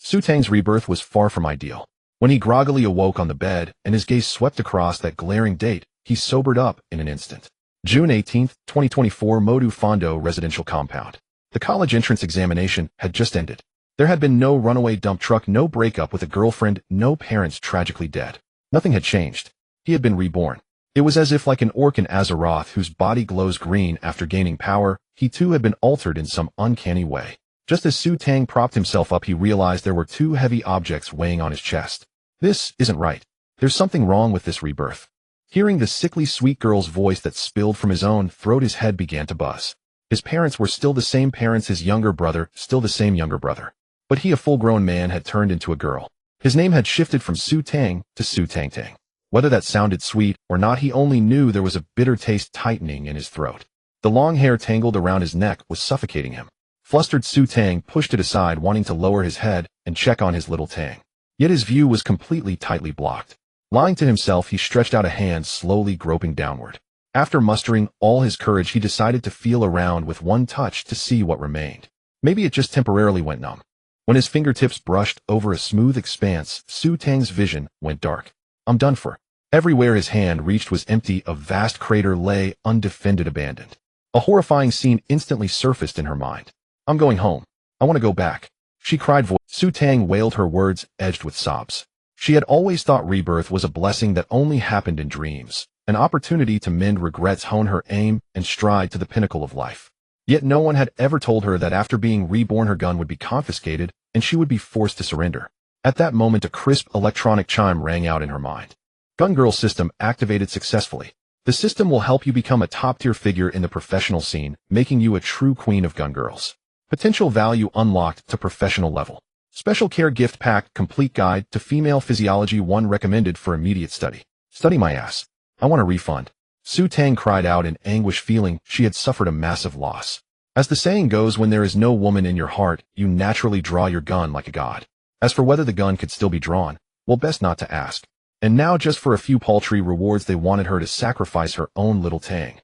Su Tang's rebirth was far from ideal. When he groggily awoke on the bed and his gaze swept across that glaring date, he sobered up in an instant. June 18, 2024, Modu Fondo Residential Compound. The college entrance examination had just ended. There had been no runaway dump truck, no breakup with a girlfriend, no parents tragically dead. Nothing had changed. He had been reborn. It was as if, like an orc in Azeroth whose body glows green after gaining power, he too had been altered in some uncanny way. Just as Su Tang propped himself up, he realized there were two heavy objects weighing on his chest. This isn't right. There's something wrong with this rebirth. Hearing the sickly sweet girl's voice that spilled from his own throat, his head began to buzz. His parents were still the same parents, his younger brother, still the same younger brother. But he, a full-grown man, had turned into a girl. His name had shifted from Su Tang to Su Tang Tang. Whether that sounded sweet or not, he only knew there was a bitter taste tightening in his throat. The long hair tangled around his neck was suffocating him. Flustered, Su Tang pushed it aside, wanting to lower his head and check on his little Tang. Yet his view was tightly blocked. Lying to himself, he stretched out a hand, slowly groping downward. After mustering all his courage, he decided to feel around with one touch to see what remained. Maybe it just temporarily went numb. When his fingertips brushed over a smooth expanse, Su Tang's vision went dark. I'm done for. Everywhere his hand reached was empty. A vast crater lay undefended, abandoned. A horrifying scene instantly surfaced in her mind. I'm going home. I want to go back, she cried. Su Tang wailed, her words edged with sobs. She had always thought rebirth was a blessing that only happened in dreams, an opportunity to mend regrets, hone her aim, and stride to the pinnacle of life. Yet no one had ever told her that after being reborn her gun would be confiscated and she would be forced to surrender. At that moment, a crisp electronic chime rang out in her mind. Gun Girl system activated successfully. The system will help you become a top-tier figure in the professional scene, making you a true queen of gun girls. Potential value unlocked to professional level. Special care gift pack, complete guide to female physiology, 1 recommended for immediate study. Study my ass. I want a refund. Su Tang cried out in anguish, feeling she had suffered a massive loss. As the saying goes, when there is no woman in your heart, you naturally draw your gun like a god. As for whether the gun could still be drawn, well, best not to ask. And now, just for a few paltry rewards, they wanted her to sacrifice her own little Tang.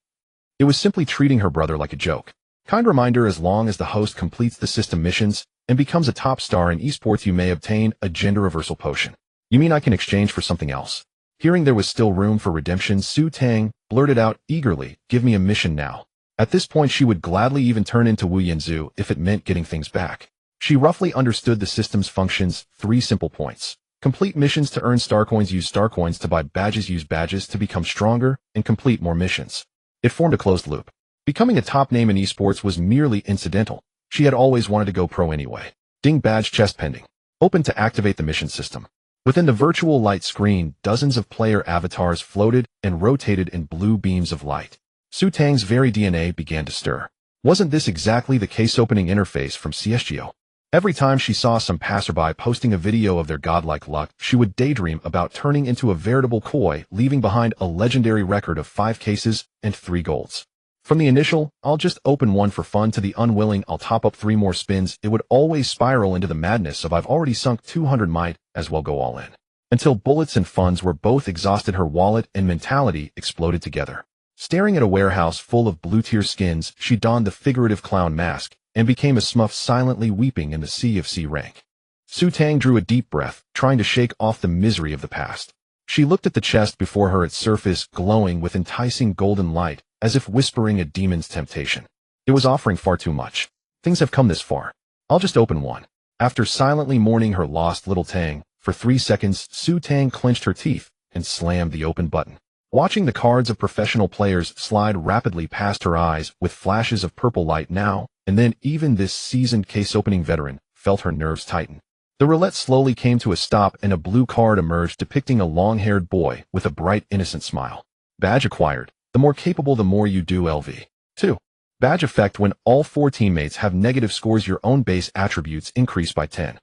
It was simply treating her brother like a joke. Kind reminder, as long as the host completes the system missions and becomes a top star in esports, you may obtain a gender reversal potion. You mean I can exchange for something else? Hearing there was still room for redemption, Su Tang blurted out eagerly, give me a mission now. At this point, she would gladly even turn into Wu Yanzu if it meant getting things back. She roughly understood the system's functions, 3 simple points. Complete missions to earn star coins, use star coins to buy badges, use badges to become stronger, and complete more missions. It formed a closed loop. Becoming a top name in esports was merely incidental. She had always wanted to go pro anyway. Ding, badge chest pending. Open to activate the mission system. Within the virtual light screen, dozens of player avatars floated and rotated in blue beams of light. Su Tang's very DNA began to stir. Wasn't this exactly the case opening interface from CS2? Every time she saw some passerby posting a video of their godlike luck, she would daydream about turning into a veritable koi, leaving behind a legendary record of 5 cases and 3 golds. From the initial, I'll just open one for fun, to the unwilling, I'll top up 3 more spins, it would always spiral into the madness of I've already sunk 200, might as well go all in. Until bullets and funds were both exhausted, her wallet and mentality exploded together. Staring at a warehouse full of blue-tier skins, she donned the figurative clown mask and became a smurf, silently weeping in the sea of C rank. Su Tang drew a deep breath, trying to shake off the misery of the past. She looked at the chest before her, its surface glowing with enticing golden light, as if whispering a demon's temptation. It was offering far too much. Things have come this far. I'll just open one. After silently mourning her lost little Tang, for 3 seconds, Su Tang clenched her teeth and slammed the open button. Watching the cards of professional players slide rapidly past her eyes with flashes of purple light now and then, even this seasoned case-opening veteran felt her nerves tighten. The roulette slowly came to a stop and a blue card emerged depicting a long-haired boy with a bright, innocent smile. Badge acquired. The more capable, the more you do. LV. 2. Badge effect: when all 4 teammates have negative scores, your own base attributes increase by 10.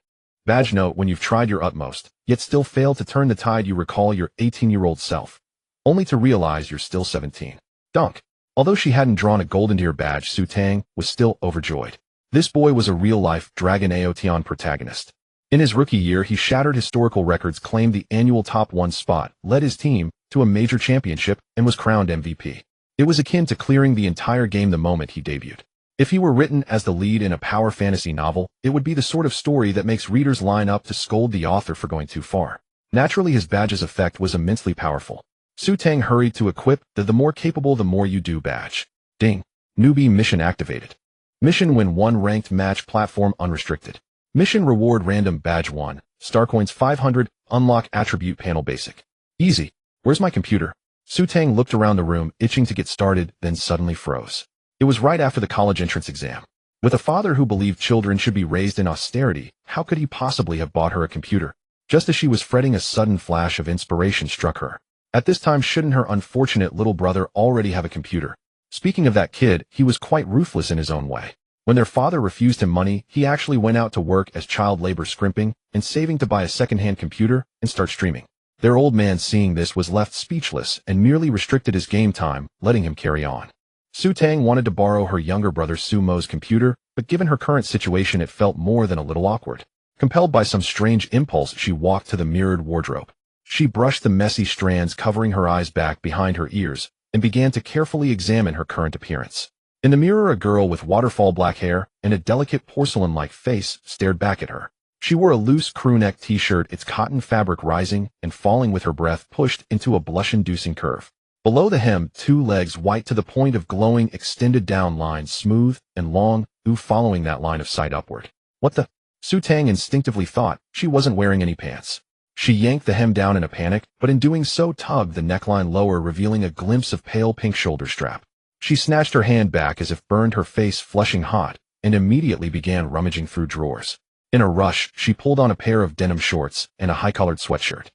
Badge note: when you've tried your utmost, yet still failed to turn the tide, you recall your 18-year-old self, only to realize you're still 17. Dunk. Although she hadn't drawn a golden tier badge, Su Tang was still overjoyed. This boy was a real-life Dragon Aotion protagonist. In his rookie year, he shattered historical records, claimed the annual top 1 spot, led his team to a major championship, and was crowned MVP. It was akin to clearing the entire game the moment he debuted. If he were written as the lead in a power fantasy novel, it would be the sort of story that makes readers line up to scold the author for going too far. Naturally, his badge's effect was immensely powerful. Su Tang hurried to equip the more capable the more you do badge. Ding. Newbie mission activated. Mission win 1 ranked match platform unrestricted. Mission reward random badge 1, Starcoins 500, unlock attribute panel basic. Easy. Where's my computer? Su Tang looked around the room, itching to get started, then suddenly froze. It was right after the college entrance exam. With a father who believed children should be raised in austerity, how could he possibly have bought her a computer? Just as she was fretting, a sudden flash of inspiration struck her. At this time, shouldn't her unfortunate little brother already have a computer? Speaking of that kid, he was quite ruthless in his own way. When their father refused him money, he actually went out to work as child labor, scrimping and saving to buy a second-hand computer and start streaming. Their old man, seeing this, was left speechless and merely restricted his game time, letting him carry on. Su Tang wanted to borrow her younger brother Su Mo's computer, but given her current situation, it felt more than a little awkward. Compelled by some strange impulse, she walked to the mirrored wardrobe. She brushed the messy strands covering her eyes back behind her ears and began to carefully examine her current appearance. In the mirror, a girl with waterfall black hair and a delicate porcelain-like face stared back at her. She wore a loose crew-neck t-shirt, its cotton fabric rising and falling with her breath pushed into a blush-inducing curve. Below the hem, 2 legs white to the point of glowing extended down lines, smooth and long, following that line of sight upward. What the? Su Tang instinctively thought. She wasn't wearing any pants. She yanked the hem down in a panic, but in doing so tugged the neckline lower, revealing a glimpse of pale pink shoulder strap. She snatched her hand back as if burned, her face flushing hot, and immediately began rummaging through drawers. In a rush, she pulled on a pair of denim shorts and a high-collared sweatshirt.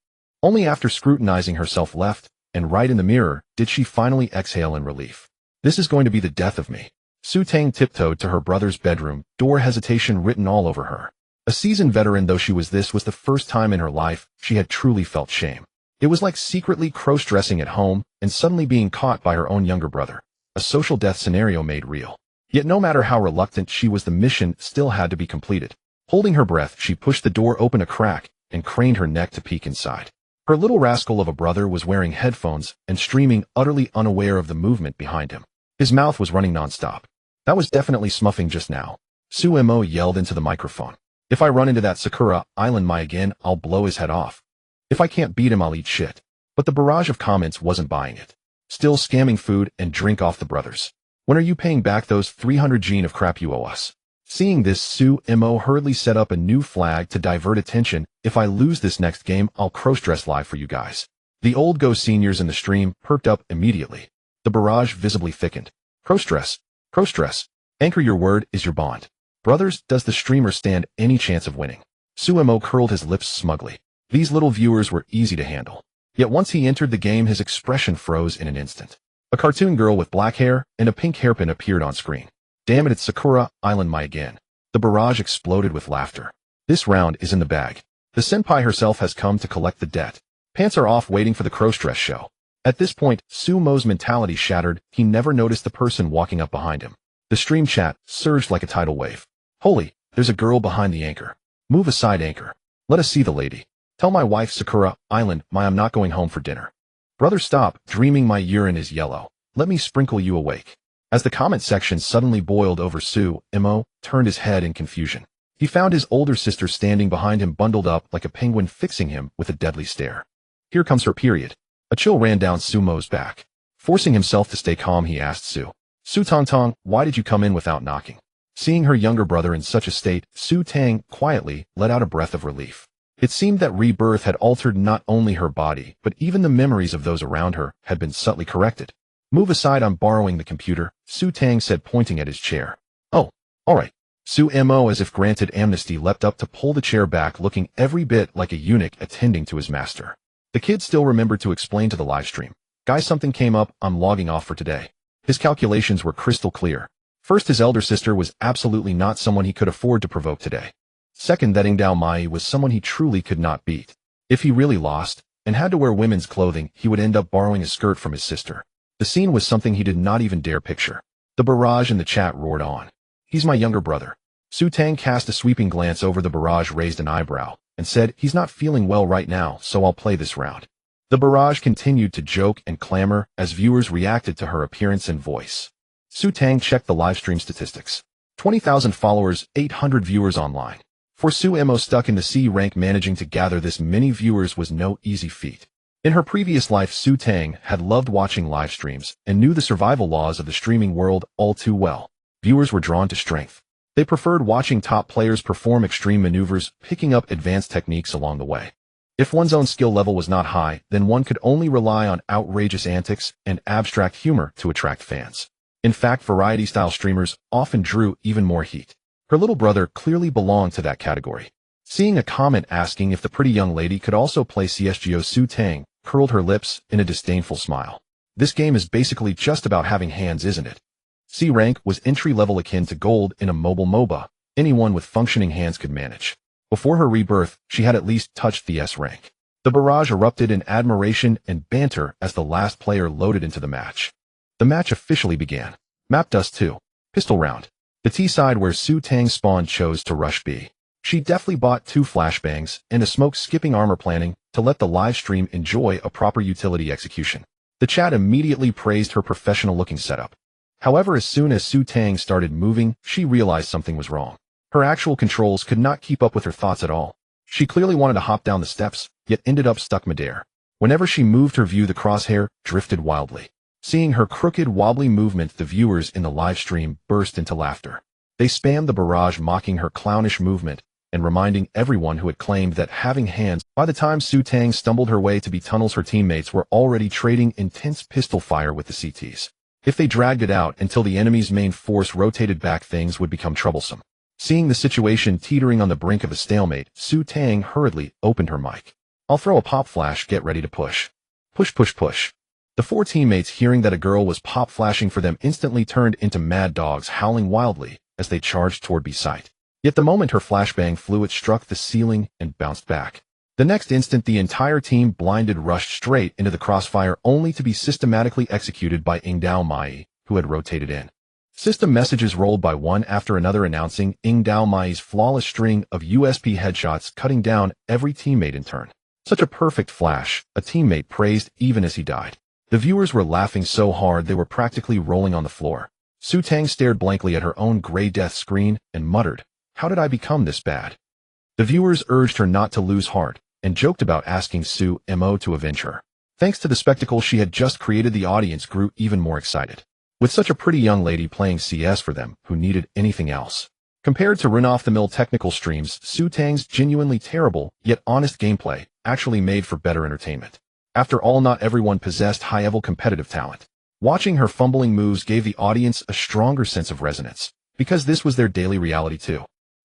Only after scrutinizing herself left and right in the mirror did she finally exhale in relief. This is going to be the death of me. Su Tang tiptoed to her brother's bedroom, door hesitation written all over her. A seasoned veteran though she was, this was the first time in her life she had truly felt shame. It was like secretly cross-dressing at home and suddenly being caught by her own younger brother. A social death scenario made real. Yet no matter how reluctant she was, the mission still had to be completed. Holding her breath, she pushed the door open a crack and craned her neck to peek inside. Her little rascal of a brother was wearing headphones and streaming, utterly unaware of the movement behind him. His mouth was running nonstop. That was definitely smuffing just now. Su Mo yelled into the microphone. If I run into that Sakura Island Mai again, I'll blow his head off. If I can't beat him, I'll eat shit. But the barrage of comments wasn't buying it. Still scamming food and drink off the brothers. When are you paying back those 300 gene of crap you owe us? Seeing this, Su Mo hurriedly set up a new flag to divert attention. If I lose this next game, I'll cross-dress live for you guys. The old Go seniors in the stream perked up immediately. The barrage visibly thickened. Cross-dress. Cross-dress. Anchor your word is your bond. Brothers, does the streamer stand any chance of winning? Su Mo curled his lips smugly. These little viewers were easy to handle. Yet once he entered the game, his expression froze in an instant. A cartoon girl with black hair and a pink hairpin appeared on screen. Damn it, it's Sakura Island Mai again. The barrage exploded with laughter. This round is in the bag. The senpai herself has come to collect the debt. Pants are off, waiting for the cross-dress show. At this point, Su Mo's mentality shattered. He never noticed the person walking up behind him. The stream chat surged like a tidal wave. Holy, there's a girl behind the anchor. Move aside, anchor. Let us see the lady. Tell my wife Sakura Island Mai I'm not going home for dinner. Brother, stop dreaming, my urine is yellow. Let me sprinkle you awake. As the comment section suddenly boiled over, Su Mo turned his head in confusion. He found his older sister standing behind him, bundled up like a penguin, fixing him with a deadly stare. Here comes her period. A chill ran down Su Mo's back. Forcing himself to stay calm, he asked Su Tong Tong, why did you come in without knocking? Seeing her younger brother in such a state, Su Tang quietly let out a breath of relief. It seemed that rebirth had altered not only her body, but even the memories of those around her had been subtly corrected. Move aside, I'm borrowing the computer, Su Tang said, pointing at his chair. Oh, all right. Su Mo, as if granted amnesty, leapt up to pull the chair back, looking every bit like a eunuch attending to his master. The kid still remembered to explain to the livestream. Guys, something came up, I'm logging off for today. His calculations were crystal clear. First, his elder sister was absolutely not someone he could afford to provoke today. Second, that Dao Mai was someone he truly could not beat. If he really lost and had to wear women's clothing, he would end up borrowing a skirt from his sister. The scene was something he did not even dare picture. The barrage in the chat roared on. He's my younger brother. Su Tang cast a sweeping glance over the barrage, raised an eyebrow, and said, he's not feeling well right now, so I'll play this round. The barrage continued to joke and clamor as viewers reacted to her appearance and voice. Su Tang checked the livestream statistics. 20,000 followers, 800 viewers online. For Su Mo stuck in the C rank, managing to gather this many viewers was no easy feat. In her previous life, Su Tang had loved watching live streams and knew the survival laws of the streaming world all too well. Viewers were drawn to strength. They preferred watching top players perform extreme maneuvers, picking up advanced techniques along the way. If one's own skill level was not high, then one could only rely on outrageous antics and abstract humor to attract fans. In fact, variety-style streamers often drew even more heat. Her little brother clearly belonged to that category. Seeing a comment asking if the pretty young lady could also play CSGO, Su Tang curled her lips in a disdainful smile. This game is basically just about having hands, isn't it? C rank was entry-level akin to gold in a mobile MOBA. Anyone with functioning hands could manage. Before her rebirth, she had at least touched the S rank. The barrage erupted in admiration and banter as the last player loaded into the match. The match officially began. Map Dust 2. Pistol round. The T side where Su Tang spawned chose to rush B. She deftly bought 2 flashbangs and a smoke-skipping armor planning to let the live stream enjoy a proper utility execution. The chat immediately praised her professional-looking setup. However, as soon as Su Tang started moving, she realized something was wrong. Her actual controls could not keep up with her thoughts at all. She clearly wanted to hop down the steps, yet ended up stuck midair. Whenever she moved her view, the crosshair drifted wildly. Seeing her crooked, wobbly movement, the viewers in the live stream burst into laughter. They spammed the barrage, mocking her clownish movement and reminding everyone who had claimed that having hands. By the time Su Tang stumbled her way to B tunnels, her teammates were already trading intense pistol fire with the CTs. If they dragged it out until the enemy's main force rotated back, things would become troublesome. Seeing the situation teetering on the brink of a stalemate, Su Tang hurriedly opened her mic. "I'll throw a pop flash, get ready to push." Push, push, push. The 4 teammates, hearing that a girl was pop flashing for them, instantly turned into mad dogs, howling wildly as they charged toward B site. Yet the moment her flashbang flew, it struck the ceiling and bounced back. The next instant, the entire team, blinded, rushed straight into the crossfire, only to be systematically executed by Ingdao Mai, who had rotated in. System messages rolled by one after another announcing Ingdao Mai's flawless string of USP headshots, cutting down every teammate in turn. Such a perfect flash, a teammate praised even as he died. The viewers were laughing so hard they were practically rolling on the floor. Su Tang stared blankly at her own gray death screen and muttered, "How did I become this bad?" The viewers urged her not to lose heart and joked about asking Su Mo to avenge her. Thanks to the spectacle she had just created, the audience grew even more excited. With such a pretty young lady playing CS for them, who needed anything else? Compared to run-off-the-mill technical streams, Su Tang's genuinely terrible, yet honest gameplay actually made for better entertainment. After all, not everyone possessed high-level competitive talent. Watching her fumbling moves gave the audience a stronger sense of resonance, because this was their daily reality too.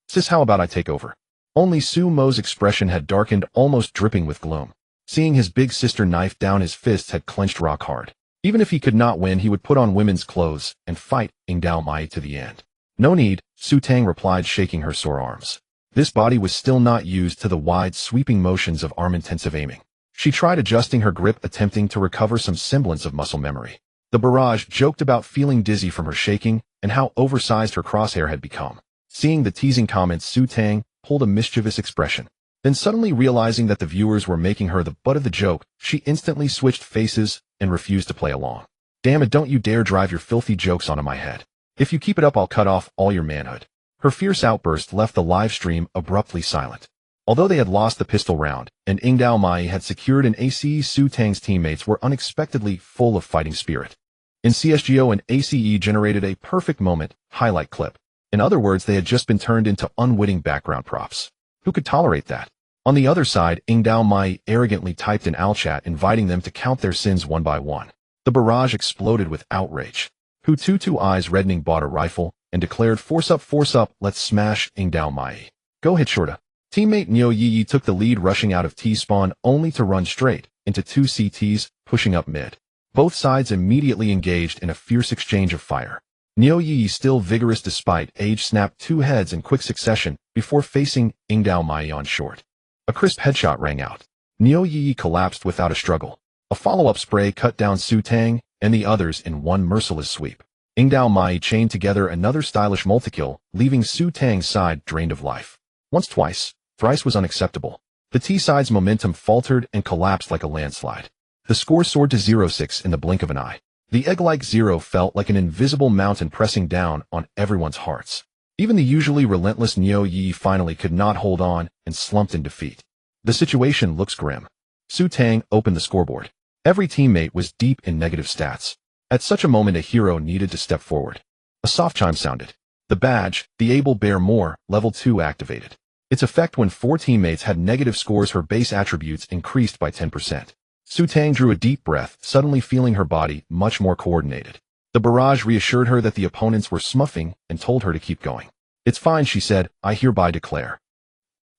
"Sis, how about I take over?" Only Su Mo's expression had darkened, almost dripping with gloom. Seeing his big sister knife down, his fists had clenched rock hard. Even if he could not win, he would put on women's clothes and fight Ingdao Mai to the end. "No need," Su Tang replied, shaking her sore arms. This body was still not used to the wide, sweeping motions of arm-intensive aiming. She tried adjusting her grip, attempting to recover some semblance of muscle memory. The barrage joked about feeling dizzy from her shaking and how oversized her crosshair had become. Seeing the teasing comments, Su Tang pulled a mischievous expression. Then, suddenly realizing that the viewers were making her the butt of the joke, she instantly switched faces and refused to play along. "Damn it, don't you dare drive your filthy jokes onto my head. If you keep it up, I'll cut off all your manhood." Her fierce outburst left the live stream abruptly silent. Although they had lost the pistol round and Ingdao Mai had secured an ACE, Su Tang's teammates were unexpectedly full of fighting spirit. In CSGO, an ACE generated a perfect moment highlight clip. In other words, they had just been turned into unwitting background props. Who could tolerate that? On the other side, Ingdao Mai arrogantly typed in chat inviting them to count their sins one by one. The barrage exploded with outrage. Hu Tutu, eyes reddening, bought a rifle and declared, force up, let's smash Ingdao Mai. Go hit Shorta." Teammate Neo Yi took the lead, rushing out of T-spawn only to run straight into 2 CTs, pushing up mid. Both sides immediately engaged in a fierce exchange of fire. Neo Yi, still vigorous despite age, snapped 2 heads in quick succession before facing Ingdao Mai on short. A crisp headshot rang out. Neo Yi collapsed without a struggle. A follow-up spray cut down Su Tang and the others in one merciless sweep. Ingdao Mai chained together another stylish multi-kill, leaving Su Tang's side drained of life. Once, twice, thrice was unacceptable. The T-side's momentum faltered and collapsed like a landslide. The score soared to 0-6 in the blink of an eye. The egg-like zero felt like an invisible mountain pressing down on everyone's hearts. Even the usually relentless Neo Yi finally could not hold on and slumped in defeat. The situation looks grim. Su Tang opened the scoreboard. Every teammate was deep in negative stats. At such a moment, a hero needed to step forward. A soft chime sounded. The badge, the Able Bear More, level 2 activated. Its effect when 4 teammates had negative scores, her base attributes increased by 10%. Su Tang drew a deep breath, suddenly feeling her body much more coordinated. The barrage reassured her that the opponents were smuffing and told her to keep going. It's fine, she said, I hereby declare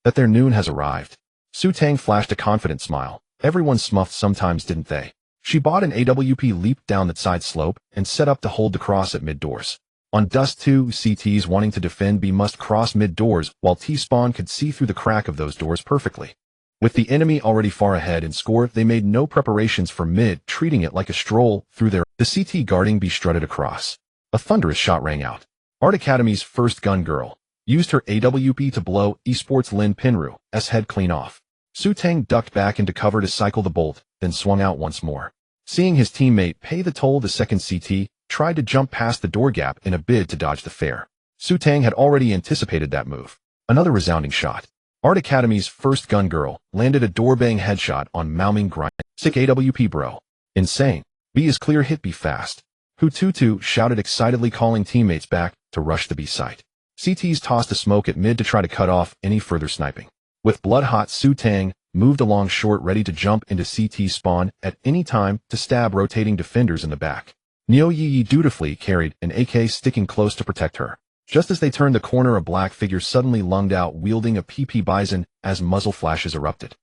that their noon has arrived. Su Tang flashed a confident smile. Everyone smuffed sometimes, didn't they? She bought an AWP, leaped down that side slope, and set up to hold the cross at mid-doors. On Dust 2, CTs wanting to defend B must cross mid-doors, while T-Spawn could see through the crack of those doors perfectly. With the enemy already far ahead in score, they made no preparations for mid, treating it like a stroll through their... The CT guarding B strutted across. A thunderous shot rang out. Art Academy's first gun girl used her AWP to blow esports Lin Pinru's head clean off. Su Tang ducked back into cover to cycle the bolt, then swung out once more. Seeing his teammate pay the toll, the second CT tried to jump past the door gap in a bid to dodge the fare. Su Tang had already anticipated that move. Another resounding shot. Art Academy's first gun girl landed a doorbang headshot on Maoming Grind. Sick AWP, bro. Insane. B is clear, hit B fast. Hututu shouted excitedly, calling teammates back to rush the B site. CTs tossed a smoke at mid to try to cut off any further sniping. With blood-hot, Su Tang moved along short, ready to jump into CT spawn at any time to stab rotating defenders in the back. Neo Yi dutifully carried an AK, sticking close to protect her. Just as they turned the corner, a black figure suddenly lunged out, wielding a PP Bison as muzzle flashes erupted.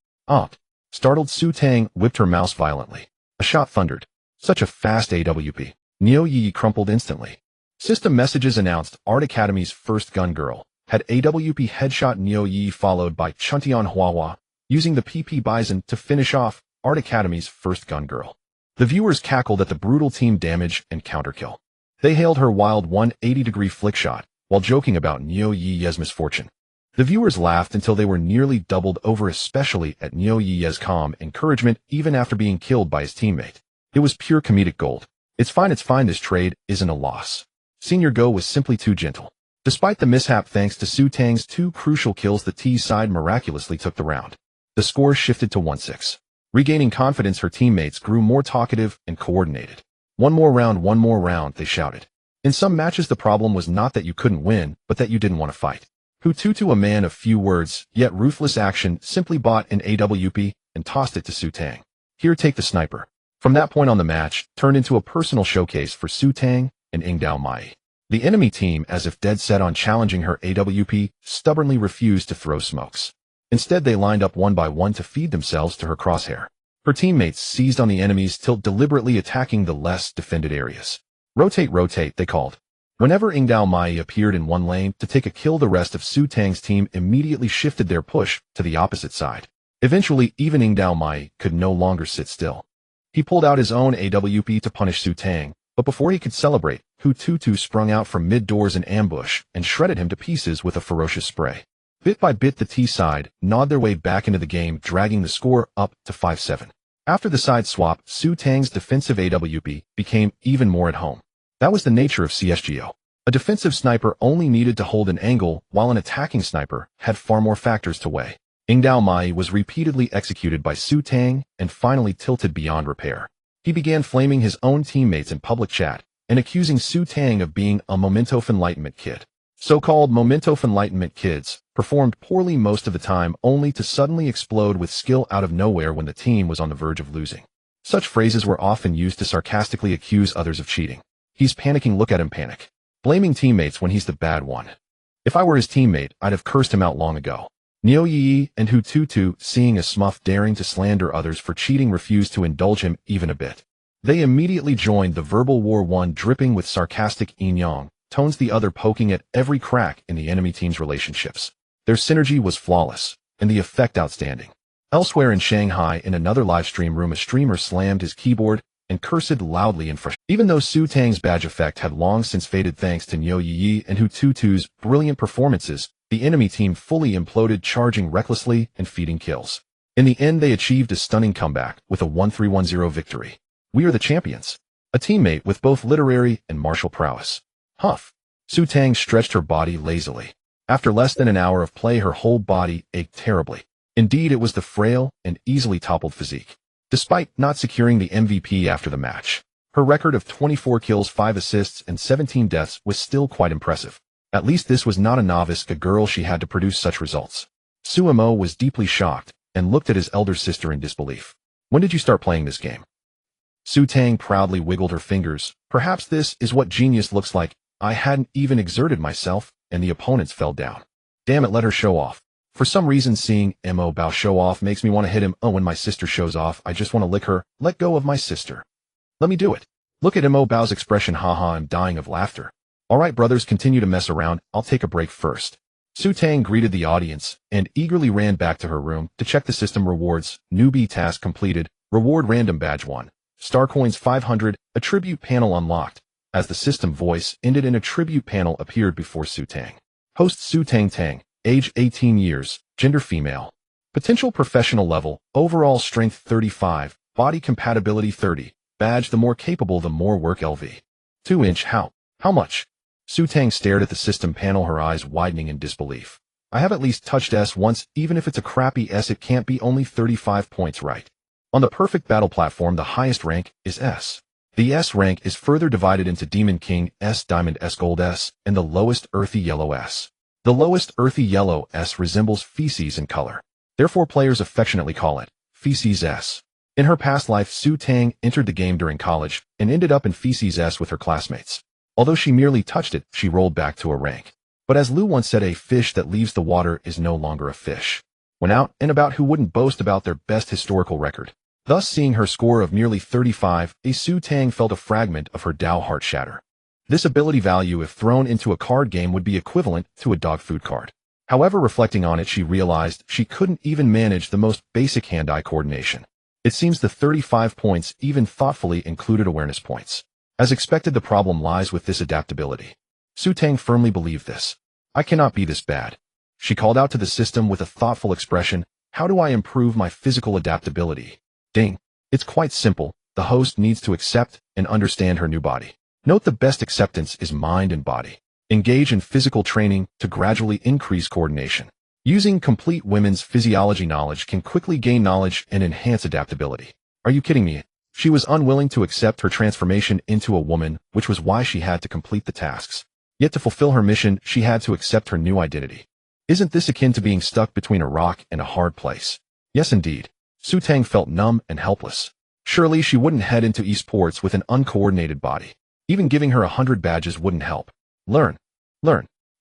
Startled, Su Tang whipped her mouse violently. A shot thundered. Such a fast AWP. Neo Yi crumpled instantly. System messages announced Art Academy's first gun girl had AWP headshot Neo Yi, followed by Chuntian Huahua, using the PP Bison to finish off Art Academy's first gun girl. The viewers cackled at the brutal team damage and counterkill. They hailed her wild 180-degree flick shot, while joking about Neo Yi's misfortune. The viewers laughed until they were nearly doubled over, especially at Neo Yi's calm encouragement even after being killed by his teammate. It was pure comedic gold. It's fine, this trade isn't a loss. Senior Go was simply too gentle. Despite the mishap, thanks to Su Tang's 2 crucial kills, the T side miraculously took the round. The score shifted to 1-6. Regaining confidence, her teammates grew more talkative and coordinated. One more round, they shouted. In some matches, the problem was not that you couldn't win, but that you didn't want to fight. Hututu, a man of few words, yet ruthless action, simply bought an AWP and tossed it to Su Tang. Here, take the sniper. From that point on, the match turned into a personal showcase for Su Tang and Ingdao Mai. The enemy team, as if dead set on challenging her AWP, stubbornly refused to throw smokes. Instead, they lined up one by one to feed themselves to her crosshair. Her teammates seized on the enemy's tilt, deliberately attacking the less defended areas. Rotate, they called. Whenever Ingdao Mai appeared in one lane to take a kill, the rest of Su Tang's team immediately shifted their push to the opposite side. Eventually, even Ingdao Mai could no longer sit still. He pulled out his own AWP to punish Su Tang, but before he could celebrate, Hututu sprung out from mid-doors in ambush and shredded him to pieces with a ferocious spray. Bit by bit, the T side gnawed their way back into the game, dragging the score up to 5-7. After the side swap, Su Tang's defensive AWP became even more at home. That was the nature of CSGO. A defensive sniper only needed to hold an angle, while an attacking sniper had far more factors to weigh. Ingdao Mai was repeatedly executed by Su Tang and finally tilted beyond repair. He began flaming his own teammates in public chat and accusing Su Tang of being a Memento of Enlightenment kid. So-called Memento of Enlightenment kids performed poorly most of the time, only to suddenly explode with skill out of nowhere when the team was on the verge of losing. Such phrases were often used to sarcastically accuse others of cheating. He's panicking, look at him panic. Blaming teammates when he's the bad one. If I were his teammate, I'd have cursed him out long ago. Neo Yi and Hututu, seeing a Smuff daring to slander others for cheating, refused to indulge him even a bit. They immediately joined the verbal war, one dripping with sarcastic yin-yang tones, the other poking at every crack in the enemy team's relationships. Their synergy was flawless, and the effect outstanding. Elsewhere in Shanghai, in another live stream room, a streamer slammed his keyboard and cursed loudly in frustration. Even though Su Tang's badge effect had long since faded thanks to Neo Yi and Hututu's brilliant performances, the enemy team fully imploded, charging recklessly and feeding kills. In the end, they achieved a stunning comeback with a 1-3-1-0 victory. We are the champions. a teammate with both literary and martial prowess. Huff. Su Tang stretched her body lazily. After less than an hour of play, her whole body ached terribly. Indeed, it was the frail and easily toppled physique. Despite not securing the MVP after the match, her record of 24 kills, 5 assists, and 17 deaths was still quite impressive. At least this was not a novice, a girl she had to produce such results. Su Mo was deeply shocked and looked at his elder sister in disbelief. When did you start playing this game? Su Tang proudly wiggled her fingers. Perhaps this is what genius looks like. I hadn't even exerted myself, and the opponents fell down. Damn it, let her show off. For some reason, seeing Mo Bao show off makes me want to hit him. Oh, when my sister shows off, I just want to lick her. Let go of my sister. Let me do it. Look at Mo Bao's expression. Haha, I'm dying of laughter. Alright brothers, continue to mess around. I'll take a break first. Su Tang greeted the audience and eagerly ran back to her room to check the system rewards. Newbie task completed. Reward random badge 1. Star coins 500. Attribute panel unlocked. As the system voice ended, an attribute panel appeared before Su Tang. Host Su Tang. Age 18 years. Gender female. Potential professional level. Overall strength 35. Body compatibility 30. Badge, the more capable the more work. LV. 2-inch. How much? Su Tang stared at the system panel, her eyes widening in disbelief. I have at least touched S once. Even if it's a crappy S, it can't be only 35 points, right? On the perfect battle platform, the highest rank is S. The S rank is further divided into Demon King S, Diamond S, Gold S, and the lowest Earthy Yellow S. The lowest Earthy Yellow S resembles feces in color. Therefore, players affectionately call it Feces S. In her past life, Su Tang entered the game during college and ended up in Feces S with her classmates. Although she merely touched it, she rolled back to a rank. But as Lu once said, a fish that leaves the water is no longer a fish. When out and about, who wouldn't boast about their best historical record? Thus, seeing her score of nearly 35, Su Tang felt a fragment of her Dao heart shatter. This ability value, if thrown into a card game, would be equivalent to a dog food card. However, reflecting on it, she realized she couldn't even manage the most basic hand-eye coordination. It seems the 35 points even thoughtfully included awareness points. As expected, the problem lies with this adaptability. Su Tang firmly believed this. I cannot be this bad. She called out to the system with a thoughtful expression. How do I improve my physical adaptability? Ding. It's quite simple. The host needs to accept and understand her new body. Note the best acceptance is mind and body. Engage in physical training to gradually increase coordination. Using complete women's physiology knowledge can quickly gain knowledge and enhance adaptability. Are you kidding me? She was unwilling to accept her transformation into a woman, which was why she had to complete the tasks. Yet to fulfill her mission, she had to accept her new identity. Isn't this akin to being stuck between a rock and a hard place? Yes, indeed. Su Tang felt numb and helpless. Surely she wouldn't head into esports with an uncoordinated body. Even giving her 100 badges wouldn't help. Learn.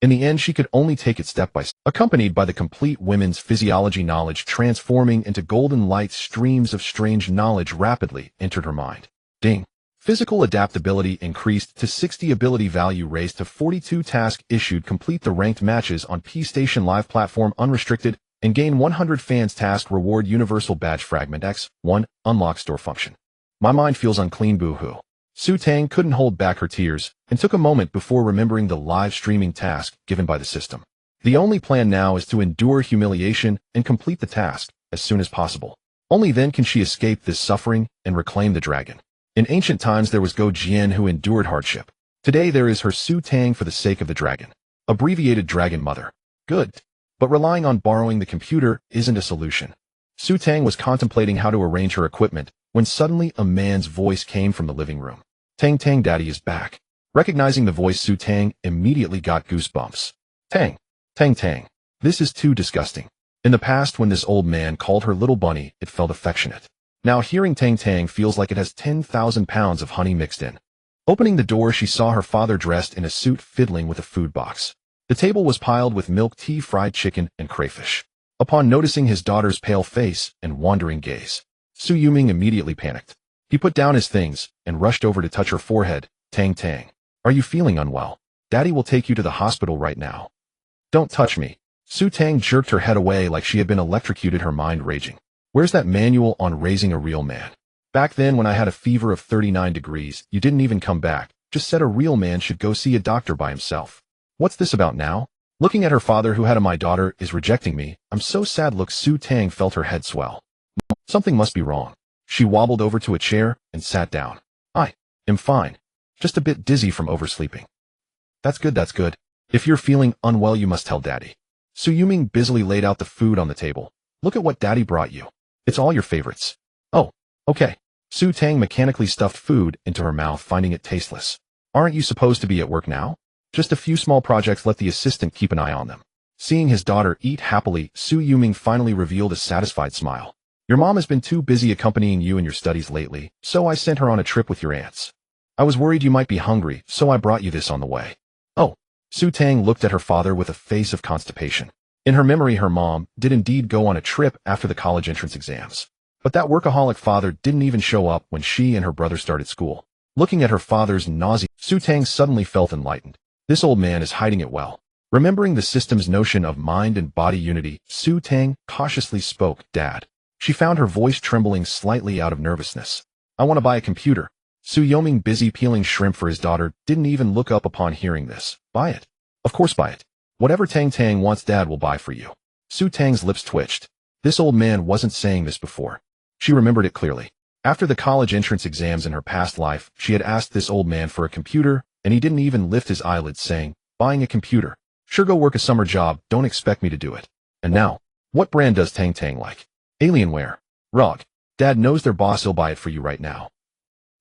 In the end, she could only take it step by step, accompanied by the complete women's physiology knowledge transforming into golden light. Streams of strange knowledge rapidly entered her mind. Ding. Physical adaptability increased to 60, ability value raised to 42, task issued, complete the ranked matches on P-Station Live platform unrestricted, and gain 100 fans. Task reward universal badge fragment X, 1, unlock store function. My mind feels unclean, boo-hoo. Su Tang couldn't hold back her tears and took a moment before remembering the live streaming task given by the system. The only plan now is to endure humiliation and complete the task as soon as possible. Only then can she escape this suffering and reclaim the dragon. In ancient times, there was Go Jian who endured hardship. Today there is her Su Tang for the sake of the dragon. Abbreviated Dragon Mother. Good. But relying on borrowing the computer isn't a solution. Su Tang was contemplating how to arrange her equipment when suddenly a man's voice came from the living room. Tang, Daddy is back. Recognizing the voice, Su Tang immediately got goosebumps. Tang. This is too disgusting. In the past, when this old man called her little bunny, it felt affectionate. Now hearing Tang feels like it has 10,000 pounds of honey mixed in. Opening the door, she saw her father dressed in a suit fiddling with a food box. The table was piled with milk tea, fried chicken, and crayfish. Upon noticing his daughter's pale face and wandering gaze, Su Yuming immediately panicked. He put down his things and rushed over to touch her forehead. Tang. Are you feeling unwell? Daddy will take you to the hospital right now. Don't touch me. Su Tang jerked her head away like she had been electrocuted, her mind raging. Where's that manual on raising a real man? Back then when I had a fever of 39 degrees, you didn't even come back. Just said a real man should go see a doctor by himself. What's this about now? Looking at her father who had my daughter is rejecting me. I'm so sad. Look, Su Tang felt her head swell. Something must be wrong. She wobbled over to a chair and sat down. "I'm fine. Just a bit dizzy from oversleeping." "That's good, that's good. If you're feeling unwell, you must tell Daddy." Su Yuming busily laid out the food on the table. "Look at what Daddy brought you. It's all your favorites." "Oh, okay." Su Tang mechanically stuffed food into her mouth, finding it tasteless. "Aren't you supposed to be at work now? Just a few small projects, let the assistant keep an eye on them." Seeing his daughter eat happily, Su Yuming finally revealed a satisfied smile. "Your mom has been too busy accompanying you in your studies lately, so I sent her on a trip with your aunts. I was worried you might be hungry, so I brought you this on the way." "Oh." Su Tang looked at her father with a face of constipation. In her memory, her mom did indeed go on a trip after the college entrance exams. But that workaholic father didn't even show up when she and her brother started school. Looking at her father's nausea, Su Tang suddenly felt enlightened. This old man is hiding it well. Remembering the system's notion of mind and body unity, Su Tang cautiously spoke, "Dad." She found her voice trembling slightly out of nervousness. "I want to buy a computer." Su Yuming, busy peeling shrimp for his daughter, didn't even look up upon hearing this. "Buy it." "Of course buy it. Whatever Tang Tang wants, Dad will buy for you." Su Tang's lips twitched. This old man wasn't saying this before. She remembered it clearly. After the college entrance exams in her past life, she had asked this old man for a computer, and he didn't even lift his eyelids, saying, "Buying a computer? Sure, go work a summer job, don't expect me to do it." And now, what brand does Tang Tang like? Alienware. Rog. Dad knows their boss will buy it for you right now.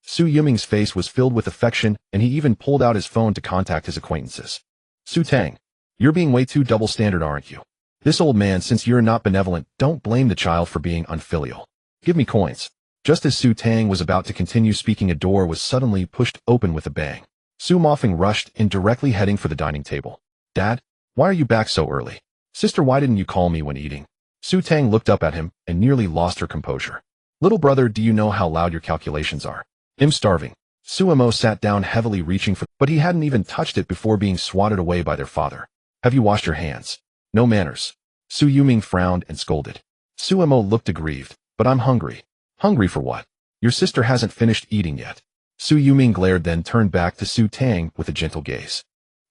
Su Yuming's face was filled with affection, and he even pulled out his phone to contact his acquaintances. "Su Tang, you're being way too double standard, aren't you? This old man, since you're not benevolent, don't blame the child for being unfilial. Give me coins." Just as Su Tang was about to continue speaking, a door was suddenly pushed open with a bang. Su Mofeng rushed in, directly heading for the dining table. "Dad, why are you back so early?" "Sister, why didn't you call me when eating?" Su Tang looked up at him and nearly lost her composure. "Little brother, do you know how loud your calculations are?" "I'm starving." Su Mo sat down heavily, reaching for, but he hadn't even touched it before being swatted away by their father. "Have you washed your hands?" "No manners." Su Yuming frowned and scolded. Su Mo looked aggrieved. "But I'm hungry." "Hungry for what? Your sister hasn't finished eating yet." Su Yuming glared, then turned back to Su Tang with a gentle gaze.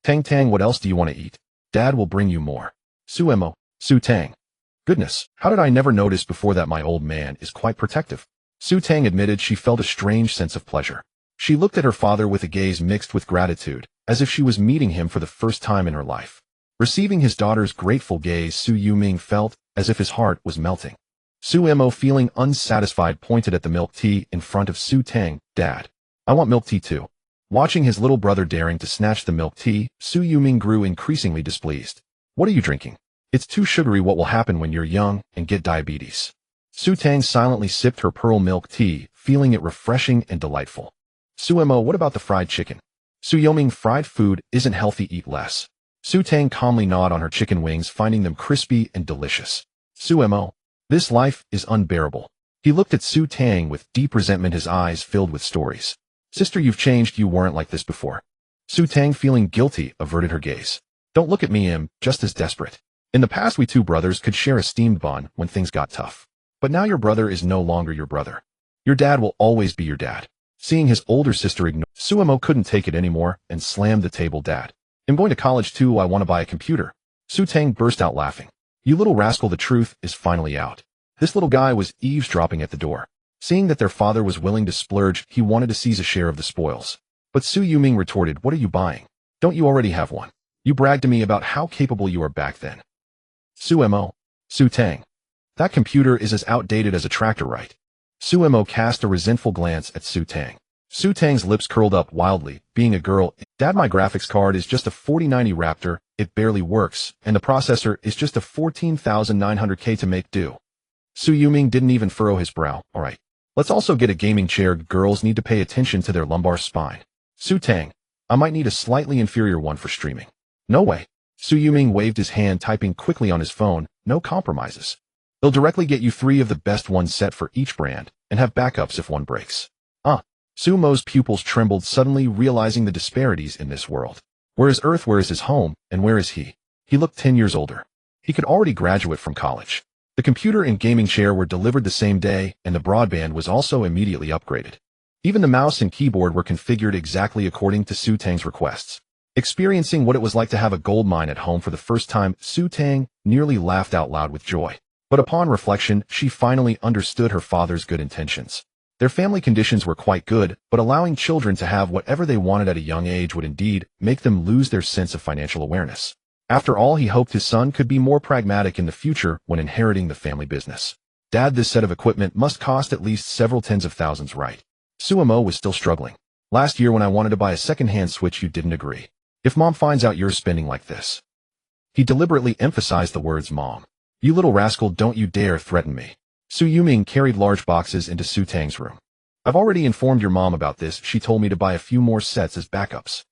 "Tang Tang, what else do you want to eat? Dad will bring you more." Su Tang. "Goodness, how did I never notice before that my old man is quite protective?" Su Tang admitted she felt a strange sense of pleasure. She looked at her father with a gaze mixed with gratitude, as if she was meeting him for the first time in her life. Receiving his daughter's grateful gaze, Su Yuming felt as if his heart was melting. Su Mo, feeling unsatisfied, pointed at the milk tea in front of Su Tang. "Dad, I want milk tea too." Watching his little brother daring to snatch the milk tea, Su Yuming grew increasingly displeased. "What are you drinking? It's too sugary. What will happen when you're young and get diabetes?" Su Tang silently sipped her pearl milk tea, feeling it refreshing and delightful. "Su Mo, what about the fried chicken?" Su Yuming, "Fried food isn't healthy, eat less." Su Tang calmly gnawed on her chicken wings, finding them crispy and delicious. "Su Mo, this life is unbearable." He looked at Su Tang with deep resentment, his eyes filled with stories. "Sister, you've changed, you weren't like this before." Su Tang, feeling guilty, averted her gaze. "Don't look at me, I'm just as desperate. In the past, we two brothers could share a steamed bun when things got tough. But now your brother is no longer your brother. Your dad will always be your dad." Seeing his older sister ignore, Su Mo couldn't take it anymore and slammed the table. "Dad, I'm going to college too, I want to buy a computer." Su Tang burst out laughing. "You little rascal, the truth is finally out." This little guy was eavesdropping at the door. Seeing that their father was willing to splurge, he wanted to seize a share of the spoils. But Su Yuming retorted, "What are you buying? Don't you already have one? You bragged to me about how capable you were back then." Su Tang. "That computer is as outdated as a tractor, right?" Su Mo cast a resentful glance at Su Tang. Su Tang's lips curled up wildly. "Being a girl, Dad, my graphics card is just a 4090 Raptor, it barely works, and the processor is just a 14,900K to make do." Su Yuming didn't even furrow his brow. "Alright, let's also get a gaming chair. Girls need to pay attention to their lumbar spine." Su Tang. "I might need a slightly inferior one for streaming." "No way." Su Yuming waved his hand, typing quickly on his phone. "No compromises. They'll directly get you 3 of the best ones set for each brand, and have backups if one breaks." Su Mo's pupils trembled, suddenly realizing the disparities in this world. Where is Earth, where is his home, and where is he? He looked 10 years older. He could already graduate from college. The computer and gaming chair were delivered the same day, and the broadband was also immediately upgraded. Even the mouse and keyboard were configured exactly according to Su Tang's requests. Experiencing what it was like to have a gold mine at home for the first time, Su Tang nearly laughed out loud with joy. But upon reflection, she finally understood her father's good intentions. Their family conditions were quite good, but allowing children to have whatever they wanted at a young age would indeed make them lose their sense of financial awareness. After all, he hoped his son could be more pragmatic in the future when inheriting the family business. Dad, this set of equipment must cost at least several tens of thousands, right? Suemo was still struggling. Last year when I wanted to buy a second-hand Switch, you didn't agree. If Mom finds out you're spending like this. He deliberately emphasized the words Mom. You little rascal, don't you dare threaten me. Su Yuming carried large boxes into Su Tang's room. I've already informed your mom about this. She told me to buy a few more sets as backups.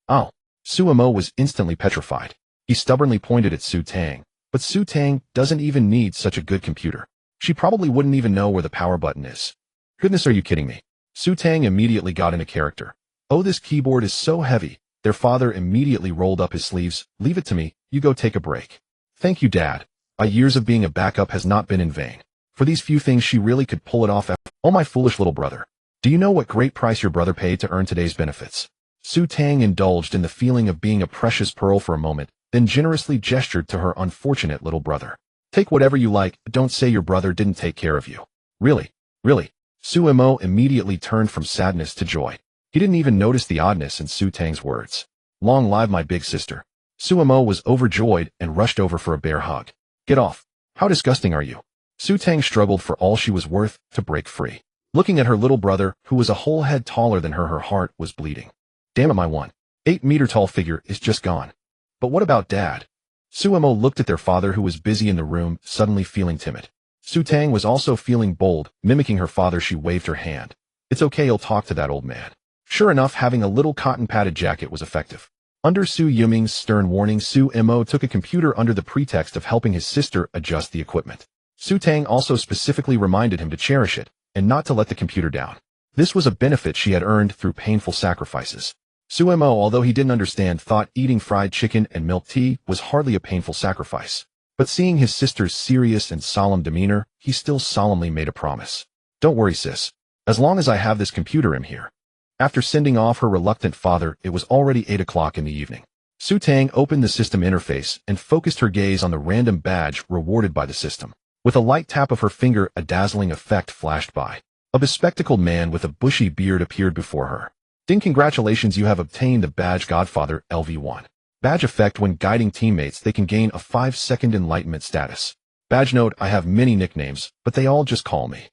Oh. Suemo was instantly petrified. He stubbornly pointed at Su Tang. But Su Tang doesn't even need such a good computer. She probably wouldn't even know where the power button is. Goodness, are you kidding me? Su Tang immediately got into character. Oh, this keyboard is so heavy. Their father immediately rolled up his sleeves. Leave it to me. You go take a break. Thank you, Dad. My years of being a backup has not been in vain. For these few things she really could pull it off. Oh, my foolish little brother. Do you know what great price your brother paid to earn today's benefits? Su Tang indulged in the feeling of being a precious pearl for a moment, then generously gestured to her unfortunate little brother. Take whatever you like, but don't say your brother didn't take care of you. Really? Really? Suemo immediately turned from sadness to joy. He didn't even notice the oddness in Su Tang's words. Long live my big sister. Suemo was overjoyed and rushed over for a bear hug. Get off. How disgusting are you? Su Tang struggled for all she was worth to break free. Looking at her little brother, who was a whole head taller than her heart was bleeding. Damn it, my 1.8-meter tall figure is just gone. But what about Dad? Suemo looked at their father, who was busy in the room, suddenly feeling timid. Su Tang was also feeling bold, mimicking her father. She waved her hand. It's okay, I'll talk to that old man. Sure enough, having a little cotton-padded jacket was effective. Under Su Yuming's stern warning, Suemo took a computer under the pretext of helping his sister adjust the equipment. Su Tang also specifically reminded him to cherish it, and not to let the computer down. This was a benefit she had earned through painful sacrifices. Suemo, although he didn't understand, thought eating fried chicken and milk tea was hardly a painful sacrifice. But seeing his sister's serious and solemn demeanor, he still solemnly made a promise. Don't worry, sis. As long as I have this computer, I'm here. After sending off her reluctant father, it was already 8 o'clock in the evening. Su Tang opened the system interface and focused her gaze on the random badge rewarded by the system. With a light tap of her finger, a dazzling effect flashed by. A bespectacled man with a bushy beard appeared before her. Ding, congratulations, you have obtained the badge Godfather LV1. Badge effect: when guiding teammates, they can gain a 5-second enlightenment status. Badge note: I have many nicknames, but they all just call me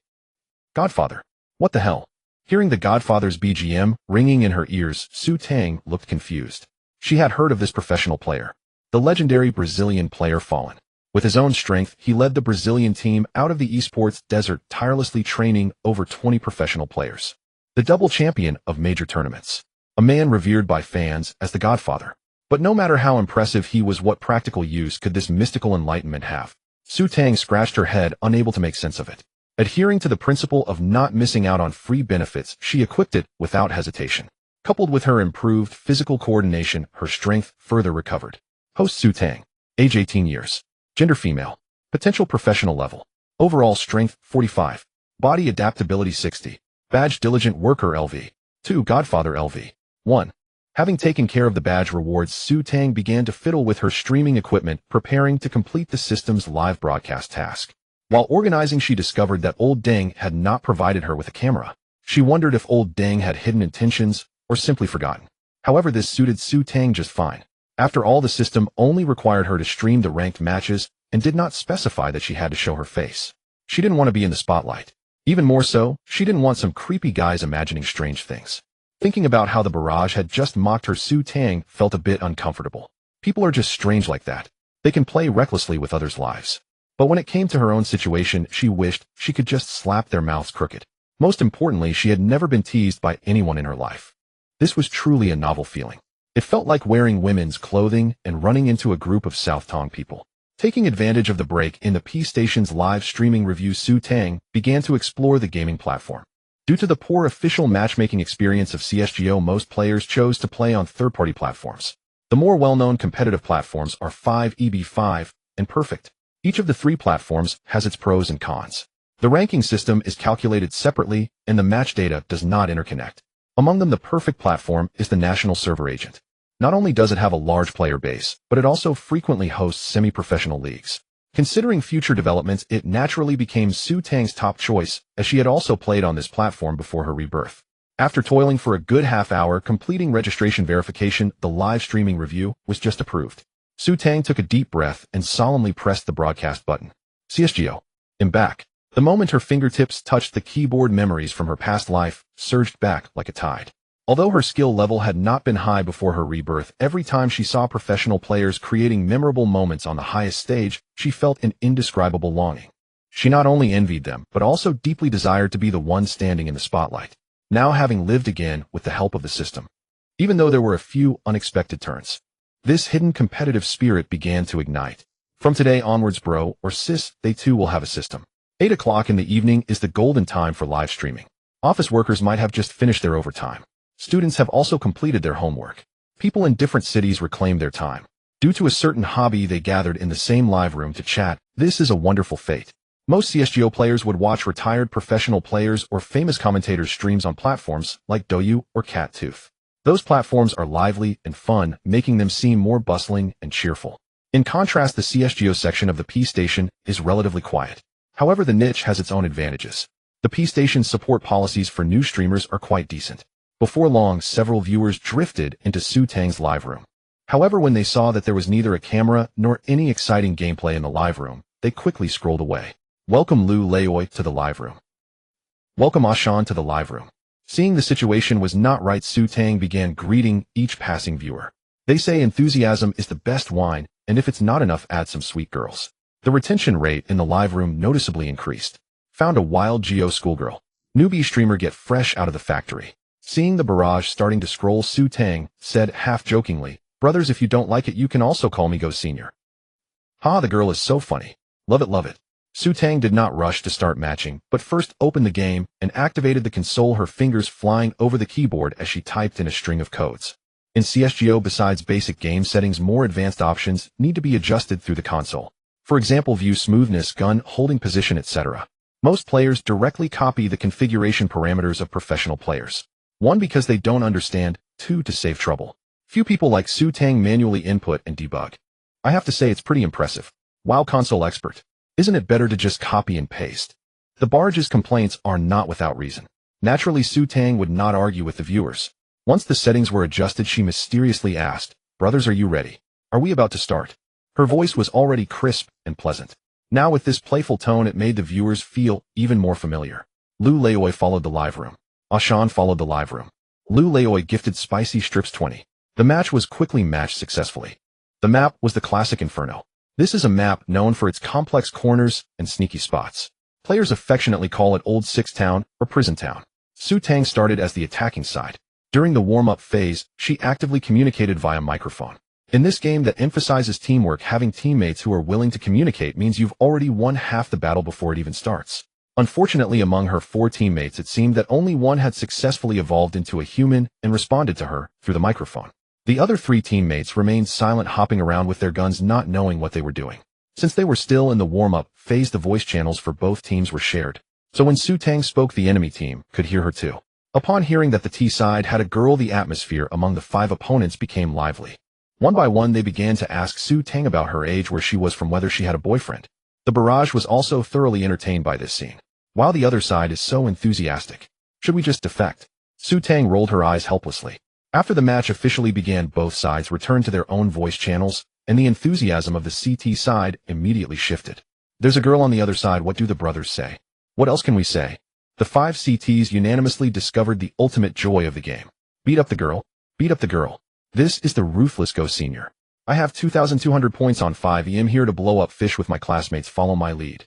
Godfather. What the hell? Hearing the Godfather's BGM ringing in her ears, Su Tang looked confused. She had heard of this professional player. The legendary Brazilian player Fallen. With his own strength, he led the Brazilian team out of the esports desert, tirelessly training over 20 professional players. The double champion of major tournaments. A man revered by fans as the Godfather. But no matter how impressive he was, what practical use could this mystical enlightenment have? Su Tang scratched her head, unable to make sense of it. Adhering to the principle of not missing out on free benefits, she equipped it without hesitation. Coupled with her improved physical coordination, her strength further recovered. Host: Su Tang. Age 18 years. Gender: female. Potential: professional level. Overall strength: 45. Body adaptability: 60. Badge: diligent worker LV. 2. Godfather LV. 1. Having taken care of the badge rewards, Su Tang began to fiddle with her streaming equipment, preparing to complete the system's live broadcast task. While organizing, she discovered that old Deng had not provided her with a camera. She wondered if old Deng had hidden intentions or simply forgotten. However, this suited Su Tang just fine. After all, the system only required her to stream the ranked matches and did not specify that she had to show her face. She didn't want to be in the spotlight. Even more so, she didn't want some creepy guys imagining strange things. Thinking about how the barrage had just mocked her, Su Tang felt a bit uncomfortable. People are just strange like that. They can play recklessly with others' lives. But when it came to her own situation, she wished she could just slap their mouths crooked. Most importantly, she had never been teased by anyone in her life. This was truly a novel feeling. It felt like wearing women's clothing and running into a group of South Tong people. Taking advantage of the break in the P Station's live streaming review, Su Tang began to explore the gaming platform. Due to the poor official matchmaking experience of CSGO, most players chose to play on third-party platforms. The more well-known competitive platforms are 5EB5 and Perfect. Each of the three platforms has its pros and cons. The ranking system is calculated separately, and the match data does not interconnect. Among them, the Perfect platform is the national server agent. Not only does it have a large player base, but it also frequently hosts semi-professional leagues. Considering future developments, it naturally became Su Tang's top choice, as she had also played on this platform before her rebirth. After toiling for a good half hour completing registration verification, the live streaming review was just approved. Su Tang took a deep breath and solemnly pressed the broadcast button. CSGO. I'm back. The moment her fingertips touched the keyboard, memories from her past life surged back like a tide. Although her skill level had not been high before her rebirth, every time she saw professional players creating memorable moments on the highest stage, she felt an indescribable longing. She not only envied them, but also deeply desired to be the one standing in the spotlight, now having lived again with the help of the system. Even though there were a few unexpected turns, this hidden competitive spirit began to ignite. From today onwards, bro or sis, they too will have a system. 8 o'clock in the evening is the golden time for live streaming. Office workers might have just finished their overtime. Students have also completed their homework. People in different cities reclaimed their time. Due to a certain hobby, they gathered in the same live room to chat. This is a wonderful fate. Most CSGO players would watch retired professional players or famous commentators' streams on platforms like Douyu or Cattooth. Those platforms are lively and fun, making them seem more bustling and cheerful. In contrast, the CSGO section of the P Station is relatively quiet. However, the niche has its own advantages. The P Station's support policies for new streamers are quite decent. Before long, several viewers drifted into Su Tang's live room. However, when they saw that there was neither a camera nor any exciting gameplay in the live room, they quickly scrolled away. Welcome Lu Leoi to the live room. Welcome Ashan to the live room. Seeing the situation was not right, Su Tang began greeting each passing viewer. They say enthusiasm is the best wine, and if it's not enough, add some sweet girls. The retention rate in the live room noticeably increased. Found a wild Geo schoolgirl. Newbie streamer get fresh out of the factory. Seeing the barrage starting to scroll, Su Tang said half-jokingly, brothers, if you don't like it, you can also call me Go Senior. Ha, the girl is so funny. Love it, love it. Su Tang did not rush to start matching, but first opened the game and activated the console, her fingers flying over the keyboard as she typed in a string of codes. In CSGO, besides basic game settings, more advanced options need to be adjusted through the console. For example, view smoothness, gun holding position, etc. Most players directly copy the configuration parameters of professional players. 1, because they don't understand, 2, to save trouble. Few people like Su Tang manually input and debug. I have to say it's pretty impressive. Wow, console expert. Isn't it better to just copy and paste? The barrage's complaints are not without reason. Naturally, Su Tang would not argue with the viewers. Once the settings were adjusted, she mysteriously asked, brothers, are you ready? Are we about to start? Her voice was already crisp and pleasant. Now with this playful tone, it made the viewers feel even more familiar. Lu Leoi followed the live room. Ashan followed the live room. Lu Leoi gifted spicy strips 20. The match was quickly matched successfully. The map was the classic Inferno. This is a map known for its complex corners and sneaky spots. Players affectionately call it Old Six Town or Prison Town. Su Tang started as the attacking side. During the warm-up phase, she actively communicated via microphone. In this game that emphasizes teamwork, having teammates who are willing to communicate means you've already won half the battle before it even starts. Unfortunately, among her 4 teammates, it seemed that only one had successfully evolved into a human and responded to her through the microphone. The other 3 teammates remained silent, hopping around with their guns, not knowing what they were doing. Since they were still in the warm-up phase, the voice channels for both teams were shared. So when Su Tang spoke, the enemy team could hear her too. Upon hearing that the T side had a girl, the atmosphere among the 5 opponents became lively. One by one, they began to ask Su Tang about her age, where she was from, whether she had a boyfriend. The barrage was also thoroughly entertained by this scene. While the other side is so enthusiastic. Should we just defect? Su Tang rolled her eyes helplessly. After the match officially began, both sides returned to their own voice channels, and the enthusiasm of the CT side immediately shifted. There's a girl on the other side, what do the brothers say? What else can we say? The 5 CTs unanimously discovered the ultimate joy of the game. Beat up the girl. Beat up the girl. This is the ruthless Go Senior. I have 2,200 points on 5em, here to blow up fish with my classmates. Follow my lead.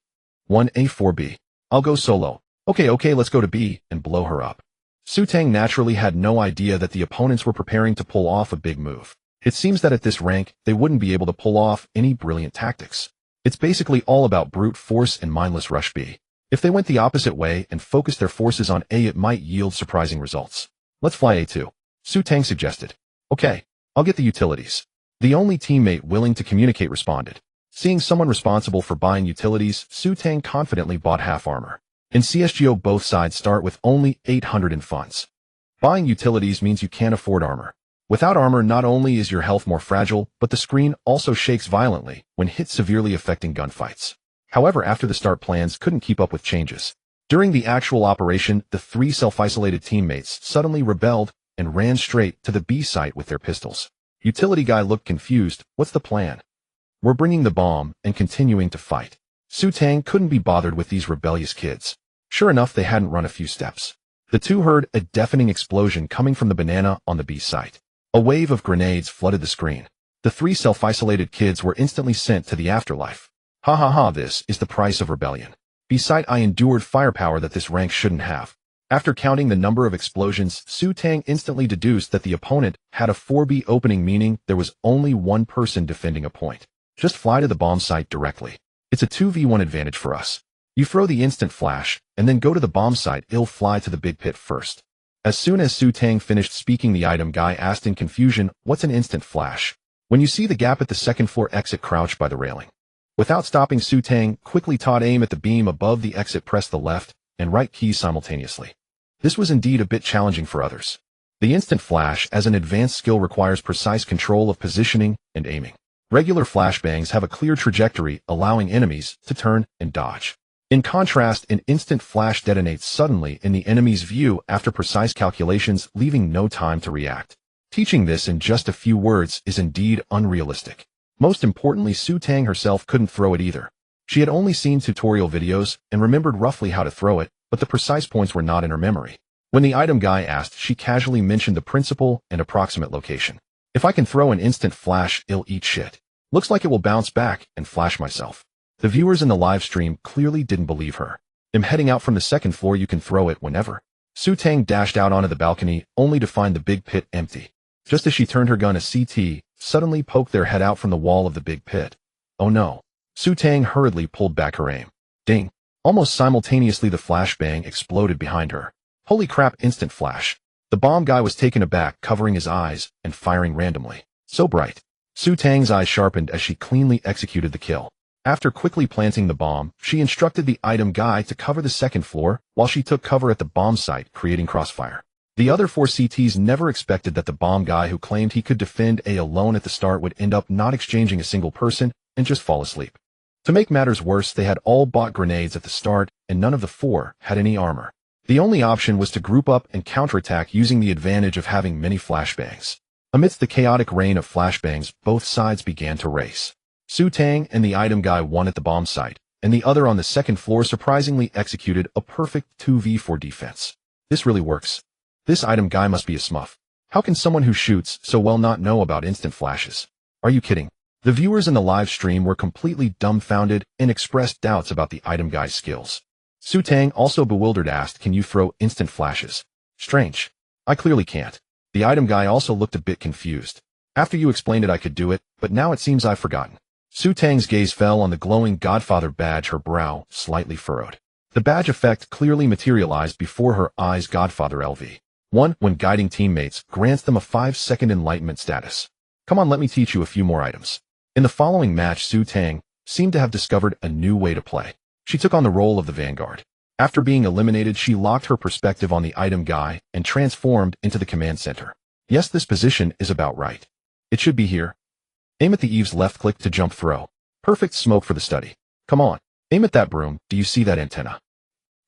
1A4B. I'll go solo. Okay, let's go to B and blow her up. Su Tang naturally had no idea that the opponents were preparing to pull off a big move. It seems that at this rank, they wouldn't be able to pull off any brilliant tactics. It's basically all about brute force and mindless rush B. If they went the opposite way and focused their forces on A, it might yield surprising results. Let's fly A2. Su Tang suggested. Okay, I'll get the utilities. The only teammate willing to communicate responded. Seeing someone responsible for buying utilities, Su Tang confidently bought half armor. In CSGO, both sides start with only 800 in funds. Buying utilities means you can't afford armor. Without armor, not only is your health more fragile, but the screen also shakes violently when hit, severely affecting gunfights. However, after the start, plans couldn't keep up with changes. During the actual operation, the 3 self-isolated teammates suddenly rebelled and ran straight to the B site with their pistols. Utility guy looked confused. What's the plan? We're bringing the bomb and continuing to fight. Su Tang couldn't be bothered with these rebellious kids. Sure enough, they hadn't run a few steps. The two heard a deafening explosion coming from the banana on the B site. A wave of grenades flooded the screen. The 3 self-isolated kids were instantly sent to the afterlife. Ha ha ha, this is the price of rebellion. Besides, I endured firepower that this rank shouldn't have. After counting the number of explosions, Su Tang instantly deduced that the opponent had a 4B opening, meaning there was only one person defending a point. Just fly to the bomb site directly. It's a 2v1 advantage for us. You throw the instant flash, and then go to the bomb site. I'll fly to the big pit first. As soon as Su Tang finished speaking, the item guy asked in confusion, what's an instant flash? When you see the gap at the second floor exit, crouch by the railing. Without stopping, Su Tang quickly taught aim at the beam above the exit, press the left and right keys simultaneously. This was indeed a bit challenging for others. The instant flash as an advanced skill requires precise control of positioning and aiming. Regular flashbangs have a clear trajectory, allowing enemies to turn and dodge. In contrast, an instant flash detonates suddenly in the enemy's view after precise calculations, leaving no time to react. Teaching this in just a few words is indeed unrealistic. Most importantly, Su Tang herself couldn't throw it either. She had only seen tutorial videos and remembered roughly how to throw it, but the precise points were not in her memory. When the item guy asked, she casually mentioned the principle and approximate location. If I can throw an instant flash, I'll eat shit. Looks like it will bounce back and flash myself. The viewers in the live stream clearly didn't believe her. I'm heading out from the second floor, you can throw it whenever. Su Tang dashed out onto the balcony, only to find the big pit empty. Just as she turned her gun, a CT suddenly poked their head out from the wall of the big pit. Oh no. Su Tang hurriedly pulled back her aim. Ding. Almost simultaneously, the flashbang exploded behind her. Holy crap, instant flash. The bomb guy was taken aback, covering his eyes and firing randomly. So bright. Su Tang's eyes sharpened as she cleanly executed the kill. After quickly planting the bomb, she instructed the item guy to cover the second floor while she took cover at the bomb site, creating crossfire. The other 4 CTs never expected that the bomb guy, who claimed he could defend A alone at the start, would end up not exchanging a single person and just fall asleep. To make matters worse, they had all bought grenades at the start, and none of the 4 had any armor. The only option was to group up and counterattack using the advantage of having many flashbangs. Amidst the chaotic rain of flashbangs, both sides began to race. Su Tang and the item guy, one at the bomb site, and the other on the second floor, surprisingly executed a perfect 2v4 defense. This really works. This item guy must be a smurf. How can someone who shoots so well not know about instant flashes? Are you kidding? The viewers in the live stream were completely dumbfounded and expressed doubts about the item guy's skills. Su Tang, also bewildered, asked, can you throw instant flashes? Strange. I clearly can't. The item guy also looked a bit confused. After you explained it, I could do it, but now it seems I've forgotten. Su Tang's gaze fell on the glowing Godfather badge, her brow slightly furrowed. The badge effect clearly materialized before her eyes. Godfather LV1, when guiding teammates, grants them a 5-second enlightenment status. Come on, let me teach you a few more items. In the following match, Su Tang seemed to have discovered a new way to play. She took on the role of the Vanguard. After being eliminated, she locked her perspective on the item guy and transformed into the command center. Yes, this position is about right. It should be here. Aim at the eaves, left click to jump, throw. Perfect smoke for the study. Come on. Aim at that broom. Do you see that antenna?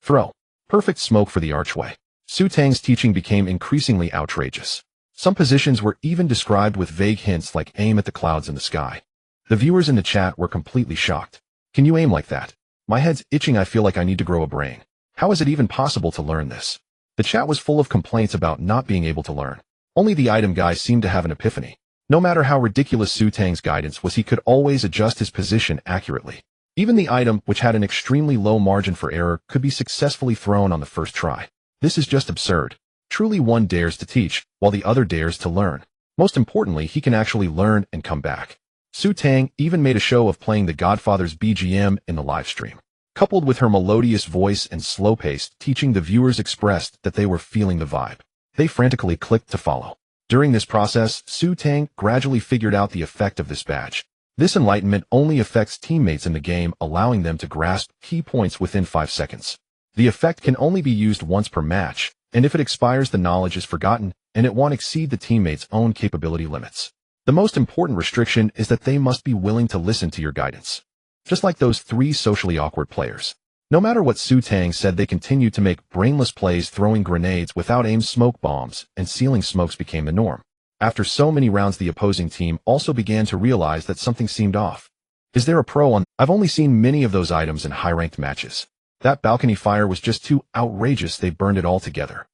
Throw. Perfect smoke for the archway. Su Tang's teaching became increasingly outrageous. Some positions were even described with vague hints like aim at the clouds in the sky. The viewers in the chat were completely shocked. Can you aim like that? My head's itching. I feel like I need to grow a brain. How is it even possible to learn this? The chat was full of complaints about not being able to learn. Only the item guy seemed to have an epiphany. No matter how ridiculous Su Tang's guidance was, he could always adjust his position accurately. Even the item, which had an extremely low margin for error, could be successfully thrown on the first try. This is just absurd. Truly, one dares to teach, while the other dares to learn. Most importantly, he can actually learn and come back. Su Tang even made a show of playing the Godfather's BGM in the livestream. Coupled with her melodious voice and slow-paced teaching, the viewers expressed that they were feeling the vibe. They frantically clicked to follow. During this process, Su Tang gradually figured out the effect of this badge. This enlightenment only affects teammates in the game, allowing them to grasp key points within 5 seconds. The effect can only be used once per match, and if it expires, the knowledge is forgotten, and it won't exceed the teammate's own capability limits. The most important restriction is that they must be willing to listen to your guidance. Just like those 3 socially awkward players. No matter what Su Tang said, they continued to make brainless plays, throwing grenades without aim, smoke bombs, and sealing smokes became the norm. After so many rounds, the opposing team also began to realize that something seemed off. Is there a pro on? I've only seen many of those items in high-ranked matches. That balcony fire was just too outrageous, they burned it all together.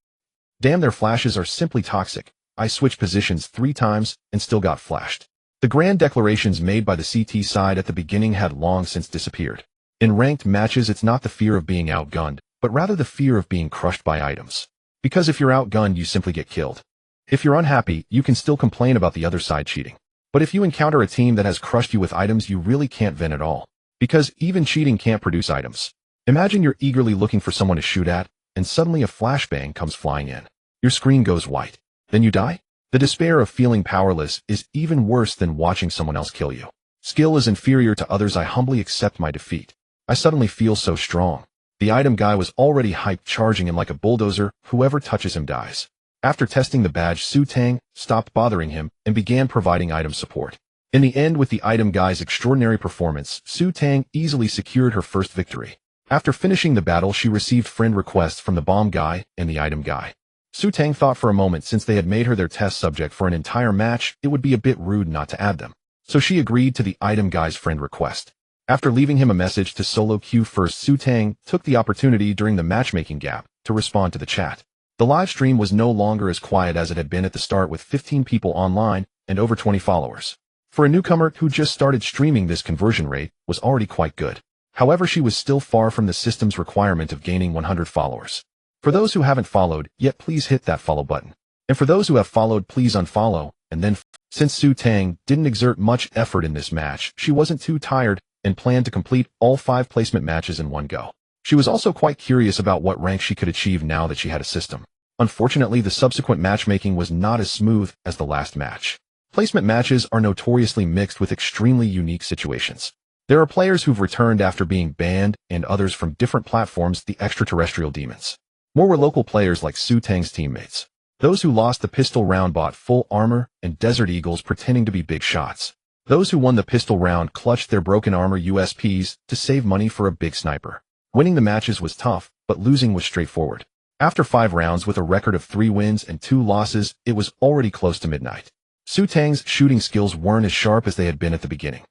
Damn, their flashes are simply toxic. I switched positions 3 times and still got flashed. The grand declarations made by the CT side at the beginning had long since disappeared. In ranked matches, it's not the fear of being outgunned, but rather the fear of being crushed by items. Because if you're outgunned, you simply get killed. If you're unhappy, you can still complain about the other side cheating. But if you encounter a team that has crushed you with items, you really can't vent at all. Because even cheating can't produce items. Imagine you're eagerly looking for someone to shoot at, and suddenly a flashbang comes flying in. Your screen goes white. Then you die? The despair of feeling powerless is even worse than watching someone else kill you. Skill is inferior to others. I humbly accept my defeat. I suddenly feel so strong. The item guy was already hyped, charging him like a bulldozer. Whoever touches him dies. After testing the badge, Su Tang stopped bothering him and began providing item support. In the end, with the item guy's extraordinary performance, Su Tang easily secured her first victory. After finishing the battle, she received friend requests from the bomb guy and the item guy. Su Tang thought for a moment, since they had made her their test subject for an entire match, it would be a bit rude not to add them. So she agreed to the item guy's friend request. After leaving him a message to solo queue first, Su Tang took the opportunity during the matchmaking gap to respond to the chat. The live stream was no longer as quiet as it had been at the start, with 15 people online and over 20 followers. For a newcomer who just started streaming, this conversion rate was already quite good. However, she was still far from the system's requirement of gaining 100 followers. For those who haven't followed yet, please hit that follow button. And for those who have followed, please unfollow, and then since Su Tang didn't exert much effort in this match, she wasn't too tired and planned to complete all 5 placement matches in one go. She was also quite curious about what rank she could achieve now that she had a system. Unfortunately, the subsequent matchmaking was not as smooth as the last match. Placement matches are notoriously mixed with extremely unique situations. There are players who've returned after being banned, and others from different platforms, the extraterrestrial demons. More were local players like Su Tang's teammates. Those who lost the pistol round bought full armor and Desert Eagles, pretending to be big shots. Those who won the pistol round clutched their broken armor USPs to save money for a big sniper. Winning the matches was tough, but losing was straightforward. After 5 rounds with a record of 3 wins and 2 losses, it was already close to midnight. Su Tang's shooting skills weren't as sharp as they had been at the beginning.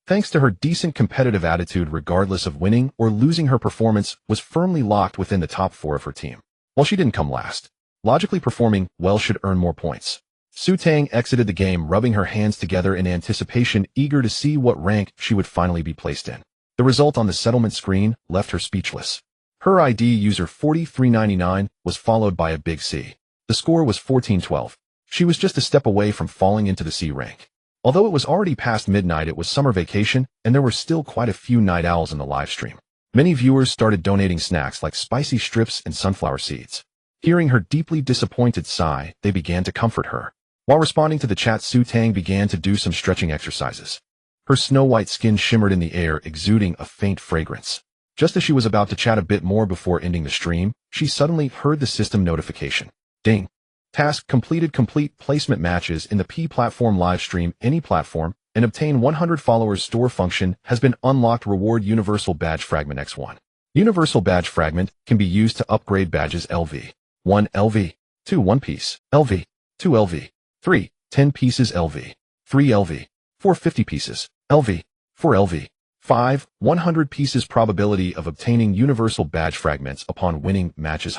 Thanks to her decent competitive attitude, regardless of winning or losing, her performance was firmly locked within the top 4 of her team. While she didn't come last, logically performing well should earn more points. Su Tang exited the game rubbing her hands together in anticipation, eager to see what rank she would finally be placed in. The result on the settlement screen left her speechless. Her ID user 4399 was followed by a big C. The score was 1412. She was just a step away from falling into the C rank. Although it was already past midnight, it was summer vacation, and there were still quite a few night owls in the live stream. Many viewers started donating snacks like spicy strips and sunflower seeds. Hearing her deeply disappointed sigh, they began to comfort her. While responding to the chat, Su Tang began to do some stretching exercises. Her snow-white skin shimmered in the air, exuding a faint fragrance. Just as she was about to chat a bit more before ending the stream, she suddenly heard the system notification. Ding. Task completed. Complete placement matches in the P platform live stream, any platform, and obtain 100 followers. Store function has been unlocked. Reward Universal Badge Fragment X1. Universal Badge Fragment can be used to upgrade badges LV. 1 LV. 2 1 piece. LV. 2 LV. 3 10 pieces LV. 3 LV. 4 50 pieces. LV. 4 LV. 5 100 pieces. Probability of obtaining universal badge fragments upon winning matches.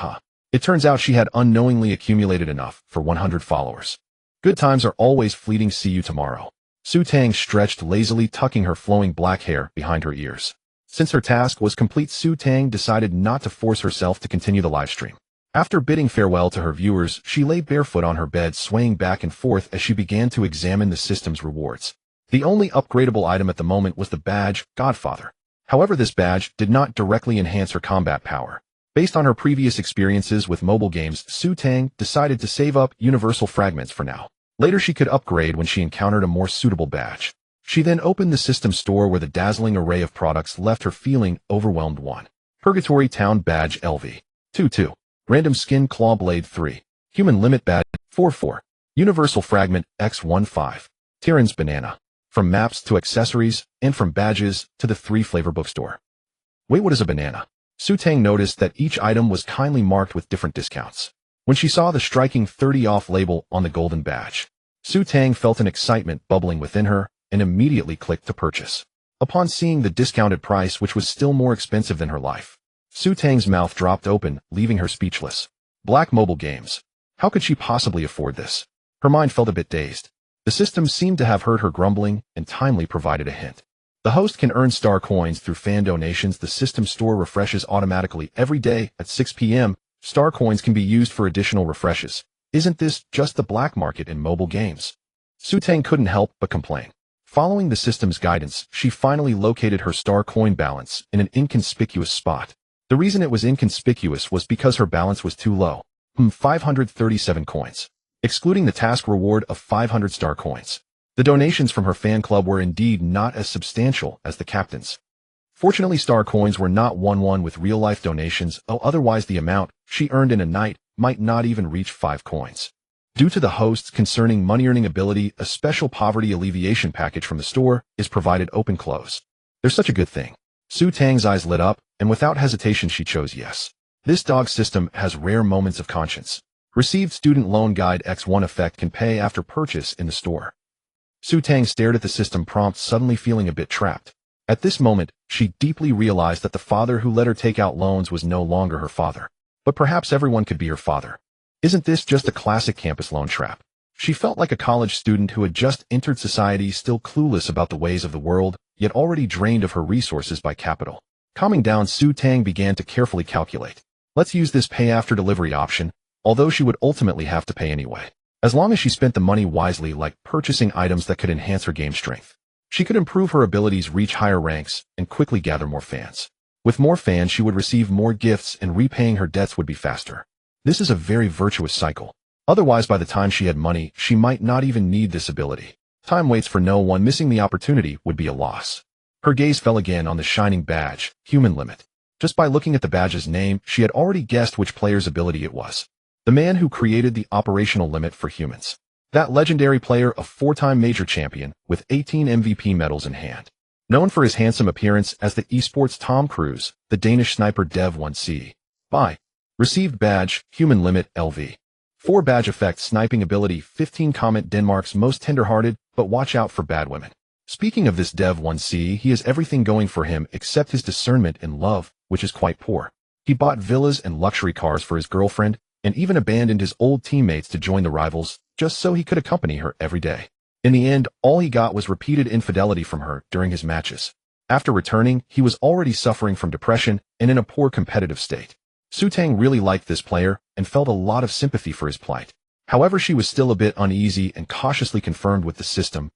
It turns out she had unknowingly accumulated enough for 100 followers. Good times are always fleeting. See you tomorrow. Su Tang stretched lazily, tucking her flowing black hair behind her ears. Since her task was complete, Su Tang decided not to force herself to continue the live stream. After bidding farewell to her viewers, she lay barefoot on her bed, swaying back and forth as she began to examine the system's rewards. The only upgradable item at the moment was the badge Godfather. However, this badge did not directly enhance her combat power. Based on her previous experiences with mobile games, Su Tang decided to save up universal fragments for now. Later she could upgrade when she encountered a more suitable badge. She then opened the system store, where the dazzling array of products left her feeling overwhelmed. 1. Purgatory Town Badge LV. 2 2. Random Skin Claw Blade 3. Human Limit Badge 4-4. Universal Fragment X15. Tyrann's Banana. From maps to accessories, and from badges to the 3-flavor bookstore. Wait, what is a banana? Su Tang noticed that each item was kindly marked with different discounts. When she saw the striking 30 off label on the golden badge, Su Tang felt an excitement bubbling within her and immediately clicked to purchase. Upon seeing the discounted price, which was still more expensive than her life, Su Tang's mouth dropped open, leaving her speechless. Black mobile games. How could she possibly afford this? Her mind felt a bit dazed. The system seemed to have heard her grumbling and timely provided a hint. The host can earn star coins through fan donations. The system store refreshes automatically every day at 6 p.m. Star coins can be used for additional refreshes. Isn't this just the black market in mobile games? Su Tang couldn't help but complain. Following the system's guidance, she finally located her star coin balance in an inconspicuous spot. The reason it was inconspicuous was because her balance was too low. 537 coins. Excluding the task reward of 500 star coins. The donations from her fan club were indeed not as substantial as the captain's. Fortunately, star coins were not 1-1 with real-life donations, otherwise the amount she earned in a night might not even reach 5 coins. Due to the host's concerning money-earning ability, a special poverty alleviation package from the store is provided open-close. There's such a good thing. Su Tang's eyes lit up, and without hesitation she chose yes. This dog system has rare moments of conscience. Received student loan guide X1 effect can pay after purchase in the store. Su Tang stared at the system prompt, suddenly feeling a bit trapped. At this moment, she deeply realized that the father who let her take out loans was no longer her father. But perhaps everyone could be her father. Isn't this just a classic campus loan trap? She felt like a college student who had just entered society, still clueless about the ways of the world, yet already drained of her resources by capital. Calming down, Su Tang began to carefully calculate. Let's use this pay after delivery option, although she would ultimately have to pay anyway. As long as she spent the money wisely, like purchasing items that could enhance her game strength, she could improve her abilities, reach higher ranks, and quickly gather more fans. With more fans, she would receive more gifts and repaying her debts would be faster. This is a very virtuous cycle. Otherwise, by the time she had money, she might not even need this ability. Time waits for no one. Missing the opportunity would be a loss. Her gaze fell again on the shining badge, Human Limit. Just by looking at the badge's name, she had already guessed which player's ability it was. The man who created the operational limit for humans. That legendary player, a 4-time major champion, with 18 MVP medals in hand. Known for his handsome appearance as the esports Tom Cruise, the Danish sniper Dev1C. By. Received badge, Human Limit, LV. 4 badge effect, sniping ability, 15 comment, Denmark's most tender-hearted, but watch out for bad women. Speaking of this Dev1C, he has everything going for him except his discernment in love, which is quite poor. He bought villas and luxury cars for his girlfriend, and even abandoned his old teammates to join the rivals, just so he could accompany her every day. In the end, all he got was repeated infidelity from her during his matches. After returning, he was already suffering from depression and in a poor competitive state. Su Tang really liked this player and felt a lot of sympathy for his plight. However, she was still a bit uneasy and cautiously confirmed with the system.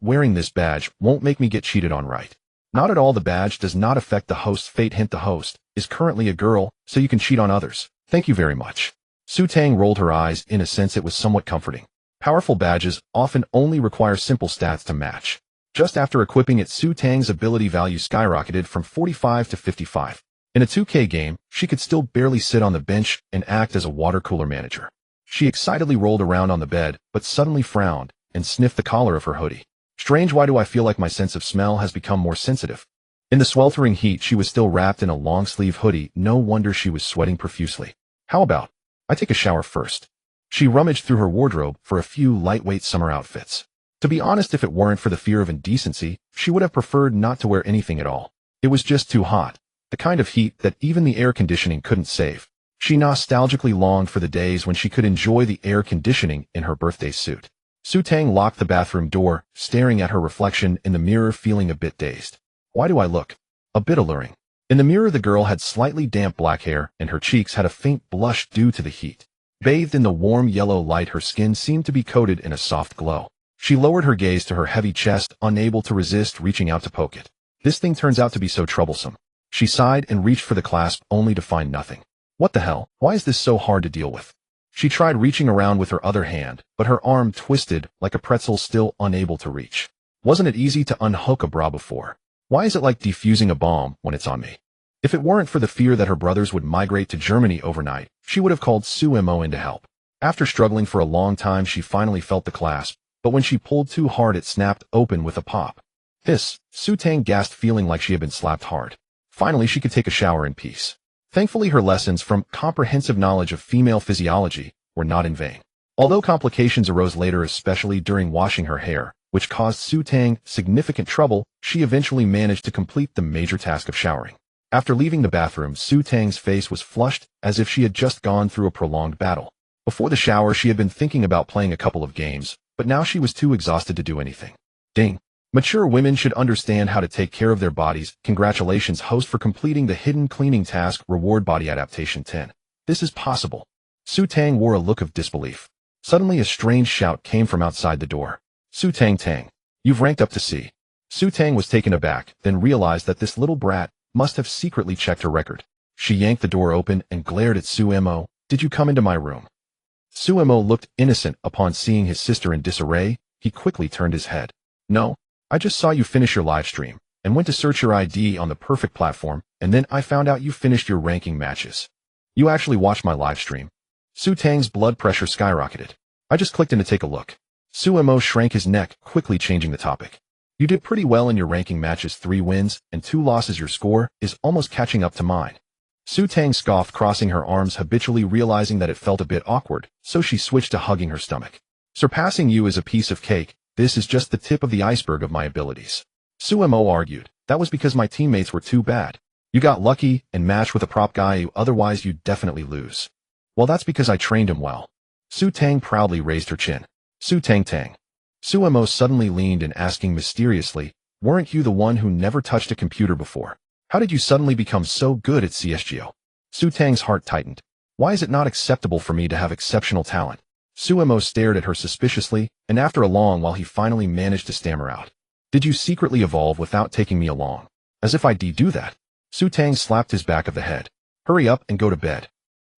Wearing this badge won't make me get cheated on, right? Not at all. The badge does not affect the host's fate. Hint: the host is currently a girl, so you can cheat on others. Thank you very much. Su Tang rolled her eyes. In a sense, it was somewhat comforting. Powerful badges often only require simple stats to match. Just after equipping it, Su Tang's ability value skyrocketed from 45 to 55. In a 2K game, she could still barely sit on the bench and act as a water cooler manager. She excitedly rolled around on the bed, but suddenly frowned and sniffed the collar of her hoodie. Strange, why do I feel like my sense of smell has become more sensitive? In the sweltering heat, she was still wrapped in a long-sleeve hoodie. No wonder she was sweating profusely. How about I take a shower first? She rummaged through her wardrobe for a few lightweight summer outfits. To be honest, if it weren't for the fear of indecency, she would have preferred not to wear anything at all. It was just too hot. The kind of heat that even the air conditioning couldn't save. She nostalgically longed for the days when she could enjoy the air conditioning in her birthday suit. Su Tang locked the bathroom door, staring at her reflection in the mirror, feeling a bit dazed. Why do I look a bit alluring? In the mirror, the girl had slightly damp black hair, and her cheeks had a faint blush due to the heat. Bathed in the warm yellow light, her skin seemed to be coated in a soft glow. She lowered her gaze to her heavy chest, unable to resist reaching out to poke it. This thing turns out to be so troublesome. She sighed and reached for the clasp, only to find nothing. What the hell? Why is this so hard to deal with? She tried reaching around with her other hand, but her arm twisted like a pretzel, still unable to reach. Wasn't it easy to unhook a bra before? Why is it like defusing a bomb when it's on me? If it weren't for the fear that her brothers would migrate to Germany overnight, she would have called Sumo in to help. After struggling for a long time, she finally felt the clasp, but when she pulled too hard it snapped open with a pop. Hiss, Su Tang gasped, feeling like she had been slapped hard. Finally, she could take a shower in peace. Thankfully, her lessons from comprehensive knowledge of female physiology were not in vain. Although complications arose later, especially during washing her hair, which caused Su Tang significant trouble, she eventually managed to complete the major task of showering. After leaving the bathroom, Su Tang's face was flushed as if she had just gone through a prolonged battle. Before the shower, she had been thinking about playing a couple of games, but now she was too exhausted to do anything. Ding. Mature women should understand how to take care of their bodies. Congratulations, host, for completing the hidden cleaning task. Reward body adaptation 10. This is possible. Su Tang wore a look of disbelief. Suddenly a strange shout came from outside the door. Su Tang, you've ranked up to C. Su Tang was taken aback, then realized that this little brat must have secretly checked her record. She yanked the door open and glared at Sumo. Did you come into my room? Sumo looked innocent upon seeing his sister in disarray. He quickly turned his head. No, I just saw you finish your live stream, and went to search your ID on the perfect platform, and then I found out you finished your ranking matches. You actually watched my live stream. Su Tang's blood pressure skyrocketed. I just clicked in to take a look. Sumo shrank his neck, quickly changing the topic. You did pretty well in your ranking matches, 3 wins and 2 losses. Your score is almost catching up to mine. Su Tang scoffed, crossing her arms habitually, realizing that it felt a bit awkward, so she switched to hugging her stomach. Surpassing you is a piece of cake. This is just the tip of the iceberg of my abilities. Sumo argued. That was because my teammates were too bad. You got lucky and matched with a prop guy, otherwise you'd definitely lose. Well, that's because I trained him well. Su Tang proudly raised her chin. Su Tang. Sumo suddenly leaned in, asking mysteriously, weren't you the one who never touched a computer before? How did you suddenly become so good at CSGO? Su Tang's heart tightened. Why is it not acceptable for me to have exceptional talent? Sumo stared at her suspiciously, and after a long while he finally managed to stammer out. Did you secretly evolve without taking me along? As if I'd do that. Su Tang slapped his back of the head. Hurry up and go to bed.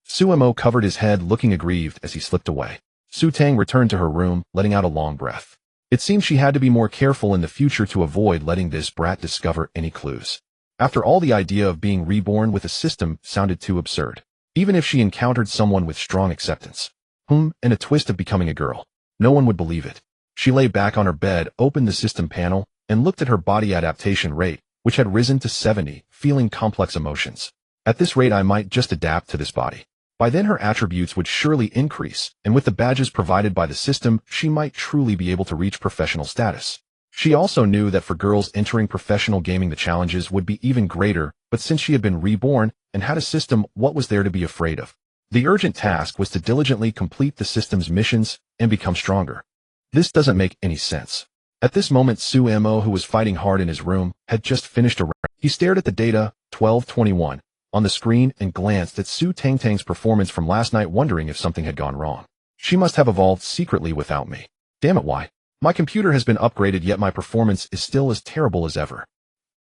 Sumo covered his head, looking aggrieved as he slipped away. Su Tang returned to her room, letting out a long breath. It seemed she had to be more careful in the future to avoid letting this brat discover any clues. After all, the idea of being reborn with a system sounded too absurd. Even if she encountered someone with strong acceptance, and a twist of becoming a girl, no one would believe it. She lay back on her bed, opened the system panel, and looked at her body adaptation rate, which had risen to 70, feeling complex emotions. At this rate, I might just adapt to this body. By then her attributes would surely increase, and with the badges provided by the system, she might truly be able to reach professional status. She also knew that for girls entering professional gaming the challenges would be even greater, but since she had been reborn and had a system, what was there to be afraid of? The urgent task was to diligently complete the system's missions and become stronger. This doesn't make any sense. At this moment, Sumo, who was fighting hard in his room, had just finished a round. He stared at the data, 1221. On the screen, and glanced at Su Tang's performance from last night, wondering if something had gone wrong. She must have evolved secretly without me. Damn it, why? My computer has been upgraded, yet my performance is still as terrible as ever.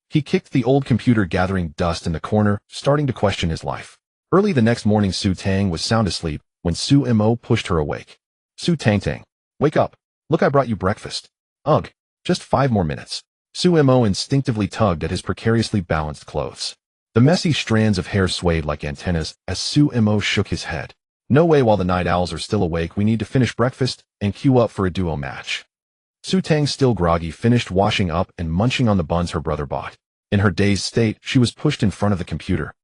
He kicked the old computer, gathering dust in the corner, starting to question his life. Early the next morning, Su Tang was sound asleep when Sumo pushed her awake. Su Tang, wake up. Look, I brought you breakfast. Ugh, just 5 more minutes. Sumo instinctively tugged at his precariously balanced clothes. The messy strands of hair swayed like antennas as Sumo shook his head. No way, while the night owls are still awake, we need to finish breakfast and queue up for a duo match. Su Tang, still groggy, finished washing up and munching on the buns her brother bought. In her dazed state, she was pushed in front of the computer.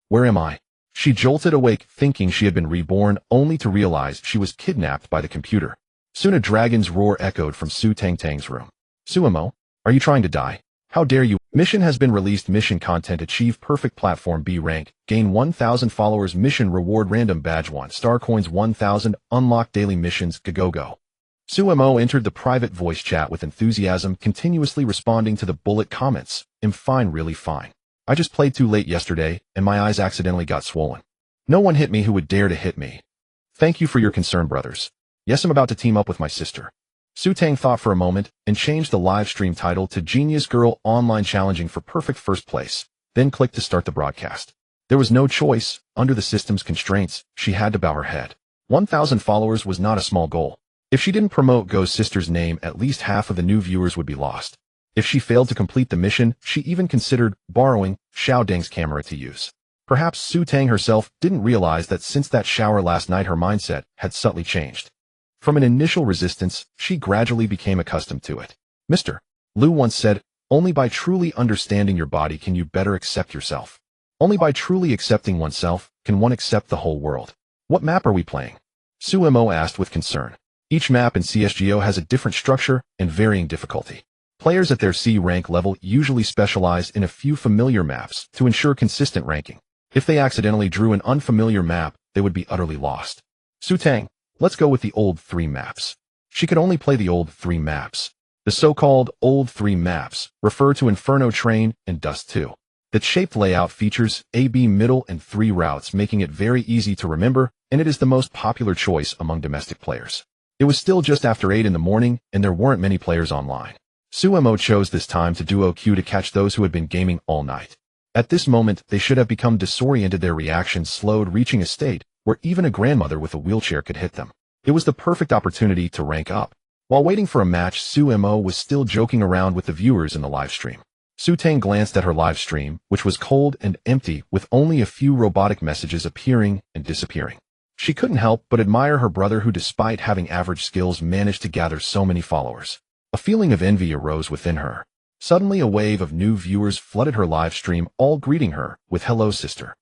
Where am I? She jolted awake, thinking she had been reborn, only to realize she was kidnapped by the computer. Soon a dragon's roar echoed from Su Tang's room. Sumo, are you trying to die? How dare you? Mission has been released. Mission content: achieve perfect platform B rank, gain 1,000 followers. Mission reward: random badge 1 star coins 1,000, unlock daily missions. Go. Sumo entered the private voice chat with enthusiasm, continuously responding to the bullet comments. I'm fine, really fine. I just played too late yesterday, and my eyes accidentally got swollen. No one hit me who would dare to hit me. Thank you for your concern, brothers. Yes, I'm about to team up with my sister. Su Tang thought for a moment and changed the live stream title to Genius Girl Online Challenging for Perfect First Place, then clicked to start the broadcast. There was no choice. Under the system's constraints, she had to bow her head. 1,000 followers was not a small goal. If she didn't promote Go's sister's name, at least half of the new viewers would be lost. If she failed to complete the mission, she even considered borrowing Xiao Deng's camera to use. Perhaps Su Tang herself didn't realize that since that shower last night her mindset had subtly changed. From an initial resistance, she gradually became accustomed to it. Mr. Liu once said, "Only by truly understanding your body can you better accept yourself. Only by truly accepting oneself can one accept the whole world." What map are we playing? Su Mo asked with concern. Each map in CSGO has a different structure and varying difficulty. Players at their C rank level usually specialize in a few familiar maps to ensure consistent ranking. If they accidentally drew an unfamiliar map, they would be utterly lost. Su Tang, let's go with the old 3 maps. She could only play the old 3 maps. The so-called old 3 maps refer to Inferno Train and Dust 2. The shaped layout features A, B, middle, and 3 routes, making it very easy to remember, and it is the most popular choice among domestic players. It was still just after 8 in the morning, and there weren't many players online. Su Mo chose this time to duo queue to catch those who had been gaming all night. At this moment, they should have become disoriented, their reactions slowed, reaching a state where even a grandmother with a wheelchair could hit them. It was the perfect opportunity to rank up. While waiting for a match, Su Mo was still joking around with the viewers in the live stream. Su Tang glanced at her live stream, which was cold and empty, with only a few robotic messages appearing and disappearing. She couldn't help but admire her brother who, despite having average skills, managed to gather so many followers. A feeling of envy arose within her. Suddenly a wave of new viewers flooded her live stream, all greeting her with "Hello, sister."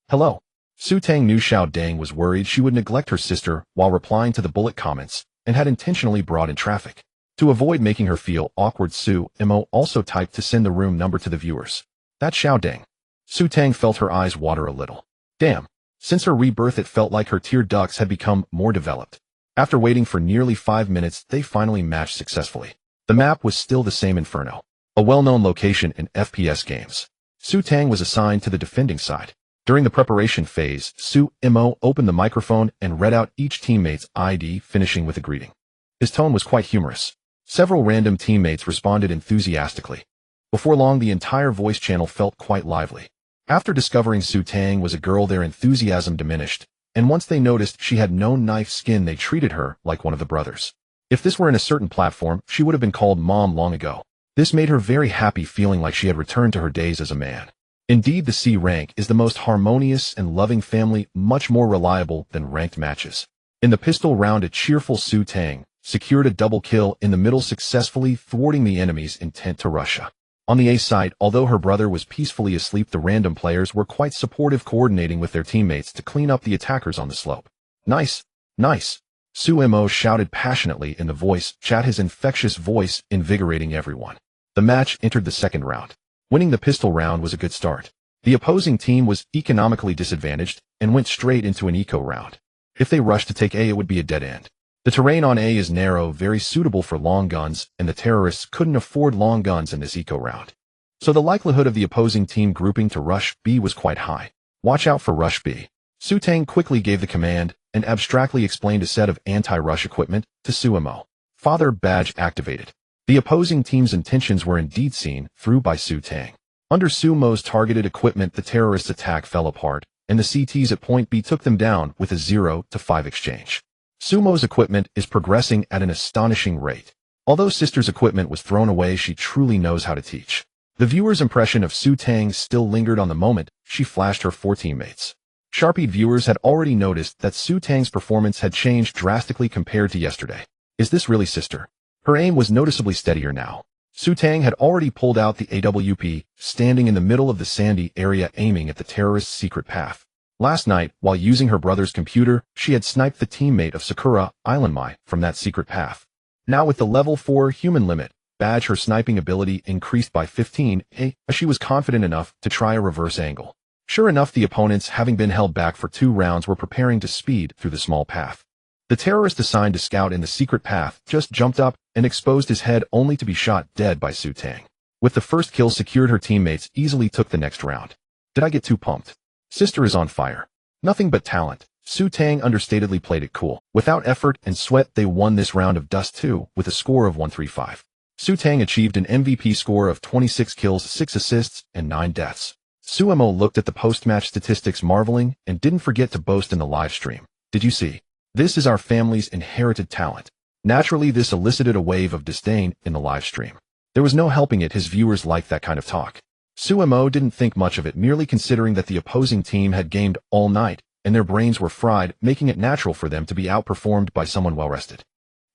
Hello. Su Tang knew Xiao Deng was worried she would neglect her sister while replying to the bullet comments, and had intentionally brought in traffic. To avoid making her feel awkward, Su Mo also typed to send the room number to the viewers. That's Xiao Deng. Su Tang felt her eyes water a little. Damn. Since her rebirth, it felt like her tear ducts had become more developed. After waiting for nearly 5 minutes, they finally matched successfully. The map was still the same, Inferno, a well-known location in FPS games. Su Tang was assigned to the defending side. During the preparation phase, Su Mo opened the microphone and read out each teammate's ID, finishing with a greeting. His tone was quite humorous. Several random teammates responded enthusiastically. Before long, the entire voice channel felt quite lively. After discovering Su Tang was a girl, their enthusiasm diminished, and once they noticed she had no knife skin, they treated her like one of the brothers. If this were in a certain platform, she would have been called Mom long ago. This made her very happy, feeling like she had returned to her days as a man. Indeed, the C rank is the most harmonious and loving family, much more reliable than ranked matches. In the pistol round, a cheerful Su Tang secured a double kill in the middle, successfully thwarting the enemy's intent to rush her. On the A side, although her brother was peacefully asleep, the random players were quite supportive, coordinating with their teammates to clean up the attackers on the slope. Nice. Nice. Su Mo shouted passionately in the voice chat, his infectious voice invigorating everyone. The match entered the second round. Winning the pistol round was a good start. The opposing team was economically disadvantaged and went straight into an eco round. If they rushed to take A, it would be a dead end. The terrain on A is narrow, very suitable for long guns, and the terrorists couldn't afford long guns in this eco round. So the likelihood of the opposing team grouping to rush B was quite high. Watch out for rush B. Su Tang quickly gave the command and abstractly explained a set of anti-rush equipment to Su Mo. Father badge activated. The opposing team's intentions were indeed seen through by Su Tang. Under Su Mo's targeted equipment, the terrorist attack fell apart, and the CTs at point B took them down with a 0-5 exchange. Su Mo's equipment is progressing at an astonishing rate. Although sister's equipment was thrown away, she truly knows how to teach. The viewer's impression of Su Tang still lingered on the moment she flashed her 4 teammates. Sharp-eyed viewers had already noticed that Su Tang's performance had changed drastically compared to yesterday. Is this really sister? Her aim was noticeably steadier now. Su Tang had already pulled out the AWP, standing in the middle of the sandy area aiming at the terrorist's secret path. Last night, while using her brother's computer, she had sniped the teammate of Sakura, Island Mai, from that secret path. Now with the level 4 human limit badge, her sniping ability increased by 15, as she was confident enough to try a reverse angle. Sure enough, the opponents, having been held back for 2 rounds, were preparing to speed through the small path. The terrorist assigned to scout in the secret path just jumped up and exposed his head, only to be shot dead by Su Tang. With the first kill secured, her teammates easily took the next round. Did I get too pumped? Sister is on fire. Nothing but talent. Su Tang understatedly played it cool. Without effort and sweat, they won this round of Dust 2 with a score of 135. Su Tang achieved an MVP score of 26 kills, 6 assists, and 9 deaths. Su Mo looked at the post-match statistics, marveling, and didn't forget to boast in the live stream. Did you see? This is our family's inherited talent. Naturally, this elicited a wave of disdain in the live stream. There was no helping it, his viewers liked that kind of talk. Sumo didn't think much of it, merely considering that the opposing team had gamed all night, and their brains were fried, making it natural for them to be outperformed by someone well-rested.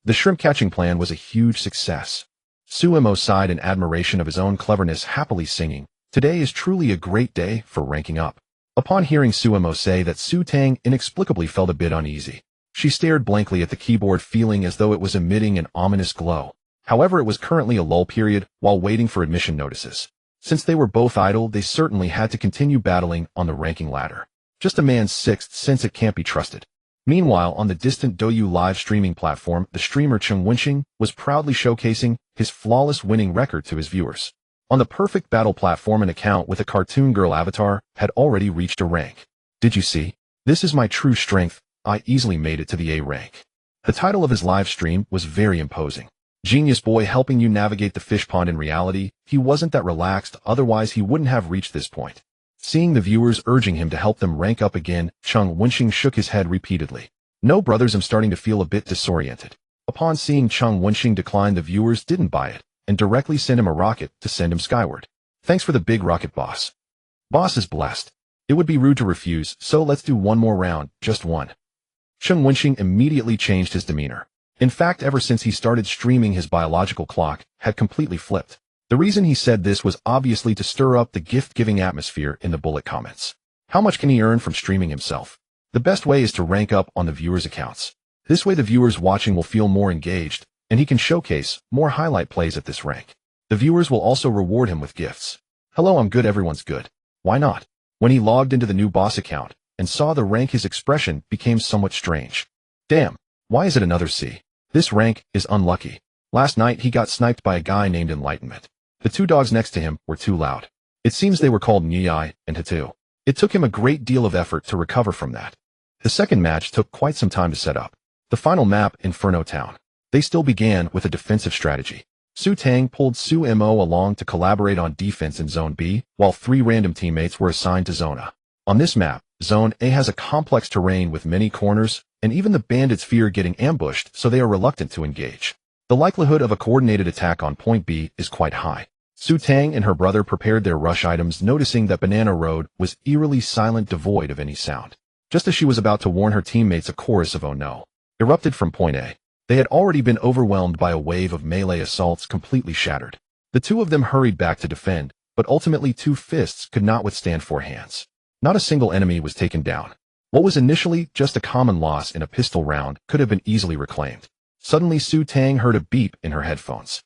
The shrimp-catching plan was a huge success. Sumo sighed in admiration of his own cleverness, happily singing, "Today is truly a great day for ranking up." Upon hearing Sumo say that, Su Tang inexplicably felt a bit uneasy. She stared blankly at the keyboard, feeling as though it was emitting an ominous glow. However, it was currently a lull period while waiting for admission notices. Since they were both idle, they certainly had to continue battling on the ranking ladder. Just a man's sixth sense, it can't be trusted. Meanwhile, on the distant Douyu live streaming platform, the streamer Cheng Wenxing was proudly showcasing his flawless winning record to his viewers. On the perfect battle platform, an account with a cartoon girl avatar had already reached a rank. "Did you see? This is my true strength. I easily made it to the A rank." The title of his live stream was very imposing. Genius boy helping you navigate the fish pond. In reality, he wasn't that relaxed, otherwise he wouldn't have reached this point. Seeing the viewers urging him to help them rank up again, Cheng Wenxing shook his head repeatedly. "No brothers, I'm starting to feel a bit disoriented." Upon seeing Cheng Wenxing decline, the viewers didn't buy it, and directly sent him a rocket to send him skyward. "Thanks for the big rocket, boss." "Boss is blessed. It would be rude to refuse, so let's do one more round, just one." Cheng Wenxing immediately changed his demeanor. In fact, ever since he started streaming, his biological clock had completely flipped. The reason he said this was obviously to stir up the gift-giving atmosphere in the bullet comments. How much can he earn from streaming himself? The best way is to rank up on the viewers' accounts. This way the viewers watching will feel more engaged, and he can showcase more highlight plays at this rank. The viewers will also reward him with gifts. "Hello, I'm good, everyone's good. Why not?" When he logged into the new boss account and saw the rank, his expression became somewhat strange. "Damn, why is it another C? This rank is unlucky. Last night he got sniped by a guy named Enlightenment. The two dogs next to him were too loud. It seems they were called Nyai and Hatu. It took him a great deal of effort to recover from that." The second match took quite some time to set up. The final map, Inferno Town. They still began with a defensive strategy. Su Tang pulled Su Mo along to collaborate on defense in Zone B, while 3 random teammates were assigned to Zone A. On this map, Zone A has a complex terrain with many corners, and even the bandits fear getting ambushed, so they are reluctant to engage. The likelihood of a coordinated attack on Point B is quite high. Su Tang and her brother prepared their rush items, noticing that Banana Road was eerily silent, devoid of any sound. Just as she was about to warn her teammates, a chorus of "Oh no" erupted from Point A. They had already been overwhelmed by a wave of melee assaults, completely shattered. The two of them hurried back to defend, but ultimately 2 fists could not withstand 4 hands. Not a single enemy was taken down. What was initially just a common loss in a pistol round could have been easily reclaimed. Suddenly, Su Tang heard a beep in her headphones.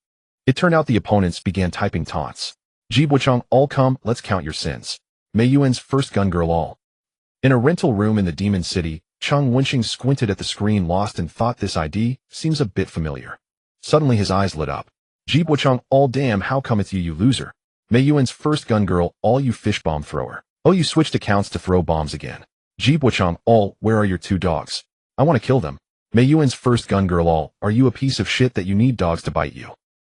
It turned out the opponents began typing taunts. "Jibuchong, all come, let's count your sins. Mei Yuan's first gun girl all." In a rental room in the Demon City, Cheng Wenxing squinted at the screen, lost, and thought, this ID seems a bit familiar. Suddenly his eyes lit up. "Jibuchong, all, damn, how come it's you, you loser? Mei Yuan's first gun girl, all, you fish bomb thrower. Oh, you switched accounts to throw bombs again. Jibuchong, all, where are your 2 dogs? I want to kill them. Mei Yuan's first gun girl, all, are you a piece of shit that you need dogs to bite you?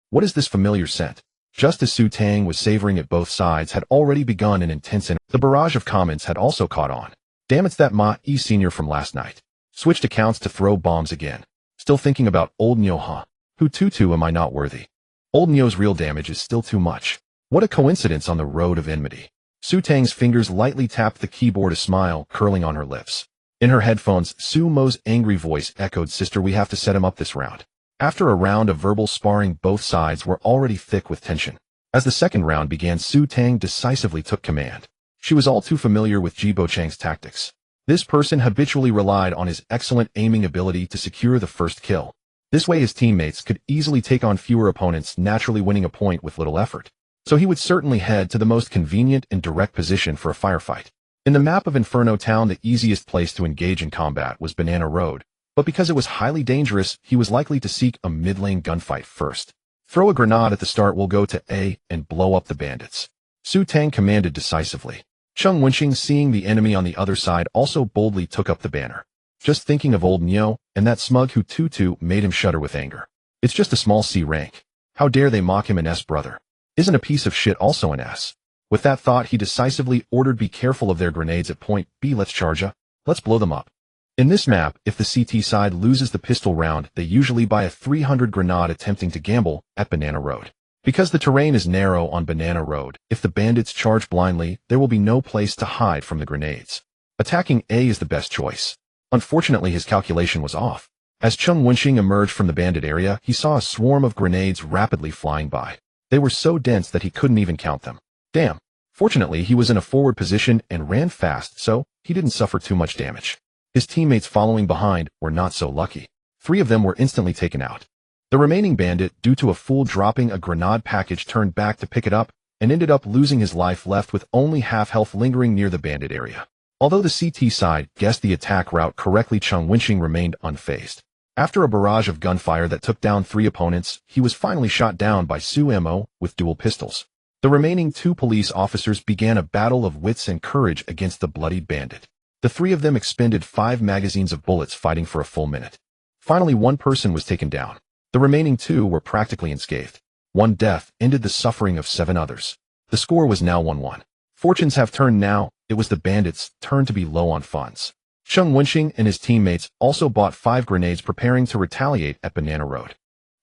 What is this familiar scent?" Just as Su Tang was savoring it, both sides had already begun an intense The barrage of comments had also caught on. "Damn, it's that Ma E senior from last night. Switched accounts to throw bombs again. Still thinking about old Nyo, huh? Who tutu am I not worthy? Old Nyo's real damage is still too much. What a coincidence on the road of enmity." Su Tang's fingers lightly tapped the keyboard, a smile curling on her lips. In her headphones, Su Mo's angry voice echoed, "Sister, we have to set him up this round." After a round of verbal sparring, both sides were already thick with tension. As the second round began, Su Tang decisively took command. She was all too familiar with Jibuchang's tactics. This person habitually relied on his excellent aiming ability to secure the first kill. This way his teammates could easily take on fewer opponents, naturally winning a point with little effort. So he would certainly head to the most convenient and direct position for a firefight. In the map of Inferno Town, the easiest place to engage in combat was Banana Road, but because it was highly dangerous, he was likely to seek a mid-lane gunfight first. "Throw a grenade at the start, we'll go to A and blow up the bandits." Su Tang commanded decisively. Cheng Wenxing, seeing the enemy on the other side, also boldly took up the banner. Just thinking of old Nyo and that smug Hututu made him shudder with anger. It's just a small C rank. How dare they mock him, an S brother? Isn't a piece of shit also an S? With that thought, he decisively ordered, "Be careful of their grenades at Point B, let's charge ya. Let's blow them up." In this map, if the CT side loses the pistol round, they usually buy a 300 grenade, attempting to gamble at Banana Road. Because the terrain is narrow on Banana Road, if the bandits charge blindly, there will be no place to hide from the grenades. Attacking A is the best choice. Unfortunately, his calculation was off. As Chung Wenxing emerged from the bandit area, he saw a swarm of grenades rapidly flying by. They were so dense that he couldn't even count them. Damn. Fortunately, he was in a forward position and ran fast, so he didn't suffer too much damage. His teammates following behind were not so lucky. 3 of them were instantly taken out. The remaining bandit, due to a fool dropping a grenade package, turned back to pick it up and ended up losing his life, left with only half health lingering near the bandit area. Although the CT side guessed the attack route correctly, Chung Wenxing remained unfazed. After a barrage of gunfire that took down 3 opponents, he was finally shot down by Su Mo with dual pistols. The remaining 2 police officers began a battle of wits and courage against the bloodied bandit. The 3 of them expended 5 magazines of bullets fighting for a full minute. Finally, 1 person was taken down. The remaining 2 were practically unscathed. 1 death ended the suffering of 7 others. The score was now 1-1. Fortunes have turned now. It was the bandits' turn to be low on funds. Chung Wenxing and his teammates also bought 5 grenades, preparing to retaliate at Banana Road.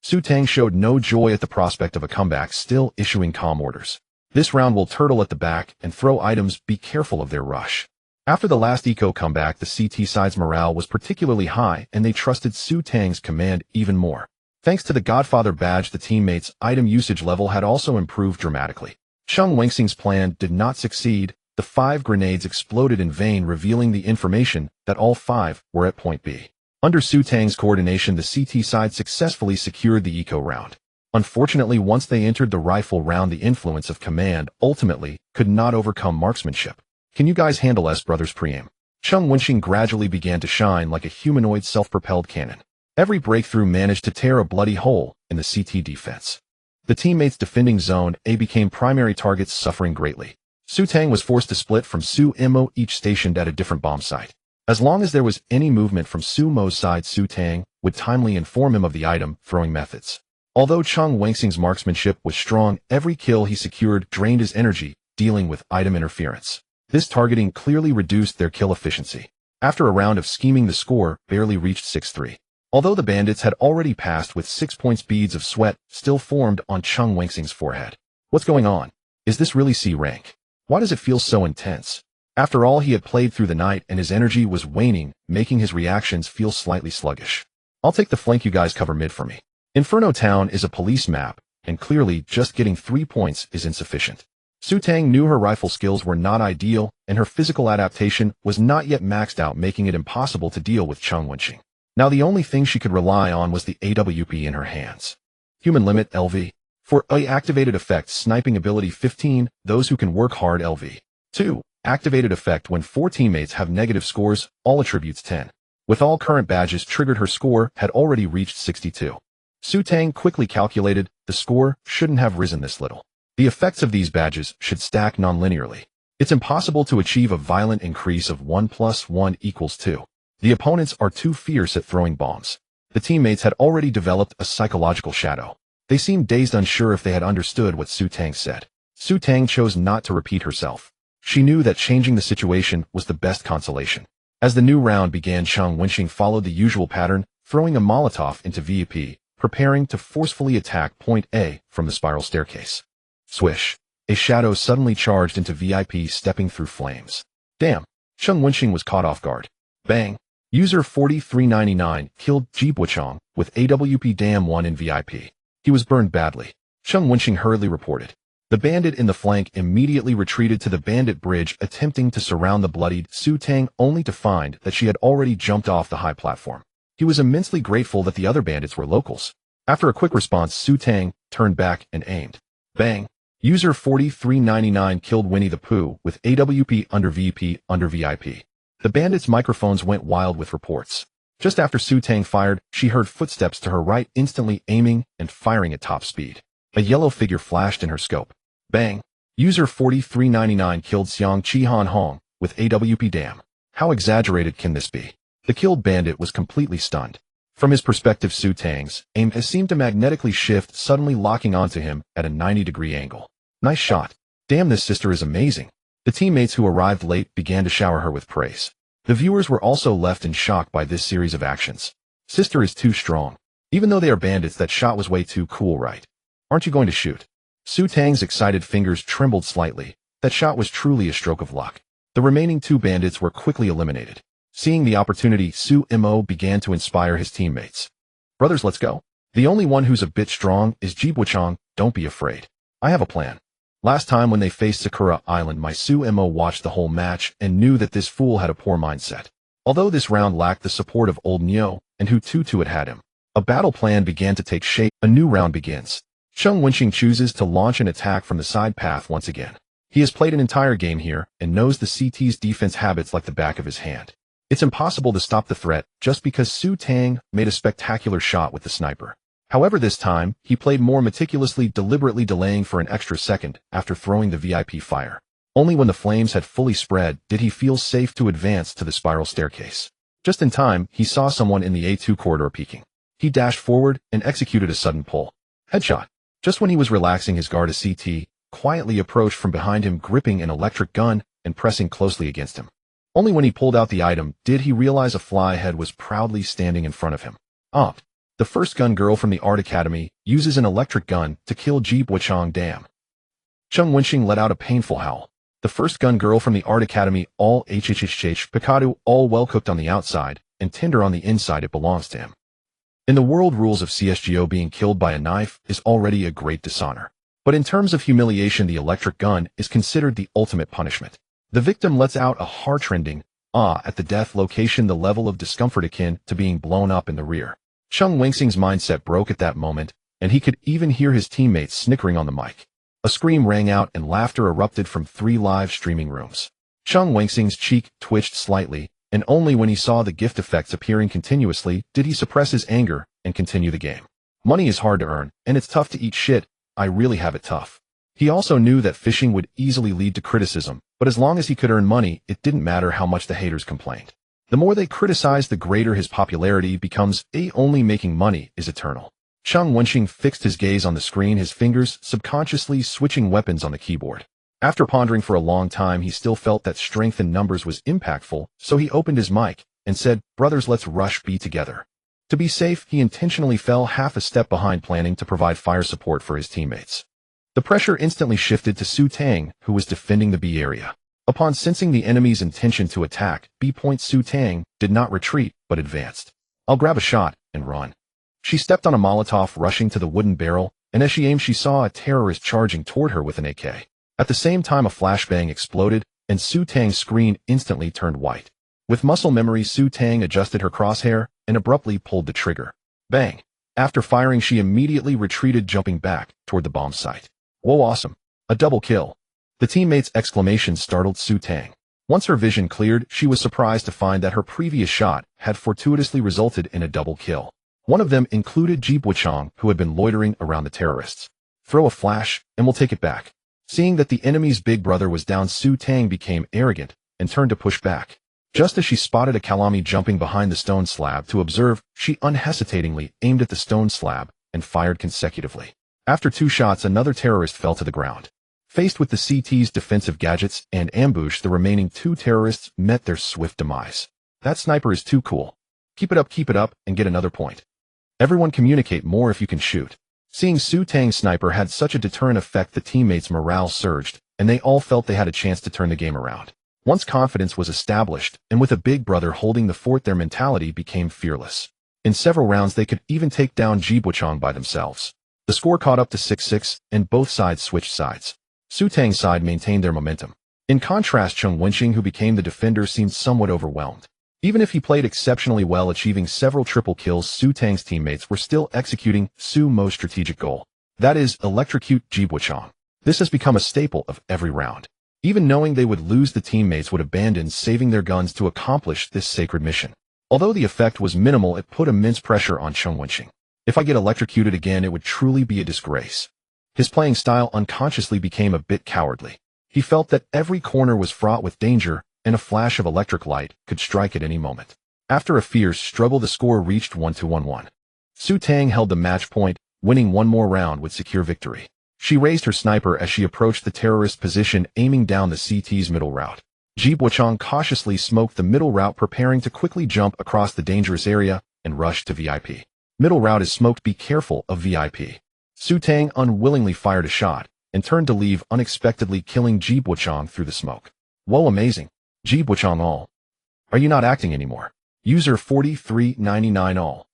Su Tang showed no joy at the prospect of a comeback, still issuing calm orders. This round will turtle at the back and throw items, be careful of their rush. After the last eco comeback, the CT side's morale was particularly high and they trusted Su Tang's command even more. Thanks to the Godfather badge, the teammates' item usage level had also improved dramatically. Chung Wenxing's plan did not succeed. The 5 grenades exploded in vain, revealing the information that all 5 were at point B. Under Su Tang's coordination, the CT side successfully secured the eco round. Unfortunately, once they entered the rifle round, the influence of command ultimately could not overcome marksmanship. Can you guys handle S Brothers pre-aim? Chung Wenxing gradually began to shine like a humanoid self-propelled cannon. Every breakthrough managed to tear a bloody hole in the CT defense. The teammates defending Zone A became primary targets, suffering greatly. Su Tang was forced to split from Su Mo, each stationed at a different bomb site. As long as there was any movement from Su Mo's side, Su Tang would timely inform him of the item throwing methods. Although Chung Wenxing's marksmanship was strong, every kill he secured drained his energy dealing with item interference. This targeting clearly reduced their kill efficiency. After a round of scheming, the score barely reached 6-3. Although the bandits had already passed with 6 points, beads of sweat still formed on Chung Wenxing's forehead. What's going on? Is this really C rank? Why does it feel so intense? After all, he had played through the night and his energy was waning, making his reactions feel slightly sluggish. I'll take the flank, you guys cover mid for me. Inferno Town is a police map, and clearly just getting 3 points is insufficient. Su Tang knew her rifle skills were not ideal, and her physical adaptation was not yet maxed out, making it impossible to deal with Chung Wenxing. Now the only thing she could rely on was the AWP in her hands. Human limit LV. For A, activated effect sniping ability 15, those who can work hard LV. 2. Activated effect when 4 teammates have negative scores, all attributes 10. With all current badges triggered, her score had already reached 62. Su Tang quickly calculated the score shouldn't have risen this little. The effects of these badges should stack non-linearly. It's impossible to achieve a violent increase of 1 + 1 = 2. The opponents are too fierce at throwing bombs. The teammates had already developed a psychological shadow. They seemed dazed, unsure if they had understood what Su Tang said. Su Tang chose not to repeat herself. She knew that changing the situation was the best consolation. As the new round began, Chung Wenxing followed the usual pattern, throwing a Molotov into VIP, preparing to forcefully attack point A from the spiral staircase. Swish. A shadow suddenly charged into VIP, stepping through flames. Damn. Chung Wenxing was caught off guard. Bang. User 4399 killed Jibuchong with AWP. Damn, 1 in VIP. He was burned badly. Chung Wenxing hurriedly reported. The bandit in the flank immediately retreated to the bandit bridge, attempting to surround the bloodied Su Tang, only to find that she had already jumped off the high platform. He was immensely grateful that the other bandits were locals. After a quick response, Su Tang turned back and aimed. Bang. User 4399 killed Winnie the Pooh with AWP under VP under VIP. The bandits' microphones went wild with reports. Just after Su Tang fired, she heard footsteps to her right, instantly aiming and firing at top speed. A yellow figure flashed in her scope. Bang. User 4399 killed Xiang Qihan Hong with AWP. Damn. How exaggerated can this be? The killed bandit was completely stunned. From his perspective, Su Tang's aim has seemed to magnetically shift, suddenly locking onto him at a 90-degree angle. Nice shot. Damn, this sister is amazing. The teammates who arrived late began to shower her with praise. The viewers were also left in shock by this series of actions. Sister is too strong. Even though they are bandits, that shot was way too cool, right? Aren't you going to shoot? Su Tang's excited fingers trembled slightly. That shot was truly a stroke of luck. The remaining two bandits were quickly eliminated. Seeing the opportunity, Su Mo began to inspire his teammates. Brothers, let's go. The only one who's a bit strong is Jibuchang. Don't be afraid. I have a plan. Last time when they faced Sakura Island, my Su Mo watched the whole match and knew that this fool had a poor mindset. Although this round lacked the support of old Nyo and who Tutu had him, a battle plan began to take shape. A new round begins. Cheng Wenxing chooses to launch an attack from the side path once again. He has played an entire game here and knows the CT's defense habits like the back of his hand. It's impossible to stop the threat just because Su Tang made a spectacular shot with the sniper. However, this time, he played more meticulously, deliberately delaying for an extra second after throwing the VIP fire. Only when the flames had fully spread did he feel safe to advance to the spiral staircase. Just in time, he saw someone in the A2 corridor peeking. He dashed forward and executed a sudden pull. Headshot. Just when he was relaxing his guard, a CT quietly approached from behind him, gripping an electric gun and pressing closely against him. Only when he pulled out the item did he realize a fly head was proudly standing in front of him. The first gun girl from the art academy uses an electric gun to kill Jibuchang. Damn. Cheng Wenxing let out a painful howl. The first gun girl from the art academy, all Picadu, all well cooked on the outside and tender on the inside, it belongs to him. In the world rules of CSGO, being killed by a knife is already a great dishonor. But in terms of humiliation, the electric gun is considered the ultimate punishment. The victim lets out a heart-rending ah at the death location, the level of discomfort akin to being blown up in the rear. Cheng Wenxing's mindset broke at that moment, and he could even hear his teammates snickering on the mic. A scream rang out and laughter erupted from 3 live streaming rooms. Cheng Wenxing's cheek twitched slightly, and only when he saw the gift effects appearing continuously did he suppress his anger and continue the game. Money is hard to earn, and it's tough to eat shit. I really have it tough. He also knew that fishing would easily lead to criticism, but as long as he could earn money, it didn't matter how much the haters complained. The more they criticized, the greater his popularity becomes. Only making money is eternal. Cheng Wenxing fixed his gaze on the screen, his fingers subconsciously switching weapons on the keyboard. After pondering for a long time, he still felt that strength in numbers was impactful, so he opened his mic and said, "Brothers, let's rush B together." To be safe, he intentionally fell half a step behind, planning to provide fire support for his teammates. The pressure instantly shifted to Su Tang, who was defending the B area. Upon sensing the enemy's intention to attack B point, Su Tang did not retreat, but advanced. "I'll grab a shot and run." She stepped on a Molotov, rushing to the wooden barrel, and as she aimed, she saw a terrorist charging toward her with an AK. At the same time, a flashbang exploded, and Su Tang's screen instantly turned white. With muscle memory, Su Tang adjusted her crosshair and abruptly pulled the trigger. Bang! After firing, she immediately retreated, jumping back toward the bomb site. "Whoa, awesome. A double kill." The teammates' exclamations startled Su Tang. Once her vision cleared, she was surprised to find that her previous shot had fortuitously resulted in a double kill. One of them included Jibuchang, who had been loitering around the terrorists. "Throw a flash, and we'll take it back." Seeing that the enemy's big brother was down, Su Tang became arrogant and turned to push back. Just as she spotted a Kalami jumping behind the stone slab to observe, she unhesitatingly aimed at the stone slab and fired consecutively. After 2 shots, another terrorist fell to the ground. Faced with the CT's defensive gadgets and ambush, the remaining 2 terrorists met their swift demise. "That sniper is too cool. Keep it up, and get another point. Everyone communicate more if you can shoot." Seeing Su Tang's sniper had such a deterrent effect, the teammates' morale surged, and they all felt they had a chance to turn the game around. Once confidence was established, and with a big brother holding the fort, their mentality became fearless. In several rounds, they could even take down Jibuchang by themselves. The score caught up to 6-6, and both sides switched sides. Su Tang's side maintained their momentum. In contrast, Cheng Wenxing, who became the defender, seemed somewhat overwhelmed. Even if he played exceptionally well, achieving several triple kills, Su Tang's teammates were still executing Su Mo's strategic goal. That is, electrocute Jibuchang. This has become a staple of every round. Even knowing they would lose, the teammates would abandon, saving their guns to accomplish this sacred mission. Although the effect was minimal, it put immense pressure on Cheng Wenxing. "If I get electrocuted again, it would truly be a disgrace." His playing style unconsciously became a bit cowardly. He felt that every corner was fraught with danger, and a flash of electric light could strike at any moment. After a fierce struggle, the score reached 1-1. Su Tang held the match point, winning one more round would secure victory. She raised her sniper as she approached the terrorist position, aiming down the CT's middle route. Jibuchang cautiously smoked the middle route, preparing to quickly jump across the dangerous area and rush to VIP. "Middle route is smoked, be careful of VIP." Su Tang unwillingly fired a shot, and turned to leave, unexpectedly killing Ji Buchang through the smoke. Whoa, amazing. Ji Buchang all. Are you not acting anymore? User 4399 all.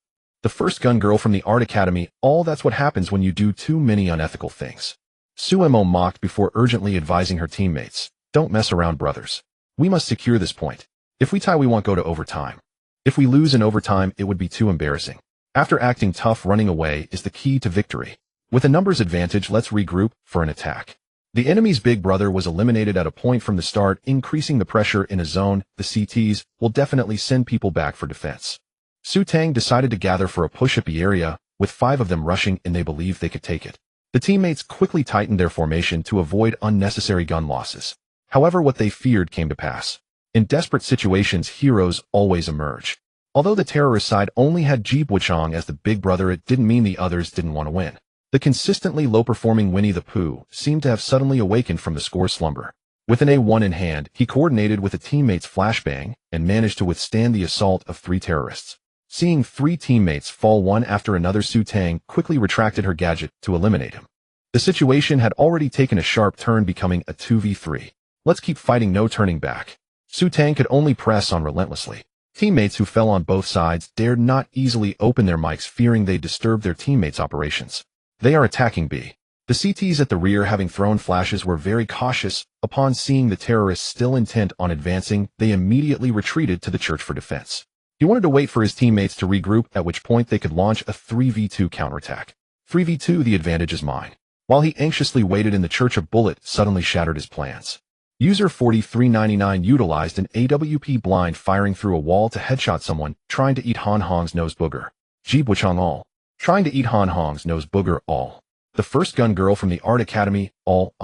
The first gun girl from the art academy, all. That's what happens when you do too many unethical things. Suemo mocked before urgently advising her teammates. Don't mess around, brothers. We must secure this point. If we tie, we won't go to overtime. If we lose in overtime, it would be too embarrassing. After acting tough, running away is the key to victory. With a numbers advantage, let's regroup for an attack. The enemy's big brother was eliminated at a point from the start, increasing the pressure in a zone. The CTs will definitely send people back for defense. Su Tang decided to gather for a push at the area, with 5 of them rushing, and they believed they could take it. The teammates quickly tightened their formation to avoid unnecessary gun losses. However, what they feared came to pass. In desperate situations, heroes always emerge. Although the terrorist side only had Ji Buchang as the big brother, it didn't mean the others didn't want to win. The consistently low-performing Winnie the Pooh seemed to have suddenly awakened from the score slumber. With an A1 in hand, he coordinated with a teammate's flashbang and managed to withstand the assault of 3 terrorists. Seeing 3 teammates fall one after another, Su Tang quickly retracted her gadget to eliminate him. The situation had already taken a sharp turn, becoming a 2v3. Let's keep fighting, no turning back. Su Tang could only press on relentlessly. Teammates who fell on both sides dared not easily open their mics, fearing they'd disturb their teammates' operations. They are attacking B. The CTs at the rear, having thrown flashes, were very cautious. Upon seeing the terrorists still intent on advancing, they immediately retreated to the church for defense. He wanted to wait for his teammates to regroup, at which point they could launch a 3v2 counterattack. 3v2, the advantage is mine. While he anxiously waited in the church, a bullet suddenly shattered his plans. User 4399 utilized an AWP blind, firing through a wall to headshot someone trying to eat Han Hong's nose booger. Ji Buchang all. Trying to eat Han Hong's nose booger all. The first gun girl from the art academy all.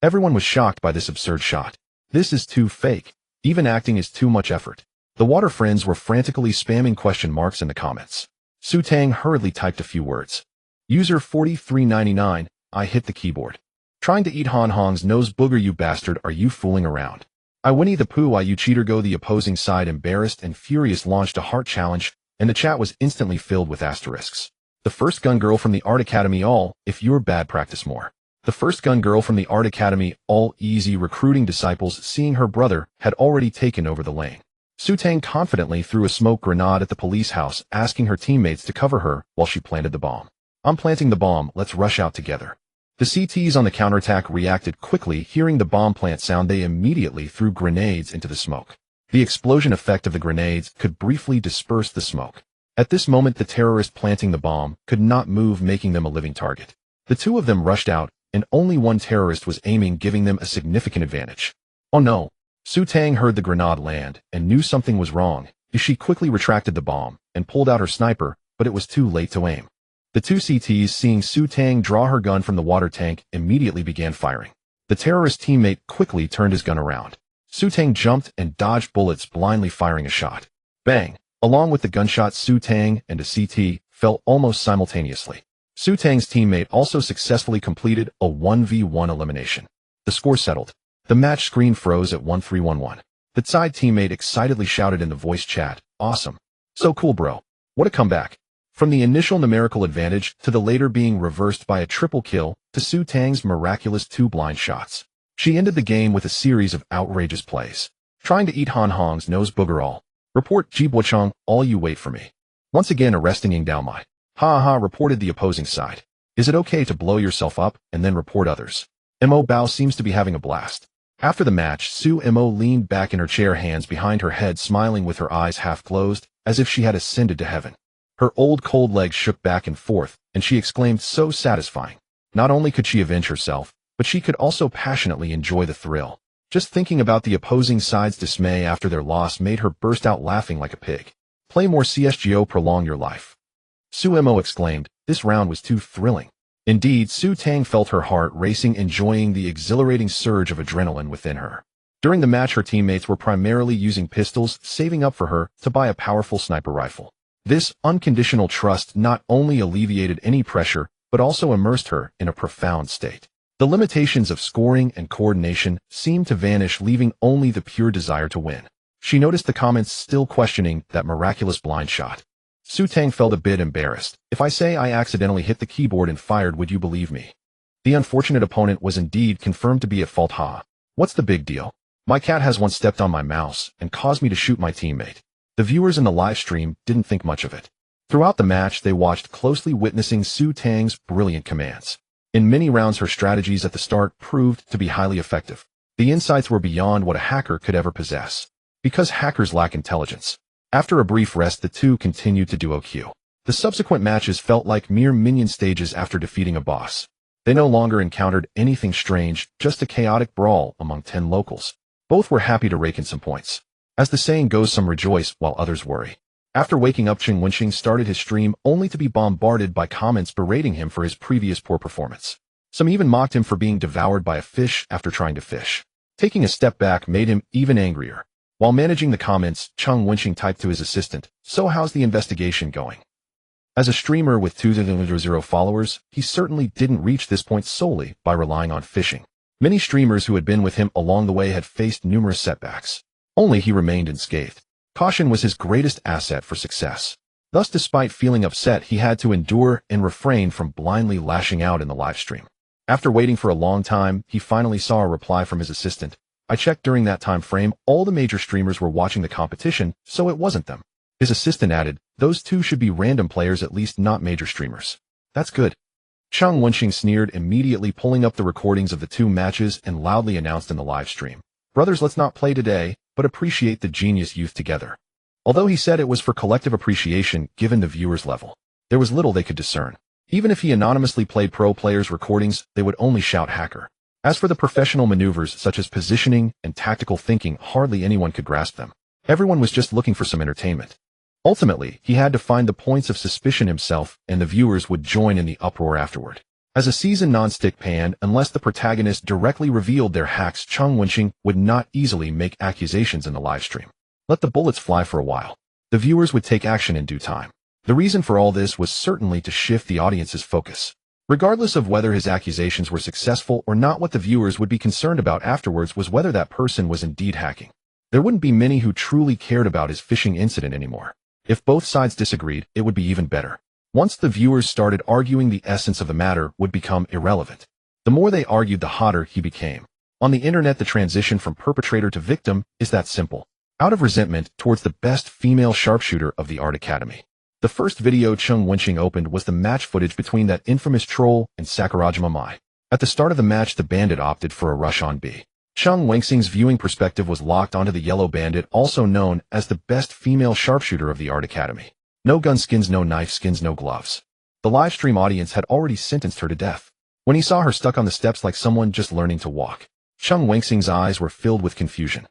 Everyone was shocked by this absurd shot. This is too fake. Even acting is too much effort. The water friends were frantically spamming question marks in the comments. Su Tang hurriedly typed a few words. User 4399, I hit the keyboard. Trying to eat Han Hong's nose booger, you bastard, are you fooling around? I Winnie the Pooh, you cheater, go. The opposing side, embarrassed and furious, launched a heart challenge, and the chat was instantly filled with asterisks. The first gun girl from the art academy all, if you're bad, practice more. The first gun girl from the art academy all, easy recruiting disciples, seeing her brother had already taken over the lane. Su Tang confidently threw a smoke grenade at the police house, asking her teammates to cover her while she planted the bomb. I'm planting the bomb, let's rush out together. The CTs on the counterattack reacted quickly. Hearing the bomb plant sound, they immediately threw grenades into the smoke. The explosion effect of the grenades could briefly disperse the smoke. At this moment, the terrorist planting the bomb could not move, making them a living target. The 2 of them rushed out, and only 1 terrorist was aiming, giving them a significant advantage. Oh no! Su Tang heard the grenade land and knew something was wrong. She quickly retracted the bomb and pulled out her sniper, but it was too late to aim. The 2 CTs, seeing Su Tang draw her gun from the water tank, immediately began firing. The terrorist teammate quickly turned his gun around. Su Tang jumped and dodged bullets, blindly firing a shot. Bang! Along with the gunshot, Su Tang and a CT fell almost simultaneously. Su Tang's teammate also successfully completed a 1v1 elimination. The score settled. The match screen froze at 1311. The side teammate excitedly shouted in the voice chat, "Awesome. So cool, bro. What a comeback." From the initial numerical advantage to the later being reversed by a triple kill to Su Tang's miraculous 2 blind shots. She ended the game with a series of outrageous plays. Trying to eat Han Hong's nose booger all. Report Ji Buchang, all, you wait for me. Once again arresting Ying Dao Mai. Ha ha, reported the opposing side. Is it okay to blow yourself up and then report others? Mo Bao seems to be having a blast. After the match, Su Mo leaned back in her chair, hands behind her head, smiling with her eyes half closed, as if she had ascended to heaven. Her old cold legs shook back and forth, and she exclaimed, so satisfying. Not only could she avenge herself, but she could also passionately enjoy the thrill. Just thinking about the opposing side's dismay after their loss made her burst out laughing like a pig. Play more CSGO, prolong your life. Su Mo exclaimed. This round was too thrilling. Indeed, Su Tang felt her heart racing, enjoying the exhilarating surge of adrenaline within her. During the match, her teammates were primarily using pistols, saving up for her to buy a powerful sniper rifle. This unconditional trust not only alleviated any pressure, but also immersed her in a profound state. The limitations of scoring and coordination seemed to vanish, leaving only the pure desire to win. She noticed the comments still questioning that miraculous blind shot. Su Tang felt a bit embarrassed. If I say I accidentally hit the keyboard and fired, would you believe me? The unfortunate opponent was indeed confirmed to be at fault. What's the big deal? My cat has once stepped on my mouse and caused me to shoot my teammate. The viewers in the live stream didn't think much of it. Throughout the match, they watched closely, witnessing Su Tang's brilliant commands. In many rounds, her strategies at the start proved to be highly effective. The insights were beyond what a hacker could ever possess. Because hackers lack intelligence. After a brief rest, the two continued to duo queue. The subsequent matches felt like mere minion stages after defeating a boss. They no longer encountered anything strange, just a chaotic brawl among 10 locals. Both were happy to rake in some points. As the saying goes, some rejoice while others worry. After waking up, Cheng Wenxing started his stream only to be bombarded by comments berating him for his previous poor performance. Some even mocked him for being devoured by a fish after trying to fish. Taking a step back made him even angrier. While managing the comments, Cheng Wenxing typed to his assistant, "So how's the investigation going?" As a streamer with 2,000 followers, he certainly didn't reach this point solely by relying on fishing. Many streamers who had been with him along the way had faced numerous setbacks. Only he remained unscathed. Caution was his greatest asset for success. Thus, despite feeling upset, he had to endure and refrain from blindly lashing out in the live stream. After waiting for a long time, he finally saw a reply from his assistant. "I checked during that time frame, all the major streamers were watching the competition, so it wasn't them." His assistant added, "Those two should be random players, at least not major streamers." "That's good." Cheng Wenxing sneered, immediately pulling up the recordings of the two matches and loudly announced in the live stream, "Brothers, let's not play today, but appreciate the genius youth together." Although he said it was for collective appreciation given the viewers' level, there was little they could discern. Even if he anonymously played pro players' recordings, they would only shout hacker. As for the professional maneuvers such as positioning and tactical thinking, hardly anyone could grasp them. Everyone was just looking for some entertainment. Ultimately, he had to find the points of suspicion himself, and the viewers would join in the uproar afterward. As a seasoned non-stick pan, unless the protagonist directly revealed their hacks, Cheng Wenxing would not easily make accusations in the livestream. Let the bullets fly for a while. The viewers would take action in due time. The reason for all this was certainly to shift the audience's focus. Regardless of whether his accusations were successful or not, what the viewers would be concerned about afterwards was whether that person was indeed hacking. There wouldn't be many who truly cared about his phishing incident anymore. If both sides disagreed, it would be even better. Once the viewers started arguing, the essence of the matter would become irrelevant. The more they argued, the hotter he became. On the internet, the transition from perpetrator to victim is that simple. Out of resentment towards the best female sharpshooter of the art academy. The first video Cheng Wenxing opened was the match footage between that infamous troll and Sakurajima Mai. At the start of the match, the bandit opted for a rush on B. Cheng Wenxing's viewing perspective was locked onto the yellow bandit, also known as the best female sharpshooter of the art academy. No gun skins, no knife skins, no gloves. The livestream audience had already sentenced her to death. When he saw her stuck on the steps like someone just learning to walk, Cheng Wenxing's eyes were filled with confusion.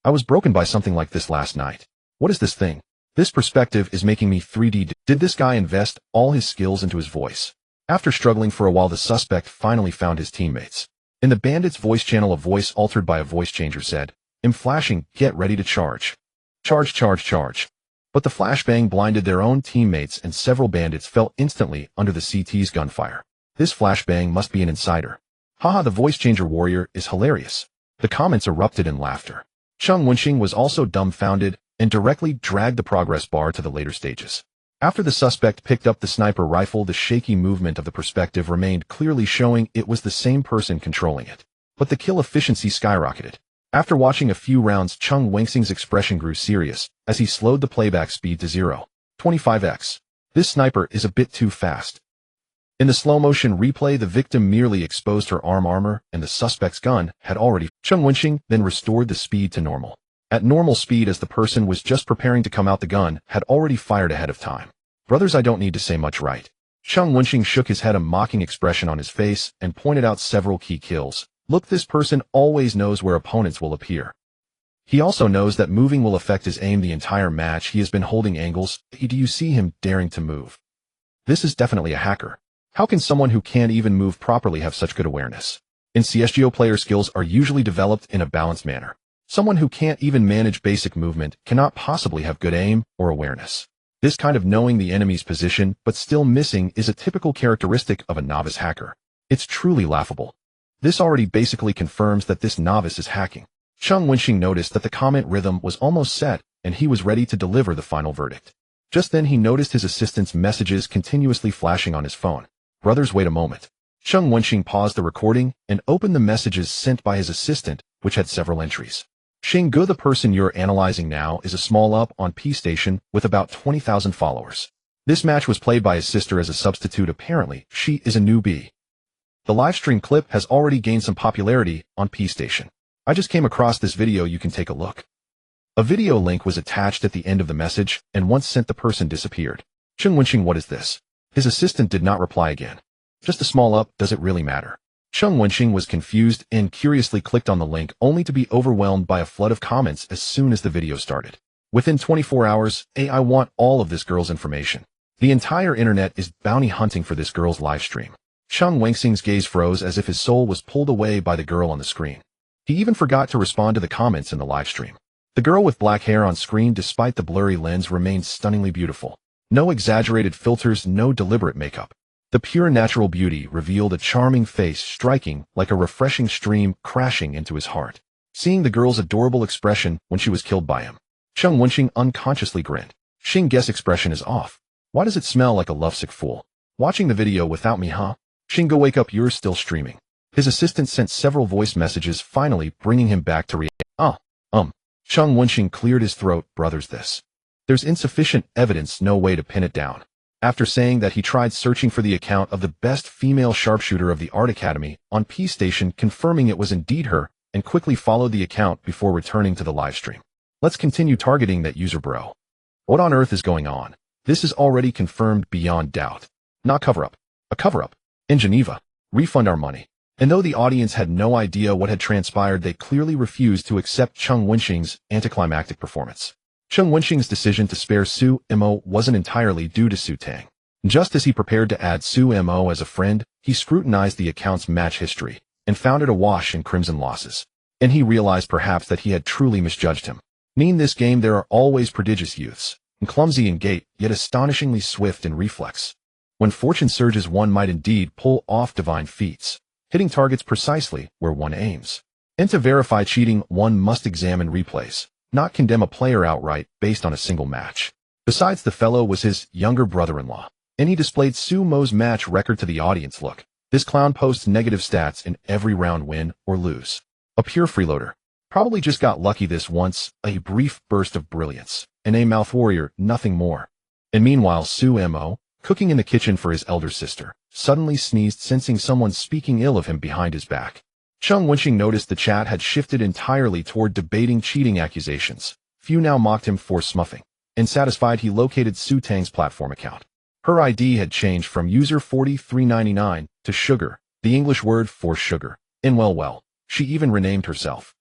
"I was broken by something like this last night. What is this thing? This perspective is making me 3D. Did this guy invest all his skills into his voice?" After struggling for a while, the suspect finally found his teammates. In the bandit's voice channel, a voice altered by a voice changer said, "I'm flashing, get ready to charge. Charge, charge, charge." But the flashbang blinded their own teammates, and several bandits fell instantly under the CT's gunfire. This flashbang must be an insider. Haha, the voice changer warrior is hilarious. The comments erupted in laughter. Cheng Wenxing was also dumbfounded and directly dragged the progress bar to the later stages. After the suspect picked up the sniper rifle, the shaky movement of the perspective remained, clearly showing it was the same person controlling it. But the kill efficiency skyrocketed. After watching a few rounds, Cheng Wenxing's expression grew serious as he slowed the playback speed to 0.25x. This sniper is a bit too fast. In the slow-motion replay, the victim merely exposed her armor and the suspect's gun had already. Cheng Wenxing then restored the speed to normal. At normal speed, as the person was just preparing to come out, the gun had already fired ahead of time. "Brothers, I don't need to say much, right?" Cheng Wenxing shook his head, a mocking expression on his face, and pointed out several key kills. "Look, this person always knows where opponents will appear. He also knows that moving will affect his aim the entire match. He has been holding angles. Do you see him daring to move? This is definitely a hacker. How can someone who can't even move properly have such good awareness?" In CSGO, player skills are usually developed in a balanced manner. Someone who can't even manage basic movement cannot possibly have good aim or awareness. This kind of knowing the enemy's position but still missing is a typical characteristic of a novice hacker. It's truly laughable. This already basically confirms that this novice is hacking. Cheng Wenxing noticed that the comment rhythm was almost set, and he was ready to deliver the final verdict. Just then he noticed his assistant's messages continuously flashing on his phone. "Brothers, wait a moment. Cheng Wenxing paused the recording and opened the messages sent by his assistant, which had several entries. Xing Ge, the person you're analyzing now, is a small up on P Station with about 20,000 followers. This match was played by his sister as a substitute. Apparently, she is a newbie. The livestream clip has already gained some popularity on P Station. I just came across this video, you can take a look. A video link was attached at the end of the message, and once sent the person disappeared. Cheng Wenxing, what is this? His assistant did not reply again. Just a small up, does it really matter? Cheng Wenxing was confused and curiously clicked on the link only to be overwhelmed by a flood of comments as soon as the video started. Within 24 hours, I want all of this girl's information. The entire internet is bounty hunting for this girl's livestream. Cheng Wenxing's gaze froze as if his soul was pulled away by the girl on the screen. He even forgot to respond to the comments in the livestream. The girl with black hair on screen, despite the blurry lens, remained stunningly beautiful. No exaggerated filters, no deliberate makeup. The pure natural beauty revealed a charming face, striking like a refreshing stream crashing into his heart. Seeing the girl's adorable expression when she was killed by him, Cheng Wenxing unconsciously grinned. Xing Ge's expression is off. Why does it smell like a lovesick fool? Watching the video without me, huh? Xing Ge, wake up, you're still streaming. His assistant sent several voice messages, finally bringing him back to reality. Cheng Wenxing cleared his throat. Brothers, there's insufficient evidence, no way to pin it down. After saying that, he tried searching for the account of the best female sharpshooter of the Art Academy on P Station, confirming it was indeed her, and quickly followed the account before returning to the livestream. Let's continue targeting that user, bro. What on earth is going on? This is already confirmed beyond doubt. Not cover-up. A cover-up. In Geneva. Refund our money. And though the audience had no idea what had transpired, they clearly refused to accept Cheng Wenxing's anticlimactic performance. Cheng Wenxing's decision to spare Su Mo wasn't entirely due to Su Tang. Just as he prepared to add Su Mo as a friend, he scrutinized the account's match history and found it awash in crimson losses. And he realized perhaps that he had truly misjudged him. In this game there are always prodigious youths, and clumsy in gait, yet astonishingly swift in reflex. When fortune surges, one might indeed pull off divine feats, hitting targets precisely where one aims. And to verify cheating, one must examine replays, not condemn a player outright based on a single match. Besides, the fellow was his younger brother-in-law, and he displayed Su Mo's match record to the audience. Look, this clown posts negative stats in every round, win or lose. A pure freeloader. Probably just got lucky this once, a brief burst of brilliance, and a mouth warrior, nothing more. And meanwhile, Su Mo, cooking in the kitchen for his elder sister, suddenly sneezed, sensing someone speaking ill of him behind his back. Cheng Wenxing noticed the chat had shifted entirely toward debating cheating accusations. Few now mocked him for smuffing. And satisfied, he located Su Tang's platform account. Her ID had changed from user 4399 to sugar, the English word for sugar. And well, she even renamed herself.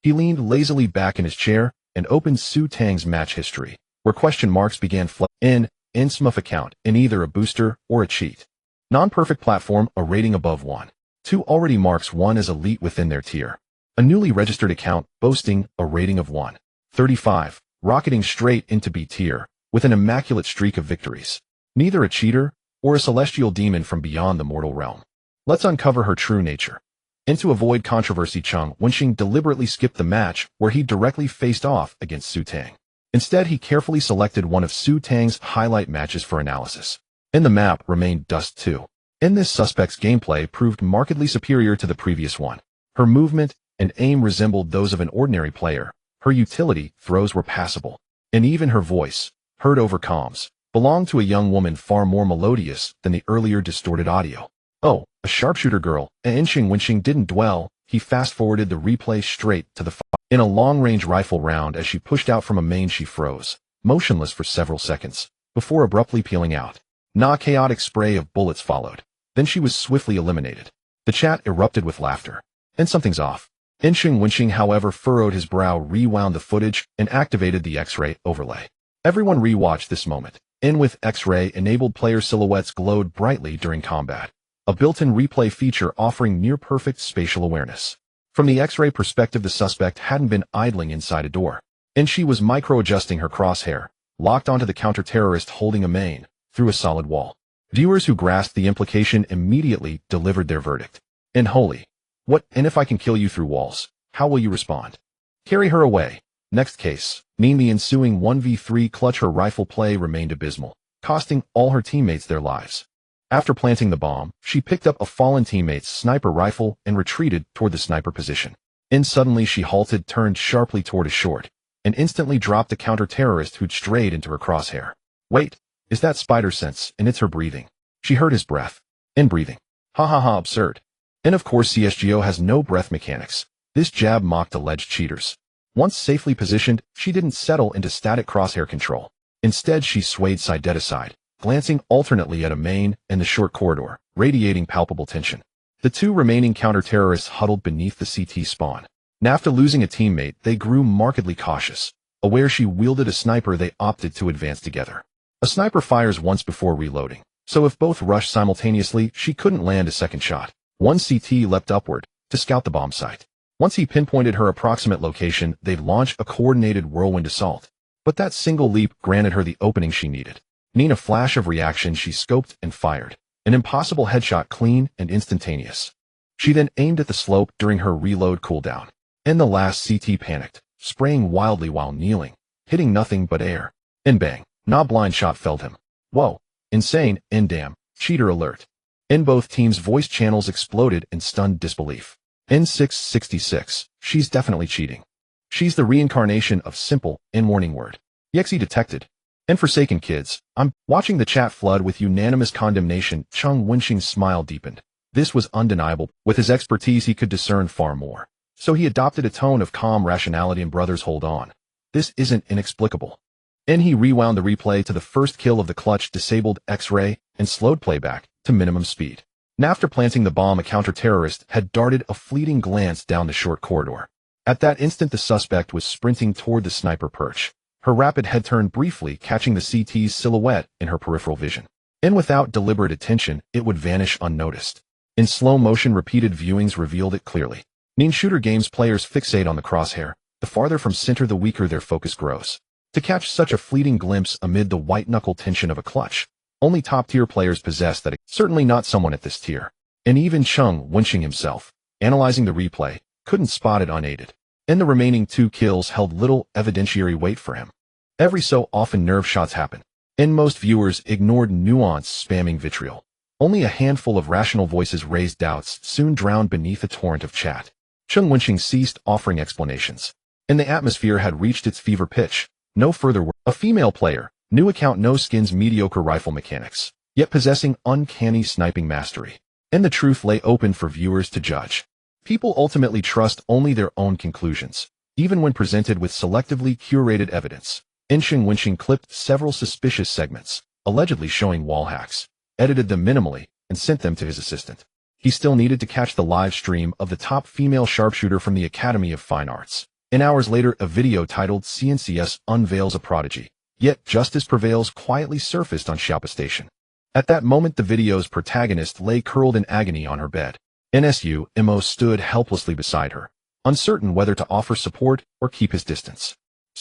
He leaned lazily back in his chair and opened Su Tang's match history, where question marks began flooding in smuff account, in either a booster or a cheat. Non-perfect platform, a rating above 1. 2 already marks 1 as elite within their tier. A newly registered account boasting a rating of 1. 35, rocketing straight into B tier with an immaculate streak of victories. Neither a cheater or a celestial demon from beyond the mortal realm. Let's uncover her true nature. And to avoid controversy, Cheng Wenxing deliberately skipped the match where he directly faced off against Su Tang. Instead, he carefully selected one of Su Tang's highlight matches for analysis. And the map remained Dust 2. In this suspect's gameplay proved markedly superior to the previous one. Her movement and aim resembled those of an ordinary player. Her utility throws were passable. And even her voice, heard over comms, belonged to a young woman far more melodious than the earlier distorted audio. Oh, a sharpshooter girl, and Cheng Wenxing didn't dwell. He fast-forwarded the replay straight to the fire. In a long-range rifle round, as she pushed out from a main, she froze, motionless for several seconds, before abruptly peeling out. A chaotic spray of bullets followed. Then she was swiftly eliminated. The chat erupted with laughter. And something's off. Cheng Wenxing, however, furrowed his brow, rewound the footage, and activated the X-ray overlay. Everyone rewatched this moment. In with X-ray enabled player silhouettes glowed brightly during combat. A built-in replay feature offering near-perfect spatial awareness. From the X-ray perspective, the suspect hadn't been idling inside a door. And she was micro-adjusting her crosshair, locked onto the counter-terrorist holding a main, through a solid wall. Viewers who grasped the implication immediately delivered their verdict. And holy. What, and if I can kill you through walls, how will you respond? Carry her away. Next case. The ensuing 1v3 clutch, her rifle play remained abysmal, costing all her teammates their lives. After planting the bomb, she picked up a fallen teammate's sniper rifle and retreated toward the sniper position. And suddenly she halted, turned sharply toward a short, and instantly dropped the counter-terrorist who'd strayed into her crosshair. Wait, is that spider sense? And it's her breathing. She heard his breath. And breathing. Ha ha ha, absurd. And of course CSGO has no breath mechanics. This jab mocked alleged cheaters. Once safely positioned, she didn't settle into static crosshair control. Instead, she swayed side to side, glancing alternately at a main and the short corridor, radiating palpable tension. The two remaining counter-terrorists huddled beneath the CT spawn. Now, after losing a teammate, they grew markedly cautious. Aware she wielded a sniper, they opted to advance together. A sniper fires once before reloading, so if both rushed simultaneously, she couldn't land a second shot. One CT leapt upward to scout the bomb site. Once he pinpointed her approximate location, they'd launch a coordinated whirlwind assault. But that single leap granted her the opening she needed. In a flash of reaction, she scoped and fired. An impossible headshot, clean and instantaneous. She then aimed at the slope during her reload cooldown. And the last CT panicked, spraying wildly while kneeling, hitting nothing but air. And bang, not blind shot felled him. Whoa, insane, and damn, cheater alert. In both teams' voice channels exploded in stunned disbelief. N666, she's definitely cheating. She's the reincarnation of simple and warning word. Yexe detected. And forsaken kids, I'm watching the chat flood with unanimous condemnation. Chung Wenxing's smile deepened. This was undeniable. With his expertise, he could discern far more. So he adopted a tone of calm rationality and brothers, hold on. This isn't inexplicable. And he rewound the replay to the first kill of the clutch, disabled X-ray, and slowed playback to minimum speed. And after planting the bomb, a counter-terrorist had darted a fleeting glance down the short corridor. At that instant, the suspect was sprinting toward the sniper perch. Her rapid head turned briefly, catching the CT's silhouette in her peripheral vision. And without deliberate attention, it would vanish unnoticed. In slow motion, repeated viewings revealed it clearly. In shooter games, players fixate on the crosshair. The farther from center, the weaker their focus grows. To catch such a fleeting glimpse amid the white-knuckle tension of a clutch, only top-tier players possess that, certainly not someone at this tier. And even Chung Wenxing himself, analyzing the replay, couldn't spot it unaided. And the remaining 2 kills held little evidentiary weight for him. Every so often nerve shots happen, and most viewers ignored nuance, spamming vitriol. Only a handful of rational voices raised doubts, soon drowned beneath a torrent of chat. Chung Wenxing ceased offering explanations, and the atmosphere had reached its fever pitch. No further word. A female player, new account, no skins, mediocre rifle mechanics, yet possessing uncanny sniping mastery. And the truth lay open for viewers to judge. People ultimately trust only their own conclusions, even when presented with selectively curated evidence. Chung Wenxing clipped several suspicious segments, allegedly showing wall hacks, edited them minimally, and sent them to his assistant. He still needed to catch the live stream of the top female sharpshooter from the Academy of Fine Arts. And hours later, a video titled CNCS unveils a prodigy, yet justice prevails quietly surfaced on Xiaopa Station. At that moment, the video's protagonist lay curled in agony on her bed. Mo stood helplessly beside her, uncertain whether to offer support or keep his distance.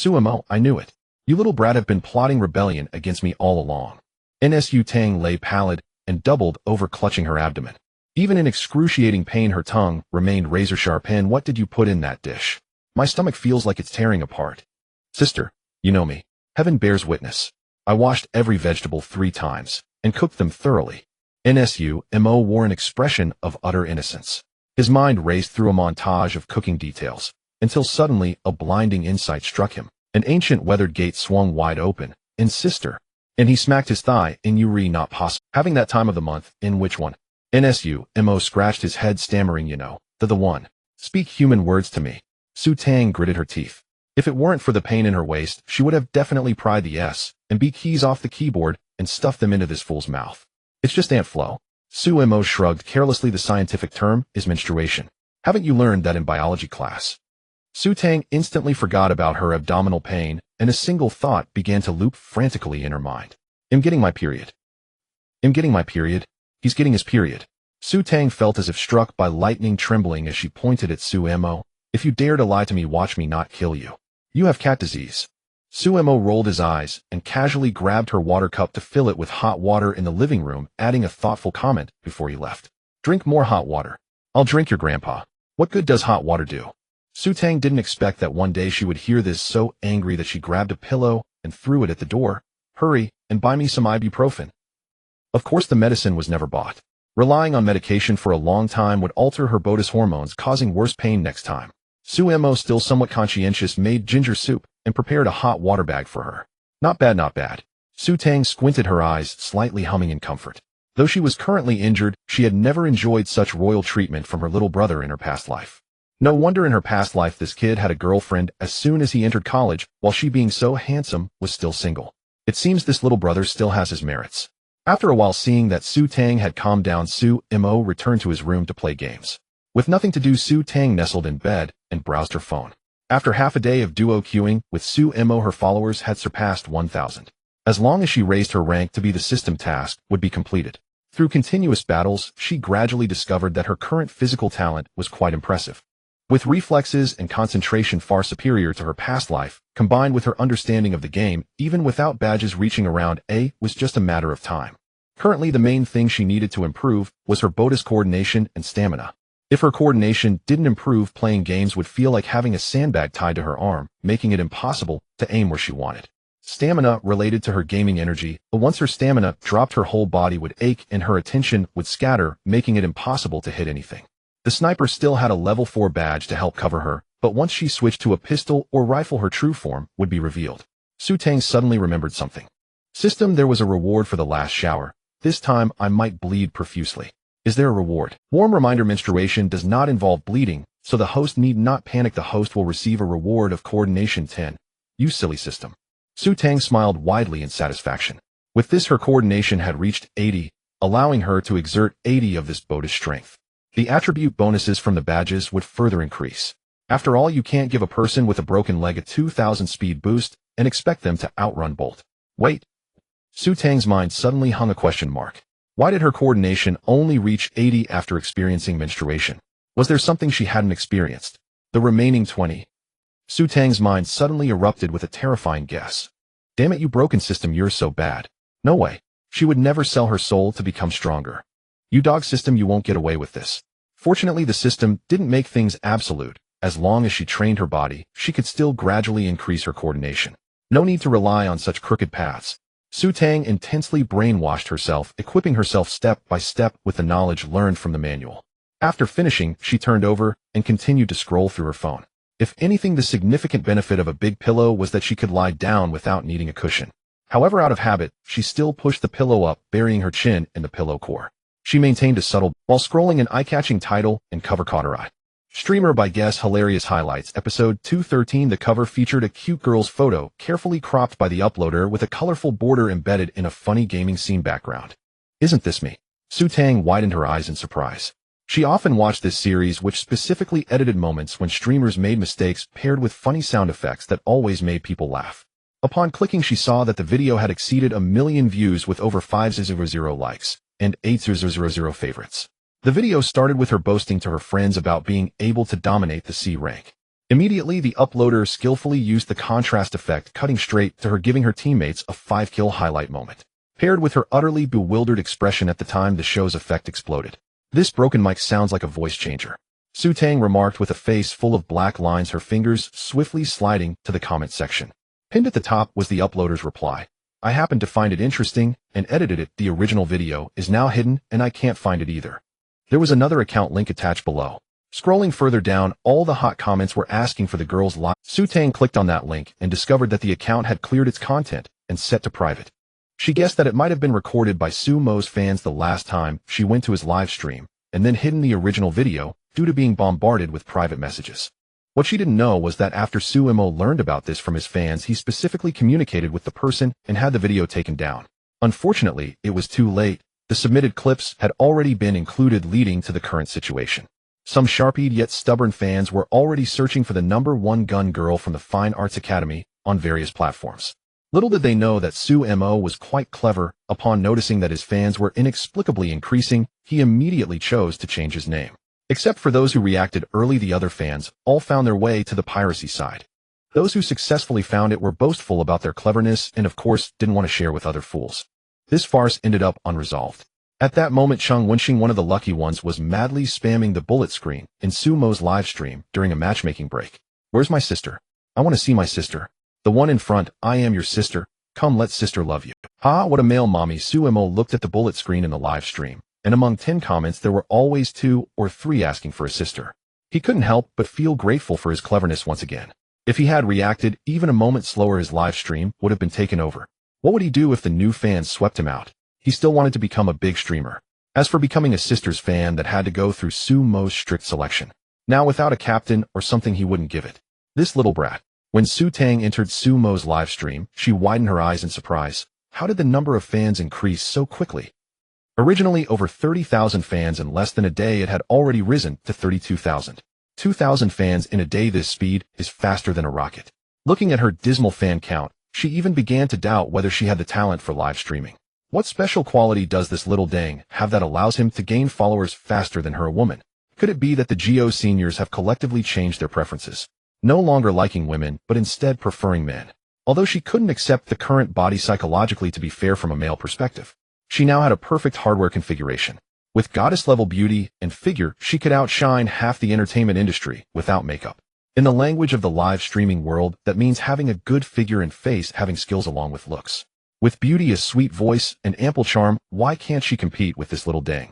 Mo, I knew it. You little brat have been plotting rebellion against me all along. Tang lay pallid and doubled over, clutching her abdomen. Even in excruciating pain, her tongue remained razor-sharp. What did you put in that dish? My stomach feels like it's tearing apart. Sister, you know me. Heaven bears witness. I washed every vegetable 3 times and cooked them thoroughly. Mo wore an expression of utter innocence. His mind raced through a montage of cooking details, until suddenly a blinding insight struck him. An ancient weathered gate swung wide open. And sister. And he smacked his thigh. In Yuri, not possible. Having that time of the month. In which one? Mo scratched his head, stammering, the one. Speak human words to me. Su Tang gritted her teeth. If it weren't for the pain in her waist, she would have definitely pried the S and B keys off the keyboard and stuffed them into this fool's mouth. It's just Aunt Flo. Mo shrugged carelessly. The scientific term is menstruation. Haven't you learned that in biology class? Su Tang instantly forgot about her abdominal pain, and a single thought began to loop frantically in her mind. I'm getting my period. I'm getting my period. He's getting his period. Su Tang felt as if struck by lightning, trembling as she pointed at Mo. If you dare to lie to me, watch me not kill you. You have cat disease. Mo rolled his eyes and casually grabbed her water cup to fill it with hot water in the living room, adding a thoughtful comment before he left. Drink more hot water. I'll drink your grandpa. What good does hot water do? Su Tang didn't expect that one day she would hear this, so angry that she grabbed a pillow and threw it at the door. Hurry and buy me some ibuprofen. Of course, the medicine was never bought. Relying on medication for a long time would alter her botus hormones, causing worse pain next time. Su Mo, still somewhat conscientious, made ginger soup and prepared a hot water bag for her. Not bad, not bad. Su Tang squinted her eyes, slightly humming in comfort. Though she was currently injured, she had never enjoyed such royal treatment from her little brother in her past life. No wonder in her past life this kid had a girlfriend as soon as he entered college, while she, being so handsome, was still single. It seems this little brother still has his merits. After a while, seeing that Su Tang had calmed down, Su Mo returned to his room to play games. With nothing to do, Su Tang nestled in bed and browsed her phone. After half a day of duo queuing with Su Mo, her followers had surpassed 1,000. As long as she raised her rank to be, the system task would be completed. Through continuous battles, she gradually discovered that her current physical talent was quite impressive. With reflexes and concentration far superior to her past life, combined with her understanding of the game, even without badges, reaching around A was just a matter of time. Currently, the main thing she needed to improve was her botus coordination and stamina. If her coordination didn't improve, playing games would feel like having a sandbag tied to her arm, making it impossible to aim where she wanted. Stamina related to her gaming energy, but once her stamina dropped, her whole body would ache and her attention would scatter, making it impossible to hit anything. The sniper still had a level 4 badge to help cover her, but once she switched to a pistol or rifle, her true form would be revealed. Su Tang suddenly remembered something. System, there was a reward for the last shower. This time I might bleed profusely. Is there a reward? Warm reminder: menstruation does not involve bleeding, so the host need not panic. The host will receive a reward of coordination 10. You silly system. Su Tang smiled widely in satisfaction. With this, her coordination had reached 80, allowing her to exert 80 of this botus strength. The attribute bonuses from the badges would further increase. After all, you can't give a person with a broken leg a 2,000 speed boost and expect them to outrun Bolt. Wait. Su Tang's mind suddenly hung a question mark. Why did her coordination only reach 80 after experiencing menstruation? Was there something she hadn't experienced? The remaining 20. Su Tang's mind suddenly erupted with a terrifying guess. Damn it, you broken system, you're so bad. No way. She would never sell her soul to become stronger. You dog system, you won't get away with this. Fortunately, the system didn't make things absolute. As long as she trained her body, she could still gradually increase her coordination. No need to rely on such crooked paths. Su Tang intensely brainwashed herself, equipping herself step by step with the knowledge learned from the manual. After finishing, she turned over and continued to scroll through her phone. If anything, the significant benefit of a big pillow was that she could lie down without needing a cushion. However, out of habit, she still pushed the pillow up, burying her chin in the pillow core. She maintained a subtle, while scrolling, an eye-catching title and cover caught her eye. Streamer by Guess Hilarious Highlights, Episode 213. The cover featured a cute girl's photo, carefully cropped by the uploader with a colorful border embedded in a funny gaming scene background. Isn't this me? Su Tang widened her eyes in surprise. She often watched this series, which specifically edited moments when streamers made mistakes paired with funny sound effects that always made people laugh. Upon clicking, she saw that the video had exceeded 1 million views with over 500 likes and 800 favorites. The video started with her boasting to her friends about being able to dominate the C rank. Immediately, the uploader skillfully used the contrast effect, cutting straight to her giving her teammates a 5-kill highlight moment. Paired with her utterly bewildered expression at the time the show's effect exploded. This broken mic sounds like a voice changer. Su Tang remarked with a face full of black lines, her fingers swiftly sliding to the comment section. Pinned at the top was the uploader's reply. I happened to find it interesting and edited it. The original video is now hidden and I can't find it either. There was another account link attached below. Scrolling further down, all the hot comments were asking for the girl's live. Su Tang clicked on that link and discovered that the account had cleared its content and set to private. She guessed that it might have been recorded by Su Mo's fans the last time she went to his live stream, and then hidden the original video due to being bombarded with private messages. What she didn't know was that after Su Mo learned about this from his fans, he specifically communicated with the person and had the video taken down. Unfortunately, it was too late. The submitted clips had already been included, leading to the current situation. Some sharp-eyed yet stubborn fans were already searching for the #1 gun girl from the Fine Arts Academy on various platforms. Little did they know that Su Mo was quite clever. Upon noticing that his fans were inexplicably increasing, he immediately chose to change his name. Except for those who reacted early, the other fans all found their way to the piracy side. Those who successfully found it were boastful about their cleverness and, of course, didn't want to share with other fools. This farce ended up unresolved. At that moment, Cheng Wenxing, one of the lucky ones, was madly spamming the bullet screen in Su Mo's live stream during a matchmaking break. Where's my sister? I want to see my sister. The one in front. I am your sister. Come, let sister love you. "Ha, what a male mommy." Suemo looked at the bullet screen in the live stream, and among 10 comments there were always 2 or 3 asking for a sister. He couldn't help but feel grateful for his cleverness once again. If he had reacted even a moment slower, his live stream would have been taken over. What would he do if the new fans swept him out? He still wanted to become a big streamer. As for becoming a sisters fan, that had to go through Sumo's strict selection. Now without a captain or something, he wouldn't give it. This little brat. When Su Tang entered Sumo's live stream, she widened her eyes in surprise. How did the number of fans increase so quickly? Originally over 30,000 fans in less than a day, it had already risen to 32,000. 2,000 fans in a day. This speed is faster than a rocket. Looking at her dismal fan count, she even began to doubt whether she had the talent for live streaming. What special quality does this little dang have that allows him to gain followers faster than her, a woman? Could it be that the Geo seniors have collectively changed their preferences? No longer liking women, but instead preferring men. Although she couldn't accept the current body psychologically to be fair from a male perspective, she now had a perfect hardware configuration. With goddess-level beauty and figure, she could outshine half the entertainment industry without makeup. In the language of the live streaming world, that means having a good figure and face, having skills along with looks. With beauty, a sweet voice, and ample charm, why can't she compete with this little dang?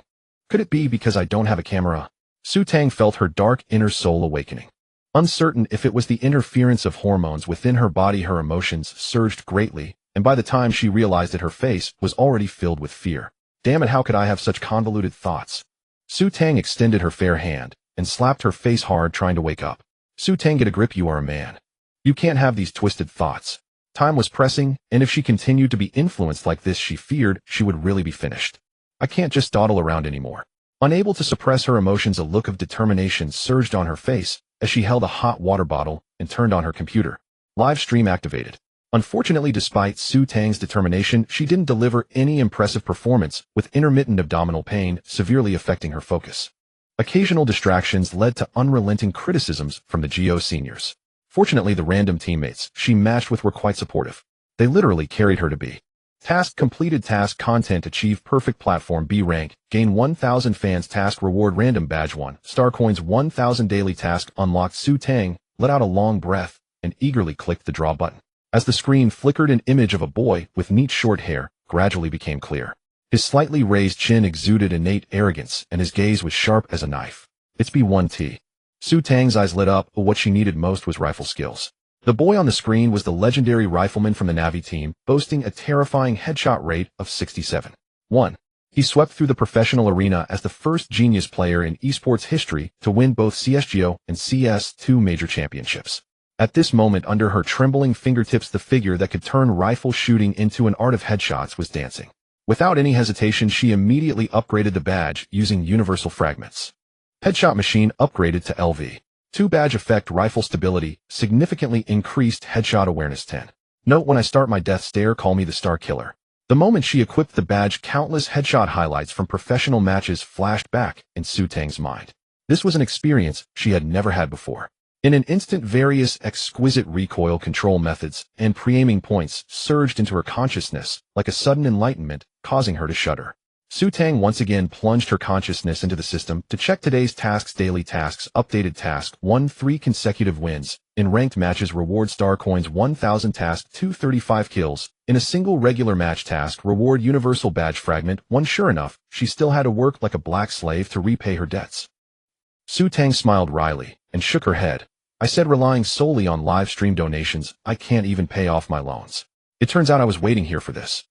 Could it be because I don't have a camera? Su Tang felt her dark inner soul awakening. Uncertain if it was the interference of hormones within her body, her emotions surged greatly, and by the time she realized it, her face was already filled with fear. Damn it, how could I have such convoluted thoughts? Su Tang extended her fair hand and slapped her face hard, trying to wake up. Su Tang, get a grip, you are a man. You can't have these twisted thoughts. Time was pressing, and if she continued to be influenced like this, she feared she would really be finished. I can't just dawdle around anymore. Unable to suppress her emotions, a look of determination surged on her face as she held a hot water bottle and turned on her computer. Live stream activated. Unfortunately, despite Su Tang's determination, she didn't deliver any impressive performance, with intermittent abdominal pain severely affecting her focus. Occasional distractions led to unrelenting criticisms from the Geo seniors. Fortunately, the random teammates she matched with were quite supportive. They literally carried her to B. Task completed. Task content achieved. Perfect platform. B rank. Gain 1,000 fans. Task reward. Random badge 1. Star coins 1,000. Daily task unlocked. Su Tang let out a long breath and eagerly clicked the draw button. As the screen flickered, an image of a boy with neat short hair gradually became clear. His slightly raised chin exuded innate arrogance, and his gaze was sharp as a knife. It's B1T. Su Tang's eyes lit up, but what she needed most was rifle skills. The boy on the screen was the legendary rifleman from the Navi team, boasting a terrifying headshot rate of 67. 1. He swept through the professional arena as the first genius player in esports history to win both CSGO and CS2 major championships. At this moment, under her trembling fingertips, the figure that could turn rifle shooting into an art of headshots was dancing. Without any hesitation, she immediately upgraded the badge using universal fragments. Headshot machine upgraded to LV. 2 badge effect. Rifle stability significantly increased. Headshot awareness 10. Note, when I start my death stare, call me the Star Killer. The moment she equipped the badge, countless headshot highlights from professional matches flashed back in Su Tang's mind. This was an experience she had never had before. In an instant, various exquisite recoil control methods and pre-aiming points surged into her consciousness like a sudden enlightenment, causing her to shudder. Su Tang once again plunged her consciousness into the system to check today's tasks. Daily tasks updated. Task 1, 3 consecutive wins in ranked matches. Reward star coins 1,000. Task 2, 35 kills in a single regular match. Task reward universal badge fragment 1. Sure enough, she still had to work like a black slave to repay her debts. Su Tang smiled wryly and shook her head. I said, relying solely on live stream donations, I can't even pay off my loans. It turns out I was waiting here for this.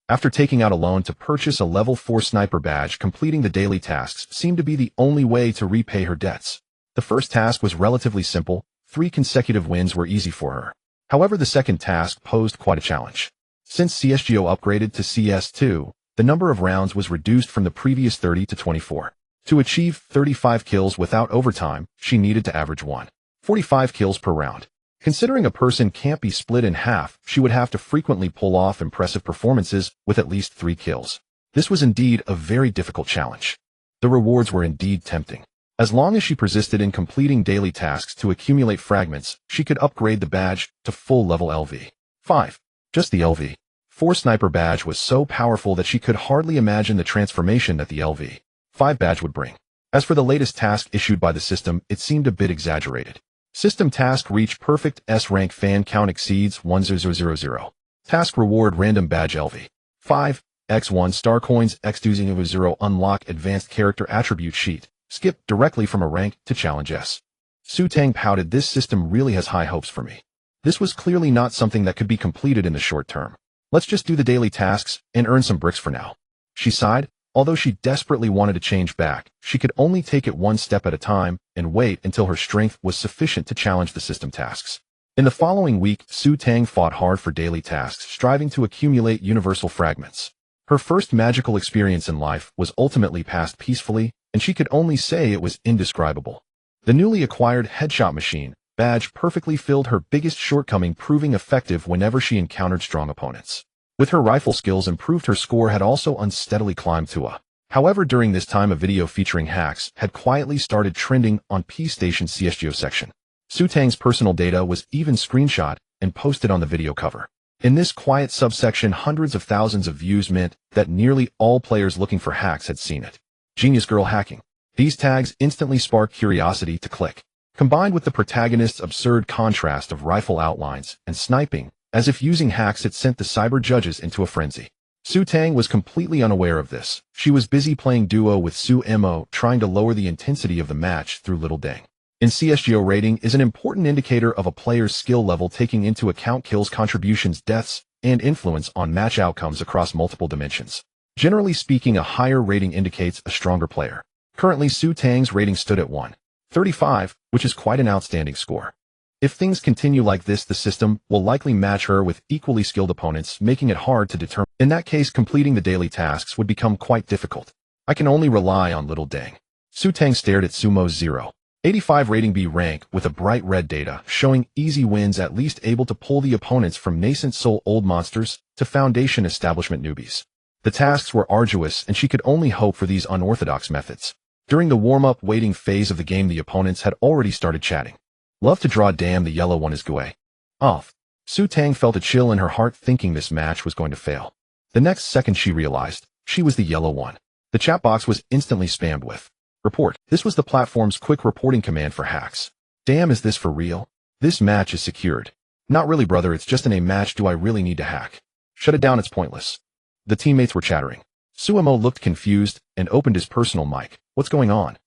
After taking out a loan to purchase a level 4 sniper badge, completing the daily tasks seemed to be the only way to repay her debts. The first task was relatively simple. 3 consecutive wins were easy for her. However, the second task posed quite a challenge. Since CSGO upgraded to CS2, the number of rounds was reduced from the previous 30 to 24. To achieve 35 kills without overtime, she needed to average 1.45 kills per round. Considering a person can't be split in half, she would have to frequently pull off impressive performances with at least 3 kills. This was indeed a very difficult challenge. The rewards were indeed tempting. As long as she persisted in completing daily tasks to accumulate fragments, she could upgrade the badge to full level LV. 5. Just the LV. 4 sniper badge was so powerful that she could hardly imagine the transformation that the LV. 5 badge would bring. As for the latest task issued by the system, it seemed a bit exaggerated. System task reach perfect S rank fan count exceeds 1000. Task reward random badge LV. 5. X1 star coins X20 unlock advanced character attribute sheet. Skip directly from a rank to challenge S. Su Tang pouted, this system really has high hopes for me. This was clearly not something that could be completed in the short term. Let's just do the daily tasks and earn some bricks for now. She sighed. Although she desperately wanted to change back, she could only take it one step at a time and wait until her strength was sufficient to challenge the system tasks. In the following week, Su Tang fought hard for daily tasks, striving to accumulate universal fragments. Her first magical experience in life was ultimately passed peacefully, and she could only say it was indescribable. The newly acquired headshot machine badge perfectly filled her biggest shortcoming, proving effective whenever she encountered strong opponents. With her rifle skills improved, her score had also unsteadily climbed to a. However, during this time, a video featuring hacks had quietly started trending on P-Station's CS2 section. Su Tang's personal data was even screenshot and posted on the video cover. In this quiet subsection, hundreds of thousands of views meant that nearly all players looking for hacks had seen it. Genius girl hacking. These tags instantly sparked curiosity to click. Combined with the protagonist's absurd contrast of rifle outlines and sniping, as if using hacks, it sent the cyber judges into a frenzy. Su Tang was completely unaware of this. She was busy playing duo with Su Mo, trying to lower the intensity of the match through Little Dang. In CSGO, rating is an important indicator of a player's skill level, taking into account kills, contributions, deaths, and influence on match outcomes across multiple dimensions. Generally speaking, a higher rating indicates a stronger player. Currently, Su Tang's rating stood at 135, which is quite an outstanding score. If things continue like this, the system will likely match her with equally skilled opponents, making it hard to determine. In that case, completing the daily tasks would become quite difficult. I can only rely on Little Dang. Su Tang stared at Sumo's 0.85 rating B rank with a bright red data, showing easy wins, at least able to pull the opponents from nascent soul old monsters to foundation establishment newbies. The tasks were arduous, and she could only hope for these unorthodox methods. During the warm-up waiting phase of the game, the opponents had already started chatting. Love to draw, damn, the yellow one is Gui. Off. Su Tang felt a chill in her heart, thinking this match was going to fail. The next second she realized she was the yellow one. The chat box was instantly spammed with report. This was the platform's quick reporting command for hacks. Damn, is this for real? This match is secured. Not really, brother, it's just in a match. Do I really need to hack? Shut it down, it's pointless. The teammates were chattering. Sumo looked confused and opened his personal mic. What's going on?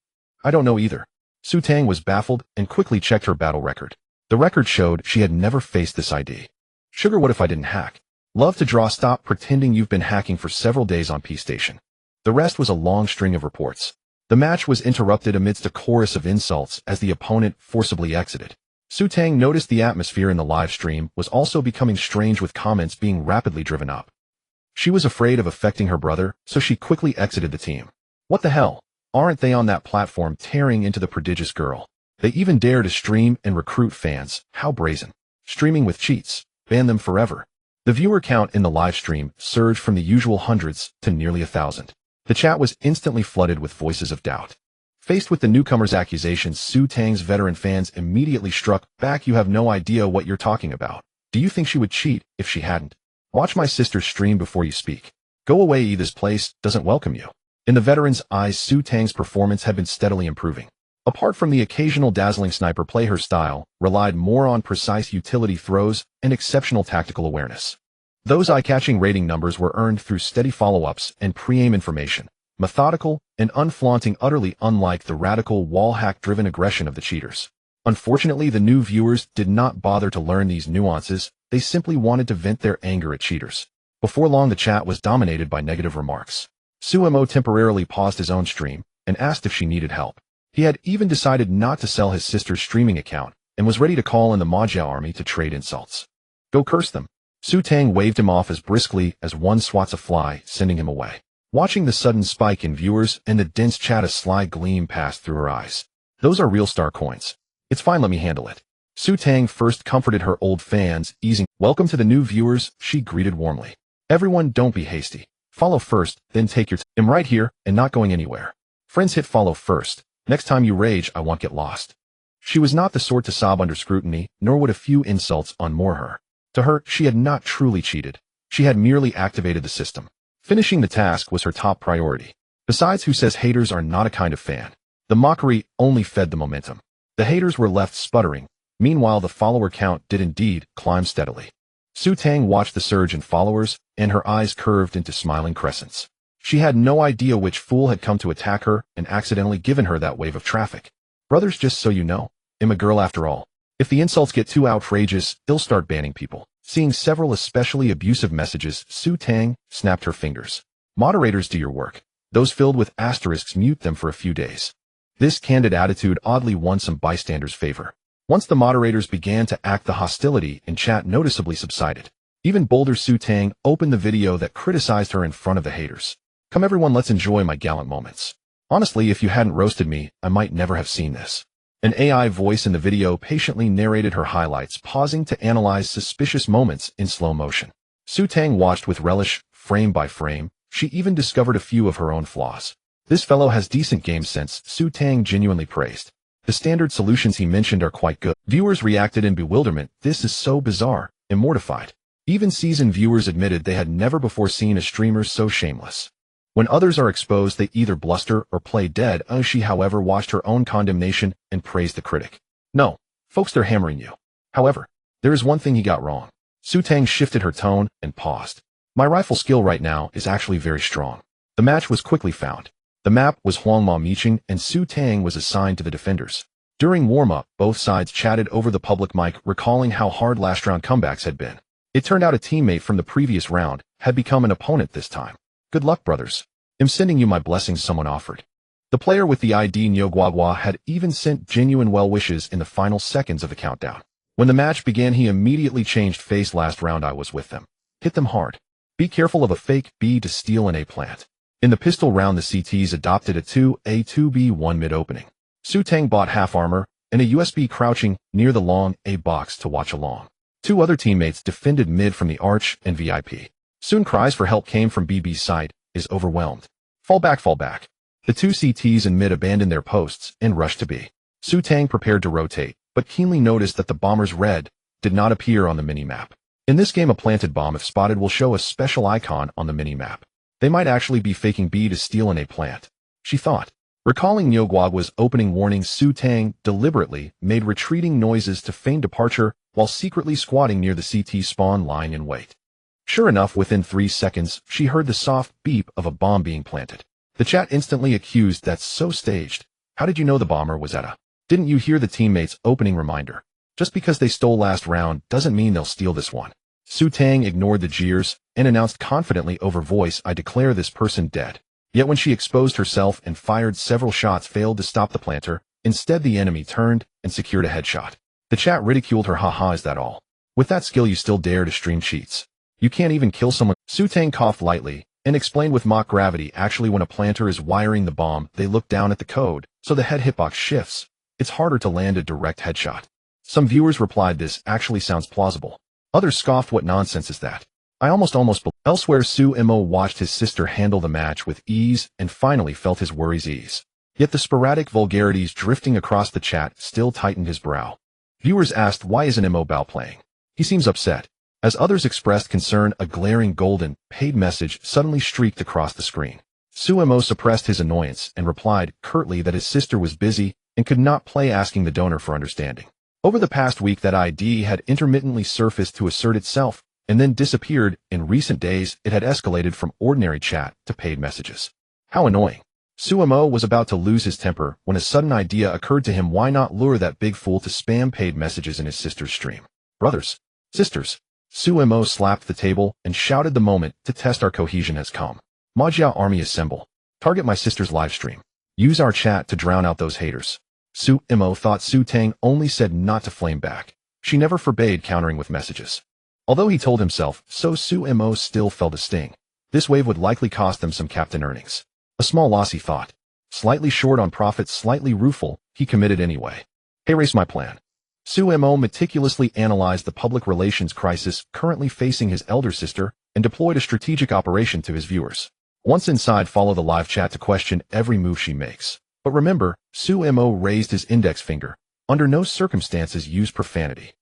I don't know either. Su Tang was baffled and quickly checked her battle record. The record showed she had never faced this ID. Sugar, what if I didn't hack? Love to draw, stop pretending you've been hacking for several days on P-Station. The rest was a long string of reports. The match was interrupted amidst a chorus of insults as the opponent forcibly exited. Su Tang noticed the atmosphere in the live stream was also becoming strange, with comments being rapidly driven up. She was afraid of affecting her brother, so she quickly exited the team. What the hell? Aren't they on that platform tearing into the prodigious girl? They even dare to stream and recruit fans. How brazen. Streaming with cheats. Ban them forever. The viewer count in the live stream surged from the usual hundreds to nearly 1,000. The chat was instantly flooded with voices of doubt. Faced with the newcomer's accusations, Su Tang's veteran fans immediately struck back. You have no idea what you're talking about. Do you think she would cheat if she hadn't? Watch my sister's stream before you speak. Go away, this place doesn't welcome you. In the veteran's eyes, Su Tang's performance had been steadily improving. Apart from the occasional dazzling sniper play, her style relied more on precise utility throws and exceptional tactical awareness. Those eye-catching rating numbers were earned through steady follow-ups and pre-aim information, methodical and unflaunting, utterly unlike the radical wall-hack-driven aggression of the cheaters. Unfortunately, the new viewers did not bother to learn these nuances. They simply wanted to vent their anger at cheaters. Before long, the chat was dominated by negative remarks. Sumo temporarily paused his own stream and asked if she needed help. He had even decided not to sell his sister's streaming account and was ready to call in the Maja army to trade insults. Go curse them. Su Tang waved him off as briskly as one swats a fly, sending him away. Watching the sudden spike in viewers and the dense chat, a sly gleam passed through her eyes. Those are real star coins. It's fine, let me handle it. Su Tang first comforted her old fans, easing. Welcome to the new viewers, she greeted warmly. Everyone, don't be hasty. Follow first, then take your time. I'm right here and not going anywhere. Friends, hit follow first. Next time you rage, I won't get lost. She was not the sort to sob under scrutiny, nor would a few insults unmoor her. To her, she had not truly cheated. She had merely activated the system. Finishing the task was her top priority. Besides, who says haters are not a kind of fan? The mockery only fed the momentum. The haters were left sputtering. Meanwhile, the follower count did indeed climb steadily. Su Tang watched the surge in followers, and her eyes curved into smiling crescents. She had no idea which fool had come to attack her and accidentally given her that wave of traffic. Brothers, just so you know, I'm a girl after all. If the insults get too outrageous, they'll start banning people. Seeing several especially abusive messages, Su Tang snapped her fingers. Moderators, do your work. Those filled with asterisks, mute them for a few days. This candid attitude oddly won some bystanders' favor. Once the moderators began to act, the hostility in chat noticeably subsided. Even bolder Su Tang opened the video that criticized her in front of the haters. Come everyone, let's enjoy my gallant moments. Honestly, if you hadn't roasted me, I might never have seen this. An AI voice in the video patiently narrated her highlights, pausing to analyze suspicious moments in slow motion. Su Tang watched with relish, frame by frame. She even discovered a few of her own flaws. This fellow has decent game sense, Su Tang genuinely praised. The standard solutions he mentioned are quite good. Viewers reacted in bewilderment. This is so bizarre, and mortified. Even seasoned viewers admitted they had never before seen a streamer so shameless. When others are exposed, they either bluster or play dead. She, however, watched her own condemnation and praised the critic. No, folks, they're hammering you. However, there is one thing he got wrong. Su Tang shifted her tone and paused. My rifle skill right now is actually very strong. The match was quickly found. The map was Huangma Miqing, and Su Tang was assigned to the defenders. During warm-up, both sides chatted over the public mic, recalling how hard last round comebacks had been. It turned out a teammate from the previous round had become an opponent this time. Good luck, brothers. I'm sending you my blessings, someone offered. The player with the ID Nyogwagwa had even sent genuine well wishes in the final seconds of the countdown. When the match began, he immediately changed face. Last round I was with them. Hit them hard. Be careful of a fake B to steal an A plant. In the pistol round, the CTs adopted a 2A 2B1 mid opening. Su Tang bought half armor and a USB crouching near the long A box to watch along. Two other teammates defended mid from the arch and VIP. Soon cries for help came from BB's side. Is overwhelmed. Fall back, fall back. The two CTs in mid abandoned their posts and rushed to B. Su Tang prepared to rotate, but keenly noticed that the bomber's red did not appear on the minimap. In this game, a planted bomb, if spotted, will show a special icon on the minimap. They might actually be faking B to steal an A plant, she thought. Recalling Nyogwagwa's opening warning, Su Tang deliberately made retreating noises to feign departure while secretly squatting near the CT spawn line in wait. Sure enough, within 3 seconds, she heard the soft beep of a bomb being planted. The chat instantly accused, that's so staged. How did you know the bomber was at A? Didn't you hear the teammates' opening reminder? Just because they stole last round doesn't mean they'll steal this one. Su Tang ignored the jeers and announced confidently over voice, I declare this person dead. Yet when she exposed herself and fired several shots, failed to stop the planter. Instead, the enemy turned and secured a headshot. The chat ridiculed her. Haha, is that all? With that skill you still dare to stream cheats? You can't even kill someone. Su Tang coughed lightly and explained with mock gravity, actually when a planter is wiring the bomb, they look down at the code, so the head hitbox shifts. It's harder to land a direct headshot. Some viewers replied, this actually sounds plausible. Others scoffed, what nonsense is that? I almost Elsewhere, Su Mo watched his sister handle the match with ease and finally felt his worries ease. Yet the sporadic vulgarities drifting across the chat still tightened his brow. Viewers asked, why isn't Mo Bao playing? He seems upset. As others expressed concern, a glaring golden, paid message suddenly streaked across the screen. Su Mo suppressed his annoyance and replied curtly that his sister was busy and could not play, asking the donor for understanding. Over the past week, that ID had intermittently surfaced to assert itself and then disappeared. In recent days, it had escalated from ordinary chat to paid messages. How annoying. Su Mo was about to lose his temper when a sudden idea occurred to him. Why not lure that big fool to spam paid messages in his sister's stream? Brothers, sisters. Su Mo slapped the table and shouted, the moment to test our cohesion has come. Majia army assemble. Target my sister's livestream. Use our chat to drown out those haters. Su Mo thought Su Tang only said not to flame back. She never forbade countering with messages. Although he told himself so, Su Mo still felt a sting. This wave would likely cost them some captain earnings. A small loss, he thought. Slightly short on profits, slightly rueful, he committed anyway. Erase my plan. Su Mo meticulously analyzed the public relations crisis currently facing his elder sister and deployed a strategic operation to his viewers. Once inside, follow the live chat to question every move she makes. But remember, Su Mo raised his index finger. Under no circumstances use profanity.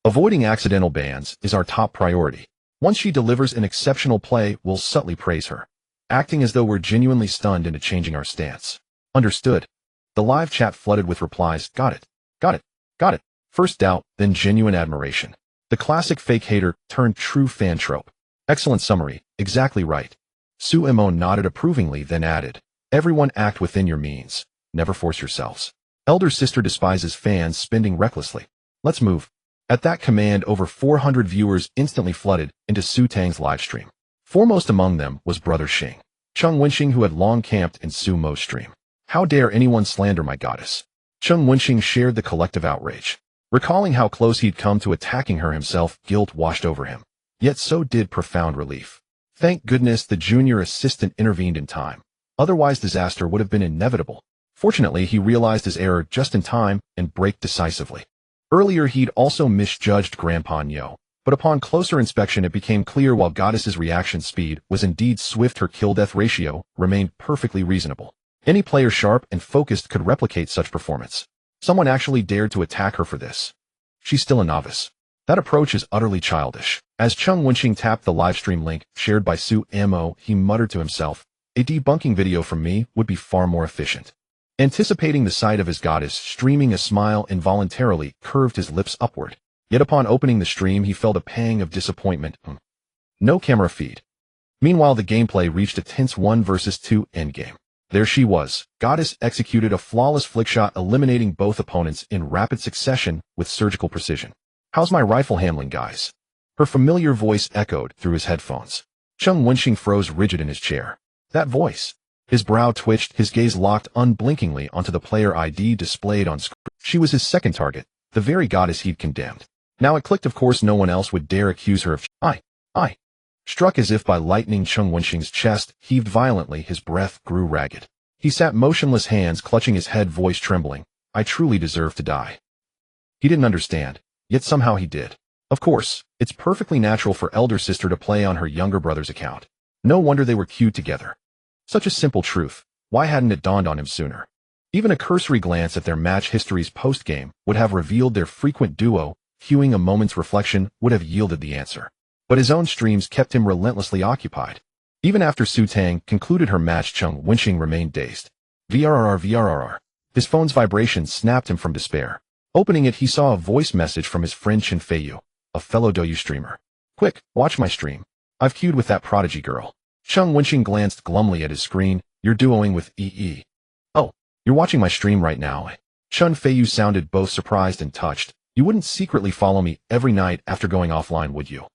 Avoiding accidental bans is our top priority. Once she delivers an exceptional play, we'll subtly praise her, acting as though we're genuinely stunned into changing our stance. Understood. The live chat flooded with replies. Got it. Got it. Got it. First doubt, then genuine admiration. The classic fake hater turned true fan trope. Excellent summary, exactly right. Su Imon nodded approvingly, then added, everyone act within your means. Never force yourselves. Elder sister despises fans spending recklessly. Let's move. At that command, over 400 viewers instantly flooded into Su Tang's livestream. Foremost among them was Brother Xing, Cheng Wenxing, who had long camped in Su Mo's stream. How dare anyone slander my goddess? Cheng Wenxing shared the collective outrage. Recalling how close he'd come to attacking her himself, guilt washed over him. Yet so did profound relief. Thank goodness the junior assistant intervened in time. Otherwise disaster would have been inevitable. Fortunately, he realized his error just in time and braked decisively. Earlier he'd also misjudged Grandpa Nyo, but upon closer inspection it became clear while Goddess's reaction speed was indeed swift, her kill-death ratio remained perfectly reasonable. Any player sharp and focused could replicate such performance. Someone actually dared to attack her for this. She's still a novice. That approach is utterly childish. As Cheng Wenxing tapped the livestream link shared by Su Mo, he muttered to himself, a debunking video from me would be far more efficient. Anticipating the sight of his goddess streaming, a smile involuntarily curved his lips upward. Yet upon opening the stream he felt a pang of disappointment. No camera feed. Meanwhile the gameplay reached a tense 1 versus 2 endgame. There she was. Goddess executed a flawless flickshot, eliminating both opponents in rapid succession with surgical precision. How's my rifle handling, guys? Her familiar voice echoed through his headphones. Cheng Wenxing froze rigid in his chair. That voice. His brow twitched, his gaze locked unblinkingly onto the player ID displayed on screen. She was his second target, the very goddess he'd condemned. Now it clicked, of course no one else would dare accuse her of I. Struck as if by lightning, Cheng Wenxing's chest heaved violently, his breath grew ragged. He sat motionless, hands clutching his head, voice trembling. I truly deserve to die. He didn't understand, yet somehow he did. Of course, it's perfectly natural for elder sister to play on her younger brother's account. No wonder they were queued together. Such a simple truth. Why hadn't it dawned on him sooner? Even a cursory glance at their match histories post-game would have revealed their frequent duo. Hewing a moment's reflection would have yielded the answer. But his own streams kept him relentlessly occupied. Even after Su Tang concluded her match, Cheng Wenxing remained dazed. VRRR. His phone's vibration snapped him from despair. Opening it, he saw a voice message from his friend Chen Feiyu, a fellow Douyu streamer. Quick, watch my stream. I've queued with that prodigy girl. Cheng Wenxing glanced glumly at his screen. You're duoing with EE. Oh, you're watching my stream right now. Chen Feiyu sounded both surprised and touched. You wouldn't secretly follow me every night after going offline, would you?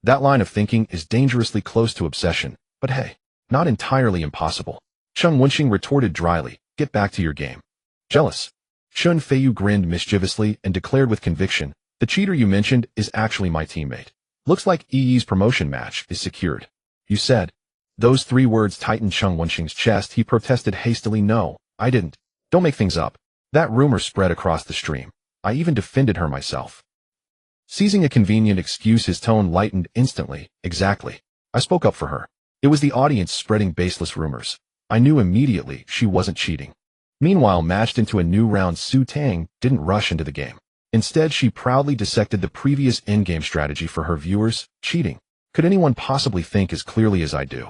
That line of thinking is dangerously close to obsession, but hey, not entirely impossible. Cheng Wenxing retorted dryly, get back to your game. Jealous. Chen Feiyu grinned mischievously and declared with conviction, the cheater you mentioned is actually my teammate. Looks like EE's promotion match is secured. You said. Those 3 words tightened Cheng Wenxing's chest. He protested hastily, no, I didn't. Don't make things up. That rumor spread across the stream. I even defended her myself. Seizing a convenient excuse, his tone lightened instantly. Exactly. I spoke up for her. It was the audience spreading baseless rumors. I knew immediately she wasn't cheating. Meanwhile, matched into a new round, Su Tang didn't rush into the game. Instead, she proudly dissected the previous in-game strategy for her viewers. Cheating. Could anyone possibly think as clearly as I do?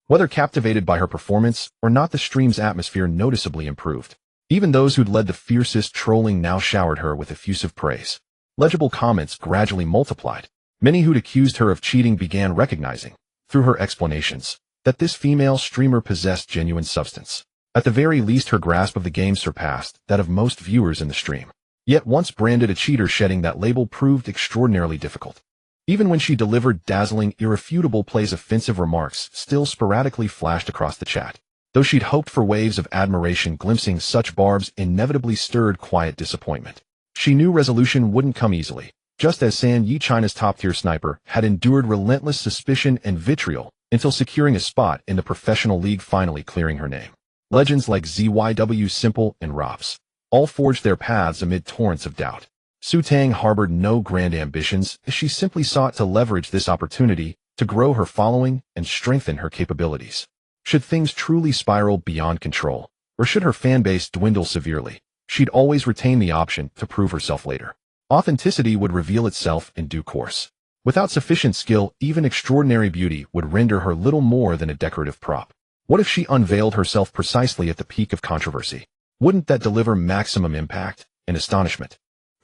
Whether captivated by her performance or not, the stream's atmosphere noticeably improved. Even those who'd led the fiercest trolling now showered her with effusive praise. Legible comments gradually multiplied. Many who'd accused her of cheating began recognizing, through her explanations, that this female streamer possessed genuine substance. At the very least, her grasp of the game surpassed that of most viewers in the stream. Yet once branded a cheater, shedding that label proved extraordinarily difficult. Even when she delivered dazzling, irrefutable plays, offensive remarks still sporadically flashed across the chat. Though she'd hoped for waves of admiration, glimpsing such barbs inevitably stirred quiet disappointment. She knew resolution wouldn't come easily, just as San Yi, China's top-tier sniper, had endured relentless suspicion and vitriol until securing a spot in the professional league, finally clearing her name. Legends like ZYW, Simple, and Rops all forged their paths amid torrents of doubt. Su Tang harbored no grand ambitions, as she simply sought to leverage this opportunity to grow her following and strengthen her capabilities. Should things truly spiral beyond control, or should her fanbase dwindle severely, she'd always retain the option to prove herself later. Authenticity would reveal itself in due course. Without sufficient skill, even extraordinary beauty would render her little more than a decorative prop. What if she unveiled herself precisely at the peak of controversy? Wouldn't that deliver maximum impact and astonishment?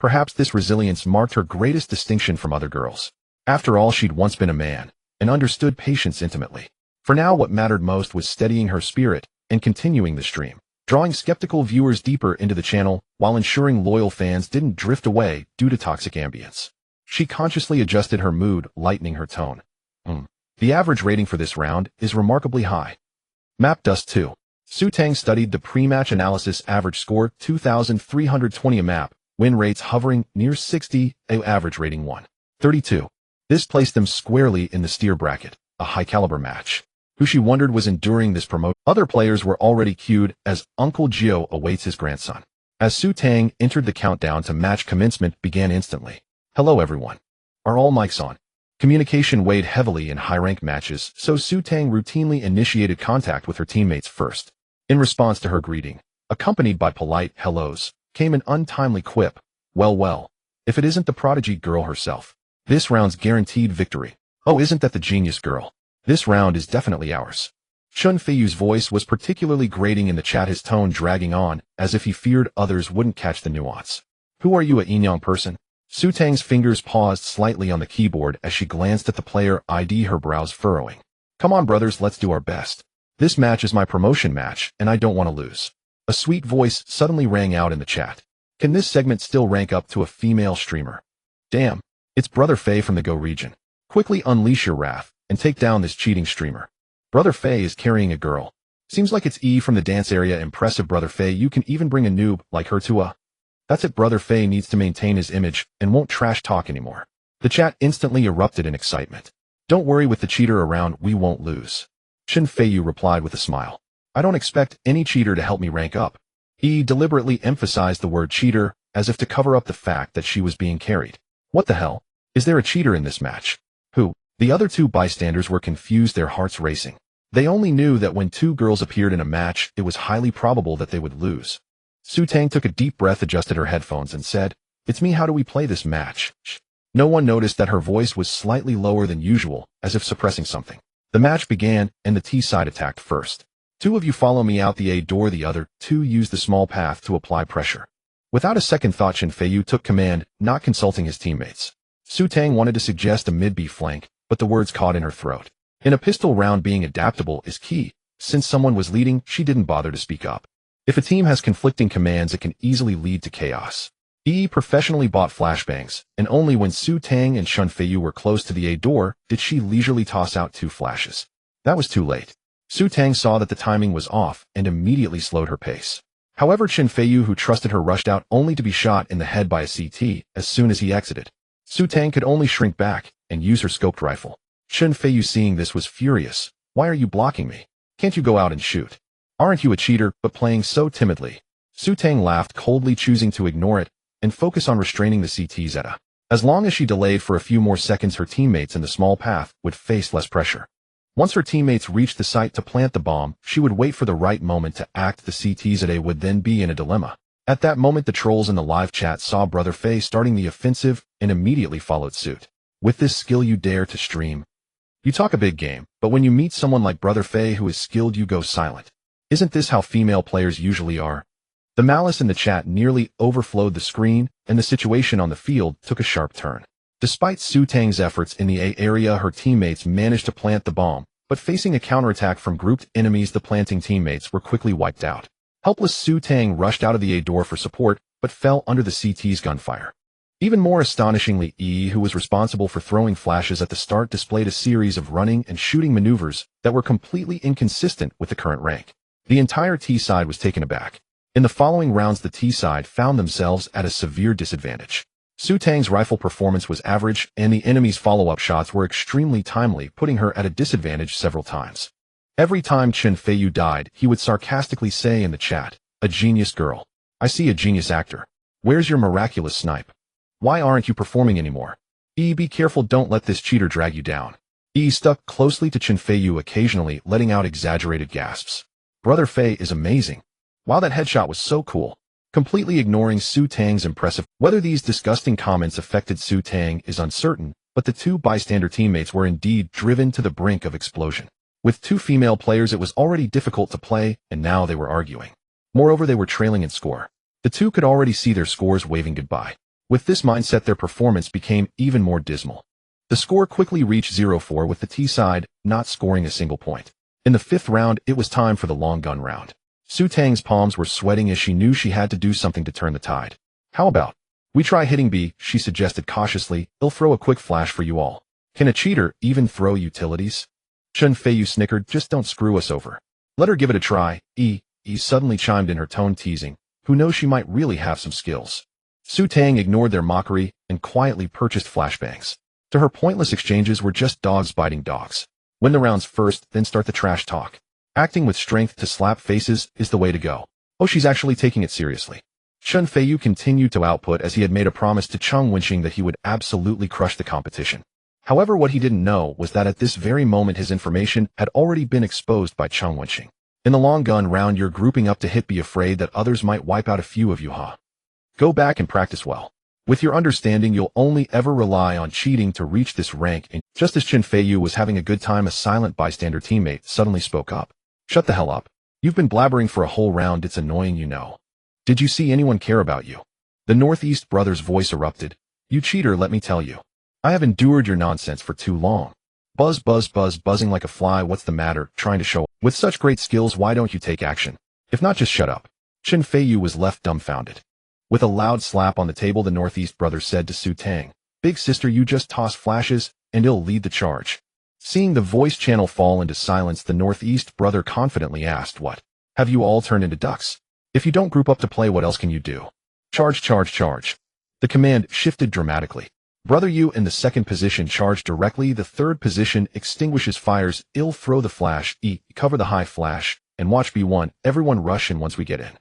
Perhaps this resilience marked her greatest distinction from other girls. After all, she'd once been a man, and understood patience intimately. For now, what mattered most was steadying her spirit and continuing the stream, drawing skeptical viewers deeper into the channel while ensuring loyal fans didn't drift away due to toxic ambience. She consciously adjusted her mood, lightening her tone. The average rating for this round is remarkably high. Map Dust 2. Su Tang studied the pre-match analysis. Average score 2,320 a map, win rates hovering near 60, average rating 132. This placed them squarely in the steer bracket, a high-caliber match. Who she wondered was enduring this promotion. Other players were already queued as Uncle Gio awaits his grandson. As Su Tang entered, the countdown to match commencement began instantly. Hello everyone. Are all mics on? Communication weighed heavily in high-rank matches, so Su Tang routinely initiated contact with her teammates first. In response to her greeting, accompanied by polite hellos, came an untimely quip. Well, if it isn't the prodigy girl herself. This round's guaranteed victory. Oh, isn't that the genius girl? This round is definitely ours. Chun Feiyu's voice was particularly grating in the chat, his tone dragging on, as if he feared others wouldn't catch the nuance. Who are you, a Inyang person? Su Tang's fingers paused slightly on the keyboard as she glanced at the player ID, her brows furrowing. Come on brothers, let's do our best. This match is my promotion match, and I don't want to lose. A sweet voice suddenly rang out in the chat. Can this segment still rank up to a female streamer? Damn, it's Brother Fei from the Go region. Quickly unleash your wrath and take down this cheating streamer. Brother Fei is carrying a girl. Seems like it's E from the dance area. Impressive, Brother Fei. You can even bring a noob like her to a... That's it. Brother Fei needs to maintain his image and won't trash talk anymore. The chat instantly erupted in excitement. Don't worry, with the cheater around, we won't lose. Chun Feiyu replied with a smile. I don't expect any cheater to help me rank up. He deliberately emphasized the word cheater, as if to cover up the fact that she was being carried. What the hell? Is there a cheater in this match? Who? The other two bystanders were confused, their hearts racing. They only knew that when two girls appeared in a match, it was highly probable that they would lose. Su Tang took a deep breath, adjusted her headphones, and said, It's me, how do we play this match? No one noticed that her voice was slightly lower than usual, as if suppressing something. The match began, and the T side attacked first. Two of you follow me out the A door, the other two used the small path to apply pressure. Without a second thought, Chun Feiyu took command, not consulting his teammates. Su Tang wanted to suggest a mid-B flank, but the words caught in her throat. In a pistol round, being adaptable is key. Since someone was leading, she didn't bother to speak up. If a team has conflicting commands, it can easily lead to chaos. Yi professionally bought flashbangs, and only when Su Tang and Chun Feiyu were close to the A door did she leisurely toss out two flashes. That was too late. Su Tang saw that the timing was off and immediately slowed her pace. However, Chun Feiyu, who trusted her, rushed out only to be shot in the head by a CT as soon as he exited. Su Tang could only shrink back and use her scoped rifle. Chun Feiyu, seeing this, was furious. Why are you blocking me? Can't you go out and shoot? Aren't you a cheater, but playing so timidly? Su Tang laughed coldly, choosing to ignore it and focus on restraining the CTs at A. As long as she delayed for a few more seconds, her teammates in the small path would face less pressure. Once her teammates reached the site to plant the bomb, she would wait for the right moment to act. The CTs at A would then be in a dilemma. At that moment, the trolls in the live chat saw Brother Fei starting the offensive and immediately followed suit. With this skill, you dare to stream? You talk a big game, but when you meet someone like Brother Fei who is skilled, you go silent. Isn't this how female players usually are? The malice in the chat nearly overflowed the screen, and the situation on the field took a sharp turn. Despite Su Tang's efforts in the A area, her teammates managed to plant the bomb, but facing a counterattack from grouped enemies, the planting teammates were quickly wiped out. Helpless, Su Tang rushed out of the A door for support, but fell under the CT's gunfire. Even more astonishingly, E, who was responsible for throwing flashes at the start, displayed a series of running and shooting maneuvers that were completely inconsistent with the current rank. The entire T side was taken aback. In the following rounds, the T side found themselves at a severe disadvantage. Su Tang's rifle performance was average, and the enemy's follow-up shots were extremely timely, putting her at a disadvantage several times. Every time Chun Feiyu died, he would sarcastically say in the chat, "A genius girl. I see a genius actor. Where's your miraculous snipe? Why aren't you performing anymore? E, be careful, don't let this cheater drag you down." E stuck closely to Chun Feiyu, occasionally letting out exaggerated gasps. Brother Fei is amazing. Wow, that headshot was so cool. Completely ignoring Su Tang's impressive. Whether these disgusting comments affected Su Tang is uncertain, but the two bystander teammates were indeed driven to the brink of explosion. With two female players, it was already difficult to play, and now they were arguing. Moreover, they were trailing in score. The two could already see their scores waving goodbye. With this mindset, their performance became even more dismal. The score quickly reached 0-4 with the T side not scoring a single point. In the fifth round, it was time for the long gun round. Su Tang's palms were sweating as she knew she had to do something to turn the tide. How about we try hitting B, she suggested cautiously. I'll throw a quick flash for you all. Can a cheater even throw utilities? Chen Feiyu snickered. Just don't screw us over. Let her give it a try. E suddenly chimed in, her tone teasing. Who knows, she might really have some skills. Su Tang ignored their mockery and quietly purchased flashbangs. To her, pointless exchanges were just dogs biting dogs. Win the rounds first, then start the trash talk. Acting with strength to slap faces is the way to go. Oh, she's actually taking it seriously. Chen Feiyu continued to output as he had made a promise to Cheng Wenxing that he would absolutely crush the competition. However, what he didn't know was that at this very moment his information had already been exposed by Cheng Wenxing. In the long gun round, you're grouping up to hit. Be afraid that others might wipe out a few of you, huh? Go back and practice well. With your understanding, you'll only ever rely on cheating to reach this rank. And just as Chen Feiyu was having a good time, a silent bystander teammate suddenly spoke up. Shut the hell up. You've been blabbering for a whole round. It's annoying, you know. Did you see anyone care about you? The Northeast brother's voice erupted. You cheater, let me tell you. I have endured your nonsense for too long. Buzz, buzz, buzz, buzzing like a fly. What's the matter? Trying to show? With such great skills, why don't you take action? If not, just shut up. Chen Feiyu was left dumbfounded. With a loud slap on the table, the Northeast brother said to Su Tang, Big sister, you just toss flashes, and it'll lead the charge. Seeing the voice channel fall into silence, the Northeast brother confidently asked, What? Have you all turned into ducks? If you don't group up to play, what else can you do? Charge, charge, charge. The command shifted dramatically. Brother, you in the second position charge directly. The third position extinguishes fires. I'll throw the flash. Cover the high flash. And watch B1. Everyone rush in once we get in.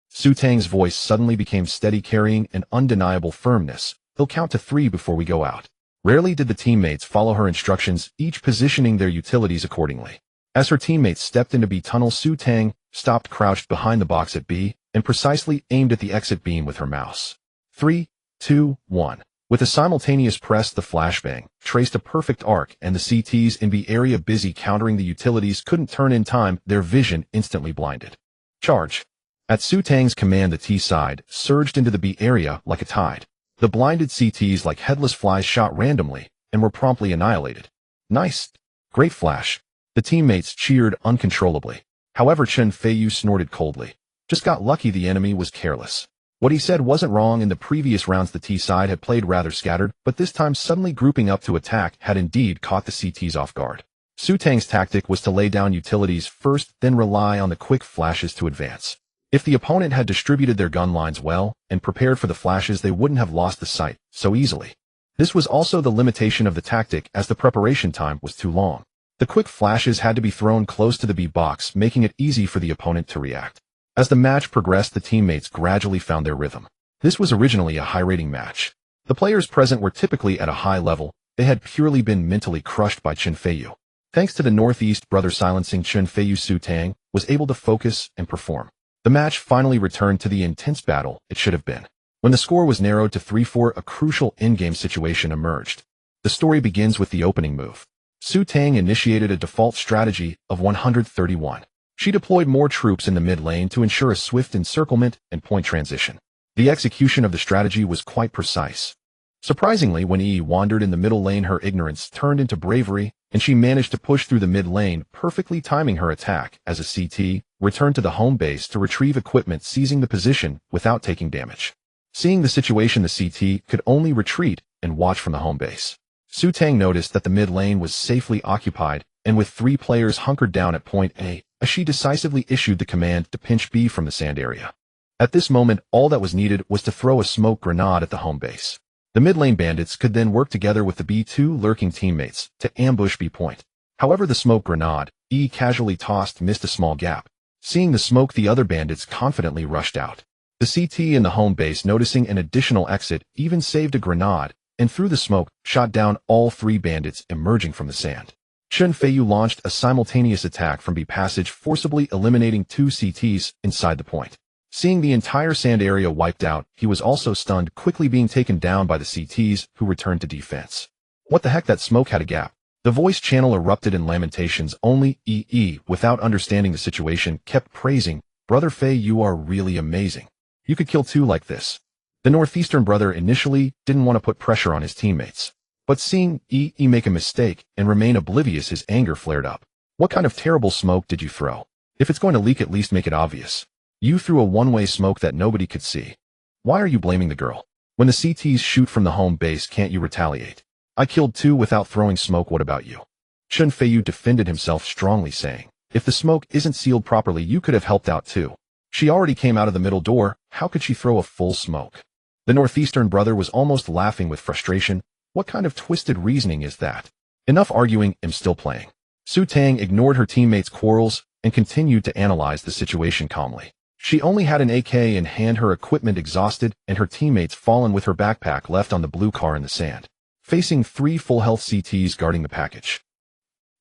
Su Tang's voice suddenly became steady, carrying an undeniable firmness. He'll count to 3 before we go out. Rarely did the teammates follow her instructions, each positioning their utilities accordingly. As her teammates stepped into B tunnel, Su Tang stopped crouched behind the box at B and precisely aimed at the exit beam with her mouse. 3, 2, 1. With a simultaneous press, the flashbang traced a perfect arc, and the CTs in B area, busy countering the utilities, couldn't turn in time, their vision instantly blinded. Charge. At Su Tang's command, the T side surged into the B area like a tide. The blinded CTs, like headless flies, shot randomly and were promptly annihilated. Nice. Great flash. The teammates cheered uncontrollably. However, Chen Feiyu snorted coldly. Just got lucky, the enemy was careless. What he said wasn't wrong. In the previous rounds, the T side had played rather scattered, but this time suddenly grouping up to attack had indeed caught the CTs off guard. Su Tang's tactic was to lay down utilities first, then rely on the quick flashes to advance. If the opponent had distributed their gun lines well and prepared for the flashes, they wouldn't have lost the site so easily. This was also the limitation of the tactic, as the preparation time was too long. The quick flashes had to be thrown close to the B box, making it easy for the opponent to react. As the match progressed, the teammates gradually found their rhythm. This was originally a high-rating match. The players present were typically at a high level. They had purely been mentally crushed by Chen Feiyu. Thanks to the Northeast brother silencing Chen Feiyu, Su Tang was able to focus and perform. The match finally returned to the intense battle it should have been. When the score was narrowed to 3-4, a crucial in-game situation emerged. The story begins with the opening move. Su Tang initiated a default strategy of 131. She deployed more troops in the mid lane to ensure a swift encirclement and point transition. The execution of the strategy was quite precise. Surprisingly, when E wandered in the middle lane, her ignorance turned into bravery, and she managed to push through the mid lane, perfectly timing her attack as a CT returned to the home base to retrieve equipment, seizing the position without taking damage. Seeing the situation, the CT could only retreat and watch from the home base. Su Tang noticed that the mid lane was safely occupied, and with 3 players hunkered down at point A, she decisively issued the command to pinch B from the sand area. At this moment, all that was needed was to throw a smoke grenade at the home base. The mid lane bandits could then work together with the B2 lurking teammates to ambush B point. However, the smoke grenade, E casually tossed, missed a small gap. Seeing the smoke, the other bandits confidently rushed out. The CT in the home base, noticing an additional exit, even saved a grenade, and through the smoke, shot down all 3 bandits emerging from the sand. Chen Feiyu launched a simultaneous attack from B passage, forcibly eliminating 2 CTs inside the point. Seeing the entire sand area wiped out, he was also stunned, quickly being taken down by the CTs, who returned to defense. What the heck, that smoke had a gap. The voice channel erupted in lamentations. Only EE, without understanding the situation, kept praising, Brother Fei, you are really amazing. You could kill 2 like this. The Northeastern brother initially didn't want to put pressure on his teammates, but seeing E make a mistake and remain oblivious, his anger flared up. What kind of terrible smoke did you throw? If it's going to leak, at least make it obvious. You threw a one-way smoke that nobody could see. Why are you blaming the girl? When the CTs shoot from the home base, can't you retaliate? I killed 2 without throwing smoke, what about you? Chen Feiyu defended himself strongly, saying, if the smoke isn't sealed properly, you could have helped out too. She already came out of the middle door, how could she throw a full smoke? The Northeastern brother was almost laughing with frustration. What kind of twisted reasoning is that? Enough arguing, I'm still playing. Su Tang ignored her teammates' quarrels and continued to analyze the situation calmly. She only had an AK in hand, her equipment exhausted, and her teammates fallen with her backpack left on the blue car in the sand, facing 3 full-health CTs guarding the package.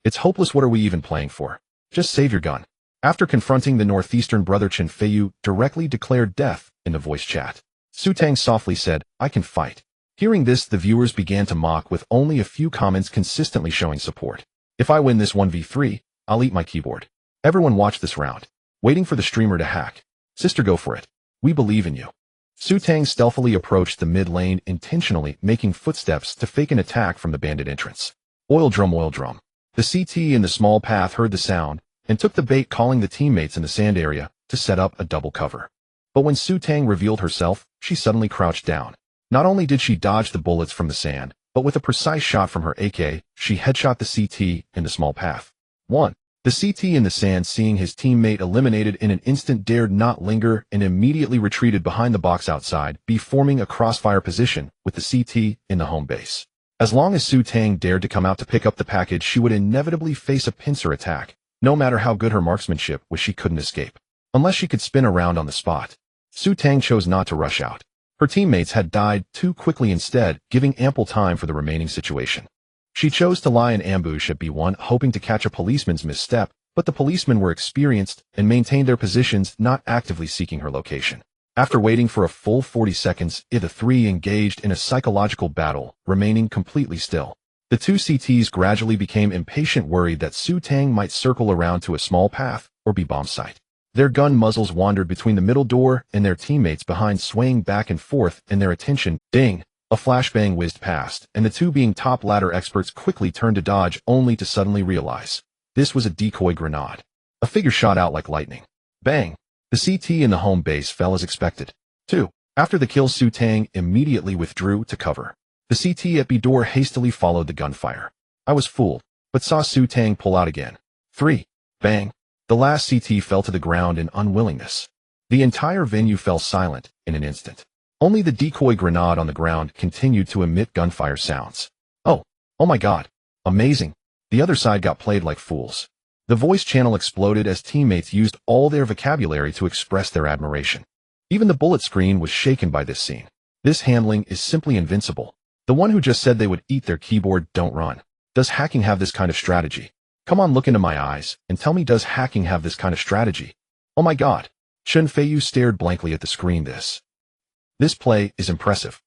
It's hopeless, what are we even playing for? Just save your gun. After confronting the Northeastern brother, Chen Feiyu directly declared death in the voice chat. Su Tang softly said, I can fight. Hearing this, the viewers began to mock, with only a few comments consistently showing support. If I win this 1v3, I'll eat my keyboard. Everyone watch this round. Waiting for the streamer to hack. Sister, go for it. We believe in you. Su Tang stealthily approached the mid lane, intentionally making footsteps to fake an attack from the bandit entrance. Oil drum, oil drum. The CT in the small path heard the sound and took the bait, calling the teammates in the sand area to set up a double cover. But when Su Tang revealed herself, she suddenly crouched down. Not only did she dodge the bullets from the sand, but with a precise shot from her AK, she headshot the CT in the small path. 1. The CT in the sand, seeing his teammate eliminated in an instant, dared not linger and immediately retreated behind the box outside, forming a crossfire position with the CT in the home base. As long as Su Tang dared to come out to pick up the package, she would inevitably face a pincer attack. No matter how good her marksmanship was, she couldn't escape. Unless she could spin around on the spot. Su Tang chose not to rush out. Her teammates had died too quickly, instead giving ample time for the remaining situation. She chose to lie in ambush at B1, hoping to catch a policeman's misstep, but the policemen were experienced and maintained their positions, not actively seeking her location. After waiting for a full 40 seconds, the 3 engaged in a psychological battle, remaining completely still. The 2 CTs gradually became impatient, worried that Su Tang might circle around to a small path or be bomb site. Their gun muzzles wandered between the middle door and their teammates behind, swaying back and forth in their attention. Ding! A flashbang whizzed past, and the 2 being top ladder experts quickly turned to dodge, only to suddenly realize this was a decoy grenade. A figure shot out like lightning. Bang! The CT in the home base fell as expected. 2. After the kill, Su Tang immediately withdrew to cover. The CT at B door hastily followed the gunfire. I was fooled, but saw Su Tang pull out again. 3. Bang! The last CT fell to the ground in unwillingness. The entire venue fell silent in an instant. Only the decoy grenade on the ground continued to emit gunfire sounds. Oh my god. Amazing. The other side got played like fools. The voice channel exploded as teammates used all their vocabulary to express their admiration. Even the bullet screen was shaken by this scene. This handling is simply invincible. The one who just said they would eat their keyboard, don't run. Does hacking have this kind of strategy? Come on, look into my eyes and tell me, does hacking have this kind of strategy? Oh my god. Chen Feiyu stared blankly at the screen. This play is impressive.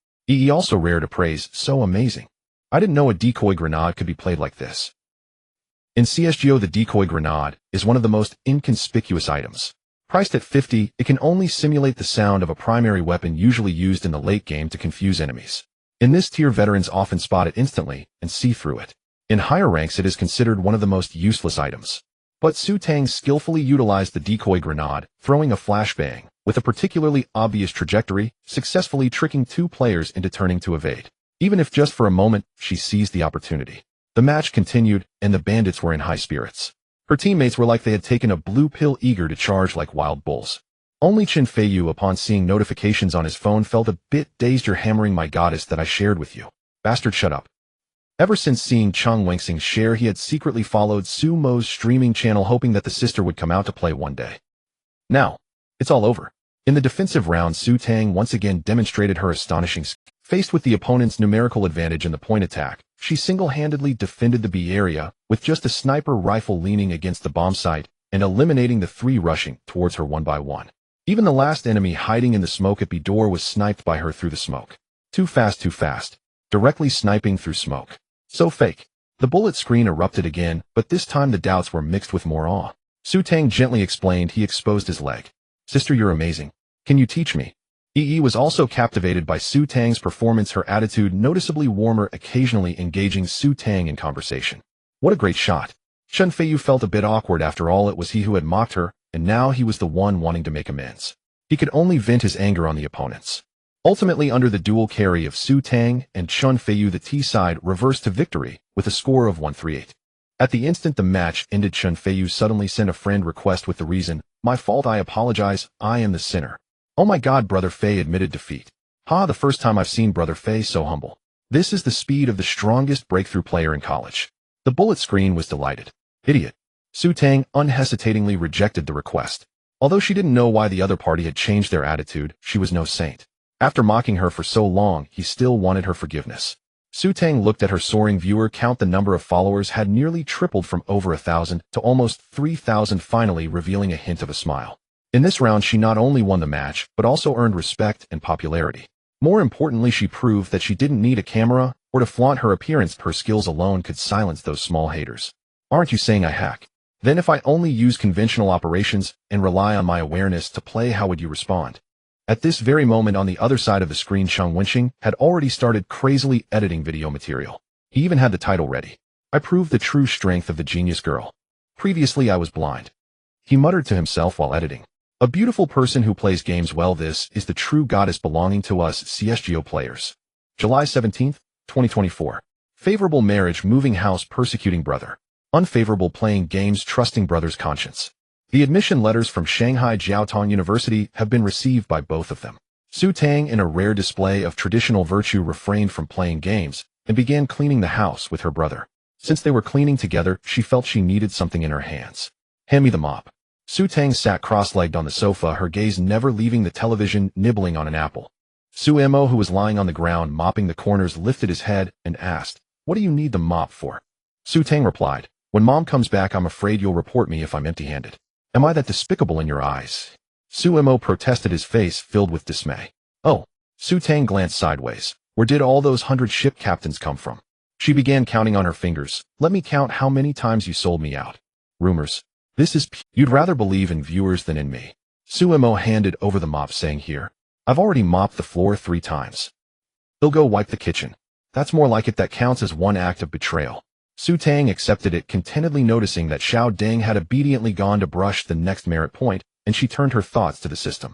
Also rare to praise, so amazing. I didn't know a decoy grenade could be played like this. In CSGO, the decoy grenade is one of the most inconspicuous items. Priced at 50, it can only simulate the sound of a primary weapon, usually used in the late game to confuse enemies. In this tier, veterans often spot it instantly and see through it. In higher ranks, it is considered one of the most useless items. But Su Tang skillfully utilized the decoy grenade, throwing a flashbang with a particularly obvious trajectory, successfully tricking 2 players into turning to evade. Even if just for a moment, she seized the opportunity. The match continued, and the bandits were in high spirits. Her teammates were like they had taken a blue pill, eager to charge like wild bulls. Only Chen Feiyu, upon seeing notifications on his phone, felt a bit dazed. You're hammering my goddess that I shared with you. Bastard, shut up. Ever since seeing Chang Wengxing's share, he had secretly followed Su Mo's streaming channel, hoping that the sister would come out to play one day. Now, it's all over. In the defensive round, Su Tang once again demonstrated her astonishing skill. Faced with the opponent's numerical advantage in the point attack, she single-handedly defended the B area, with just a sniper rifle leaning against the bomb site and eliminating the 3 rushing towards her one by one. Even the last enemy hiding in the smoke at B door was sniped by her through the smoke. Too fast. Directly sniping through smoke. So fake. The bullet screen erupted again, but this time the doubts were mixed with more awe. Su Tang gently explained. He exposed his leg. Sister, you're amazing. Can you teach me? EE was also captivated by Su Tang's performance, her attitude noticeably warmer, occasionally engaging Su Tang in conversation. What a great shot. Chen Feiyu felt a bit awkward. After all, it was he who had mocked her, and now he was the one wanting to make amends. He could only vent his anger on the opponents. Ultimately, under the dual carry of Su Tang and Chen Feiyu, the T side reversed to victory with a score of 138. At the instant the match ended, Chen Feiyu suddenly sent a friend request with the reason, "My fault, I apologize, I am the sinner." Oh my god, Brother Fei admitted defeat. The first time I've seen Brother Fei so humble. This is the speed of the strongest breakthrough player in college. The bullet screen was delighted. Idiot. Su Tang unhesitatingly rejected the request. Although she didn't know why the other party had changed their attitude, she was no saint. After mocking her for so long, he still wanted her forgiveness. Su Tang looked at her soaring viewer count. The number of followers had nearly tripled from over 1,000 to almost 3,000, finally revealing a hint of a smile. In this round, she not only won the match, but also earned respect and popularity. More importantly, she proved that she didn't need a camera or to flaunt her appearance. Her skills alone could silence those small haters. Aren't you saying I hack? Then if I only use conventional operations and rely on my awareness to play, how would you respond? At this very moment on the other side of the screen, Chen Wenxing had already started crazily editing video material. He even had the title ready. I proved the true strength of the genius girl. Previously I was blind. He muttered to himself while editing. A beautiful person who plays games well. This is the true goddess belonging to us CS2 players. July 17, 2024. Favorable marriage, moving house, persecuting brother. Unfavorable, playing games, trusting brother's conscience. The admission letters from Shanghai Jiaotong University have been received by both of them. Su Tang, in a rare display of traditional virtue, refrained from playing games and began cleaning the house with her brother. Since they were cleaning together, she felt she needed something in her hands. Hand me the mop. Su Tang sat cross-legged on the sofa, her gaze never leaving the television, nibbling on an apple. Su Mo, who was lying on the ground mopping the corners, lifted his head and asked, "What do you need the mop for?" Su Tang replied, "When Mom comes back, I'm afraid you'll report me if I'm empty-handed." "Am I that despicable in your eyes?" Su Mo protested, his face filled with dismay. "Oh." Su Tang glanced sideways. "Where did all those 100 ship captains come from?" She began counting on her fingers. "Let me count how many times you sold me out." "Rumors. This is You'd rather believe in viewers than in me." Su Mo handed over the mop, saying, "Here. I've already mopped the floor 3 times. They'll go wipe the kitchen." "That's more like it. That counts as one act of betrayal." Su Tang accepted it, contentedly noticing that Xiao Deng had obediently gone to brush the next merit point, and she turned her thoughts to the system.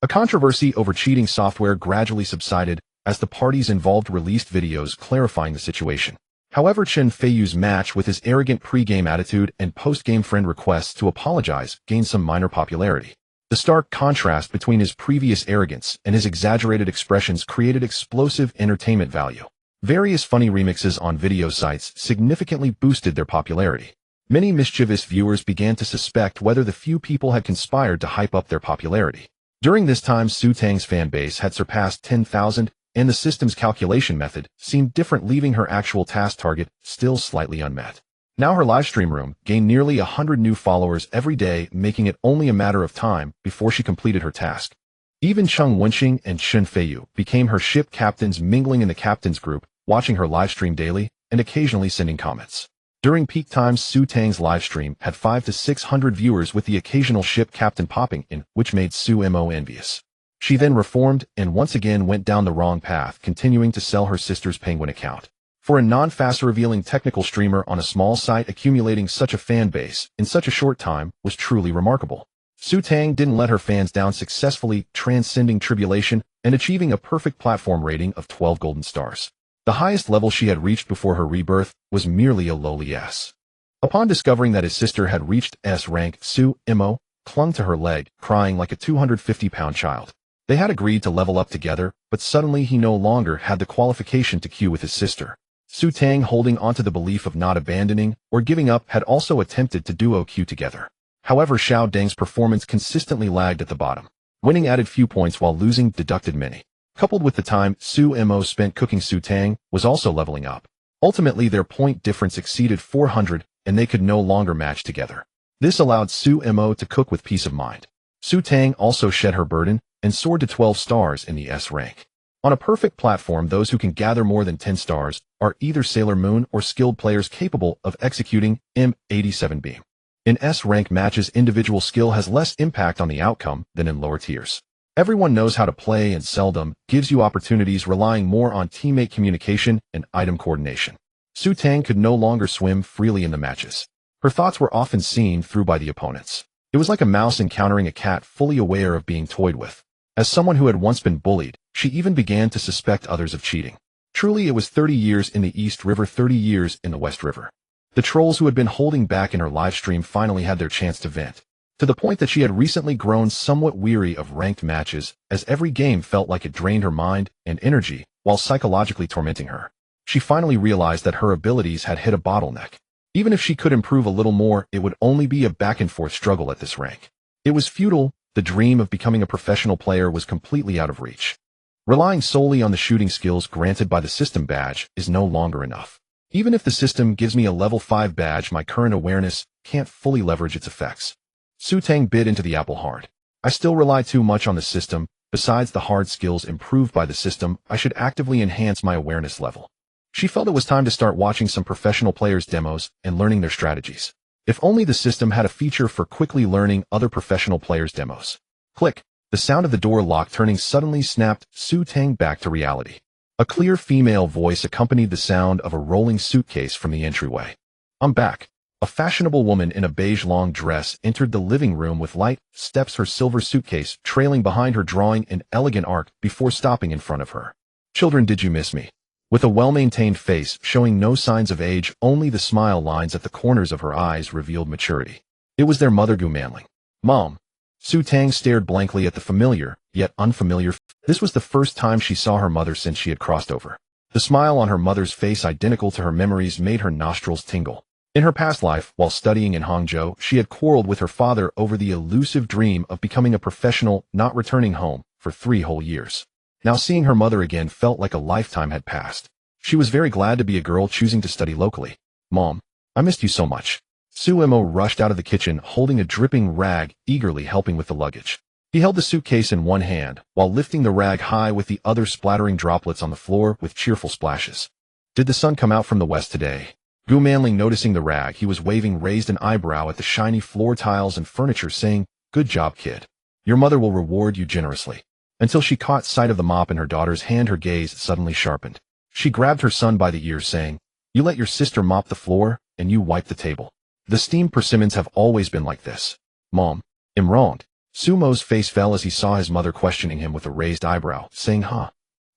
A controversy over cheating software gradually subsided as the parties involved released videos clarifying the situation. However, Chen Feiyu's match, with his arrogant pre-game attitude and post-game friend requests to apologize, gained some minor popularity. The stark contrast between his previous arrogance and his exaggerated expressions created explosive entertainment value. Various funny remixes on video sites significantly boosted their popularity. Many mischievous viewers began to suspect whether the few people had conspired to hype up their popularity. During this time, Su Tang's fan base had surpassed 10,000, and the system's calculation method seemed different, leaving her actual task target still slightly unmet. Now her livestream room gained nearly 100 new followers every day, making it only a matter of time before she completed her task. Even Chen Wenxing and Chen Feiyu became her ship captains, mingling in the captains group, watching her livestream daily, and occasionally sending comments. During peak times, Su Tang's livestream had 500 to 600 viewers, with the occasional ship captain popping in, which made Su Mo envious. She then reformed and once again went down the wrong path, continuing to sell her sister's Penguin account. For a non-fast revealing technical streamer on a small site, accumulating such a fan base in such a short time was truly remarkable. Su Tang didn't let her fans down, successfully transcending tribulation and achieving a perfect platform rating of 12 golden stars. The highest level she had reached before her rebirth was merely a lowly S. Upon discovering that his sister had reached S rank, Su Mo clung to her leg, crying like a 250-pound child. They had agreed to level up together, but suddenly he no longer had the qualification to queue with his sister. Su Tang, holding onto the belief of not abandoning or giving up, had also attempted to duo queue together. However, Xiao Deng's performance consistently lagged at the bottom. Winning added few points while losing deducted many. Coupled with the time Su Mo spent cooking, Su Tang was also leveling up. Ultimately, their point difference exceeded 400, and they could no longer match together. This allowed Su Mo to cook with peace of mind. Su Tang also shed her burden and soared to 12 stars in the S rank. On a perfect platform, those who can gather more than 10 stars are either Sailor Moon or skilled players capable of executing M87 beam. In S rank matches, individual skill has less impact on the outcome than in lower tiers. Everyone knows how to play and seldom gives you opportunities, relying more on teammate communication and item coordination. Su Tang could no longer swim freely in the matches. Her thoughts were often seen through by the opponents. It was like a mouse encountering a cat, fully aware of being toyed with. As someone who had once been bullied, she even began to suspect others of cheating. Truly, it was 30 years in the East River, 30 years in the West River. The trolls who had been holding back in her livestream finally had their chance to vent, to the point that she had recently grown somewhat weary of ranked matches, as every game felt like it drained her mind and energy while psychologically tormenting her. She finally realized that her abilities had hit a bottleneck. Even if she could improve a little more, it would only be a back-and-forth struggle at this rank. It was futile. The dream of becoming a professional player was completely out of reach. Relying solely on the shooting skills granted by the system badge is no longer enough. Even if the system gives me a level 5 badge, my current awareness can't fully leverage its effects. Su Tang bit into the apple hard. I still rely too much on the system. Besides the hard skills improved by the system, I should actively enhance my awareness level. She felt it was time to start watching some professional players' demos and learning their strategies. If only the system had a feature for quickly learning other professional players' demos. Click. The sound of the door lock turning suddenly snapped Su Tang back to reality. A clear female voice accompanied the sound of a rolling suitcase from the entryway. I'm back. A fashionable woman in a beige long dress entered the living room with light steps, her silver suitcase trailing behind her, drawing an elegant arc before stopping in front of her. Children, did you miss me? With a well-maintained face showing no signs of age, only the smile lines at the corners of her eyes revealed maturity. It was their mother, Gu Manling. Mom. Su Tang stared blankly at the familiar, yet unfamiliar. This was the first time she saw her mother since she had crossed over. The smile on her mother's face, identical to her memories, made her nostrils tingle. In her past life, while studying in Hangzhou, she had quarreled with her father over the elusive dream of becoming a professional, not returning home for 3 whole years. Now seeing her mother again felt like a lifetime had passed. She was very glad to be a girl choosing to study locally. Mom, I missed you so much. Su Mo rushed out of the kitchen, holding a dripping rag, eagerly helping with the luggage. He held the suitcase in one hand, while lifting the rag high with the other, splattering droplets on the floor with cheerful splashes. Did the sun come out from the west today? Gu Manling, noticing the rag he was waving, raised an eyebrow at the shiny floor tiles and furniture, saying, Good job, kid. Your mother will reward you generously. Until she caught sight of the mop in her daughter's hand, her gaze suddenly sharpened. She grabbed her son by the ear, saying, You let your sister mop the floor, and you wipe the table. The steamed persimmons have always been like this. Mom, I'm wronged. Sumo's face fell as he saw his mother questioning him with a raised eyebrow, saying, Huh.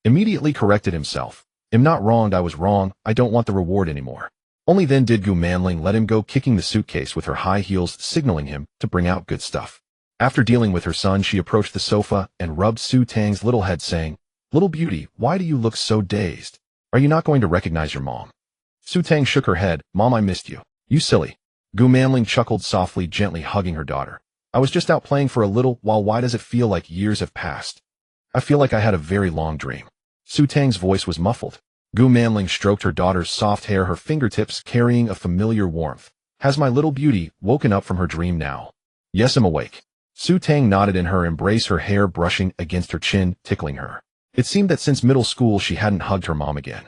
Immediately corrected himself. I'm not wronged, I was wrong, I don't want the reward anymore. Only then did Gu Manling let him go, kicking the suitcase with her high heels, signaling him to bring out good stuff. After dealing with her son, she approached the sofa and rubbed Su Tang's little head, saying, Little beauty, why do you look so dazed? Are you not going to recognize your mom? Su Tang shook her head. Mom, I missed you. You silly. Gu Manling chuckled softly, gently hugging her daughter. I was just out playing for a little while. Why does it feel like years have passed? I feel like I had a very long dream. Su Tang's voice was muffled. Gu Manling stroked her daughter's soft hair, her fingertips carrying a familiar warmth. Has my little beauty woken up from her dream now? Yes, I'm awake. Su Tang nodded in her embrace, her hair brushing against her chin, tickling her. It seemed that since middle school she hadn't hugged her mom again.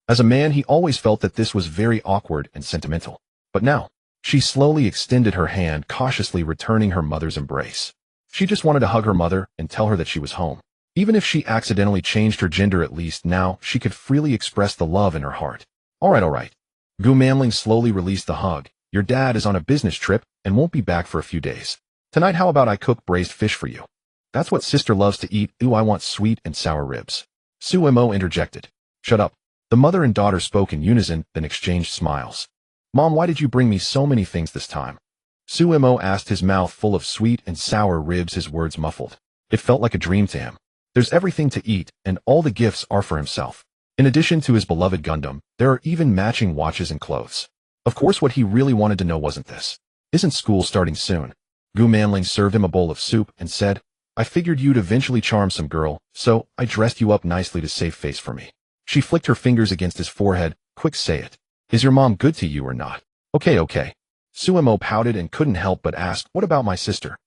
As a man, he always felt that this was very awkward and sentimental. But now, she slowly extended her hand, cautiously returning her mother's embrace. She just wanted to hug her mother and tell her that she was home. Even if she accidentally changed her gender, at least now she could freely express the love in her heart. All right. Gu Manling slowly released the hug. Your dad is on a business trip and won't be back for a few days. Tonight, how about I cook braised fish for you? That's what sister loves to eat. Ooh, I want sweet and sour ribs. Su Mo interjected. Shut up. The mother and daughter spoke in unison, then exchanged smiles. Mom, why did you bring me so many things this time? Su Mo asked, his mouth full of sweet and sour ribs, his words muffled. It felt like a dream to him. There's everything to eat, and all the gifts are for himself. In addition to his beloved Gundam, there are even matching watches and clothes. Of course, what he really wanted to know wasn't this. Isn't school starting soon? Gu Manling served him a bowl of soup and said, I figured you'd eventually charm some girl, so I dressed you up nicely to save face for me. She flicked her fingers against his forehead. Quick, say it. Is your mom good to you or not? Okay. Su Mo pouted and couldn't help but ask, what about my sister?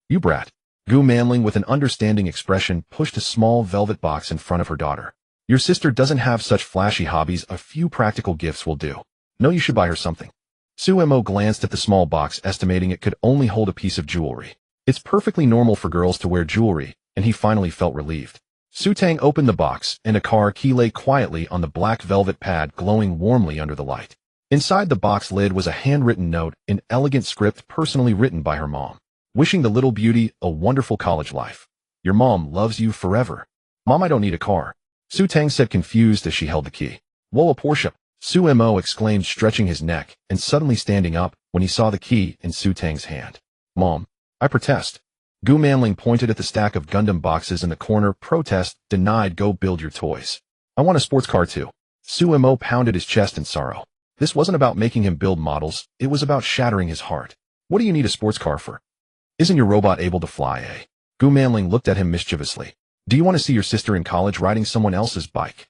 You brat. Gu Manling, with an understanding expression, pushed a small velvet box in front of her daughter. Your sister doesn't have such flashy hobbies. A few practical gifts will do. No, you should buy her something. Su Mo glanced at the small box, estimating it could only hold a piece of jewelry. It's perfectly normal for girls to wear jewelry, and he finally felt relieved. Su Tang opened the box, and a car key lay quietly on the black velvet pad, glowing warmly under the light. Inside the box lid was a handwritten note in elegant script personally written by her mom. Wishing the little beauty a wonderful college life. Your mom loves you forever. Mom, I don't need a car. Su Tang said, confused as she held the key. Whoa, a Porsche. Su Mo exclaimed, stretching his neck and suddenly standing up when he saw the key in Su Tang's hand. Mom, I protest. Gu Manling pointed at the stack of Gundam boxes in the corner. Protest, denied, go build your toys. I want a sports car too. Su Mo pounded his chest in sorrow. This wasn't about making him build models, it was about shattering his heart. What do you need a sports car for? Isn't your robot able to fly, eh? Gu Manling looked at him mischievously. Do you want to see your sister in college riding someone else's bike?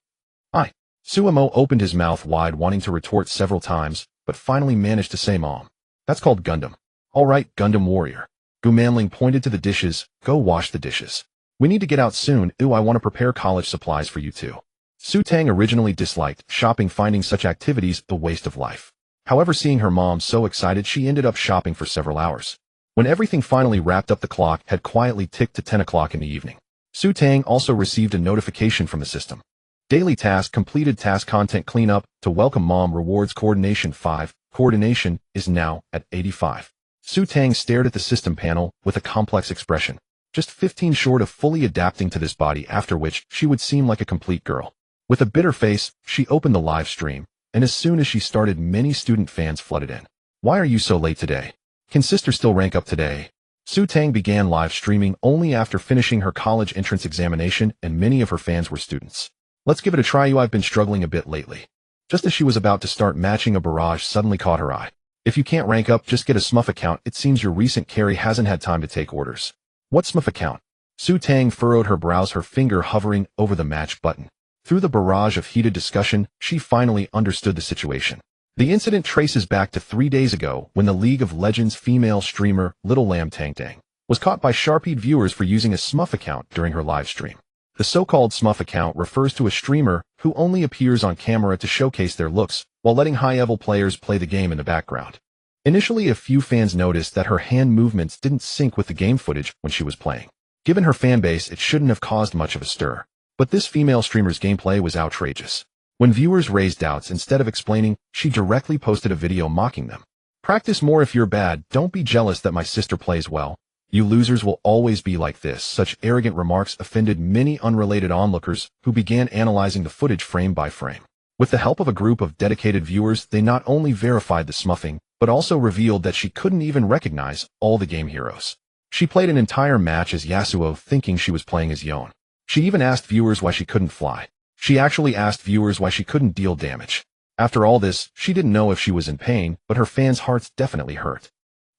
Su Mo opened his mouth wide, wanting to retort several times, but finally managed to say, Mom. That's called Gundam. All right, Gundam Warrior. Gu Manling pointed to the dishes. Go wash the dishes. We need to get out soon. Ooh, I want to prepare college supplies for you too. Su Tang originally disliked shopping, finding such activities a waste of life. However, seeing her mom so excited, she ended up shopping for several hours. When everything finally wrapped up, the clock had quietly ticked to 10 o'clock in the evening. Su Tang also received a notification from the system. Daily task completed, task content cleanup to welcome mom rewards coordination 5. Coordination is now at 85. Su Tang stared at the system panel with a complex expression. Just 15 short of fully adapting to this body, after which she would seem like a complete girl. With a bitter face, she opened the live stream, and as soon as she started, many student fans flooded in. Why are you so late today? Can sister still rank up today? Su Tang began live streaming only after finishing her college entrance examination, and many of her fans were students. Let's give it a try. I've been struggling a bit lately. Just as she was about to start matching, a barrage suddenly caught her eye. If you can't rank up, just get a SMUF account. It seems your recent carry hasn't had time to take orders. What SMUF account? Su Tang furrowed her brows, her finger hovering over the match button. Through the barrage of heated discussion, she finally understood the situation. The incident traces back to 3 days ago when the League of Legends female streamer Little Lamb Tang Tang was caught by Sharpied viewers for using a SMUF account during her live stream. The so-called SMUF account refers to a streamer who only appears on camera to showcase their looks while letting high-level players play the game in the background. Initially, a few fans noticed that her hand movements didn't sync with the game footage when she was playing. Given her fanbase, it shouldn't have caused much of a stir. But this female streamer's gameplay was outrageous. When viewers raised doubts, instead of explaining, she directly posted a video mocking them. Practice more if you're bad. Don't be jealous that my sister plays well. You losers will always be like this. Such arrogant remarks offended many unrelated onlookers who began analyzing the footage frame by frame. With the help of a group of dedicated viewers, they not only verified the smuffing, but also revealed that she couldn't even recognize all the game heroes. She played an entire match as Yasuo, thinking she was playing as Yon. She even asked viewers why she couldn't fly. She actually asked viewers why she couldn't deal damage. After all this, she didn't know if she was in pain, but her fans' hearts definitely hurt.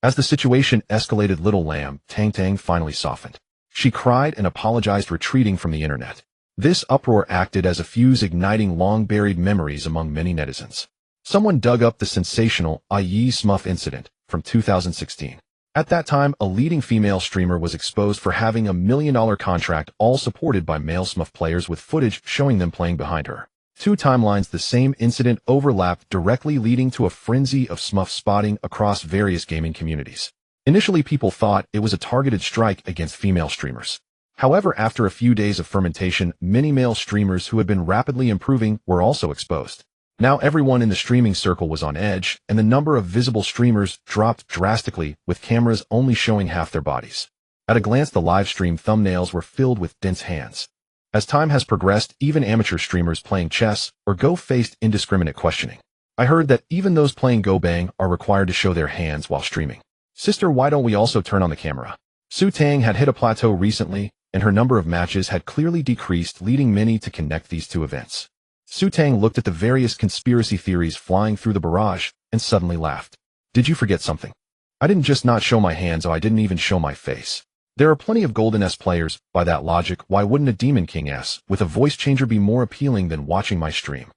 As the situation escalated, Little Lamb Tang Tang finally softened. She cried and apologized, retreating from the internet. This uproar acted as a fuse, igniting long-buried memories among many netizens. Someone dug up the sensational IE SMUF incident from 2016. At that time, a leading female streamer was exposed for having a $1 million contract, all supported by male SMUF players, with footage showing them playing behind her. Two timelines, the same incident, overlapped, directly leading to a frenzy of SMUF spotting across various gaming communities. Initially, people thought it was a targeted strike against female streamers. However, after a few days of fermentation, many male streamers who had been rapidly improving were also exposed. Now everyone in the streaming circle was on edge, and the number of visible streamers dropped drastically, with cameras only showing half their bodies. At a glance, the live stream thumbnails were filled with dense hands. As time has progressed, even amateur streamers playing chess or Go faced indiscriminate questioning. I heard that even those playing Go Bang are required to show their hands while streaming. Sister, why don't we also turn on the camera? Su Tang had hit a plateau recently, and her number of matches had clearly decreased, leading many to connect these two events. Su Tang looked at the various conspiracy theories flying through the barrage and suddenly laughed. Did you forget something? I didn't just not show my hands, I didn't even show my face. There are plenty of Golden S players. By that logic, why wouldn't a Demon King S with a voice changer be more appealing than watching my stream?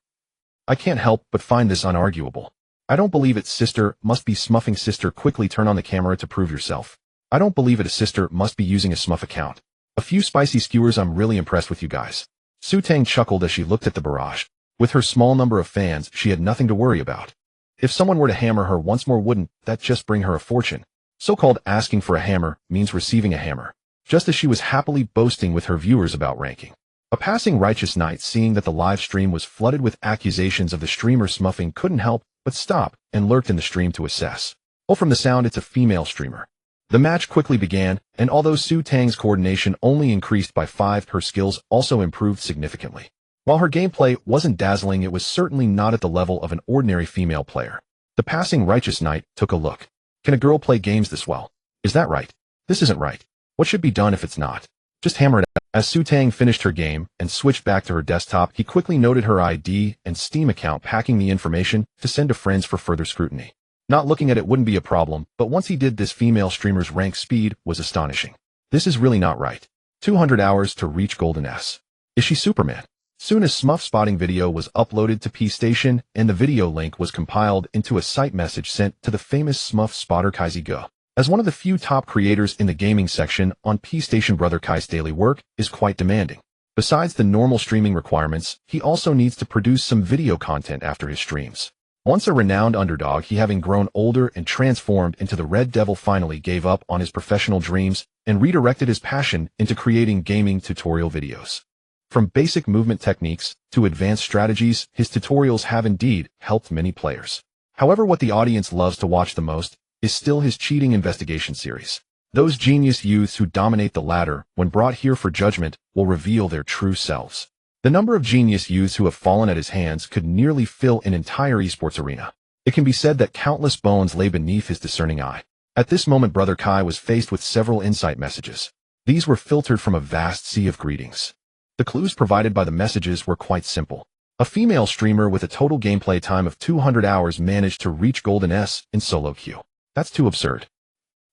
I can't help but find this unarguable. I don't believe it. Sister must be smuffing. Sister, quickly turn on the camera to prove yourself. I don't believe it. A sister must be using a SMUF account. A few spicy skewers. I'm really impressed with you guys. Su Tang chuckled as she looked at the barrage. With her small number of fans, she had nothing to worry about. If someone were to hammer her once more, wouldn't that just bring her a fortune? So-called asking for a hammer means receiving a hammer. just as she was happily boasting with her viewers about ranking. A passing righteous knight, seeing that the live stream was flooded with accusations of the streamer smuffing, couldn't help but stop and lurked in the stream to assess. Oh, from the sound, it's a female streamer. The match quickly began, and although Su Tang's coordination only increased by 5, her skills also improved significantly. While her gameplay wasn't dazzling, it was certainly not at the level of an ordinary female player. The passing righteous knight took a look. Can a girl play games this well? Is that right? This isn't right. What should be done if it's not? Just hammer it out. As Su Tang finished her game and switched back to her desktop, he quickly noted her ID and Steam account, packing the information to send to friends for further scrutiny. Not looking at it wouldn't be a problem, but once he did, this female streamer's rank speed was astonishing. This is really not right. 200 hours to reach Golden S. Is she Superman? Soon as Smurf spotting video was uploaded to P-Station and the video link was compiled into a site message sent to the famous Smurf spotter Kaizi Go. As one of the few top creators in the gaming section on P-Station, Brother Kai's daily work is quite demanding. Besides the normal streaming requirements, he also needs to produce some video content after his streams. Once a renowned underdog, he, having grown older and transformed into the Red Devil, finally gave up on his professional dreams and redirected his passion into creating gaming tutorial videos. From basic movement techniques to advanced strategies, his tutorials have indeed helped many players. However, what the audience loves to watch the most is still his cheating investigation series. Those genius youths who dominate the ladder, when brought here for judgment, will reveal their true selves. The number of genius youths who have fallen at his hands could nearly fill an entire esports arena. It can be said that countless bones lay beneath his discerning eye. At this moment, Brother Kai was faced with several insight messages. These were filtered from a vast sea of greetings. The clues provided by the messages were quite simple. A female streamer with a total gameplay time of 200 hours managed to reach Golden S in solo queue. That's too absurd.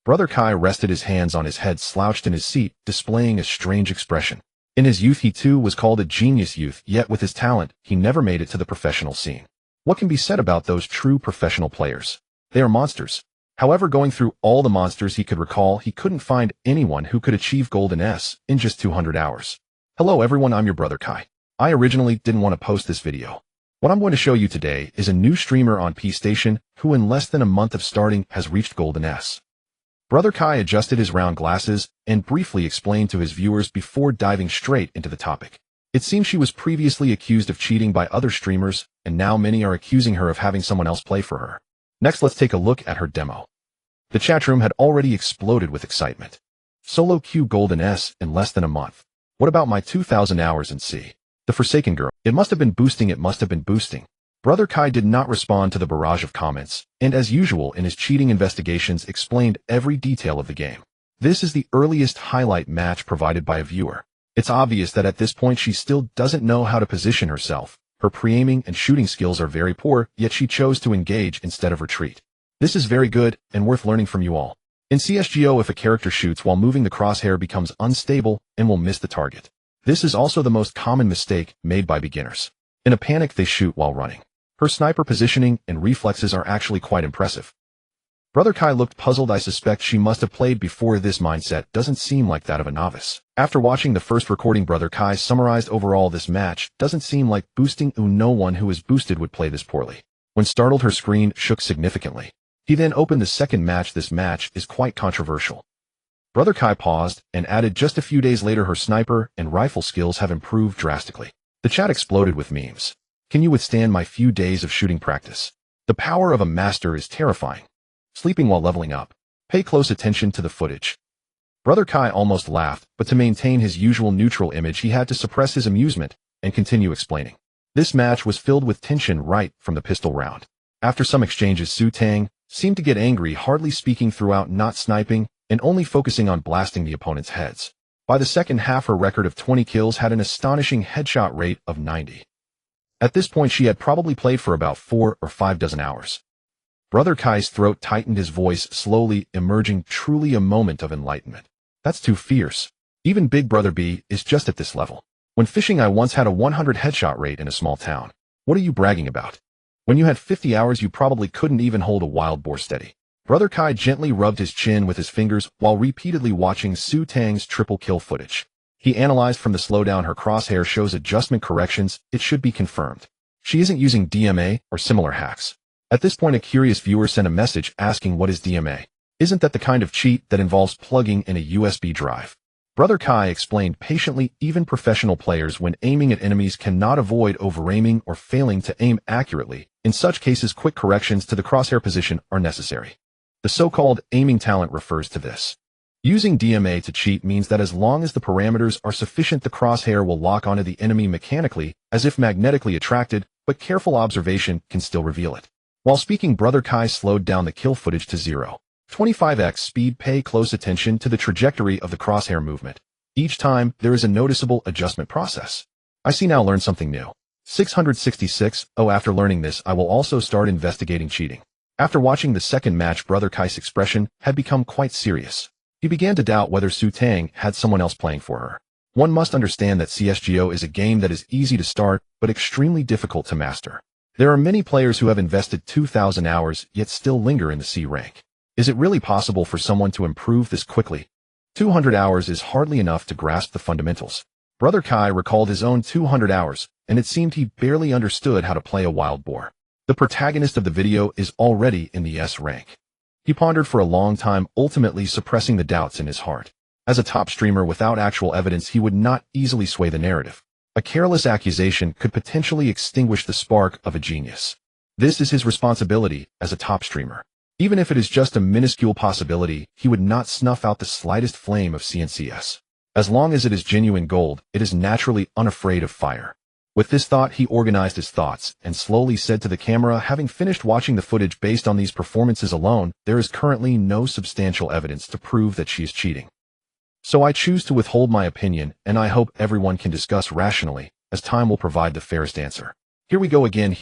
Brother Kai rested his hands on his head, slouched in his seat, displaying a strange expression. In his youth, he too was called a genius youth, yet with his talent, he never made it to the professional scene. What can be said about those true professional players? They are monsters. However, going through all the monsters he could recall, he couldn't find anyone who could achieve Golden S in just 200 hours. Hello everyone, I'm your Brother Kai. I originally didn't want to post this video. What I'm going to show you today is a new streamer on P-Station who in less than a month of starting has reached Golden S. Brother Kai adjusted his round glasses and briefly explained to his viewers before diving straight into the topic. It seems she was previously accused of cheating by other streamers, and now many are accusing her of having someone else play for her. Next, let's take a look at her demo. The chat room had already exploded with excitement. Solo queue Golden S in less than a month. What about my 2,000 hours in C? The Forsaken Girl. It must have been boosting. Brother Kai did not respond to the barrage of comments, and as usual in his cheating investigations explained every detail of the game. This is the earliest highlight match provided by a viewer. It's obvious that at this point she still doesn't know how to position herself. Her pre-aiming and shooting skills are very poor, yet she chose to engage instead of retreat. This is very good and worth learning from you all. In CSGO, if a character shoots while moving, the crosshair becomes unstable and will miss the target. This is also the most common mistake made by beginners. In a panic, they shoot while running. Her sniper positioning and reflexes are actually quite impressive. Brother Kai looked puzzled. I suspect she must have played before. This mindset doesn't seem like that of a novice. After watching the first recording, Brother Kai summarized overall this match doesn't seem like boosting. No one who is boosted would play this poorly. When startled, her screen shook significantly. He then opened the second match. This match is quite controversial. Brother Kai paused and added, just a few days later her sniper and rifle skills have improved drastically. The chat exploded with memes. Can you withstand my few days of shooting practice? The power of a master is terrifying. Sleeping while leveling up. Pay close attention to the footage. Brother Kai almost laughed, but to maintain his usual neutral image he had to suppress his amusement and continue explaining. This match was filled with tension right from the pistol round. After some exchanges, Su Tang seemed to get angry, hardly speaking throughout, not sniping, and only focusing on blasting the opponent's heads. By the second half, her record of 20 kills had an astonishing headshot rate of 90. At this point, she had probably played for about 4 or 5 dozen hours. Brother Kai's throat tightened, his voice slowly emerging, truly a moment of enlightenment. That's too fierce. Even Big Brother B is just at this level. When fishing, I once had a 100 headshot rate in a small town. What are you bragging about? When you had 50 hours, you probably couldn't even hold a wild boar steady. Brother Kai gently rubbed his chin with his fingers while repeatedly watching Su Tang's triple kill footage. He analyzed from the slowdown. Her crosshair shows adjustment corrections. It should be confirmed. She isn't using DMA or similar hacks. At this point, a curious viewer sent a message asking, what is DMA? Isn't that the kind of cheat that involves plugging in a USB drive? Brother Kai explained patiently even professional players when aiming at enemies cannot avoid over-aiming or failing to aim accurately. In such cases, quick corrections to the crosshair position are necessary. The so-called aiming talent refers to this. Using DMA to cheat means that as long as the parameters are sufficient, the crosshair will lock onto the enemy mechanically, as if magnetically attracted, but careful observation can still reveal it. While speaking, Brother Kai slowed down the kill footage to 0.25x speed. Pay close attention to the trajectory of the crosshair movement. Each time, there is a noticeable adjustment process. I see now learn something new. 666. Oh, after learning this, I will also start investigating cheating. After watching the second match, Brother Kai's expression had become quite serious. He began to doubt whether Su Tang had someone else playing for her. One must understand that CSGO is a game that is easy to start, but extremely difficult to master. There are many players who have invested 2,000 hours, yet still linger in the C rank. Is it really possible for someone to improve this quickly? 200 hours is hardly enough to grasp the fundamentals. Brother Kai recalled his own 200 hours, and it seemed he barely understood how to play a wild boar. The protagonist of the video is already in the S rank. He pondered for a long time, ultimately suppressing the doubts in his heart. As a top streamer without actual evidence, he would not easily sway the narrative. A careless accusation could potentially extinguish the spark of a genius. This is his responsibility as a top streamer. Even if it is just a minuscule possibility, he would not snuff out the slightest flame of CNCS. As long as it is genuine gold, it is naturally unafraid of fire. With this thought, he organized his thoughts and slowly said to the camera, having finished watching the footage based on these performances alone, there is currently no substantial evidence to prove that she is cheating. So I choose to withhold my opinion, and I hope everyone can discuss rationally, as time will provide the fairest answer. Here we go again,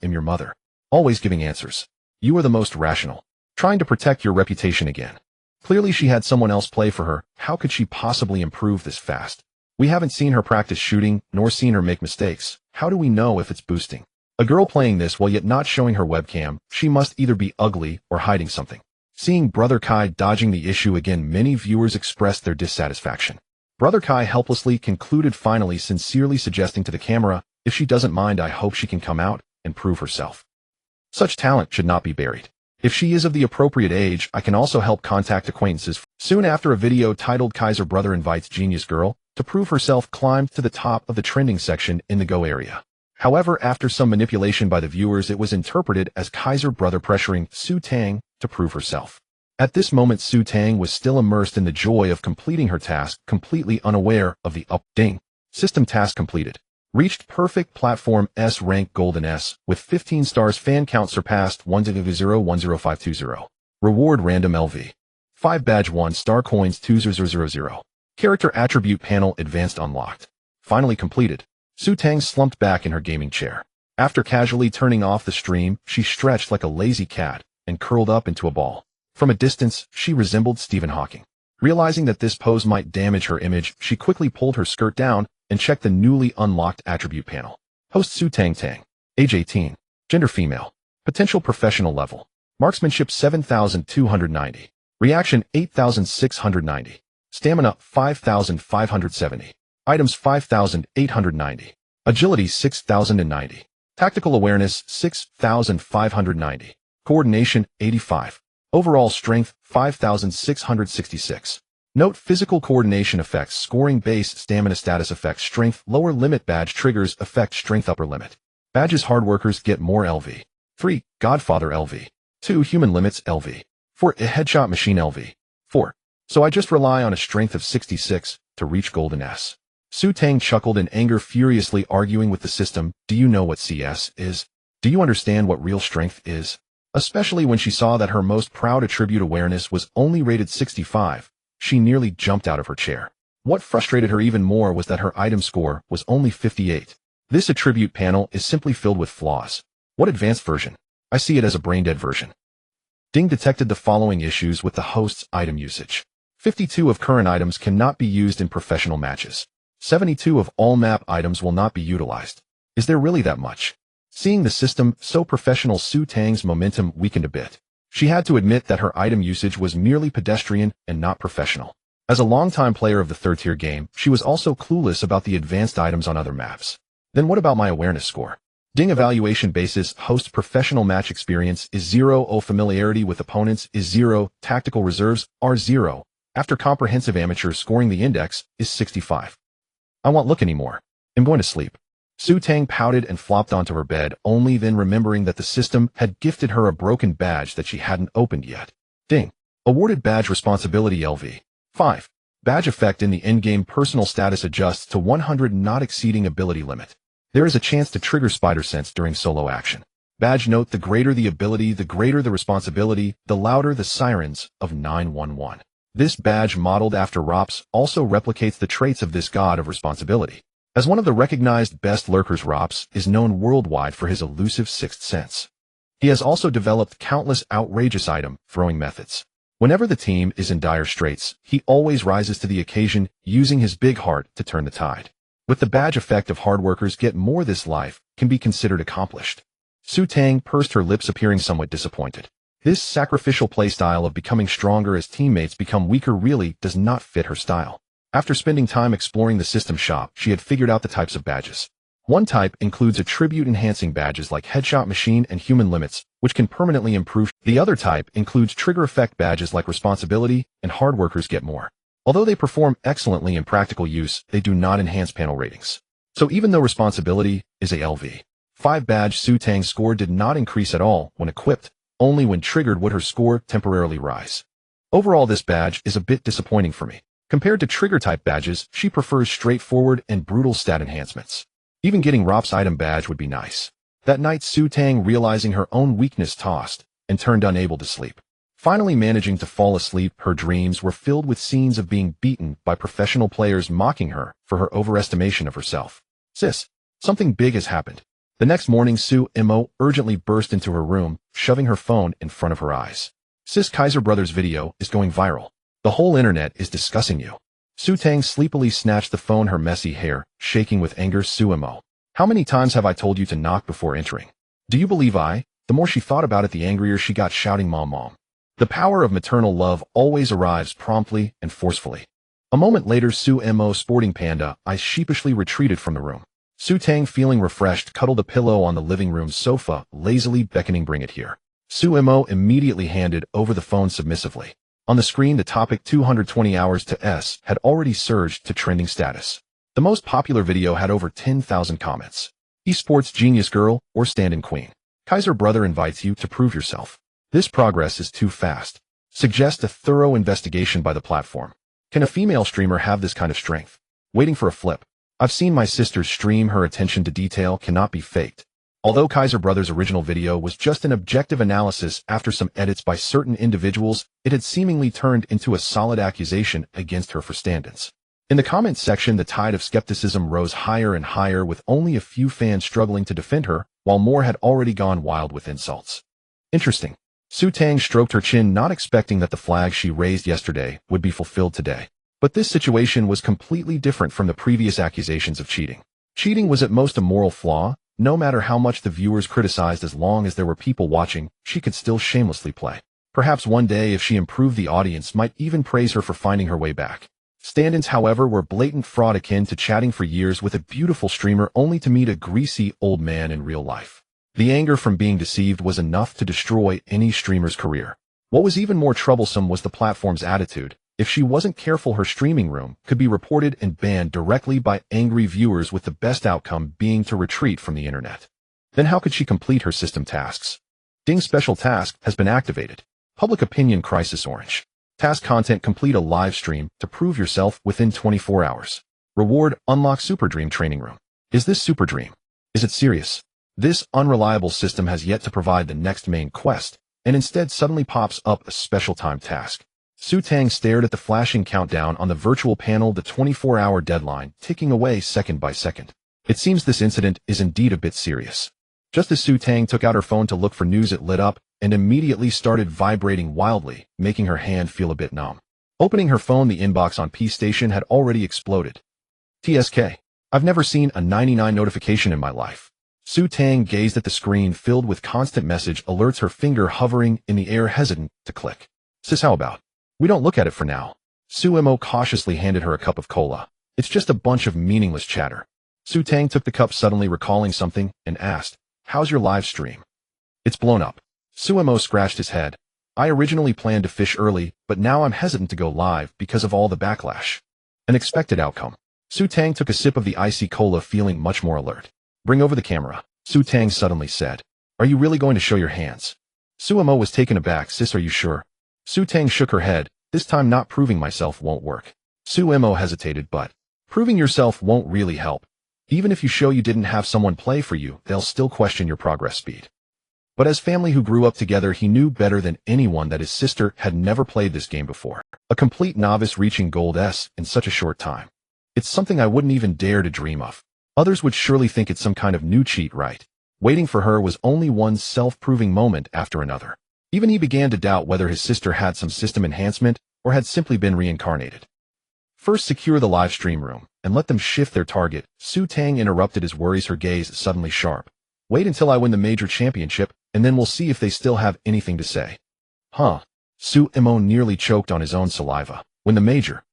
am your mother. Always giving answers. You are the most rational. Trying to protect your reputation again. Clearly she had someone else play for her. How could she possibly improve this fast? We haven't seen her practice shooting, nor seen her make mistakes. How do we know if it's boosting? A girl playing this while yet not showing her webcam, she must either be ugly or hiding something. Seeing Brother Kai dodging the issue again, many viewers expressed their dissatisfaction. Brother Kai helplessly concluded, finally sincerely suggesting to the camera, if she doesn't mind, I hope she can come out and prove herself. Such talent should not be buried. If she is of the appropriate age, I can also help contact acquaintances. Soon after, a video titled Kaiser Brother Invites Genius Girl to prove herself climbed to the top of the trending section in the Go area. However, after some manipulation by the viewers, it was interpreted as Kaiser Brother pressuring Su Tang to prove herself. At this moment, Su Tang was still immersed in the joy of completing her task, completely unaware of the ding. System task completed. Reached perfect platform S rank golden S with 15 stars. Fan count surpassed 100,10520. Reward random LV. 5 badge 1 star coins 2000. Character attribute panel advanced unlocked. Finally completed. Su Tang slumped back in her gaming chair. After casually turning off the stream, she stretched like a lazy cat and curled up into a ball. From a distance, she resembled Stephen Hawking. Realizing that this pose might damage her image, she quickly pulled her skirt down and checked the newly unlocked attribute panel. Host Su Tang Tang. Age 18. Gender female. Potential professional level. Marksmanship 7,290. Reaction 8,690. Stamina 5,570. Items 5,890. Agility 6,090. Tactical awareness 6,590. Coordination 85. Overall strength 5,666. Note: physical coordination effects, scoring base, stamina, status effects, strength, lower limit, badge triggers, effect, strength, upper limit. Badges, hard workers get more LV. 3. Godfather LV. 2. Human limits LV. 4. A headshot machine LV. 4. So I just rely on a strength of 66 to reach golden S. Su Tang chuckled in anger, furiously arguing with the system. Do you know what CS is? Do you understand what real strength is? Especially when she saw that her most proud attribute, awareness, was only rated 65. She nearly jumped out of her chair. What frustrated her even more was that her item score was only 58. This attribute panel is simply filled with flaws. What advanced version? I see it as a brain-dead version. Ding detected the following issues with the host's item usage. 52 of current items cannot be used in professional matches. 72 of all map items will not be utilized. Is there really that much? Seeing the system so professional, Su Tang's momentum weakened a bit. She had to admit that her item usage was merely pedestrian and not professional. As a longtime player of the third-tier game, she was also clueless about the advanced items on other maps. Then what about my awareness score? Ding evaluation basis: host professional match experience is 0, familiarity with opponents is 0, tactical reserves are 0, After comprehensive amateur scoring, the index is 65. I won't look anymore. I'm going to sleep. Su Tang pouted and flopped onto her bed, only then remembering that the system had gifted her a broken badge that she hadn't opened yet. Ding. Awarded badge responsibility LV. 5. Badge effect in the endgame personal status adjusts to 100, not exceeding ability limit. There is a chance to trigger spider sense during solo action. Badge note: the greater the ability, the greater the responsibility, the louder the sirens of 911. This badge, modeled after Rops, also replicates the traits of this god of responsibility. As one of the recognized best lurkers, Rops is known worldwide for his elusive sixth sense. He has also developed countless outrageous item-throwing methods. Whenever the team is in dire straits, he always rises to the occasion, using his big heart to turn the tide. With the badge effect of hard workers get more, this life can be considered accomplished. Su Tang pursed her lips, appearing somewhat disappointed. This sacrificial playstyle of becoming stronger as teammates become weaker really does not fit her style. After spending time exploring the system shop, she had figured out the types of badges. One type includes attribute-enhancing badges like Headshot Machine and Human Limits, which can permanently improve. The other type includes trigger effect badges like Responsibility and Hard Workers Get More. Although they perform excellently in practical use, they do not enhance panel ratings. So even though Responsibility is a LV 5 badge, Su Tang's score did not increase at all when equipped. Only when triggered would her score temporarily rise. Overall, this badge is a bit disappointing for me. Compared to trigger-type badges, she prefers straightforward and brutal stat enhancements. Even getting Rop's item badge would be nice. That night, Su Tang, realizing her own weakness, tossed and turned, unable to sleep. Finally managing to fall asleep, her dreams were filled with scenes of being beaten by professional players mocking her for her overestimation of herself. Sis, something big has happened. The next morning, Su Mo urgently burst into her room, shoving her phone in front of her eyes. Sis, Kaiser Brothers' video is going viral. The whole internet is discussing you. Su Tang sleepily snatched the phone, her messy hair shaking with anger. Su Mo, how many times have I told you to knock before entering? Do you believe I? The more she thought about it, the angrier she got, shouting, "Mom, Mom." The power of maternal love always arrives promptly and forcefully. A moment later, Su Mo, sporting panda eyes, sheepishly retreated from the room. Su Tang, feeling refreshed, cuddled a pillow on the living room sofa, lazily beckoning, "Bring it here." Su Mo immediately handed over the phone submissively. On the screen, the topic 220 hours to S had already surged to trending status. The most popular video had over 10,000 comments. Esports genius girl or stand-in queen. Kaiser brother invites you to prove yourself. This progress is too fast. Suggest a thorough investigation by the platform. Can a female streamer have this kind of strength? Waiting for a flip. I've seen my sister's stream. Her attention to detail cannot be faked. Although Kaiser Brothers' original video was just an objective analysis after some edits by certain individuals, it had seemingly turned into a solid accusation against her for stand-ins. In the comments section, the tide of skepticism rose higher and higher, with only a few fans struggling to defend her, while more had already gone wild with insults. Interesting. Su Tang stroked her chin, not expecting that the flag she raised yesterday would be fulfilled today. But this situation was completely different from the previous accusations of cheating. Cheating was at most a moral flaw. No matter how much the viewers criticized, as long as there were people watching, she could still shamelessly play. Perhaps one day, if she improved, the audience might even praise her for finding her way back. Stand-ins, however, were blatant fraud, akin to chatting for years with a beautiful streamer only to meet a greasy old man in real life. The anger from being deceived was enough to destroy any streamer's career. What was even more troublesome was the platform's attitude. If she wasn't careful, her streaming room could be reported and banned directly by angry viewers, with the best outcome being to retreat from the internet. Then how could she complete her system tasks? Ding, special task has been activated. Public opinion crisis orange. Task content: complete a live stream to prove yourself within 24 hours. Reward: unlock Super Dream training room. Is this Super Dream? Is it serious? This unreliable system has yet to provide the next main quest, and instead suddenly pops up a special time task. Su Tang stared at the flashing countdown on the virtual panel, the 24-hour deadline ticking away second by second. It seems this incident is indeed a bit serious. Just as Su Tang took out her phone to look for news, it lit up and immediately started vibrating wildly, making her hand feel a bit numb. Opening her phone, the inbox on P Station had already exploded. TSK. I've never seen a 99 notification in my life. Su Tang gazed at the screen filled with constant message alerts, her finger hovering in the air, hesitant to click. Sis, how about we don't look at it for now? Su Mo cautiously handed her a cup of cola. It's just a bunch of meaningless chatter. Su Tang took the cup, suddenly recalling something, and asked, "How's your live stream?" It's blown up. Su Mo scratched his head. I originally planned to fish early, but now I'm hesitant to go live because of all the backlash. An expected outcome. Su Tang took a sip of the icy cola, feeling much more alert. Bring over the camera, Su Tang suddenly said. Are you really going to show your hands? Suemo was taken aback. Sis, are you sure? Su Tang shook her head. This time not proving myself won't work. Suemo hesitated, but proving yourself won't really help. Even if you show you didn't have someone play for you, they'll still question your progress speed. But as family who grew up together, he knew better than anyone that his sister had never played this game before. A complete novice reaching Gold S in such a short time. It's something I wouldn't even dare to dream of. Others would surely think it's some kind of new cheat, right? Waiting for her was only one self-proving moment after another. Even he began to doubt whether his sister had some system enhancement or had simply been reincarnated. First, secure the live stream room and let them shift their target. Su Tang interrupted his worries, her gaze suddenly sharp. Wait until I win the major championship, and then we'll see if they still have anything to say. Huh? Suemo nearly choked on his own saliva. Win the major?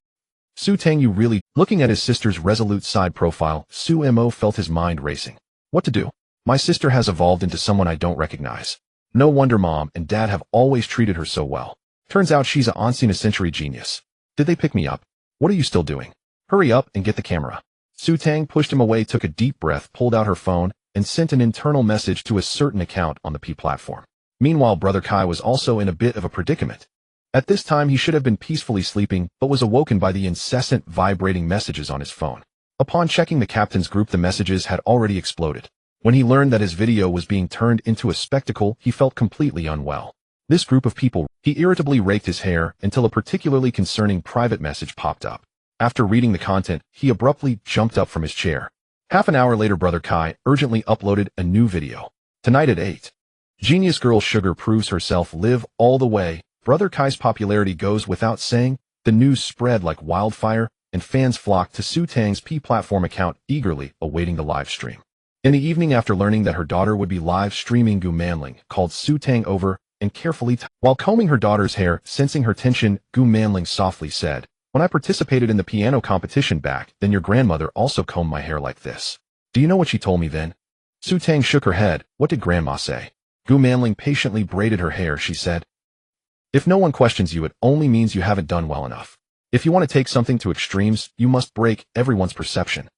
Su Tang, you really? Looking at his sister's resolute side profile, Suemo felt his mind racing. What to do? My sister has evolved into someone I don't recognize. No wonder mom and dad have always treated her so well. Turns out she's an once-in-a-century genius. Did they pick me up? What are you still doing? Hurry up and get the camera. Su Tang pushed him away, took a deep breath, pulled out her phone, and sent an internal message to a certain account on the P platform. Meanwhile, Brother Kai was also in a bit of a predicament. At this time, he should have been peacefully sleeping, but was awoken by the incessant vibrating messages on his phone. Upon checking the captain's group, the messages had already exploded. When he learned that his video was being turned into a spectacle, he felt completely unwell. This group of people, he irritably raked his hair until a particularly concerning private message popped up. After reading the content, he abruptly jumped up from his chair. Half an hour later, Brother Kai urgently uploaded a new video. Tonight at 8. Genius girl Sugar proves herself. Live all the way. Brother Kai's popularity goes without saying. The news spread like wildfire, and fans flocked to Su Tang's P platform account, eagerly awaiting the live stream. In the evening, after learning that her daughter would be live streaming, Gu Manling called Su Tang over and carefully, while combing her daughter's hair, sensing her tension, Gu Manling softly said, when I participated in the piano competition back, then your grandmother also combed my hair like this. Do you know what she told me then? Su Tang shook her head. What did grandma say? Gu Manling patiently braided her hair. She said, if no one questions you, it only means you haven't done well enough. If you want to take something to extremes, you must break everyone's perception.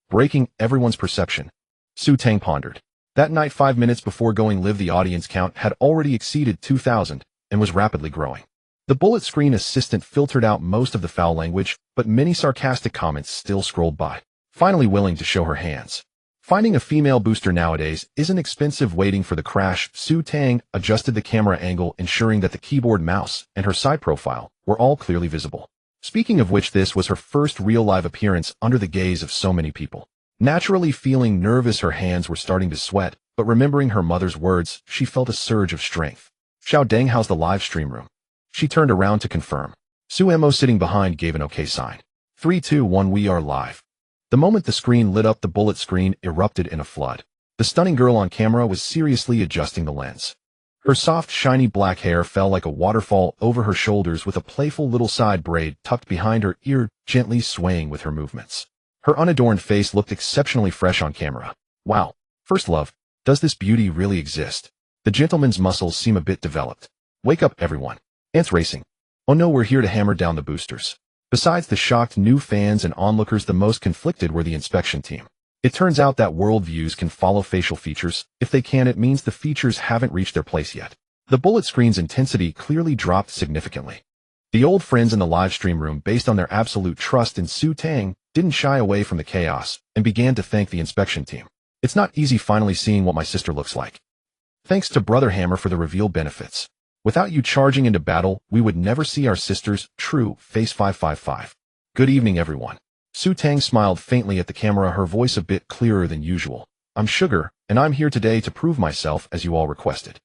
Breaking everyone's perception. Su Tang pondered. That night, 5 minutes before going live, the audience count had already exceeded 2,000 and was rapidly growing. The bullet screen assistant filtered out most of the foul language, but many sarcastic comments still scrolled by. Finally willing to show her hands. Finding a female booster nowadays isn't expensive. Waiting for the crash, Su Tang adjusted the camera angle, ensuring that the keyboard, mouse, and her side profile were all clearly visible. Speaking of which, this was her first real live appearance under the gaze of so many people. Naturally feeling nervous, her hands were starting to sweat, but remembering her mother's words, she felt a surge of strength. Xiao Deng, how's the live stream room? She turned around to confirm. Suemo, sitting behind, gave an okay sign. 3, 2, 1, we are live. The moment the screen lit up, the bullet screen erupted in a flood. The stunning girl on camera was seriously adjusting the lens. Her soft, shiny black hair fell like a waterfall over her shoulders, with a playful little side braid tucked behind her ear, gently swaying with her movements. Her unadorned face looked exceptionally fresh on camera. Wow. First love, does this beauty really exist? The gentleman's muscles seem a bit developed. Wake up, everyone. Ants racing. Oh no, we're here to hammer down the boosters. Besides the shocked new fans and onlookers, the most conflicted were the inspection team. It turns out that worldviews can follow facial features. If they can, it means the features haven't reached their place yet. The bullet screen's intensity clearly dropped significantly. The old friends in the live stream room, based on their absolute trust in Su Tang, didn't shy away from the chaos and began to thank the inspection team. It's not easy finally seeing what my sister looks like. Thanks to Brother Hammer for the reveal benefits. Without you charging into battle, we would never see our sister's true face. 555. Good evening, everyone. Su Tang smiled faintly at the camera, her voice a bit clearer than usual. I'm Sugar, and I'm here today to prove myself as you all requested.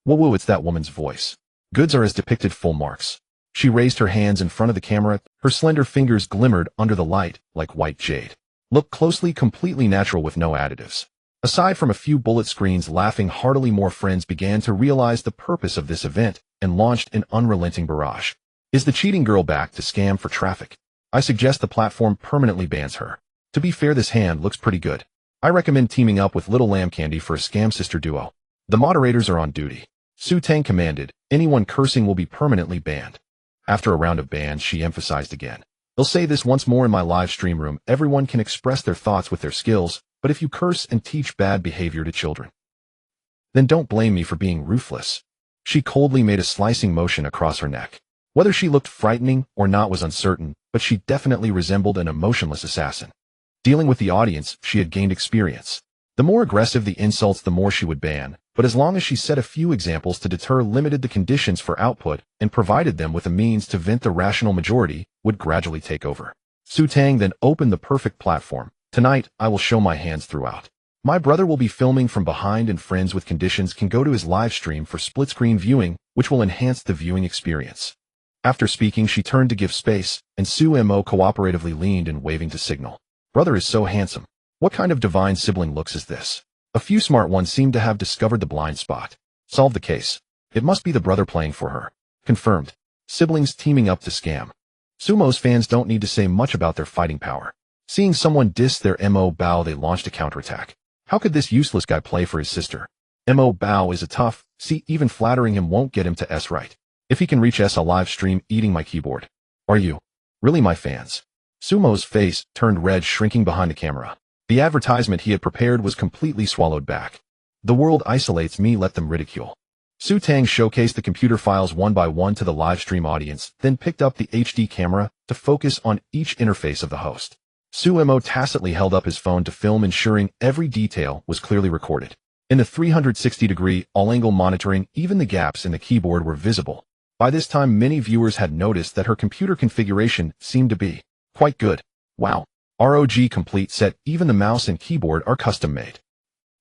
Whoa, it's that woman's voice. Goods are as depicted, full marks. She raised her hands in front of the camera. Her slender fingers glimmered under the light like white jade. Look closely, completely natural with no additives. Aside from a few bullet screens laughing heartily, more friends began to realize the purpose of this event and launched an unrelenting barrage. Is the cheating girl back to scam for traffic? I suggest the platform permanently bans her. To be fair, this hand looks pretty good. I recommend teaming up with Little Lamb Candy for a scam sister duo. The moderators are on duty. Su Tang commanded, anyone cursing will be permanently banned. After a round of bans, she emphasized again. They'll say this once more in my live stream room. Everyone can express their thoughts with their skills, but if you curse and teach bad behavior to children, then don't blame me for being ruthless. She coldly made a slicing motion across her neck. Whether she looked frightening or not was uncertain, but she definitely resembled an emotionless assassin. Dealing with the audience, she had gained experience. The more aggressive the insults, the more she would ban, but as long as she set a few examples to deter, limited the conditions for output, and provided them with a means to vent, the rational majority would gradually take over. Su Tang then opened the perfect platform. Tonight, I will show my hands throughout. My brother will be filming from behind, and friends with conditions can go to his live stream for split-screen viewing, which will enhance the viewing experience. After speaking, she turned to give space, and Su Mo cooperatively leaned and waving to signal. Brother is so handsome. What kind of divine sibling looks is this? A few smart ones seem to have discovered the blind spot. Solve the case. It must be the brother playing for her. Confirmed. Siblings teaming up to scam. Sumo's fans don't need to say much about their fighting power. Seeing someone diss their Mo Bao, they launched a counterattack. How could this useless guy play for his sister? Mo Bao is a tough, see, even flattering him won't get him to S right. If he can reach S, a live stream eating my keyboard. Are you really my fans? Sumo's face turned red, shrinking behind the camera. The advertisement he had prepared was completely swallowed back. The world isolates me, let them ridicule. Su Tang showcased the computer files one by one to the live stream audience, then picked up the HD camera to focus on each interface of the host. Su Mo tacitly held up his phone to film, ensuring every detail was clearly recorded. In the 360-degree, all-angle monitoring, even the gaps in the keyboard were visible. By this time, many viewers had noticed that her computer configuration seemed to be quite good. Wow. ROG complete set, even the mouse and keyboard are custom-made.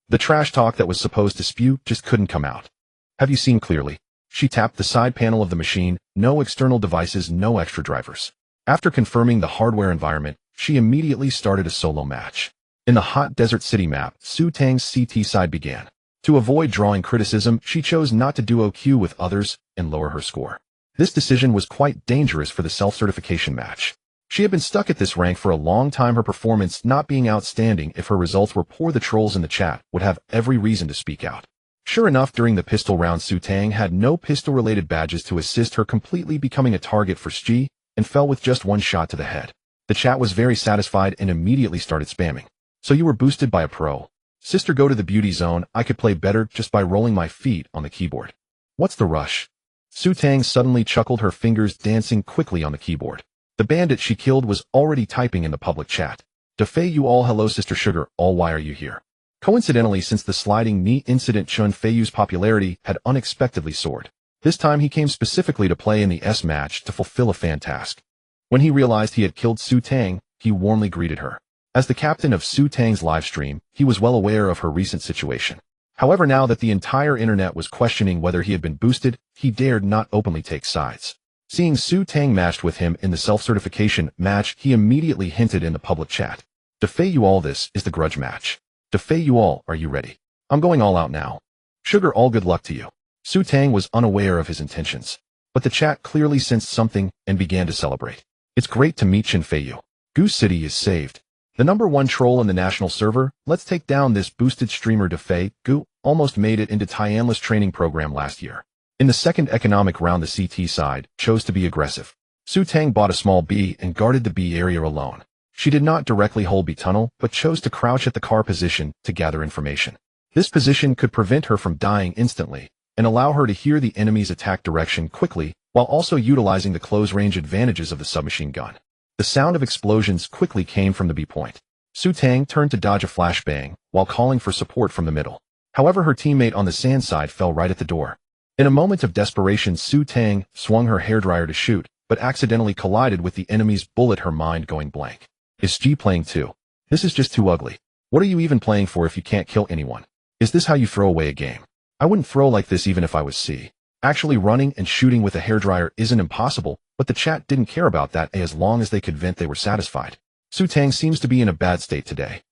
The trash talk that was supposed to spew just couldn't come out. Have you seen clearly? She tapped the side panel of the machine, no external devices, no extra drivers. After confirming the hardware environment, she immediately started a solo match. In the hot desert city map, Su Tang's CT side began. To avoid drawing criticism, she chose not to duo queue with others and lower her score. This decision was quite dangerous for the self-certification match. She had been stuck at this rank for a long time, her performance not being outstanding. If her results were poor, the trolls in the chat would have every reason to speak out. Sure enough, during the pistol round, Su Tang had no pistol-related badges to assist her, completely becoming a target for SG, and fell with just one shot to the head. The chat was very satisfied and immediately started spamming. So you were boosted by a pro. Sister, go to the beauty zone. I could play better just by rolling my feet on the keyboard. What's the rush? Su Tang suddenly chuckled, her fingers dancing quickly on the keyboard. The bandit she killed was already typing in the public chat. Defei you all, hello Sister Sugar, all why are you here? Coincidentally, since the sliding knee incident, Chun Feiyu's popularity had unexpectedly soared. This time he came specifically to play in the S match to fulfill a fan task. When he realized he had killed Su Tang, he warmly greeted her. As the captain of Su Tang's livestream, he was well aware of her recent situation. However, now that the entire internet was questioning whether he had been boosted, he dared not openly take sides. Seeing Su Tang matched with him in the self-certification match, he immediately hinted in the public chat. Defei you all, this is the grudge match. Defei you all, are you ready? I'm going all out now. Sugar, all good luck to you. Su Tang was unaware of his intentions, but the chat clearly sensed something and began to celebrate. It's great to meet Chen Feiyu. Goose City is saved. The #1 troll in the national server, let's take down this boosted streamer. Defei Gu almost made it into Tianla's training program last year. In the second economic round, the CT side chose to be aggressive. Su Tang bought a small B and guarded the B area alone. She did not directly hold B tunnel, but chose to crouch at the car position to gather information. This position could prevent her from dying instantly and allow her to hear the enemy's attack direction quickly, while also utilizing the close-range advantages of the submachine gun. The sound of explosions quickly came from the B point. Su Tang turned to dodge a flashbang while calling for support from the middle. However, her teammate on the sand side fell right at the door. In a moment of desperation, Su Tang swung her hairdryer to shoot, but accidentally collided with the enemy's bullet, her mind going blank. Is G playing too? This is just too ugly. What are you even playing for if you can't kill anyone? Is this how you throw away a game? I wouldn't throw like this even if I was C. Actually, running and shooting with a hairdryer isn't impossible, but the chat didn't care about that as long as they could vent they were satisfied. Su Tang seems to be in a bad state today.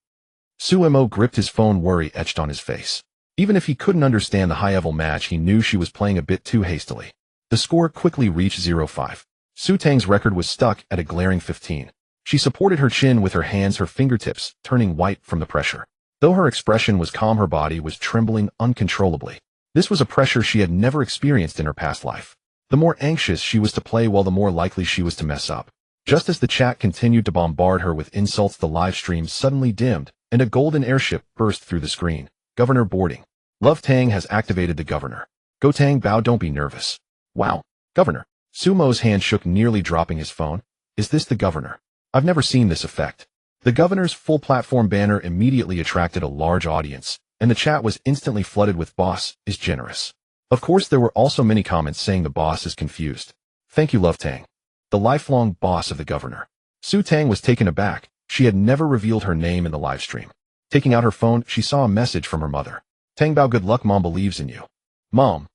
Su Mo gripped his phone, worry etched on his face. Even if he couldn't understand the high-level match, he knew she was playing a bit too hastily. The score quickly reached 0-5. Su Tang's record was stuck at a glaring 15. She supported her chin with her hands, her fingertips turning white from the pressure. Though her expression was calm, her body was trembling uncontrollably. This was a pressure she had never experienced in her past life. The more anxious she was to play while the more likely she was to mess up. Just as the chat continued to bombard her with insults, the live stream suddenly dimmed, and a golden airship burst through the screen. Governor boarding. Love Tang has activated the governor. Go Tang Bao, don't be nervous. Wow. Governor. Sumo's hand shook, nearly dropping his phone. Is this the governor? I've never seen this effect. The governor's full platform banner immediately attracted a large audience, and the chat was instantly flooded with "Boss is generous." Of course, there were also many comments saying the boss is confused. Thank you, Love Tang. The lifelong boss of the governor. Su Tang was taken aback. She had never revealed her name in the live stream. Taking out her phone, she saw a message from her mother. Tang Bao, good luck, Mom believes in you. Mom.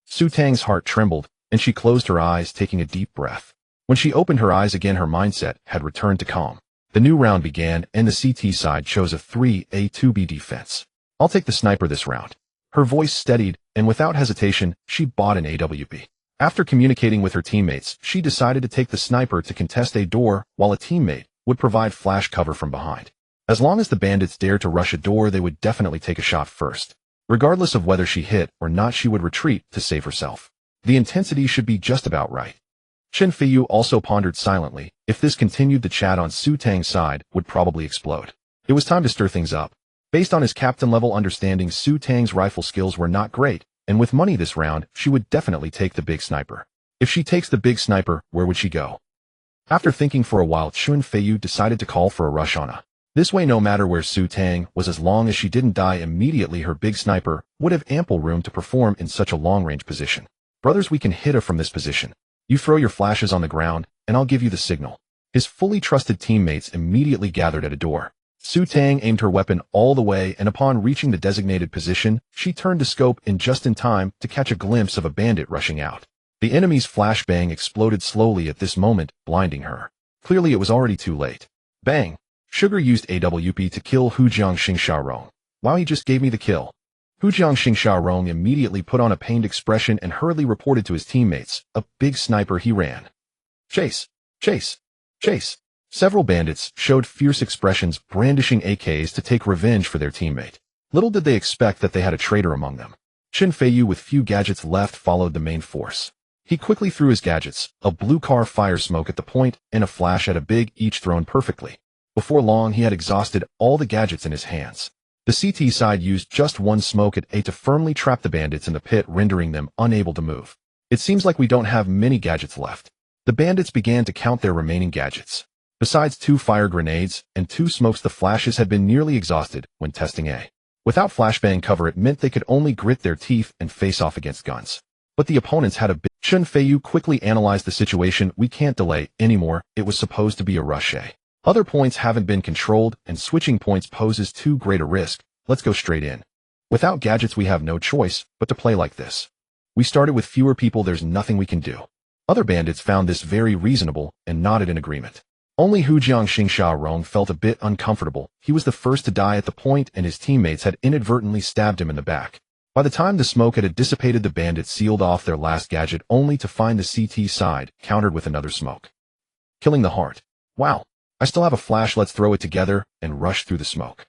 Su Tang's heart trembled, and she closed her eyes, taking a deep breath. When she opened her eyes again, her mindset had returned to calm. The new round began, and the CT side chose a 3A2B defense. I'll take the sniper this round. Her voice steadied, and without hesitation, she bought an AWP. After communicating with her teammates, she decided to take the sniper to contest a door, while a teammate would provide flash cover from behind. As long as the bandits dared to rush a door, they would definitely take a shot first. Regardless of whether she hit or not, she would retreat to save herself. The intensity should be just about right. Chen Feiyu also pondered silently. If this continued, the chat on Su Tang's side would probably explode. It was time to stir things up. Based on his captain-level understanding, Su Tang's rifle skills were not great, and with money this round, she would definitely take the big sniper. If she takes the big sniper, where would she go? After thinking for a while, Chen Feiyu decided to call for a rush on her. This way, no matter where Su Tang was, as long as she didn't die immediately, her big sniper would have ample room to perform in such a long-range position. Brothers, we can hit her from this position. You throw your flashes on the ground, and I'll give you the signal. His fully trusted teammates immediately gathered at a door. Su Tang aimed her weapon all the way, and upon reaching the designated position, she turned to scope in just in time to catch a glimpse of a bandit rushing out. The enemy's flashbang exploded slowly at this moment, blinding her. Clearly, it was already too late. Bang! Sugar used AWP to kill Hujiang Xingxiaorong. Wow, he just gave me the kill. Hujiang Xingxiaorong immediately put on a pained expression and hurriedly reported to his teammates. A big sniper, he ran. Chase! Chase! Chase! Several bandits showed fierce expressions, brandishing AKs to take revenge for their teammate. Little did they expect that they had a traitor among them. Chen Feiyu, with few gadgets left, followed the main force. He quickly threw his gadgets, a blue car fire smoke at the point and a flash at a big, each thrown perfectly. Before long, he had exhausted all the gadgets in his hands. The CT side used just one smoke at A to firmly trap the bandits in the pit, rendering them unable to move. It seems like we don't have many gadgets left. The bandits began to count their remaining gadgets. Besides 2 fire grenades and 2 smokes, the flashes had been nearly exhausted when testing A. Without flashbang cover, it meant they could only grit their teeth and face off against guns. But the opponents had a big... Chen Feiyu quickly analyzed the situation. We can't delay anymore. It was supposed to be a rush A. Other points haven't been controlled, and switching points poses too great a risk. Let's go straight in. Without gadgets, we have no choice but to play like this. We started with fewer people, there's nothing we can do. Other bandits found this very reasonable and nodded in agreement. Only Hujiang Xingxiaorong felt a bit uncomfortable. He was the first to die at the point, and his teammates had inadvertently stabbed him in the back. By the time the smoke had dissipated, the bandits sealed off their last gadget, only to find the CT side countered with another smoke. Killing the heart. Wow. I still have a flash, let's throw it together and rush through the smoke.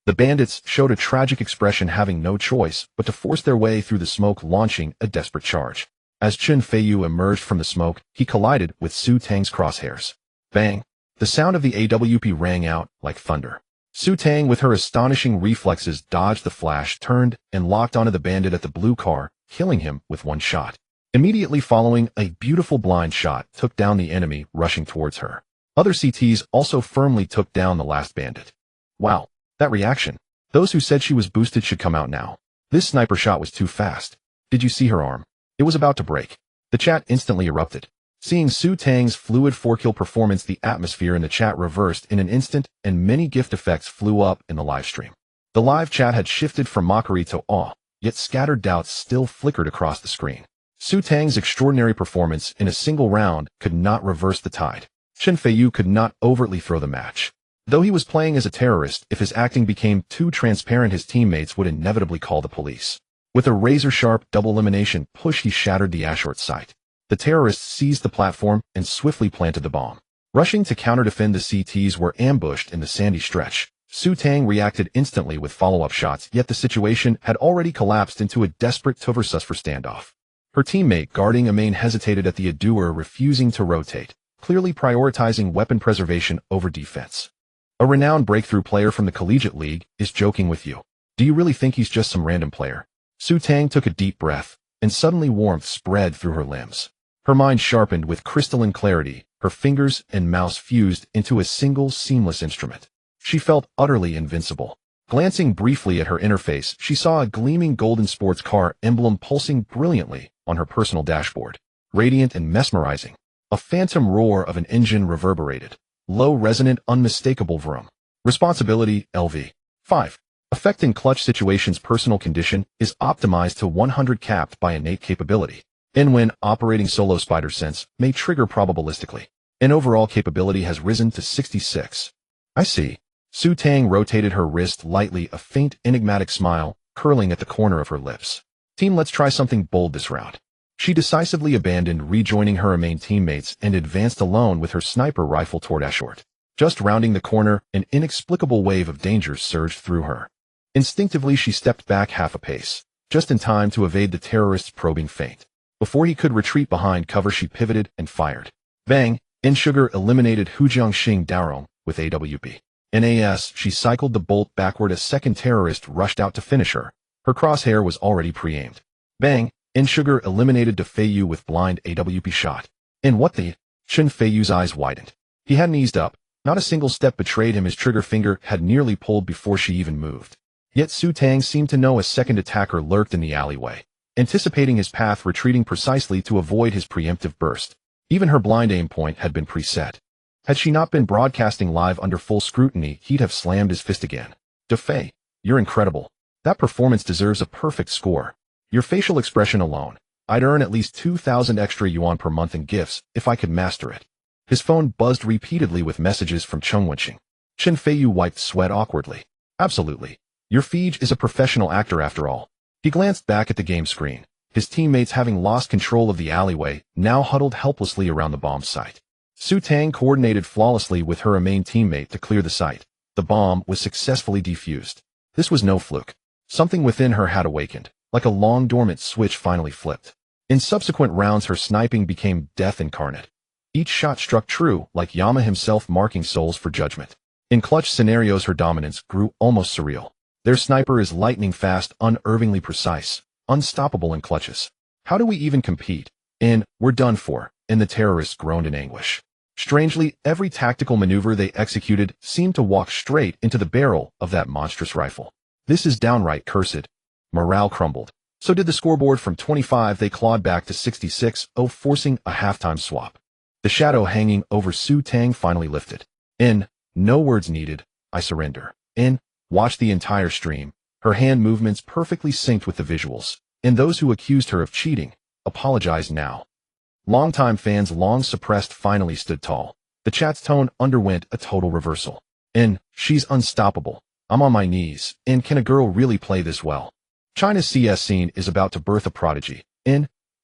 The bandits showed a tragic expression, having no choice but to force their way through the smoke, launching a desperate charge. As Chen Feiyu emerged from the smoke, he collided with Su Tang's crosshairs. Bang! The sound of the AWP rang out like thunder. Su Tang, with her astonishing reflexes, dodged the flash, turned, and locked onto the bandit at the blue car, killing him with one shot. Immediately following, a beautiful blind shot took down the enemy rushing towards her. Other CTs also firmly took down the last bandit. Wow, that reaction. Those who said she was boosted should come out now. This sniper shot was too fast. Did you see her arm? It was about to break. The chat instantly erupted. Seeing Su Tang's fluid 4-kill performance, the atmosphere in the chat reversed in an instant, and many gift effects flew up in the live stream. The live chat had shifted from mockery to awe, yet scattered doubts still flickered across the screen. Su Tang's extraordinary performance in a single round could not reverse the tide. Chen Feiyu could not overtly throw the match. Though he was playing as a terrorist, if his acting became too transparent, his teammates would inevitably call the police. With a razor-sharp double elimination push, he shattered the Ashort site. The terrorists seized the platform and swiftly planted the bomb. Rushing to counter-defend, the CTs were ambushed in the sandy stretch. Su Tang reacted instantly with follow-up shots, yet the situation had already collapsed into a desperate 2 vs 4 standoff. Her teammate guarding a main hesitated at the Aduer, refusing to rotate, clearly prioritizing weapon preservation over defense. A renowned breakthrough player from the Collegiate League is joking with you. Do you really think he's just some random player? Su Tang took a deep breath, and suddenly warmth spread through her limbs. Her mind sharpened with crystalline clarity, her fingers and mouse fused into a single seamless instrument. She felt utterly invincible. Glancing briefly at her interface, she saw a gleaming golden sports car emblem pulsing brilliantly on her personal dashboard. Radiant and mesmerizing. A phantom roar of an engine reverberated. Low, resonant, unmistakable vroom. Responsibility, LV. 5. Affecting clutch situations. Personal condition is optimized to 100, capped by innate capability. And when operating solo, spider sense may trigger probabilistically. And overall capability has risen to 66. I see. Su Tang rotated her wrist lightly, a faint, enigmatic smile curling at the corner of her lips. Team, let's try something bold this round. She decisively abandoned rejoining her main teammates and advanced alone with her sniper rifle toward Ashort. Just rounding the corner, an inexplicable wave of danger surged through her. Instinctively, she stepped back half a pace, just in time to evade the terrorist's probing feint. Before he could retreat behind cover, she pivoted and fired. Bang! Sugar eliminated Hujiang Xing Daorong with AWP. NAS, she cycled the bolt backward. A second terrorist rushed out to finish her. Her crosshair was already pre-aimed. Bang! Sugar eliminated De Feiyu with blind AWP shot. And what the? Chen Feiyu's eyes widened. He hadn't eased up. Not a single step betrayed him. His trigger finger had nearly pulled before she even moved. Yet Su Tang seemed to know a second attacker lurked in the alleyway, anticipating his path, retreating precisely to avoid his preemptive burst. Even her blind aim point had been preset. Had she not been broadcasting live under full scrutiny, he'd have slammed his fist again. De Fei, you're incredible. That performance deserves a perfect score. Your facial expression alone. I'd earn at least 2,000 extra yuan per month in gifts if I could master it. His phone buzzed repeatedly with messages from Cheng Wenqing. Chen Feiyu wiped sweat awkwardly. Absolutely. Your Fij is a professional actor after all. He glanced back at the game screen. His teammates, having lost control of the alleyway, now huddled helplessly around the bomb site. Su Tang coordinated flawlessly with her main teammate to clear the site. The bomb was successfully defused. This was no fluke. Something within her had awakened, like a long-dormant switch finally flipped. In subsequent rounds, her sniping became death incarnate. Each shot struck true, like Yama himself marking souls for judgment. In clutch scenarios, her dominance grew almost surreal. Their sniper is lightning fast, unervingly precise, unstoppable in clutches. How do we even compete? We're done for, and the terrorists groaned in anguish. Strangely, every tactical maneuver they executed seemed to walk straight into the barrel of that monstrous rifle. This is downright cursed. Morale crumbled. So did the scoreboard. From 25 they clawed back to 66-0, forcing a halftime swap. The shadow hanging over Su Tang finally lifted. No words needed, I surrender. Watch the entire stream. Her hand movements perfectly synced with the visuals. And those who accused her of cheating apologized now. Longtime fans, long suppressed, finally stood tall. The chat's tone underwent a total reversal. She's unstoppable. I'm on my knees. Can a girl really play this well? China's CS scene is about to birth a prodigy.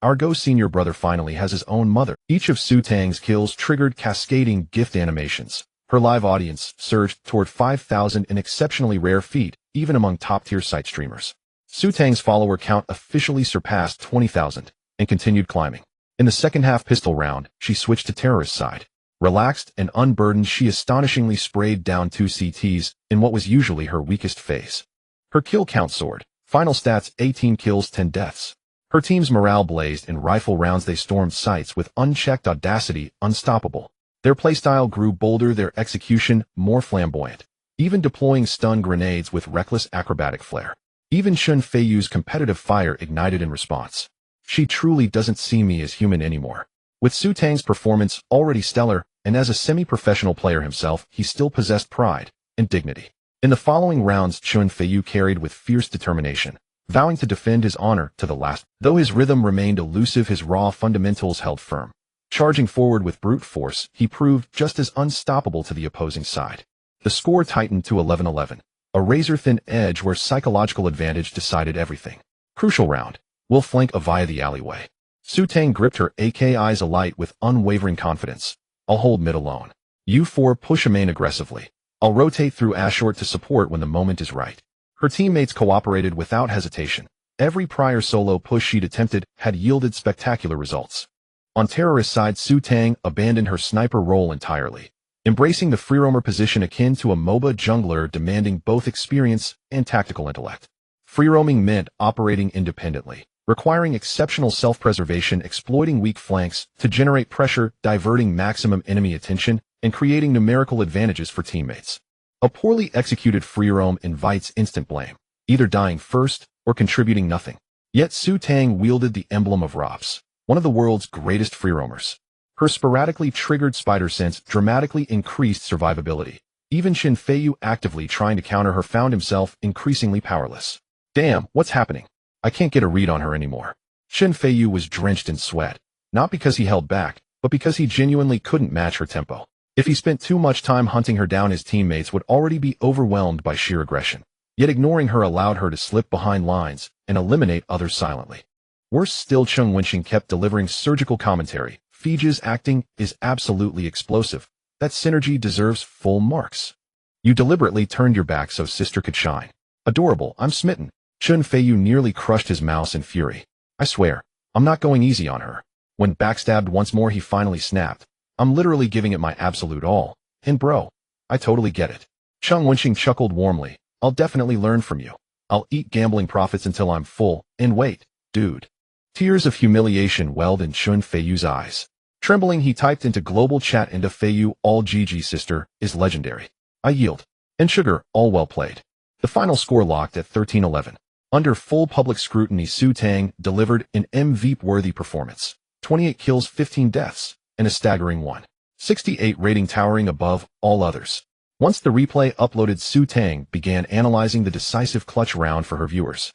Our Go senior brother finally has his own mother. Each of Su Tang's kills triggered cascading gift animations. Her live audience surged toward 5,000, an exceptionally rare feat, even among top-tier site streamers. Su Tang's follower count officially surpassed 20,000 and continued climbing. In the second half pistol round, she switched to terrorist side. Relaxed and unburdened, she astonishingly sprayed down 2 CTs in what was usually her weakest phase. Her kill count soared. Final stats: 18 kills, 10 deaths. Her team's morale blazed. In rifle rounds they stormed sites with unchecked audacity, unstoppable. Their playstyle grew bolder, their execution more flamboyant, even deploying stun grenades with reckless acrobatic flair. Even Chen Feiyu's competitive fire ignited in response. She truly doesn't see me as human anymore. With Su Tang's performance already stellar, and as a semi-professional player himself, he still possessed pride and dignity. In the following rounds, Chen Feiyu carried with fierce determination, vowing to defend his honor to the last. Though his rhythm remained elusive, his raw fundamentals held firm. Charging forward with brute force, he proved just as unstoppable to the opposing side. The score tightened to 11-11, a razor-thin edge where psychological advantage decided everything. Crucial round. We'll flank via the alleyway. Su Tang gripped her AK, eyes alight with unwavering confidence. I'll hold mid alone. You 4 push a main aggressively. I'll rotate through Ashort to support when the moment is right. Her teammates cooperated without hesitation. Every prior solo push she'd attempted had yielded spectacular results. On terrorist side, Su Tang abandoned her sniper role entirely, embracing the free-roamer position akin to a MOBA jungler demanding both experience and tactical intellect. Free-roaming meant operating independently, requiring exceptional self-preservation, exploiting weak flanks to generate pressure, diverting maximum enemy attention, and creating numerical advantages for teammates. A poorly executed free roam invites instant blame, either dying first or contributing nothing. Yet Su Tang wielded the emblem of ROPS, one of the world's greatest free roamers. Her sporadically triggered spider sense dramatically increased survivability. Even Shin Feiyu, actively trying to counter her, found himself increasingly powerless. Damn, what's happening? I can't get a read on her anymore. Shin Feiyu was drenched in sweat, not because he held back, but because he genuinely couldn't match her tempo. If he spent too much time hunting her down, his teammates would already be overwhelmed by sheer aggression. Yet ignoring her allowed her to slip behind lines and eliminate others silently. Worse still, Chung Wenxing kept delivering surgical commentary. Fiji's acting is absolutely explosive. That synergy deserves full marks. You deliberately turned your back so sister could shine. Adorable, I'm smitten. Chun Feiyu nearly crushed his mouse in fury. I swear, I'm not going easy on her. When backstabbed once more, he finally snapped. I'm literally giving it my absolute all. And bro, I totally get it. Chung Wenxing chuckled warmly. I'll definitely learn from you. I'll eat gambling profits until I'm full. And wait, dude. Tears of humiliation welled in Chun Feiyu's eyes. Trembling, he typed into global chat, into Feiyu, all GG sister, is legendary. I yield. And sugar, all well played. The final score locked at 13-11. Under full public scrutiny, Su Tang delivered an MVP-worthy performance. 28 kills, 15 deaths, and a staggering 168 rating, towering above all others. Once the replay uploaded, Su Tang began analyzing the decisive clutch round for her viewers.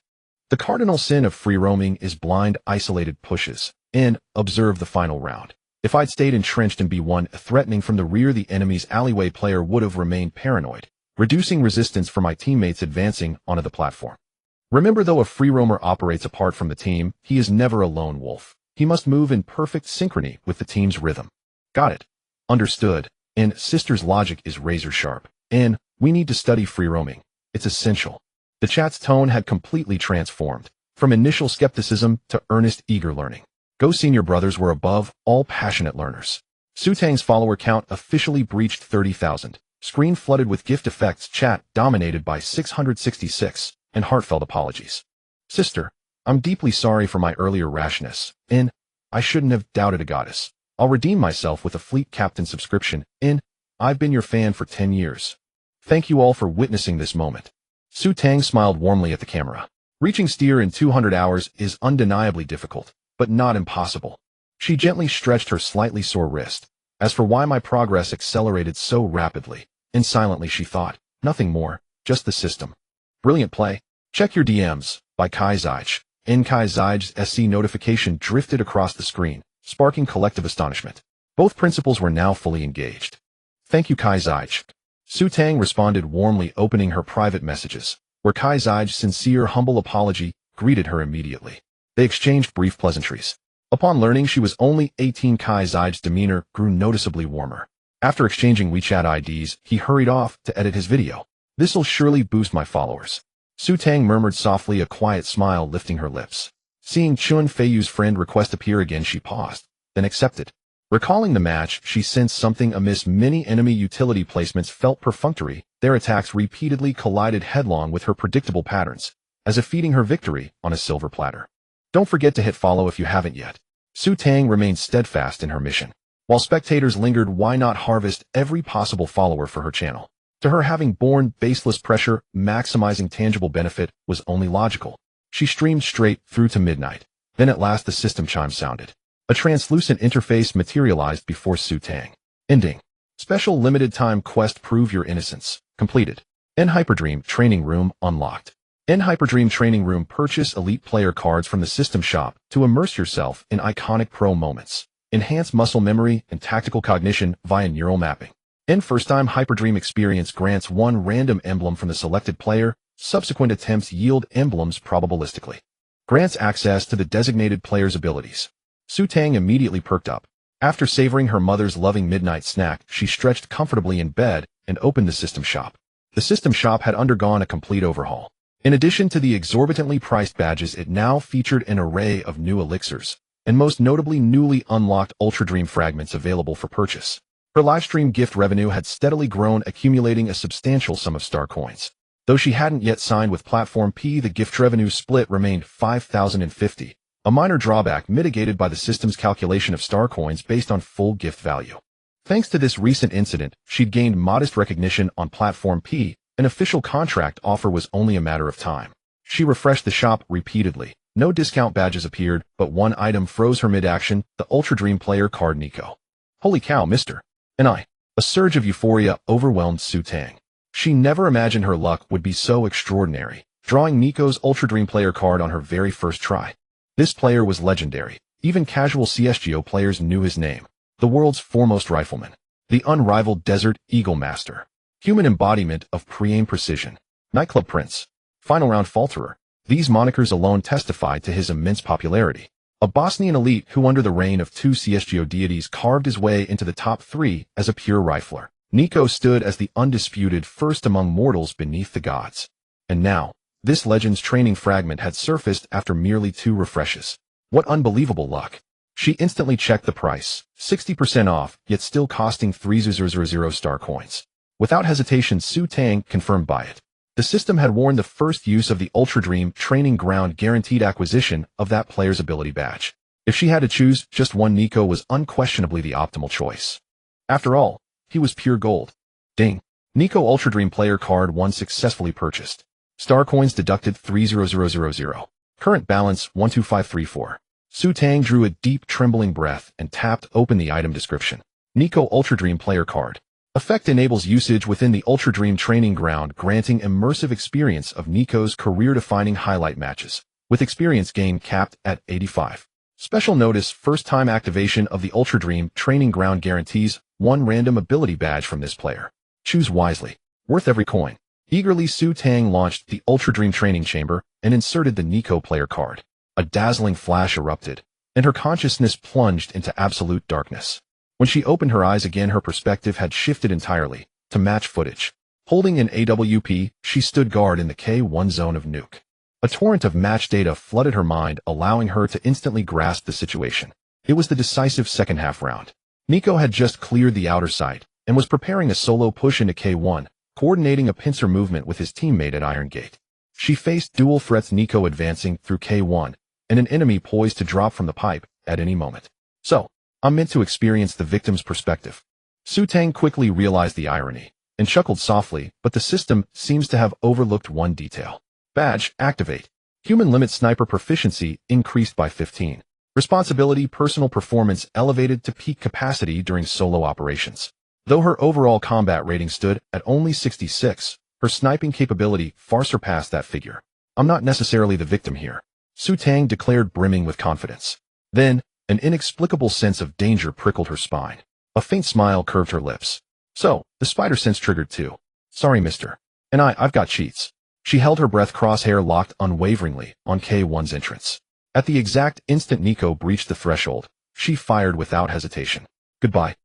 The cardinal sin of free roaming is blind, isolated pushes. And, observe the final round. If I'd stayed entrenched in B1, threatening from the rear, the enemy's alleyway player would have remained paranoid, reducing resistance for my teammates advancing onto the platform. Remember, though a free roamer operates apart from the team, he is never a lone wolf. He must move in perfect synchrony with the team's rhythm. Got it. Understood. And sister's logic is razor sharp. And we need to study free roaming. It's essential. The chat's tone had completely transformed, from initial skepticism to earnest, eager learning. Go senior brothers were above all passionate learners. Su Tang's follower count officially breached 30,000. Screen flooded with gift effects, chat dominated by 666, and heartfelt apologies. Sister, I'm deeply sorry for my earlier rashness, and I shouldn't have doubted a goddess. I'll redeem myself with a Fleet Captain subscription, and I've been your fan for 10 years. Thank you all for witnessing this moment. Su Tang smiled warmly at the camera. Reaching Steer in 200 hours is undeniably difficult, but not impossible. She gently stretched her slightly sore wrist. As for why my progress accelerated so rapidly, and silently she thought, nothing more, just the system. Brilliant play. Check your DMs, by Kai Zeich. In Kai Zeich's SC notification drifted across the screen, sparking collective astonishment. Both principals were now fully engaged. Thank you, Kai Zeich. Su Tang responded warmly, opening her private messages, where Kai Zeich's sincere, humble apology greeted her immediately. They exchanged brief pleasantries. Upon learning she was only 18, Kai Zeich's demeanor grew noticeably warmer. After exchanging WeChat IDs, he hurried off to edit his video. This'll surely boost my followers. Su Tang murmured softly, a quiet smile lifting her lips. Seeing Chun Feiyu's friend request appear again, she paused, then accepted. Recalling the match, she sensed something amiss. Many enemy utility placements felt perfunctory. Their attacks repeatedly collided headlong with her predictable patterns, as if feeding her victory on a silver platter. Don't forget to hit follow if you haven't yet. Su Tang remained steadfast in her mission. While spectators lingered, why not harvest every possible follower for her channel? To her, having borne baseless pressure, maximizing tangible benefit was only logical. She streamed straight through to midnight. Then at last the system chime sounded. A translucent interface materialized before Su Tang. Ending. Special limited time quest, prove your innocence. Completed. In Hyperdream Training Room unlocked. In Hyperdream Training Room, purchase elite player cards from the system shop to immerse yourself in iconic pro moments. Enhance muscle memory and tactical cognition via neural mapping. In first-time Hyperdream experience grants one random emblem from the selected player. Subsequent attempts yield emblems probabilistically. Grants access to the designated player's abilities. Su Tang immediately perked up. After savoring her mother's loving midnight snack, she stretched comfortably in bed and opened the system shop. The system shop had undergone a complete overhaul. In addition to the exorbitantly priced badges, it now featured an array of new elixirs, and most notably newly unlocked Ultra Dream fragments available for purchase. Her livestream gift revenue had steadily grown, accumulating a substantial sum of star coins. Though she hadn't yet signed with Platform P, the gift revenue split remained 5,050, a minor drawback mitigated by the system's calculation of star coins based on full gift value. Thanks to this recent incident, she'd gained modest recognition on Platform P. An official contract offer was only a matter of time. She refreshed the shop repeatedly. No discount badges appeared, but one item froze her mid-action, the Ultra Dream player card Nico. Holy cow, mister. And I. A surge of euphoria overwhelmed Su Tang. She never imagined her luck would be so extraordinary, drawing Nico's Ultra Dream player card on her very first try. This player was legendary. Even casual CSGO players knew his name. The world's foremost rifleman. The unrivaled Desert Eagle Master. Human embodiment of pre-aim precision. Nightclub Prince. Final round falterer. These monikers alone testified to his immense popularity. A Bosnian elite who under the reign of two CSGO deities carved his way into the top 3 as a pure rifler. Nico stood as the undisputed first among mortals beneath the gods. And now, this legend's training fragment had surfaced after merely 2 refreshes. What unbelievable luck. She instantly checked the price, 60% off, yet still costing 3,000 star coins. Without hesitation, Su Tang confirmed buy it. The system had warned the first use of the Ultra Dream training ground guaranteed acquisition of that player's ability badge. If she had to choose, just one, Nico was unquestionably the optimal choice. After all, he was pure gold. Ding. Nico Ultra Dream player card 1 successfully purchased. Star coins deducted 3,000. Current balance 12534. Su Tang drew a deep, trembling breath and tapped open the item description. Nico Ultra Dream player card. Effect enables usage within the Ultra Dream training ground, granting immersive experience of Nico's career-defining highlight matches, with experience gain capped at 85. Special notice: first-time activation of the Ultra Dream training ground guarantees 1 random ability badge from this player. Choose wisely. Worth every coin. Eagerly, Su Tang launched the Ultra Dream training chamber and inserted the Nico player card. A dazzling flash erupted, and her consciousness plunged into absolute darkness. When she opened her eyes again, her perspective had shifted entirely, to match footage. Holding an AWP, she stood guard in the K1 zone of Nuke. A torrent of match data flooded her mind, allowing her to instantly grasp the situation. It was the decisive second half round. Nico had just cleared the outer site, and was preparing a solo push into K1, coordinating a pincer movement with his teammate at Iron Gate. She faced dual threats: Nico advancing through K1, and an enemy poised to drop from the pipe at any moment. So, I'm meant to experience the victim's perspective. Su Tang quickly realized the irony, and chuckled softly, but the system seems to have overlooked one detail. Badge, activate. Human limit sniper proficiency increased by 15. Responsibility, personal performance elevated to peak capacity during solo operations. Though her overall combat rating stood at only 66, her sniping capability far surpassed that figure. I'm not necessarily the victim here, Su Tang declared, brimming with confidence. Then, an inexplicable sense of danger prickled her spine. A faint smile curved her lips. So, the spider sense triggered too. Sorry, mister. And I've got cheats. She held her breath, crosshair locked unwaveringly on K1's entrance. At the exact instant Nico breached the threshold, she fired without hesitation. Goodbye.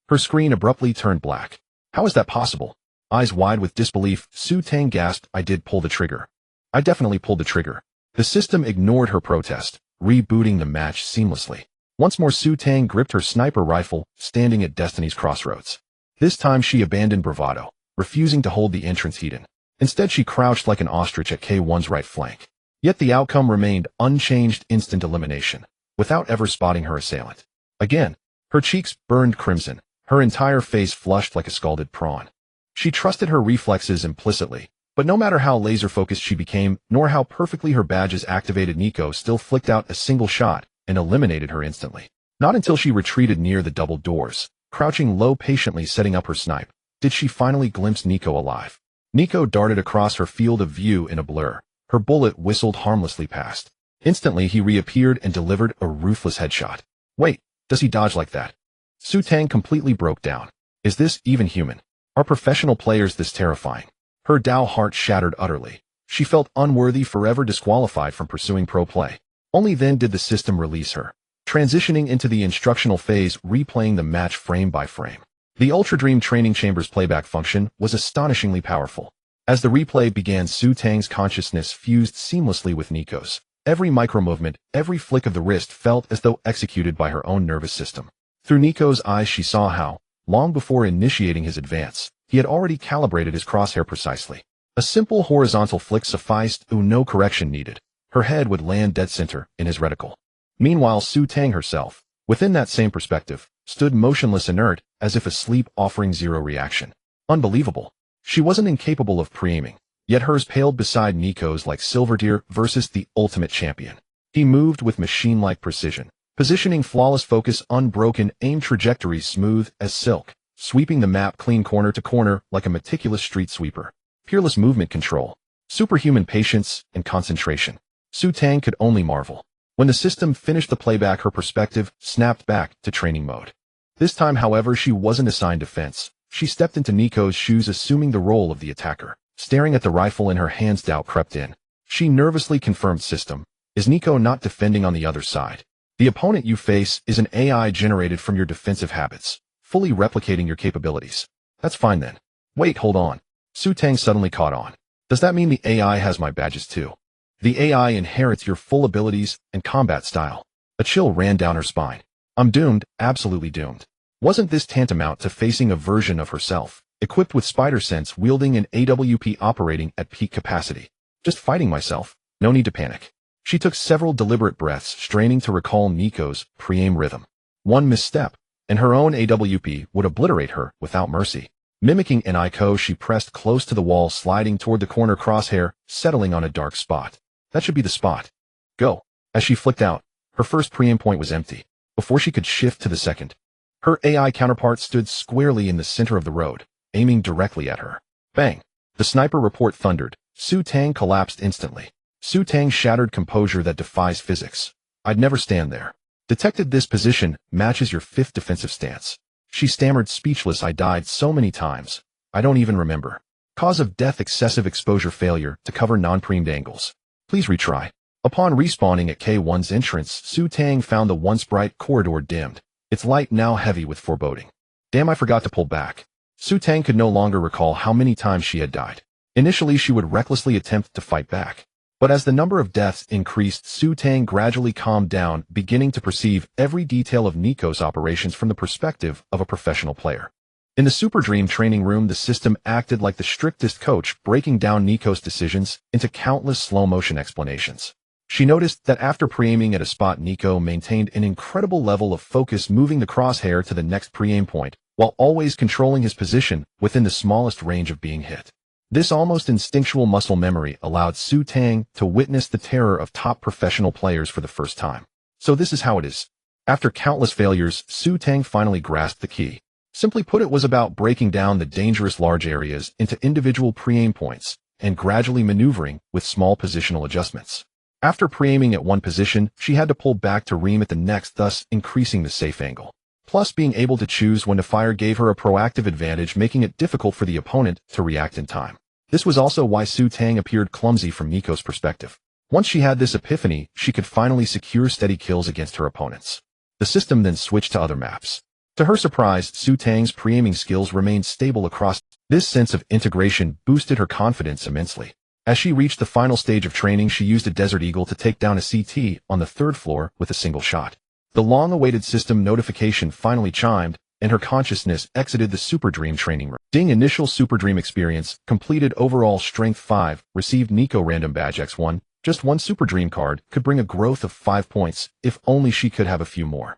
Her screen abruptly turned black. How is that possible? Eyes wide with disbelief, Su Tang gasped, I did pull the trigger. I definitely pulled the trigger. The system ignored her protest, rebooting the match seamlessly. Once more, Su Tang gripped her sniper rifle, standing at Destiny's crossroads. This time she abandoned bravado, refusing to hold the entrance hidden. Instead, she crouched like an ostrich at K1's right flank. Yet the outcome remained unchanged: instant elimination, without ever spotting her assailant. Again, her cheeks burned crimson, her entire face flushed like a scalded prawn. She trusted her reflexes implicitly, but no matter how laser-focused she became, nor how perfectly her badges activated, Nico still flicked out a single shot and eliminated her instantly. Not until she retreated near the double doors, crouching low, patiently setting up her snipe, did she finally glimpse Nico alive. Nico darted across her field of view in a blur. Her bullet whistled harmlessly past. Instantly, he reappeared and delivered a ruthless headshot. Wait, does he dodge like that? Su Tang completely broke down. Is this even human? Are professional players this terrifying? Her Dao heart shattered utterly. She felt unworthy, forever disqualified from pursuing pro play. Only then did the system release her. transitioning into the instructional phase, replaying the match frame by frame. The Ultra Dream Training Chamber's playback function was astonishingly powerful. As the replay began, Su Tang's consciousness fused seamlessly with Nico's. Every micro-movement, every flick of the wrist felt as though executed by her own nervous system. Through Nico's eyes she saw how, long before initiating his advance, he had already calibrated his crosshair precisely. A simple horizontal flick sufficed, no correction needed. Her head would land dead center in his reticle. Meanwhile, Su Tang herself, within that same perspective, stood motionless, inert, as if asleep, offering zero reaction. Unbelievable. She wasn't incapable of pre-aiming, yet hers paled beside Nico's like silver deer versus the ultimate champion. He moved with machine-like precision, positioning flawless focus, unbroken aim, trajectories smooth as silk, sweeping the map clean corner to corner like a meticulous street sweeper. Peerless movement control, superhuman patience and concentration. Su Tang could only marvel. When the system finished the playback, her perspective snapped back to training mode. This time, however, she wasn't assigned defense. She stepped into Nico's shoes, assuming the role of the attacker. Staring at the rifle in her hands, doubt crept in. She nervously confirmed, system, is Nico not defending on the other side? The opponent you face is an AI generated from your defensive habits, fully replicating your capabilities. That's fine then. Wait, hold on. Su Tang suddenly caught on. Does that mean the AI has my badges too? The AI inherits your full abilities and combat style. A chill ran down her spine. I'm doomed, absolutely doomed. Wasn't this tantamount to facing a version of herself, equipped with spider sense, wielding an AWP, operating at peak capacity? Just fighting myself. No need to panic. She took several deliberate breaths, straining to recall Nico's pre-aim rhythm. One misstep, and her own AWP would obliterate her without mercy. Mimicking an ICO, she pressed close to the wall, sliding toward the corner crosshair, settling on a dark spot. That should be the spot. Go. As she flicked out, her first pre-aim point was empty. Before she could shift to the second, her AI counterpart stood squarely in the center of the road, aiming directly at her. Bang! The sniper report thundered. Su Tang collapsed instantly. Su Tang shattered composure that defies physics. I'd never stand there. Detected, this position matches your 5th defensive stance. She stammered, speechless. I died so many times. I don't even remember. Cause of death: excessive exposure, failure to cover non-preaimed angles. Please retry. Upon respawning at K1's entrance, Su Tang found the once bright corridor dimmed, its light now heavy with foreboding. Damn, I forgot to pull back. Su Tang could no longer recall how many times she had died. Initially, she would recklessly attempt to fight back. But as the number of deaths increased, Su Tang gradually calmed down, beginning to perceive every detail of Nico's operations from the perspective of a professional player. In the Super Dream training room, the system acted like the strictest coach, breaking down Nico's decisions into countless slow-motion explanations. She noticed that after pre-aiming at a spot, Nico maintained an incredible level of focus, moving the crosshair to the next pre-aim point, while always controlling his position within the smallest range of being hit. This almost instinctual muscle memory allowed Su Tang to witness the terror of top professional players for the first time. So this is how it is. After countless failures, Su Tang finally grasped the key. Simply put, it was about breaking down the dangerous large areas into individual pre-aim points and gradually maneuvering with small positional adjustments. After pre-aiming at one position, she had to pull back to ream at the next, thus increasing the safe angle. Plus, being able to choose when to fire gave her a proactive advantage, making it difficult for the opponent to react in time. This was also why Su Tang appeared clumsy from Nico's perspective. Once she had this epiphany, she could finally secure steady kills against her opponents. The system then switched to other maps. To her surprise, Su Tang's pre-aiming skills remained stable across. This sense of integration boosted her confidence immensely. As she reached the final stage of training, she used a Desert Eagle to take down a CT on the 3rd floor with a single shot. The long-awaited system notification finally chimed, and her consciousness exited the Super Dream training room. Ding! Initial Super Dream experience completed. Overall strength 5, received Nico random badge X1. Just one Super Dream card could bring a growth of 5 points, if only she could have a few more.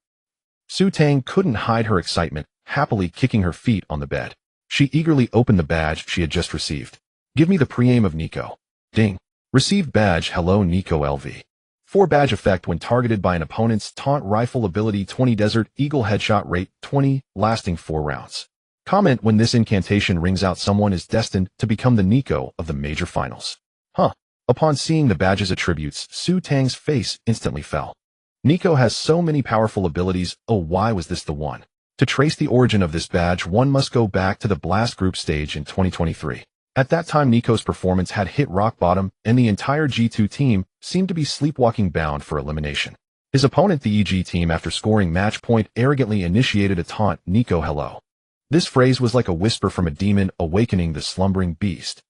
Su Tang couldn't hide her excitement, happily kicking her feet on the bed. She eagerly opened the badge she had just received. Give me the pre-aim of Nico. Ding. Received badge. Hello Nico LV. 4 badge effect when targeted by an opponent's taunt rifle, ability 20, Desert Eagle headshot rate 20, lasting 4 rounds. Comment: when this incantation rings out, someone is destined to become the Nico of the major finals. Huh. Upon seeing the badge's attributes, Su Tang's face instantly fell. Nico has so many powerful abilities. Oh, why was this the one? To trace the origin of this badge, one must go back to the Blast Group stage in 2023. At that time, Nico's performance had hit rock bottom, and the entire G2 team seemed to be sleepwalking, bound for elimination. His opponent, the EG team, after scoring match point, arrogantly initiated a taunt, "Nico, hello." This phrase was like a whisper from a demon awakening the slumbering beast.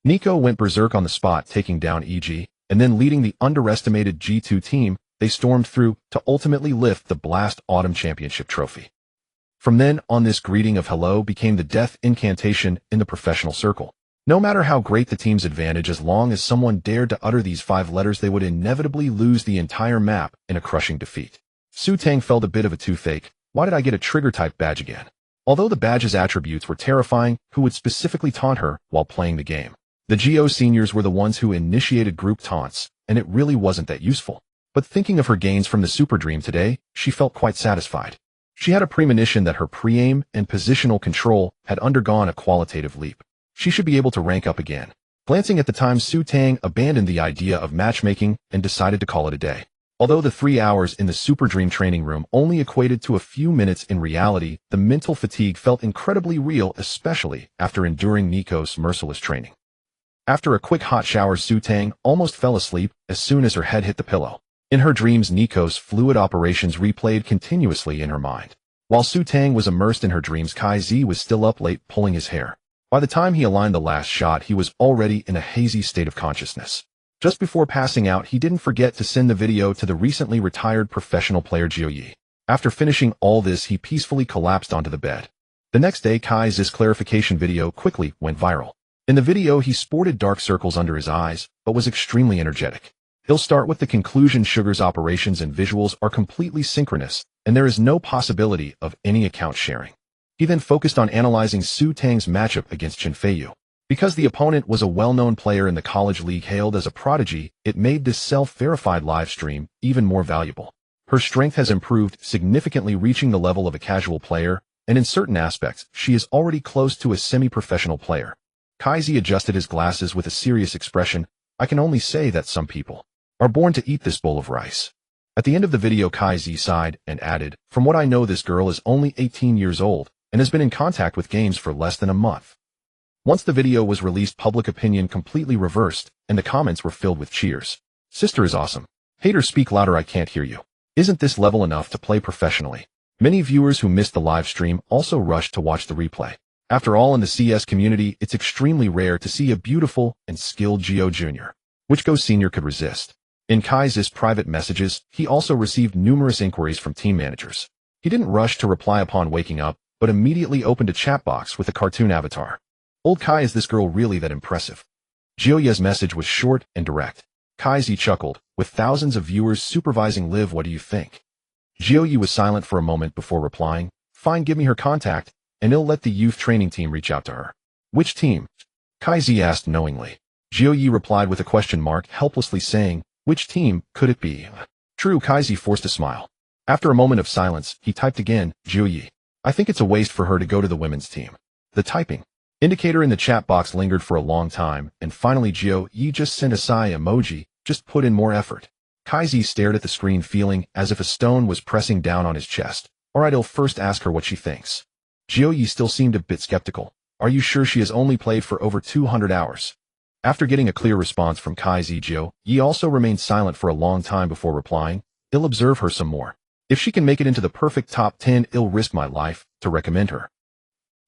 Nico went berserk on the spot, taking down EG, and then leading the underestimated G2 team, they stormed through to ultimately lift the Blast Autumn Championship trophy. From then on, this greeting of hello became the death incantation in the professional circle. No matter how great the team's advantage, as long as someone dared to utter these 5 letters, they would inevitably lose the entire map in a crushing defeat. Su Tang felt a bit of a toothache. Why did I get a trigger-type badge again? Although the badge's attributes were terrifying, who would specifically taunt her while playing the game? The Geo seniors were the ones who initiated group taunts, and it really wasn't that useful. But thinking of her gains from the Super Dream today, she felt quite satisfied. She had a premonition that her pre-aim and positional control had undergone a qualitative leap. She should be able to rank up again. Glancing at the time, Su Tang abandoned the idea of matchmaking and decided to call it a day. Although the 3 hours in the Super Dream training room only equated to a few minutes in reality, the mental fatigue felt incredibly real, especially after enduring Nico's merciless training. After a quick hot shower, Su Tang almost fell asleep as soon as her head hit the pillow. In her dreams, Nico's fluid operations replayed continuously in her mind. While Su Tang was immersed in her dreams, Kai Zi was still up late pulling his hair. By the time he aligned the last shot, he was already in a hazy state of consciousness. Just before passing out, he didn't forget to send the video to the recently retired professional player Jiu Yi. After finishing all this, he peacefully collapsed onto the bed. The next day, Kai Zi's clarification video quickly went viral. In the video, he sported dark circles under his eyes, but was extremely energetic. He'll start with the conclusion: Sugar's operations and visuals are completely synchronous, and there is no possibility of any account sharing. He then focused on analyzing Su Tang's matchup against Chen Feiyu. Because the opponent was a well-known player in the college league hailed as a prodigy, it made this self-verified live stream even more valuable. Her strength has improved significantly, reaching the level of a casual player, and in certain aspects, she is already close to a semi-professional player. Kai Zi adjusted his glasses with a serious expression. "I can only say that some people are born to eat this bowl of rice." At the end of the video, Kai Zi sighed and added, "From what I know, this girl is only 18 years old and has been in contact with games for less than a month." Once the video was released, public opinion completely reversed, and the comments were filled with cheers. "Sister is awesome. Haters, speak louder, I can't hear you. Isn't this level enough to play professionally?" Many viewers who missed the live stream also rushed to watch the replay. After all, in the CS community, it's extremely rare to see a beautiful and skilled Geo Jr. Which Go Senior could resist. In Kai Zi's private messages, he also received numerous inquiries from team managers. He didn't rush to reply upon waking up, but immediately opened a chat box with a cartoon avatar. "Old Kai, is this girl really that impressive?" Jioya's message was short and direct. Kai Zi chuckled, with thousands of viewers supervising live. "What do you think?" Jioyi was silent for a moment before replying, "Fine, give me her contact, and I'll let the youth training team reach out to her." "Which team?" Kai Zi asked knowingly. Jioyi replied with a question mark, helplessly saying, "Which team could it be?" "True." Kai Zi forced a smile. After a moment of silence, he typed again, "Jioyi. I think it's a waste for her to go to the women's team." The typing indicator in the chat box lingered for a long time, and finally Jioyi just sent a sigh emoji, "Just put in more effort." Kai Zi stared at the screen, feeling as if a stone was pressing down on his chest. "Alright, I'll first ask her what she thinks." Jioyi still seemed a bit skeptical. "Are you sure she has only played for over 200 hours? After getting a clear response from Kai Zi, Jioyi also remained silent for a long time before replying, "I'll observe her some more. If she can make it into the perfect top 10, I'll risk my life to recommend her.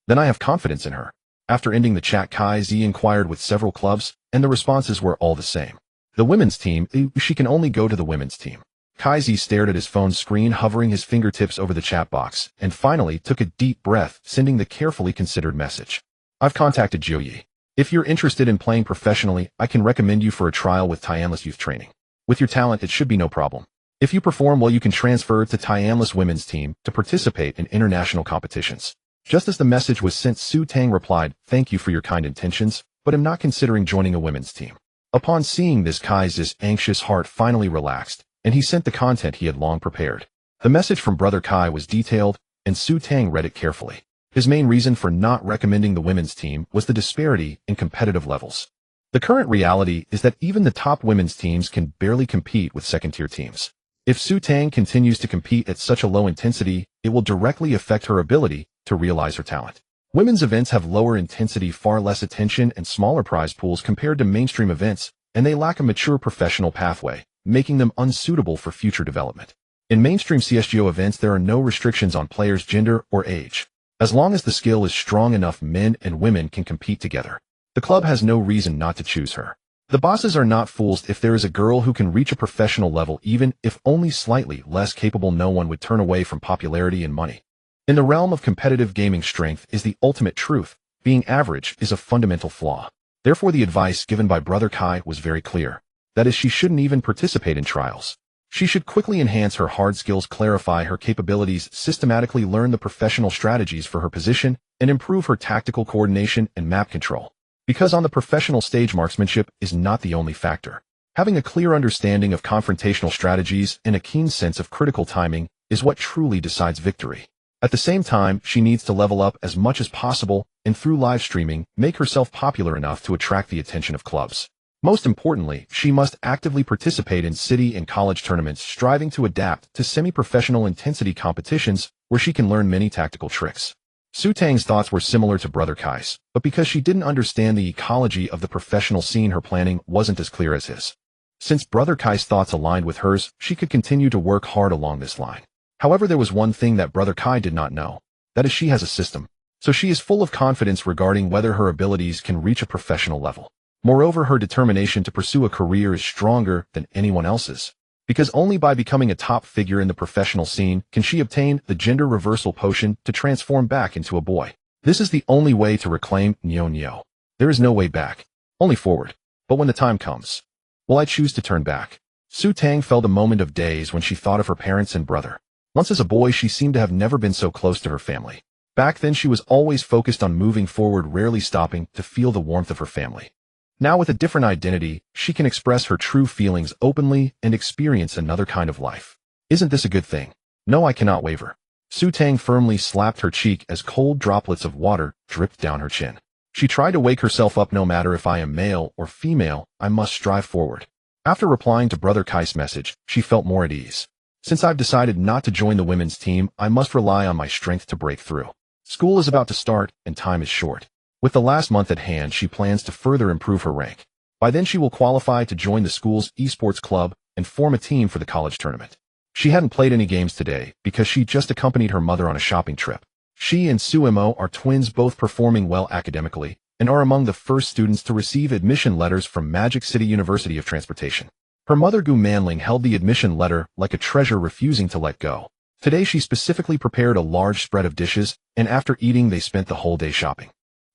Then I have confidence in her." After ending the chat, Kai Zi inquired with several clubs, and the responses were all the same. The women's team, she can only go to the women's team. Kai Zi stared at his phone screen, hovering his fingertips over the chat box, and finally took a deep breath, sending the carefully considered message. "I've contacted Jioyi. If you're interested in playing professionally, I can recommend you for a trial with Tianlis Youth Training. With your talent, it should be no problem. If you perform well, you can transfer to Tianlis women's team to participate in international competitions." Just as the message was sent, Su Tang replied, "Thank you for your kind intentions, but I'm not considering joining a women's team." Upon seeing this, Kai Zi's anxious heart finally relaxed, and he sent the content he had long prepared. The message from Brother Kai was detailed, and Su Tang read it carefully. His main reason for not recommending the women's team was the disparity in competitive levels. The current reality is that even the top women's teams can barely compete with second-tier teams. If Su Tang continues to compete at such a low intensity, it will directly affect her ability to realize her talent. Women's events have lower intensity, far less attention, and smaller prize pools compared to mainstream events, and they lack a mature professional pathway, making them unsuitable for future development. In mainstream CS2 events, there are no restrictions on players' gender or age. As long as the skill is strong enough, men and women can compete together. The club has no reason not to choose her. The bosses are not fools. If there is a girl who can reach a professional level, even if only slightly less capable, no one would turn away from popularity and money. In the realm of competitive gaming, strength is the ultimate truth. Being average is a fundamental flaw. Therefore, the advice given by Brother Kai was very clear. That is, she shouldn't even participate in trials. She should quickly enhance her hard skills, clarify her capabilities, systematically learn the professional strategies for her position, and improve her tactical coordination and map control. Because on the professional stage, marksmanship is not the only factor. Having a clear understanding of confrontational strategies and a keen sense of critical timing is what truly decides victory. At the same time, she needs to level up as much as possible and through live streaming, make herself popular enough to attract the attention of clubs. Most importantly, she must actively participate in city and college tournaments, striving to adapt to semi-professional intensity competitions where she can learn many tactical tricks. Su Tang's thoughts were similar to Brother Kai's, but because she didn't understand the ecology of the professional scene, her planning wasn't as clear as his. Since Brother Kai's thoughts aligned with hers, she could continue to work hard along this line. However, there was one thing that Brother Kai did not know. That is, she has a system. So she is full of confidence regarding whether her abilities can reach a professional level. Moreover, her determination to pursue a career is stronger than anyone else's. Because only by becoming a top figure in the professional scene can she obtain the gender reversal potion to transform back into a boy. This is the only way to reclaim Nyo. There is no way back, only forward. But when the time comes, will I choose to turn back? Su Tang felt a moment of daze when she thought of her parents and brother. Once as a boy, she seemed to have never been so close to her family. Back then, she was always focused on moving forward, rarely stopping to feel the warmth of her family. Now with a different identity, she can express her true feelings openly and experience another kind of life. Isn't this a good thing? No, I cannot waver. Su Tang firmly slapped her cheek as cold droplets of water dripped down her chin. She tried to wake herself up. No matter if I am male or female, I must strive forward. After replying to Brother Kai's message, she felt more at ease. Since I've decided not to join the women's team, I must rely on my strength to break through. School is about to start, and time is short. With the last month at hand, she plans to further improve her rank. By then, she will qualify to join the school's esports club and form a team for the college tournament. She hadn't played any games today because she just accompanied her mother on a shopping trip. She and Suemo are twins, both performing well academically, and are among the first students to receive admission letters from Magic City University of Transportation. Her mother, Gu Manling, held the admission letter like a treasure, refusing to let go. Today, she specifically prepared a large spread of dishes, and after eating, they spent the whole day shopping.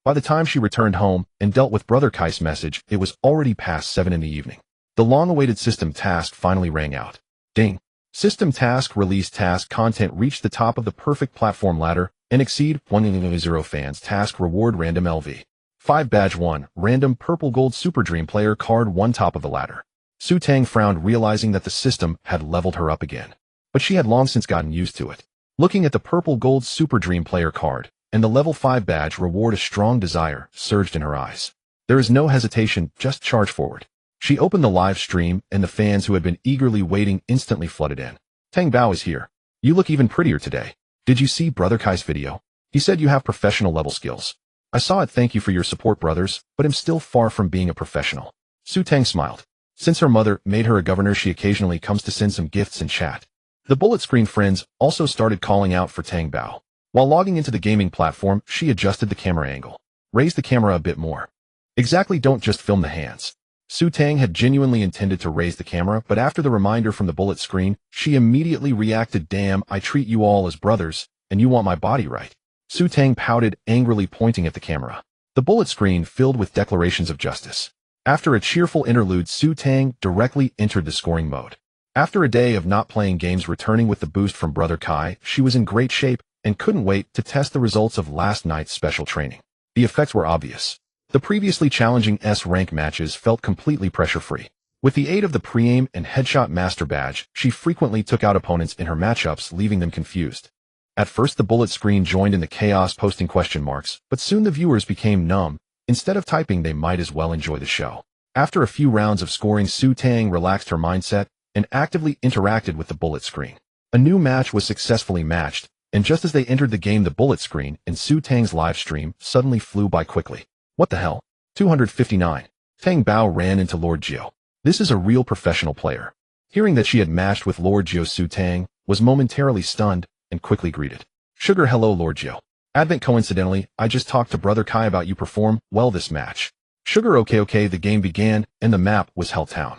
By the time she returned home and dealt with Brother Kai's message, it was already past 7 in the evening. The long-awaited system task finally rang out. Ding! System task release. Task content reached the top of the perfect platform ladder and exceed 100 fans. Task reward: random LV 5 badge 1, random purple gold super dream player card 1. Top of the ladder. Su Tang frowned, realizing that the system had leveled her up again. But she had long since gotten used to it. Looking at the purple gold super dream player card and the level 5 badge reward, a strong desire surged in her eyes. There is no hesitation, just charge forward. She opened the live stream, and the fans who had been eagerly waiting instantly flooded in. Tang Bao is here. You look even prettier today. Did you see Brother Kai's video? He said you have professional level skills. I saw it. Thank you for your support, brothers, but I'm still far from being a professional. Su Tang smiled. Since her mother made her a governor, she occasionally comes to send some gifts and chat. The bullet screen friends also started calling out for Tang Bao. While logging into the gaming platform, she adjusted the camera angle. Raise the camera a bit more. Exactly, don't just film the hands. Su Tang had genuinely intended to raise the camera, but after the reminder from the bullet screen, she immediately reacted. Damn, I treat you all as brothers, and you want my body, right? Su Tang pouted, angrily pointing at the camera. The bullet screen filled with declarations of justice. After a cheerful interlude, Su Tang directly entered the scoring mode. After a day of not playing games, returning with the boost from Brother Kai, she was in great shape and couldn't wait to test the results of last night's special training. The effects were obvious. The previously challenging S-rank matches felt completely pressure-free. With the aid of the pre-aim and headshot master badge, she frequently took out opponents in her matchups, leaving them confused. At first, the bullet screen joined in the chaos, posting question marks, but soon the viewers became numb. Instead of typing, they might as well enjoy the show. After a few rounds of scoring, Su Tang relaxed her mindset and actively interacted with the bullet screen. A new match was successfully matched, and just as they entered the game, the bullet screen and Su Tang's live stream suddenly flew by quickly. What the hell? 259. Tang Bao ran into Lord Jiu. This is a real professional player. Hearing that she had matched with Lord Jiu, Su Tang was momentarily stunned and quickly greeted. Sugar, hello Lord Gio. Advent, coincidentally, I just talked to Brother Kai about you perform well this match. Sugar, okay, the game began, and the map was Helltown.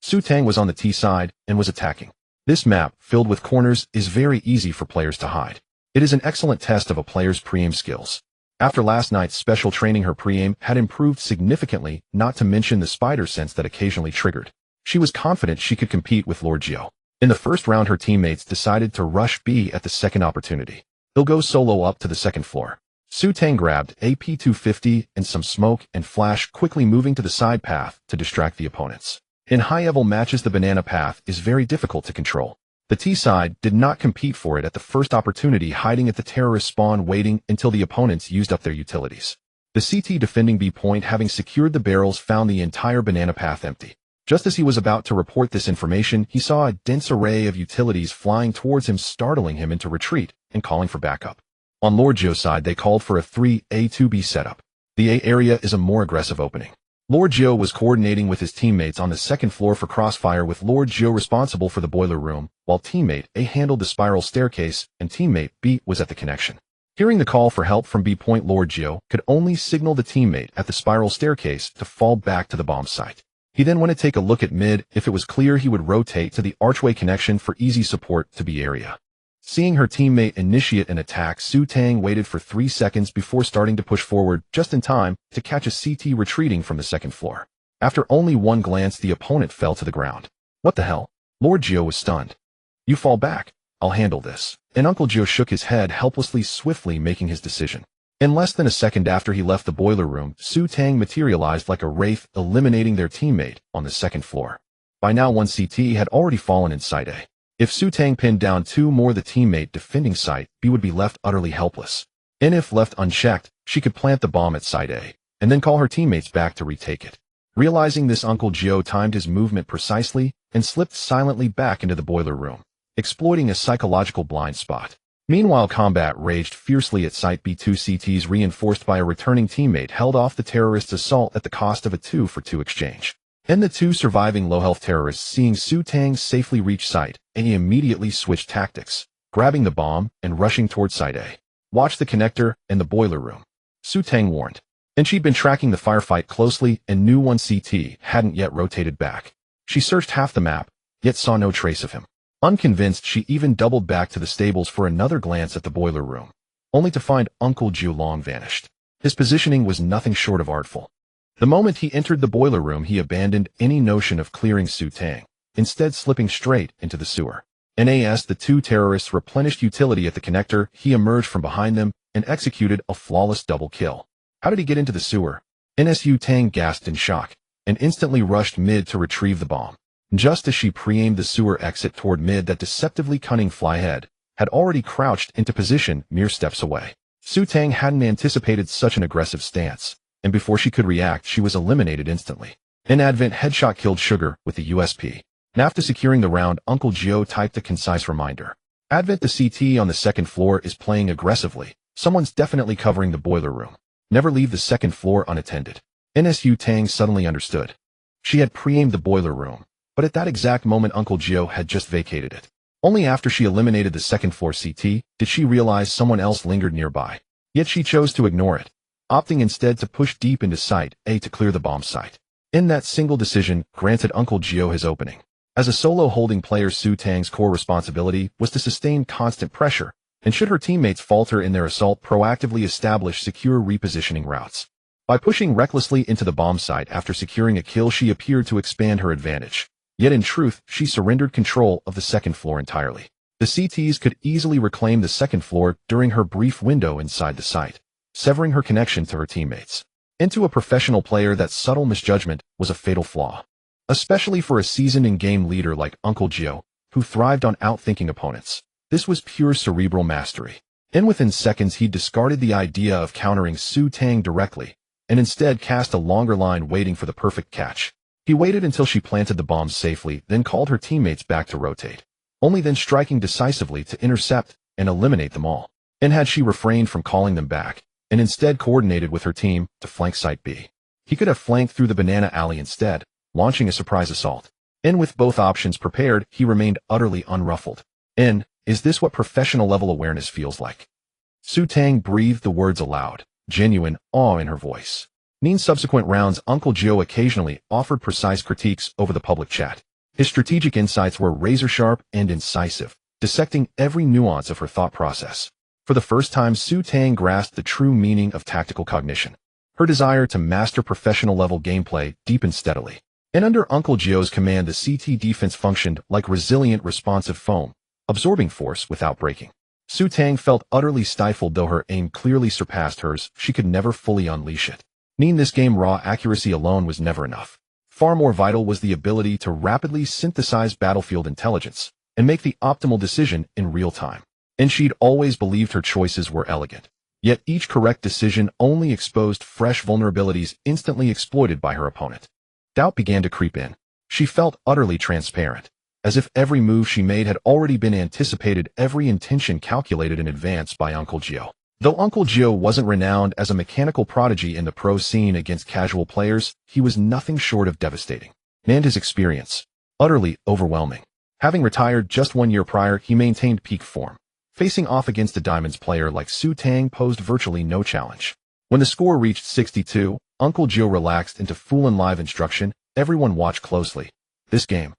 Su Tang was on the T side and was attacking. This map, filled with corners, is very easy for players to hide. It is an excellent test of a player's pre-aim skills. After last night's special training, her pre-aim had improved significantly, not to mention the spider sense that occasionally triggered. She was confident she could compete with Lord Gio. In the first round, her teammates decided to rush B at the second opportunity. They'll go solo up to the second floor. Su Tang grabbed AP-250 and some smoke and flash, quickly moving to the side path to distract the opponents. In high-level matches, the banana path is very difficult to control. The T side did not compete for it at the first opportunity, hiding at the terrorist spawn, waiting until the opponents used up their utilities. The CT defending B point, having secured the barrels, found the entire banana path empty. Just as he was about to report this information, he saw a dense array of utilities flying towards him, startling him into retreat and calling for backup. On Lord Gio's side, they called for a 3A2B setup. The A area is a more aggressive opening. Lord Gio was coordinating with his teammates on the second floor for crossfire, with Lord Gio responsible for the boiler room, while teammate A handled the spiral staircase and teammate B was at the connection. Hearing the call for help from B point, Lord Gio could only signal the teammate at the spiral staircase to fall back to the bomb site. He then went to take a look at mid. If it was clear, he would rotate to the archway connection for easy support to B area. Seeing her teammate initiate an attack, Su Tang waited for 3 seconds before starting to push forward, just in time to catch a CT retreating from the second floor. After only one glance, the opponent fell to the ground. What the hell? Lord Gio was stunned. You fall back. I'll handle this. And Uncle Gio shook his head helplessly, swiftly making his decision. In less than a second after he left the boiler room, Su Tang materialized like a wraith, eliminating their teammate on the second floor. By now, one CT had already fallen in Site A. If Su Tang pinned down 2 more, the teammate defending Site B would be left utterly helpless. And if left unchecked, she could plant the bomb at Site A, and then call her teammates back to retake it. Realizing this, Uncle Gio timed his movement precisely and slipped silently back into the boiler room, exploiting a psychological blind spot. Meanwhile, combat raged fiercely at Site B. 2 CTs, reinforced by a returning teammate, held off the terrorists' assault at the cost of a 2-for-2 exchange. And the 2 surviving low-health terrorists, seeing Su Tang safely reach Site A, immediately switched tactics, grabbing the bomb and rushing towards Site A. Watch the connector and the boiler room, Su Tang warned. And she'd been tracking the firefight closely and knew one CT hadn't yet rotated back. She searched half the map, yet saw no trace of him. Unconvinced, she even doubled back to the stables for another glance at the boiler room, only to find Uncle Gio long vanished. His positioning was nothing short of artful. The moment he entered the boiler room, he abandoned any notion of clearing Su Tang, instead slipping straight into the sewer. As the 2 terrorists replenished utility at the connector, he emerged from behind them and executed a flawless double kill. How did he get into the sewer? Su Tang gasped in shock and instantly rushed mid to retrieve the bomb. Just as she pre-aimed the sewer exit toward mid, that deceptively cunning flyhead had already crouched into position mere steps away. Su Tang hadn't anticipated such an aggressive stance, and before she could react, she was eliminated instantly. An Advent headshot killed Sugar with the USP. And after securing the round, Uncle Gio typed a concise reminder. Advent, the CT on the second floor is playing aggressively. Someone's definitely covering the boiler room. Never leave the second floor unattended. Su Tang suddenly understood. She had pre-aimed the boiler room, but at that exact moment Uncle Gio had just vacated it. Only after she eliminated the second floor CT did she realize someone else lingered nearby. Yet she chose to ignore it, opting instead to push deep into Site A to clear the bomb site. In that single decision, granted Uncle Gio his opening. As a solo holding player, Su Tang's core responsibility was to sustain constant pressure, and should her teammates falter in their assault, proactively establish secure repositioning routes. By pushing recklessly into the bomb site after securing a kill, she appeared to expand her advantage. Yet in truth, she surrendered control of the second floor entirely. The CTs could easily reclaim the second floor during her brief window inside the site, severing her connection to her teammates. Into a professional player, that subtle misjudgment was a fatal flaw, especially for a seasoned in-game leader like Uncle Gio, who thrived on outthinking opponents. This was pure cerebral mastery. And within seconds, he discarded the idea of countering Su Tang directly, and instead cast a longer line, waiting for the perfect catch. He waited until she planted the bombs safely, then called her teammates back to rotate, only then striking decisively to intercept and eliminate them all. And had she refrained from calling them back, and instead coordinated with her team to flank Site B, he could have flanked through the banana alley instead, launching a surprise assault. And with both options prepared, he remained utterly unruffled. Is this what professional level awareness feels like? Su Tang breathed the words aloud, genuine awe in her voice. In subsequent rounds, Uncle Joe occasionally offered precise critiques over the public chat. His strategic insights were razor-sharp and incisive, dissecting every nuance of her thought process. For the first time, Su Tang grasped the true meaning of tactical cognition. Her desire to master professional-level gameplay deepened steadily. And under Uncle Joe's command, the CT defense functioned like resilient, responsive foam, absorbing force without breaking. Su Tang felt utterly stifled. Though her aim clearly surpassed hers, she could never fully unleash it. In this game, raw accuracy alone was never enough. Far more vital was the ability to rapidly synthesize battlefield intelligence and make the optimal decision in real time. And she'd always believed her choices were elegant. Yet each correct decision only exposed fresh vulnerabilities instantly exploited by her opponent. Doubt began to creep in. She felt utterly transparent, as if every move she made had already been anticipated, every intention calculated in advance by Uncle Joe. Though Uncle Joe wasn't renowned as a mechanical prodigy in the pro scene against casual players, he was nothing short of devastating. And his experience, utterly overwhelming. Having retired just 1 year prior, he maintained peak form. Facing off against a Diamonds player like Su Tang posed virtually no challenge. When the score reached 62, Uncle Joe relaxed into full-on live instruction. Everyone watch closely. This game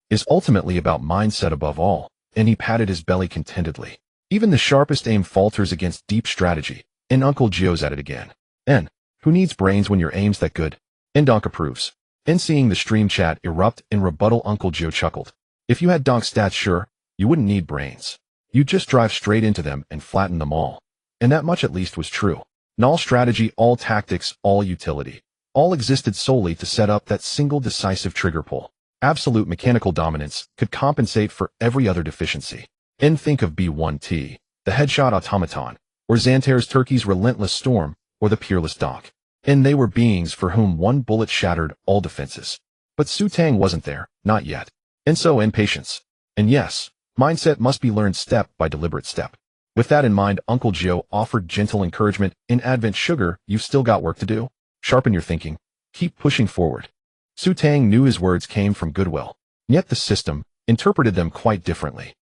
is ultimately about mindset above all, and he patted his belly contentedly. Even the sharpest aim falters against deep strategy, and Uncle Joe's at it again. Who needs brains when your aim's that good? Donk approves. Seeing the stream chat erupt in rebuttal, Uncle Joe chuckled. If you had Donk stats, sure, you wouldn't need brains. You'd just drive straight into them and flatten them all. And that much at least was true. All strategy, all tactics, all utility, all existed solely to set up that single decisive trigger pull. Absolute mechanical dominance could compensate for every other deficiency. Think of B1T, the headshot automaton, or Xanter's Turkey's relentless storm, or the peerless Donk. They were beings for whom one bullet shattered all defenses. But Su Tang wasn't there, not yet. So patience. Yes, mindset must be learned step by deliberate step. With that in mind, Uncle Joe offered gentle encouragement. In Advent Sugar, you've still got work to do. Sharpen your thinking. Keep pushing forward. Su Tang knew his words came from goodwill. Yet the system interpreted them quite differently.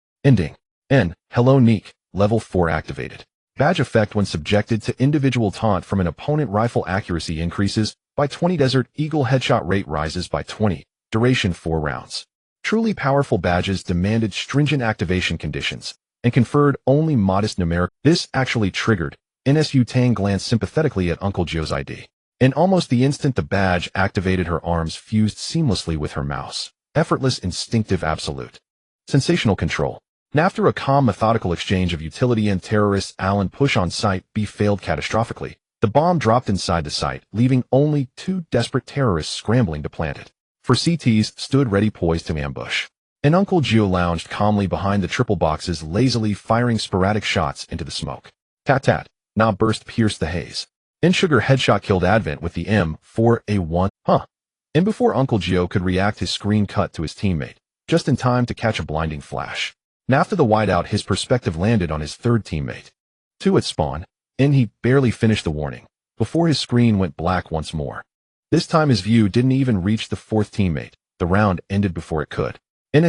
Hello Neek, level 4 activated. Badge effect when subjected to individual taunt from an opponent. Rifle accuracy increases by 20. Desert Eagle headshot rate rises by 20. Duration 4 rounds. Truly powerful badges demanded stringent activation conditions and conferred only modest numeric. This actually triggered. Su Tang glanced sympathetically at Uncle Joe's ID. Almost the instant the badge activated, her arms fused seamlessly with her mouse. Effortless, instinctive, absolute. Sensational control. After a calm, methodical exchange of utility and terrorists, Alan push on Site B failed catastrophically. The bomb dropped inside the site, leaving only 2 desperate terrorists scrambling to plant it. 4 CTs stood ready, poised to ambush. Uncle Joe lounged calmly behind the triple boxes, lazily firing sporadic shots into the smoke. Tat-tat. Nah burst pierced the haze. Sugar headshot killed Advent with the M4A1. Before Uncle Joe could react, his screen cut to his teammate, just in time to catch a blinding flash. After the wideout, his perspective landed on his third teammate. 2 at spawn, and he barely finished the warning before his screen went black once more. This time his view didn't even reach the 4th teammate. The round ended before it could.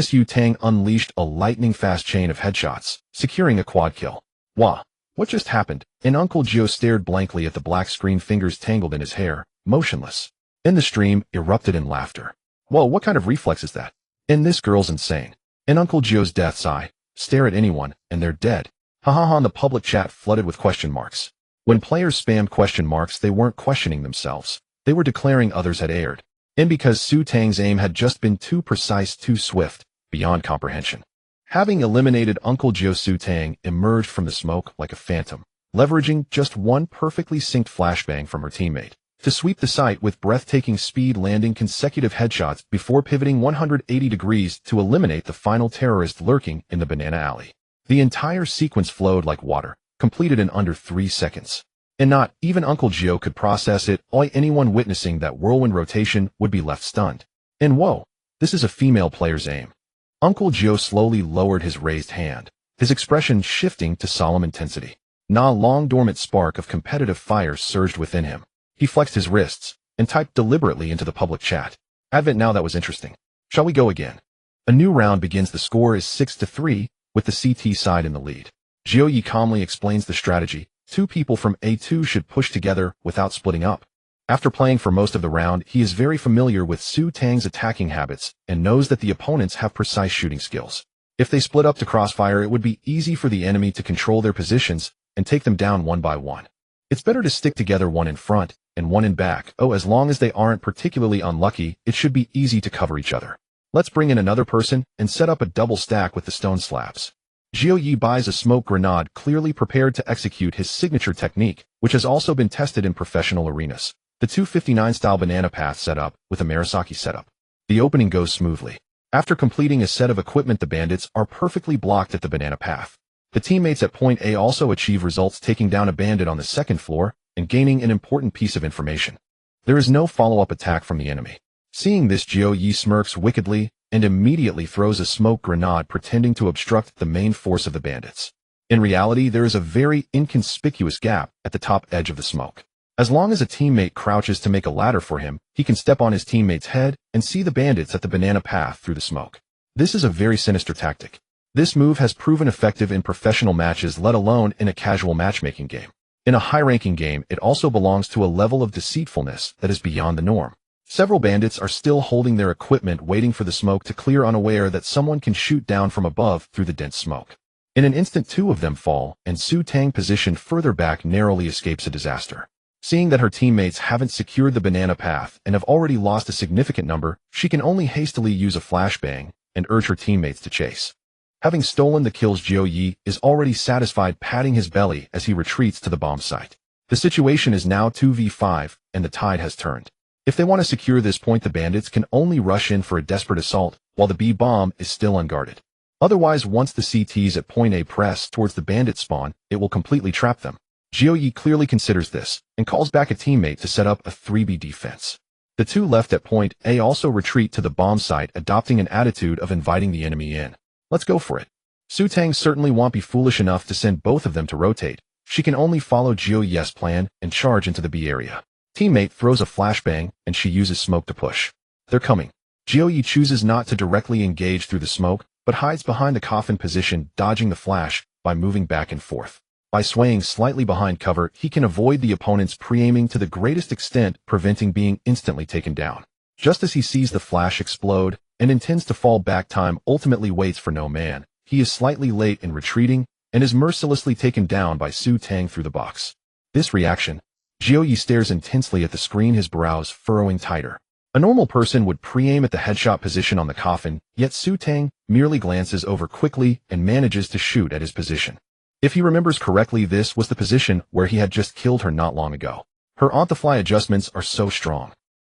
Su Tang unleashed a lightning-fast chain of headshots, securing a quad kill. Wah! What just happened? Uncle Joe stared blankly at the black screen, fingers tangled in his hair, motionless. The stream erupted in laughter. Whoa, what kind of reflex is that? This girl's insane. Uncle Joe's death sigh. Stare at anyone, and they're dead. Ha ha ha. The public chat flooded with question marks. When players spammed question marks, they weren't questioning themselves. They were declaring others had erred. Because Su Tang's aim had just been too precise, too swift, beyond comprehension. Having eliminated Uncle Joe, Su Tang emerged from the smoke like a phantom, leveraging just one perfectly synced flashbang from her teammate to sweep the site with breathtaking speed, landing consecutive headshots before pivoting 180 degrees to eliminate the final terrorist lurking in the banana alley. The entire sequence flowed like water, completed in under 3 seconds. Not even Uncle Joe could process it. Anyone witnessing that whirlwind rotation would be left stunned. Whoa, this is a female player's aim. Uncle Joe slowly lowered his raised hand, his expression shifting to solemn intensity. Long dormant spark of competitive fire surged within him. He flexed his wrists and typed deliberately into the public chat. Advent, now that was interesting. Shall we go again? A new round begins. The score is 6-3. with the CT side in the lead. Jiu calmly explains the strategy. Two people from A2 should push together without splitting up. After playing for most of the round, he is very familiar with Su Tang's attacking habits and knows that the opponents have precise shooting skills. If they split up to crossfire, it would be easy for the enemy to control their positions and take them down one by one. It's better to stick together, one in front and one in back. Oh, as long as they aren't particularly unlucky, it should be easy to cover each other. Let's bring in another person and set up a double stack with the stone slabs. Jiu buys a smoke grenade, clearly prepared to execute his signature technique, which has also been tested in professional arenas. The 259-style banana path setup with a Marasaki setup. The opening goes smoothly. After completing a set of equipment, the bandits are perfectly blocked at the banana path. The teammates at point A also achieve results, taking down a bandit on the second floor and gaining an important piece of information. There is no follow-up attack from the enemy. Seeing this, Jiu smirks wickedly and immediately throws a smoke grenade, pretending to obstruct the main force of the bandits. In reality, there is a very inconspicuous gap at the top edge of the smoke. As long as a teammate crouches to make a ladder for him, he can step on his teammate's head and see the bandits at the banana path through the smoke. This is a very sinister tactic. This move has proven effective in professional matches, let alone in a casual matchmaking game. In a high-ranking game, it also belongs to a level of deceitfulness that is beyond the norm. Several bandits are still holding their equipment, waiting for the smoke to clear, unaware that someone can shoot down from above through the dense smoke. In an instant, two of them fall, and Su Tang, positioned further back, narrowly escapes a disaster. Seeing that her teammates haven't secured the banana path and have already lost a significant number, she can only hastily use a flashbang and urge her teammates to chase. Having stolen the kills, Jiu is already satisfied, patting his belly as he retreats to the bomb site. The situation is now 2v5, and the tide has turned. If they want to secure this point, the bandits can only rush in for a desperate assault, while the B bomb is still unguarded. Otherwise, once the CTs at point A press towards the bandit spawn, it will completely trap them. Jiu clearly considers this and calls back a teammate to set up a 3B defense. The two left at point A also retreat to the bomb site, adopting an attitude of inviting the enemy in. Let's go for it. Su Tang certainly won't be foolish enough to send both of them to rotate. She can only follow Jiu's plan and charge into the B area. Teammate throws a flashbang and she uses smoke to push. They're coming. Jiu chooses not to directly engage through the smoke, but hides behind the coffin position, dodging the flash by moving back and forth. By swaying slightly behind cover, he can avoid the opponent's pre-aiming to the greatest extent, preventing being instantly taken down. Just as he sees the flash explode and intends to fall back, time ultimately waits for no man. He is slightly late in retreating and is mercilessly taken down by Su Tang through the box. This reaction, Jiu stares intensely at the screen, his brows furrowing tighter. A normal person would pre-aim at the headshot position on the coffin, yet Su Tang merely glances over quickly and manages to shoot at his position. If he remembers correctly, this was the position where he had just killed her not long ago. Her on-the-fly adjustments are so strong.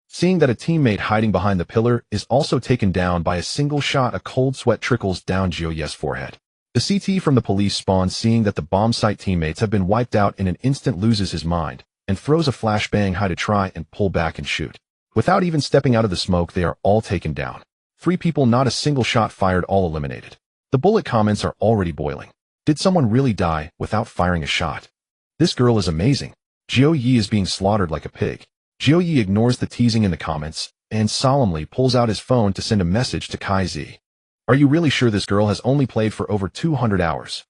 Seeing that a teammate hiding behind the pillar is also taken down by a single shot, a cold sweat trickles down Jiu's forehead. The CT from the police spawn, seeing that the bomb site teammates have been wiped out in an instant, loses his mind and throws a flashbang high to try and pull back and shoot. Without even stepping out of the smoke, they are all taken down. 3 people, not a single shot fired, all eliminated. The bullet comments are already boiling. Did someone really die without firing a shot? This girl is amazing. Jiu is being slaughtered like a pig. Jiu ignores the teasing in the comments and solemnly pulls out his phone to send a message to Kai Z. Are you really sure this girl has only played for over 200 hours?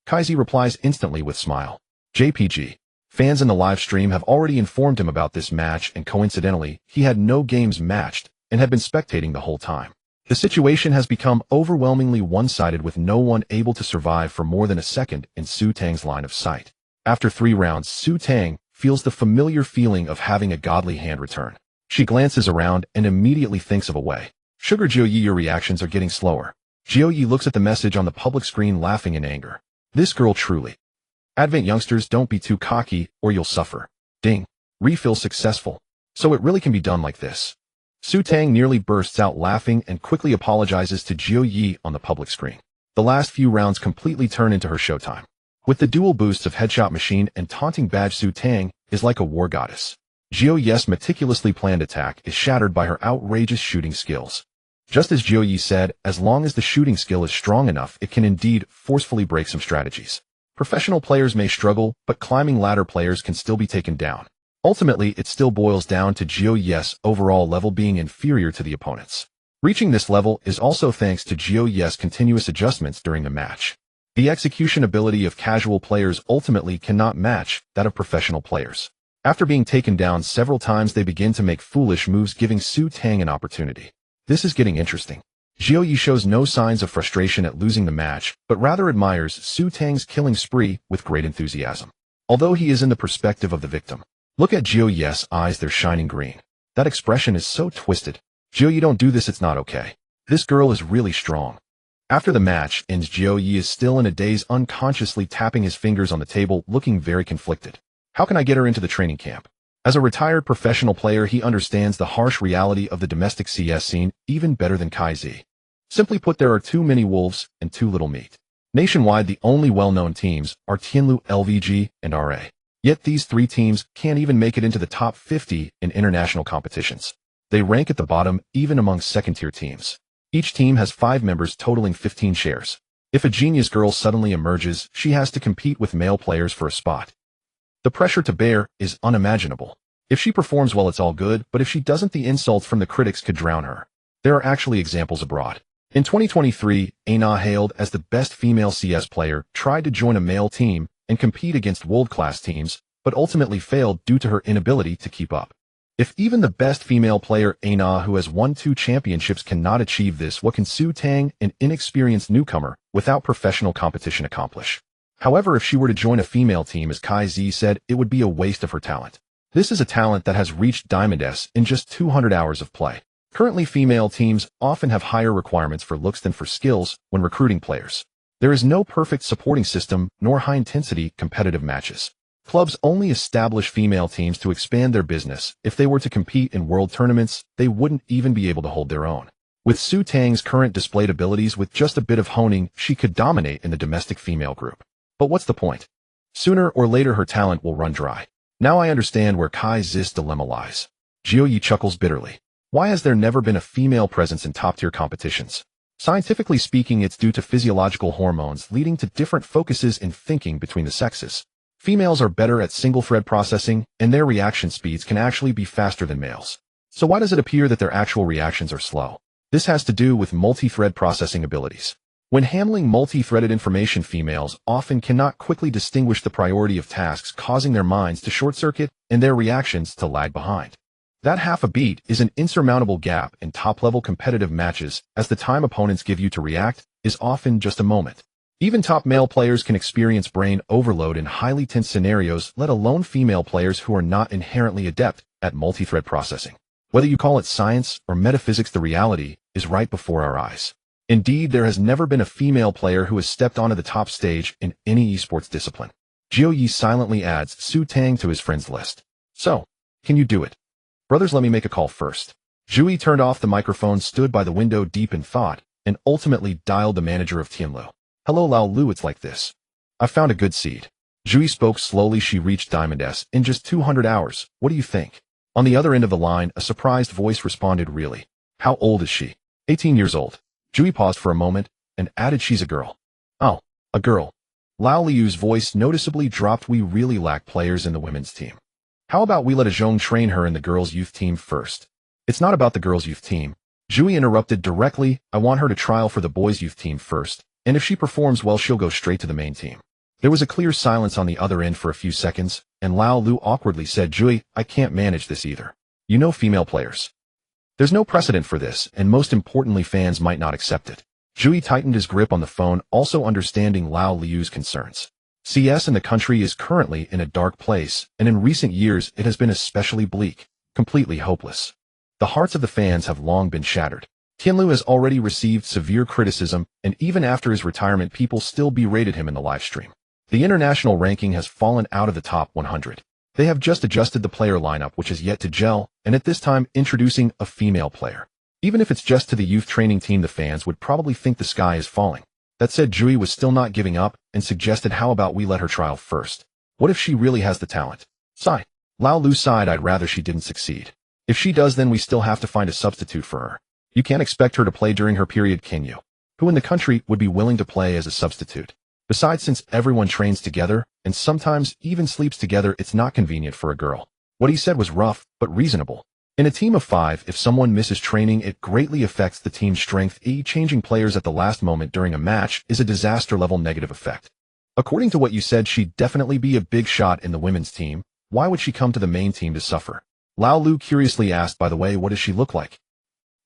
Kai Z replies instantly with smile. JPG. Fans in the live stream have already informed him about this match, and coincidentally, he had no games matched and had been spectating the whole time. The situation has become overwhelmingly one-sided, with no one able to survive for more than a second in Su Tang's line of sight. After 3 rounds, Su Tang feels the familiar feeling of having a godly hand return. She glances around and immediately thinks of a way. Sugar Jiu, your reactions are getting slower. Jiu looks at the message on the public screen, laughing in anger. This girl truly. Advent youngsters, don't be too cocky or you'll suffer. Ding. Refill successful. So it really can be done like this. Su Tang nearly bursts out laughing and quickly apologizes to Jiu on the public screen. The last few rounds completely turn into her showtime. With the dual boosts of headshot machine and taunting badge, Su Tang is like a war goddess. Jiu's meticulously planned attack is shattered by her outrageous shooting skills. Just as Jiu said, as long as the shooting skill is strong enough, it can indeed forcefully break some strategies. Professional players may struggle, but climbing ladder players can still be taken down. Ultimately, it still boils down to Jiu's overall level being inferior to the opponent's. Reaching this level is also thanks to Jiu Yi's continuous adjustments during the match. The execution ability of casual players ultimately cannot match that of professional players. After being taken down several times, they begin to make foolish moves, giving Su Tang an opportunity. This is getting interesting. Jiu Yi shows no signs of frustration at losing the match, but rather admires Su Tang's killing spree with great enthusiasm. Although he is in the perspective of the victim. Look at Jiu Yi's eyes, they're shining green. That expression is so twisted. Jiu Yi, don't do this, it's not okay. This girl is really strong. After the match ends, Jiu Yi is still in a daze, unconsciously tapping his fingers on the table, looking very conflicted. How can I get her into the training camp? As a retired professional player, he understands the harsh reality of the domestic CS scene even better than Kai Z. Simply put, there are too many wolves and too little meat. Nationwide, the only well-known teams are Tianlu, LVG, and RA. Yet these three teams can't even make it into the top 50 in international competitions. They rank at the bottom even among second-tier teams. Each team has 5 members totaling 15 shares. If a genius girl suddenly emerges, she has to compete with male players for a spot. The pressure to bear is unimaginable. If she performs well, it's all good, but if she doesn't, the insults from the critics could drown her. There are actually examples abroad. In 2023, Aina, hailed as the best female CS player, tried to join a male team and compete against world-class teams, but ultimately failed due to her inability to keep up. If even the best female player, Aina, who has won 2 championships, cannot achieve this, what can Su Tang, an inexperienced newcomer without professional competition, accomplish? However, if she were to join a female team, as Kai Z said, it would be a waste of her talent. This is a talent that has reached Diamond S in just 200 hours of play. Currently, female teams often have higher requirements for looks than for skills when recruiting players. There is no perfect supporting system nor high-intensity competitive matches. Clubs only establish female teams to expand their business. If they were to compete in world tournaments, they wouldn't even be able to hold their own. With Su Tang's current displayed abilities, with just a bit of honing, she could dominate in the domestic female group. But what's the point? Sooner or later her talent will run dry. Now I understand where Kai Z's dilemma lies. Jiu Yi chuckles bitterly. Why has there never been a female presence in top-tier competitions? Scientifically speaking, it's due to physiological hormones leading to different focuses in thinking between the sexes. Females are better at single-thread processing, and their reaction speeds can actually be faster than males. So why does it appear that their actual reactions are slow? This has to do with multi-thread processing abilities. When handling multi-threaded information, females often cannot quickly distinguish the priority of tasks, causing their minds to short-circuit and their reactions to lag behind. That half a beat is an insurmountable gap in top-level competitive matches, as the time opponents give you to react is often just a moment. Even top male players can experience brain overload in highly tense scenarios, let alone female players who are not inherently adept at multi-thread processing. Whether you call it science or metaphysics, the reality is right before our eyes. Indeed, there has never been a female player who has stepped onto the top stage in any esports discipline. Jiu Yi silently adds Su Tang to his friends list. So, can you do it? Brothers, let me make a call first. Jiu Yi turned off the microphone, stood by the window deep in thought, and ultimately dialed the manager of Tianlu. Hello Lao Lu, it's like this. I found a good seed. Jiu Yi spoke slowly. She reached Diamond S in just 200 hours. What do you think? On the other end of the line, a surprised voice responded, really? How old is she? 18 years old. Jiu Yi paused for a moment and added, she's a girl. Oh, a girl. Lao Liu's voice noticeably dropped. We really lack players in the women's team. How about we let a Zhong train her in the girls' youth team first? It's not about the girls' youth team. Jiu Yi interrupted directly. I want her to trial for the boys' youth team first, and if she performs well, she'll go straight to the main team. There was a clear silence on the other end for a few seconds, and Lao Lu awkwardly said, Jiu Yi, I can't manage this either. You know female players. There's no precedent for this, and most importantly, fans might not accept it. Jiu Yi tightened his grip on the phone, also understanding Lao Liu's concerns. CS in the country is currently in a dark place, and in recent years it has been especially bleak, completely hopeless. The hearts of the fans have long been shattered. Tianlu has already received severe criticism, and even after his retirement, people still berated him in the livestream. The international ranking has fallen out of the top 100. They have just adjusted the player lineup, which is yet to gel, and at this time introducing a female player. Even if it's just to the youth training team, the fans would probably think the sky is falling. That said, Jiu Yi was still not giving up and suggested, how about we let her trial first? What if she really has the talent? Sigh. Lao Lu sighed. I'd rather she didn't succeed. If she does, then we still have to find a substitute for her. You can't expect her to play during her period, can you? Who in the country would be willing to play as a substitute? Besides, since everyone trains together and sometimes even sleeps together, it's not convenient for a girl. What he said was rough, but reasonable. In a team of 5, if someone misses training, it greatly affects the team's strength. Changing players at the last moment during a match is a disaster-level negative effect. According to what you said, she'd definitely be a big shot in the women's team. Why would she come to the main team to suffer? Lao Lu curiously asked. By the way, what does she look like?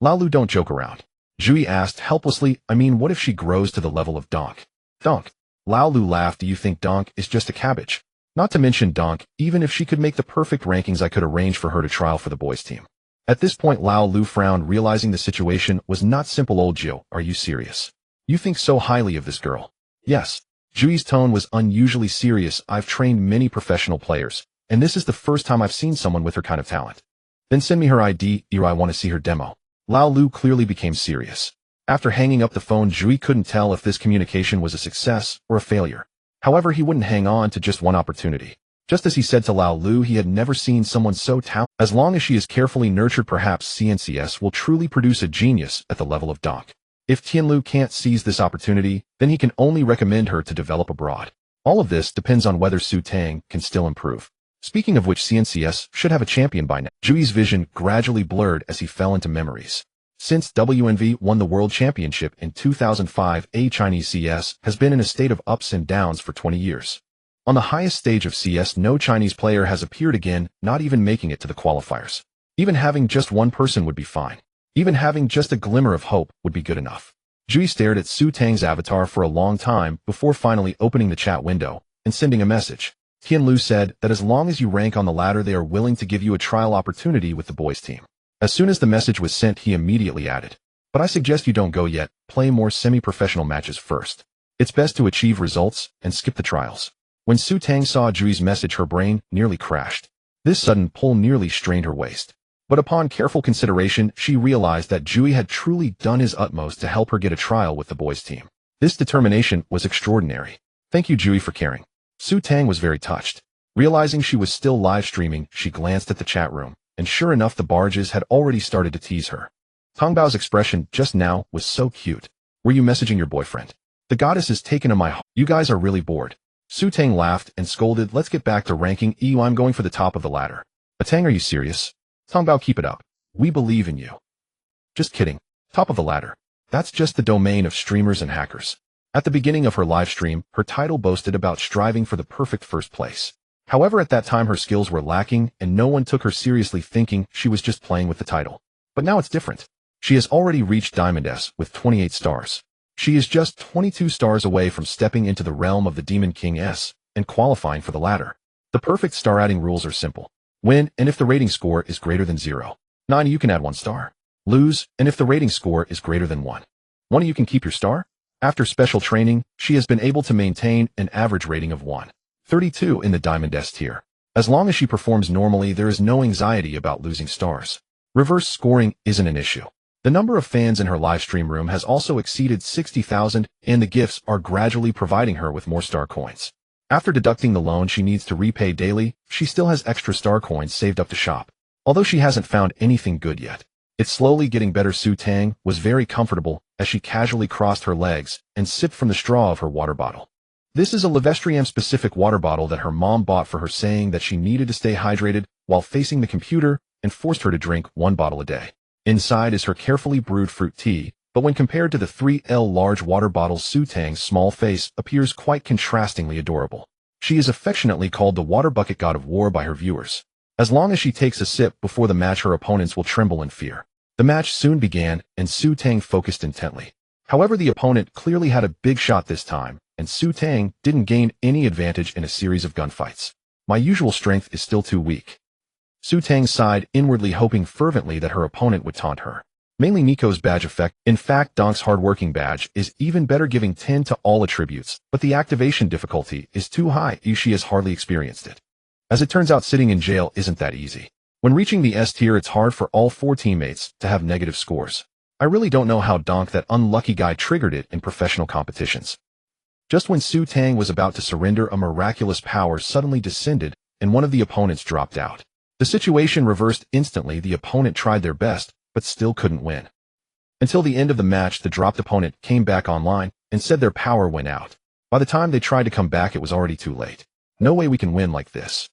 Lao Lu, don't joke around. Zhui asked helplessly. I mean, what if she grows to the level of Donk? Donk. Lao Lu laughed. Do you think Donk is just a cabbage? Not to mention Donk, even if she could make the perfect rankings, I could arrange for her to trial for the boys' team. At this point, Lao Lu frowned, realizing the situation was not simple. Old Jiu, are you serious? You think so highly of this girl? Yes. Zhui's tone was unusually serious. I've trained many professional players, and this is the first time I've seen someone with her kind of talent. Then send me her ID, or I want to see her demo. Lao Lu clearly became serious. After hanging up the phone, Zhui couldn't tell if this communication was a success or a failure. However, he wouldn't hang on to just one opportunity. Just as he said to Lao Lu, he had never seen someone so talented. As long as she is carefully nurtured, perhaps CNCS will truly produce a genius at the level of Donk. If Tianlu can't seize this opportunity, then he can only recommend her to develop abroad. All of this depends on whether Su Tang can still improve. Speaking of which, CNCS should have a champion by now. Zhui's vision gradually blurred as he fell into memories. Since WNV won the World Championship in 2005, Chinese CS has been in a state of ups and downs for 20 years. On the highest stage of CS, no Chinese player has appeared again, not even making it to the qualifiers. Even having just one person would be fine. Even having just a glimmer of hope would be good enough. Zhui stared at Su Tang's avatar for a long time before finally opening the chat window and sending a message. Tianlu said that as long as you rank on the ladder, they are willing to give you a trial opportunity with the boys' team. As soon as the message was sent, he immediately added, but I suggest you don't go yet, play more semi-professional matches first. It's best to achieve results and skip the trials. When Su Tang saw Zhui's message, her brain nearly crashed. This sudden pull nearly strained her waist. But upon careful consideration, she realized that Zhui had truly done his utmost to help her get a trial with the boys' team. This determination was extraordinary. Thank you, Zhui, for caring. Su Tang was very touched. Realizing she was still live streaming, she glanced at the chat room, and sure enough, the barges had already started to tease her. Tongbao's expression just now was so cute. Were you messaging your boyfriend? The goddess is taken to my heart. You guys are really bored. Su Tang laughed and scolded, let's get back to ranking. I'm going for the top of the ladder. Tang, are you serious? Tongbao, keep it up. We believe in you. Just kidding. Top of the ladder. That's just the domain of streamers and hackers. At the beginning of her live stream, her title boasted about striving for the perfect first place. However, at that time her skills were lacking and no one took her seriously, thinking she was just playing with the title. But now it's different. She has already reached Diamond S with 28 stars. She is just 22 stars away from stepping into the realm of the Demon King S and qualifying for the ladder. The perfect star adding rules are simple. Win, and if the rating score is greater than 0. 9, you can add 1 star. Lose, and if the rating score is greater than 1. 1, you can keep your star. After special training, she has been able to maintain an average rating of 1.32 in the Diamond S tier. As long as she performs normally, there is no anxiety about losing stars. Reverse scoring isn't an issue. The number of fans in her live stream room has also exceeded 60,000, and the gifts are gradually providing her with more star coins. After deducting the loan she needs to repay daily, she still has extra star coins saved up to shop. Although she hasn't found anything good yet. It's slowly getting better. Su Tang was very comfortable as she casually crossed her legs and sipped from the straw of her water bottle. This is a Levestrium-specific water bottle that her mom bought for her, saying that she needed to stay hydrated while facing the computer, and forced her to drink 1 bottle a day. Inside is her carefully brewed fruit tea, but when compared to the 3L large water bottles, Su Tang's small face appears quite contrastingly adorable. She is affectionately called the water bucket god of war by her viewers. As long as she takes a sip before the match, her opponents will tremble in fear. The match soon began, and Su Tang focused intently. However, the opponent clearly had a big shot this time, and Su Tang didn't gain any advantage in a series of gunfights. My usual strength is still too weak. Su Tang sighed inwardly, hoping fervently that her opponent would taunt her. Mainly Nico's badge effect. In fact, Donk's hardworking badge is even better, giving 10 to all attributes, but the activation difficulty is too high. She has hardly experienced it. As it turns out, sitting in jail isn't that easy. When reaching the S tier, it's hard for all 4 teammates to have negative scores. I really don't know how Donk, that unlucky guy, triggered it in professional competitions. Just when Su Tang was about to surrender, a miraculous power suddenly descended, and one of the opponents dropped out. The situation reversed instantly. The opponent tried their best, but still couldn't win. Until the end of the match, the dropped opponent came back online and said their power went out. By the time they tried to come back, it was already too late. No way we can win like this.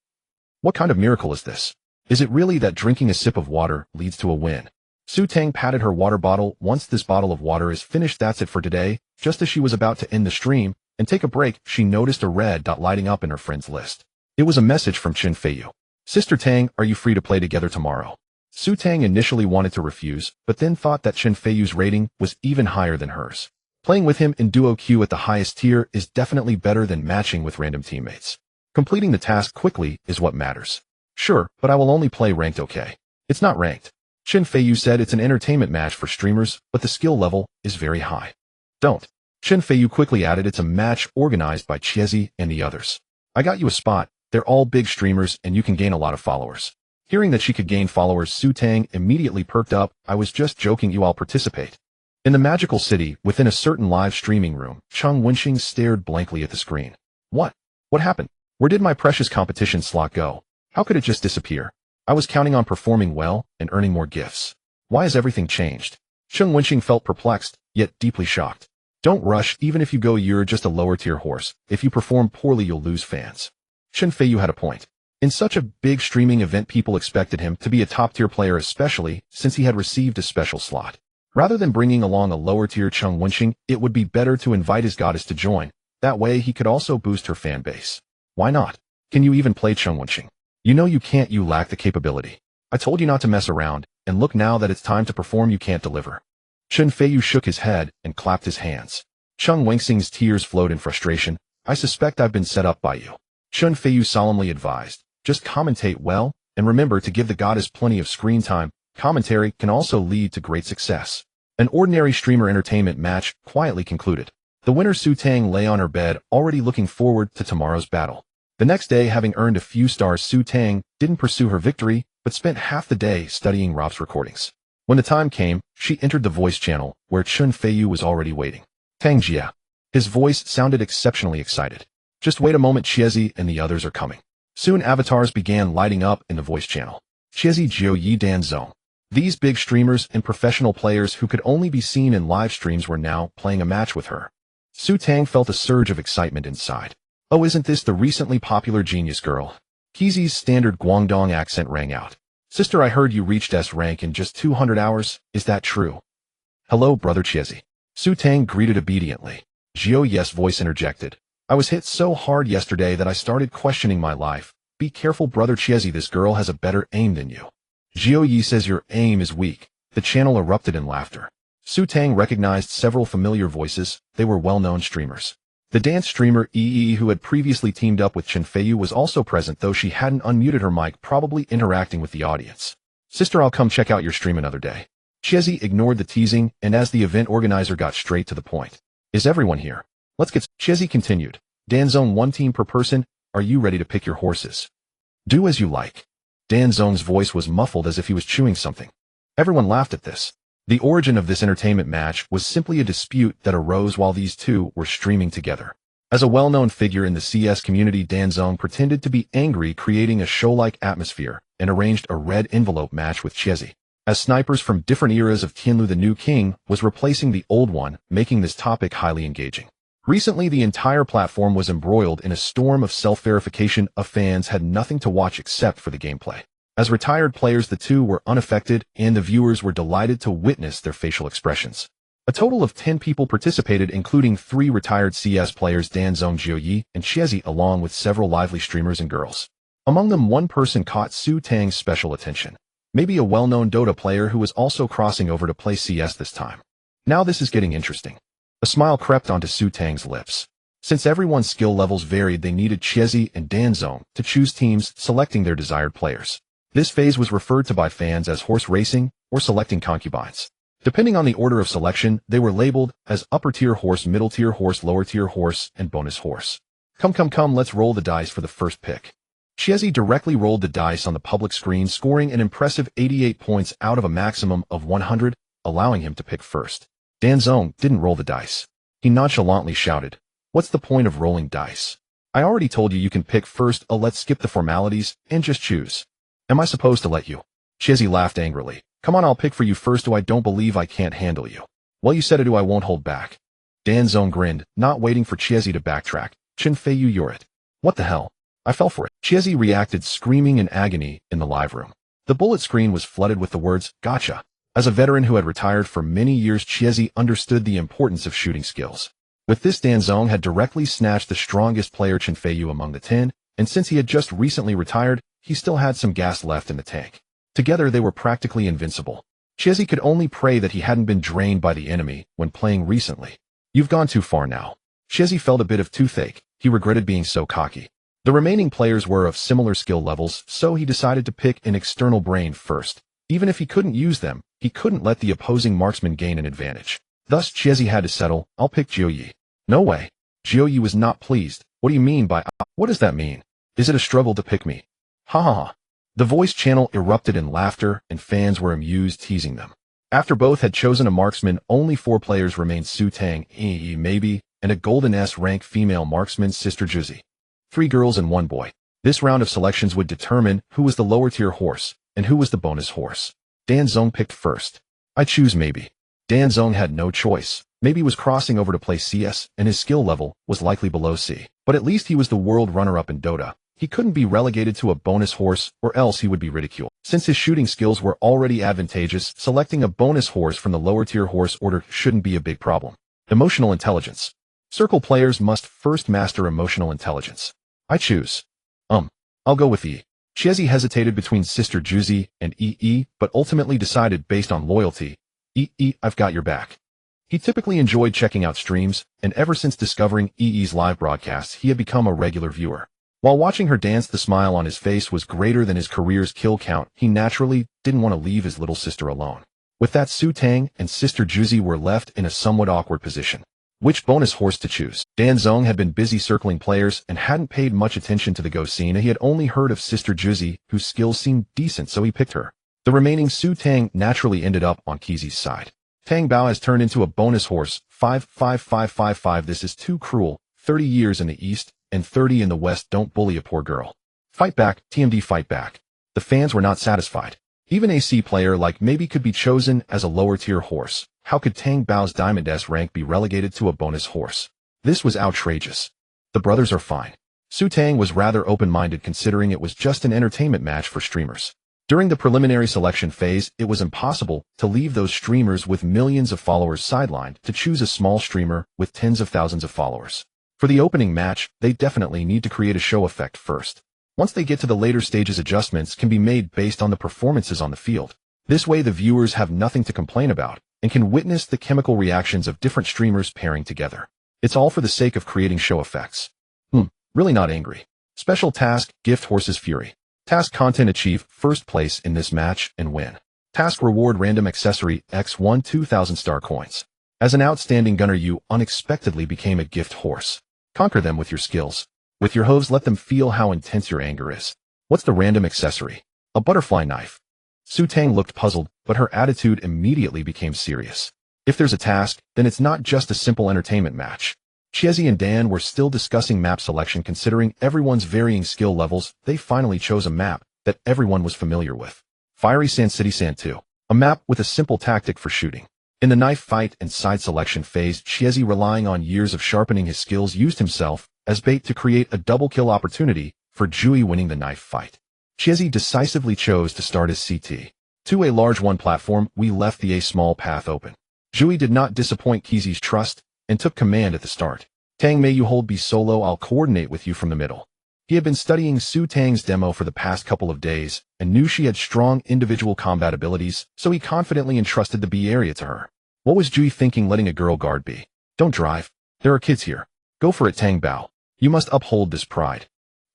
What kind of miracle is this? Is it really that drinking a sip of water leads to a win? Su Tang patted her water bottle. Once this bottle of water is finished, that's it for today. Just as she was about to end the stream and take a break, she noticed a red dot lighting up in her friends list. It was a message from Chen Feiyu. Sister Tang, are you free to play together tomorrow? Su Tang initially wanted to refuse, but then thought that Chen Feiyu's rating was even higher than hers. Playing with him in duo queue at the highest tier is definitely better than matching with random teammates. Completing the task quickly is what matters. Sure, but I will only play ranked. Okay. It's not ranked. Chen Feiyu said it's an entertainment match for streamers, but the skill level is very high. Don't. Chen Feiyu quickly added it's a match organized by Chiezi and the others. I got you a spot. They're all big streamers and you can gain a lot of followers. Hearing that she could gain followers, Su Tang immediately perked up. I was just joking, you all participate. In the magical city, within a certain live streaming room, Cheng Wenxing stared blankly at the screen. What? What happened? Where did my precious competition slot go? How could it just disappear? I was counting on performing well and earning more gifts. Why has everything changed? Cheng Wenxing felt perplexed, yet deeply shocked. Don't rush, even if you go, you're just a lower tier horse. If you perform poorly, you'll lose fans. Chen Feiyu had a point. In such a big streaming event, people expected him to be a top tier player, especially since he had received a special slot. Rather than bringing along a lower tier Cheng Wenxing, it would be better to invite his goddess to join. That way he could also boost her fan base. Why not? Can you even play Cheng Wenxing? You know you can't, you lack the capability. I told you not to mess around, and look, now that it's time to perform, you can't deliver. Chen Feiyu shook his head and clapped his hands. Cheng Wenxing's tears flowed in frustration. I suspect I've been set up by you. Chen Feiyu solemnly advised. Just commentate well, and remember to give the goddess plenty of screen time. Commentary can also lead to great success. An ordinary streamer entertainment match quietly concluded. The winner Su Tang lay on her bed, already looking forward to tomorrow's battle. The next day, having earned a few stars, Su Tang didn't pursue her victory, but spent half the day studying Rob's recordings. When the time came, she entered the voice channel, where Chen Feiyu was already waiting. Tang Jia. His voice sounded exceptionally excited. Just wait a moment, Chiezi and the others are coming. Soon avatars began lighting up in the voice channel. Chiezi Jiu Yi Dan Zong. These big streamers and professional players who could only be seen in live streams were now playing a match with her. Su Tang felt a surge of excitement inside. Oh, isn't this the recently popular genius girl? Kizi's standard Guangdong accent rang out. Sister, I heard you reached S rank in just 200 hours. Is that true? Hello, brother Chiezi. Su Tang greeted obediently. Jiu Yi's voice interjected. I was hit so hard yesterday that I started questioning my life. Be careful, brother Chiezi, this girl has a better aim than you. Jiu Yi says your aim is weak. The channel erupted in laughter. Su Tang recognized several familiar voices. They were well-known streamers. The dance streamer Yi, who had previously teamed up with Chen Feiyu, was also present, though she hadn't unmuted her mic, probably interacting with the audience. Sister, I'll come check out your stream another day. Chiezi ignored the teasing, and as the event organizer got straight to the point. Is everyone here? Let's get... Chiezi continued. Danzong, 1 team per person. Are you ready to pick your horses? Do as you like. Danzong's voice was muffled as if he was chewing something. Everyone laughed at this. The origin of this entertainment match was simply a dispute that arose while these two were streaming together. As a well-known figure in the CS community, Danzong pretended to be angry, creating a show-like atmosphere, and arranged a red envelope match with Chiezi. As snipers from different eras of Tianlu the New King was replacing the old one, making this topic highly engaging. Recently, the entire platform was embroiled in a storm of self-verification. Fans had nothing to watch except for the gameplay. As retired players, the two were unaffected, and the viewers were delighted to witness their facial expressions. A total of 10 people participated, including 3 retired CS players, Danzong, Jiu Yi, and Chiezi, along with several lively streamers and girls. Among them, one person caught Su Tang's special attention. Maybe a well-known Dota player who was also crossing over to play CS this time. Now this is getting interesting. A smile crept onto Su Tang's lips. Since everyone's skill levels varied, they needed Chiezi and Danzong to choose teams, selecting their desired players. This phase was referred to by fans as horse racing or selecting concubines. Depending on the order of selection, they were labeled as upper-tier horse, middle-tier horse, lower-tier horse, and bonus horse. Come, let's roll the dice for the first pick. Chiezi directly rolled the dice on the public screen, scoring an impressive 88 points out of a maximum of 100, allowing him to pick first. Danzong didn't roll the dice. He nonchalantly shouted, "What's the point of rolling dice? I already told you can pick first. Let's skip the formalities and just choose. Am I supposed to let you?" Chiezi laughed angrily. "Come on, I'll pick for you first. I don't believe I can't handle you." "Well, you said it. I won't hold back." Danzong grinned, not waiting for Chiezi to backtrack. "Chen Feiyu, you're it." "What the hell? I fell for it." Chiesi reacted screaming in agony in the live room. The bullet screen was flooded with the words, "Gotcha." As a veteran who had retired for many years, Chiesi understood the importance of shooting skills. With this, Dan Zong had directly snatched the strongest player Chen Feiyu among the 10, and since he had just recently retired, he still had some gas left in the tank. Together they were practically invincible. Chiesi could only pray that he hadn't been drained by the enemy when playing recently. "You've gone too far now." Chiesi felt a bit of toothache. He regretted being so cocky. The remaining players were of similar skill levels, so he decided to pick an external brain first. Even if he couldn't use them, he couldn't let the opposing marksman gain an advantage. Thus, Chiesi had to settle, "I'll pick Jiuyi." "No way." Jiuyi was not pleased. "What do you mean by, what does that mean? Is it a struggle to pick me?" "Ha ha ha." The voice channel erupted in laughter, and fans were amused, teasing them. After both had chosen a marksman, only 4 players remained: Su Tang, maybe, and a Golden S rank female marksman, Sister Juzi. 3 girls and 1 boy. This round of selections would determine who was the lower tier horse, and who was the bonus horse. Dan Zong picked first. "I choose Maybe." Dan Zong had no choice. Maybe was crossing over to play CS, and his skill level was likely below C. But at least he was the world runner-up in Dota. He couldn't be relegated to a bonus horse, or else he would be ridiculed. Since his shooting skills were already advantageous, selecting a bonus horse from the lower-tier horse order shouldn't be a big problem. Emotional intelligence. Circle players must first master emotional intelligence. "I choose. I'll go with E." Chiesi hesitated between Sister Juzi and EE, but ultimately decided based on loyalty. "EE, I've got your back." He typically enjoyed checking out streams, and ever since discovering EE's live broadcasts, he had become a regular viewer. While watching her dance, the smile on his face was greater than his career's kill count. He naturally didn't want to leave his little sister alone. With that, Su Tang and Sister Juzi were left in a somewhat awkward position. Which bonus horse to choose? Dan Zong had been busy circling players and hadn't paid much attention to the Go scene. He had only heard of Sister Juzi, whose skills seemed decent, so he picked her. The remaining Su Tang naturally ended up on Kizi's side. Tang Bao has turned into a bonus horse. 55555. This is too cruel. 30 years in the East and 30 in the West. Don't bully a poor girl. Fight back, TMD, fight back. The fans were not satisfied. Even a C player like Maybe could be chosen as a lower tier horse. How could Tang Bao's Diamond S rank be relegated to a bonus horse? This was outrageous. The brothers are fine. Su Tang was rather open-minded, considering it was just an entertainment match for streamers. During the preliminary selection phase, it was impossible to leave those streamers with millions of followers sidelined to choose a small streamer with tens of thousands of followers. For the opening match, they definitely need to create a show effect first. Once they get to the later stages, adjustments can be made based on the performances on the field. This way the viewers have nothing to complain about and can witness the chemical reactions of different streamers pairing together. It's all for the sake of creating show effects. Really not angry. Special task, gift horses fury. Task content: achieve first place in this match and win. Task reward: random accessory X1 2000 star coins. As an outstanding gunner, you unexpectedly became a gift horse. Conquer them with your skills. With your hooves, let them feel how intense your anger is. What's the random accessory? A butterfly knife. Su Tang looked puzzled, but her attitude immediately became serious. If there's a task, then it's not just a simple entertainment match. Chiesi and Dan were still discussing map selection. Considering everyone's varying skill levels, they finally chose a map that everyone was familiar with. Fiery Sand City Sand 2. A map with a simple tactic for shooting. In the knife fight and side selection phase, Chiesi, relying on years of sharpening his skills, used himself as bait to create a double kill opportunity for Jui, winning the knife fight. Chiesi decisively chose to start his CT. To a large one platform, we left the A small path open. Jui did not disappoint Kizi's trust and took command at the start. Tang, may you hold B solo, I'll coordinate with you from the middle. He had been studying Su Tang's demo for the past couple of days and knew she had strong individual combat abilities, so he confidently entrusted the B area to her. What was Jui thinking, letting a girl guard B? Don't drive. There are kids here. Go for it, Tang Bao. You must uphold this pride.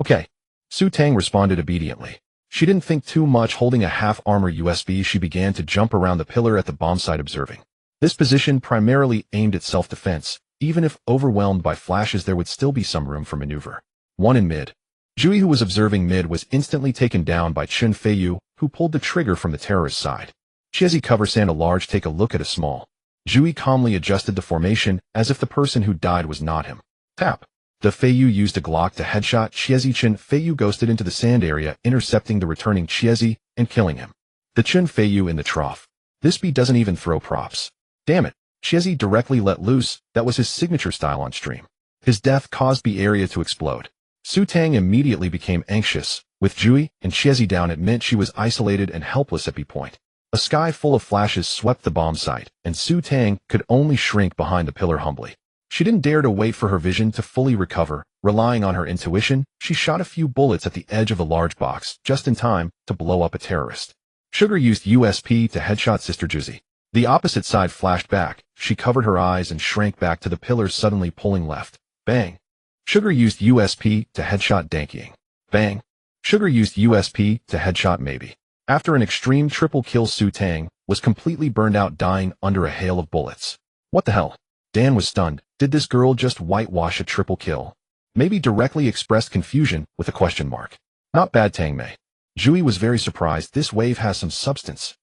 Okay. Su Tang responded obediently. She didn't think too much. Holding a half-armor USB, she began to jump around the pillar at the bomb site, observing. This position primarily aimed at self-defense. Even if overwhelmed by flashes, there would still be some room for maneuver. One in mid. Jui, who was observing mid, was instantly taken down by Chen Feiyu, who pulled the trigger from the terrorist side. Chiesi, cover Sand a large, take a look at a small. Jui calmly adjusted the formation as if the person who died was not him. Tap. The Feiyu used a Glock to headshot Chiesi. Chen Feiyu ghosted into the sand area, intercepting the returning Chiesi and killing him. The Chen Feiyu in the trough. This B doesn't even throw props. Damn it. Chiesi directly let loose. That was his signature style on stream. His death caused B area to explode. Su Tang immediately became anxious. With Jui and Chiezi down, it meant she was isolated and helpless at B point. A sky full of flashes swept the bomb site, and Su Tang could only shrink behind the pillar humbly. She didn't dare to wait for her vision to fully recover. Relying on her intuition, she shot a few bullets at the edge of the large box, just in time to blow up a terrorist. Sugar used USP to headshot Sister Juzi. The opposite side flashed back. She covered her eyes and shrank back to the pillars, suddenly pulling left. Bang. Sugar used USP to headshot Dankying. Bang. Sugar used USP to headshot Maybe. After an extreme triple kill, Su Tang was completely burned out, dying under a hail of bullets. What the hell? Dan was stunned. Did this girl just whitewash a triple kill? Maybe directly expressed confusion with a question mark. Not bad, Tang Mei. Jui was very surprised. This wave has some substance.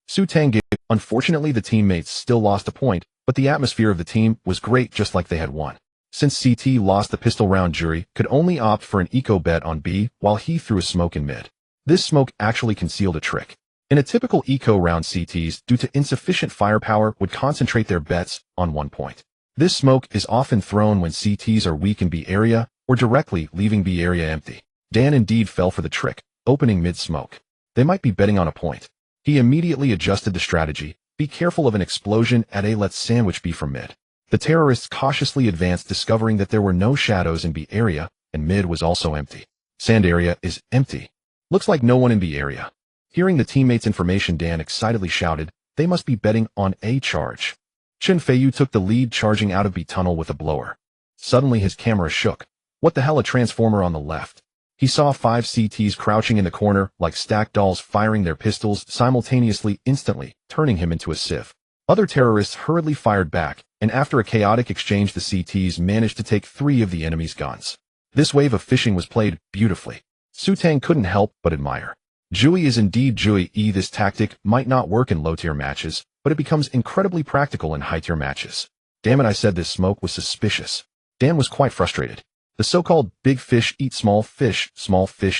Su Tang gave. Unfortunately, the teammates still lost a point, but the atmosphere of the team was great, just like they had won. Since CT lost the pistol round, Jury could only opt for an eco bet on B while he threw a smoke in mid. This smoke actually concealed a trick. In a typical eco round, CTs, due to insufficient firepower, would concentrate their bets on one point. This smoke is often thrown when CTs are weak in B area or directly leaving B area empty. Dan indeed fell for the trick, opening mid-smoke. They might be betting on a point. He immediately adjusted the strategy. Be careful of an explosion at A. Let's sandwich B from mid. The terrorists cautiously advanced, discovering that there were no shadows in B area, and mid was also empty. Sand area is empty. Looks like no one in B area. Hearing the teammates' information, Dan excitedly shouted, they must be betting on A charge. Chen Feiyu took the lead, charging out of B tunnel with a blower. Suddenly his camera shook. What the hell? A transformer on the left. He saw 5 CTs crouching in the corner like stacked dolls, firing their pistols simultaneously, instantly turning him into a sieve. Other terrorists hurriedly fired back, and after a chaotic exchange, the CTs managed to take 3 of the enemy's guns. This wave of fishing was played beautifully. Su Tang couldn't help but admire. Jui is indeed Jui. This tactic might not work in low-tier matches, but it becomes incredibly practical in high-tier matches. Damn it, I said this smoke was suspicious. Dan was quite frustrated. The so-called big fish eat small fish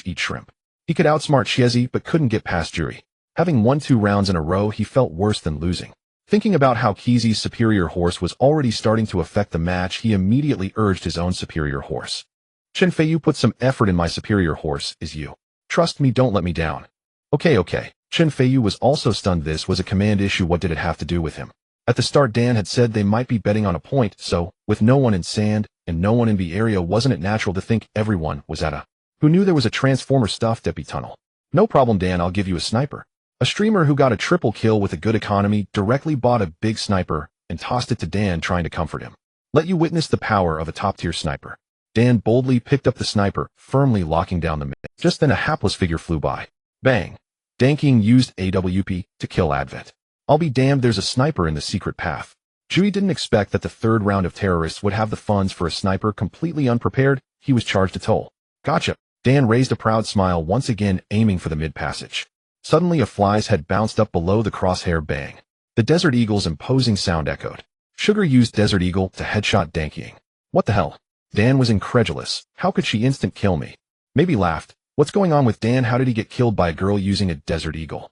eat shrimp. He could outsmart Chiezi but couldn't get past Juri. Having won 2 rounds in a row, he felt worse than losing. Thinking about how Kizi's superior horse was already starting to affect the match, he immediately urged his own superior horse. Chen Feiyu, put some effort in. My superior horse is you. Trust me, don't let me down. Okay. Chen Feiyu was also stunned. This was a command issue. What did it have to do with him? At the start, Dan had said they might be betting on a point, so, with no one in sand and no one in B area, wasn't it natural to think everyone was at A? Who knew there was a transformer stuffed at B tunnel? No problem, Dan, I'll give you a sniper. A streamer who got a triple kill with a good economy directly bought a big sniper and tossed it to Dan, trying to comfort him. Let you witness the power of a top-tier sniper. Dan boldly picked up the sniper, firmly locking down the mid. Just then a hapless figure flew by. Bang! Danking used AWP to kill Advent. I'll be damned, there's a sniper in the secret path. Jui didn't expect that the third round of terrorists would have the funds for a sniper. Completely unprepared, he was charged to toll. Gotcha. Dan raised a proud smile, once again aiming for the mid-passage. Suddenly a fly's head bounced up below the crosshair. Bang! The Desert Eagle's imposing sound echoed. Sugar used Desert Eagle to headshot Dankying. What the hell? Dan was incredulous. How could she instant kill me? Maybe laughed. What's going on with Dan? How did he get killed by a girl using a Desert Eagle?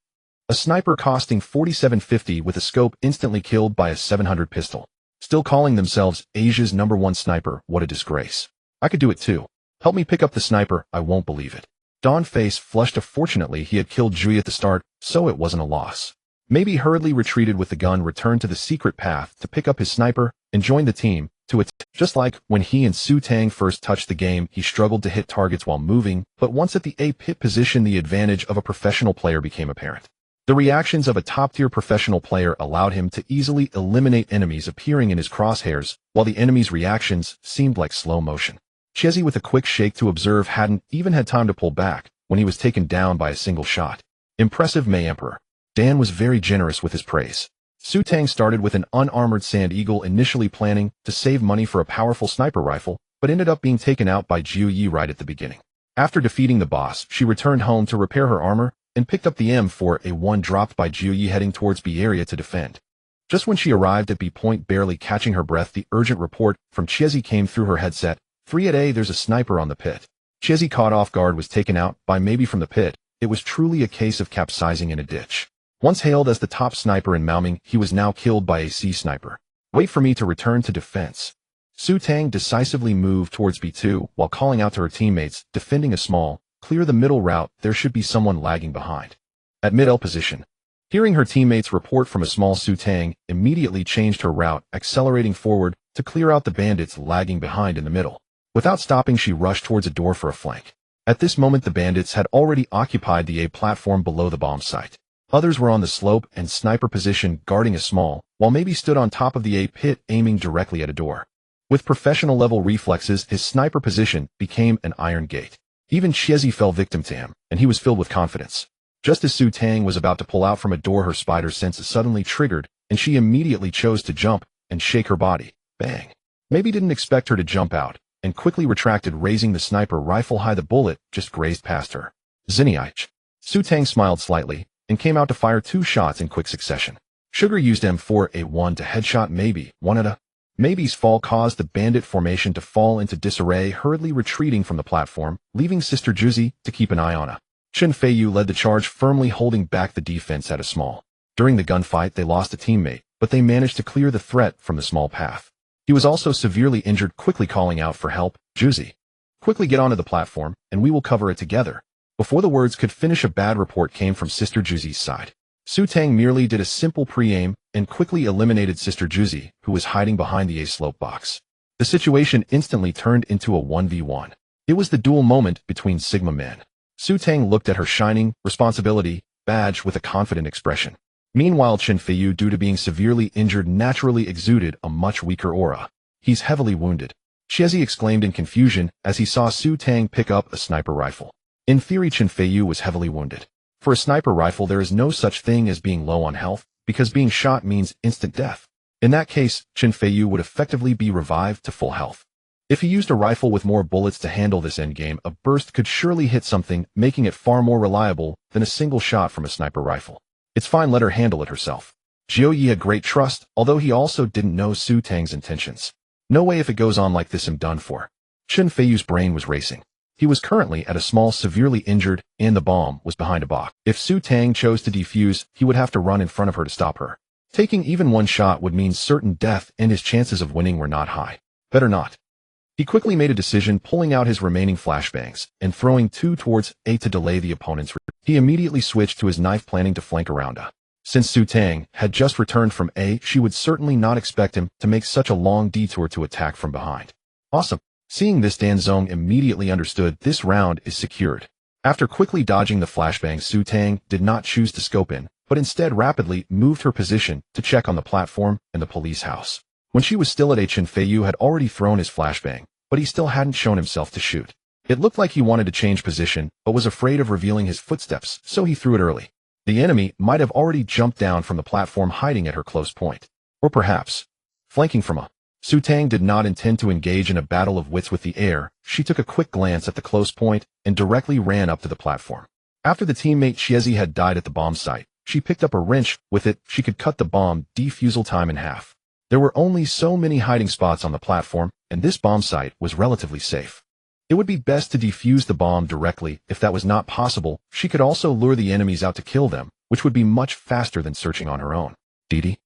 A sniper costing $47.50 with a scope instantly killed by a 700 pistol. Still calling themselves Asia's #1 sniper. What a disgrace. I could do it too. Help me pick up the sniper. I won't believe it. Dawn's face flushed. Fortunately, he had killed Jui at the start, so it wasn't a loss. Maybe hurriedly retreated with the gun, returned to the secret path to pick up his sniper, and joined the team to attack. Just like when he and Su Tang first touched the game, he struggled to hit targets while moving, but once at the A pit position, the advantage of a professional player became apparent. The reactions of a top-tier professional player allowed him to easily eliminate enemies appearing in his crosshairs, while the enemy's reactions seemed like slow motion. Chiezi, with a quick shake to observe, hadn't even had time to pull back when he was taken down by a single shot. Impressive, May Emperor. Dan was very generous with his praise. Su Tang started with an unarmored Sand Eagle, initially planning to save money for a powerful sniper rifle, but ended up being taken out by Jiu Yi right at the beginning. After defeating the boss, she returned home to repair her armor and picked up the M4A1 dropped by Jiu Yi, heading towards B area to defend. Just when she arrived at B point, barely catching her breath, the urgent report from Chiezi came through her headset. 3 at A, there's a sniper on the pit. Chiezi, caught off guard, was taken out by Maybe from the pit. It was truly a case of capsizing in a ditch. Once hailed as the top sniper in Maoming, he was now killed by a C sniper. Wait for me to return to defense. Su Tang decisively moved towards B2 while calling out to her teammates, defending a small, clear the middle route, there should be someone lagging behind. At mid-L position. Hearing her teammates report from a small, Su Tang immediately changed her route, accelerating forward to clear out the bandits lagging behind in the middle. Without stopping, she rushed towards a door for a flank. At this moment, the bandits had already occupied the A platform below the bomb site. Others were on the slope and sniper position guarding a small, while maybe stood on top of the A pit aiming directly at a door. With professional-level reflexes, his sniper position became an iron gate. Even Chiesi fell victim to him, and he was filled with confidence. Just as Su Tang was about to pull out from a door, her spider sense suddenly triggered, and she immediately chose to jump and shake her body. Bang. Maybe didn't expect her to jump out, and quickly retracted, raising the sniper rifle high. The bullet just grazed past her. Zinniich. Su Tang smiled slightly, and came out to fire 2 shots in quick succession. Sugar used M4A1 to headshot Maybe. One at a Maybe's fall caused the bandit formation to fall into disarray, hurriedly retreating from the platform, leaving Sister Juzi to keep an eye on her. Chen Feiyu led the charge, firmly holding back the defense at a small. During the gunfight, they lost a teammate, but they managed to clear the threat from the small path. He was also severely injured, quickly calling out for help. Juzi, quickly get onto the platform, and we will cover it together. Before the words could finish, a bad report came from Sister Juzi's side. Su Tang merely did a simple pre-aim and quickly eliminated Sister Juzi, who was hiding behind the A slope box. The situation instantly turned into a 1v1. It was the duel moment between Sigma men. Su Tang looked at her shining responsibility badge with a confident expression. Meanwhile, Chen Feiyu, due to being severely injured, naturally exuded a much weaker aura. He's heavily wounded. Chiesi exclaimed in confusion as he saw Su Tang pick up a sniper rifle. In theory, Chen Feiyu was heavily wounded. For a sniper rifle, there is no such thing as being low on health, because being shot means instant death. In that case, Chen Feiyu would effectively be revived to full health. If he used a rifle with more bullets to handle this endgame, a burst could surely hit something, making it far more reliable than a single shot from a sniper rifle. It's fine, let her handle it herself. Jiu Yi had great trust, although he also didn't know Su Tang's intentions. No way, if it goes on like this, I'm done for. Chen Feiyu's brain was racing. He was currently at a small, severely injured, and the bomb was behind a box. If Su Tang chose to defuse, he would have to run in front of her to stop her. Taking even one shot would mean certain death, and his chances of winning were not high. Better not. He quickly made a decision, pulling out his remaining flashbangs and throwing 2 towards A to delay the opponent's retreat. He immediately switched to his knife, planning to flank around A. Since Su Tang had just returned from A, she would certainly not expect him to make such a long detour to attack from behind. Awesome. Seeing this, Dan Zong immediately understood this round is secured. After quickly dodging the flashbang, Su Tang did not choose to scope in, but instead rapidly moved her position to check on the platform and the police house. When she was still at A, Chen Feiyu had already thrown his flashbang, but he still hadn't shown himself to shoot. It looked like he wanted to change position, but was afraid of revealing his footsteps, so he threw it early. The enemy might have already jumped down from the platform, hiding at her close point. Or perhaps flanking from A. Su Tang did not intend to engage in a battle of wits with the air. She took a quick glance at the close point and directly ran up to the platform. After the teammate Chiesi had died at the bomb site, she picked up a wrench. With it, she could cut the bomb defusal time in half. There were only so many hiding spots on the platform, and this bomb site was relatively safe. It would be best to defuse the bomb directly. If that was not possible, she could also lure the enemies out to kill them, which would be much faster than searching on her own. Didi?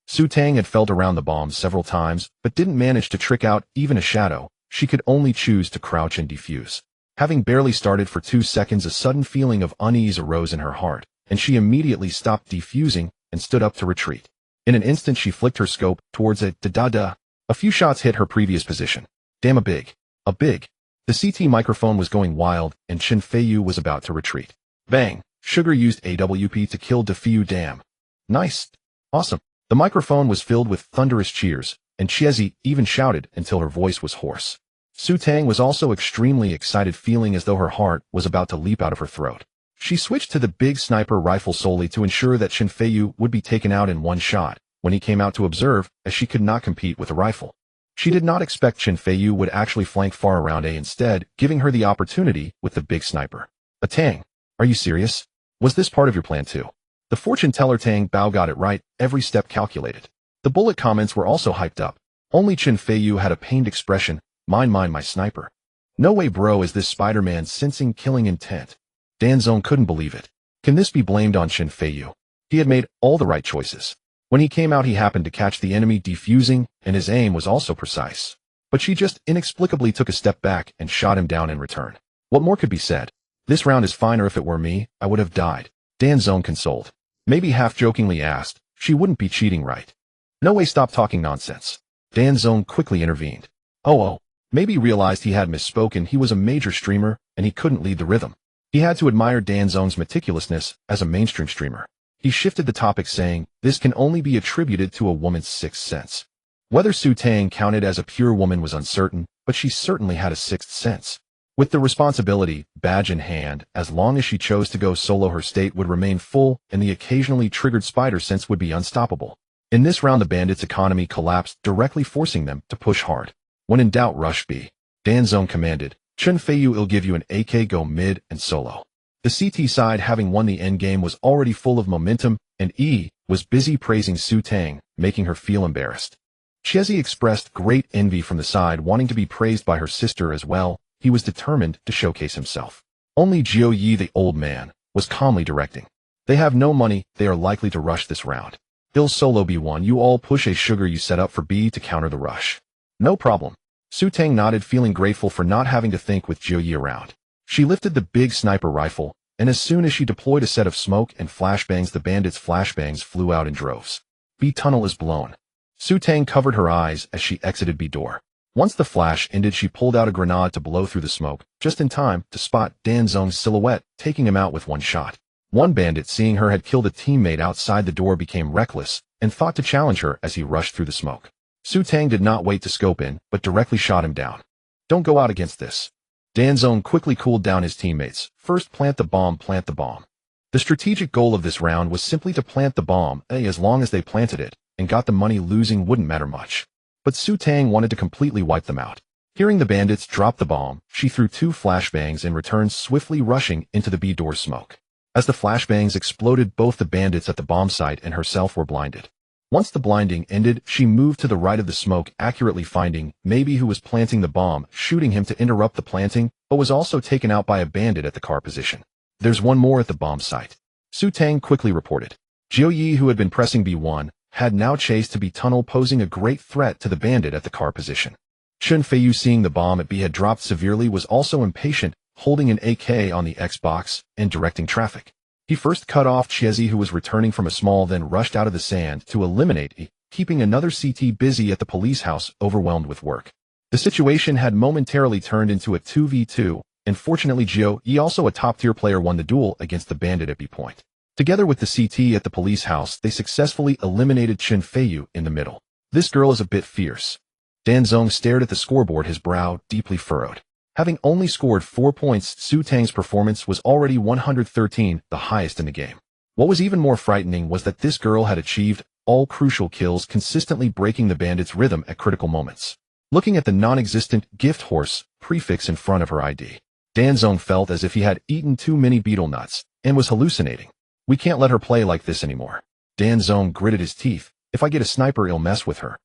Su Tang had felt around the bomb several times, but didn't manage to trick out even a shadow. She could only choose to crouch and defuse. Having barely started for 2 seconds, a sudden feeling of unease arose in her heart, and she immediately stopped defusing and stood up to retreat. In an instant, she flicked her scope towards it. Da-da-da. A few shots hit her previous position. Damn, a big. The CT microphone was going wild, and Chen Feiyu was about to retreat. Bang. Sugar used AWP to kill Defiu. Damn. Nice. Awesome. The microphone was filled with thunderous cheers, and Chiesi even shouted until her voice was hoarse. Su Tang was also extremely excited, feeling as though her heart was about to leap out of her throat. She switched to the big sniper rifle solely to ensure that Chen Feiyu would be taken out in one shot when he came out to observe, as she could not compete with a rifle. She did not expect Chen Feiyu would actually flank far around A, instead giving her the opportunity with the big sniper. A Tang, are you serious? Was this part of your plan too? The fortune teller Tang Bao got it right, every step calculated. The bullet comments were also hyped up. Only Chen Feiyu had a pained expression. Mine, my sniper. No way, bro, is this Spider-Man sensing killing intent? Dan Zong couldn't believe it. Can this be blamed on Chen Feiyu? He had made all the right choices. When he came out, he happened to catch the enemy defusing, and his aim was also precise. But she just inexplicably took a step back and shot him down in return. What more could be said? This round is finer. If it were me, I would have died. Danzone consoled. Maybe half-jokingly asked, she wouldn't be cheating, right? No way, stop talking nonsense. Danzone quickly intervened. Oh, maybe realized he had misspoken. He was a major streamer, and he couldn't lead the rhythm. He had to admire Danzone's meticulousness as a mainstream streamer. He shifted the topic, saying, this can only be attributed to a woman's sixth sense. Whether Su Tang counted as a pure woman was uncertain, but she certainly had a sixth sense. With the responsibility badge in hand, as long as she chose to go solo, her state would remain full, and the occasionally triggered spider sense would be unstoppable. In this round, the bandits' economy collapsed, directly forcing them to push hard. When in doubt, rush B. Danzone commanded, Chun Feiyu, I'll give you an AK, go mid and solo. The CT side, having won the endgame, was already full of momentum, and E was busy praising Su Tang, making her feel embarrassed. Chiezi expressed great envy from the side, wanting to be praised by her sister as well. He was determined to showcase himself. Only Jiu Yi, the old man, was calmly directing. They have no money, they are likely to rush this round. He'll solo B1, you all push A sugar, you set up for B to counter the rush. No problem. Su Tang nodded, feeling grateful for not having to think with Jiu Yi around. She lifted the big sniper rifle, and as soon as she deployed a set of smoke and flashbangs, the bandits' flashbangs flew out in droves. B tunnel is blown. Su Tang covered her eyes as she exited B door. Once the flash ended, she pulled out a grenade to blow through the smoke, just in time to spot Danzone's silhouette, taking him out with one shot. One bandit, seeing her had killed a teammate outside the door, became reckless and thought to challenge her as he rushed through the smoke. Su Tang did not wait to scope in, but directly shot him down. Don't go out against this. Danzone quickly cooled down his teammates. First, plant the bomb, plant the bomb. The strategic goal of this round was simply to plant the bomb, as long as they planted it and got the money, losing wouldn't matter much. But Su Tang wanted to completely wipe them out. Hearing the bandits drop the bomb, she threw 2 flashbangs and returned swiftly, rushing into the B door smoke. As the flashbangs exploded, both the bandits at the bomb site and herself were blinded. Once the blinding ended, she moved to the right of the smoke, accurately finding maybe who was planting the bomb, shooting him to interrupt the planting, but was also taken out by a bandit at the car position. There's one more at the bomb site. Su Tang quickly reported. Jiu Yi, who had been pressing B1, had now chased to B tunnel, posing a great threat to the bandit at the car position. Chun Feiyu, seeing the bomb at B had dropped severely, was also impatient, holding an AK on the Xbox and directing traffic. He first cut off Chiezi, who was returning from a small, then rushed out of the sand to eliminate E, keeping another CT busy at the police house, overwhelmed with work. The situation had momentarily turned into a 2v2, and fortunately Jiu Yi, also a top-tier player, won the duel against the bandit at B point. Together with the CT at the police house, they successfully eliminated Chun Feiyu in the middle. This girl is a bit fierce. Danzone stared at the scoreboard, his brow deeply furrowed. Having only scored 4 points, Su Tang's performance was already 113, the highest in the game. What was even more frightening was that this girl had achieved all crucial kills, consistently breaking the bandits' rhythm at critical moments. Looking at the non-existent gift horse prefix in front of her ID, Danzone felt as if he had eaten too many beetle nuts and was hallucinating. We can't let her play like this anymore. Danzone gritted his teeth. If I get a sniper, I'll mess with her.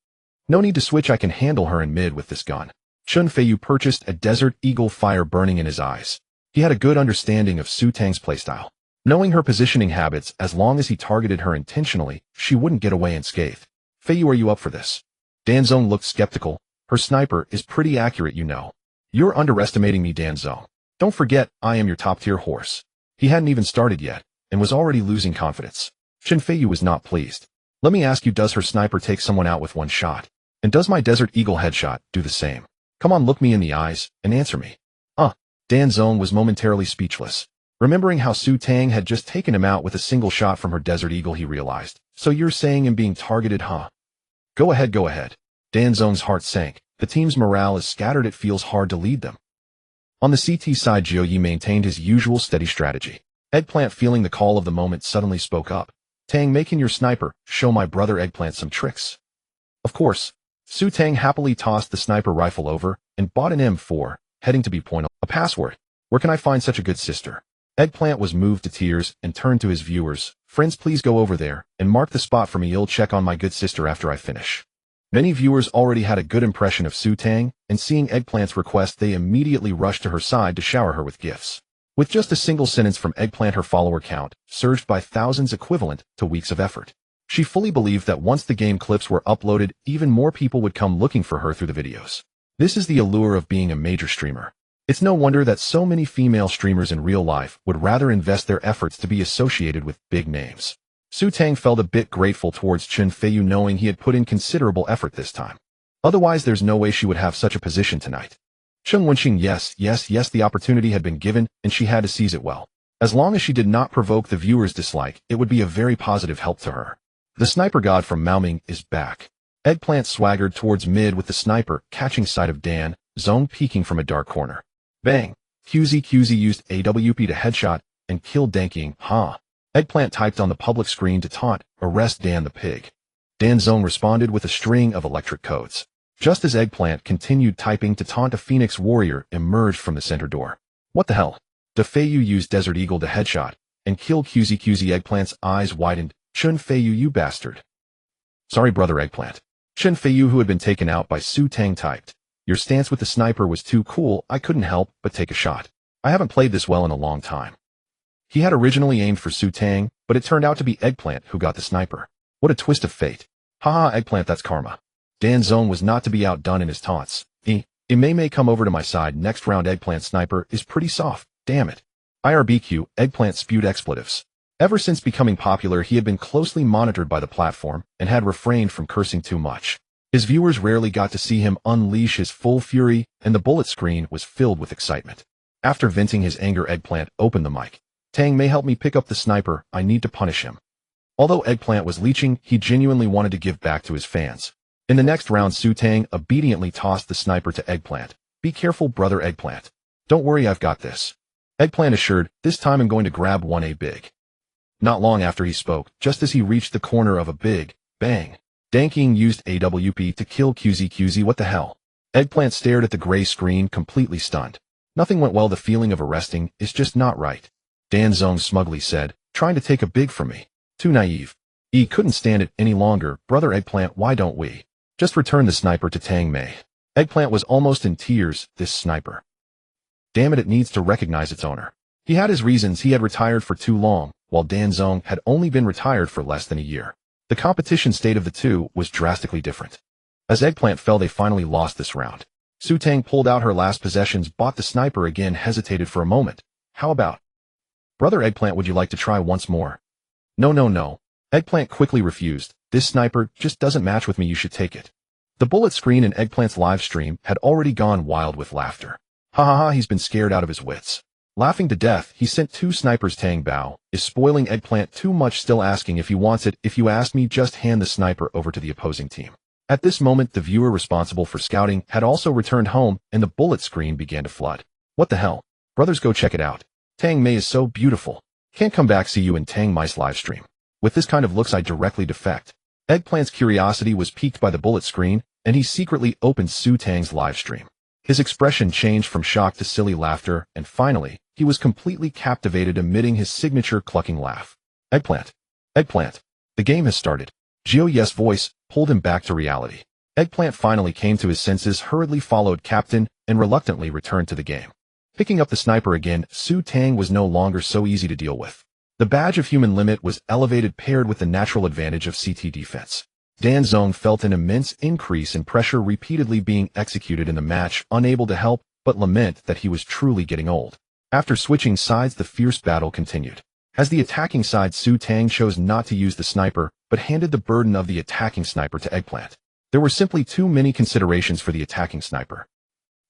No need to switch, I can handle her in mid with this gun. Chun Feiyu purchased a Desert Eagle, fire burning in his eyes. He had a good understanding of Su Tang's playstyle. Knowing her positioning habits, as long as he targeted her intentionally, she wouldn't get away unscathed. Feiyu, are you up for this? Danzone looked skeptical. Her sniper is pretty accurate, you know. You're underestimating me, Danzone. Don't forget, I am your top-tier horse. He hadn't even started yet, and was already losing confidence. Chun Feiyu was not pleased. Let me ask you, does her sniper take someone out with one shot? And does my Desert Eagle headshot do the same? Come on, look me in the eyes, and answer me. Danzone was momentarily speechless. Remembering how Su Tang had just taken him out with a single shot from her Desert Eagle, he realized. So you're saying I'm being targeted, huh? Go ahead, go ahead. Danzone's heart sank. The team's morale is scattered, it feels hard to lead them. On the CT side, Jiu Yi maintained his usual steady strategy. Eggplant, feeling the call of the moment, suddenly spoke up. Tang, making your sniper, show my brother Eggplant some tricks. Of course. Su Tang happily tossed the sniper rifle over and bought an M4, heading to B point. A password. Where can I find such a good sister? Eggplant was moved to tears and turned to his viewers. Friends, please go over there and mark the spot for me. You'll check on my good sister after I finish. Many viewers already had a good impression of Su Tang, and seeing Eggplant's request, they immediately rushed to her side to shower her with gifts. With just a single sentence from Eggplant, her follower count surged by thousands, equivalent to weeks of effort. She fully believed that once the game clips were uploaded, even more people would come looking for her through the videos. This is the allure of being a major streamer. It's no wonder that so many female streamers in real life would rather invest their efforts to be associated with big names. Su Tang felt a bit grateful towards Chen Feiyu knowing he had put in considerable effort this time. Otherwise there's no way she would have such a position tonight. Cheng Wenxing, yes, the opportunity had been given and she had to seize it well. As long as she did not provoke the viewer's dislike, it would be a very positive help to her. The sniper god from Maoming is back. Eggplant swaggered towards mid with the sniper, catching sight of Dan Zong peeking from a dark corner. Bang! QZ used AWP to headshot and killed Danking. Eggplant typed on the public screen to taunt, arrest Dan the pig. Dan Zong responded with a string of electric codes. Just as Eggplant continued typing to taunt, a Phoenix warrior emerged from the center door. What the hell? De Feiyu used Desert Eagle to headshot and killed QZ. Eggplant's eyes widened. Chen Feiyu, you bastard. Sorry, brother Eggplant. Chen Feiyu, who had been taken out by Su Tang, typed. Your stance with the sniper was too cool, I couldn't help but take a shot. I haven't played this well in a long time. He had originally aimed for Su Tang, but it turned out to be Eggplant who got the sniper. What a twist of fate. Haha, Eggplant, that's karma. Dan Zong was not to be outdone in his taunts. It may come over to my side next round. Eggplant sniper is pretty soft, damn it. IRBQ, Eggplant spewed expletives. Ever since becoming popular, he had been closely monitored by the platform and had refrained from cursing too much. His viewers rarely got to see him unleash his full fury, and the bullet screen was filled with excitement. After venting his anger, Eggplant opened the mic. Tang may help me pick up the sniper, I need to punish him. Although Eggplant was leeching, he genuinely wanted to give back to his fans. In the next round, Su Tang obediently tossed the sniper to Eggplant. Be careful, brother Eggplant. Don't worry, I've got this. Eggplant assured, this time I'm going to grab 1A big. Not long after he spoke, just as he reached the corner of a big, bang. Danking used AWP to kill QZ. What the hell? Eggplant stared at the gray screen, completely stunned. Nothing went well. The feeling of arresting is just not right. Dan Zong smugly said, trying to take a big from me. Too naive. He couldn't stand it any longer. Brother Eggplant, why don't we just return the sniper to Tang Mei? Eggplant was almost in tears. This sniper. Damn it, it needs to recognize its owner. He had his reasons. He had retired for too long, while Dan Zong had only been retired for less than a year. The competition state of the two was drastically different. As Eggplant fell, they finally lost this round. Su Tang pulled out her last possessions, bought the sniper again, hesitated for a moment. How about? Brother Eggplant, would you like to try once more? No. Eggplant quickly refused. This sniper just doesn't match with me, you should take it. The bullet screen in Eggplant's live stream had already gone wild with laughter. He's been scared out of his wits. Laughing to death, he sent 2 snipers. Tang Bao is spoiling Eggplant too much, still asking if he wants it. If you ask me, just hand the sniper over to the opposing team. At this moment, the viewer responsible for scouting had also returned home, and the bullet screen began to flood. What the hell? Brothers, go check it out. Tang Mei is so beautiful. Can't come back. See you in Tang Mei's livestream. With this kind of looks, I directly defect. Eggplant's curiosity was piqued by the bullet screen, and he secretly opened Su Tang's livestream. His expression changed from shock to silly laughter, and finally, he was completely captivated, emitting his signature clucking laugh. Eggplant. The game has started. Jiu Ye's voice pulled him back to reality. Eggplant finally came to his senses, hurriedly followed Captain, and reluctantly returned to the game. Picking up the sniper again, Su Tang was no longer so easy to deal with. The badge of human limit was elevated, paired with the natural advantage of CT defense. Dan Zong felt an immense increase in pressure repeatedly being executed in the match, unable to help but lament that he was truly getting old. After switching sides, the fierce battle continued. As the attacking side, Su Tang chose not to use the sniper, but handed the burden of the attacking sniper to Eggplant. There were simply too many considerations for the attacking sniper.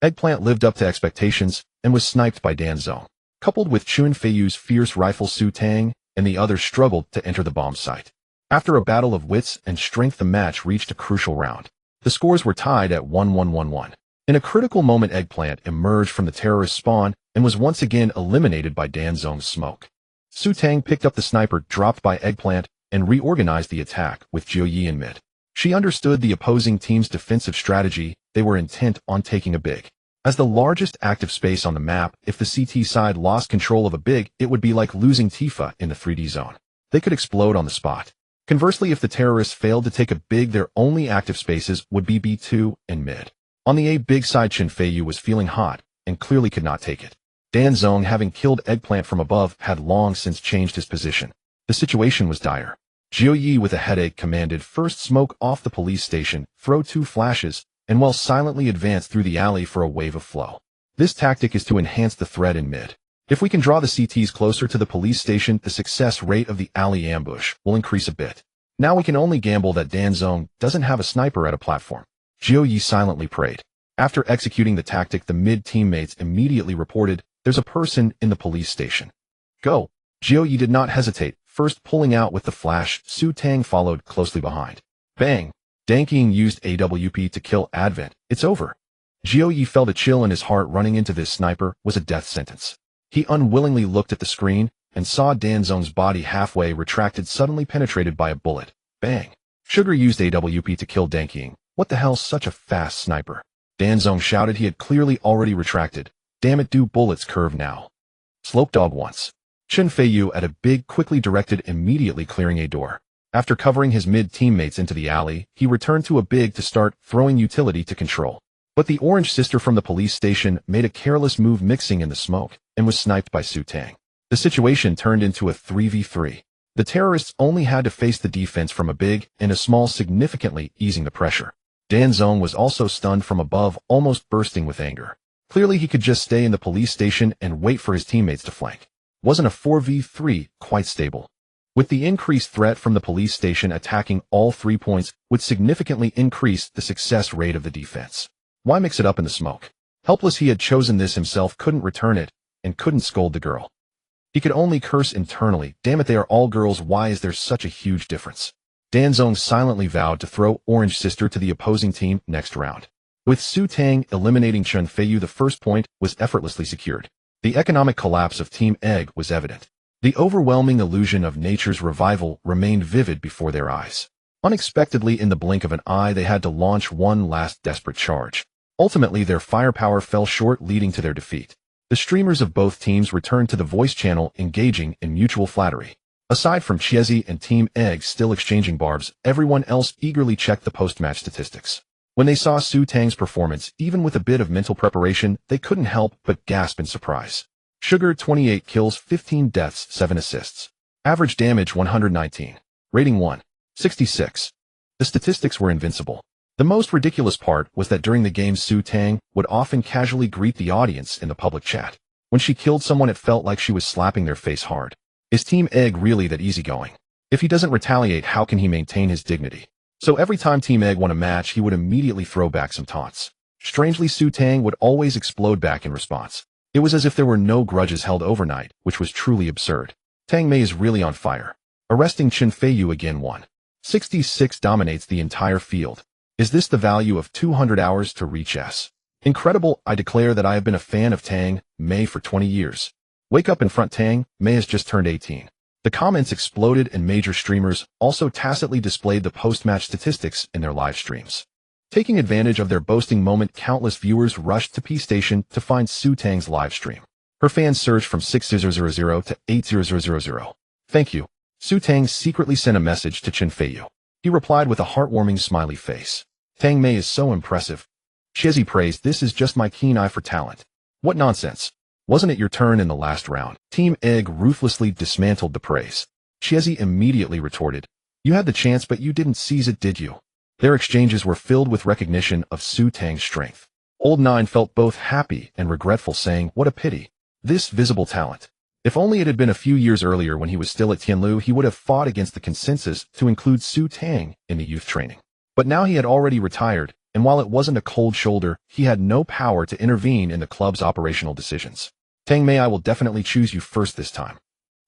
Eggplant lived up to expectations and was sniped by Dan Zong. Coupled with Chen Feiyu's fierce rifle, Su Tang and the others struggled to enter the bomb site. After a battle of wits and strength, the match reached a crucial round. The scores were tied at 1-1-1-1. In a critical moment, Eggplant emerged from the terrorist spawn and was once again eliminated by Dan Zong's smoke. Su Tang picked up the sniper dropped by Eggplant and reorganized the attack with Jiu Yi in mid. She understood the opposing team's defensive strategy. They were intent on taking a big. As the largest active space on the map, if the CT side lost control of a big, it would be like losing Tifa in the 3D zone. They could explode on the spot. Conversely, if the terrorists failed to take a big, their only active spaces would be B2 and mid. On the A big side, Chen Feiyu was feeling hot and clearly could not take it. Dan Zong, having killed Eggplant from above, had long since changed his position. The situation was dire. Jiu Yi with a headache commanded first smoke off the police station, throw 2 flashes, and while silently advance through the alley for a wave of flow. This tactic is to enhance the threat in mid. If we can draw the CTs closer to the police station, the success rate of the alley ambush will increase a bit. Now we can only gamble that Danzong doesn't have a sniper at a platform. Jiu Yi silently prayed. After executing the tactic, the mid teammates immediately reported, "There's a person in the police station. Go." Jiu Yi did not hesitate, first pulling out with the flash. Su Tang followed closely behind. Bang! Danking used AWP to kill Advent. It's over. Jiu Yi felt a chill in his heart. Running into this sniper was a death sentence. He unwillingly looked at the screen and saw Danzong's body halfway retracted, suddenly penetrated by a bullet. Bang! Sugar used AWP to kill Danking. What the hell, such a fast sniper? Danzong shouted. He had clearly already retracted. Damn it, do bullets curve now? Slope dog once. Chen Feiyu at a big quickly directed, immediately clearing a door. After covering his mid teammates into the alley, he returned to a big to start throwing utility to control. But the orange sister from the police station made a careless move mixing in the smoke and was sniped by Su Tang. The situation turned into a 3v3. The terrorists only had to face the defense from a big and a small, significantly easing the pressure. Danzong was also stunned from above, almost bursting with anger. Clearly he could just stay in the police station and wait for his teammates to flank. Wasn't a 4v3 quite stable? With the increased threat from the police station, attacking all 3 points would significantly increase the success rate of the defense. Why mix it up in the smoke? Helpless, he had chosen this himself, couldn't return it, and couldn't scold the girl. He could only curse internally. Damn it, they are all girls. Why is there such a huge difference? Danzong silently vowed to throw Orange Sister to the opposing team next round. With Su Tang eliminating Chen Feiyu, the first point was effortlessly secured. The economic collapse of Team Egg was evident. The overwhelming illusion of nature's revival remained vivid before their eyes. Unexpectedly, in the blink of an eye, they had to launch one last desperate charge. Ultimately, their firepower fell short, leading to their defeat. The streamers of both teams returned to the voice channel, engaging in mutual flattery. Aside from Chiesi and Team Egg still exchanging barbs, everyone else eagerly checked the post-match statistics. When they saw Su Tang's performance, even with a bit of mental preparation, they couldn't help but gasp in surprise. Sugar 28 kills, 15 deaths, 7 assists. Average damage 119. Rating 166. The statistics were invincible. The most ridiculous part was that during the game, Su Tang would often casually greet the audience in the public chat. When she killed someone, it felt like she was slapping their face hard. Is Team Egg really that easygoing? If he doesn't retaliate, how can he maintain his dignity? So every time Team Egg won a match, he would immediately throw back some taunts. Strangely, Su Tang would always explode back in response. It was as if there were no grudges held overnight, which was truly absurd. Tang Mei is really on fire. Arresting Chen Feiyu again. 166 dominates the entire field. Is this the value of 200 hours to reach S? Incredible. I declare that I have been a fan of Tang Mei for 20 years. Wake up in front, Tang Mei has just turned 18. The comments exploded, and major streamers also tacitly displayed the post-match statistics in their live streams. Taking advantage of their boasting moment, countless viewers rushed to P Station to find Su Tang's live stream. Her fans surged from 6000 to 8000. Thank you. Su Tang secretly sent a message to Chen Feiyu. He replied with a heartwarming smiley face. Tang Mei is so impressive. Chiesi praised, this is just my keen eye for talent. What nonsense. Wasn't it your turn in the last round? Team Egg ruthlessly dismantled the praise. Chiesi immediately retorted, you had the chance, but you didn't seize it, did you? Their exchanges were filled with recognition of Su Tang's strength. Old Nine felt both happy and regretful, saying, what a pity. This visible talent. If only it had been a few years earlier when he was still at Tianlu, he would have fought against the consensus to include Su Tang in the youth training. But now he had already retired, and while it wasn't a cold shoulder, he had no power to intervene in the club's operational decisions. Tang Mei, I will definitely choose you first this time.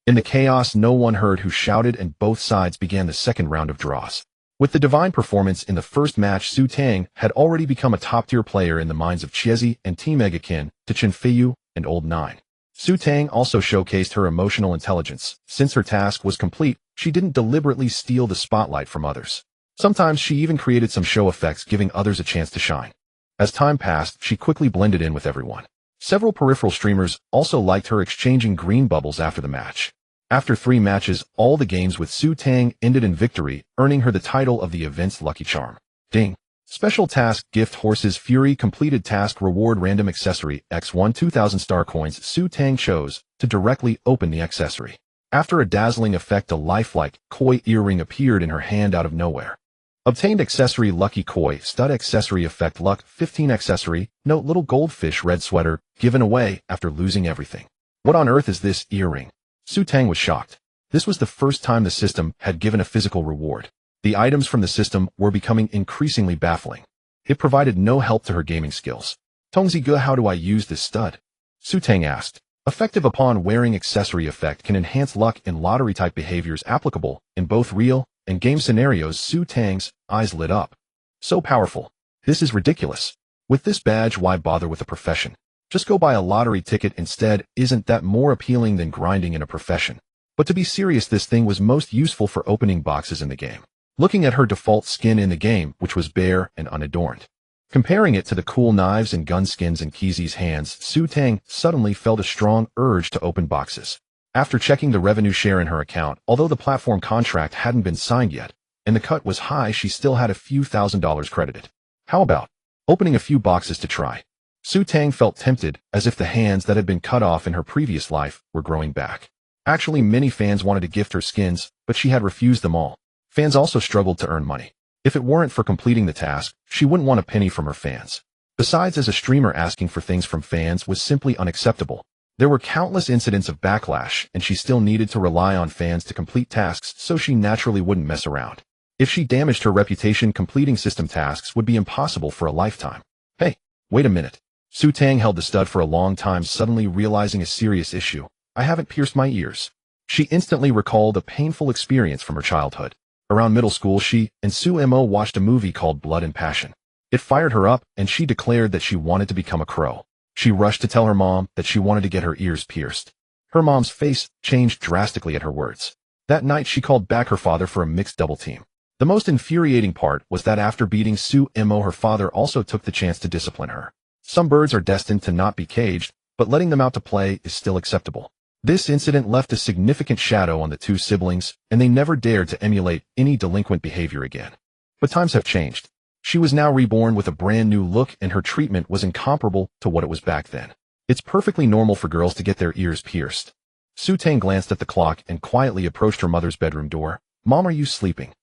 In the chaos, no one heard who shouted, and both sides began the second round of draws. With the divine performance in the first match, Su Tang had already become a top-tier player in the minds of Chiesi and Team Egg, akin to Chen Feiyu and Old Nine. Su Tang also showcased her emotional intelligence. Since her task was complete, she didn't deliberately steal the spotlight from others. Sometimes she even created some show effects, giving others a chance to shine. As time passed, she quickly blended in with everyone. Several peripheral streamers also liked her, exchanging green bubbles after the match. After 3 matches, all the games with Su Tang ended in victory, earning her the title of the event's lucky charm. Ding. Special task, gift horses fury, completed task, reward random accessory, X1 2000 star coins. Su Tang chose to directly open the accessory. After a dazzling effect, a lifelike, koi earring appeared in her hand out of nowhere. Obtained accessory lucky koi, stud accessory effect luck 15 accessory, note little goldfish red sweater, given away after losing everything. What on earth is this earring? Su Tang was shocked. This was the first time the system had given a physical reward. The items from the system were becoming increasingly baffling. It provided no help to her gaming skills. Tongzi, how do I use this stud? Su Tang asked. Effective upon wearing accessory effect can enhance luck in lottery-type behaviors applicable in both real and game scenarios. Su Tang's eyes lit up. So powerful. This is ridiculous. With this badge, why bother with a profession? Just go buy a lottery ticket instead. Isn't that more appealing than grinding in a profession? But to be serious, this thing was most useful for opening boxes in the game. Looking at her default skin in the game, which was bare and unadorned. Comparing it to the cool knives and gun skins in Kizi's hands, Su Tang suddenly felt a strong urge to open boxes. After checking the revenue share in her account, although the platform contract hadn't been signed yet, and the cut was high, she still had a few $1,000s credited. How about opening a few boxes to try? Su Tang felt tempted, as if the hands that had been cut off in her previous life were growing back. Actually, many fans wanted to gift her skins, but she had refused them all. Fans also struggled to earn money. If it weren't for completing the task, she wouldn't want a penny from her fans. Besides, as a streamer, asking for things from fans was simply unacceptable. There were countless incidents of backlash, and she still needed to rely on fans to complete tasks, so she naturally wouldn't mess around. If she damaged her reputation, completing system tasks would be impossible for a lifetime. Hey, wait a minute. Su Tang held the stud for a long time, suddenly realizing a serious issue. I haven't pierced my ears. She instantly recalled a painful experience from her childhood. Around middle school, she and Su Mo watched a movie called Blood and Passion. It fired her up, and she declared that she wanted to become a crow. She rushed to tell her mom that she wanted to get her ears pierced. Her mom's face changed drastically at her words. That night, she called back her father for a mixed double team. The most infuriating part was that after beating Su Mo, her father also took the chance to discipline her. Some birds are destined to not be caged, but letting them out to play is still acceptable. This incident left a significant shadow on the two siblings, and they never dared to emulate any delinquent behavior again. But times have changed. She was now reborn with a brand new look, and her treatment was incomparable to what it was back then. It's perfectly normal for girls to get their ears pierced. Su Tang glanced at the clock and quietly approached her mother's bedroom door. Mom, are you sleeping?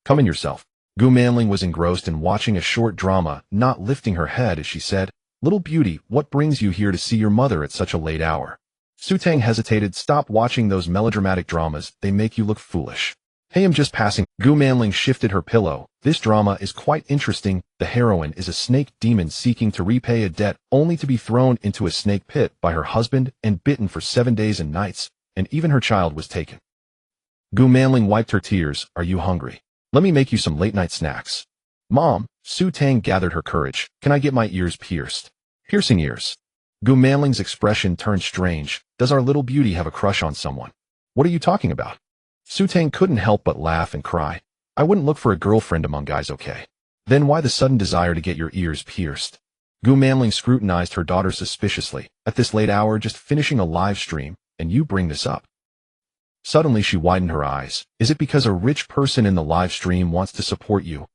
Come in yourself. Gu Manling was engrossed in watching a short drama, not lifting her head as she said, Little beauty, what brings you here to see your mother at such a late hour? Su Tang hesitated. Stop watching those melodramatic dramas, they make you look foolish. Hey, I'm just passing. Gu Manling shifted her pillow. This drama is quite interesting. The heroine is a snake demon seeking to repay a debt only to be thrown into a snake pit by her husband and bitten for 7 days and nights, and even her child was taken. Gu Manling wiped her tears. Are you hungry? Let me make you some late-night snacks. Mom, Su Tang gathered her courage. Can I get my ears pierced? Piercing ears. Gu Manling's expression turned strange. Does our little beauty have a crush on someone? What are you talking about? Su Tang couldn't help but laugh and cry. I wouldn't look for a girlfriend among guys, okay? Then why the sudden desire to get your ears pierced? Gu Manling scrutinized her daughter suspiciously. At this late hour, just finishing a live stream, and you bring this up. Suddenly she widened her eyes. Is it because a rich person in the live stream wants to support you?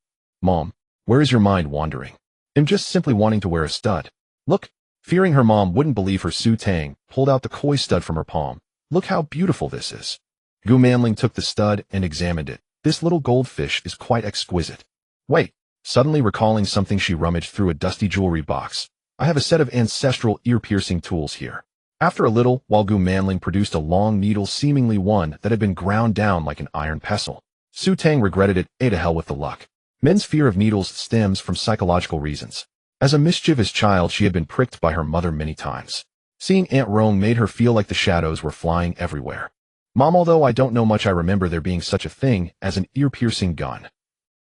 Mom, where is your mind wandering? I'm just simply wanting to wear a stud. Look. Fearing her mom wouldn't believe her, Su Tang pulled out the koi stud from her palm. Look how beautiful this is. Gu Manling took the stud and examined it. This little goldfish is quite exquisite. Wait. Suddenly recalling something, she rummaged through a dusty jewelry box. I have a set of ancestral ear-piercing tools here. After a little while, Gu Manling produced a long needle, seemingly one that had been ground down like an iron pestle. Su Tang regretted it. To hell with the luck. Men's fear of needles stems from psychological reasons. As a mischievous child, she had been pricked by her mother many times. Seeing Aunt Rong made her feel like the shadows were flying everywhere. Mom, although I don't know much, I remember there being such a thing as an ear-piercing gun.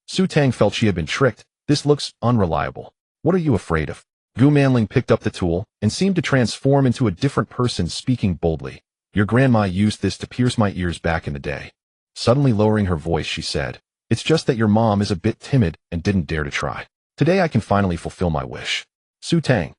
Su Tang felt she had been tricked. This looks unreliable. What are you afraid of? Gu Manling picked up the tool and seemed to transform into a different person, speaking boldly. Your grandma used this to pierce my ears back in the day. Suddenly lowering her voice, she said, It's just that your mom is a bit timid and didn't dare to try. Today I can finally fulfill my wish. Su Tang.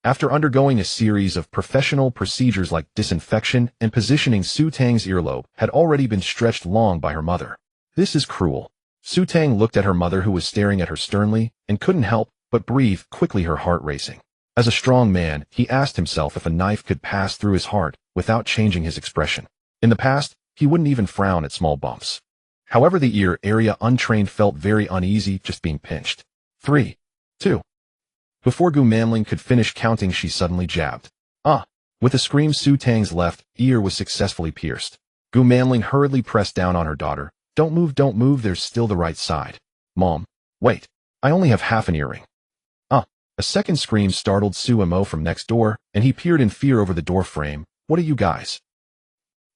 After undergoing a series of professional procedures like disinfection and positioning, Su Tang's earlobe had already been stretched long by her mother. This is cruel. Su Tang looked at her mother, who was staring at her sternly, and couldn't help but breathe quickly, her heart racing. As a strong man, he asked himself if a knife could pass through his heart without changing his expression. In the past, He wouldn't even frown at small bumps. However, the ear area untrained felt very uneasy just being pinched. 3, 2. Before Gu Manling could finish counting, she suddenly jabbed. With a scream, Su Tang's left ear was successfully pierced. Gu Manling hurriedly pressed down on her daughter. Don't move, there's still the right side. Mom, wait, I only have half an earring. A second scream startled Su Mo from next door, and he peered in fear over the door frame. What are you guys?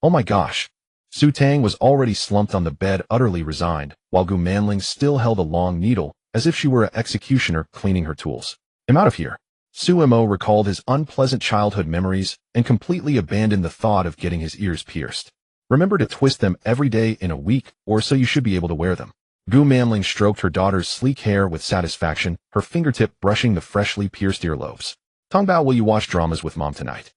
Oh my gosh. Su Tang was already slumped on the bed, utterly resigned, while Gu Manling still held a long needle, as if she were an executioner cleaning her tools. I'm out of here. Su Mo recalled his unpleasant childhood memories and completely abandoned the thought of getting his ears pierced. Remember to twist them every day in a week, or so you should be able to wear them. Gu Manling stroked her daughter's sleek hair with satisfaction, her fingertip brushing the freshly pierced earlobes. Tongbao, will you watch dramas with Mom tonight?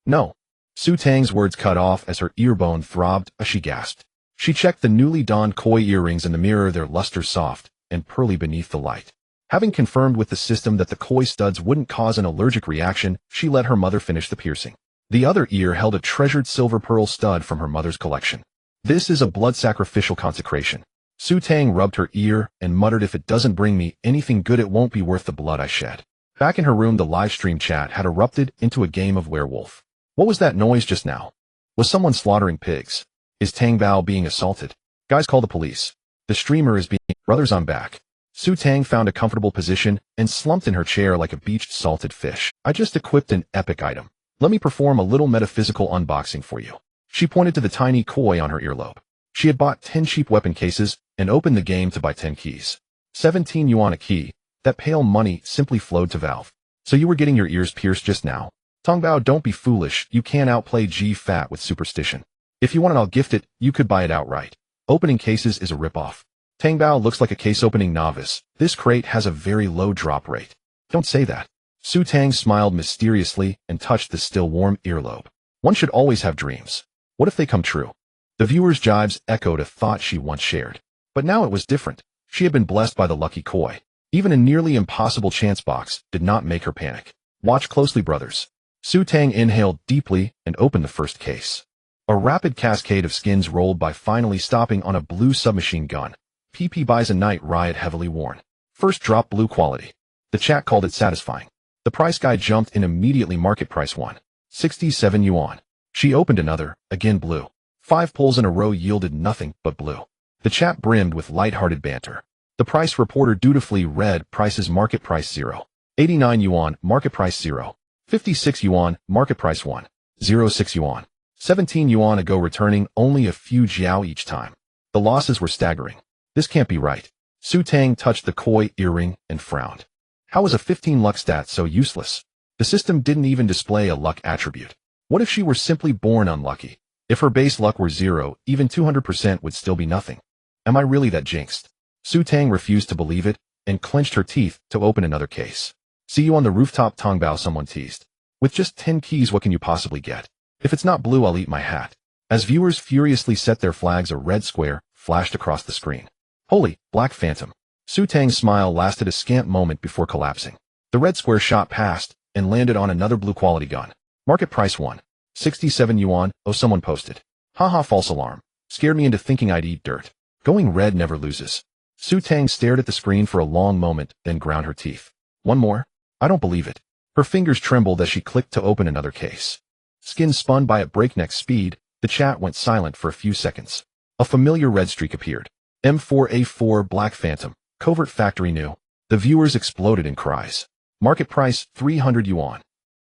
No. Su Tang's words cut off as her earbone throbbed as she gasped. She checked the newly donned koi earrings in the mirror, their luster soft and pearly beneath the light. Having confirmed with the system that the koi studs wouldn't cause an allergic reaction, she let her mother finish the piercing. The other ear held a treasured silver pearl stud from her mother's collection. This is a blood sacrificial consecration. Su Tang rubbed her ear and muttered, if it doesn't bring me anything good, it won't be worth the blood I shed. Back in her room, the live stream chat had erupted into a game of werewolf. What was that noise just now? Was someone slaughtering pigs? Is Tang Bao being assaulted? Guys, call the police. The streamer is being... Brothers, I'm back. Su Tang found a comfortable position and slumped in her chair like a beached salted fish. I just equipped an epic item. Let me perform a little metaphysical unboxing for you. She pointed to the tiny koi on her earlobe. She had bought 10 cheap weapon cases and opened the game to buy 10 keys. 17 yuan a key. That pale money simply flowed to Valve. So you were getting your ears pierced just now. Tongbao, don't be foolish. You can't outplay G-Fat with superstition. If you want it, I'll gift it. You could buy it outright. Opening cases is a ripoff. Tangbao looks like a case-opening novice. This crate has a very low drop rate. Don't say that. Su Tang smiled mysteriously and touched the still warm earlobe. One should always have dreams. What if they come true? The viewer's jibes echoed a thought she once shared. But now it was different. She had been blessed by the lucky koi. Even a nearly impossible chance box did not make her panic. Watch closely, brothers. Su Tang inhaled deeply and opened the first case. A rapid cascade of skins rolled by, finally stopping on a blue submachine gun. PP buys a night riot heavily worn. First drop, blue quality. The chat called it satisfying. The price guy jumped in immediately. Market price 167 yuan. She opened another, again blue. 5 pulls in a row yielded nothing but blue. The chat brimmed with light-hearted banter. The price reporter dutifully read prices: market price 0. 89 yuan, market price 0. 56 yuan, market price 106 yuan. 17 yuan ago, returning only a few jiao each time. The losses were staggering. This can't be right. Su Tang touched the koi earring and frowned. How was a 15 luck stat so useless? The system didn't even display a luck attribute. What if she were simply born unlucky? If her base luck were 0, even 200% would still be nothing. Am I really that jinxed? Su Tang refused to believe it and clenched her teeth to open another case. See you on the rooftop, Tongbao, someone teased. With just 10 keys, what can you possibly get? If it's not blue, I'll eat my hat. As viewers furiously set their flags, a red square flashed across the screen. Holy, Black Phantom. Su Tang's smile lasted a scant moment before collapsing. The red square shot past and landed on another blue quality gun. Market price 167 yuan. Oh, someone posted. Haha, false alarm. Scared me into thinking I'd eat dirt. Going red never loses. Su Tang stared at the screen for a long moment, then ground her teeth. One more? I don't believe it. Her fingers trembled as she clicked to open another case. Skin spun by at breakneck speed. The chat went silent for a few seconds. A familiar red streak appeared. M4A4 Black Phantom. Covert factory new. The viewers exploded in cries. Market price 300 yuan.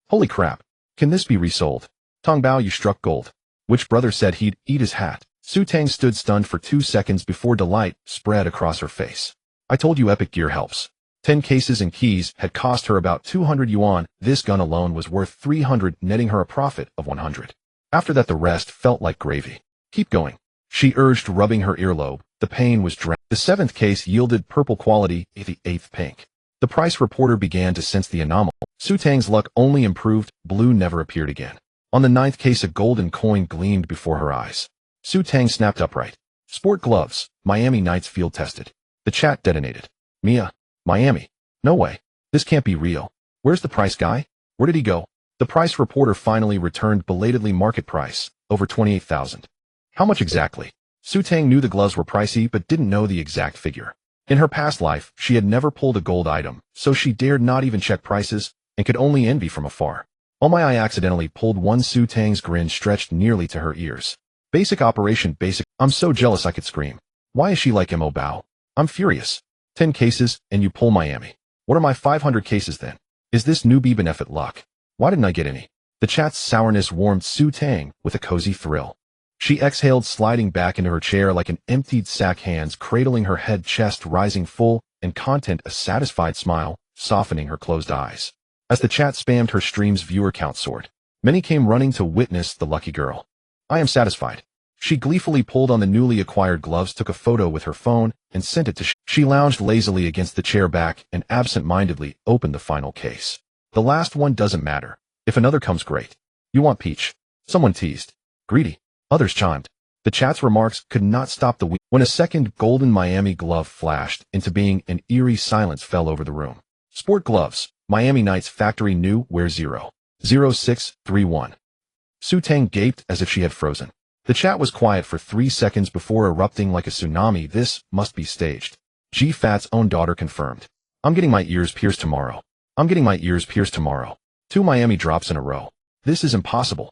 Holy crap. Can this be resold? Tongbao, you struck gold. Which brother said he'd eat his hat? Su Tang stood stunned for 2 seconds before delight spread across her face. I told you Epic Gear helps. 10 cases and keys had cost her about 200 yuan. This gun alone was worth 300, netting her a profit of 100. After that, the rest felt like gravy. Keep going. She urged, rubbing her earlobe. The pain was drowned. The 7th case yielded purple quality, the 8th pink. The price reporter began to sense the anomaly. Su Tang's luck only improved. Blue never appeared again. On the 9th case, a golden coin gleamed before her eyes. Su Tang snapped upright. Sport gloves. Miami Knights field tested. The chat detonated. Mia. Miami. No way. This can't be real. Where's the price guy? Where did he go? The price reporter finally returned belatedly. Market price over 28,000. How much exactly? Su Tang knew the gloves were pricey but didn't know the exact figure. In her past life, she had never pulled a gold item, so she dared not even check prices and could only envy from afar. Oh my, I accidentally pulled one. Su Tang's grin stretched nearly to her ears. Basic operation basic. I'm so jealous I could scream. Why is she like Mo Bao? I'm furious. 10 cases, and you pull Miami. What are my 500 cases then? Is this newbie benefit luck? Why didn't I get any? The chat's sourness warmed Su Tang with a cozy thrill. She exhaled, sliding back into her chair like an emptied sack, hands cradling her head, chest rising full, and content a satisfied smile, softening her closed eyes. As the chat spammed her stream's viewer count soared, many came running to witness the lucky girl. I am satisfied. She gleefully pulled on the newly acquired gloves, took a photo with her phone, and sent it to She lounged lazily against the chair back and absent-mindedly opened the final case. The last one doesn't matter. If another comes, great. You want peach? Someone teased. Greedy. Others chimed. The chat's remarks could not stop the when a second golden Miami glove flashed into being. An eerie silence fell over the room. Sport gloves. Miami Knights Factory New Wear 00631. Su Tang gaped as if she had frozen. The chat was quiet for 3 seconds before erupting like a tsunami. This must be staged. G Fat's own daughter confirmed. I'm getting my ears pierced tomorrow. I'm getting my ears pierced tomorrow. 2 Miami drops in a row. This is impossible.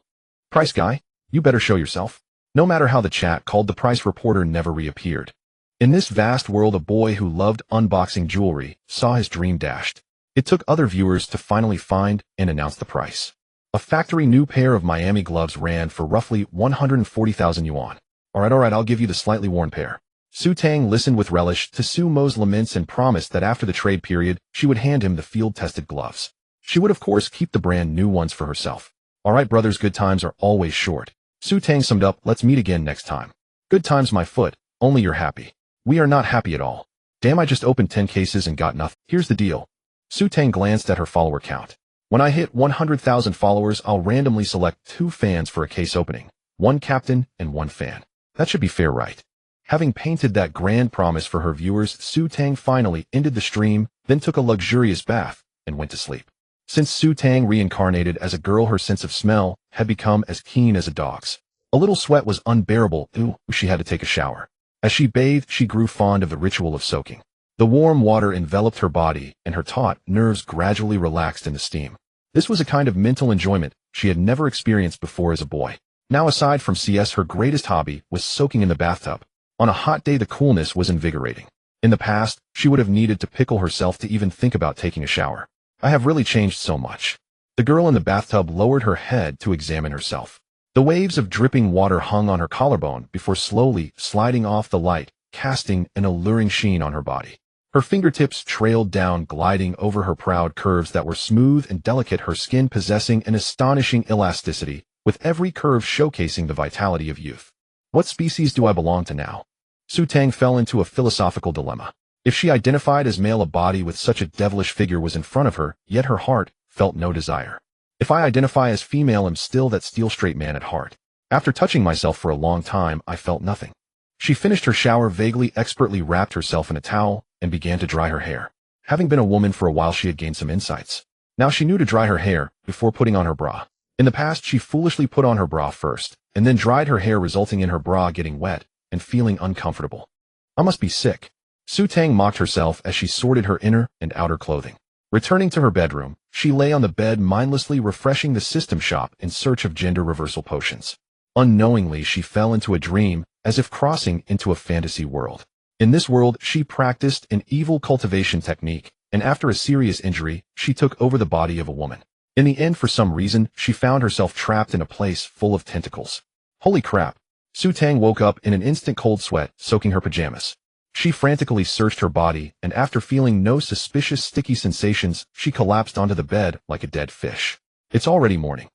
Price guy, you better show yourself. No matter how the chat called, the price reporter never reappeared. In this vast world, a boy who loved unboxing jewelry saw his dream dashed. It took other viewers to finally find and announce the price. A factory new pair of Miami gloves ran for roughly 140,000 yuan. Alright, I'll give you the slightly worn pair. Su Tang listened with relish to Su Mo's laments and promised that after the trade period, she would hand him the field-tested gloves. She would of course keep the brand new ones for herself. Alright brothers, good times are always short. Su Tang summed up, let's meet again next time. Good times my foot, only you're happy. We are not happy at all. Damn, I just opened 10 cases and got nothing. Here's the deal. Su Tang glanced at her follower count. When I hit 100,000 followers, I'll randomly select 2 fans for a case opening. 1 captain and 1 fan. That should be fair, right? Having painted that grand promise for her viewers, Su Tang finally ended the stream, then took a luxurious bath and went to sleep. Since Su Tang reincarnated as a girl, her sense of smell had become as keen as a dog's. A little sweat was unbearable. She had to take a shower. As she bathed, she grew fond of the ritual of soaking. The warm water enveloped her body, and her taut nerves gradually relaxed in the steam. This was a kind of mental enjoyment she had never experienced before as a boy. Now, aside from CS, her greatest hobby was soaking in the bathtub. On a hot day, the coolness was invigorating. In the past, she would have needed to pickle herself to even think about taking a shower. I have really changed so much. The girl in the bathtub lowered her head to examine herself. The waves of dripping water hung on her collarbone before slowly sliding off the light, casting an alluring sheen on her body. Her fingertips trailed down, gliding over her proud curves that were smooth and delicate, her skin possessing an astonishing elasticity, with every curve showcasing the vitality of youth. What species do I belong to now? Su Tang fell into a philosophical dilemma. If she identified as male, a body with such a devilish figure was in front of her, yet her heart felt no desire. If I identify as female, I'm still that steel-straight man at heart. After touching myself for a long time, I felt nothing. She finished her shower, vaguely expertly wrapped herself in a towel, and began to dry her hair. Having been a woman for a while, she had gained some insights. Now she knew to dry her hair before putting on her bra. In the past, she foolishly put on her bra first, and then dried her hair, resulting in her bra getting wet and feeling uncomfortable. I must be sick. Su Tang mocked herself as she sorted her inner and outer clothing. Returning to her bedroom, she lay on the bed, mindlessly refreshing the system shop in search of gender reversal potions. Unknowingly, she fell into a dream, as if crossing into a fantasy world. In this world, she practiced an evil cultivation technique, and after a serious injury, she took over the body of a woman. In the end, for some reason, she found herself trapped in a place full of tentacles. Holy crap! Su Tang woke up in an instant, cold sweat soaking her pajamas. She frantically searched her body, and after feeling no suspicious sticky sensations, she collapsed onto the bed like a dead fish. It's already morning.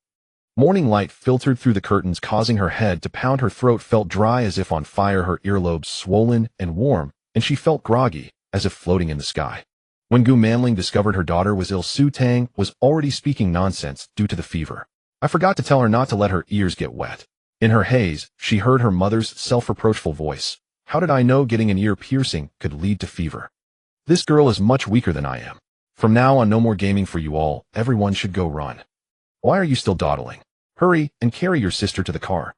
Morning light filtered through the curtains, causing her head to pound. Her throat felt dry as if on fire, her earlobes swollen and warm, and she felt groggy, as if floating in the sky. When Gu Manling discovered her daughter was ill, Su Tang was already speaking nonsense due to the fever. I forgot to tell her not to let her ears get wet. In her haze, she heard her mother's self-reproachful voice. How did I know getting an ear piercing could lead to fever? This girl is much weaker than I am. From now on, no more gaming for you all. Everyone should go run. Why are you still dawdling? Hurry and carry your sister to the car.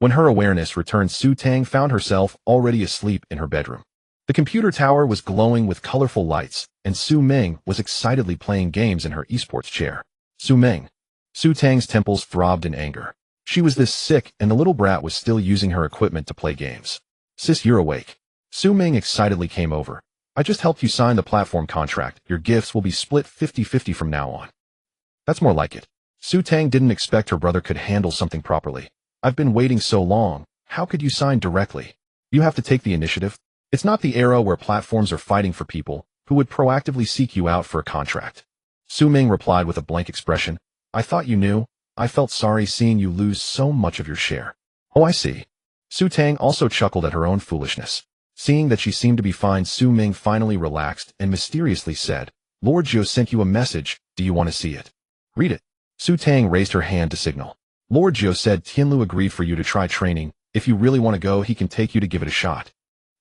When her awareness returned, Su Tang found herself already asleep in her bedroom. The computer tower was glowing with colorful lights, and Su Ming was excitedly playing games in her esports chair. Su Ming. Su Tang's temples throbbed in anger. She was this sick, and the little brat was still using her equipment to play games. Sis, you're awake. Su Ming excitedly came over. I just helped you sign the platform contract. Your gifts will be split 50-50 from now on. That's more like it. Su Tang didn't expect her brother could handle something properly. I've been waiting so long. How could you sign directly? You have to take the initiative. It's not the era where platforms are fighting for people who would proactively seek you out for a contract. Su Ming replied with a blank expression. I thought you knew. I felt sorry seeing you lose so much of your share. Oh, I see. Su Tang also chuckled at her own foolishness. Seeing that she seemed to be fine, Su Ming finally relaxed and mysteriously said, Lord Zhou sent you a message. Do you want to see it? Read it. Su Tang raised her hand to signal. Lord Zhou said Tianlu agreed for you to try training. If you really want to go, he can take you to give it a shot.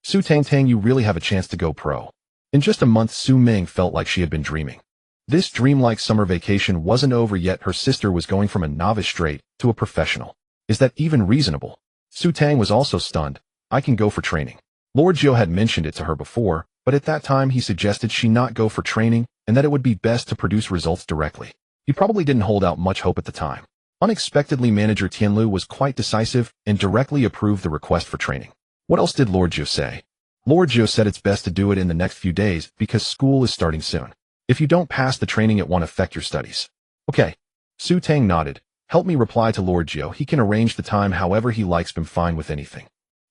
Su Tang, you really have a chance to go pro. In just a month, Su Ming felt like she had been dreaming. This dreamlike summer vacation wasn't over yet. Her sister was going from a novice straight to a professional. Is that even reasonable? Su Tang was also stunned. I can go for training. Lord Zhou had mentioned it to her before, but at that time he suggested she not go for training and that it would be best to produce results directly. He probably didn't hold out much hope at the time. Unexpectedly, manager Tianlu was quite decisive and directly approved the request for training. What else did Lord Zhou say? Lord Zhou said it's best to do it in the next few days because school is starting soon. If you don't pass the training, it won't affect your studies. Okay. Su Tang nodded. Help me reply to Lord Zhou. He can arrange the time however he likes. I'm fine with anything.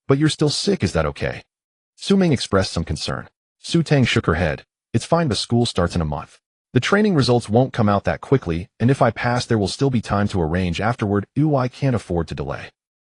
But you're still sick, is that okay? Su Ming expressed some concern. Su Tang shook her head. It's fine, but school starts in a month. The training results won't come out that quickly, and if I pass there will still be time to arrange afterward. Ooh, I can't afford to delay.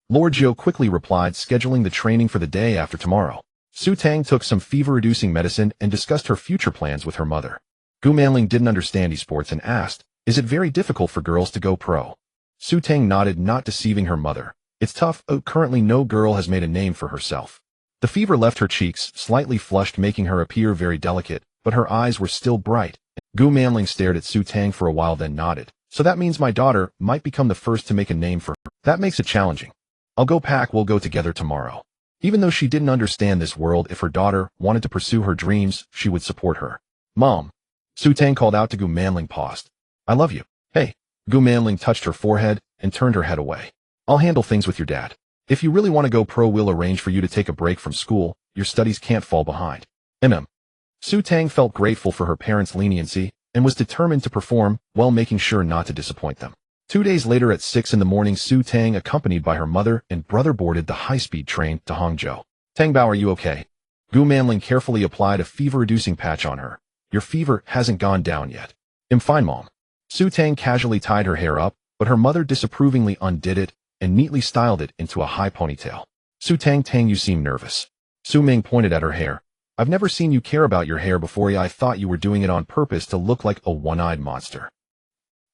Lord Zhou quickly replied, scheduling the training for the day after tomorrow. Su Tang took some fever-reducing medicine and discussed her future plans with her mother. Gu Manling didn't understand esports and asked, is it very difficult for girls to go pro? Su Tang nodded, not deceiving her mother. It's tough. Currently no girl has made a name for herself. The fever left her cheeks slightly flushed, making her appear very delicate, but her eyes were still bright. Gu Manling stared at Su Tang for a while, then nodded. So that means my daughter might become the first to make a name for her. That makes it challenging. I'll go pack. We'll go together tomorrow. Even though she didn't understand this world, if her daughter wanted to pursue her dreams, she would support her. Mom. Su Tang called out to Gu Manling, paused. I love you. Hey. Gu Manling touched her forehead and turned her head away. I'll handle things with your dad. If you really want to go pro, we'll arrange for you to take a break from school. Your studies can't fall behind. Su Tang felt grateful for her parents' leniency and was determined to perform while making sure not to disappoint them. 2 days later at 6 in the morning, Su Tang, accompanied by her mother and brother, boarded the high-speed train to Hangzhou. Tangbao, are you okay? Gu Manling carefully applied a fever-reducing patch on her. Your fever hasn't gone down yet. I'm fine, Mom. Su Tang casually tied her hair up, but her mother disapprovingly undid it and neatly styled it into a high ponytail. Su Tang, you seem nervous. Su Ming pointed at her hair. I've never seen you care about your hair before. I thought you were doing it on purpose to look like a one-eyed monster.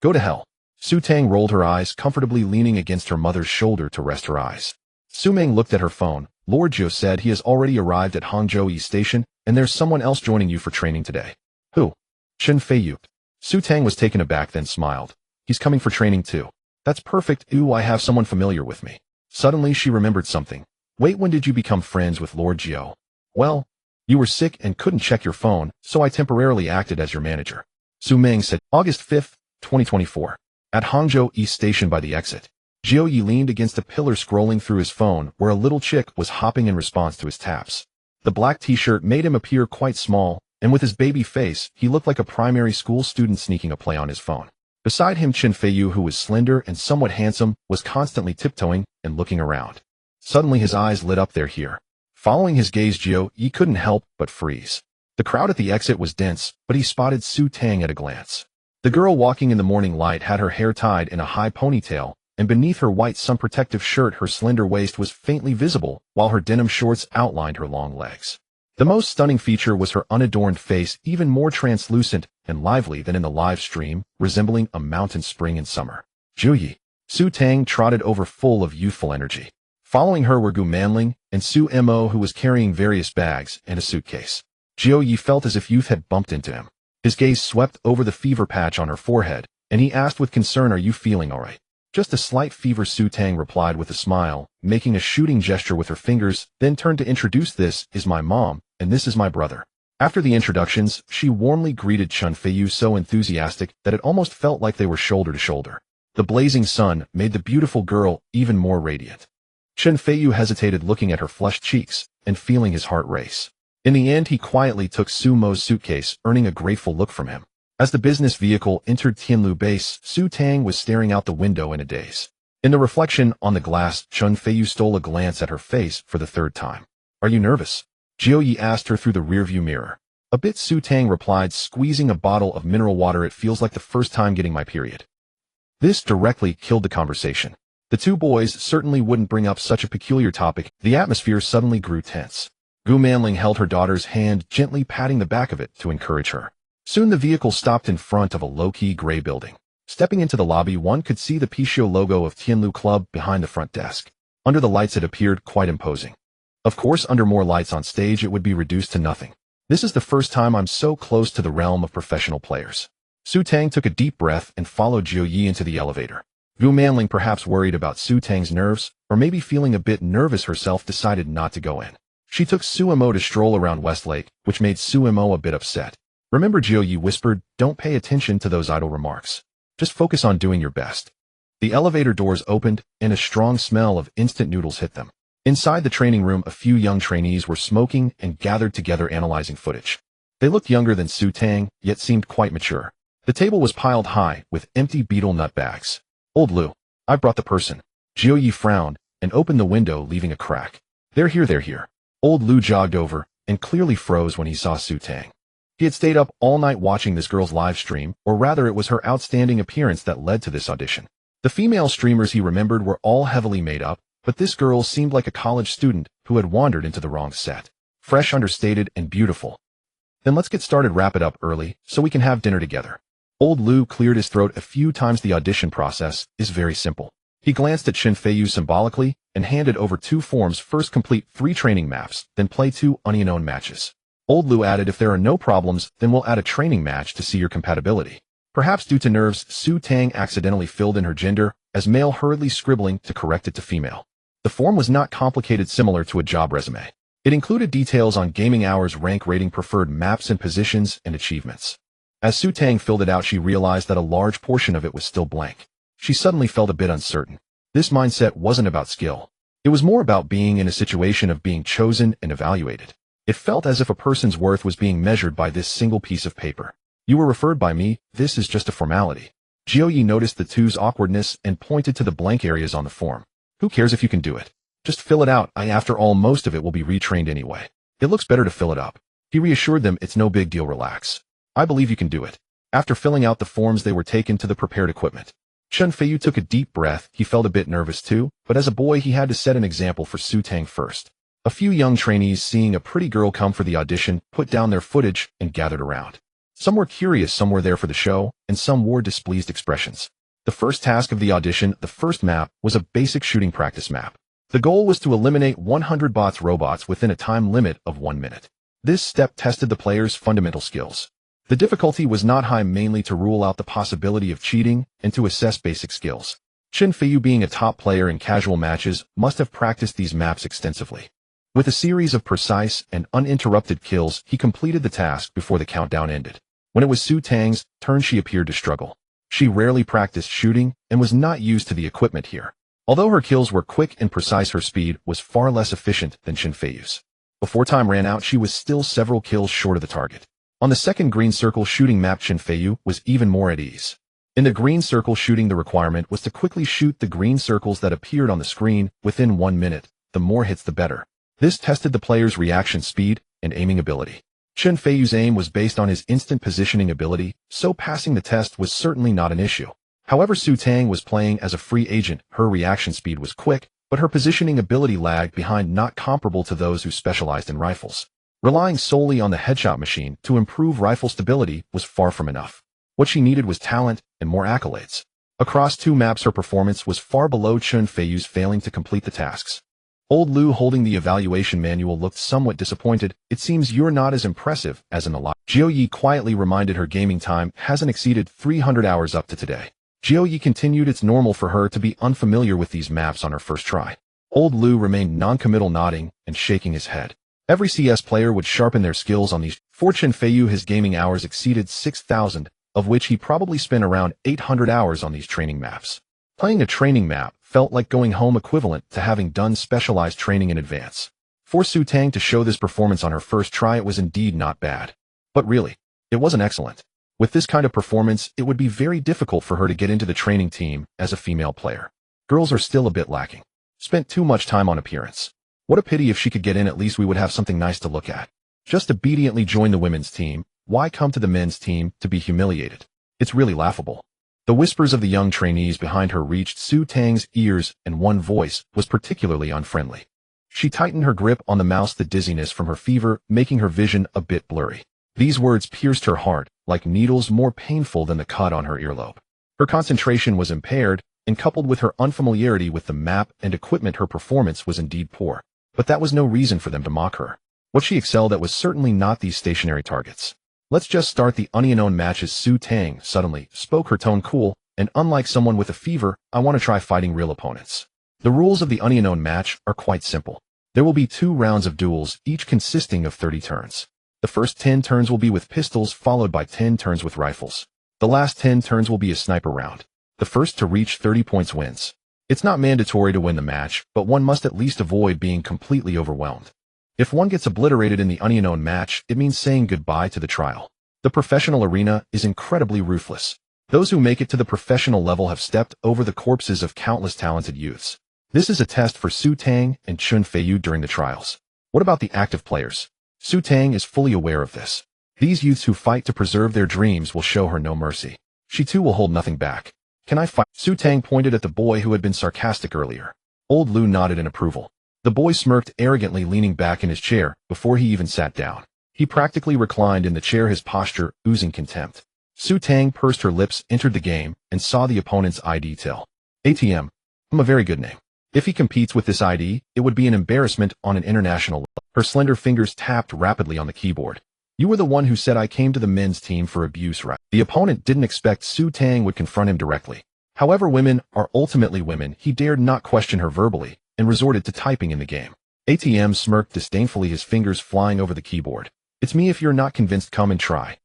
Go to hell. Su Tang rolled her eyes, comfortably leaning against her mother's shoulder to rest her eyes. Su Ming looked at her phone. Lord Zhou said he has already arrived at Hangzhou East Station, and there's someone else joining you for training today. Who? Chen Feiyu. Su Tang was taken aback, then smiled. He's coming for training too. That's perfect. Ooh, I have someone familiar with me. Suddenly she remembered something. Wait, when did you become friends with Lord Zhou? Well, you were sick and couldn't check your phone, so I temporarily acted as your manager. Su Ming said. August 5th, 2024. At Hangzhou East Station by the exit, Zhou Yi leaned against a pillar scrolling through his phone where a little chick was hopping in response to his taps. The black t-shirt made him appear quite small, and with his baby face, he looked like a primary school student sneaking a play on his phone. Beside him, Chen Feiyu, who was slender and somewhat handsome, was constantly tiptoeing and looking around. Suddenly his eyes lit up there here. Following his gaze, Zhou Yi couldn't help but freeze. The crowd at the exit was dense, but he spotted Su Tang at a glance. The girl walking in the morning light had her hair tied in a high ponytail, and beneath her white sun-protective shirt her slender waist was faintly visible, while her denim shorts outlined her long legs. The most stunning feature was her unadorned face, even more translucent and lively than in the live stream, resembling a mountain spring in summer. Zhou Yi. Su Tang trotted over full of youthful energy. Following her were Gu Manling and Su Mo, who was carrying various bags and a suitcase. Zhou Yi felt as if youth had bumped into him. His gaze swept over the fever patch on her forehead, and he asked with concern, are you feeling all right? Just a slight fever, Su Tang replied with a smile, making a shooting gesture with her fingers, then turned to introduce, "This is my mom, and this is my brother." After the introductions, she warmly greeted Chen Feiyu, so enthusiastic that it almost felt like they were shoulder to shoulder. The blazing sun made the beautiful girl even more radiant. Chen Feiyu hesitated, looking at her flushed cheeks and feeling his heart race. In the end, he quietly took Su Mo's suitcase, earning a grateful look from him. As the business vehicle entered Tianlu base, Su Tang was staring out the window in a daze. In the reflection on the glass, Chen Feiyu stole a glance at her face for the third time. "Are you nervous?" Jiu Yi asked her through the rearview mirror. "A bit," Su Tang replied, squeezing a bottle of mineral water. "It feels like the first time getting my period." This directly killed the conversation. The two boys certainly wouldn't bring up such a peculiar topic. The atmosphere suddenly grew tense. Gu Manling held her daughter's hand, gently patting the back of it to encourage her. Soon the vehicle stopped in front of a low-key gray building. Stepping into the lobby, one could see the Pishio logo of Tianlu Club behind the front desk. Under the lights, it appeared quite imposing. Of course, under more lights on stage, it would be reduced to nothing. "This is the first time I'm so close to the realm of professional players." Su Tang took a deep breath and followed Jiu Yi into the elevator. Gu Manling, perhaps worried about Su Tang's nerves, or maybe feeling a bit nervous herself, decided not to go in. She took Su Mo to stroll around Westlake, which made Su Mo a bit upset. "Remember," Jiu Yi whispered, "don't pay attention to those idle remarks. Just focus on doing your best." The elevator doors opened, and a strong smell of instant noodles hit them. Inside the training room, a few young trainees were smoking and gathered together analyzing footage. They looked younger than Su Tang, yet seemed quite mature. The table was piled high with empty beetle nut bags. "Old Lu, I've brought the person." Jiu Yi frowned and opened the window, leaving a crack. "They're here, they're here." Old Lu jogged over and clearly froze when he saw Su Tang. He had stayed up all night watching this girl's live stream, or rather it was her outstanding appearance that led to this audition. The female streamers he remembered were all heavily made up, but this girl seemed like a college student who had wandered into the wrong set. Fresh, understated, and beautiful. "Then let's get started. Wrap it up early so we can have dinner together." Old Lu cleared his throat a few times. The audition process is very simple. He glanced at Chen Feiyu symbolically and handed over 2 forms. "First, complete 3 training maps, then play 2 unknown matches." Old Lu added, "If there are no problems, then we'll add a training match to see your compatibility." Perhaps due to nerves, Su Tang accidentally filled in her gender as male, hurriedly scribbling to correct it to female. The form was not complicated, similar to a job resume. It included details on gaming hours, rank rating, preferred maps and positions, and achievements. As Su Tang filled it out, she realized that a large portion of it was still blank. She suddenly felt a bit uncertain. This mindset wasn't about skill. It was more about being in a situation of being chosen and evaluated. It felt as if a person's worth was being measured by this single piece of paper. "You were referred by me, this is just a formality." Jiu Yi noticed the two's awkwardness and pointed to the blank areas on the form. "Who cares if you can do it? Just fill it out. After all, most of it will be retrained anyway. It looks better to fill it up." He reassured them, "It's no big deal, relax. I believe you can do it." After filling out the forms, they were taken to the prepared equipment. Chen Feiyu took a deep breath. He felt a bit nervous too, but as a boy he had to set an example for Su Tang first. A few young trainees, seeing a pretty girl come for the audition, put down their footage and gathered around. Some were curious, some were there for the show, and some wore displeased expressions. The first task of the audition, the first map, was a basic shooting practice map. The goal was to eliminate 100 robots within a time limit of 1 minute. This step tested the players' fundamental skills. The difficulty was not high, mainly to rule out the possibility of cheating and to assess basic skills. Chen Feiyu, being a top player in casual matches, must have practiced these maps extensively. With a series of precise and uninterrupted kills, he completed the task before the countdown ended. When it was Su Tang's turn, she appeared to struggle. She rarely practiced shooting and was not used to the equipment here. Although her kills were quick and precise, her speed was far less efficient than Chen Feiyu's. Before time ran out, she was still several kills short of the target. On the second green circle shooting map, Chen Feiyu was even more at ease. In the green circle shooting, the requirement was to quickly shoot the green circles that appeared on the screen within 1 minute. The more hits, the better. This tested the player's reaction speed and aiming ability. Chen Feiyu's aim was based on his instant positioning ability, so passing the test was certainly not an issue. However, Su Tang was playing as a free agent. Her reaction speed was quick, but her positioning ability lagged behind, not comparable to those who specialized in rifles. Relying solely on the headshot machine to improve rifle stability was far from enough. What she needed was talent and more accolades. Across 2 maps, her performance was far below Chen Feiyu's, failing to complete the tasks. Old Lu, holding the evaluation manual, looked somewhat disappointed. "It seems you're not as impressive as in the lot." Jiu Yi quietly reminded her gaming time hasn't exceeded 300 hours up to today. Jioyi continued. It's normal for her to be unfamiliar with these maps on her first try. Old Lu remained non-committal, nodding and shaking his head. Every CS player would sharpen their skills on these. For Chen Feiyu, his gaming hours exceeded 6,000, of which he probably spent around 800 hours on these training maps. Playing a training map felt like going home, equivalent to having done specialized training in advance. For Su Tang to show this performance on her first try, it was indeed not bad. But really, it wasn't excellent. With this kind of performance, it would be very difficult for her to get into the training team as a female player. Girls are still a bit lacking. Spent too much time on appearance. What a pity. If she could get in, at least we would have something nice to look at. Just obediently join the women's team. Why come to the men's team to be humiliated? It's really laughable. The whispers of the young trainees behind her reached Su Tang's ears, and one voice was particularly unfriendly. She tightened her grip on the mouse, the dizziness from her fever making her vision a bit blurry. These words pierced her heart like needles, more painful than the cut on her earlobe. Her concentration was impaired, and coupled with her unfamiliarity with the map and equipment, her performance was indeed poor. But that was no reason for them to mock her. What she excelled at was certainly not these stationary targets. Let's just start the unknown matches. Su Tang suddenly spoke, her tone cool, and unlike someone with a fever, I want to try fighting real opponents. The rules of the unknown match are quite simple. There will be 2 rounds of duels, each consisting of 30 turns. The first 10 turns will be with pistols, followed by 10 turns with rifles. The last 10 turns will be a sniper round. The first to reach 30 points wins. It's not mandatory to win the match, but one must at least avoid being completely overwhelmed. If one gets obliterated in the unknown match, it means saying goodbye to the trial. The professional arena is incredibly ruthless. Those who make it to the professional level have stepped over the corpses of countless talented youths. This is a test for Su Tang and Chen Feiyu during the trials. What about the active players? Su Tang is fully aware of this. These youths who fight to preserve their dreams will show her no mercy. She too will hold nothing back. Can I fight? Su Tang pointed at the boy who had been sarcastic earlier. Old Lu nodded in approval. The boy smirked arrogantly, leaning back in his chair before he even sat down. He practically reclined in the chair, his posture oozing contempt. Su Tang pursed her lips, entered the game, and saw the opponent's ID till. ATM. A very good name. If he competes with this ID, it would be an embarrassment on an international level. Her slender fingers tapped rapidly on the keyboard. You were the one who said I came to the men's team for abuse, right? The opponent didn't expect Su Tang would confront him directly. However, women are ultimately women. He dared not question her verbally, and resorted to typing in the game. ATM smirked disdainfully, his fingers flying over the keyboard. It's me. If you're not convinced, come and try.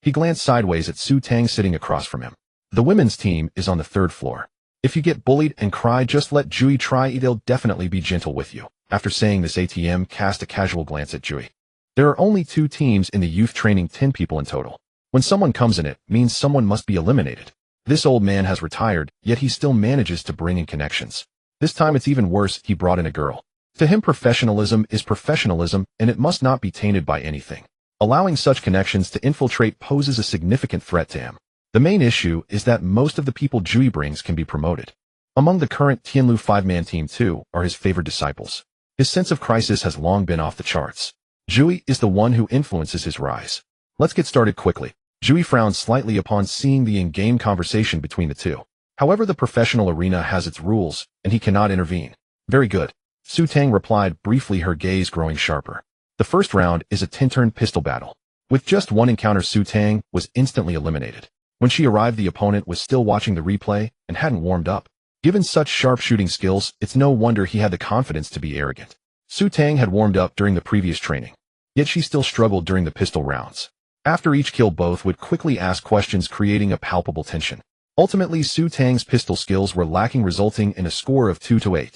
He glanced sideways at Su Tang sitting across from him. The women's team is on the 3rd floor. If you get bullied and cry, just let Jui try. They'll definitely be gentle with you. After saying this, ATM cast a casual glance at Jui. There are only 2 teams in the youth training, 10 people in total. When someone comes in, it means someone must be eliminated. This old man has retired, yet he still manages to bring in connections. This time it's even worse, he brought in a girl. To him, professionalism is professionalism, and it must not be tainted by anything. Allowing such connections to infiltrate poses a significant threat to him. The main issue is that most of the people Jui brings can be promoted. Among the current Tianlu 5-man team, 2 are his favored disciples. His sense of crisis has long been off the charts. Jui is the one who influences his rise. Let's get started quickly. Jui frowned slightly upon seeing the in-game conversation between the 2. However, the professional arena has its rules, and he cannot intervene. Very good. Su Tang replied briefly, her gaze growing sharper. The first round is a 10-turn pistol battle. With just one encounter, Su Tang was instantly eliminated. When she arrived, the opponent was still watching the replay and hadn't warmed up. Given such sharpshooting skills, it's no wonder he had the confidence to be arrogant. Su Tang had warmed up during the previous training, yet she still struggled during the pistol rounds. After each kill, both would quickly ask questions, creating a palpable tension. Ultimately, Su Tang's pistol skills were lacking, resulting in a score of 2-8.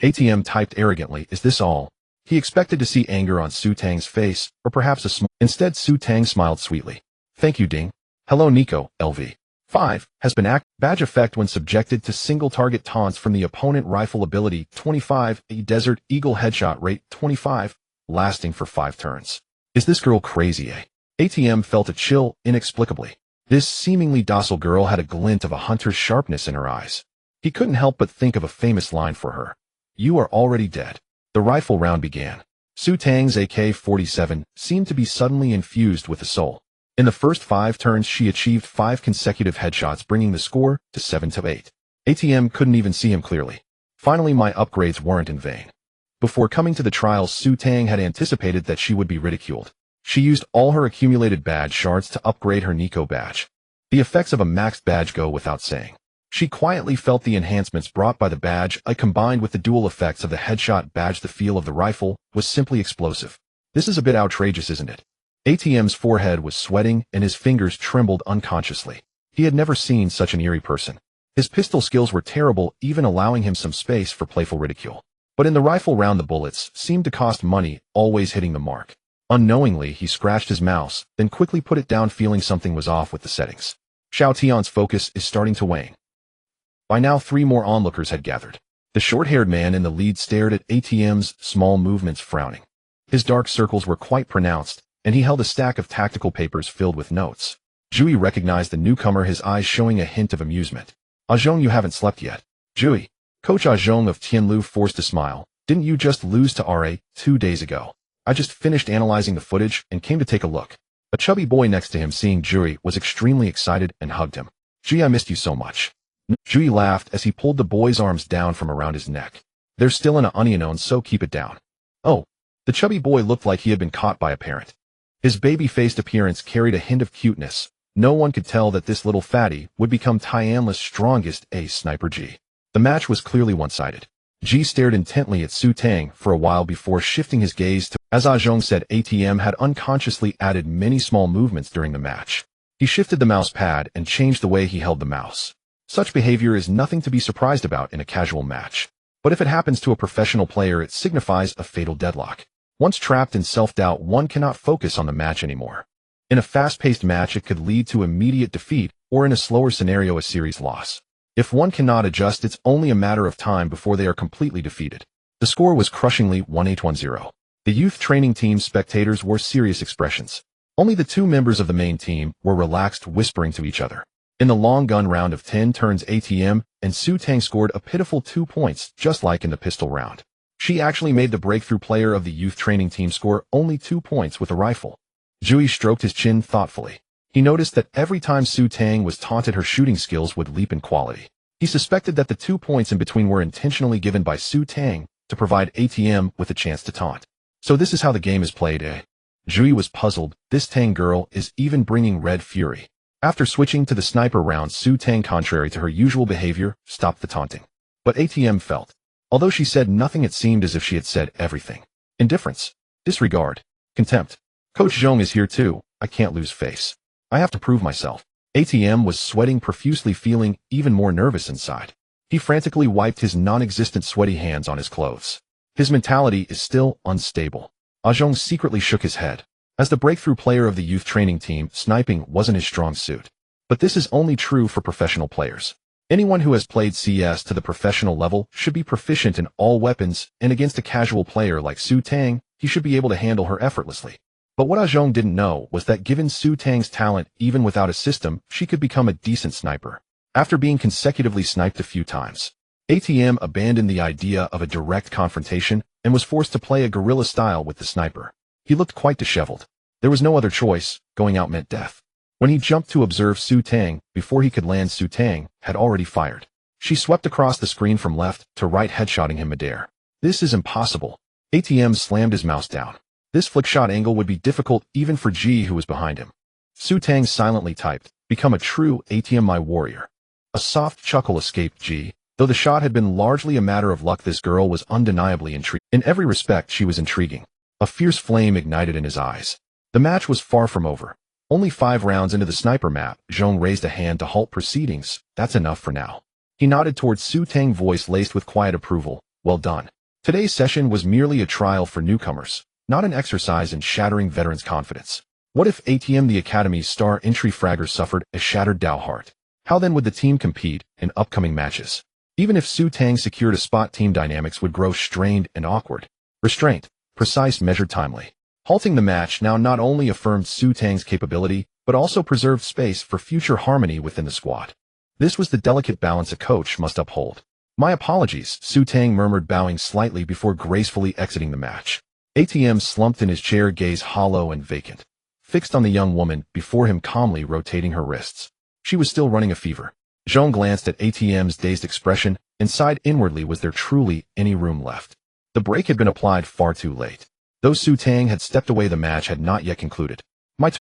ATM typed arrogantly, is this all? He expected to see anger on Su Tang's face, or perhaps a smile. Instead, Su Tang smiled sweetly. Thank you, Ding. Hello, Nico, LV. 5 has been badge effect when subjected to single target taunts from the opponent. Rifle ability 25, a Desert Eagle headshot rate 25, lasting for 5 turns. Is this girl crazy, eh? ATM felt a chill inexplicably. This seemingly docile girl had a glint of a hunter's sharpness in her eyes. He couldn't help but think of a famous line for her. You are already dead. The rifle round began. Su Tang's AK-47 seemed to be suddenly infused with a soul. In the first 5 turns, she achieved 5 consecutive headshots, bringing the score to 7-8. ATM couldn't even see him clearly. Finally, my upgrades weren't in vain. Before coming to the trials, Su Tang had anticipated that she would be ridiculed. She used all her accumulated badge shards to upgrade her Nico badge. The effects of a maxed badge go without saying. She quietly felt the enhancements brought by the badge. Combined with the dual effects of the headshot badge, the feel of the rifle was simply explosive. This is a bit outrageous, isn't it? ATM's forehead was sweating and his fingers trembled unconsciously. He had never seen such an eerie person. His pistol skills were terrible, even allowing him some space for playful ridicule. But in the rifle round, the bullets seemed to cost money, always hitting the mark. Unknowingly, he scratched his mouse, then quickly put it down, feeling something was off with the settings. Xiao Tian's focus is starting to wane. By now, 3 more onlookers had gathered. The short-haired man in the lead stared at ATM's small movements, frowning. His dark circles were quite pronounced, and he held a stack of tactical papers filled with notes. Jui recognized the newcomer, his eyes showing a hint of amusement. "Zhong, you haven't slept yet." "Jui." Coach Zhong of Tianlu forced a smile. "Didn't you just lose to RA 2 days ago?" "I just finished analyzing the footage and came to take a look." A chubby boy next to him, seeing Jui, was extremely excited and hugged him. "Gee, I missed you so much." Jui laughed as he pulled the boy's arms down from around his neck. "They're still in an onion, so keep it down." "Oh." The chubby boy looked like he had been caught by a parent. His baby-faced appearance carried a hint of cuteness. No one could tell that this little fatty would become Tianla's strongest ace sniper. G. The match was clearly one-sided. Ji stared intently at Su Tang for a while before shifting his gaze to, as Zhong said, ATM had unconsciously added many small movements during the match. He shifted the mouse pad and changed the way he held the mouse. Such behavior is nothing to be surprised about in a casual match. But if it happens to a professional player, it signifies a fatal deadlock. Once trapped in self-doubt, one cannot focus on the match anymore. In a fast-paced match, it could lead to immediate defeat, or in a slower scenario, a series loss. If one cannot adjust, it's only a matter of time before they are completely defeated. The score was crushingly 1-8-1-0. The youth training team's spectators wore serious expressions. Only the 2 members of the main team were relaxed, whispering to each other. In the long gun round of 10 turns, ATM and Su Tang scored a pitiful 2 points, just like in the pistol round. She actually made the breakthrough player of the youth training team score only 2 points with a rifle. Jui stroked his chin thoughtfully. He noticed that every time Su Tang was taunted, her shooting skills would leap in quality. He suspected that the 2 points in between were intentionally given by Su Tang to provide ATM with a chance to taunt. So this is how the game is played, eh? Jui was puzzled. This Tang girl is even bringing red fury. After switching to the sniper round, Su Tang, contrary to her usual behavior, stopped the taunting. But ATM felt. Although she said nothing, it seemed as if she had said everything. Indifference. Disregard. Contempt. "Coach Zhong is here too. I can't lose face. I have to prove myself." ATM was sweating profusely, feeling even more nervous inside. He frantically wiped his non-existent sweaty hands on his clothes. His mentality is still unstable. Zhong secretly shook his head. As the breakthrough player of the youth training team, sniping wasn't his strong suit. But this is only true for professional players. Anyone who has played CS to the professional level should be proficient in all weapons, and against a casual player like Su Tang, he should be able to handle her effortlessly. But what Zhong didn't know was that given Su Tang's talent, even without a system, she could become a decent sniper. After being consecutively sniped a few times, ATM abandoned the idea of a direct confrontation and was forced to play a guerrilla style with the sniper. He looked quite disheveled. There was no other choice. Going out meant death. When he jumped to observe Su Tang, before he could land, Su Tang had already fired. She swept across the screen from left to right, headshotting him midair. "This is impossible." ATM slammed his mouse down. This flickshot angle would be difficult even for Ji, who was behind him. Su Tang silently typed, "Become a true ATM, my warrior." A soft chuckle escaped Ji. Though the shot had been largely a matter of luck, this girl was undeniably intriguing. In every respect, she was intriguing. A fierce flame ignited in his eyes. The match was far from over. Only 5 rounds into the sniper map, Zhong raised a hand to halt proceedings. "That's enough for now." He nodded towards Su Tang, voice laced with quiet approval. "Well done." Today's session was merely a trial for newcomers, not an exercise in shattering veterans' confidence. What if ATM, the Academy's star entry fragger, suffered a shattered Dao heart? How then would the team compete in upcoming matches? Even if Su Tang secured a spot, team dynamics would grow strained and awkward. Restraint, precise, measured, timely. Halting the match now not only affirmed Su Tang's capability, but also preserved space for future harmony within the squad. This was the delicate balance a coach must uphold. "My apologies," Su Tang murmured, bowing slightly before gracefully exiting the match. ATM slumped in his chair, gaze hollow and vacant, fixed on the young woman before him, calmly rotating her wrists. She was still running a fever. Zhong glanced at ATM's dazed expression and sighed inwardly. Was there truly any room left? The break had been applied far too late. Though Su Tang had stepped away, the match had not yet concluded.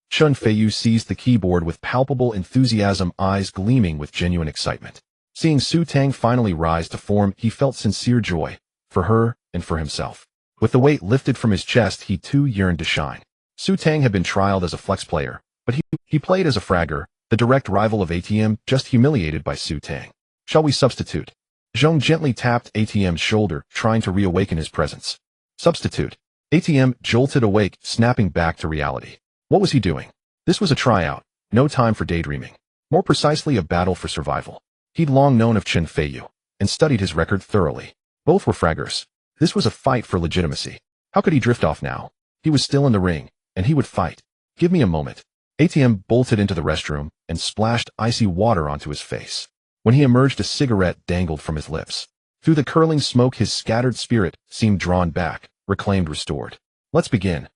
Chun Feiyu seized the keyboard with palpable enthusiasm, eyes gleaming with genuine excitement. Seeing Su Tang finally rise to form, he felt sincere joy, for her and for himself. With the weight lifted from his chest, he too yearned to shine. Su Tang had been trialed as a flex player, but he played as a fragger, the direct rival of ATM, just humiliated by Su Tang. Shall we substitute? Zhong gently tapped ATM's shoulder, trying to reawaken his presence. Substitute. ATM jolted awake, snapping back to reality. What was he doing? This was a tryout, no time for daydreaming. More precisely, a battle for survival. He'd long known of Chen Feiyu, and studied his record thoroughly. Both were fraggers. This was a fight for legitimacy. How could he drift off now? He was still in the ring, and he would fight. Give me a moment. ATM bolted into the restroom and splashed icy water onto his face. When he emerged, a cigarette dangled from his lips. Through the curling smoke, his scattered spirit seemed drawn back, reclaimed, restored. Let's begin.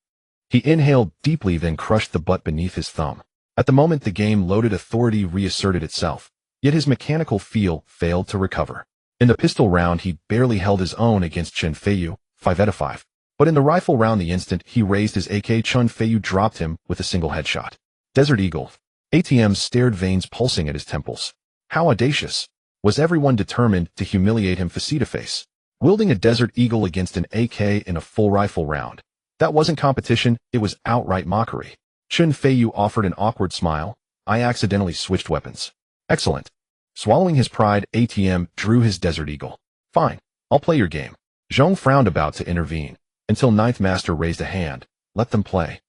He inhaled deeply, then crushed the butt beneath his thumb. At the moment the game-loaded authority reasserted itself, yet his mechanical feel failed to recover. In the pistol round, he barely held his own against Chen Feiyu, 5/5. But in the rifle round, the instant he raised his AK, Chen Feiyu dropped him with a single headshot. Desert Eagle. ATM stared, veins pulsing at his temples. How audacious. Was everyone determined to humiliate him face-to-face? Wielding a Desert Eagle against an AK in a full rifle round. That wasn't competition, it was outright mockery. Chen Feiyu offered an awkward smile. I accidentally switched weapons. Excellent. Swallowing his pride, ATM drew his Desert Eagle. Fine, I'll play your game. Zhong frowned, about to intervene, until Ninth Master raised a hand. Let them play.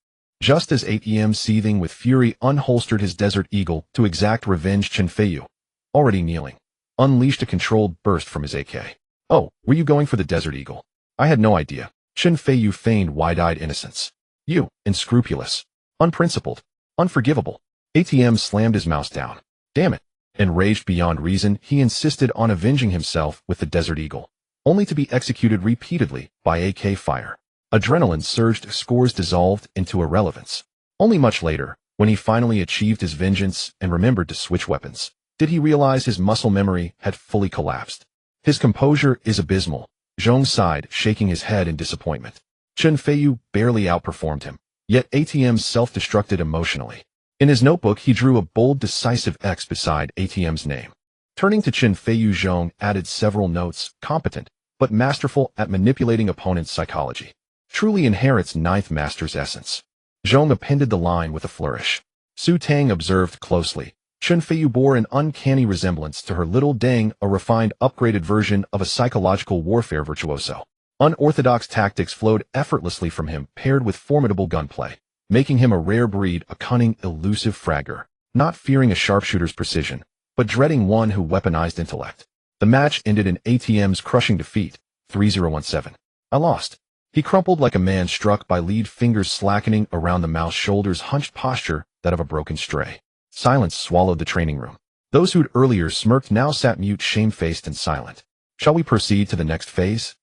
Just as ATM, seething with fury, unholstered his Desert Eagle to exact revenge, Chen Feiyu, already kneeling, unleashed a controlled burst from his AK. Oh, were you going for the Desert Eagle? I had no idea. Chen Feiyu feigned wide-eyed innocence. You, unscrupulous, unprincipled, unforgivable. ATM slammed his mouse down. Damn it. Enraged beyond reason, he insisted on avenging himself with the Desert Eagle, only to be executed repeatedly by AK fire. Adrenaline surged, scores dissolved into irrelevance. Only much later, when he finally achieved his vengeance and remembered to switch weapons, did he realize his muscle memory had fully collapsed. His composure is abysmal. Zhong sighed, shaking his head in disappointment. Chen Feiyu barely outperformed him, yet ATM self-destructed emotionally. In his notebook, he drew a bold, decisive X beside ATM's name. Turning to Chen Feiyu, Zhong added several notes: competent, but masterful at manipulating opponent's psychology. Truly inherits Ninth Master's essence. Zhong appended the line with a flourish. Su Tang observed closely. Chen Feiyu bore an uncanny resemblance to her little Deng, a refined, upgraded version of a psychological warfare virtuoso. Unorthodox tactics flowed effortlessly from him, paired with formidable gunplay, making him a rare breed, a cunning, elusive fragger, not fearing a sharpshooter's precision, but dreading one who weaponized intellect. The match ended in ATM's crushing defeat, 3-0-1-7. I lost. He crumpled like a man struck by lead, fingers slackening around the mouse, shoulders hunched, posture that of a broken stray. Silence swallowed the training room. Those who'd earlier smirked now sat mute, shamefaced and silent. Shall we proceed to the next phase?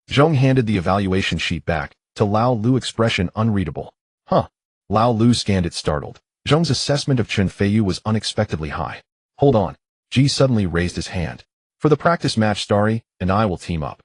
Zhong handed the evaluation sheet back, to Lao Lu, expression unreadable. Huh. Lao Lu scanned it, startled. Zhong's assessment of Chen Feiyu was unexpectedly high. Hold on. Ji suddenly raised his hand. For the practice match, Starry and I will team up.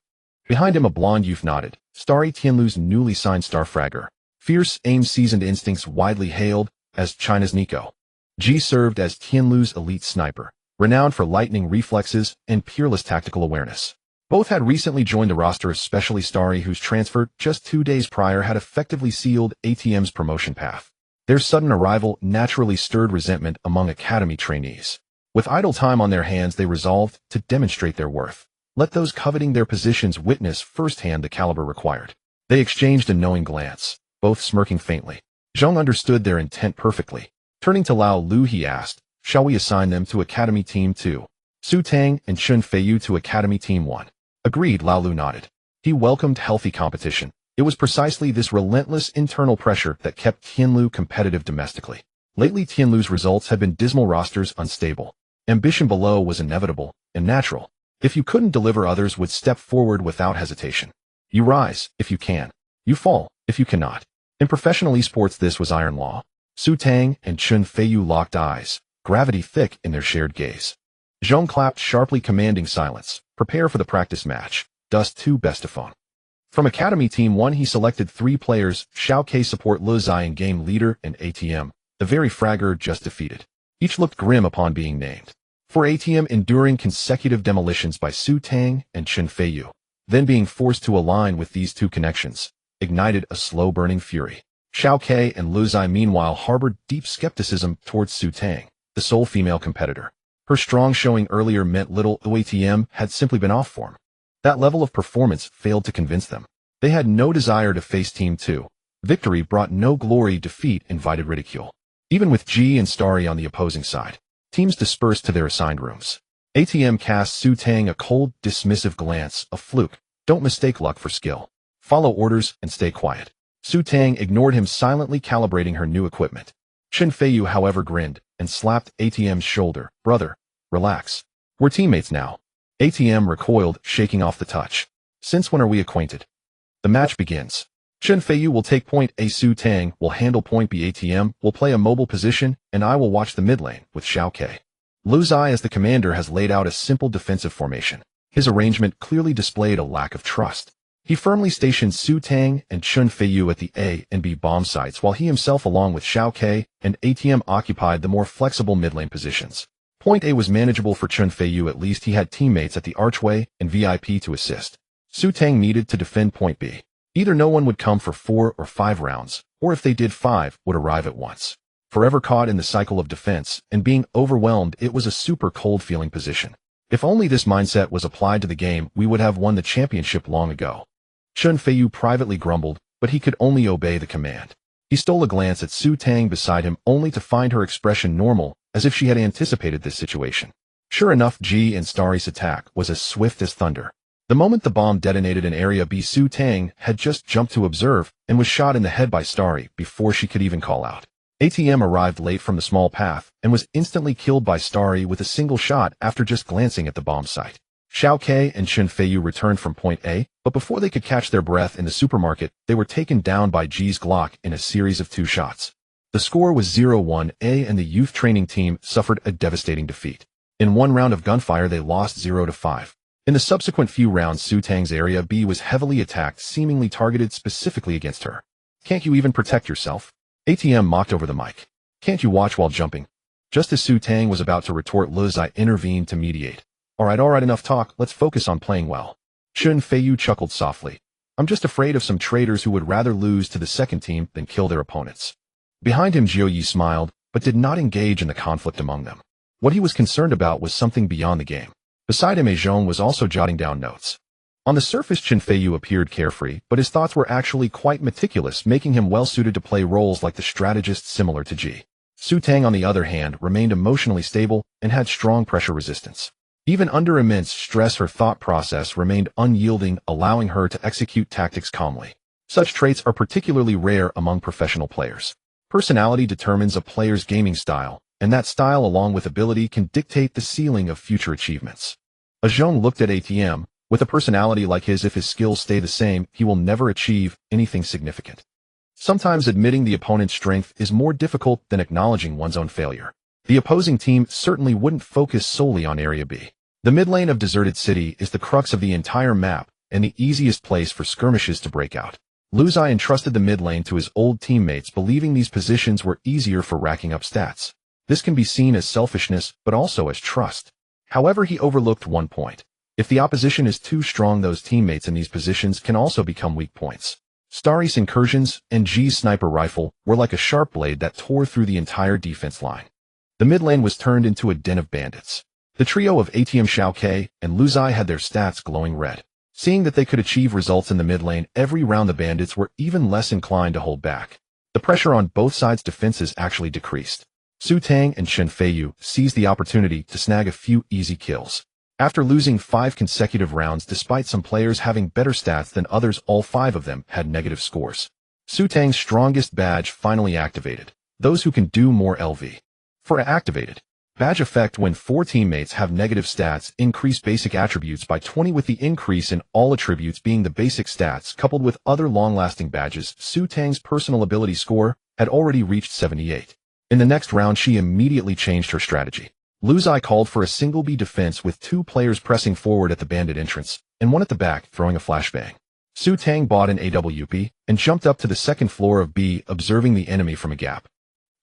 Behind him, a blonde youth nodded. Starry, Tianlu's newly signed star fragger. Fierce, aim, seasoned instincts, widely hailed as China's Nico. Ji served as Tianlu's elite sniper, renowned for lightning reflexes and peerless tactical awareness. Both had recently joined the roster, especially Starry, whose transfer just 2 days prior had effectively sealed ATM's promotion path. Their sudden arrival naturally stirred resentment among academy trainees. With idle time on their hands, they resolved to demonstrate their worth. Let those coveting their positions witness firsthand the caliber required. They exchanged a knowing glance, both smirking faintly. Zhong understood their intent perfectly. Turning to Lao Lu, he asked, shall we assign them to Academy Team 2? Su Tang and Chen Feiyu to Academy Team 1. Agreed, Lao Lu nodded. He welcomed healthy competition. It was precisely this relentless internal pressure that kept Tianlu competitive domestically. Lately, Tianlu's results had been dismal, rosters unstable. Ambition below was inevitable and natural. If you couldn't deliver, others would step forward without hesitation. You rise, if you can. You fall, if you cannot. In professional esports, this was iron law. Su Tang and Chen Feiyu locked eyes, gravity thick in their shared gaze. Zhong clapped sharply, commanding silence. Prepare for the practice match. Dust 2 best of phone. From Academy Team 1, he selected 3 players: Xiao K support, Lu Ziyan game leader, and ATM, the very fragger just defeated. Each looked grim upon being named. For ATM enduring consecutive demolitions by Su Tang and Chen Feiyu, then being forced to align with these two connections, ignited a slow-burning fury. Xiao Ke and Lu Zai meanwhile harbored deep skepticism towards Su Tang, the sole female competitor. Her strong showing earlier meant little. ATM had simply been off form. That level of performance failed to convince them. They had no desire to face Team 2. Victory brought no glory, defeat invited ridicule. Even with Ji and Starry on the opposing side, teams dispersed to their assigned rooms. ATM cast Su Tang a cold, dismissive glance, a fluke. Don't mistake luck for skill. Follow orders and stay quiet. Su Tang ignored him, silently calibrating her new equipment. Chen Feiyu, however, grinned and slapped ATM's shoulder. Brother, relax. We're teammates now. ATM recoiled, shaking off the touch. Since when are we acquainted? The match begins. Chen Feiyu will take point A. Su Tang will handle point B. ATM will play a mobile position, and I will watch the mid lane with Xiao Ke. Lu Zai as the commander has laid out a simple defensive formation. His arrangement clearly displayed a lack of trust. He firmly stationed Su Tang and Chen Feiyu at the A and B bomb sites, while he himself along with Xiao Ke and ATM occupied the more flexible mid lane positions. Point A was manageable for Chen Feiyu, at least he had teammates at the archway and VIP to assist. Su Tang needed to defend point B. Either no one would come for 4 or 5 rounds, or if they did 5, would arrive at once. Forever caught in the cycle of defense and being overwhelmed, it was a super cold feeling position. If only this mindset was applied to the game, we would have won the championship long ago. Chen Feiyu privately grumbled, but he could only obey the command. He stole a glance at Su Tang beside him, only to find her expression normal, as if she had anticipated this situation. Sure enough, Ji and Starry's attack was as swift as thunder. The moment the bomb detonated in Area B, Su Tang had just jumped to observe and was shot in the head by Starry before she could even call out. ATM arrived late from the small path and was instantly killed by Starry with a single shot after just glancing at the bomb site. Xiao Ke and Chen Feiyu returned from point A, but before they could catch their breath in the supermarket, they were taken down by Ji's Glock in a series of 2 shots. The score was 0-1, and the youth training team suffered a devastating defeat. In one round of gunfire, they lost 0-5. In the subsequent few rounds, Su Tang's Area B was heavily attacked, seemingly targeted specifically against her. Can't you even protect yourself? ATM mocked over the mic. Can't you watch while jumping? Just as Su Tang was about to retort, Lu Zai intervened to mediate. Alright, enough talk, let's focus on playing well. Chen Feiyu chuckled softly. I'm just afraid of some traitors who would rather lose to the second team than kill their opponents. Behind him, Jiu Yi smiled, but did not engage in the conflict among them. What he was concerned about was something beyond the game. Beside him, Zhong was also jotting down notes. On the surface, Chen Feiyu appeared carefree, but his thoughts were actually quite meticulous, making him well-suited to play roles like the strategist similar to Ji. Su Tang, on the other hand, remained emotionally stable and had strong pressure resistance. Even under immense stress, her thought process remained unyielding, allowing her to execute tactics calmly. Such traits are particularly rare among professional players. Personality determines a player's gaming style, and that style along with ability can dictate the ceiling of future achievements. Zhong looked at ATM. With a personality like his, if his skills stay the same, he will never achieve anything significant. Sometimes admitting the opponent's strength is more difficult than acknowledging one's own failure. The opposing team certainly wouldn't focus solely on Area B. The mid lane of Deserted City is the crux of the entire map and the easiest place for skirmishes to break out. Lu Zai entrusted the mid lane to his old teammates, believing these positions were easier for racking up stats. This can be seen as selfishness, but also as trust. However, he overlooked one point. If the opposition is too strong, those teammates in these positions can also become weak points. Starry's incursions and Ji's sniper rifle were like a sharp blade that tore through the entire defense line. The mid lane was turned into a den of bandits. The trio of ATM, Xiao Ke, and Lu Zai had their stats glowing red. Seeing that they could achieve results in the mid lane every round, the bandits were even less inclined to hold back. The pressure on both sides' defenses actually decreased. Su Tang and Chen Feiyu seized the opportunity to snag a few easy kills. After losing 5 consecutive rounds, despite some players having better stats than others, all 5 of them had negative scores. Su Tang's strongest badge finally activated. Those who can do more LV. For activated badge effect, when 4 teammates have negative stats, increase basic attributes by 20, with the increase in all attributes being the basic stats coupled with other long-lasting badges. Su Tang's personal ability score had already reached 78. In the next round, she immediately changed her strategy. Lu Zai called for a single B defense with 2 players pressing forward at the bandit entrance, and one at the back throwing a flashbang. Su Tang bought an AWP and jumped up to the second floor of B, observing the enemy from a gap.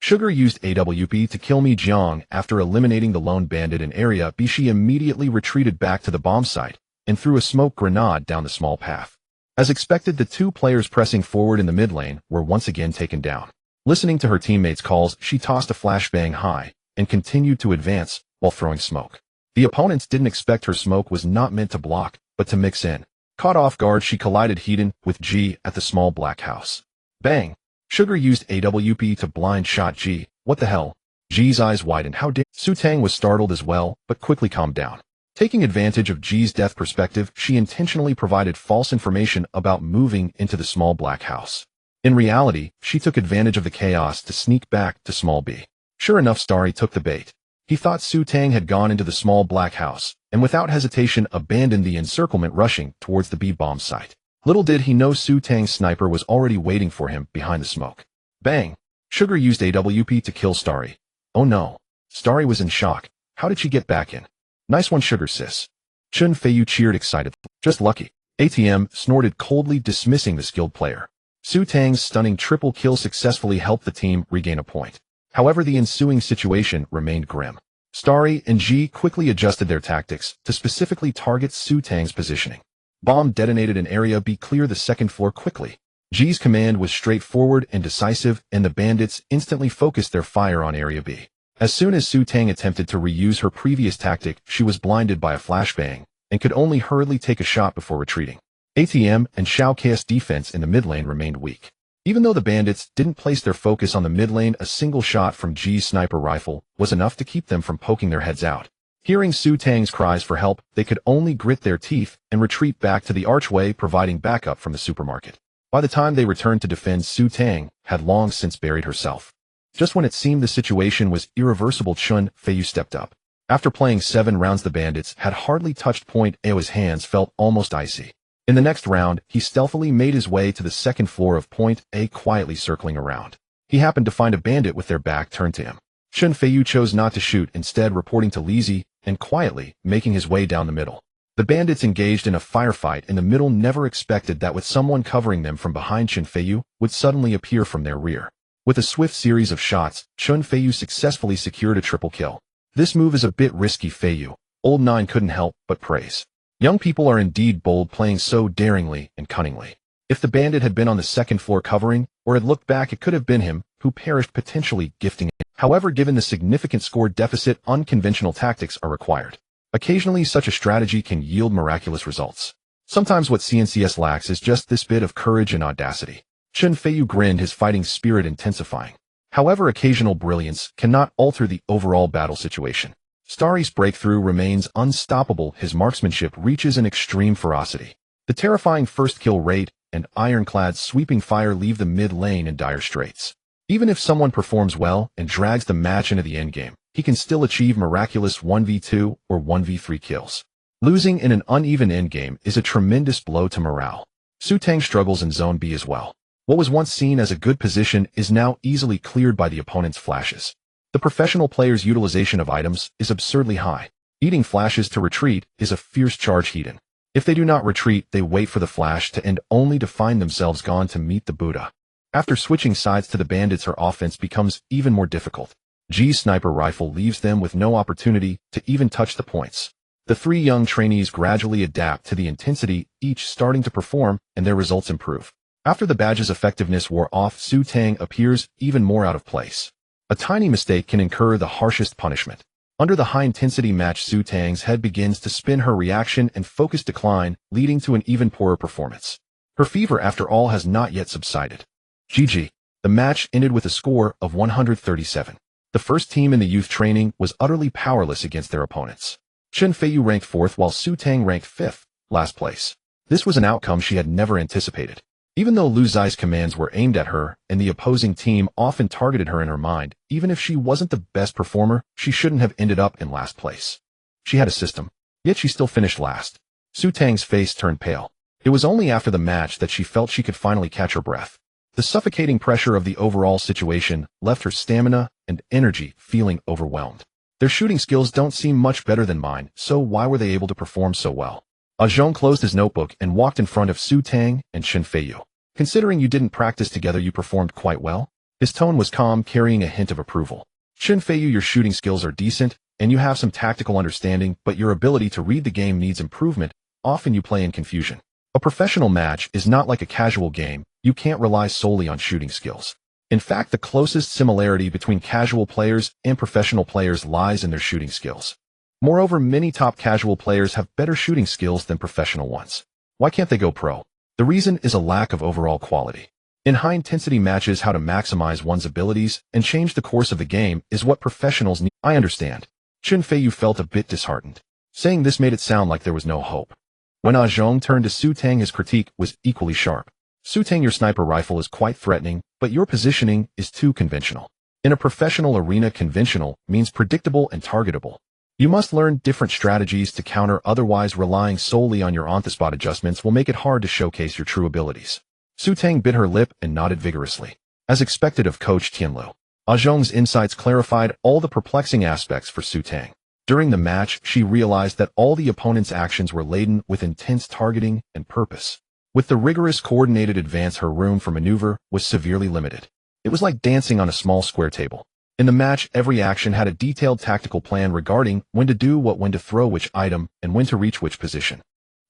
Sugar used AWP to kill Mi Jiang after eliminating the lone bandit in Area B. She immediately retreated back to the bomb site and threw a smoke grenade down the small path. As expected, the two players pressing forward in the mid lane were once again taken down. Listening to her teammates' calls, she tossed a flashbang high and continued to advance while throwing smoke. The opponents didn't expect her smoke was not meant to block, but to mix in. Caught off guard, she collided Heaton with G at the small black house. Bang! Sugar used AWP to blind shot G. What the hell? G's eyes widened. How dare— Su Tang was startled as well, but quickly calmed down. Taking advantage of G's death perspective, she intentionally provided false information about moving into the small black house. In reality, she took advantage of the chaos to sneak back to small B. Sure enough, Starry took the bait. He thought Su Tang had gone into the small black house, and without hesitation abandoned the encirclement, rushing towards the B bomb site. Little did he know Su Tang's sniper was already waiting for him behind the smoke. Bang! Sugar used AWP to kill Starry. Oh no. Starry was in shock. How did she get back in? Nice one, Sugar sis. Chun Feiyu cheered excitedly. Just lucky. ATM snorted coldly, dismissing the skilled player. Su Tang's stunning triple kill successfully helped the team regain a point. However, the ensuing situation remained grim. Starry and G quickly adjusted their tactics to specifically target Su Tang's positioning. Bomb detonated in Area B. Clear the second floor quickly. G's command was straightforward and decisive, and the bandits instantly focused their fire on Area B. As soon as Su Tang attempted to reuse her previous tactic, she was blinded by a flashbang and could only hurriedly take a shot before retreating. ATM and Shao Kae's defense in the mid lane remained weak. Even though the bandits didn't place their focus on the mid lane, a single shot from G's sniper rifle was enough to keep them from poking their heads out. Hearing Su Tang's cries for help, they could only grit their teeth and retreat back to the archway, providing backup from the supermarket. By the time they returned to defend, Su Tang had long since buried herself. Just when it seemed the situation was irreversible, Chun Feiyu stepped up. After playing 7 rounds, the bandits had hardly touched point A. His hands felt almost icy. In the next round, he stealthily made his way to the second floor of point A, quietly circling around. He happened to find a bandit with their back turned to him. Chun Feiyu chose not to shoot, instead reporting to Lizzie and quietly making his way down the middle. The bandits engaged in a firefight in the middle, never expected that with someone covering them from behind, Chun Feiyu would suddenly appear from their rear. With a swift series of shots, Chun Feiyu successfully secured a triple kill. This move is a bit risky, Feiyu. Old Nine couldn't help but praise. Young people are indeed bold, playing so daringly and cunningly. If the bandit had been on the second floor covering, or had looked back, it could have been him who perished, potentially gifting it. However, given the significant score deficit, unconventional tactics are required. Occasionally, such a strategy can yield miraculous results. Sometimes what CNCS lacks is just this bit of courage and audacity. Chun Feiyu grinned, his fighting spirit intensifying. However, occasional brilliance cannot alter the overall battle situation. Starry's breakthrough remains unstoppable. His marksmanship reaches an extreme ferocity. The terrifying first kill rate and ironclad sweeping fire leave the mid lane in dire straits. Even if someone performs well and drags the match into the endgame, he can still achieve miraculous 1v2 or 1v3 kills. Losing in an uneven endgame is a tremendous blow to morale. Su Tang struggles in Zone B as well. What was once seen as a good position is now easily cleared by the opponent's flashes. The professional player's utilization of items is absurdly high. Eating flashes to retreat is a fierce charge. Heaton. If they do not retreat, they wait for the flash to end, only to find themselves gone to meet the Buddha. After switching sides to the bandits, her offense becomes even more difficult. G's sniper rifle leaves them with no opportunity to even touch the points. The 3 young trainees gradually adapt to the intensity, each starting to perform, and their results improve. After the badge's effectiveness wore off, Su Tang appears even more out of place. A tiny mistake can incur the harshest punishment. Under the high-intensity match, Su Tang's head begins to spin, her reaction and focus decline, leading to an even poorer performance. Her fever, after all, has not yet subsided. GG. The match ended with a score of 137. The first team in the youth training was utterly powerless against their opponents. Chun Feiyu ranked 4th while Su Tang ranked 5th, last place. This was an outcome she had never anticipated. Even though Lu Zai's commands were aimed at her and the opposing team often targeted her in her mind, even if she wasn't the best performer, she shouldn't have ended up in last place. She had a system, yet she still finished last. Su Tang's face turned pale. It was only after the match that she felt she could finally catch her breath. The suffocating pressure of the overall situation left her stamina and energy feeling overwhelmed. Their shooting skills don't seem much better than mine, so why were they able to perform so well? Zhong closed his notebook and walked in front of Su Tang and Chun Feiyu. Considering you didn't practice together, you performed quite well. His tone was calm, carrying a hint of approval. Chen Feiyu, your shooting skills are decent, and you have some tactical understanding, but your ability to read the game needs improvement. Often you play in confusion. A professional match is not like a casual game. You can't rely solely on shooting skills. In fact, the closest similarity between casual players and professional players lies in their shooting skills. Moreover, many top casual players have better shooting skills than professional ones. Why can't they go pro? The reason is a lack of overall quality. In high-intensity matches, how to maximize one's abilities and change the course of the game is what professionals need. I understand. Chen Feiyu felt a bit disheartened. Saying this made it sound like there was no hope. When Ah Zhong turned to Su Tang, his critique was equally sharp. Su Tang, your sniper rifle is quite threatening, but your positioning is too conventional. In a professional arena, conventional means predictable and targetable. You must learn different strategies to counter, otherwise relying solely on your on-the-spot adjustments will make it hard to showcase your true abilities. Su Tang bit her lip and nodded vigorously. As expected of Coach Tianlu, Ah Zhong's insights clarified all the perplexing aspects for Su Tang. During the match, she realized that all the opponent's actions were laden with intense targeting and purpose. With the rigorous coordinated advance, her room for maneuver was severely limited. It was like dancing on a small square table. In the match, every action had a detailed tactical plan regarding when to do what, when to throw which item, and when to reach which position.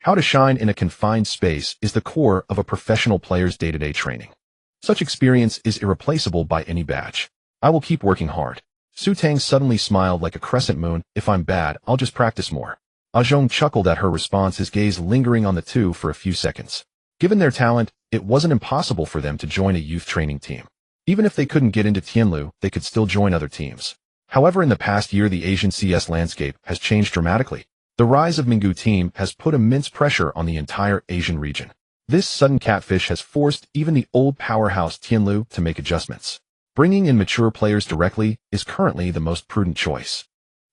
How to shine in a confined space is the core of a professional player's day-to-day training. Such experience is irreplaceable by any badge. I will keep working hard. Su Tang suddenly smiled like a crescent moon. If I'm bad, I'll just practice more. Ah Zhong chuckled at her response, his gaze lingering on the two for a few seconds. Given their talent, it wasn't impossible for them to join a youth training team. Even if they couldn't get into Tianlu, they could still join other teams. However, in the past year, the Asian CS landscape has changed dramatically. The rise of Minggu team has put immense pressure on the entire Asian region. This sudden catfish has forced even the old powerhouse Tianlu to make adjustments. Bringing in mature players directly is currently the most prudent choice.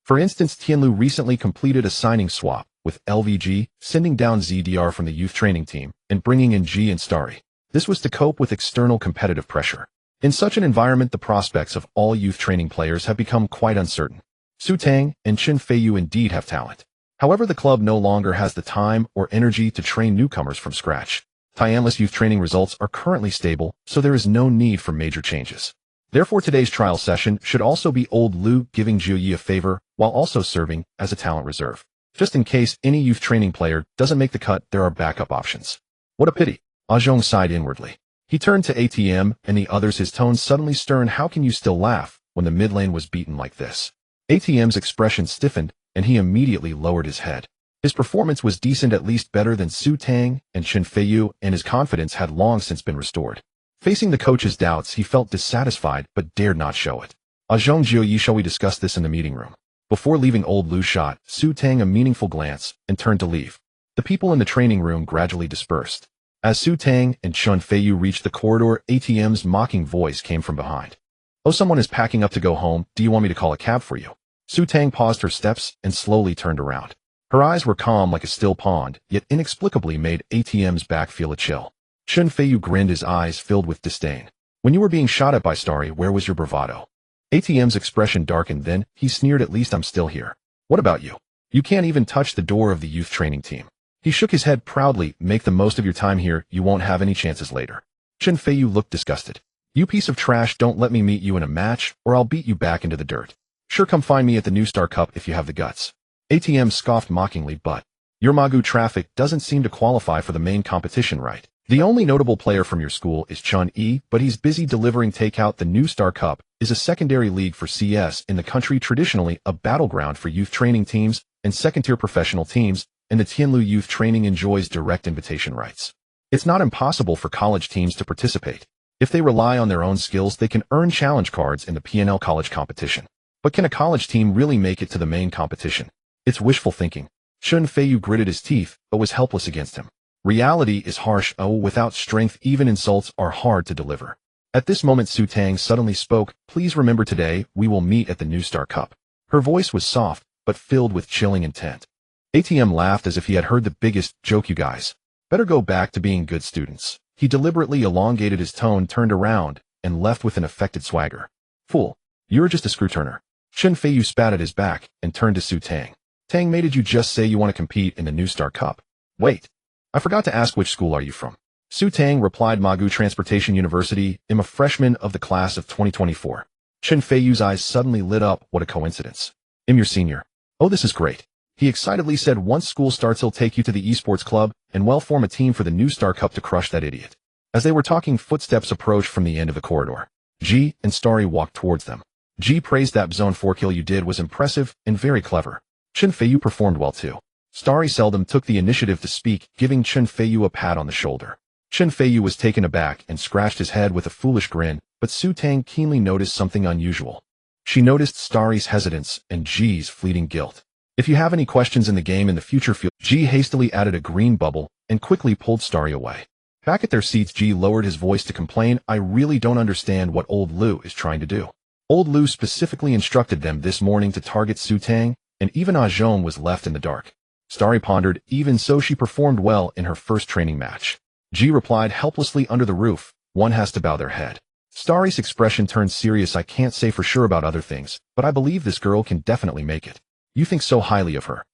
For instance, Tianlu recently completed a signing swap with LVG, sending down ZDR from the youth training team and bringing in G and Starry. This was to cope with external competitive pressure. In such an environment, the prospects of all youth training players have become quite uncertain. Su Tang and Chen Feiyu indeed have talent. However, the club no longer has the time or energy to train newcomers from scratch. Tianlu's youth training results are currently stable, so there is no need for major changes. Therefore, today's trial session should also be Old Lu giving Jiu Yi a favor while also serving as a talent reserve. Just in case any youth training player doesn't make the cut, there are backup options. What a pity. Ah Zhong sighed inwardly. He turned to ATM and the others, his tone suddenly stern. How can you still laugh when the mid lane was beaten like this? ATM's expression stiffened, and he immediately lowered his head. His performance was decent, at least better than Su Tang and Chen Feiyu, and his confidence had long since been restored. Facing the coach's doubts, he felt dissatisfied but dared not show it. Ah Zhong, Jiu Yi, shall we discuss this in the meeting room? Before leaving, Old Lu shot Su Tang a meaningful glance and turned to leave. The people in the training room gradually dispersed. As Su Tang and Chen Feiyu reached the corridor, ATM's mocking voice came from behind. Oh, someone is packing up to go home. Do you want me to call a cab for you? Su Tang paused her steps and slowly turned around. Her eyes were calm like a still pond, yet inexplicably made ATM's back feel a chill. Chen Feiyu grinned, his eyes filled with disdain. When you were being shot at by Starry, where was your bravado? ATM's expression darkened, then he sneered, at least I'm still here. What about you? You can't even touch the door of the youth training team. He shook his head proudly. Make the most of your time here, you won't have any chances later. Chen Feiyu looked disgusted. You piece of trash, don't let me meet you in a match, or I'll beat you back into the dirt. Sure, come find me at the New Star Cup if you have the guts. ATM scoffed mockingly, but your Magu traffic doesn't seem to qualify for the main competition, right? The only notable player from your school is Chun Yi, but he's busy delivering takeout. The New Star Cup is a secondary league for CS in the country, traditionally a battleground for youth training teams and second-tier professional teams, and the Tianlu youth training enjoys direct invitation rights. It's not impossible for college teams to participate. If they rely on their own skills, they can earn challenge cards in the PNL college competition. But can a college team really make it to the main competition? It's wishful thinking. Chen Feiyu gritted his teeth, but was helpless against him. Reality is harsh. Oh, without strength, even insults are hard to deliver. At this moment, Su Tang suddenly spoke. Please remember, today we will meet at the New Star Cup. Her voice was soft, but filled with chilling intent. ATM laughed as if he had heard the biggest joke. You guys better go back to being good students. He deliberately elongated his tone, turned around, and left with an affected swagger. Fool, you're just a screw-turner. Chen Feiyu spat at his back and turned to Su Tang. Tang, did you just say you want to compete in the New Star Cup? Wait, I forgot to ask, which school are you from? Su Tang replied, Magu Transportation University. I'm a freshman of the class of 2024. Chen Feiyu's eyes suddenly lit up. What a coincidence. I'm your senior. Oh, this is great. He excitedly said, once school starts he'll take you to the esports club and well form a team for the new Star Cup to crush that idiot. As they were talking, footsteps approached from the end of the corridor. Ji and Starry walked towards them. Ji praised that Zone 4 kill you did was impressive and very clever. Chen Feiyu performed well too. Starry seldom took the initiative to speak, giving Chen Feiyu a pat on the shoulder. Chen Feiyu was taken aback and scratched his head with a foolish grin, but Su Tang keenly noticed something unusual. She noticed Starry's hesitance and Ji's fleeting guilt. If you have any questions in the game in the future, Ji hastily added a green bubble and quickly pulled Starry away. Back at their seats, Ji lowered his voice to complain, I really don't understand what old Lu is trying to do. Old Lu specifically instructed them this morning to target Su Tang, and even Zhong was left in the dark. Starry pondered, even so she performed well in her first training match. Ji replied, helplessly under the roof, one has to bow their head. Starry's expression turned serious. I can't say for sure about other things, but I believe this girl can definitely make it. You think so highly of her.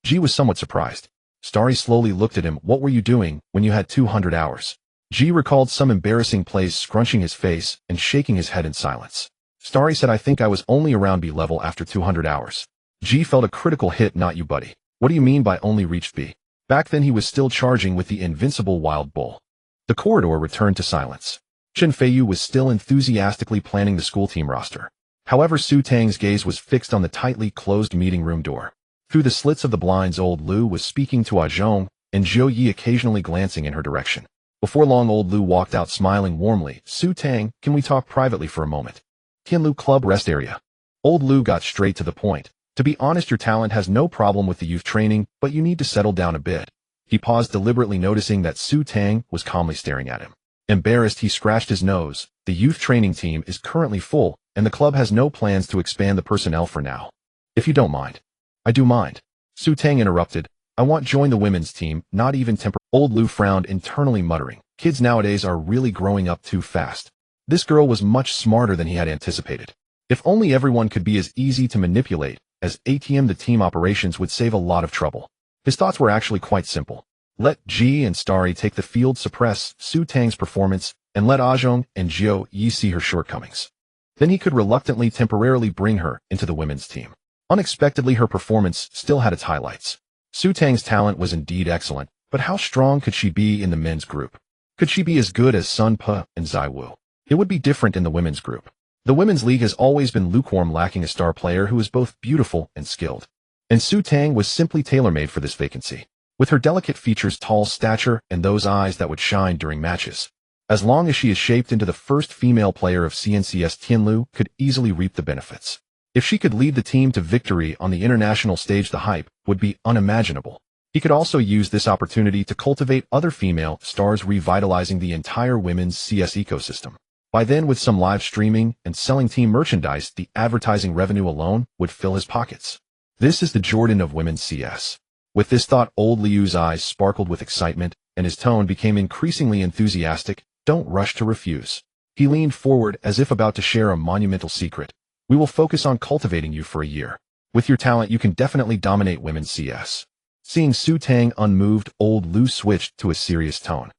Ji was somewhat surprised. Starry slowly looked at him. What were you doing when you had 200 hours? Ji recalled some embarrassing plays, scrunching his face and shaking his head in silence. Starry said, I think I was only around B level after 200 hours. Ji felt a critical hit. Not you, buddy. What do you mean by only reached B? Back then he was still charging with the invincible wild bull. The corridor returned to silence. Chen Feiyu was still enthusiastically planning the school team roster. However, Su Tang's gaze was fixed on the tightly closed meeting room door. Through the slits of the blinds, old Lu was speaking to Zhong, and Zhou Yi occasionally glancing in her direction. Before long, old Lu walked out smiling warmly. Su Tang, can we talk privately for a moment? Tianlu Club rest area. Old Lu got straight to the point. To be honest, your talent has no problem with the youth training, but you need to settle down a bit. He paused, deliberately noticing that Su Tang was calmly staring at him. Embarrassed, he scratched his nose. The youth training team is currently full, and the club has no plans to expand the personnel for now. If you don't mind. I do mind. Su Tang interrupted. I want to join the women's team, not even temper. Old Lu frowned, internally muttering. Kids nowadays are really growing up too fast. This girl was much smarter than he had anticipated. If only everyone could be as easy to manipulate as ATM, the team operations would save a lot of trouble. His thoughts were actually quite simple. Let Ji and Starry take the field, suppress Su Tang's performance, and let Zhong and Zhou Yi see her shortcomings. Then he could reluctantly temporarily bring her into the women's team. Unexpectedly, her performance still had its highlights. Su Tang's talent was indeed excellent, but how strong could she be in the men's group? Could she be as good as Sun Pe and Zai Wu? It would be different in the women's group. The women's league has always been lukewarm, lacking a star player who is both beautiful and skilled. And Su Tang was simply tailor-made for this vacancy. With her delicate features, tall stature, and those eyes that would shine during matches. As long as she is shaped into the first female player of CNCS, Tianlu could easily reap the benefits. If she could lead the team to victory on the international stage, the hype would be unimaginable. He could also use this opportunity to cultivate other female stars, revitalizing the entire women's CS ecosystem. By then, with some live streaming and selling team merchandise, the advertising revenue alone would fill his pockets. This is the Jordan of women's CS. With this thought, old Liu's eyes sparkled with excitement, and his tone became increasingly enthusiastic. Don't rush to refuse. He leaned forward as if about to share a monumental secret. We will focus on cultivating you for a year. With your talent, you can definitely dominate women's CS. Seeing Su Tang unmoved, old Lu switched to a serious tone.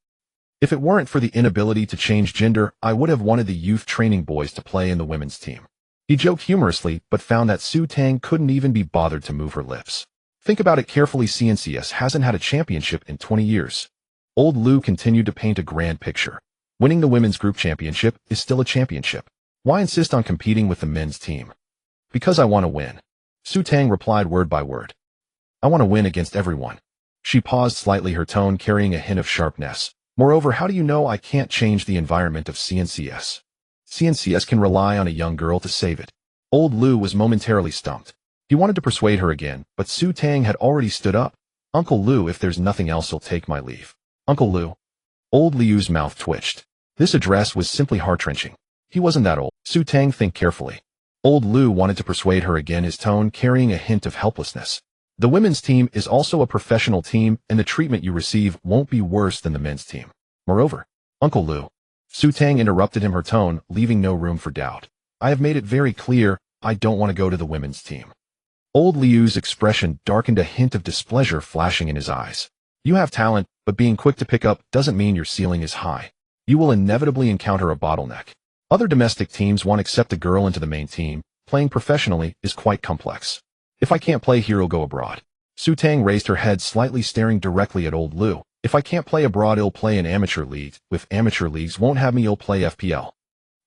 If it weren't for the inability to change gender, I would have wanted the youth training boys to play in the women's team. He joked humorously, but found that Su Tang couldn't even be bothered to move her lips. Think about it carefully. CNCS hasn't had a championship in 20 years. Old Lu continued to paint a grand picture. Winning the women's group championship is still a championship. Why insist on competing with the men's team? Because I want to win. Su Tang replied word by word. I want to win against everyone. She paused slightly, her tone carrying a hint of sharpness. Moreover, how do you know I can't change the environment of CNCS? CNCS can rely on a young girl to save it. Old Lu was momentarily stumped. He wanted to persuade her again, but Su Tang had already stood up. Uncle Lu, if there's nothing else, I'll take my leave. Uncle Lu. Old Liu's mouth twitched. This address was simply heart-wrenching. He wasn't that old. Su Tang, think carefully. Old Lu wanted to persuade her again, his tone carrying a hint of helplessness. The women's team is also a professional team, and the treatment you receive won't be worse than the men's team. Moreover, Uncle Lu. Su Tang interrupted him, her tone leaving no room for doubt. I have made it very clear, I don't want to go to the women's team. Old Liu's expression darkened, a hint of displeasure flashing in his eyes. You have talent, but being quick to pick up doesn't mean your ceiling is high. You will inevitably encounter a bottleneck. Other domestic teams won't accept a girl into the main team. Playing professionally is quite complex. If I can't play here, I'll go abroad. Su Tang raised her head slightly, staring directly at old Liu. If I can't play abroad, I'll play in amateur leagues. With amateur leagues won't have me, I'll play FPL.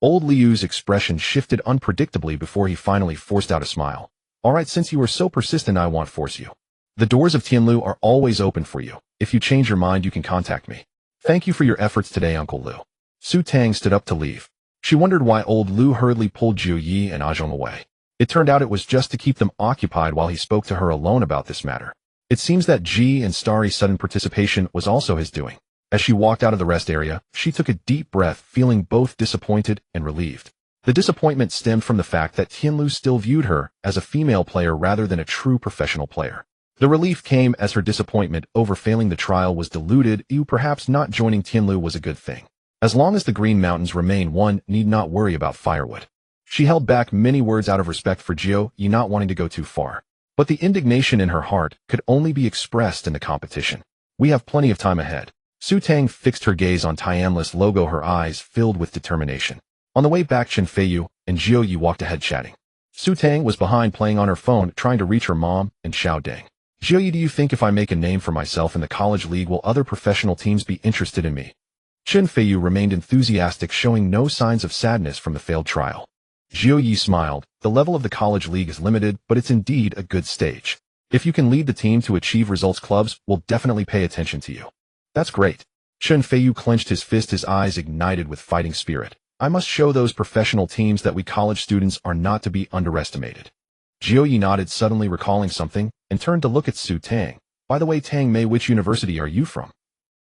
Old Liu's expression shifted unpredictably before he finally forced out a smile. Alright, since you are so persistent, I won't force you. The doors of Tianlu are always open for you. If you change your mind, you can contact me. Thank you for your efforts today, Uncle Liu. Su Tang stood up to leave. She wondered why old Liu hurriedly pulled Jiu Yi and Ajong away. It turned out it was just to keep them occupied while he spoke to her alone about this matter. It seems that Ji and Starry's sudden participation was also his doing. As she walked out of the rest area, she took a deep breath, feeling both disappointed and relieved. The disappointment stemmed from the fact that Tianlu still viewed her as a female player rather than a true professional player. The relief came as her disappointment over failing the trial was diluted. Perhaps not joining Tianlu was a good thing. As long as the Green Mountains remain, one need not worry about firewood. She held back many words out of respect for Jiu Yi not wanting to go too far. But the indignation in her heart could only be expressed in the competition. We have plenty of time ahead. Su Tang fixed her gaze on Tianlu's logo, her eyes filled with determination. On the way back, Chen Feiyu and Jiu Yi walked ahead chatting. Su Tang was behind, playing on her phone, trying to reach her mom and Xiao Deng. Jiu Yi, do you think if I make a name for myself in the college league, will other professional teams be interested in me? Chen Feiyu remained enthusiastic, showing no signs of sadness from the failed trial. Jiu Yi smiled. The level of the college league is limited, but it's indeed a good stage. If you can lead the team to achieve results, clubs will definitely pay attention to you. That's great. Chen Feiyu clenched his fist, his eyes ignited with fighting spirit. I must show those professional teams that we college students are not to be underestimated. Jiu Yi nodded, suddenly recalling something, and turned to look at Su Tang. By the way, Tang Mei, which university are you from?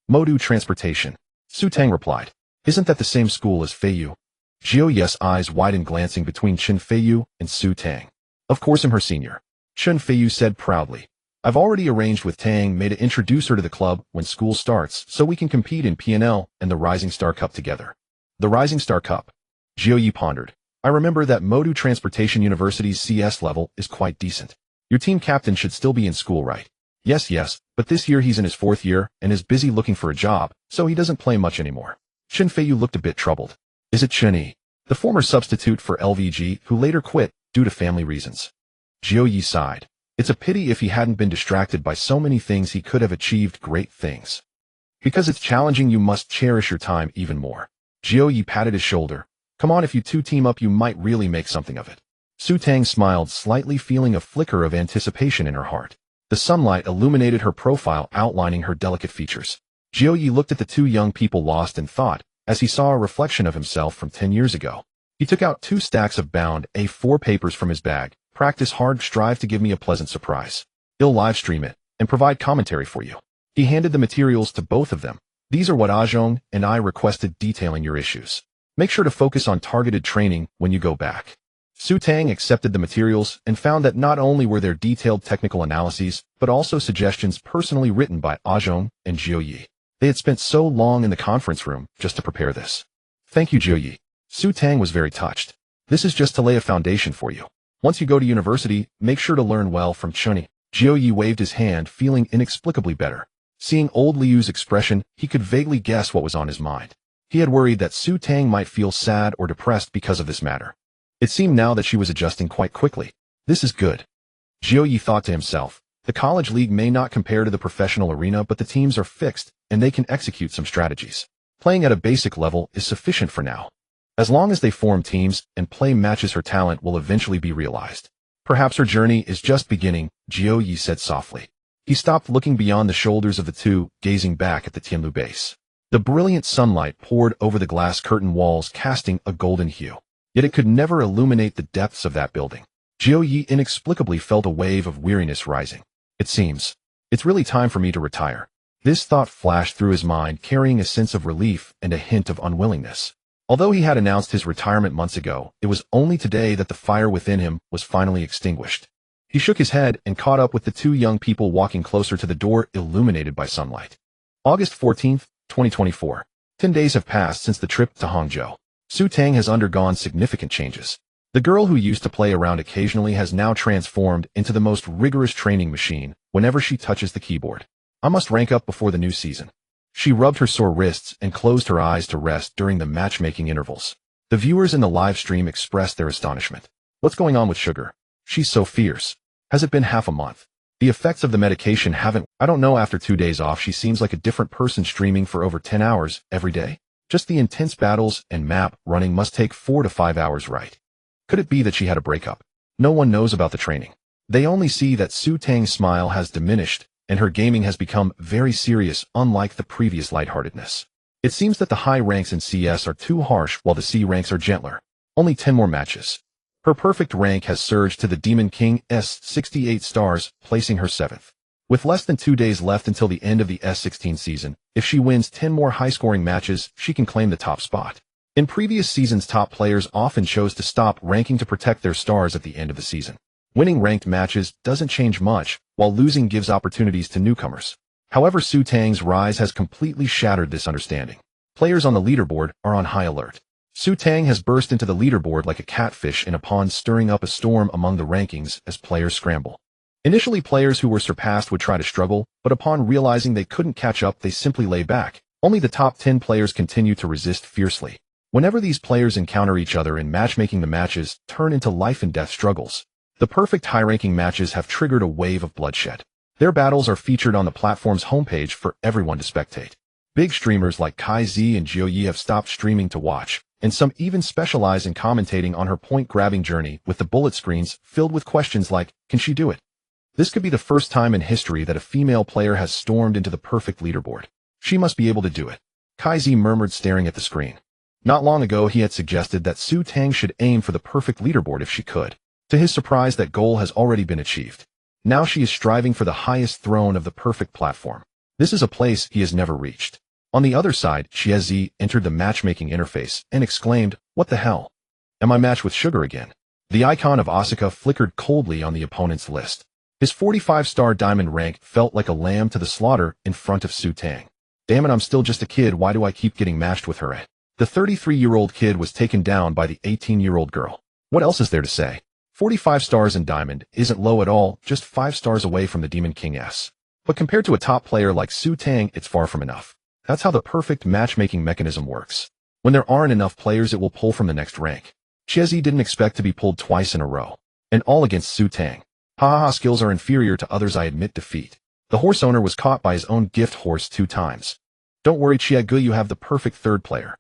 Modu Transportation. Su Tang replied. Isn't that the same school as Feiyu? Jiu Yi's eyes widened, glancing between Chen Feiyu and Su Tang. Of course I'm her senior. Chen Feiyu said proudly. I've already arranged with Tang Mei to introduce her to the club when school starts so we can compete in PNL and the Rising Star Cup together. The Rising Star Cup. Jiu Yi pondered. I remember that Modu Transportation University's CS level is quite decent. Your team captain should still be in school, right? Yes, but this year he's in his 4th year and is busy looking for a job, so he doesn't play much anymore. Chen Feiyu looked a bit troubled. Is it Chen Yi, the former substitute for LVG, who later quit due to family reasons? Jiu Yi sighed. It's a pity. If he hadn't been distracted by so many things, he could have achieved great things. Because it's challenging, you must cherish your time even more. Jiu Yi patted his shoulder. Come on, if you two team up, you might really make something of it. Su Tang smiled slightly, feeling a flicker of anticipation in her heart. The sunlight illuminated her profile, outlining her delicate features. Jiu Yi looked at the two young people, lost in thought, as he saw a reflection of himself from 10 years ago. He took out 2 stacks of bound A4 papers from his bag. Practice hard, strive to give me a pleasant surprise. I'll live stream it and provide commentary for you. He handed the materials to both of them. These are what Ajong and I requested, detailing your issues. Make sure to focus on targeted training when you go back. Su Tang accepted the materials and found that not only were there detailed technical analyses, but also suggestions personally written by Ajong and Jiu Yi. They had spent so long in the conference room just to prepare this. Thank you, Jiu Yi. Su Tang was very touched. This is just to lay a foundation for you. Once you go to university, make sure to learn well from Chen Yi. Jiu Yi waved his hand, feeling inexplicably better. Seeing old Liu's expression, he could vaguely guess what was on his mind. He had worried that Su Tang might feel sad or depressed because of this matter. It seemed now that she was adjusting quite quickly. This is good. Jiu Yi thought to himself. The college league may not compare to the professional arena, but the teams are fixed, and they can execute some strategies. Playing at a basic level is sufficient for now. As long as they form teams and play matches, her talent will eventually be realized. Perhaps her journey is just beginning, Jiu Yi said softly. He stopped, looking beyond the shoulders of the two, gazing back at the Tianlu base. The brilliant sunlight poured over the glass curtain walls, casting a golden hue. Yet it could never illuminate the depths of that building. Jiu Yi inexplicably felt a wave of weariness rising. It seems it's really time for me to retire. This thought flashed through his mind, carrying a sense of relief and a hint of unwillingness. Although he had announced his retirement months ago, it was only today that the fire within him was finally extinguished. He shook his head and caught up with the two young people walking closer to the door, illuminated by sunlight. August 14th, 2024. 10 days have passed since the trip to Hangzhou. Su Tang has undergone significant changes. The girl who used to play around occasionally has now transformed into the most rigorous training machine whenever she touches the keyboard. I must rank up before the new season. She rubbed her sore wrists and closed her eyes to rest during the matchmaking intervals. The viewers in the live stream expressed their astonishment. What's going on with Sugar? She's so fierce. Has it been half a month? The effects of the medication haven't. I don't know, after 2 days off she seems like a different person, streaming for over 10 hours every day. Just the intense battles and map running must take 4 to 5 hours, right? Could it be that she had a breakup? No one knows about the training. They only see that Su Tang's smile has diminished and her gaming has become very serious, unlike the previous lightheartedness. It seems that the high ranks in CS are too harsh while the C ranks are gentler. Only 10 more matches. Her perfect rank has surged to the Demon King's 68 stars, placing her 7th. With less than 2 days left until the end of the S16 season, if she wins 10 more high-scoring matches, she can claim the top spot. In previous seasons, top players often chose to stop ranking to protect their stars at the end of the season. Winning ranked matches doesn't change much, while losing gives opportunities to newcomers. However, Su Tang's rise has completely shattered this understanding. Players on the leaderboard are on high alert. Su Tang has burst into the leaderboard like a catfish in a pond, stirring up a storm among the rankings as players scramble. Initially, players who were surpassed would try to struggle, but upon realizing they couldn't catch up, they simply lay back. Only the top 10 players continue to resist fiercely. Whenever these players encounter each other in matchmaking, the matches turn into life-and-death struggles. The perfect high-ranking matches have triggered a wave of bloodshed. Their battles are featured on the platform's homepage for everyone to spectate. Big streamers like Kai Z and Jioyi have stopped streaming to watch, and some even specialize in commentating on her point-grabbing journey, with the bullet screens filled with questions like, can she do it? This could be the first time in history that a female player has stormed into the perfect leaderboard. She must be able to do it. Kai Z murmured, staring at the screen. Not long ago, he had suggested that Su Tang should aim for the perfect leaderboard if she could. To his surprise, that goal has already been achieved. Now she is striving for the highest throne of the perfect platform. This is a place he has never reached. On the other side, Chiezi entered the matchmaking interface and exclaimed, what the hell? Am I matched with Sugar again? The icon of Asuka flickered coldly on the opponent's list. His 45-star diamond rank felt like a lamb to the slaughter in front of Su Tang. Damn it, I'm still just a kid, why do I keep getting matched with her? The 33-year-old kid was taken down by the 18-year-old girl. What else is there to say? 45 stars in diamond isn't low at all, just 5 stars away from the Demon King S. But compared to a top player like Su Tang, it's far from enough. That's how the perfect matchmaking mechanism works. When there aren't enough players, it will pull from the next rank. Chiezi didn't expect to be pulled twice in a row. And all against Su Tang. Ha, skills are inferior to others, I admit defeat. The horse owner was caught by his own gift horse 2 times. Don't worry, Chiegu, you have the perfect third player.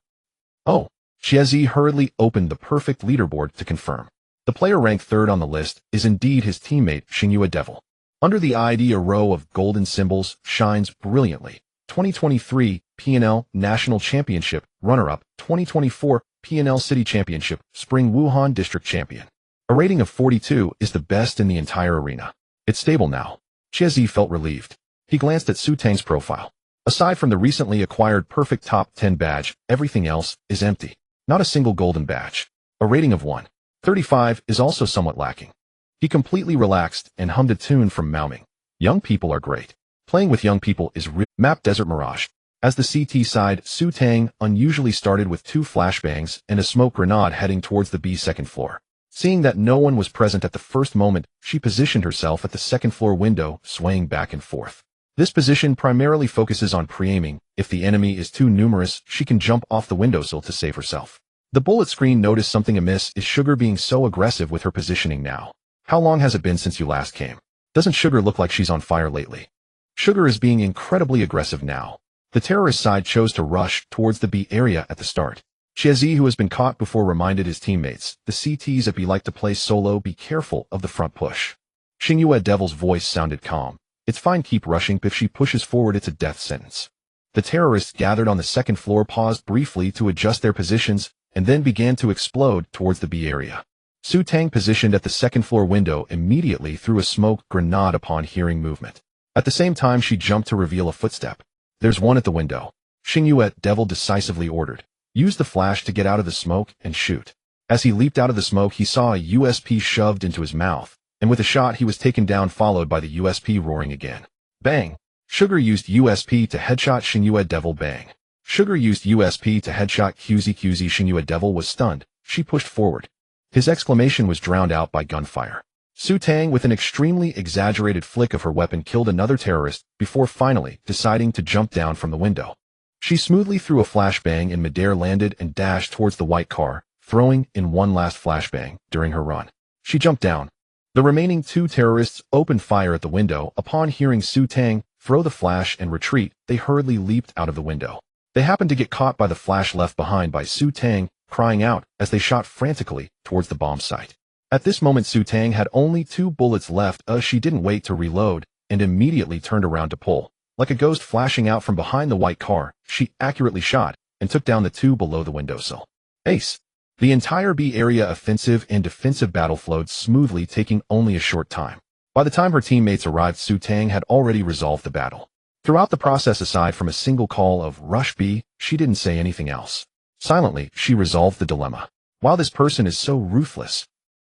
Oh, Chiezi hurriedly opened the perfect leaderboard to confirm. The player ranked 3rd on the list is indeed his teammate, Xingyue Devil. Under the ID, a row of golden symbols shines brilliantly. 2023 PNL National Championship runner-up, 2024 PNL City Championship Spring Wuhan District Champion. A rating of 42 is the best in the entire arena. It's stable now. Chiezi felt relieved. He glanced at Su Tang's profile. Aside from the recently acquired perfect top 10 badge, everything else is empty. Not a single golden badge. A rating of 135 is also somewhat lacking. He completely relaxed and hummed a tune from Maoming. Young people are great. Playing with young people is map Desert Mirage. As the CT side, Su Tang unusually started with 2 flashbangs and a smoke grenade heading towards the B second floor. Seeing that no one was present at the first moment, she positioned herself at the second floor window, swaying back and forth. This position primarily focuses on pre-aiming. If the enemy is too numerous, she can jump off the windowsill to save herself. The bullet screen noticed something amiss. Is Sugar being so aggressive with her positioning now? How long has it been since you last came? Doesn't Sugar look like she's on fire lately? Sugar is being incredibly aggressive now. The terrorist side chose to rush towards the B area at the start. Chiezi, who has been caught before, reminded his teammates, the CTs at B like to play solo, be careful of the front push. Xingyue Devil's voice sounded calm. It's fine, keep rushing, if she pushes forward it's a death sentence. The terrorists gathered on the second floor paused briefly to adjust their positions, and then began to explode towards the B area. Su Tang, positioned at the second floor window, immediately threw a smoke grenade upon hearing movement. At the same time, she jumped to reveal a footstep. There's one at the window. Xingyue Devil decisively ordered. Use the flash to get out of the smoke and shoot. As he leaped out of the smoke, he saw a USP shoved into his mouth, and with a shot he was taken down, followed by the USP roaring again. Bang! Sugar used USP to headshot Xingyue Devil. Bang! Sugar used USP to headshot QZ. Xingyue Devil was stunned. She pushed forward. His exclamation was drowned out by gunfire. Su Tang, with an extremely exaggerated flick of her weapon, killed another terrorist before finally deciding to jump down from the window. She smoothly threw a flashbang in midair, landed, and dashed towards the white car, throwing in one last flashbang during her run. She jumped down. The remaining two terrorists opened fire at the window. Upon hearing Su Tang throw the flash and retreat, they hurriedly leaped out of the window. They happened to get caught by the flash left behind by Su Tang, crying out as they shot frantically towards the bomb site. At this moment, Su Tang had only 2 bullets left. She didn't wait to reload and immediately turned around to pull. Like a ghost flashing out from behind the white car, she accurately shot and took down the 2 below the windowsill. Ace. The entire B area offensive and defensive battle flowed smoothly, taking only a short time. By the time her teammates arrived, Su Tang had already resolved the battle. Throughout the process, aside from a single call of "Rush B," she didn't say anything else. Silently, she resolved the dilemma. Wow, this person is so ruthless.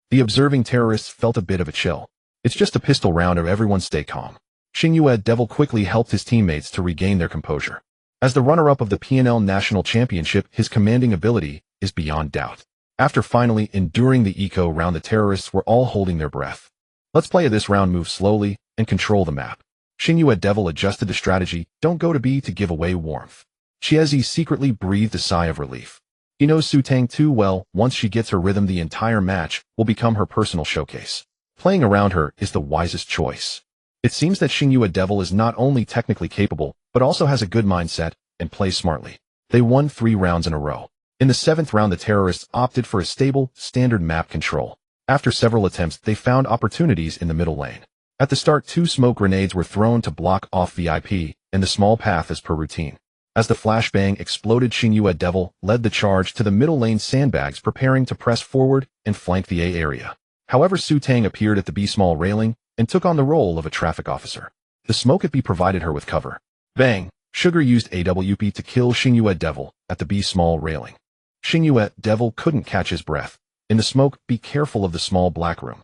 The observing terrorists felt a bit of a chill. It's just a pistol round, or everyone stay calm. Xingyue Devil quickly helped his teammates to regain their composure. As the runner-up of the PNL National Championship, his commanding ability is beyond doubt. After finally enduring the eco round, the terrorists were all holding their breath. Let's play this round, move slowly, and control the map. Xingyue Devil adjusted the strategy, don't go to B to give away warmth. Chiezi secretly breathed a sigh of relief. He knows Su Tang too well. Once she gets her rhythm, the entire match will become her personal showcase. Playing around her is the wisest choice. It seems that Xingyue Devil is not only technically capable, but also has a good mindset and plays smartly. They won 3 rounds in a row. In the 7th round, the terrorists opted for a stable, standard map control. After several attempts, they found opportunities in the middle lane. At the start, 2 smoke grenades were thrown to block off VIP and the small path as per routine. As the flashbang exploded, Xingyue Devil led the charge to the middle lane sandbags, preparing to press forward and flank the A area. However, Su Tang appeared at the B small railing and took on the role of a traffic officer. The smoke at B provided her with cover. Bang! Sugar used AWP to kill Xingyue Devil at the B small railing. Xingyue Devil couldn't catch his breath. In the smoke, be careful of the small black room.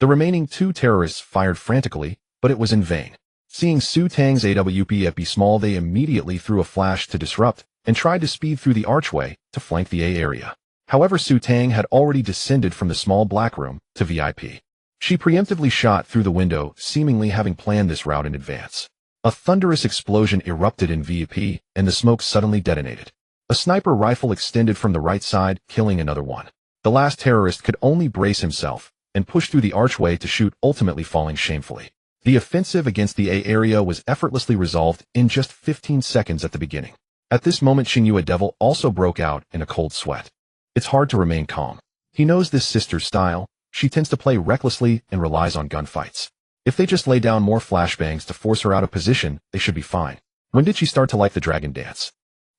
The remaining 2 terrorists fired frantically, but it was in vain. Seeing Su Tang's AWP at B small, they immediately threw a flash to disrupt and tried to speed through the archway to flank the A area. However, Su Tang had already descended from the small black room to VIP. She preemptively shot through the window, seemingly having planned this route in advance. A thunderous explosion erupted in VIP, and the smoke suddenly detonated. A sniper rifle extended from the right side, killing another one. The last terrorist could only brace himself and push through the archway to shoot, ultimately falling shamefully. The offensive against the A area was effortlessly resolved in just 15 seconds at the beginning. At this moment, Xingyue Devil also broke out in a cold sweat. It's hard to remain calm. He knows this sister's style. She tends to play recklessly and relies on gunfights. If they just lay down more flashbangs to force her out of position, they should be fine. When did she start to like the dragon dance?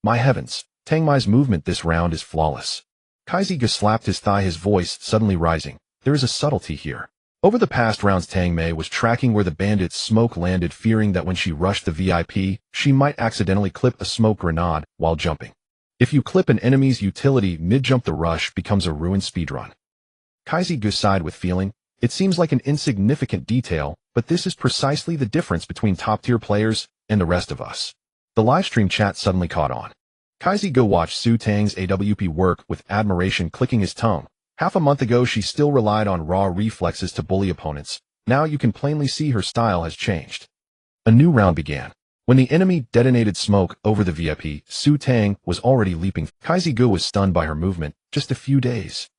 My heavens, Tang Mei's movement this round is flawless. Kaizi slapped his thigh, his voice suddenly rising. There is a subtlety here. Over the past rounds, Tang Mei was tracking where the bandits' smoke landed, fearing that when she rushed the VIP, she might accidentally clip a smoke grenade while jumping. If you clip an enemy's utility mid-jump, the rush becomes a ruined speedrun. Kaizi sighed with feeling. It seems like an insignificant detail, but this is precisely the difference between top-tier players and the rest of us. The livestream chat suddenly caught on. Kaizi watched Su Tang's AWP work with admiration, clicking his tongue. Half a month ago, she still relied on raw reflexes to bully opponents. Now you can plainly see her style has changed. A new round began. When the enemy detonated smoke over the VIP, Su Tang was already leaping. Kaizi was stunned by her movement. Just a few days.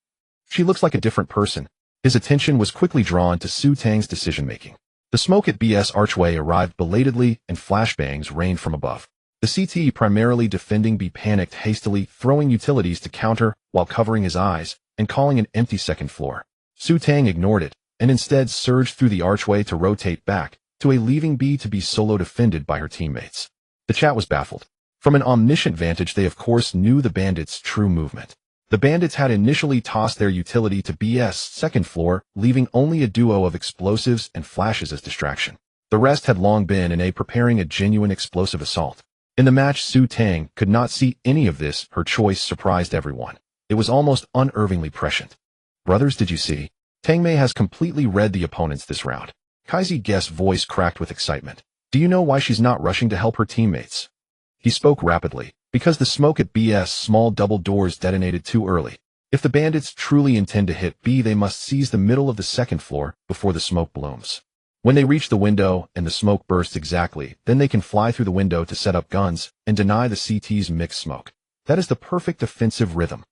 She looks like a different person. His attention was quickly drawn to Su Tang's decision-making. The smoke at BS archway arrived belatedly and flashbangs rained from above. The CT, primarily defending B, panicked hastily, throwing utilities to counter while covering his eyes and calling an empty second floor. Su Tang ignored it and instead surged through the archway to rotate back to a leaving B to be solo defended by her teammates. The chat was baffled. From an omniscient vantage, they of course knew the bandits' true movement. The bandits had initially tossed their utility to BS second floor, leaving only a duo of explosives and flashes as distraction. The rest had long been in A, preparing a genuine explosive assault. In the match, Su Tang could not see any of this. Her choice surprised everyone. It was almost unervingly prescient. Brothers, did you see? Tang Mei has completely read the opponents this round. Kaizi Guest's voice cracked with excitement. Do you know why she's not rushing to help her teammates? He spoke rapidly. Because the smoke at BS small double doors detonated too early. If the bandits truly intend to hit B, they must seize the middle of the second floor before the smoke blooms. When they reach the window and the smoke bursts exactly, then they can fly through the window to set up guns and deny the CT's mixed smoke. That is the perfect offensive rhythm.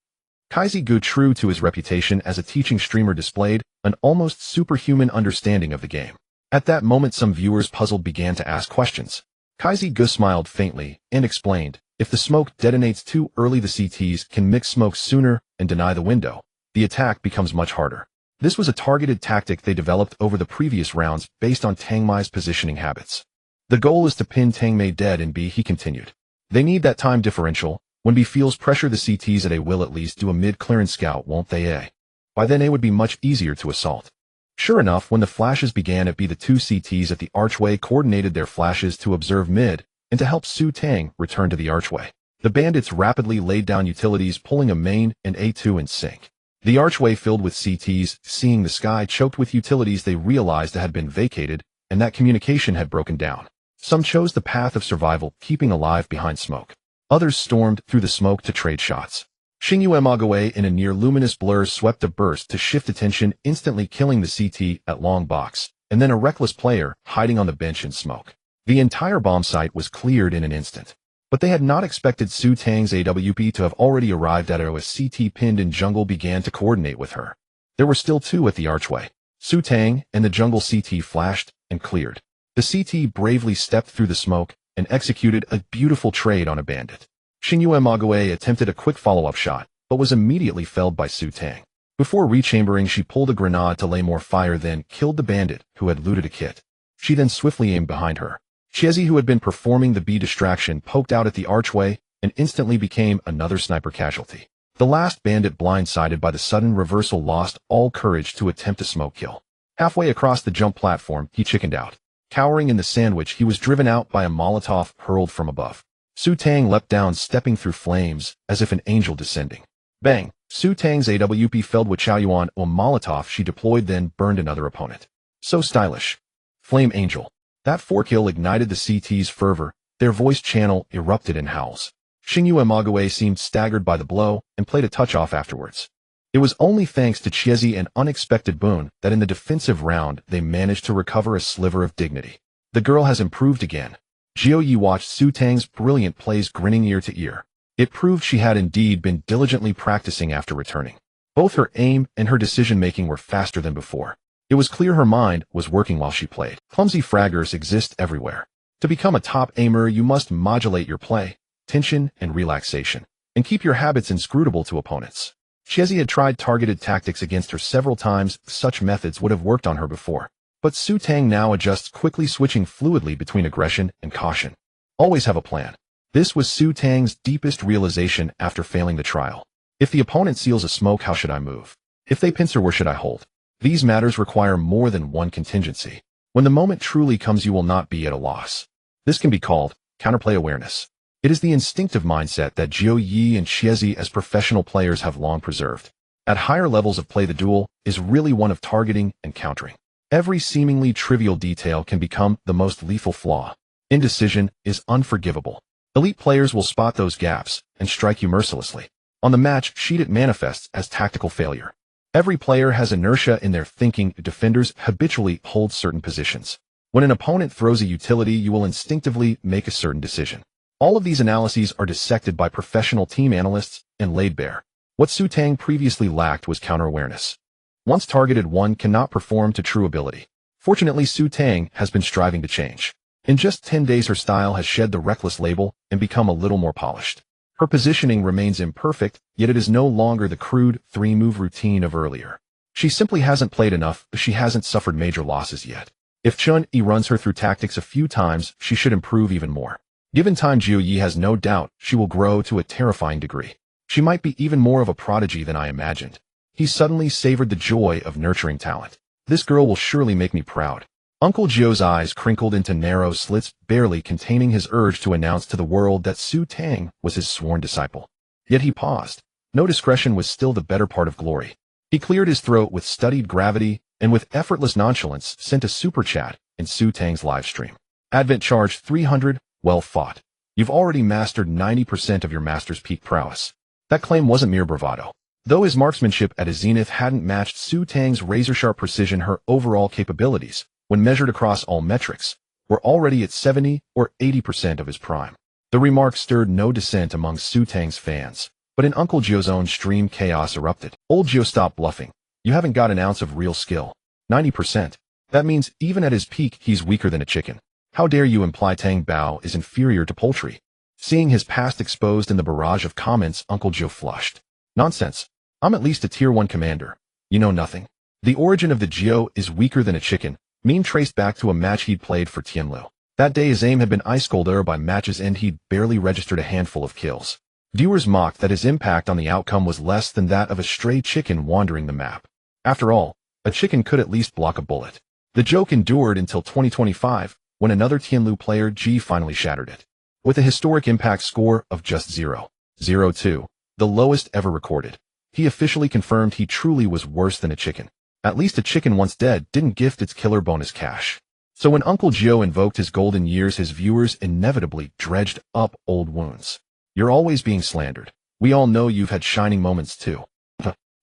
Kaizi Gu, true to his reputation as a teaching streamer, displayed an almost superhuman understanding of the game. At that moment, some viewers, puzzled, began to ask questions. Kaizi Gu smiled faintly and explained, if the smoke detonates too early, the CTs can mix smoke sooner and deny the window. The attack becomes much harder. This was a targeted tactic they developed over the previous rounds based on Tang Mei's positioning habits. The goal is to pin Tang Mei dead in B, he continued. They need that time differential. When B feels pressure, the CTs at A will at least do a mid-clearance scout, won't they? A. By then A would be much easier to assault. Sure enough, when the flashes began at B, the two CTs at the archway coordinated their flashes to observe mid and to help Su Tang return to the archway. The bandits rapidly laid down utilities, pulling a main and A2 in sync. The archway filled with CTs, seeing the sky choked with utilities, they realized it had been vacated and that communication had broken down. Some chose the path of survival, keeping alive behind smoke. Others stormed through the smoke to trade shots. Xingyu Emagawa, in a near-luminous blur, swept a burst to shift attention, instantly killing the CT at long box, and then a reckless player hiding on the bench in smoke. The entire bomb site was cleared in an instant. But they had not expected Su Tang's AWP to have already arrived at her as CT pinned in jungle began to coordinate with her. There were still two at the archway. Su Tang and the jungle CT flashed and cleared. The CT bravely stepped through the smoke and executed a beautiful trade on a bandit. Xingyu Emagawa attempted a quick follow-up shot, but was immediately felled by Su Tang. Before rechambering, she pulled a grenade to lay more fire, then killed the bandit who had looted a kit. She then swiftly aimed behind her. Chiezi, who had been performing the B distraction, poked out at the archway and instantly became another sniper casualty. The last bandit, blindsided by the sudden reversal, lost all courage to attempt a smoke kill. Halfway across the jump platform, he chickened out. Cowering in the sandwich, he was driven out by a Molotov hurled from above. Su Tang leapt down, stepping through flames as if an angel descending. Bang! Su Tang's AWP felled with Chaoyuan, a Molotov she deployed, then burned another opponent. So stylish. Flame Angel. That 4-kill ignited the CT's fervor. Their voice channel erupted in howls. Xingyu Emagawa seemed staggered by the blow and played a touch-off afterwards. It was only thanks to Chiezi, an unexpected boon, that in the defensive round they managed to recover a sliver of dignity. The girl has improved again. Jiao Yi watched Su Tang's brilliant plays, grinning ear to ear. It proved she had indeed been diligently practicing after returning. Both her aim and her decision-making were faster than before. It was clear her mind was working while she played. Clumsy fraggers exist everywhere. To become a top aimer, you must modulate your play, tension, and relaxation, and keep your habits inscrutable to opponents. Chiezi had tried targeted tactics against her several times. Such methods would have worked on her before. But Su Tang now adjusts quickly, switching fluidly between aggression and caution. Always have a plan. This was Su Tang's deepest realization after failing the trial. If the opponent seals a smoke, how should I move? If they pincer, where should I hold? These matters require more than one contingency. When the moment truly comes, you will not be at a loss. This can be called counterplay awareness. It is the instinctive mindset that Jiao Yi and Chiezi as professional players have long preserved. At higher levels of play, the duel is really one of targeting and countering. Every seemingly trivial detail can become the most lethal flaw. Indecision is unforgivable. Elite players will spot those gaps and strike you mercilessly. On the match sheet, it manifests as tactical failure. Every player has inertia in their thinking. Defenders habitually hold certain positions. When an opponent throws a utility, you will instinctively make a certain decision. All of these analyses are dissected by professional team analysts and laid bare. What Su Tang previously lacked was counter-awareness. Once targeted, one cannot perform to true ability. Fortunately, Su Tang has been striving to change. In just 10 days, her style has shed the reckless label and become a little more polished. Her positioning remains imperfect, yet it is no longer the crude 3-move routine of earlier. She simply hasn't played enough. She hasn't suffered major losses yet. If Chun-Yi runs her through tactics a few times, she should improve even more. Given time, Jiao Yi has no doubt she will grow to a terrifying degree. She might be even more of a prodigy than I imagined. He suddenly savored the joy of nurturing talent. This girl will surely make me proud. Uncle Jiao's eyes crinkled into narrow slits, barely containing his urge to announce to the world that Su Tang was his sworn disciple. Yet he paused. No, discretion was still the better part of glory. He cleared his throat with studied gravity and with effortless nonchalance sent a super chat in Su Tang's livestream. Advent charge 300, well fought. You've already mastered 90% of your master's peak prowess. That claim wasn't mere bravado. Though his marksmanship at his zenith hadn't matched Su Tang's razor-sharp precision, her overall capabilities, when measured across all metrics, were already at 70 or 80% of his prime. The remark stirred no dissent among Su Tang's fans, but in Uncle Gio's own stream chaos erupted. Old Gio, stop bluffing. You haven't got an ounce of real skill. 90%. That means even at his peak, he's weaker than a chicken. How dare you imply Tang Bao is inferior to poultry? Seeing his past exposed in the barrage of comments, Uncle Gio flushed. Nonsense. I'm at least a tier 1 commander. You know nothing. The origin of the Gio is weaker than a chicken, meme traced back to a match he'd played for Tianlu. That day his aim had been ice-cold, by match's end he'd barely registered a handful of kills. Viewers mocked that his impact on the outcome was less than that of a stray chicken wandering the map. After all, a chicken could at least block a bullet. The joke endured until 2025, when another Tianlu player, G, finally shattered it. With a historic impact score of just 0.02, the lowest ever recorded, he officially confirmed he truly was worse than a chicken. At least a chicken once dead didn't gift its killer bonus cash. So when Uncle Gio invoked his golden years, his viewers inevitably dredged up old wounds. You're always being slandered. We all know you've had shining moments too.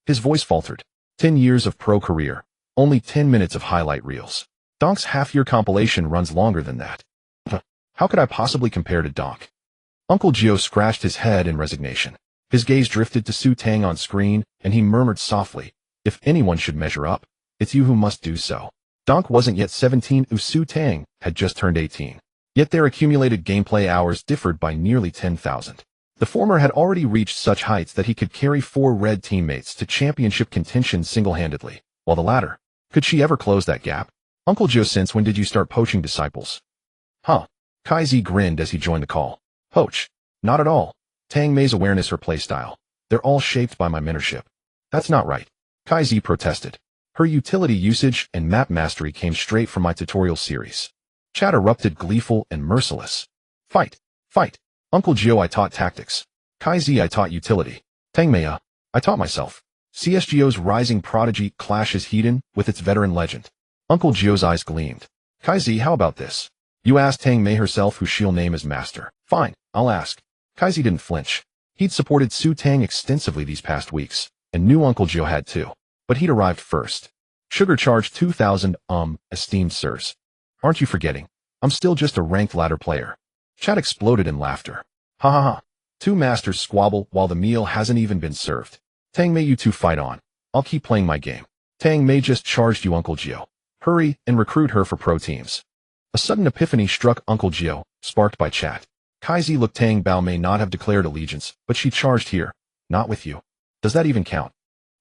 His voice faltered. 10 years of pro career. Only 10 minutes of highlight reels. Donk's half-year compilation runs longer than that. How could I possibly compare to Donk? Uncle Gio scratched his head in resignation. His gaze drifted to Su Tang on screen, and he murmured softly, if anyone should measure up, it's you who must do so. Donk wasn't yet 17, Su Tang had just turned 18. Yet their accumulated gameplay hours differed by nearly 10,000. The former had already reached such heights that he could carry 4 red teammates to championship contention single-handedly, while the latter, could she ever close that gap? Uncle Gio, since when did you start poaching disciples? Huh. Kai Zi grinned as he joined the call. Poach? Not at all. Tang Mei's awareness, her playstyle. They're all shaped by my mentorship. That's not right. Kai Zi protested. Her utility usage and map mastery came straight from my tutorial series. Chat erupted, gleeful and merciless. Fight. Fight. Uncle Gio, I taught tactics. Kai Zi, I taught utility. Tang Mei, I taught myself. CSGO's rising prodigy clashes Hedon with its veteran legend. Uncle Gio's eyes gleamed. Kai Zi, how about this? You ask Tang Mei herself who she'll name as master. Fine, I'll ask. Kai Zi didn't flinch. He'd supported Su Tang extensively these past weeks, and knew Uncle Gio had too. But he'd arrived first. Sugar charged 2,000, esteemed sirs. Aren't you forgetting? I'm still just a ranked ladder player. Chat exploded in laughter. Ha ha ha. 2 masters squabble while the meal hasn't even been served. Tang Mei, you two fight on. I'll keep playing my game. Tang Mei just charged you, Uncle Gio. Hurry and recruit her for pro teams. A sudden epiphany struck Uncle Gio, sparked by chat. Kai Zi, look, Tang Bao may not have declared allegiance, but she charged here. Not with you. Does that even count?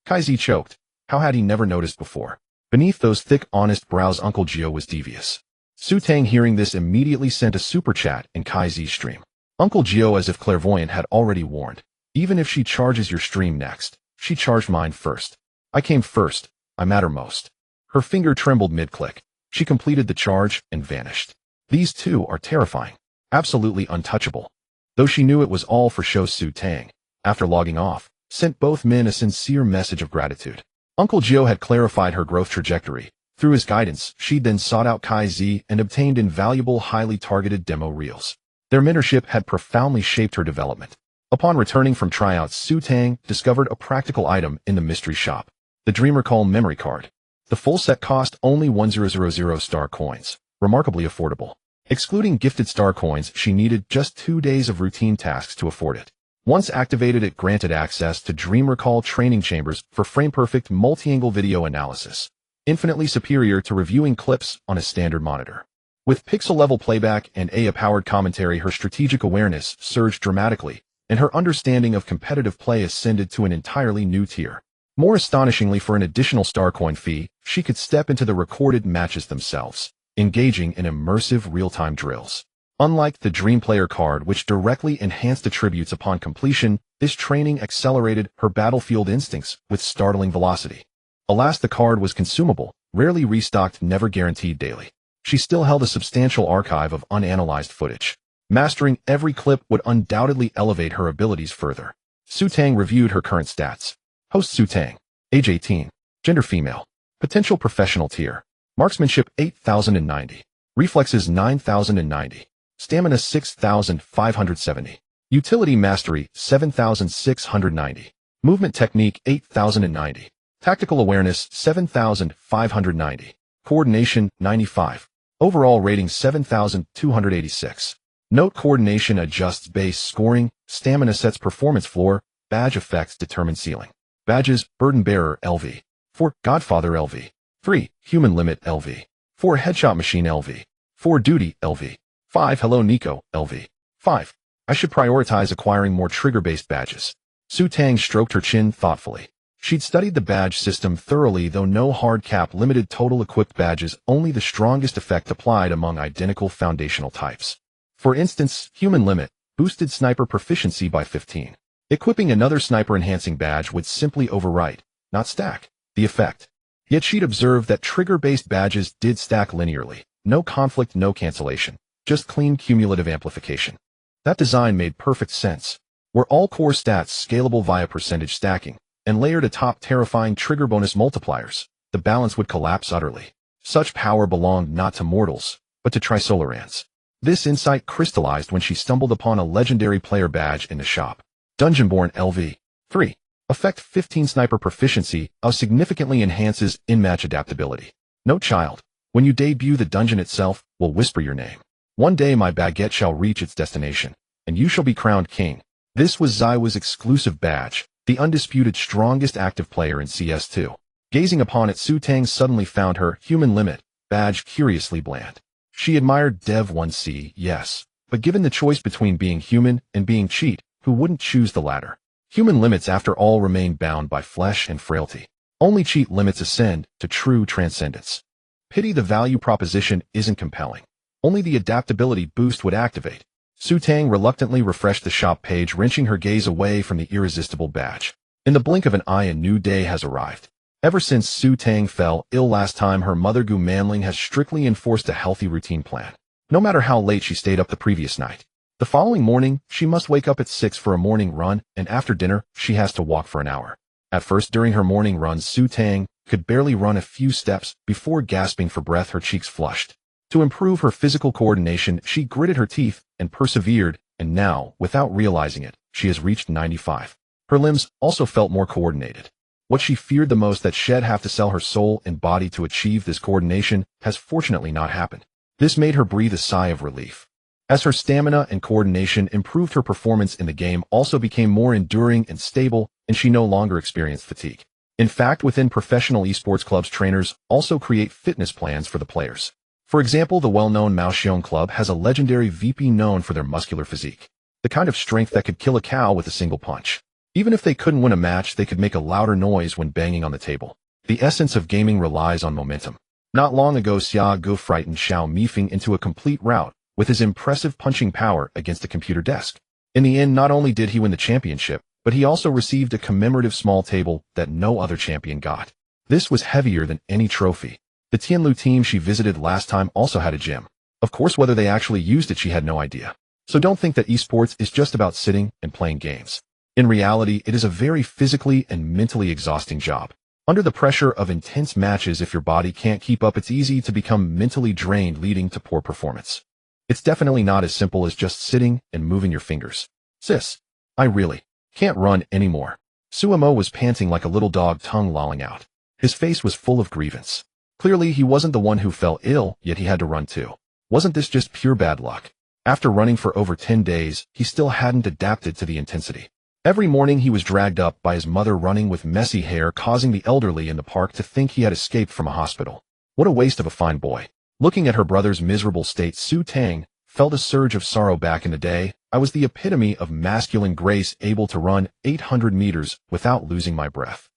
Kai Zi choked. How had he never noticed before? Beneath those thick, honest brows, Uncle Gio was devious. Su Tang, hearing this, immediately sent a super chat in Kai Zi's stream. Uncle Gio, as if clairvoyant, had already warned. Even if she charges your stream next, she charged mine first. I came first. I matter most. Her finger trembled mid-click. She completed the charge and vanished. These two are terrifying. Absolutely untouchable. Though she knew it was all for show, Su Tang, after logging off, sent both men a sincere message of gratitude. Uncle Gio had clarified her growth trajectory. Through his guidance, she then sought out Kai Zi and obtained invaluable, highly targeted demo reels. Their mentorship had profoundly shaped her development. Upon returning from tryouts, Su Tang discovered a practical item in the mystery shop. The Dream Recall memory card. The full set cost only 1000 star coins, remarkably affordable. Excluding gifted star coins, she needed just 2 days of routine tasks to afford it. Once activated, it granted access to Dream Recall training chambers for frame-perfect multi-angle video analysis, infinitely superior to reviewing clips on a standard monitor. With pixel-level playback and AI-powered commentary, her strategic awareness surged dramatically, and her understanding of competitive play ascended to an entirely new tier. More astonishingly, for an additional star coin fee, she could step into the recorded matches themselves, engaging in immersive real-time drills. Unlike the Dream Player card, which directly enhanced attributes upon completion, this training accelerated her battlefield instincts with startling velocity. Alas, the card was consumable, rarely restocked, never guaranteed daily. She still held a substantial archive of unanalyzed footage. Mastering every clip would undoubtedly elevate her abilities further. Su Tang reviewed her current stats. Host Su Tang. Age 18. Gender female. Potential professional tier. Marksmanship 8,090. Reflexes 9,090. Stamina 6,570. Utility mastery 7,690. Movement technique 8090. Tactical awareness 7590. Coordination 95. Overall rating 7286. Note: coordination adjusts base scoring, stamina sets performance floor, badge effects determine ceiling. Badges: Burden Bearer LV. 4. Godfather LV. 3. Human Limit LV. 4. Headshot Machine LV. 4. Duty LV. 5. Hello Nico LV. 5. I should prioritize acquiring more trigger-based badges. Su Tang stroked her chin thoughtfully. She'd studied the badge system thoroughly, though no hard cap limited total equipped badges, only the strongest effect applied among identical foundational types. For instance, Human Limit boosted sniper proficiency by 15. Equipping another sniper-enhancing badge would simply overwrite, not stack, the effect. Yet she'd observed that trigger-based badges did stack linearly. No conflict, no cancellation. Just clean cumulative amplification. That design made perfect sense. Were all core stats scalable via percentage stacking, and layered atop terrifying trigger bonus multipliers, the balance would collapse utterly. Such power belonged not to mortals, but to Trisolarans. This insight crystallized when she stumbled upon a legendary player badge in the shop. Dungeonborn LV. 3. Effect 15 sniper proficiency significantly enhances in-match adaptability. Note: child, when you debut, the dungeon itself will whisper your name. One day my baguette shall reach its destination, and you shall be crowned king. This was Zaiwa's exclusive badge, the undisputed strongest active player in CS2. Gazing upon it, Su Tang suddenly found her Human Limit badge curiously bland. She admired Dev 1C, yes, but given the choice between being human and being cheat, who wouldn't choose the latter? Human limits, after all, remain bound by flesh and frailty. Only cheat limits ascend to true transcendence. Pity the value proposition isn't compelling. Only the adaptability boost would activate. Su Tang reluctantly refreshed the shop page, wrenching her gaze away from the irresistible badge. In the blink of an eye, a new day has arrived. Ever since Su Tang fell ill last time, her mother Gu Manling has strictly enforced a healthy routine plan. No matter how late she stayed up the previous night. The following morning, she must wake up at 6 for a morning run, and after dinner, she has to walk for an hour. At first, during her morning runs, Su Tang could barely run a few steps before gasping for breath, her cheeks flushed. To improve her physical coordination, she gritted her teeth and persevered, and now, without realizing it, she has reached 95. Her limbs also felt more coordinated. What she feared the most, that she'd have to sell her soul and body to achieve this coordination, has fortunately not happened. This made her breathe a sigh of relief. As her stamina and coordination improved, her performance in the game also became more enduring and stable, and she no longer experienced fatigue. In fact, within professional esports clubs, trainers also create fitness plans for the players. For example, the well-known Maoxiong Club has a legendary VP known for their muscular physique. The kind of strength that could kill a cow with a single punch. Even if they couldn't win a match, they could make a louder noise when banging on the table. The essence of gaming relies on momentum. Not long ago, Xia Gu frightened Xiao Mifeng into a complete rout with his impressive punching power against a computer desk. In the end, not only did he win the championship, but he also received a commemorative small table that no other champion got. This was heavier than any trophy. The Tianlu team she visited last time also had a gym. Of course, whether they actually used it, she had no idea. So don't think that esports is just about sitting and playing games. In reality, it is a very physically and mentally exhausting job. Under the pressure of intense matches, if your body can't keep up, it's easy to become mentally drained, leading to poor performance. It's definitely not as simple as just sitting and moving your fingers. Sis, I really can't run anymore. Suemo was panting like a little dog, tongue lolling out. His face was full of grievance. Clearly, he wasn't the one who fell ill, yet he had to run too. Wasn't this just pure bad luck? After running for over 10 days, he still hadn't adapted to the intensity. Every morning he was dragged up by his mother, running with messy hair, causing the elderly in the park to think he had escaped from a hospital. What a waste of a fine boy. Looking at her brother's miserable state, Su Tang felt a surge of sorrow. Back in the day, I was the epitome of masculine grace, able to run 800 meters without losing my breath.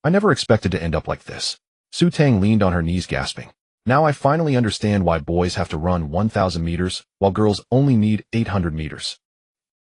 I never expected to end up like this. Su Tang leaned on her knees, gasping. Now I finally understand why boys have to run 1,000 meters, while girls only need 800 meters.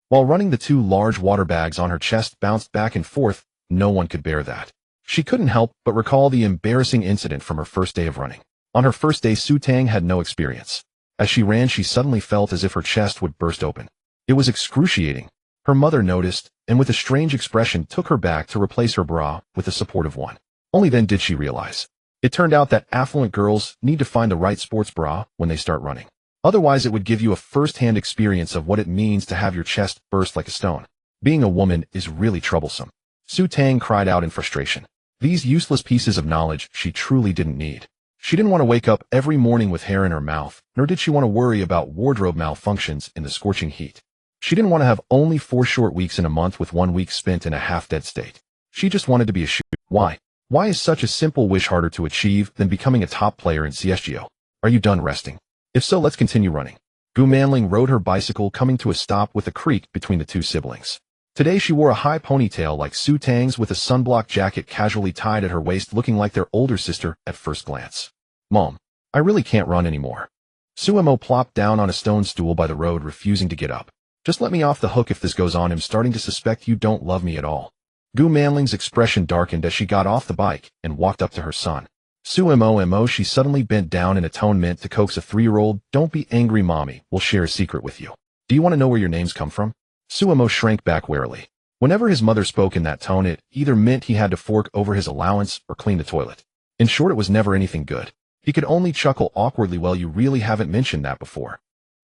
While running, the two large water bags on her chest bounced back and forth. No one could bear that. She couldn't help but recall the embarrassing incident from her first day of running. On her first day, Su Tang had no experience. As she ran, she suddenly felt as if her chest would burst open. It was excruciating. Her mother noticed, and with a strange expression took her back to replace her bra with a supportive one. Only then did she realize. It turned out that affluent girls need to find the right sports bra when they start running. Otherwise, it would give you a first-hand experience of what it means to have your chest burst like a stone. Being a woman is really troublesome. Su Tang cried out in frustration. These useless pieces of knowledge she truly didn't need. She didn't want to wake up every morning with hair in her mouth, nor did she want to worry about wardrobe malfunctions in the scorching heat. She didn't want to have only 4 short weeks in a month with 1 week spent in a half-dead state. She just wanted to be a shooter. Why? Why is such a simple wish harder to achieve than becoming a top player in CS2? Are you done resting? If so, let's continue running. Gu Manling rode her bicycle, coming to a stop with a creak between the two siblings. Today she wore a high ponytail like Su Tang's with a sunblock jacket casually tied at her waist, looking like their older sister at first glance. Mom, I really can't run anymore. Suemo plopped down on a stone stool by the road, refusing to get up. Just let me off the hook if this goes on. I'm starting to suspect you don't love me at all. Gu Manling's expression darkened as she got off the bike and walked up to her son. Suemo, she suddenly bent down in a tone meant to coax a 3-year-old. Don't be angry, mommy. We'll share a secret with you. Do you want to know where your names come from? Suemo shrank back warily. Whenever his mother spoke in that tone, it either meant he had to fork over his allowance or clean the toilet. In short, it was never anything good. He could only chuckle awkwardly. Well, you really haven't mentioned that before.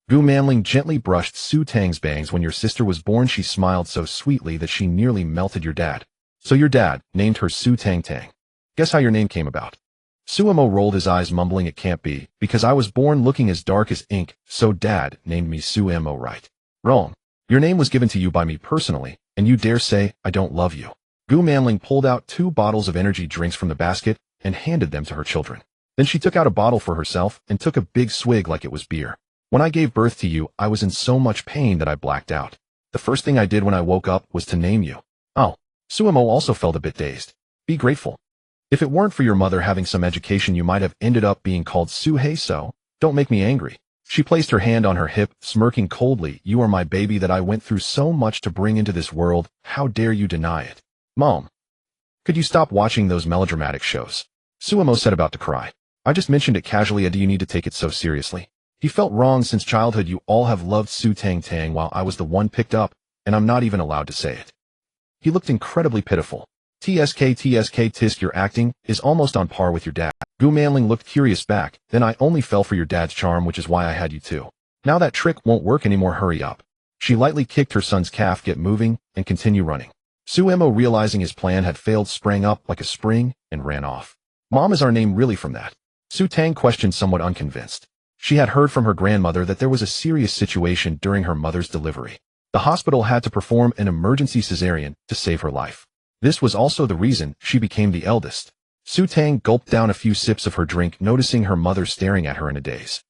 Gu Manling gently brushed Su Tang's bangs. When your sister was born, she smiled so sweetly that she nearly melted your dad. So your dad named her Su Tang Tang. Guess how your name came about? Suemo rolled his eyes, mumbling, it can't be, because I was born looking as dark as ink, so dad named me Suemo, right? Wrong. Your name was given to you by me personally, and you dare say I don't love you. Gu Manling pulled out 2 bottles of energy drinks from the basket and handed them to her children. Then she took out a bottle for herself and took a big swig like it was beer. When I gave birth to you, I was in so much pain that I blacked out. The first thing I did when I woke up was to name you. Oh. Suemo also felt a bit dazed. Be grateful. If it weren't for your mother having some education, you might have ended up being called Suhei, so don't make me angry. She placed her hand on her hip, smirking coldly. You are my baby that I went through so much to bring into this world. How dare you deny it? Mom, could you stop watching those melodramatic shows? Suemo said, about to cry. I just mentioned it casually. Do you need to take it so seriously? He felt wrong. Since childhood you all have loved Su Tang Tang while I was the one picked up, and I'm not even allowed to say it. He looked incredibly pitiful. Tisk, your acting is almost on par with your dad. Gu Manling looked curious back. Then I only fell for your dad's charm, which is why I had you too. Now that trick won't work anymore. Hurry up. She lightly kicked her son's calf. Get moving and continue running. Suemo, realizing his plan had failed, sprang up like a spring and ran off. Mom, is our name really from that? Su Tang questioned, somewhat unconvinced. She had heard from her grandmother that there was a serious situation during her mother's delivery. The hospital had to perform an emergency cesarean to save her life. This was also the reason she became the eldest. Su Tang gulped down a few sips of her drink, noticing her mother staring at her in a daze.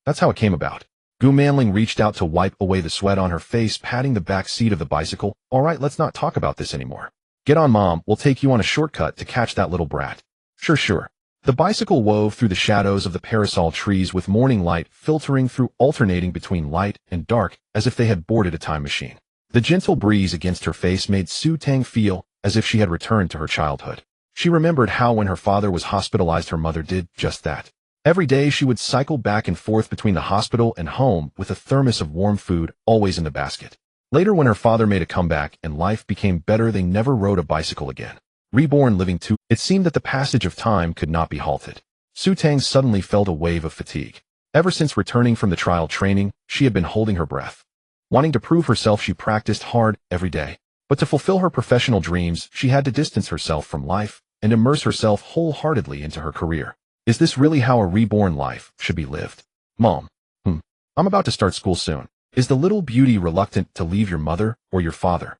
That's how it came about. Gu Manling reached out to wipe away the sweat on her face, patting the back seat of the bicycle. All right, let's not talk about this anymore. Get on, Mom. We'll take you on a shortcut to catch that little brat. Sure. The bicycle wove through the shadows of the parasol trees, with morning light filtering through, alternating between light and dark as if they had boarded a time machine. The gentle breeze against her face made Su Tang feel as if she had returned to her childhood. She remembered how when her father was hospitalized, her mother did just that. Every day she would cycle back and forth between the hospital and home with a thermos of warm food always in the basket. Later, when her father made a comeback and life became better, they never rode a bicycle again. Reborn, living too, it seemed that the passage of time could not be halted. Su Tang suddenly felt a wave of fatigue. Ever since returning from the trial training, she had been holding her breath. Wanting to prove herself, she practiced hard every day. But to fulfill her professional dreams, she had to distance herself from life and immerse herself wholeheartedly into her career. Is this really how a reborn life should be lived? Mom. I'm about to start school soon. Is the little beauty reluctant to leave your mother or your father?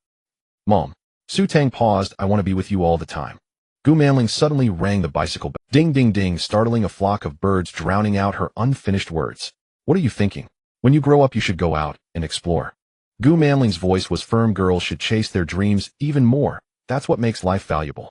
Mom. Su Tang paused. I want to be with you all the time. Gu Manling suddenly rang the bicycle bell. Ding, ding, ding, startling a flock of birds, drowning out her unfinished words. What are you thinking? When you grow up, you should go out and explore. Gu Manling's voice was firm. Girls should chase their dreams even more. That's what makes life valuable.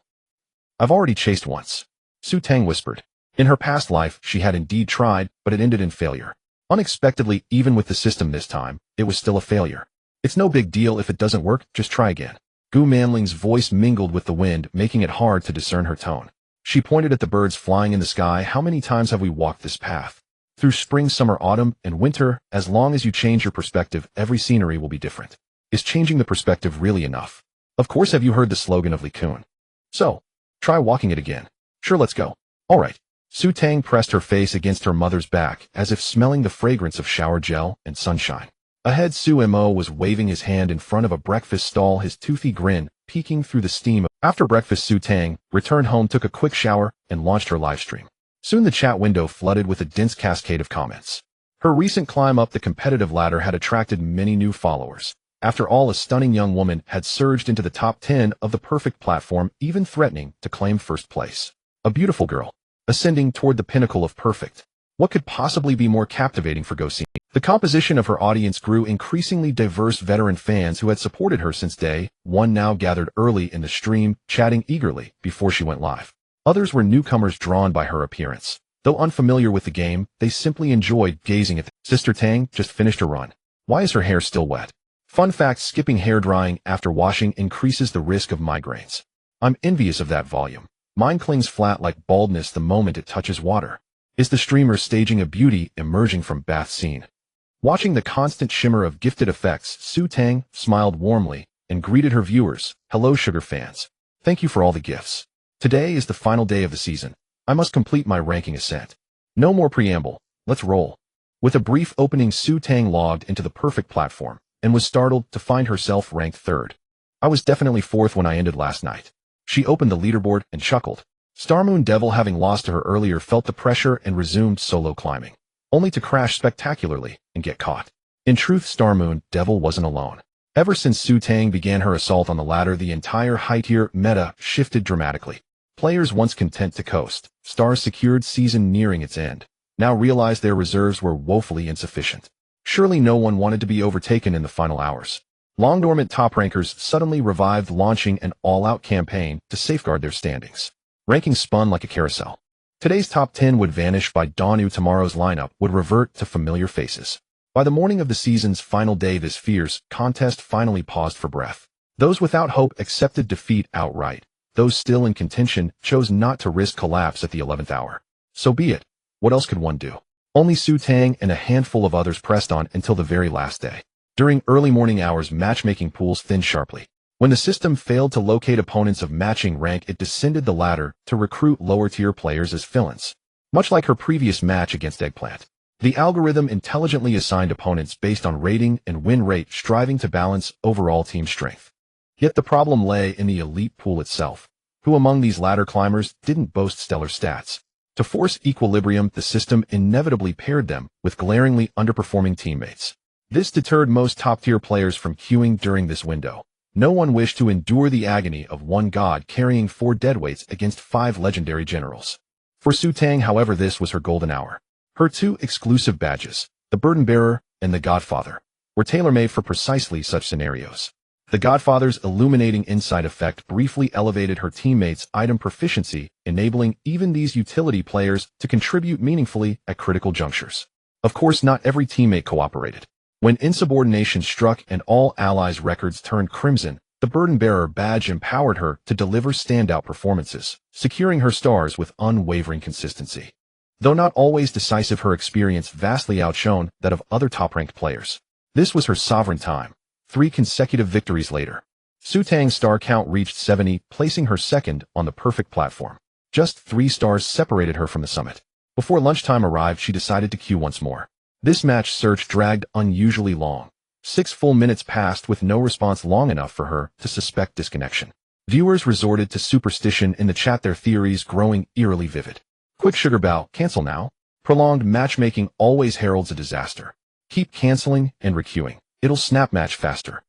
I've already chased once. Su Tang whispered. In her past life, she had indeed tried, but it ended in failure. Unexpectedly, even with the system this time, it was still a failure. It's no big deal if it doesn't work, just try again. Gu Manling's voice mingled with the wind, making it hard to discern her tone. She pointed at the birds flying in the sky. How many times have we walked this path? Through spring, summer, autumn, and winter. As long as you change your perspective, every scenery will be different. Is changing the perspective really enough? Of course. Have you heard the slogan of Li Kun? So, try walking it again. Sure, let's go. All right. Su Tang pressed her face against her mother's back, as if smelling the fragrance of shower gel and sunshine. Ahead, Sumo was waving his hand in front of a breakfast stall, his toothy grin peeking through the steam. After breakfast, Su Tang returned home, took a quick shower, and launched her livestream. Soon the chat window flooded with a dense cascade of comments. Her recent climb up the competitive ladder had attracted many new followers. After all, a stunning young woman had surged into the top 10 of the perfect platform, even threatening to claim first place. A beautiful girl, ascending toward the pinnacle of perfect. What could possibly be more captivating for Gosine? The composition of her audience grew increasingly diverse. Veteran fans who had supported her since day one now gathered early in the stream, chatting eagerly before she went live. Others were newcomers drawn by her appearance. Though unfamiliar with the game, they simply enjoyed gazing at them. Sister Tang just finished a run. Why is her hair still wet? Fun fact, skipping hair drying after washing increases the risk of migraines. I'm envious of that volume. Mine clings flat like baldness the moment it touches water. Is the streamer staging a beauty emerging from bath scene? Watching the constant shimmer of gifted effects, Su Tang smiled warmly and greeted her viewers. Hello, Sugar fans. Thank you for all the gifts. Today is the final day of the season. I must complete my ranking ascent. No more preamble. Let's roll. With a brief opening, Su Tang logged into the perfect platform and was startled to find herself ranked third. I was definitely fourth when I ended last night. She opened the leaderboard and chuckled. Starmoon Devil, having lost to her earlier, felt the pressure and resumed solo climbing, only to crash spectacularly and get caught. In truth, Starmoon Devil wasn't alone. Ever since Su Tang began her assault on the ladder, the entire high-tier meta shifted dramatically. Players once content to coast, stars secured season nearing its end, now realized their reserves were woefully insufficient. Surely no one wanted to be overtaken in the final hours. Long-dormant top rankers suddenly revived, launching an all-out campaign to safeguard their standings. Rankings spun like a carousel. Today's top 10 would vanish by dawn. Tomorrow's lineup would revert to familiar faces. By the morning of the season's final day, this fierce contest finally paused for breath. Those without hope accepted defeat outright. Those still in contention chose not to risk collapse at the 11th hour. So be it. What else could one do? Only Su Tang and a handful of others pressed on until the very last day. During early morning hours, matchmaking pools thinned sharply. When the system failed to locate opponents of matching rank, it descended the ladder to recruit lower-tier players as fill-ins. Much like her previous match against Eggplant, the algorithm intelligently assigned opponents based on rating and win rate, striving to balance overall team strength. Yet the problem lay in the elite pool itself. Who among these ladder climbers didn't boast stellar stats? To force equilibrium, the system inevitably paired them with glaringly underperforming teammates. This deterred most top-tier players from queuing during this window. No one wished to endure the agony of one god carrying 4 deadweights against 5 legendary generals. For Su Tang, however, this was her golden hour. Her 2 exclusive badges, the Burden Bearer and the Godfather, were tailor-made for precisely such scenarios. The Godfather's illuminating insight effect briefly elevated her teammates' item proficiency, enabling even these utility players to contribute meaningfully at critical junctures. Of course, not every teammate cooperated. When insubordination struck and all allies' records turned crimson, the Burden Bearer badge empowered her to deliver standout performances, securing her stars with unwavering consistency. Though not always decisive, her experience vastly outshone that of other top-ranked players. This was her sovereign time. 3 consecutive victories later, Su Tang's star count reached 70, placing her second on the perfect platform. Just 3 stars separated her from the summit. Before lunchtime arrived, she decided to queue once more. This match search dragged unusually long. 6 full minutes passed with no response, long enough for her to suspect disconnection. Viewers resorted to superstition in the chat, their theories growing eerily vivid. Quick sugar bow, cancel now. Prolonged matchmaking always heralds a disaster. Keep canceling and requeuing. It'll snap match faster.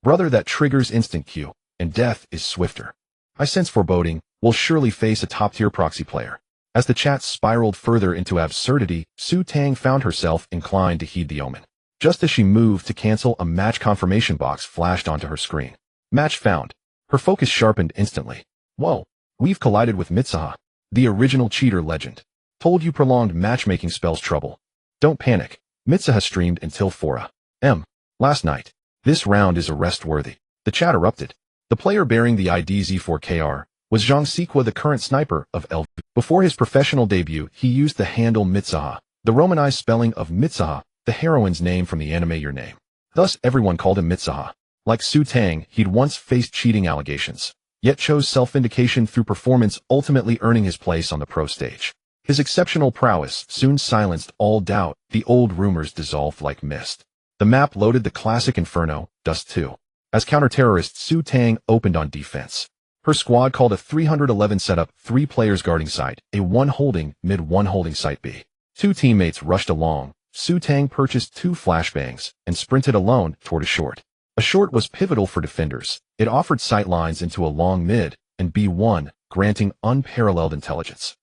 Brother, that triggers instant queue, and death is swifter. I sense foreboding. We'll surely face a top-tier proxy player. As the chat spiraled further into absurdity, Su Tang found herself inclined to heed the omen. Just as she moved to cancel, a match confirmation box flashed onto her screen. Match found. Her focus sharpened instantly. Whoa, we've collided with Mitsuha, the original cheater legend. Told you prolonged matchmaking spells trouble. Don't panic. Mitsuha streamed until 4 a.m. last night. This round is arrest-worthy. The chat erupted. The player bearing the ID Z4KR was Zhang Siqua, the current sniper of LV. Before his professional debut, he used the handle Mitsuha, the romanized spelling of Mitsuha, the heroine's name from the anime Your Name. Thus, everyone called him Mitsuha. Like Su Tang, he'd once faced cheating allegations, yet chose self-vindication through performance, ultimately earning his place on the pro stage. His exceptional prowess soon silenced all doubt. The old rumors dissolved like mist. The map loaded the classic Inferno, Dust 2. As counter-terrorist Su Tang opened on defense. Her squad called a 311 setup 3 players guarding site, a 1 holding, mid 1 holding site B. 2 teammates rushed along. Su Tang purchased 2 flashbangs and sprinted alone toward a short. A short was pivotal for defenders. It offered sight lines into a long mid and B1, granting unparalleled intelligence.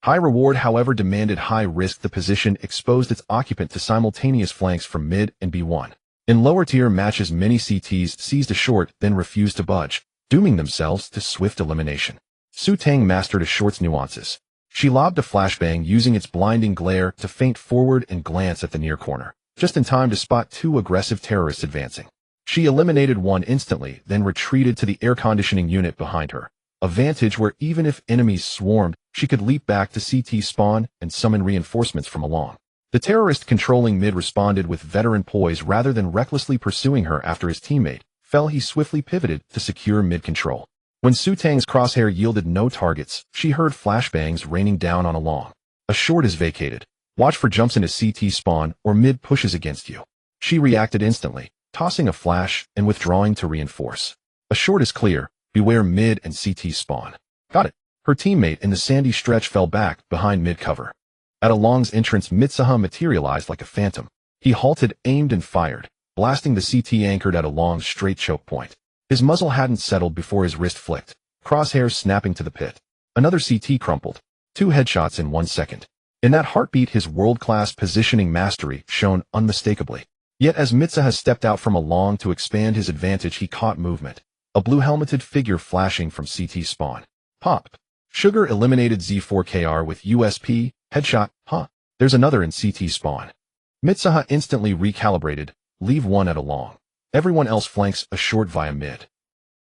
High reward, however, demanded high risk. The position exposed its occupant to simultaneous flanks from mid and B1. In lower tier matches, many CTs seized a short, then refused to budge, dooming themselves to swift elimination. Su Tang mastered a short's nuances. She lobbed a flashbang using its blinding glare to feint forward and glance at the near corner, just in time to spot 2 aggressive terrorists advancing. She eliminated one instantly, then retreated to the air conditioning unit behind her, a vantage where even if enemies swarmed, she could leap back to CT spawn and summon reinforcements from along. The terrorist controlling mid responded with veteran poise rather than recklessly pursuing her after his teammate fell. He swiftly pivoted to secure mid control. When Su Tang's crosshair yielded no targets, she heard flashbangs raining down on along. A short is vacated. Watch for jumps into CT spawn or mid pushes against you. She reacted instantly, tossing a flash and withdrawing to reinforce. A short is clear. Beware mid and CT spawn. Got it. Her teammate in the sandy stretch fell back behind mid cover. At Along's entrance, Mitsuha materialized like a phantom. He halted, aimed, and fired, blasting the CT anchored at Along's straight choke point. His muzzle hadn't settled before his wrist flicked, crosshairs snapping to the pit. Another CT crumpled. 2 headshots in 1 second. In that heartbeat, his world-class positioning mastery shone unmistakably. Yet as Mitsuha stepped out from Along to expand his advantage, he caught movement. A blue-helmeted figure flashing from CT spawn. Pop. Sugar eliminated Z4KR with USP, headshot, There's another in CT spawn. Mitsuha instantly recalibrated, leave one at Along. Everyone else flanks a short via mid.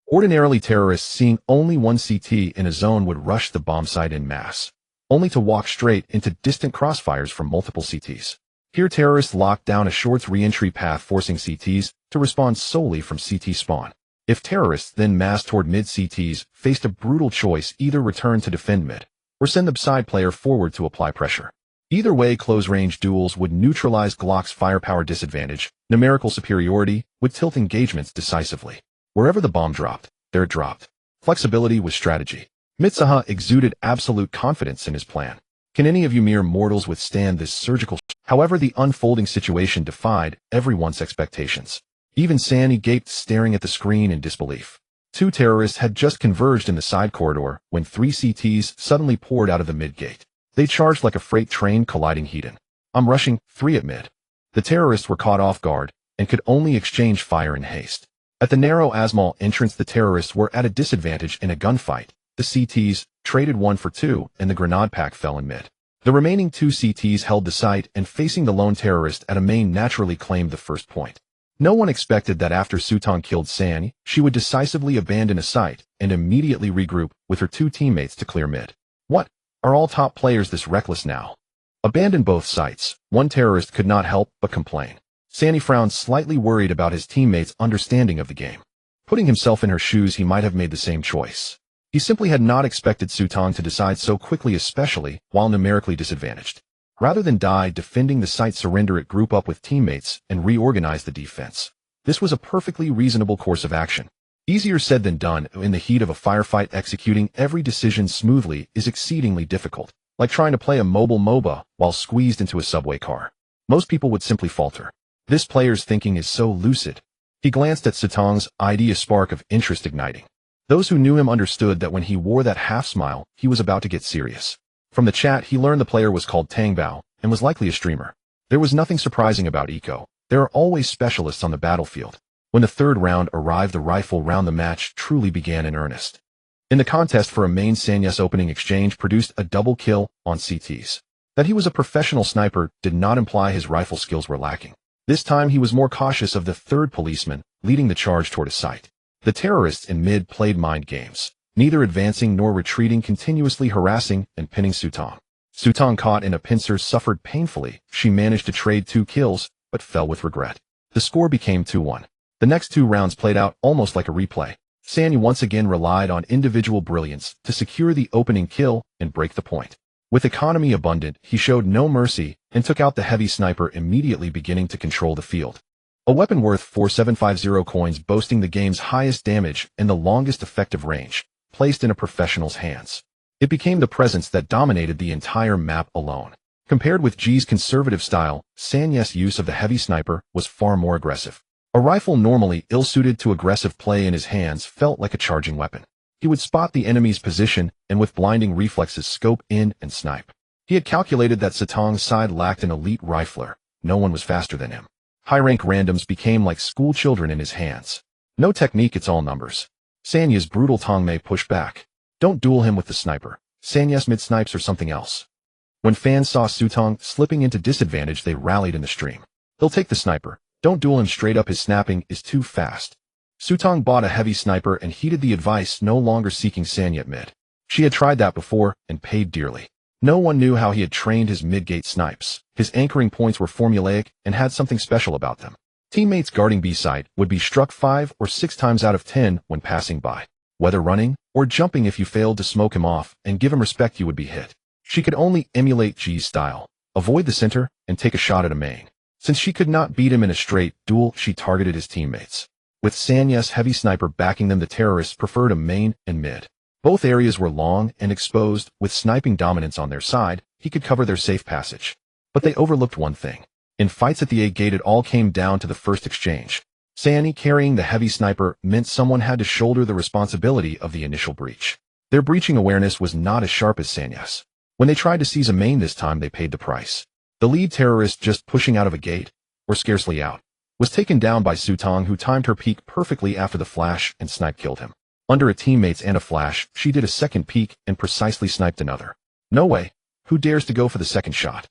Ordinarily, terrorists seeing only one CT in a zone would rush the bomb site en masse, only to walk straight into distant crossfires from multiple CTs. Here, terrorists locked down a short's re-entry path, forcing CTs to respond solely from CT spawn. If terrorists then massed toward mid, CTs faced a brutal choice: either return to defend mid, or send the side player forward to apply pressure. Either way, close-range duels would neutralize Glock's firepower disadvantage. Numerical superiority would tilt engagements decisively. Wherever the bomb dropped, there it dropped. Flexibility was strategy. Mitsuha exuded absolute confidence in his plan. Can any of you mere mortals withstand this surgical? However, the unfolding situation defied everyone's expectations. Even Sandy gaped, staring at the screen in disbelief. 2 terrorists had just converged in the side corridor when 3 CTs suddenly poured out of the mid gate. They charged like a freight train colliding head-on. I'm rushing, 3 at mid. The terrorists were caught off guard and could only exchange fire in haste. At the narrow Asmal entrance, the terrorists were at a disadvantage in a gunfight. The CTs traded 1 for 2 and the grenade pack fell in mid. The remaining 2 CTs held the site and, facing the lone terrorist at a main, naturally claimed the first point. No one expected that after Su Tang killed San, she would decisively abandon a site and immediately regroup with her 2 teammates to clear mid. What? Are all top players this reckless now? Abandon both sites. One terrorist could not help but complain. Sandy frowned, slightly worried about his teammates' understanding of the game. Putting himself in her shoes, he might have made the same choice. He simply had not expected Su Tang to decide so quickly, especially while numerically disadvantaged. Rather than die defending the site, surrender it, group up with teammates, and reorganize the defense. This was a perfectly reasonable course of action. Easier said than done. In the heat of a firefight, executing every decision smoothly is exceedingly difficult, like trying to play a mobile MOBA while squeezed into a subway car. Most people would simply falter. This player's thinking is so lucid. He glanced at Su Tang's ID, a spark of interest igniting. Those who knew him understood that when he wore that half-smile, he was about to get serious. From the chat, he learned the player was called Tangbao and was likely a streamer. There was nothing surprising about Eco. There are always specialists on the battlefield. When the 3rd round arrived, the rifle round, the match truly began in earnest. In the contest for a main, Sanyas opening exchange produced a double kill on CTs. That he was a professional sniper did not imply his rifle skills were lacking. This time he was more cautious of the 3rd policeman leading the charge toward a site. The terrorists in mid played mind games, neither advancing nor retreating, continuously harassing and pinning Su Tang. Su Tang, caught in a pincer, suffered painfully. She managed to trade 2 kills, but fell with regret. The score became 2-1. The next 2 rounds played out almost like a replay. Sanyu once again relied on individual brilliance to secure the opening kill and break the point. With economy abundant, he showed no mercy and took out the heavy sniper, immediately beginning to control the field. A weapon worth 4750 coins boasting the game's highest damage and the longest effective range, placed in a professional's hands. It became the presence that dominated the entire map alone. Compared with G's conservative style, Sanyes's use of the heavy sniper was far more aggressive. A rifle normally ill-suited to aggressive play in his hands felt like a charging weapon. He would spot the enemy's position and with blinding reflexes scope in and snipe. He had calculated that Sutong's side lacked an elite rifler. No one was faster than him. High-rank randoms became like school children in his hands. No technique, it's all numbers. Sanyes's brutal Tongmei pushed back. Don't duel him with the sniper. Sanyes mid-snipes or something else. When fans saw Sutong slipping into disadvantage, they rallied in the stream. He'll take the sniper. Don't duel him straight up, his snapping is too fast. Sutong bought a heavy sniper and heeded the advice, no longer seeking Sanyes mid. She had tried that before and paid dearly. No one knew how he had trained his mid-gate snipes. His anchoring points were formulaic and had something special about them. Teammates guarding B site would be struck 5 or 6 times out of 10 when passing by. Whether running or jumping, if you failed to smoke him off and give him respect, you would be hit. She could only emulate G's style, avoid the center, and take a shot at a main. Since she could not beat him in a straight duel, she targeted his teammates. With Sanyes's heavy sniper backing them, the terrorists preferred a main and mid. Both areas were long and exposed. With sniping dominance on their side, he could cover their safe passage. But they overlooked one thing. In fights at the A gate, it all came down to the first exchange. Sanyes carrying the heavy sniper meant someone had to shoulder the responsibility of the initial breach. Their breaching awareness was not as sharp as Sanyes. When they tried to seize a main this time, they paid the price. The lead terrorist, just pushing out of a gate, or scarcely out, was taken down by Sutong, who timed her peek perfectly after the flash and snipe killed him. Under a teammate's and a flash, she did a second peek and precisely sniped another. No way. Who dares to go for the second shot?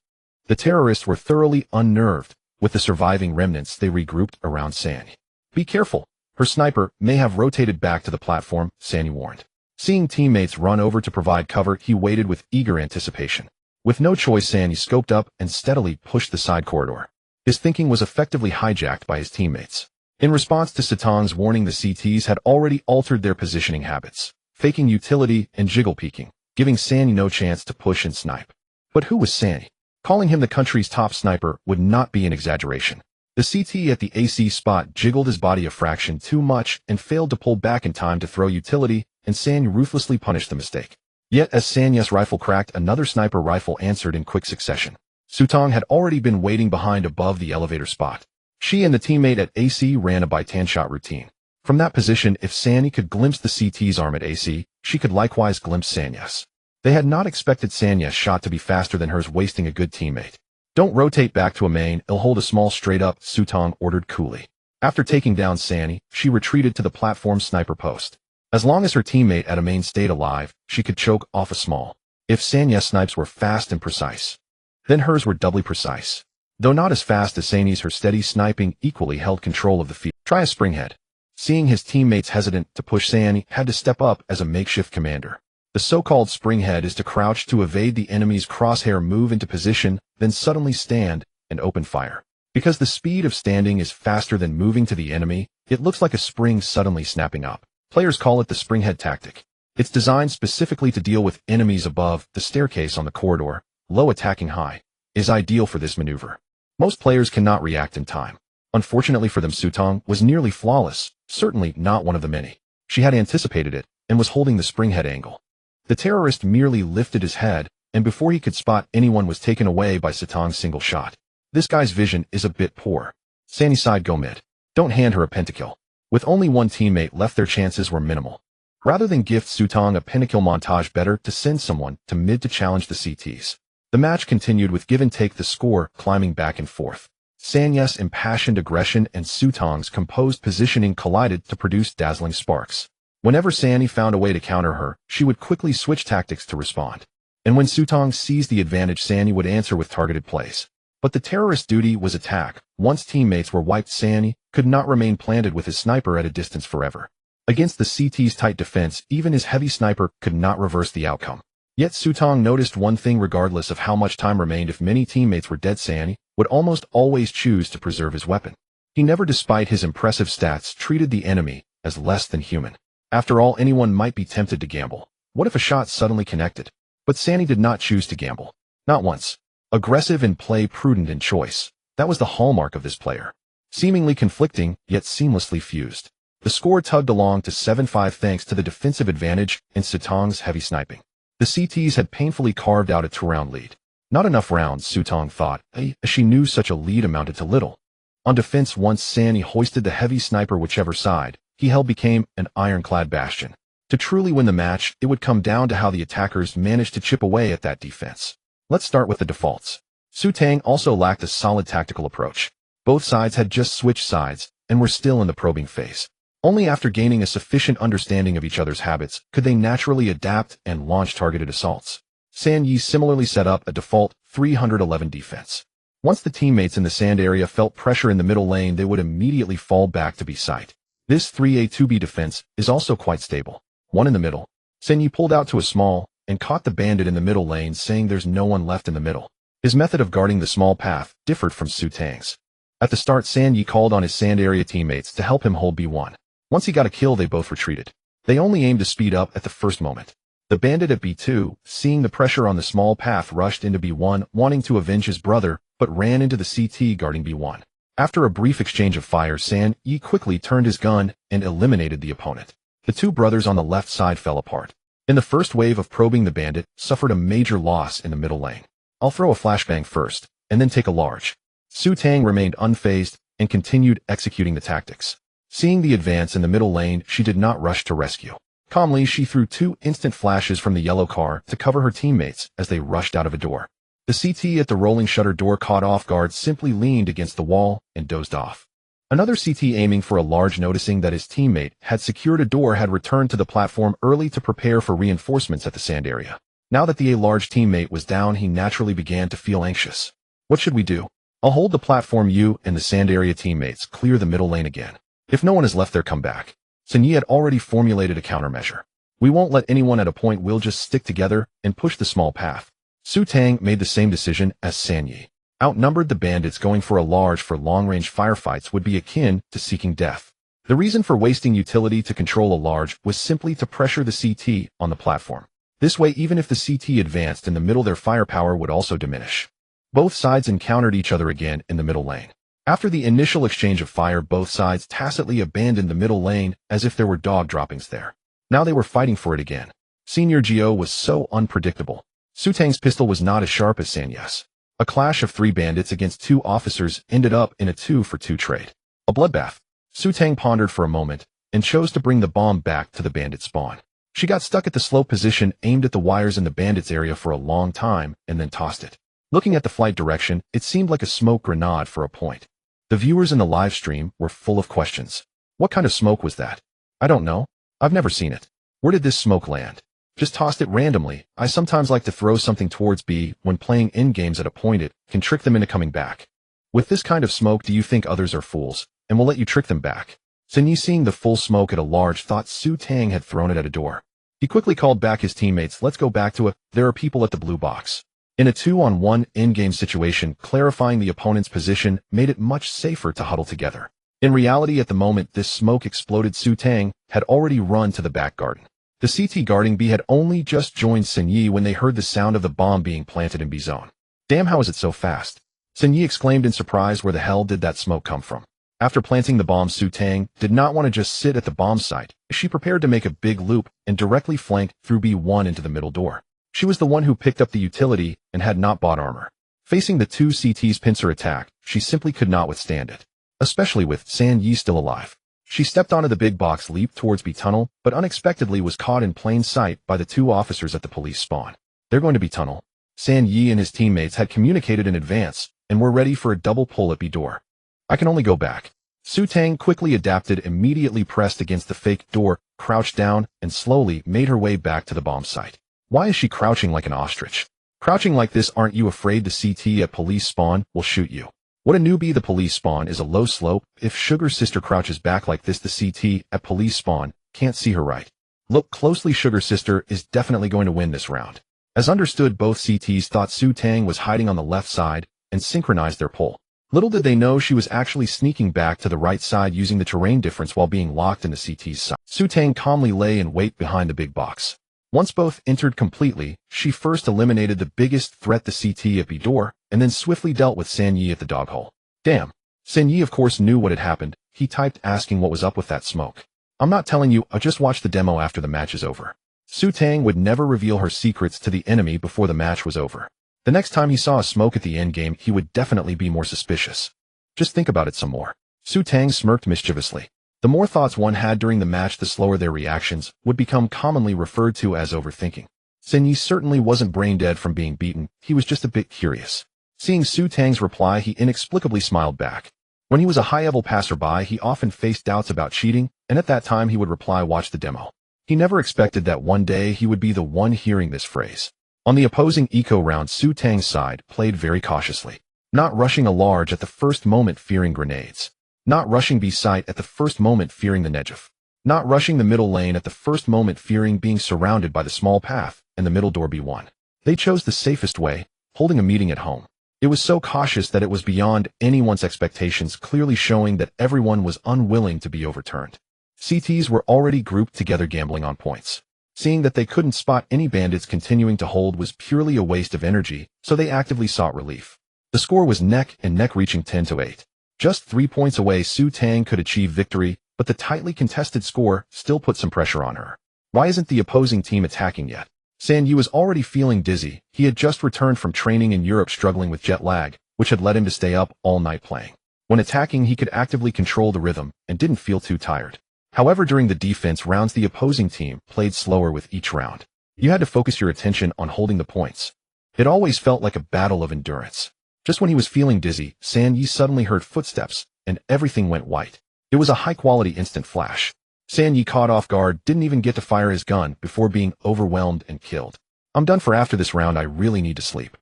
The terrorists were thoroughly unnerved. With the surviving remnants, they regrouped around Sanyes. Be careful. Her sniper may have rotated back to the platform, Sanyes warned. Seeing teammates run over to provide cover, he waited with eager anticipation. With no choice, Sanyes scoped up and steadily pushed the side corridor. His thinking was effectively hijacked by his teammates. In response to Sutong's warning, the CTs had already altered their positioning habits, faking utility and jiggle peeking, giving Sanyes no chance to push and snipe. But who was Sanyes? Calling him the country's top sniper would not be an exaggeration. The CT at the AC spot jiggled his body a fraction too much and failed to pull back in time to throw utility, and Sanyes ruthlessly punished the mistake. Yet as Sanyes's rifle cracked, another sniper rifle answered in quick succession. Sutong had already been waiting behind above the elevator spot. She and the teammate at AC ran a by-10 shot routine. From that position, if Sanyes could glimpse the CT's arm at AC, she could likewise glimpse Sanyes. They had not expected Sanyes's shot to be faster than hers, wasting a good teammate. Don't rotate back to a main, it'll hold a small straight up, Sutong ordered coolly. After taking down Sanyes, she retreated to the platform sniper post. As long as her teammate at a main stayed alive, she could choke off a small. If Sanyes's snipes were fast and precise, then hers were doubly precise. Though not as fast as Sanyes's, her steady sniping equally held control of the field. Try a springhead. Seeing his teammates hesitant to push, Sanyes had to step up as a makeshift commander. The so-called springhead is to crouch to evade the enemy's crosshair, move into position, then suddenly stand and open fire. Because the speed of standing is faster than moving to the enemy, it looks like a spring suddenly snapping up. Players call it the springhead tactic. It's designed specifically to deal with enemies above the staircase on the corridor. Low attacking high is ideal for this maneuver. Most players cannot react in time. Unfortunately for them, Sutong was nearly flawless, certainly not one of the many. She had anticipated it and was holding the springhead angle. The terrorist merely lifted his head, and before he could spot anyone, was taken away by Sutong's single shot. This guy's vision is a bit poor. Sanyes side go mid. Don't hand her a pentakill. With only one teammate left, their chances were minimal. Rather than gift Sutong a pentakill montage, better to send someone to mid to challenge the CTs. The match continued with give and take, the score climbing back and forth. Sanyes's impassioned aggression and Sutong's composed positioning collided to produce dazzling sparks. Whenever Sanyes found a way to counter her, she would quickly switch tactics to respond. And when Sutong seized the advantage, Sanyes would answer with targeted plays. But the terrorist's duty was attack. Once teammates were wiped, Sanyes could not remain planted with his sniper at a distance forever. Against the CT's tight defense, even his heavy sniper could not reverse the outcome. Yet Sutong noticed one thing: regardless of how much time remained, if many teammates were dead, Sanyes would almost always choose to preserve his weapon. He never, despite his impressive stats, treated the enemy as less than human. After all, anyone might be tempted to gamble. What if a shot suddenly connected? But Sanyes did not choose to gamble. Not once. Aggressive in play, prudent in choice. That was the hallmark of this player. seemingly conflicting, yet seamlessly fused. The score tugged along to 7-5 thanks to the defensive advantage and Sutong's heavy sniping. The CTs had painfully carved out a 2-round lead. Not enough rounds, Sutong thought, as she knew such a lead amounted to little. On defense, once Sanyi hoisted the heavy sniper whichever side he held became an ironclad bastion. To truly win the match, it would come down to how the attackers managed to chip away at that defense. Let's start with the defaults. Sutong also lacked a solid tactical approach. Both sides had just switched sides and were still in the probing phase. Only after gaining a sufficient understanding of each other's habits could they naturally adapt and launch targeted assaults. Sanyi similarly set up a default 311 defense. Once the teammates in the sand area felt pressure in the middle lane, they would immediately fall back to B site. This 3A2B defense is also quite stable. One in the middle. Sanyi pulled out to a small and caught the bandit in the middle lane, saying there's no one left in the middle. His method of guarding the small path differed from Sutong's. At the start, Sanyi called on his sand area teammates to help him hold B1. Once he got a kill, they both retreated. They only aimed to speed up at the first moment. The bandit at B2, seeing the pressure on the small path, rushed into B1, wanting to avenge his brother, but ran into the CT guarding B1. After a brief exchange of fire, Sanyi quickly turned his gun and eliminated the opponent. The two brothers on the left side fell apart. In the first wave of probing, the bandit suffered a major loss in the middle lane. I'll throw a flashbang first, and then take a large. Sutong remained unfazed and continued executing the tactics. Seeing the advance in the middle lane, she did not rush to rescue. Calmly, she threw 2 instant flashes from the yellow car to cover her teammates as they rushed out of a door. The CT at the rolling shutter door, caught off guard, simply leaned against the wall and dozed off. Another CT aiming for a large, noticing that his teammate had secured a door, had returned to the platform early to prepare for reinforcements at the sand area. Now that the A large teammate was down, he naturally began to feel anxious. What should we do? I'll hold the platform. You and the sand area teammates clear the middle lane again. If no one is left there, come back. Sanyi had already formulated a countermeasure. We won't let anyone at a point, we'll just stick together and push the small path. Sutong made the same decision as Sanyi. Outnumbered, the bandits going for a large for long-range firefights would be akin to seeking death. The reason for wasting utility to control a large was simply to pressure the CT on the platform. This way, even if the CT advanced in the middle, their firepower would also diminish. Both sides encountered each other again in the middle lane. After the initial exchange of fire, both sides tacitly abandoned the middle lane as if there were dog droppings there. Now they were fighting for it again. Senior Geo was so unpredictable. Sutong's pistol was not as sharp as Sanyi's. A clash of 3 bandits against 2 officers ended up in a 2-for-2 trade. A bloodbath. Sutong pondered for a moment and chose to bring the bomb back to the bandit spawn. She got stuck at the slope position, aimed at the wires in the bandits area for a long time, and then tossed it. Looking at the flight direction, it seemed like a smoke grenade for a point. The viewers in the live stream were full of questions. What kind of smoke was that? I don't know. I've never seen it. Where did this smoke land? Just tossed it randomly. I sometimes like to throw something towards B when playing in games at a point it can trick them into coming back. With this kind of smoke, do you think others are fools and will let you trick them back? Sanyi, seeing the full smoke at a large, thought Sutong had thrown it at a door. He quickly called back his teammates. Let's go back to there are people at the blue box. In a 2-on-1 in-game situation, clarifying the opponent's position made it much safer to huddle together. In reality, at the moment this smoke exploded, Sutong had already run to the back garden. The CT guarding B had only just joined Sanyi when they heard the sound of the bomb being planted in B zone. Damn, how is it so fast? Sanyi exclaimed in surprise. Where the hell did that smoke come from? After planting the bomb, Sutong did not want to just sit at the bomb site. She prepared to make a big loop and directly flank through B1 into the middle door. She was the one who picked up the utility and had not bought armor. Facing the 2 CT's pincer attack, she simply could not withstand it, especially with Sanyi still alive. She stepped onto the big box, leaped towards B tunnel, but unexpectedly was caught in plain sight by the 2 officers at the police spawn. They're going to B tunnel. Sanyi and his teammates had communicated in advance and were ready for a double pull at B door. I can only go back. Sutong quickly adapted, immediately pressed against the fake door, crouched down, and slowly made her way back to the bomb site. Why is she crouching like an ostrich? Crouching like this, aren't you afraid the CT at police spawn will shoot you? What a newbie, the police spawn is a low slope. If Sugar's sister crouches back like this, the CT at police spawn can't see her right. Look closely, Sugar's sister is definitely going to win this round. As understood, both CTs thought Sutong was hiding on the left side and synchronized their pull. Little did they know she was actually sneaking back to the right side using the terrain difference while being locked in the CT's side. Sutong calmly lay in wait behind the big box. Once both entered completely, she first eliminated the biggest threat, the CT at B door, and then swiftly dealt with Sanyi at the dog hole. Damn, Sun Yi of course knew what had happened. He typed asking what was up with that smoke. I'm not telling you, I'll just watch the demo after the match is over. Su Tang would never reveal her secrets to the enemy before the match was over. The next time he saw a smoke at the endgame, he would definitely be more suspicious. Just think about it some more. Su Tang smirked mischievously. The more thoughts one had during the match, the slower their reactions would become commonly referred to as overthinking. Sun Yi certainly wasn't brain dead from being beaten, he was just a bit curious. Seeing Su Tang's reply, he inexplicably smiled back. When he was a high-level passerby, he often faced doubts about cheating, and at that time he would reply, watch the demo. He never expected that one day he would be the one hearing this phrase. On the opposing eco round, Su Tang's side played very cautiously, not rushing a large at the first moment fearing grenades, not rushing B site at the first moment fearing the Nejaf, not rushing the middle lane at the first moment fearing being surrounded by the small path and the middle door B1. They chose the safest way, holding a meeting at home. It was so cautious that it was beyond anyone's expectations, clearly showing that everyone was unwilling to be overturned. CTs were already grouped together gambling on points. Seeing that they couldn't spot any bandits continuing to hold was purely a waste of energy, so they actively sought relief. The score was neck and neck, reaching 10-8. Just 3 points away, Su Tang could achieve victory, but the tightly contested score still put some pressure on her. Why isn't the opposing team attacking yet? Sun Yi was already feeling dizzy. He had just returned from training in Europe, struggling with jet lag, which had led him to stay up all night playing. When attacking, he could actively control the rhythm and didn't feel too tired. However, during the defense rounds, the opposing team played slower with each round. You had to focus your attention on holding the points. It always felt like a battle of endurance. Just when he was feeling dizzy, Sun Yi suddenly heard footsteps, and everything went white. It was a high-quality instant flash. Sun Yi, caught off guard, didn't even get to fire his gun before being overwhelmed and killed. I'm done for after this round, I really need to sleep.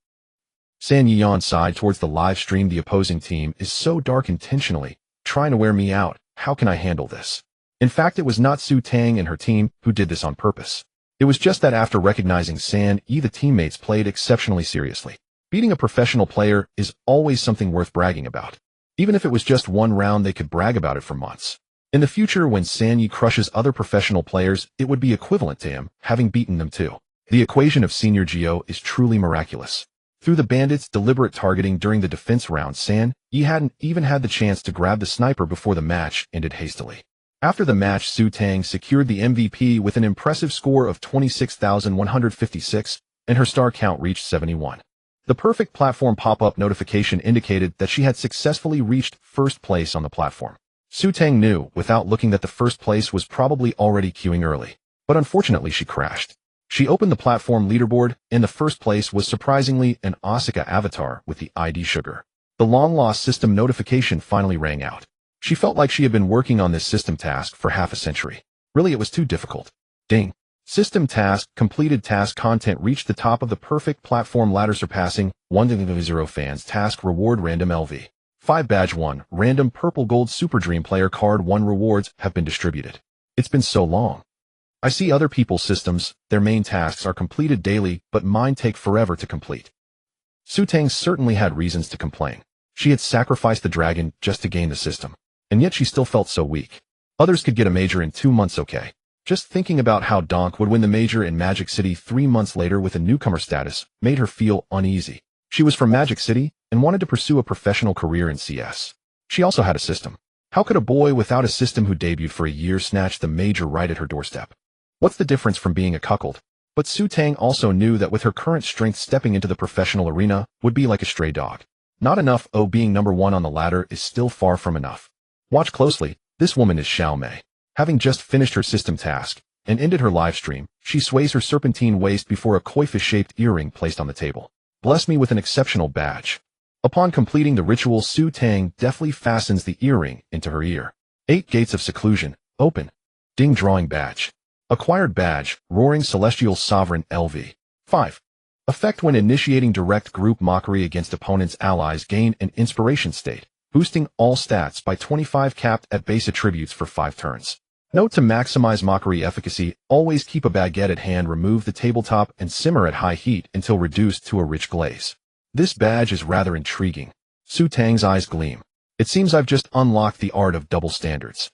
Sun Yi yawned, sighed towards the live stream. The opposing team is so dark, intentionally trying to wear me out. How can I handle this? In fact, it was not Su Tang and her team who did this on purpose. It was just that after recognizing Sun Yi, the teammates played exceptionally seriously. Beating a professional player is always something worth bragging about. Even if it was just one round, they could brag about it for months. In the future, when Sun Yi crushes other professional players, it would be equivalent to him having beaten them too. The equation of Senior Geo is truly miraculous. Through the bandits' deliberate targeting during the defense round, Sun Yi hadn't even had the chance to grab the sniper before the match ended hastily. After the match, Su Tang secured the MVP with an impressive score of 26,156, and her star count reached 71. The perfect platform pop-up notification indicated that she had successfully reached first place on the platform. Su Tang knew, without looking, that the first place was probably already queuing early. But unfortunately, she crashed. She opened the platform leaderboard, and the first place was surprisingly an Asuka avatar with the ID Sugar. The long-lost system notification finally rang out. She felt like she had been working on this system task for half a century. Really, it was too difficult. Ding. System task completed. Task content reached the top of the perfect platform ladder, surpassing 1-0 fans. Task reward: random LV 5 badge 1, random purple gold super dream player card 1 rewards have been distributed. It's been so long. I see other people's systems, their main tasks are completed daily, but mine take forever to complete. Su Tang certainly had reasons to complain. She had sacrificed the dragon just to gain the system. And yet she still felt so weak. Others could get a major in 2 months, okay. Just thinking about how Donk would win the major in Magic City 3 months later with a newcomer status made her feel uneasy. She was from Magic City and wanted to pursue a professional career in CS. She also had a system. How could a boy without a system who debuted for a year snatch the major right at her doorstep? What's the difference from being a cuckold? But Su Tang also knew that with her current strength, stepping into the professional arena would be like a stray dog. Not enough. Being number 1 on the ladder is still far from enough. Watch closely, this woman is Xiao Mei. Having just finished her system task and ended her live stream, she sways her serpentine waist before a koi-fish-shaped earring placed on the table. Bless me with an exceptional badge. Upon completing the ritual, Su Tang deftly fastens the earring into her ear. 8 gates of seclusion, open. Ding, drawing badge. Acquired badge, Roaring Celestial Sovereign LV. 5. Effect when initiating direct group mockery against opponents' allies, gain an inspiration state, boosting all stats by 25, capped at base attributes for 5 turns. Note: to maximize mockery efficacy, always keep a baguette at hand, remove the tabletop, and simmer at high heat until reduced to a rich glaze. This badge is rather intriguing. Su Tang's eyes gleam. It seems I've just unlocked the art of double standards.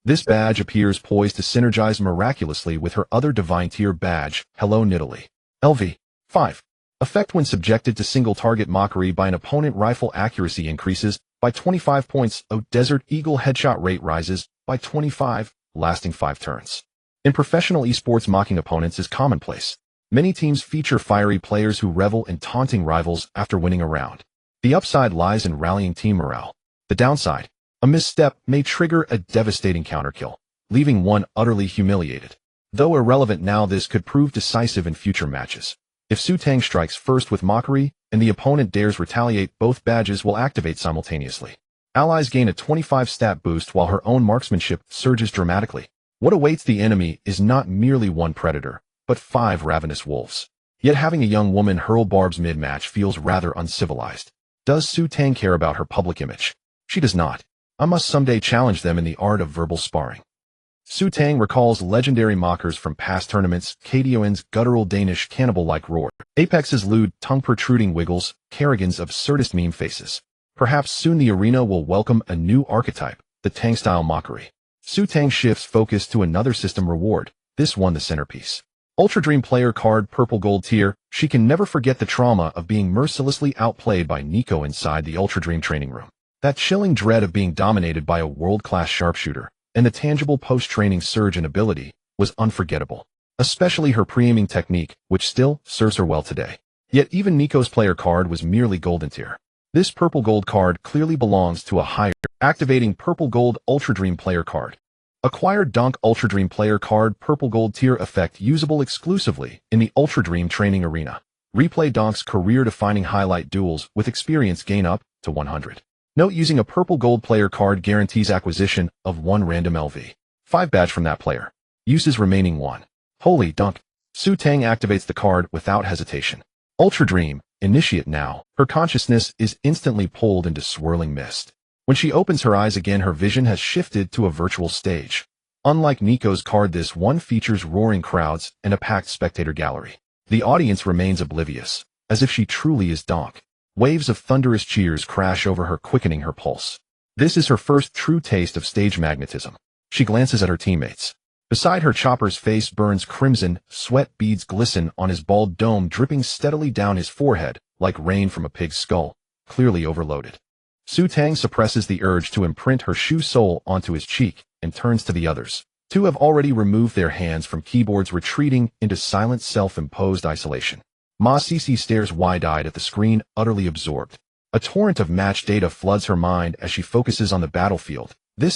This badge appears poised to synergize miraculously with her other divine tier badge, Hello Nidalee. LV. 5. Effect when subjected to single target mockery by an opponent, rifle accuracy increases by 25 points. A Desert Eagle headshot rate rises by 25, lasting 5 turns. In professional esports, mocking opponents is commonplace. Many teams feature fiery players who revel in taunting rivals after winning a round. The upside lies in rallying team morale. The downside, a misstep may trigger a devastating counterkill, leaving one utterly humiliated. Though irrelevant now, this could prove decisive in future matches. If Su Tang strikes first with mockery, and the opponent dares retaliate, both badges will activate simultaneously. Allies gain a 25 stat boost while her own marksmanship surges dramatically. What awaits the enemy is not merely one predator, but 5 ravenous wolves. Yet having a young woman hurl barbs mid-match feels rather uncivilized. Does Su Tang care about her public image? She does not. I must someday challenge them in the art of verbal sparring. Su Tang recalls legendary mockers from past tournaments, KDON's guttural Danish cannibal-like roar, Apex's lewd, tongue-protruding wiggles, Kerrigan's absurdist meme faces. Perhaps soon the arena will welcome a new archetype, the Tang-style mockery. Su Tang shifts focus to another system reward, this one the centerpiece. Ultra Dream player card purple gold tier. She can never forget the trauma of being mercilessly outplayed by Nico inside the Ultra Dream training room. That chilling dread of being dominated by a world-class sharpshooter, and the tangible post-training surge in ability, was unforgettable. Especially her pre-aiming technique, which still serves her well today. Yet even Nico's player card was merely golden tier. This purple gold card clearly belongs to a higher, activating purple gold Ultra Dream player card. Acquired Donk Ultra Dream player card purple gold tier effect usable exclusively in the Ultra Dream training arena. Replay Donk's career-defining highlight duels with experience gain up to 100. Note: using a purple gold player card guarantees acquisition of 1 random LV5 badge from that player. Uses remaining 1. Holy dunk. Su Tang activates the card without hesitation. Ultra Dream, initiate now. Her consciousness is instantly pulled into swirling mist. When she opens her eyes again, her vision has shifted to a virtual stage. Unlike Nico's card, this one features roaring crowds and a packed spectator gallery. The audience remains oblivious, as if she truly is Donk. Waves of thunderous cheers crash over her, quickening her pulse. This is her first true taste of stage magnetism. She glances at her teammates. Beside her, Chopper's face burns crimson, sweat beads glisten on his bald dome, dripping steadily down his forehead, like rain from a pig's skull, clearly overloaded. Su Tang suppresses the urge to imprint her shoe sole onto his cheek and turns to the others. 2 have already removed their hands from keyboards, retreating into silent self-imposed isolation. Ma Cici stares wide-eyed at the screen, utterly absorbed. A torrent of match data floods her mind as she focuses on the battlefield. The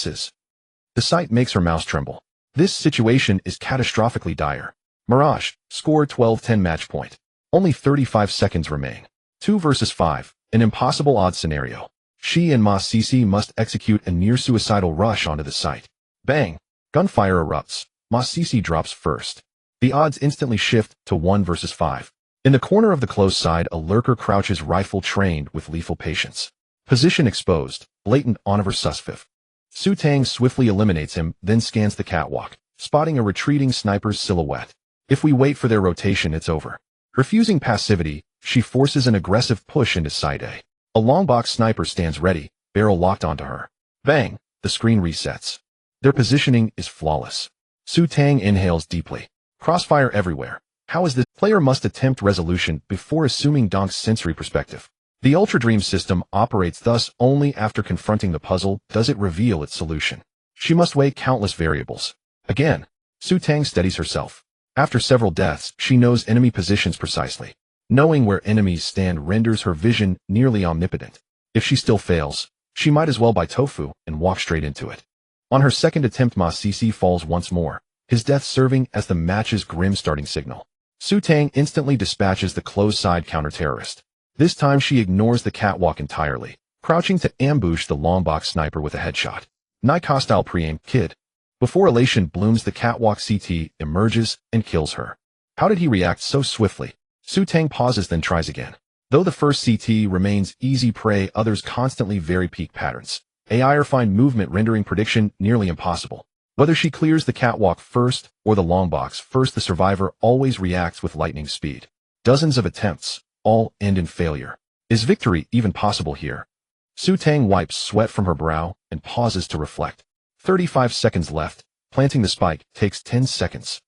sight makes her mouse tremble. This situation is catastrophically dire. Mirage, score 12-10 match point. Only 35 seconds remain. 2 versus 5, an impossible odds scenario. She and Ma Cici must execute a near-suicidal rush onto the site. Bang! Gunfire erupts. Ma Cici drops first. The odds instantly shift to 1 versus 5. In the corner of the close side, a lurker crouches, rifle trained with lethal patience. Position exposed, blatant Oniver Susfif. Su Tang swiftly eliminates him, then scans the catwalk, spotting a retreating sniper's silhouette. If we wait for their rotation, it's over. Refusing passivity, she forces an aggressive push into side A. A longbox sniper stands ready, barrel locked onto her. Bang! The screen resets. Their positioning is flawless. Su Tang inhales deeply. Crossfire everywhere. How is this? Player must attempt resolution before assuming Donk's sensory perspective. The Ultra Dream system operates thus only after confronting the puzzle does it reveal its solution. She must weigh countless variables. Again, Su Tang steadies herself. After several deaths, she knows enemy positions precisely. Knowing where enemies stand renders her vision nearly omnipotent. If she still fails, she might as well buy tofu and walk straight into it. On her second attempt, Ma Cici falls once more, his death serving as the match's grim starting signal. Su Tang instantly dispatches the close-side counter-terrorist. This time she ignores the catwalk entirely, crouching to ambush the longbox sniper with a headshot. Nike-style pre-aim kid. Before elation blooms, the catwalk CT emerges and kills her. How did he react so swiftly? Su Tang pauses, then tries again. Though the first CT remains easy prey, others constantly vary peak patterns. AI refined movement rendering prediction nearly impossible. Whether she clears the catwalk first or the longbox first, the survivor always reacts with lightning speed. Dozens of attempts, all end in failure. Is victory even possible here? Su Tang wipes sweat from her brow and pauses to reflect. 35 seconds left. Planting the spike takes 10 seconds.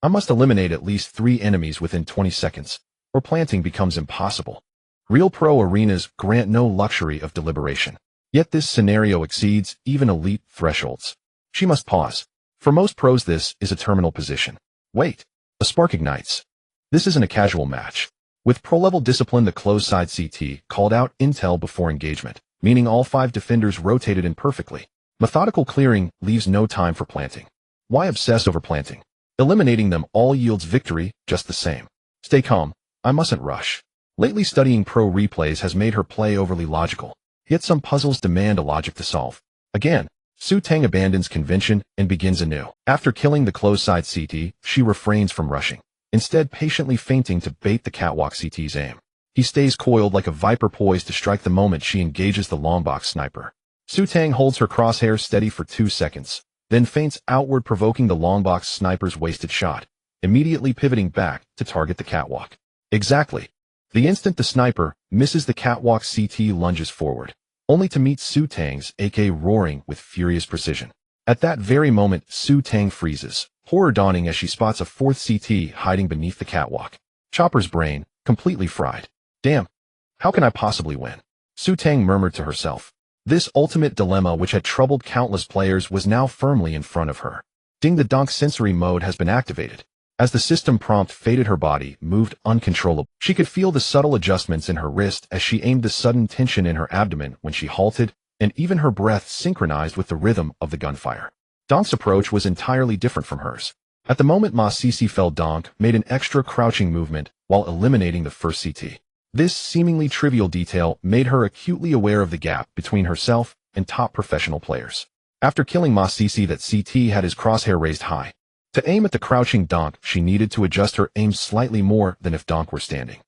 I must eliminate at least 3 enemies within 20 seconds, or planting becomes impossible. Real pro arenas grant no luxury of deliberation. Yet this scenario exceeds even elite thresholds. She must pause. For most pros, this is a terminal position. Wait. A spark ignites. This isn't a casual match. With pro-level discipline, the close-side CT called out intel before engagement, meaning all 5 defenders rotated in perfectly. Methodical clearing leaves no time for planting. Why obsess over planting? Eliminating them all yields victory just the same. Stay calm. I mustn't rush. Lately, studying pro replays has made her play overly logical. Yet some puzzles demand a logic to solve. Again, Su Tang abandons convention and begins anew. After killing the close-side CT, she refrains from rushing, instead patiently feinting to bait the catwalk CT's aim. He stays coiled like a viper poised to strike the moment she engages the longbox sniper. Su Tang holds her crosshairs steady for 2 seconds, then feints outward, provoking the longbox sniper's wasted shot, immediately pivoting back to target the catwalk. Exactly. The instant the sniper misses, the catwalk CT lunges forward, only to meet Su Tang's AK roaring with furious precision. At that very moment, Su Tang freezes, horror dawning as she spots a 4th CT hiding beneath the catwalk. Chopper's brain, completely fried. Damn. How can I possibly win? Su Tang murmured to herself. This ultimate dilemma, which had troubled countless players, was now firmly in front of her. Ding, the donk sensory mode has been activated. As the system prompt faded, her body moved uncontrollably. She could feel the subtle adjustments in her wrist as she aimed, the sudden tension in her abdomen when she halted, and even her breath synchronized with the rhythm of the gunfire. Donk's approach was entirely different from hers. At the moment Ma Sisi fell, Donk made an extra crouching movement while eliminating the first CT. This seemingly trivial detail made her acutely aware of the gap between herself and top professional players. After killing Ma Sisi, that CT had his crosshair raised high. To aim at the crouching Donk, she needed to adjust her aim slightly more than if Donk were standing.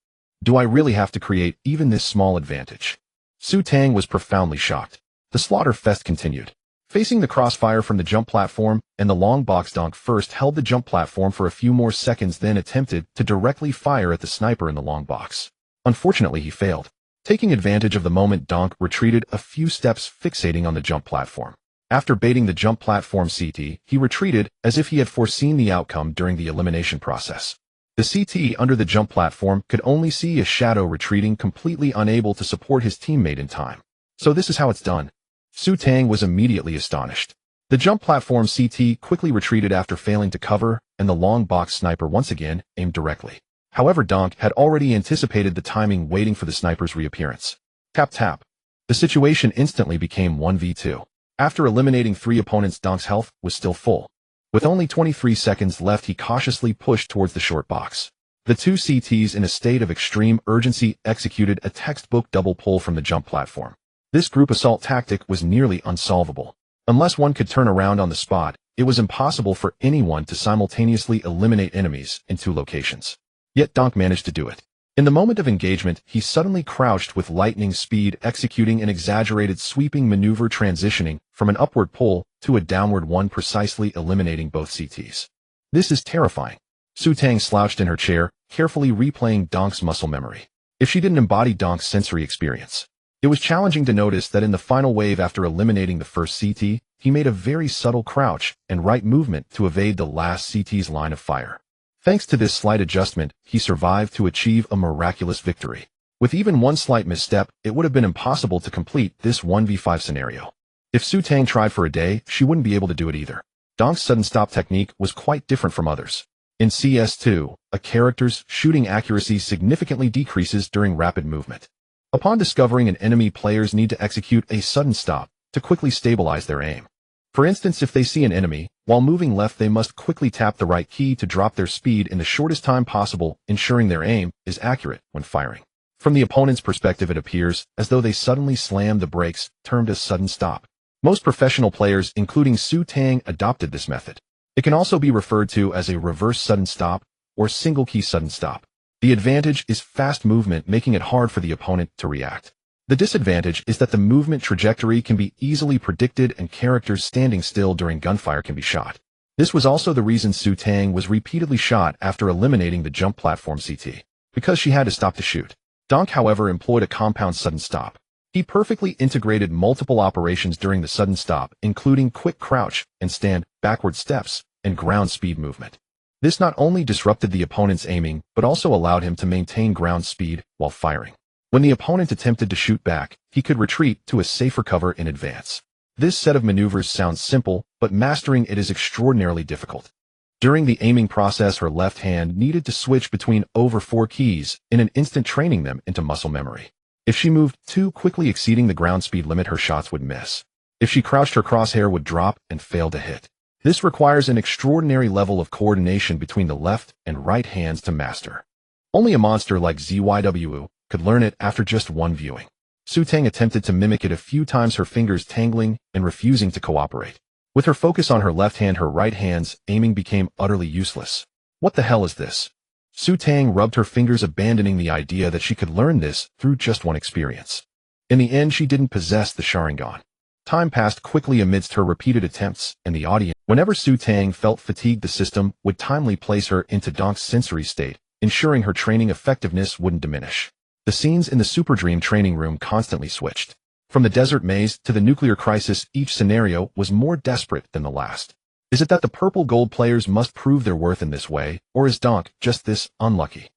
Do I really have to create even this small advantage? Su Tang was profoundly shocked. The slaughter fest continued. Facing the crossfire from the jump platform and the long box, Donk first held the jump platform for a few more seconds, then attempted to directly fire at the sniper in the long box. Unfortunately, he failed. Taking advantage of the moment, Donk retreated a few steps, fixating on the jump platform. After baiting the jump platform CT, he retreated as if he had foreseen the outcome during the elimination process. The CT under the jump platform could only see a shadow retreating, completely unable to support his teammate in time. So this is how it's done. Su Tang was immediately astonished. The jump platform CT quickly retreated after failing to cover, and the long box sniper once again aimed directly. However, Donk had already anticipated the timing, waiting for the sniper's reappearance. Tap tap. The situation instantly became 1v2. After eliminating 3 opponents, Donk's health was still full. With only 23 seconds left, he cautiously pushed towards the short box. The 2 CTs, in a state of extreme urgency, executed a textbook double pull from the jump platform. This group assault tactic was nearly unsolvable. Unless one could turn around on the spot, it was impossible for anyone to simultaneously eliminate enemies in 2 locations. Yet Donk managed to do it. In the moment of engagement, he suddenly crouched with lightning speed, executing an exaggerated sweeping maneuver, transitioning from an upward pull to a downward one, precisely eliminating both CTs. This is terrifying. Su Tang slouched in her chair, carefully replaying Donk's muscle memory. If she didn't embody Donk's sensory experience, it was challenging to notice that in the final wave, after eliminating the first CT, he made a very subtle crouch and right movement to evade the last CT's line of fire. Thanks to this slight adjustment, he survived to achieve a miraculous victory. With even one slight misstep, it would have been impossible to complete this 1v5 scenario. If Su Tang tried for a day, she wouldn't be able to do it either. Donk's sudden stop technique was quite different from others. In CS2, a character's shooting accuracy significantly decreases during rapid movement. Upon discovering an enemy, players need to execute a sudden stop to quickly stabilize their aim. For instance, if they see an enemy, while moving left, they must quickly tap the right key to drop their speed in the shortest time possible, ensuring their aim is accurate when firing. From the opponent's perspective, it appears as though they suddenly slammed the brakes, termed as sudden stop. Most professional players, including Su Tang, adopted this method. It can also be referred to as a reverse sudden stop or single key sudden stop. The advantage is fast movement, making it hard for the opponent to react. The disadvantage is that the movement trajectory can be easily predicted and characters standing still during gunfire can be shot. This was also the reason Su Tang was repeatedly shot after eliminating the jump platform CT, because she had to stop to shoot. Donk, however, employed a compound sudden stop. He perfectly integrated multiple operations during the sudden stop, including quick crouch and stand, backward steps, and ground speed movement. This not only disrupted the opponent's aiming, but also allowed him to maintain ground speed while firing. When the opponent attempted to shoot back, he could retreat to a safer cover in advance. This set of maneuvers sounds simple, but mastering it is extraordinarily difficult. During the aiming process, her left hand needed to switch between over 4 keys in an instant, training them into muscle memory. If she moved too quickly, exceeding the ground speed limit, her shots would miss. If she crouched, her crosshair would drop and fail to hit. This requires an extraordinary level of coordination between the left and right hands to master. Only a monster like ZYW could learn it after just one viewing. Su Tang attempted to mimic it a few times, her fingers tangling and refusing to cooperate. With her focus on her left hand, her right hand's aiming became utterly useless. What the hell is this? Su Tang rubbed her fingers, abandoning the idea that she could learn this through just one experience. In the end, she didn't possess the Sharingan. Time passed quickly amidst her repeated attempts, and the audience. Whenever Su Tang felt fatigued, the system would timely place her into Donk's sensory state, ensuring her training effectiveness wouldn't diminish. The scenes in the Super Dream training room constantly switched. From the desert maze to the nuclear crisis, each scenario was more desperate than the last. Is it that the purple gold players must prove their worth in this way, or is Donk just this unlucky?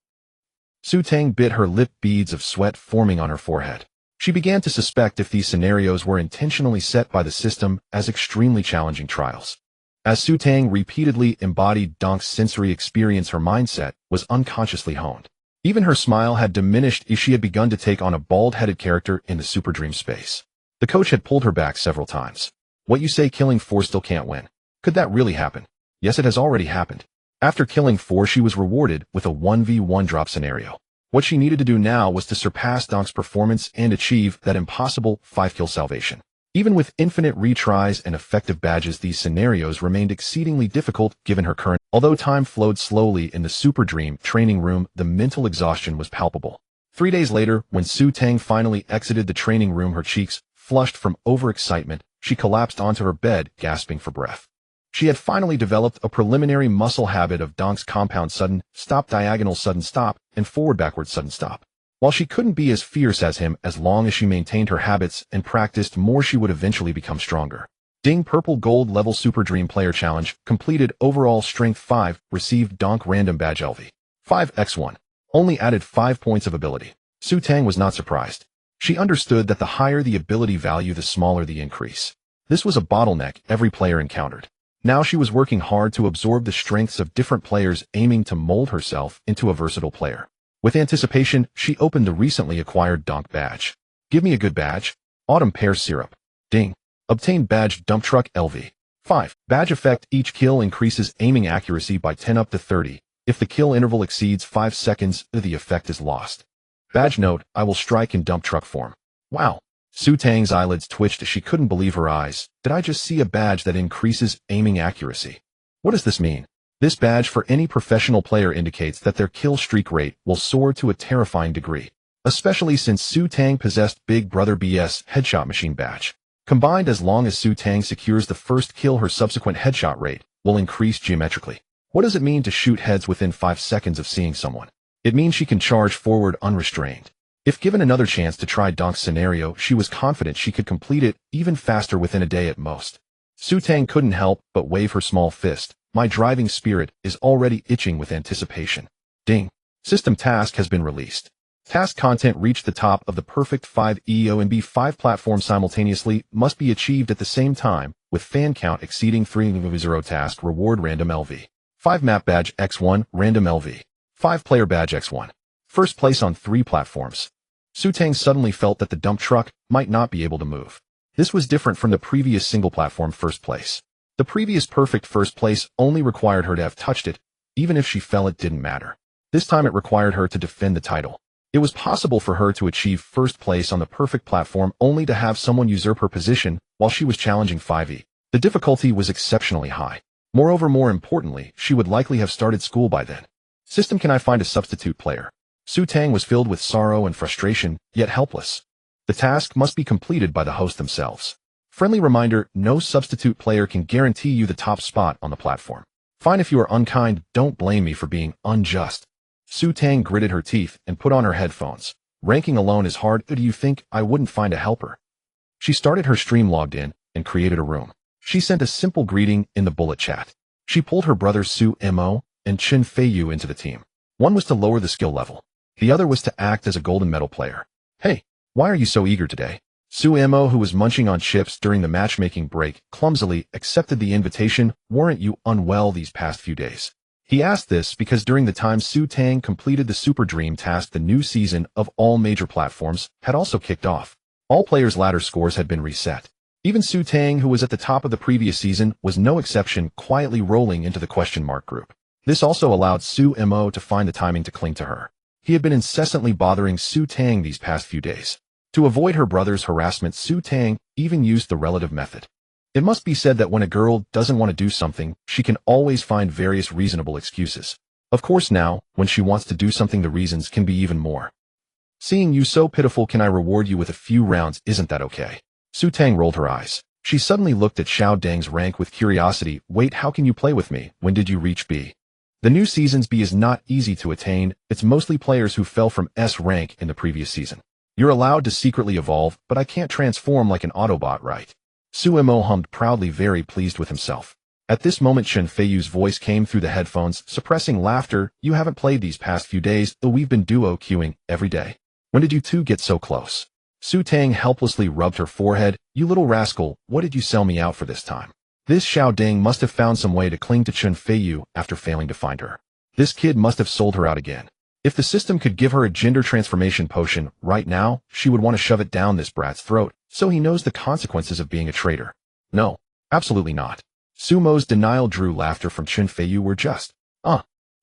Su Tang bit her lip, beads of sweat forming on her forehead. She began to suspect if these scenarios were intentionally set by the system as extremely challenging trials. As Su Tang repeatedly embodied Donk's sensory experience, her mindset was unconsciously honed. Even her smile had diminished as she had begun to take on a bald-headed character in the Super Dream space. The coach had pulled her back several times. What you say, killing 4 still can't win. Could that really happen? Yes, it has already happened. After killing 4, she was rewarded with a 1v1 drop scenario. What she needed to do now was to surpass Donk's performance and achieve that impossible 5-kill salvation. Even with infinite retries and effective badges, these scenarios remained exceedingly difficult given her current. Although time flowed slowly in the Super Dream training room, the mental exhaustion was palpable. 3 days later, when Su Tang finally exited the training room, her cheeks flushed from overexcitement, she collapsed onto her bed, gasping for breath. She had finally developed a preliminary muscle habit of Donk's compound sudden stop, diagonal sudden stop, and forward backward sudden stop. While she couldn't be as fierce as him, as long as she maintained her habits and practiced more, she would eventually become stronger. Ding! Purple Gold Level Super Dream Player Challenge completed. Overall Strength 5, received Donk Random Badge LV 5x1. Only added 5 points of ability. Su Tang was not surprised. She understood that the higher the ability value, the smaller the increase. This was a bottleneck every player encountered. Now she was working hard to absorb the strengths of different players, aiming to mold herself into a versatile player. With anticipation, she opened the recently acquired Donk badge. Give me a good badge. Autumn Pear Syrup. Ding. Obtain badge Dump Truck LV 5. Badge effect: each kill increases aiming accuracy by 10 up to 30. If the kill interval exceeds 5 seconds, the effect is lost. Badge note: I will strike in dump truck form. Wow. Su Tang's eyelids twitched as she couldn't believe her eyes. Did I just see a badge that increases aiming accuracy? What does this mean? This badge for any professional player indicates that their kill streak rate will soar to a terrifying degree, especially since Su Tang possessed Big Brother BS Headshot Machine badge. Combined, as long as Su Tang secures the first kill, her subsequent headshot rate will increase geometrically. What does it mean to shoot heads within 5 seconds of seeing someone? It means she can charge forward unrestrained. If given another chance to try Donk's scenario, she was confident she could complete it even faster, within a day at most. Su Tang couldn't help but wave her small fist. My driving spirit is already itching with anticipation. Ding. System task has been released. Task content reached the top of the perfect 5 EOMB 5 platform simultaneously, must be achieved at the same time, with fan count exceeding 3. Task reward random LV 5 map badge X1 random LV 5 player badge X1. First place on 3 platforms. Su Tang suddenly felt that the dump truck might not be able to move. This was different from the previous single platform first place. The previous perfect first place only required her to have touched it. Even if she fell, it didn't matter. This time it required her to defend the title. It was possible for her to achieve first place on the perfect platform only to have someone usurp her position while she was challenging 5e. The difficulty was exceptionally high. Moreover, more importantly, she would likely have started school by then. System, can I find a substitute player? Su Tang was filled with sorrow and frustration, yet helpless. The task must be completed by the host themselves. Friendly reminder: no substitute player can guarantee you the top spot on the platform. Fine if you are unkind, don't blame me for being unjust. Su Tang gritted her teeth and put on her headphones. Ranking alone is hard. Do you think I wouldn't find a helper? She started her stream, logged in, and created a room. She sent a simple greeting in the bullet chat. She pulled her brothers Su Mo and Chen Feiyu into the team. One was to lower the skill level. The other was to act as a golden medal player. Hey, why are you so eager today? Suemo, who was munching on chips during the matchmaking break, clumsily accepted the invitation. Weren't you unwell these past few days? He asked this because during the time Su Tang completed the Super Dream task, the new season of all major platforms had also kicked off. All players' ladder scores had been reset. Even Su Tang, who was at the top of the previous season, was no exception, quietly rolling into the question mark group. This also allowed Suemo to find the timing to cling to her. He had been incessantly bothering Su Tang these past few days. To avoid her brother's harassment, Su Tang even used the relative method. It must be said that when a girl doesn't want to do something, she can always find various reasonable excuses. Of course now, when she wants to do something, the reasons can be even more. Seeing you so pitiful, can I reward you with a few rounds? Isn't that okay? Su Tang rolled her eyes. She suddenly looked at Xiao Dang's rank with curiosity. Wait, how can you play with me? When did you reach B? The new season's B is not easy to attain. It's mostly players who fell from S rank in the previous season. You're allowed to secretly evolve, but I can't transform like an Autobot, right? Suemo hummed proudly, very pleased with himself. At this moment, Chen Feiyu's voice came through the headphones, suppressing laughter. You haven't played these past few days, though we've been duo queuing every day. When did you two get so close? Su Tang helplessly rubbed her forehead. You little rascal, what did you sell me out for this time? This Xiao Dang must have found some way to cling to Chen Feiyu after failing to find her. This kid must have sold her out again. If the system could give her a gender transformation potion right now, she would want to shove it down this brat's throat, so he knows the consequences of being a traitor. No, absolutely not. Sumo's denial drew laughter from Chen Feiyu. We're just,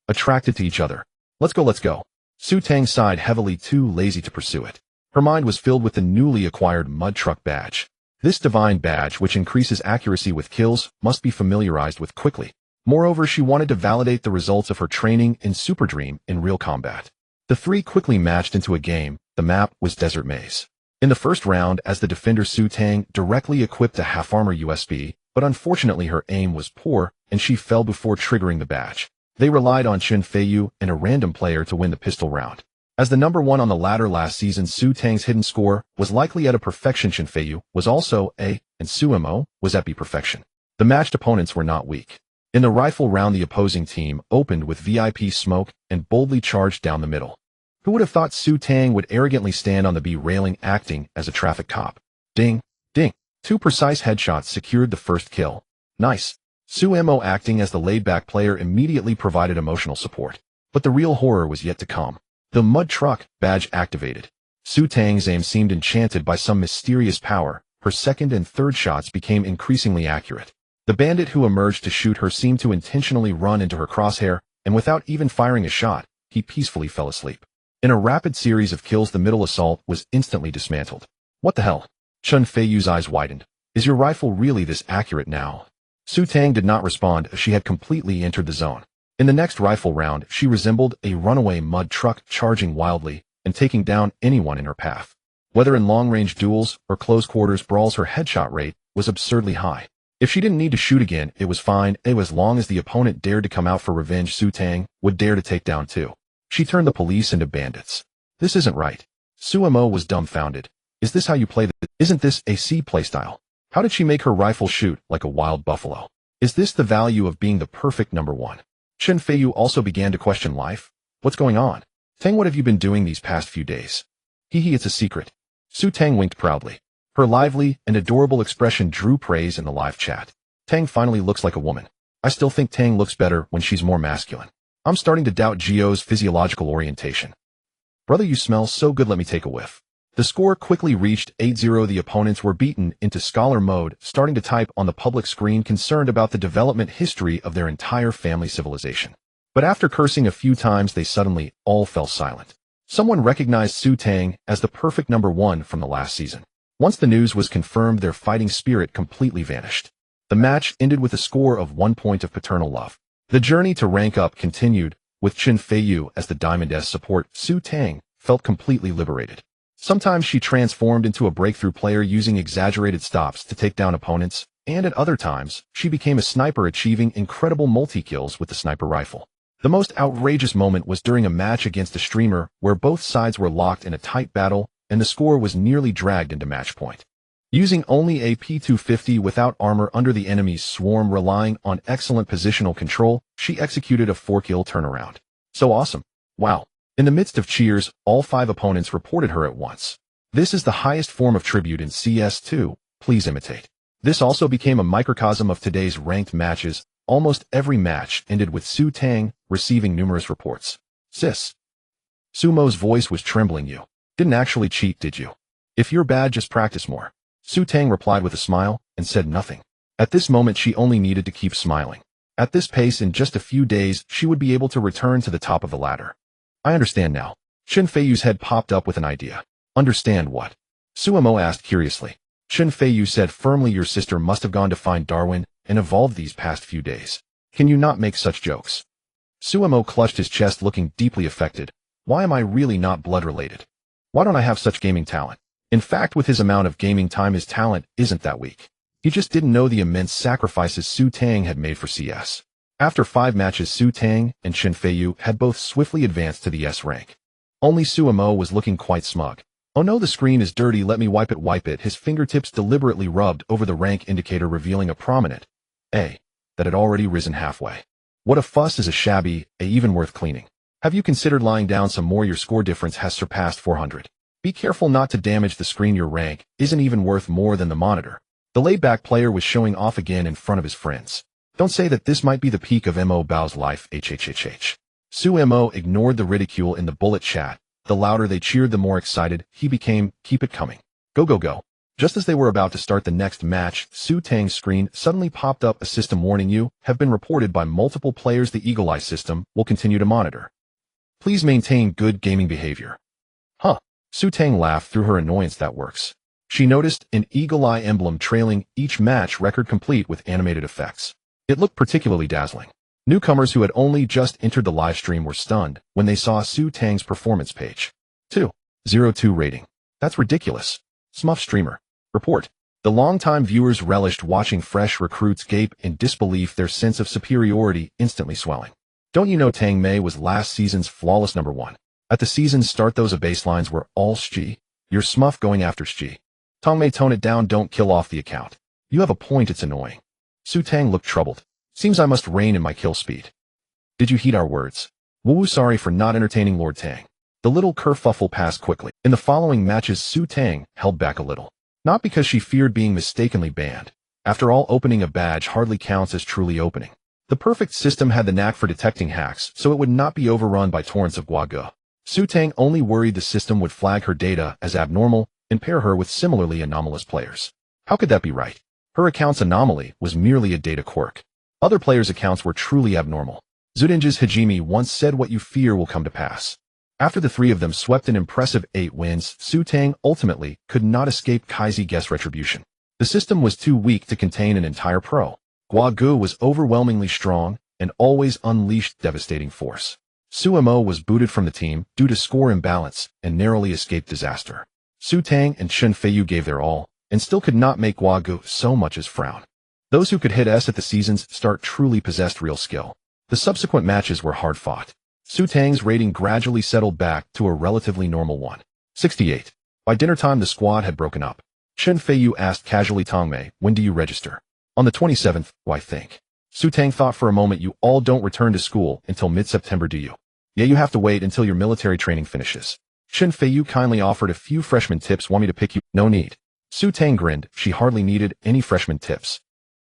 attracted to each other. Let's go. Su Tang sighed heavily, too lazy to pursue it. Her mind was filled with the newly acquired mud truck badge. This divine badge, which increases accuracy with kills, must be familiarized with quickly. Moreover, she wanted to validate the results of her training in Super Dream in real combat. The three quickly matched into a game. The map was Desert Maze. In the first round, as the defender, Su Tang directly equipped a half-armor USB, but unfortunately her aim was poor, and she fell before triggering the badge. They relied on Chen Feiyu and a random player to win the pistol round. As the number one on the ladder last season, Su Tang's hidden score was likely at a perfection. Chen Feiyu was also A, and Suemo was at B perfection. The matched opponents were not weak. In the rifle round, the opposing team opened with VIP smoke and boldly charged down the middle. Who would have thought Su Tang would arrogantly stand on the B railing, acting as a traffic cop? Ding, ding. 2 precise headshots secured the first kill. Nice. Suemo, acting as the laid-back player, immediately provided emotional support. But the real horror was yet to come. The mud truck badge activated. Su Tang's aim seemed enchanted by some mysterious power. Her second and third shots became increasingly accurate. The bandit who emerged to shoot her seemed to intentionally run into her crosshair, and without even firing a shot, he peacefully fell asleep. In a rapid series of kills, the middle assault was instantly dismantled. What the hell? Chen Feiyu's eyes widened. Is your rifle really this accurate now? Su Tang did not respond, as she had completely entered the zone. In the next rifle round, she resembled a runaway mud truck, charging wildly and taking down anyone in her path. Whether in long-range duels or close-quarters brawls, her headshot rate was absurdly high. If she didn't need to shoot again, it was fine, as long as the opponent dared to come out for revenge. Su Tang would dare to take down too. She turned the police into bandits. This isn't right. Suemo was dumbfounded. Is this how you play? Isn't this a C playstyle? How did she make her rifle shoot like a wild buffalo? Is this the value of being the perfect number one? Chen Feiyu also began to question life. What's going on? Tang, what have you been doing these past few days? It's a secret. Su Tang winked proudly. Her lively and adorable expression drew praise in the live chat. Tang finally looks like a woman. I still think Tang looks better when she's more masculine. I'm starting to doubt Gio's physiological orientation. Brother, you smell so good, let me take a whiff. The score quickly reached 8-0. The opponents were beaten into scholar mode, starting to type on the public screen, concerned about the development history of their entire family civilization. But after cursing a few times, they suddenly all fell silent. Someone recognized Su Tang as the perfect number one from the last season. Once the news was confirmed, their fighting spirit completely vanished. The match ended with a score of 1 point of paternal love. The journey to rank up continued, with Chen Feiyu as the Diamond S support. Su Tang felt completely liberated. Sometimes she transformed into a breakthrough player, using exaggerated stops to take down opponents, and at other times, she became a sniper, achieving incredible multi-kills with the sniper rifle. The most outrageous moment was during a match against a streamer, where both sides were locked in a tight battle, and the score was nearly dragged into match point. Using only a P250 without armor under the enemy's swarm, relying on excellent positional control, she executed a 4-kill turnaround. So awesome. Wow. In the midst of cheers, all 5 opponents reported her at once. This is the highest form of tribute in CS2, please imitate. This also became a microcosm of today's ranked matches. Almost every match ended with Su Tang receiving numerous reports. Sis. Sumo's voice was trembling. You didn't actually cheat, did you? If you're bad, just practice more. Su Tang replied with a smile and said nothing. At this moment, she only needed to keep smiling. At this pace, in just a few days, she would be able to return to the top of the ladder. I understand now. Chen Feiyu's head popped up with an idea. Understand what? Sumo asked curiously. Chen Feiyu said firmly, your sister must have gone to find Darwin and evolved these past few days. Can you not make such jokes? Sumo clutched his chest, looking deeply affected. Why am I really not blood-related? Why don't I have such gaming talent? In fact, with his amount of gaming time, his talent isn't that weak. He just didn't know the immense sacrifices Su Tang had made for CS. After 5 matches, Su Tang and Chen Feiyu had both swiftly advanced to the S rank. Only Sumo was looking quite smug. Oh no, the screen is dirty, let me wipe it. His fingertips deliberately rubbed over the rank indicator, revealing a prominent A that had already risen halfway. What a fuss is a shabby A even worth cleaning? Have you considered lying down some more? Your score difference has surpassed 400. Be careful not to damage the screen. Your rank isn't even worth more than the monitor. The laid-back player was showing off again in front of his friends. Don't say that this might be the peak of Mo Bao's life. Su Mo ignored the ridicule in the bullet chat. The louder they cheered, the more excited he became. Keep it coming. Go, go, go. Just as they were about to start the next match, Su Tang's screen suddenly popped up. A system warning: you have been reported by multiple players. The Eagle Eye system will continue to monitor. Please maintain good gaming behavior. Huh. Su Tang laughed through her annoyance. That works. She noticed an Eagle Eye emblem trailing each match record, complete with animated effects. It looked particularly dazzling. Newcomers who had only just entered the live stream were stunned when they saw Su Tang's performance page. 2.02 rating. That's ridiculous. Smuff streamer. Report. The longtime viewers relished watching fresh recruits gape in disbelief, their sense of superiority instantly swelling. Don't you know Tang Mei was last season's flawless #1? At the season's start, those baselines were all Shi. You're Smuff going after Shi. Tang Mei, tone it down, don't kill off the account. You have a point, it's annoying. Su Tang looked troubled. Seems I must rein in my kill speed. Did you heed our words? Woo, sorry for not entertaining Lord Tang. The little kerfuffle passed quickly. In the following matches, Su Tang held back a little. Not because she feared being mistakenly banned. After all, opening a badge hardly counts as truly opening. The perfect system had the knack for detecting hacks, so it would not be overrun by torrents of guagu. Su Tang only worried the system would flag her data as abnormal and pair her with similarly anomalous players. How could that be right? Her account's anomaly was merely a data quirk. Other players' accounts were truly abnormal. Zudinja's Hajime once said, what you fear will come to pass. After the 3 of them swept an impressive 8 wins, Su Tang ultimately could not escape Kai's retribution. The system was too weak to contain an entire pro. Guagu was overwhelmingly strong and always unleashed devastating force. Sumo was booted from the team due to score imbalance and narrowly escaped disaster. Su Tang and Chen Feiyu gave their all and still could not make Guagu so much as frown. Those who could hit S at the season's start truly possessed real skill. The subsequent matches were hard fought. Su Tang's rating gradually settled back to a relatively normal 1.68. By dinner time, the squad had broken up. Chen Feiyu asked casually, Tang Mei, when do you register? On the 27th, I think. Su Tang thought for a moment. You all don't return to school until mid-September, do you? Yeah, you have to wait until your military training finishes. Chen Feiyu kindly offered a few freshman tips. Want me to pick you? No need. Su Tang grinned. She hardly needed any freshman tips.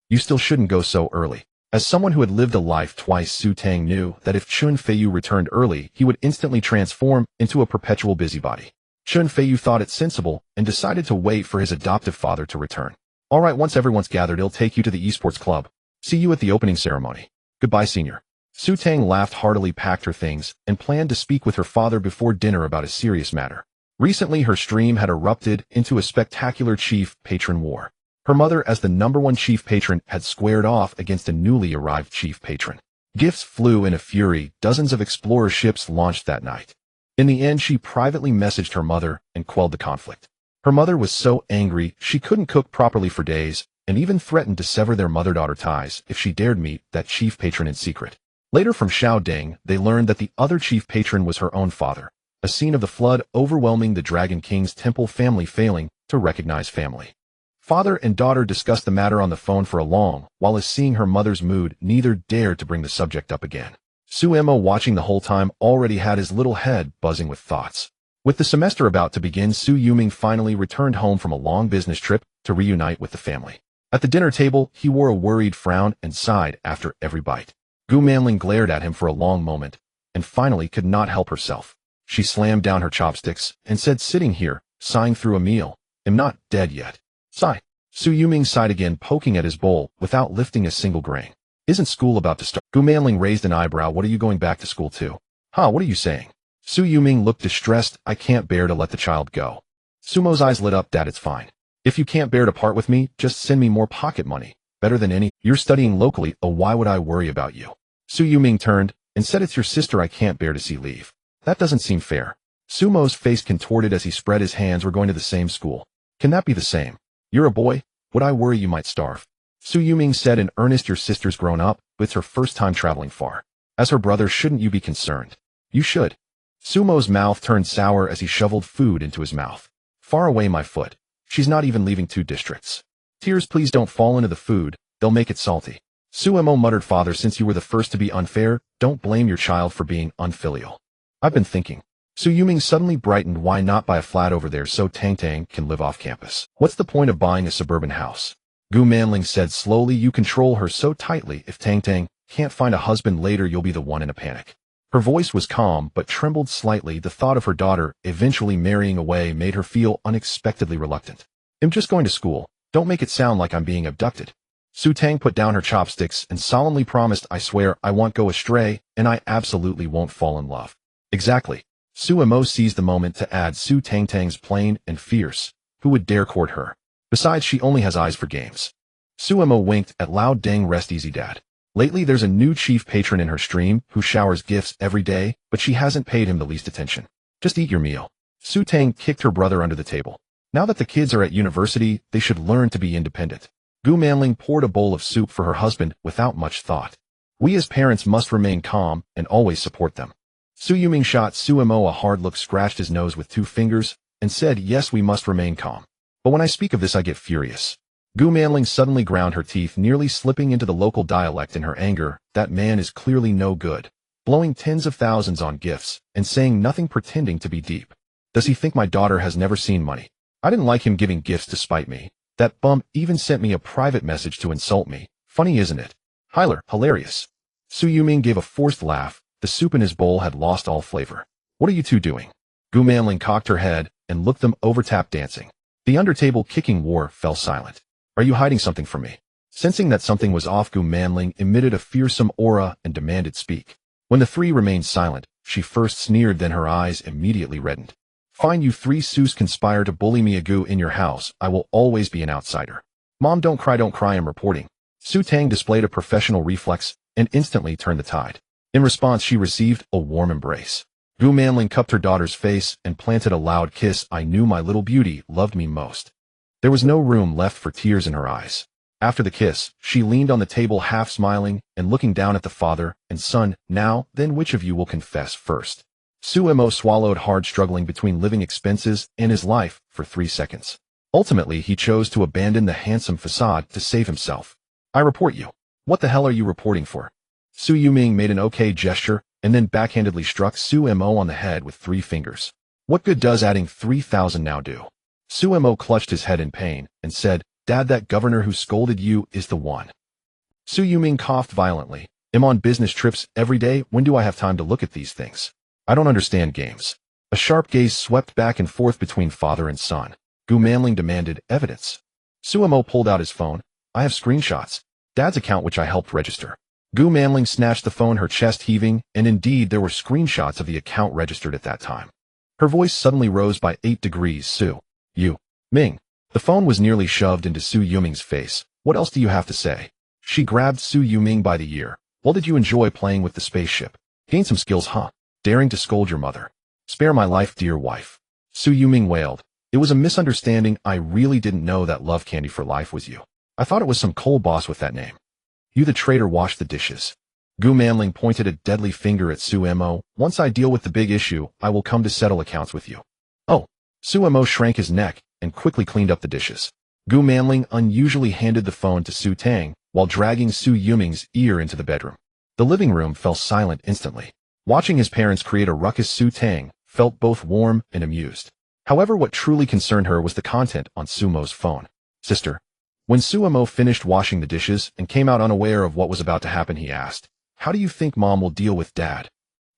You still shouldn't go so early. As someone who had lived a life twice, Su Tang knew that if Chen Feiyu returned early, he would instantly transform into a perpetual busybody. Chen Feiyu thought it sensible and decided to wait for his adoptive father to return. All right, once everyone's gathered, he'll take you to the esports club. See you at the opening ceremony. Goodbye, senior. Su Tang laughed heartily, packed her things, and planned to speak with her father before dinner about a serious matter. Recently, her stream had erupted into a spectacular chief patron war. Her mother, as the #1 chief patron, had squared off against a newly arrived chief patron. Gifts flew in a fury. Dozens of explorer ships launched that night. In the end, she privately messaged her mother and quelled the conflict. Her mother was so angry she couldn't cook properly for days, and even threatened to sever their mother-daughter ties if she dared meet that chief patron in secret. Later, from Xiao Ding, they learned that the other chief patron was her own father. A scene of the flood overwhelming the Dragon King's temple, family failing to recognize family. Father and daughter discussed the matter on the phone for a long while, as seeing her mother's mood, neither dared to bring the subject up again. Sumo, watching the whole time, already had his little head buzzing with thoughts. With the semester about to begin, Su Yuming finally returned home from a long business trip to reunite with the family. At the dinner table, he wore a worried frown and sighed after every bite. Gu Manling glared at him for a long moment, and finally could not help herself. She slammed down her chopsticks and said, sitting here, sighing through a meal, "Am not dead yet." Sigh. Su Yuming sighed again, poking at his bowl without lifting a single grain. "Isn't school about to start?" Gu Manling raised an eyebrow. "What are you going back to school to?" "Huh, what are you saying?" Su Yuming looked distressed. "I can't bear to let the child go." Sumo's eyes lit up. "Dad, it's fine. If you can't bear to part with me, just send me more pocket money. Better than any. You're studying locally. Oh, why would I worry about you?" Su Yuming turned and said, "It's your sister I can't bear to see leave. That doesn't seem fair." Sumo's face contorted as he spread his hands. "We're going to the same school. Can that be the same? You're a boy. Would I worry you might starve?" Su Yuming said in earnest, "Your sister's grown up, but it's her first time traveling far. As her brother, shouldn't you be concerned?" "You should." Sumo's mouth turned sour as he shoveled food into his mouth. "Far away, my foot. She's not even leaving 2 districts. Tears, please don't fall into the food. They'll make it salty." Sumo muttered, "Father, since you were the first to be unfair, don't blame your child for being unfilial." "I've been thinking." Su Yuming suddenly brightened. "Why not buy a flat over there so Tang Tang can live off campus? What's the point of buying a suburban house?" Gu Manling said slowly, "You control her so tightly. If Tang Tang can't find a husband later, you'll be the one in a panic." Her voice was calm but trembled slightly. The thought of her daughter eventually marrying away made her feel unexpectedly reluctant. "I'm just going to school. Don't make it sound like I'm being abducted." Su Tang put down her chopsticks and solemnly promised, "I swear I won't go astray, and I absolutely won't fall in love." "Exactly." Sumo seized the moment to add, "Su Tang Tang's plain and fierce. Who would dare court her? Besides, she only has eyes for games." Sumo winked at loud. "Dang, rest easy, Dad. Lately there's a new chief patron in her stream who showers gifts every day, but she hasn't paid him the least attention. Just eat your meal." Su Tang kicked her brother under the table. Now that the kids are at university, they should learn to be independent. Gu Manling poured a bowl of soup for her husband without much thought. "We as parents must remain calm and always support them." Su Yuming shot Sumo a hard look, scratched his nose with 2 fingers, and said, "Yes, we must remain calm. But when I speak of this, I get furious." Gu Manling suddenly ground her teeth, nearly slipping into the local dialect in her anger. "That man is clearly no good, blowing tens of thousands on gifts and saying nothing, pretending to be deep. Does he think my daughter has never seen money? I didn't like him giving gifts to spite me. That bum even sent me a private message to insult me. Funny, isn't it? Hilarious." Su Yuming gave a forced laugh. The soup in his bowl had lost all flavor. "What are you two doing?" Gu Manling cocked her head and looked them over, tap dancing. The under-table kicking war fell silent. "Are you hiding something from me?" Sensing that something was off, Gu Manling emitted a fearsome aura and demanded speak. When the 3 remained silent, she first sneered, then her eyes immediately reddened. "Fine, you 3 Sus conspire to bully me, Gu, in your house. I will always be an outsider." "Mom, don't cry, I'm reporting." Su Tang displayed a professional reflex and instantly turned the tide. In response, she received a warm embrace. Gu Manling cupped her daughter's face and planted a loud kiss. "I knew my little beauty loved me most." There was no room left for tears in her eyes. After the kiss, she leaned on the table, half smiling and looking down at the father and son. "Now, then, which of you will confess first?" Sumo swallowed hard, struggling between living expenses and his life for 3 seconds. Ultimately, he chose to abandon the handsome facade to save himself. "I report you." "What the hell are you reporting for?" Su Yuming made an okay gesture and then backhandedly struck Sumo on the head with 3 fingers. "What good does adding 3,000 now do?" Sumo clutched his head in pain and said, "Dad, that governor who scolded you is the one." Su Yuming coughed violently. "I'm on business trips every day. When do I have time to look at these things? I don't understand games." A sharp gaze swept back and forth between father and son. Gu Manling demanded evidence. Sumo pulled out his phone. "I have screenshots. Dad's account, which I helped register." Gu Manling snatched the phone, her chest heaving, and indeed there were screenshots of the account registered at that time. Her voice suddenly rose by 8 degrees. "Su Ming." The phone was nearly shoved into Su Yuming's face. "What else do you have to say?" She grabbed Su Yuming by the ear. "Well, did you enjoy playing with the spaceship? Gained some skills, huh? Daring to scold your mother. Spare my life, dear wife." Su Yuming wailed. "It was a misunderstanding. I really didn't know that Love Candy for Life was you. I thought it was some coal boss with that name. You the traitor, wash the dishes." Gu Manling pointed a deadly finger at Sumo. "Once I deal with the big issue, I will come to settle accounts with you." "Oh." Sumo shrank his neck and quickly cleaned up the dishes. Gu Manling unusually handed the phone to Su Tang while dragging Su Yuming's ear into the bedroom. The living room fell silent instantly. Watching his parents create a ruckus, Su Tang felt both warm and amused. However, what truly concerned her was the content on Sumo's phone. Sister. When Sumo finished washing the dishes and came out unaware of what was about to happen, he asked, "How do you think Mom will deal with Dad?"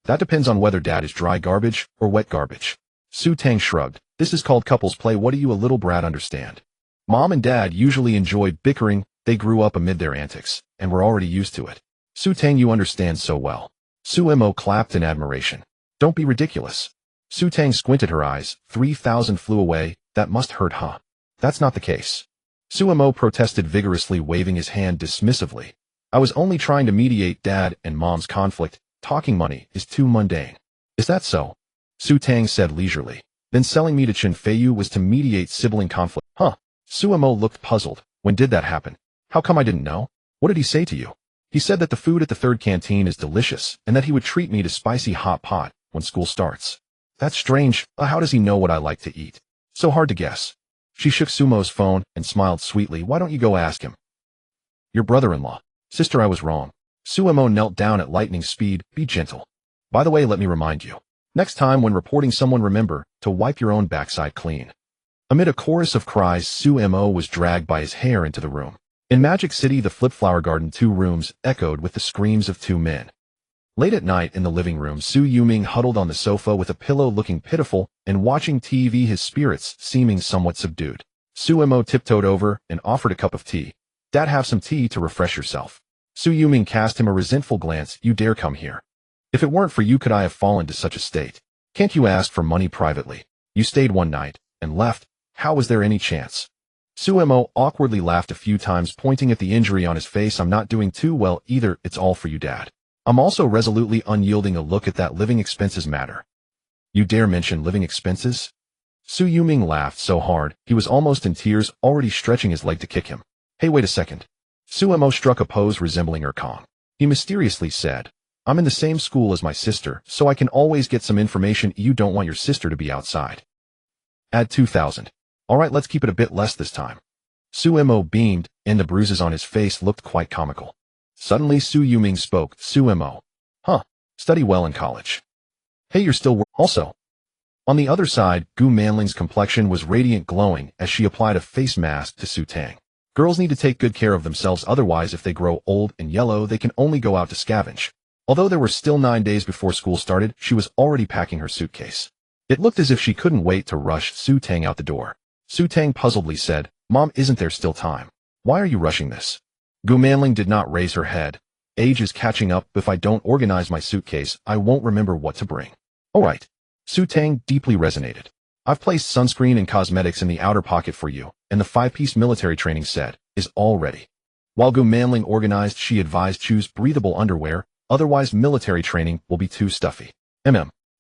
"That depends on whether Dad is dry garbage or wet garbage." Su Tang shrugged. "This is called couples play. What do you, a little brat, understand? Mom and Dad usually enjoy bickering. They grew up amid their antics, and were already used to it." "Su Tang, you understand so well." Sumo clapped in admiration. "Don't be ridiculous." Su Tang squinted her eyes. 3,000 flew away. "That must hurt, huh?" "That's not the case." Sumo protested vigorously, waving his hand dismissively. "I was only trying to mediate Dad and Mom's conflict. Talking money is too mundane." "Is that so?" Su Tang said leisurely. "Then selling me to Chen Feiyu was to mediate sibling conflict." "Huh?" Sumo looked puzzled. "When did that happen? How come I didn't know? What did he say to you?" "He said that the food at the third canteen is delicious, and that he would treat me to spicy hot pot when school starts." "That's strange. How does he know what I like to eat?" "So hard to guess." She shook Sumo's phone and smiled sweetly. "Why don't you go ask him?" "Your brother-in-law." "Sister, I was wrong." Sumo knelt down at lightning speed. "Be gentle. By the way, let me remind you. Next time when reporting someone, remember to wipe your own backside clean." Amid a chorus of cries, Sumo was dragged by his hair into the room. In Magic City, the Flip-Flower Garden 2 rooms echoed with the screams of two men. Late at night in the living room, Su Yuming huddled on the sofa with a pillow, looking pitiful and watching TV, his spirits seeming somewhat subdued. Sumo tiptoed over and offered a cup of tea. "Dad, have some tea to refresh yourself." Su Yuming cast him a resentful glance. "You dare come here? If it weren't for you, could I have fallen to such a state? Can't you ask for money privately? You stayed one night and left. How was there any chance?" Sumo awkwardly laughed a few times, pointing at the injury on his face. "I'm not doing too well either. It's all for you, Dad." I'm also resolutely unyielding. "A look at that living expenses matter." "You dare mention living expenses?" Su Yuming laughed so hard, he was almost in tears, already stretching his leg to kick him. "Hey, wait a second." Sumo struck a pose resembling Kong. He mysteriously said, "I'm in the same school as my sister, so I can always get some information. You don't want your sister to be outside." "Add 2,000. All right, let's keep it a bit less this time." Sumo beamed, and the bruises on his face looked quite comical. Suddenly Su Yuming spoke. "Sumo. Huh. Study well in college. Hey, you're still also." On the other side, Gu Manling's complexion was radiant, glowing as she applied a face mask to Su Tang. "Girls need to take good care of themselves, otherwise if they grow old and yellow, they can only go out to scavenge." Although there were still 9 days before school started, she was already packing her suitcase. It looked as if she couldn't wait to rush Su Tang out the door. Su Tang puzzledly said, "Mom, isn't there still time? Why are you rushing this?" Gu Manling did not raise her head. "Age is catching up. If I don't organize my suitcase, I won't remember what to bring." "All right." Su Tang deeply resonated. "I've placed sunscreen and cosmetics in the outer pocket for you, and the 5-piece military training set is all ready." While Gu Manling organized, she advised choose breathable underwear, otherwise military training will be too stuffy.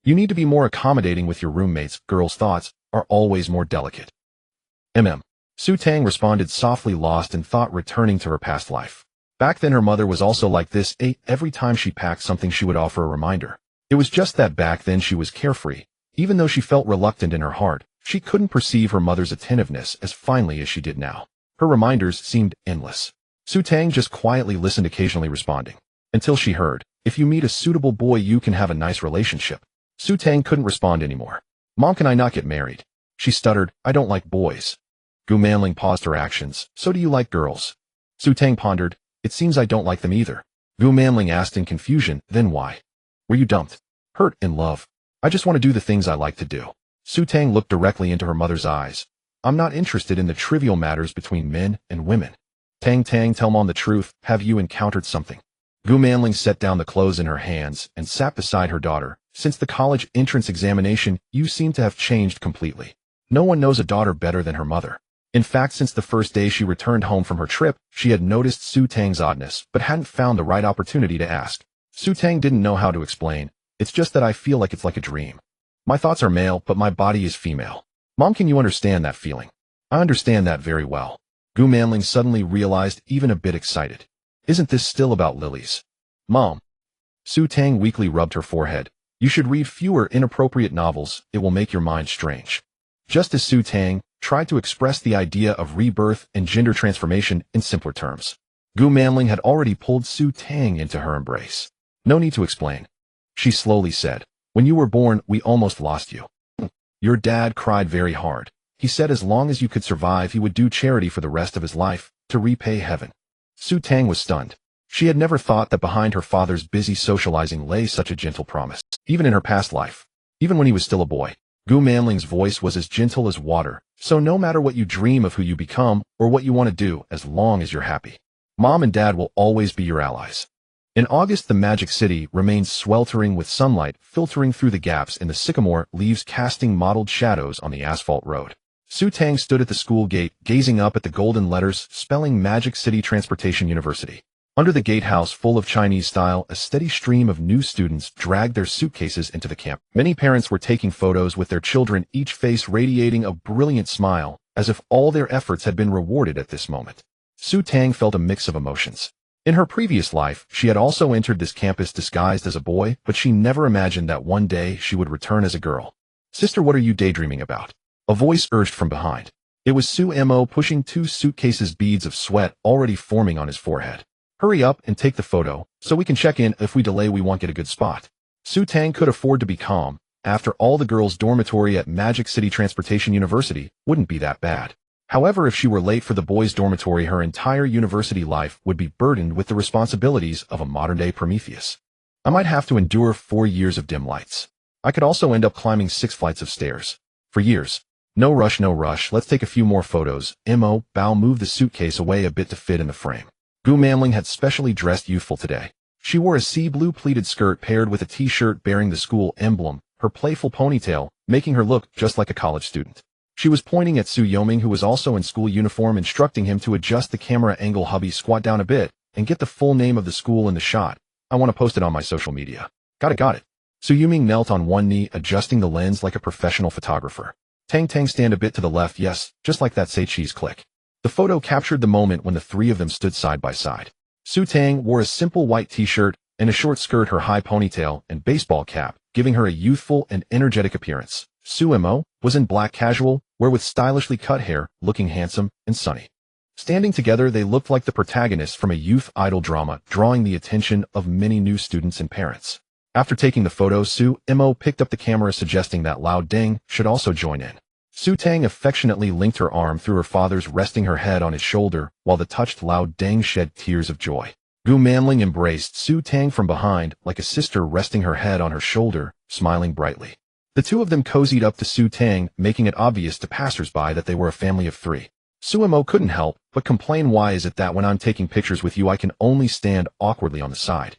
You need to be more accommodating with your roommates. Girls' thoughts are always more delicate. Su Tang responded softly, lost in thought, returning to her past life. Back then her mother was also like this. Every time she packed something she would offer a reminder. It was just that back then she was carefree. Even though she felt reluctant in her heart, she couldn't perceive her mother's attentiveness as finely as she did now. Her reminders seemed endless. Su Tang just quietly listened, occasionally responding. Until she heard, "If you meet a suitable boy, you can have a nice relationship." Su Tang couldn't respond anymore. "Mom, can I not get married?" She stuttered, "I don't like boys." Gu Manling paused her actions. "So do you like girls?" Su Tang pondered. "It seems I don't like them either." Gu Manling asked in confusion, "Then why? Were you dumped? Hurt? In love?" "I just want to do the things I like to do." Su Tang looked directly into her mother's eyes. "I'm not interested in the trivial matters between men and women." Tang, tell Mom the truth. Have you encountered something?" Gu Manling set down the clothes in her hands and sat beside her daughter. "Since the college entrance examination, you seem to have changed completely. No one knows a daughter better than her mother." In fact, since the first day she returned home from her trip, she had noticed Su Tang's oddness, but hadn't found the right opportunity to ask. Su Tang didn't know how to explain. "It's just that I feel like it's like a dream. My thoughts are male, but my body is female." "Mom, can you understand that feeling?" "I understand that very well." Gu Manling suddenly realized, even a bit excited. "Isn't this still about lilies?" "Mom." Su Tang weakly rubbed her forehead. "You should read fewer inappropriate novels. It will make your mind strange." Just as Su Tang tried to express the idea of rebirth and gender transformation in simpler terms, Gu Manling had already pulled Su Tang into her embrace. "No need to explain," she slowly said. When you were born, we almost lost you. Your dad cried very hard. He said as long as you could survive, he would do charity for the rest of his life, to repay heaven. Su Tang was stunned. She had never thought that behind her father's busy socializing lay such a gentle promise. Even in her past life. Even when he was still a boy. Gu Manling's voice was as gentle as water, so no matter what you dream of who you become, or what you want to do, as long as you're happy. Mom and Dad will always be your allies. In August, the Magic City remained sweltering with sunlight filtering through the gaps in the sycamore leaves casting mottled shadows on the asphalt road. Su Tang stood at the school gate, gazing up at the golden letters spelling Magic City Transportation University. Under the gatehouse full of Chinese style, a steady stream of new students dragged their suitcases into the camp. Many parents were taking photos with their children, each face radiating a brilliant smile, as if all their efforts had been rewarded at this moment. Su Tang felt a mix of emotions. In her previous life, she had also entered this campus disguised as a boy, but she never imagined that one day she would return as a girl. Sister, what are you daydreaming about? A voice urged from behind. It was Su Mo pushing 2 suitcases, beads of sweat already forming on his forehead. Hurry up and take the photo, so we can check in. If we delay, we won't get a good spot. Su Tang could afford to be calm. After all, the girls' dormitory at Magic City Transportation University wouldn't be that bad. However, if she were late for the boys' dormitory, her entire university life would be burdened with the responsibilities of a modern-day Prometheus. I might have to endure 4 years of dim lights. I could also end up climbing 6 flights of stairs. For years. No rush, no rush. Let's take a few more photos. Mo Bao moved the suitcase away a bit to fit in the frame. Gu Manling had specially dressed youthful today. She wore a sea blue pleated skirt paired with a t-shirt bearing the school emblem, her playful ponytail, making her look just like a college student. She was pointing at Su Yoming, who was also in school uniform, instructing him to adjust the camera angle. Hubby, squat down a bit, and get the full name of the school in the shot. I want to post it on my social media. Got it. Su Yoming knelt on one knee, adjusting the lens like a professional photographer. Tang, stand a bit to the left, yes, just like that. Say cheese, click. The photo captured the moment when the 3 of them stood side by side. Su Tang wore a simple white t-shirt and a short skirt, her high ponytail and baseball cap, giving her a youthful and energetic appearance. Su Mo was in black casual wear with stylishly cut hair, looking handsome and sunny. Standing together, they looked like the protagonists from a youth idol drama, drawing the attention of many new students and parents. After taking the photo, Su Mo picked up the camera, suggesting that Lao Deng should also join in. Su Tang affectionately linked her arm through her father's, resting her head on his shoulder, while the touched Lao Deng shed tears of joy. Gu Manling embraced Su Tang from behind, like a sister, resting her head on her shoulder, smiling brightly. The 2 of them cozied up to Su Tang, making it obvious to passersby that they were a family of 3. Su Mo couldn't help but complain, why is it that when I'm taking pictures with you I can only stand awkwardly on the side?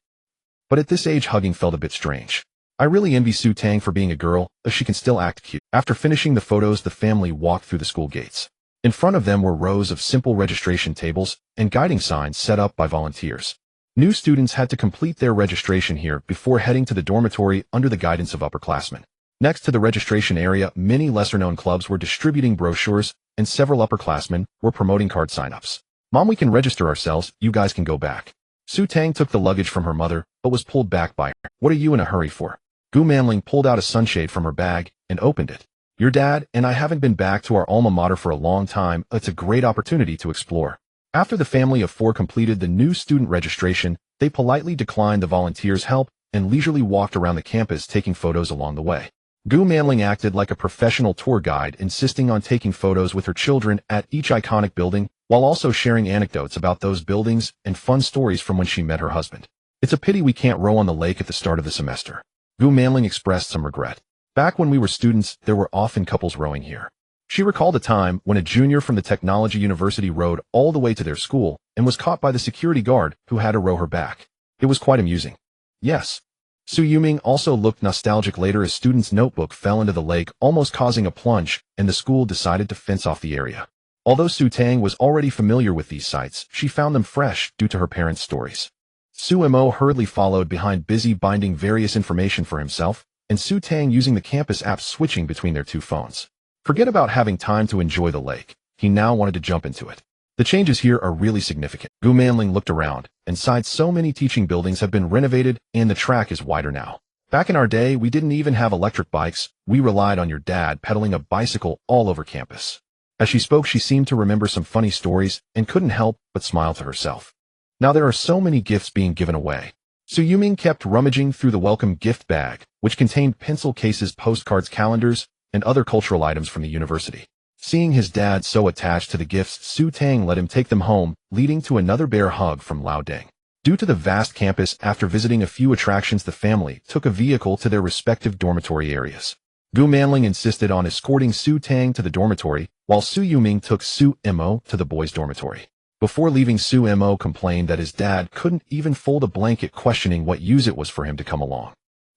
But at this age, hugging felt a bit strange. I really envy Su Tang for being a girl, as she can still act cute. After finishing the photos, the family walked through the school gates. In front of them were rows of simple registration tables and guiding signs set up by volunteers. New students had to complete their registration here before heading to the dormitory under the guidance of upperclassmen. Next to the registration area, many lesser-known clubs were distributing brochures, and several upperclassmen were promoting card sign-ups. Mom, we can register ourselves, you guys can go back. Su Tang took the luggage from her mother, but was pulled back by her. What are you in a hurry for? Gu Manling pulled out a sunshade from her bag and opened it. Your dad and I haven't been back to our alma mater for a long time. It's a great opportunity to explore. After the family of 4 completed the new student registration, they politely declined the volunteers' help and leisurely walked around the campus, taking photos along the way. Gu Manling acted like a professional tour guide, insisting on taking photos with her children at each iconic building, while also sharing anecdotes about those buildings and fun stories from when she met her husband. It's a pity we can't row on the lake at the start of the semester. Gu Manling expressed some regret. Back when we were students, there were often couples rowing here. She recalled a time when a junior from the technology university rowed all the way to their school and was caught by the security guard, who had to row her back. It was quite amusing. Yes. Su Yoming also looked nostalgic later as students' notebook fell into the lake, almost causing a plunge, and the school decided to fence off the area. Although Su Tang was already familiar with these sites, she found them fresh due to her parents' stories. Su Mo hurriedly followed behind, busy binding various information for himself, and Su Tang using the campus app, switching between their 2 phones. Forget about having time to enjoy the lake. He now wanted to jump into it. The changes here are really significant. Gu Manling looked around and sighed. So many teaching buildings have been renovated and the track is wider now. Back in our day, we didn't even have electric bikes. We relied on your dad pedaling a bicycle all over campus. As she spoke, she seemed to remember some funny stories and couldn't help but smile to herself. Now there are so many gifts being given away. Su Yuming kept rummaging through the welcome gift bag, which contained pencil cases, postcards, calendars, and other cultural items from the university. Seeing his dad so attached to the gifts, Su Tang let him take them home, leading to another bear hug from Lao Deng. Due to the vast campus, after visiting a few attractions, the family took a vehicle to their respective dormitory areas. Gu Manling insisted on escorting Su Tang to the dormitory, while Su Yuming took Su Mo to the boys' dormitory. Before leaving, Su Mo complained that his dad couldn't even fold a blanket, questioning what use it was for him to come along.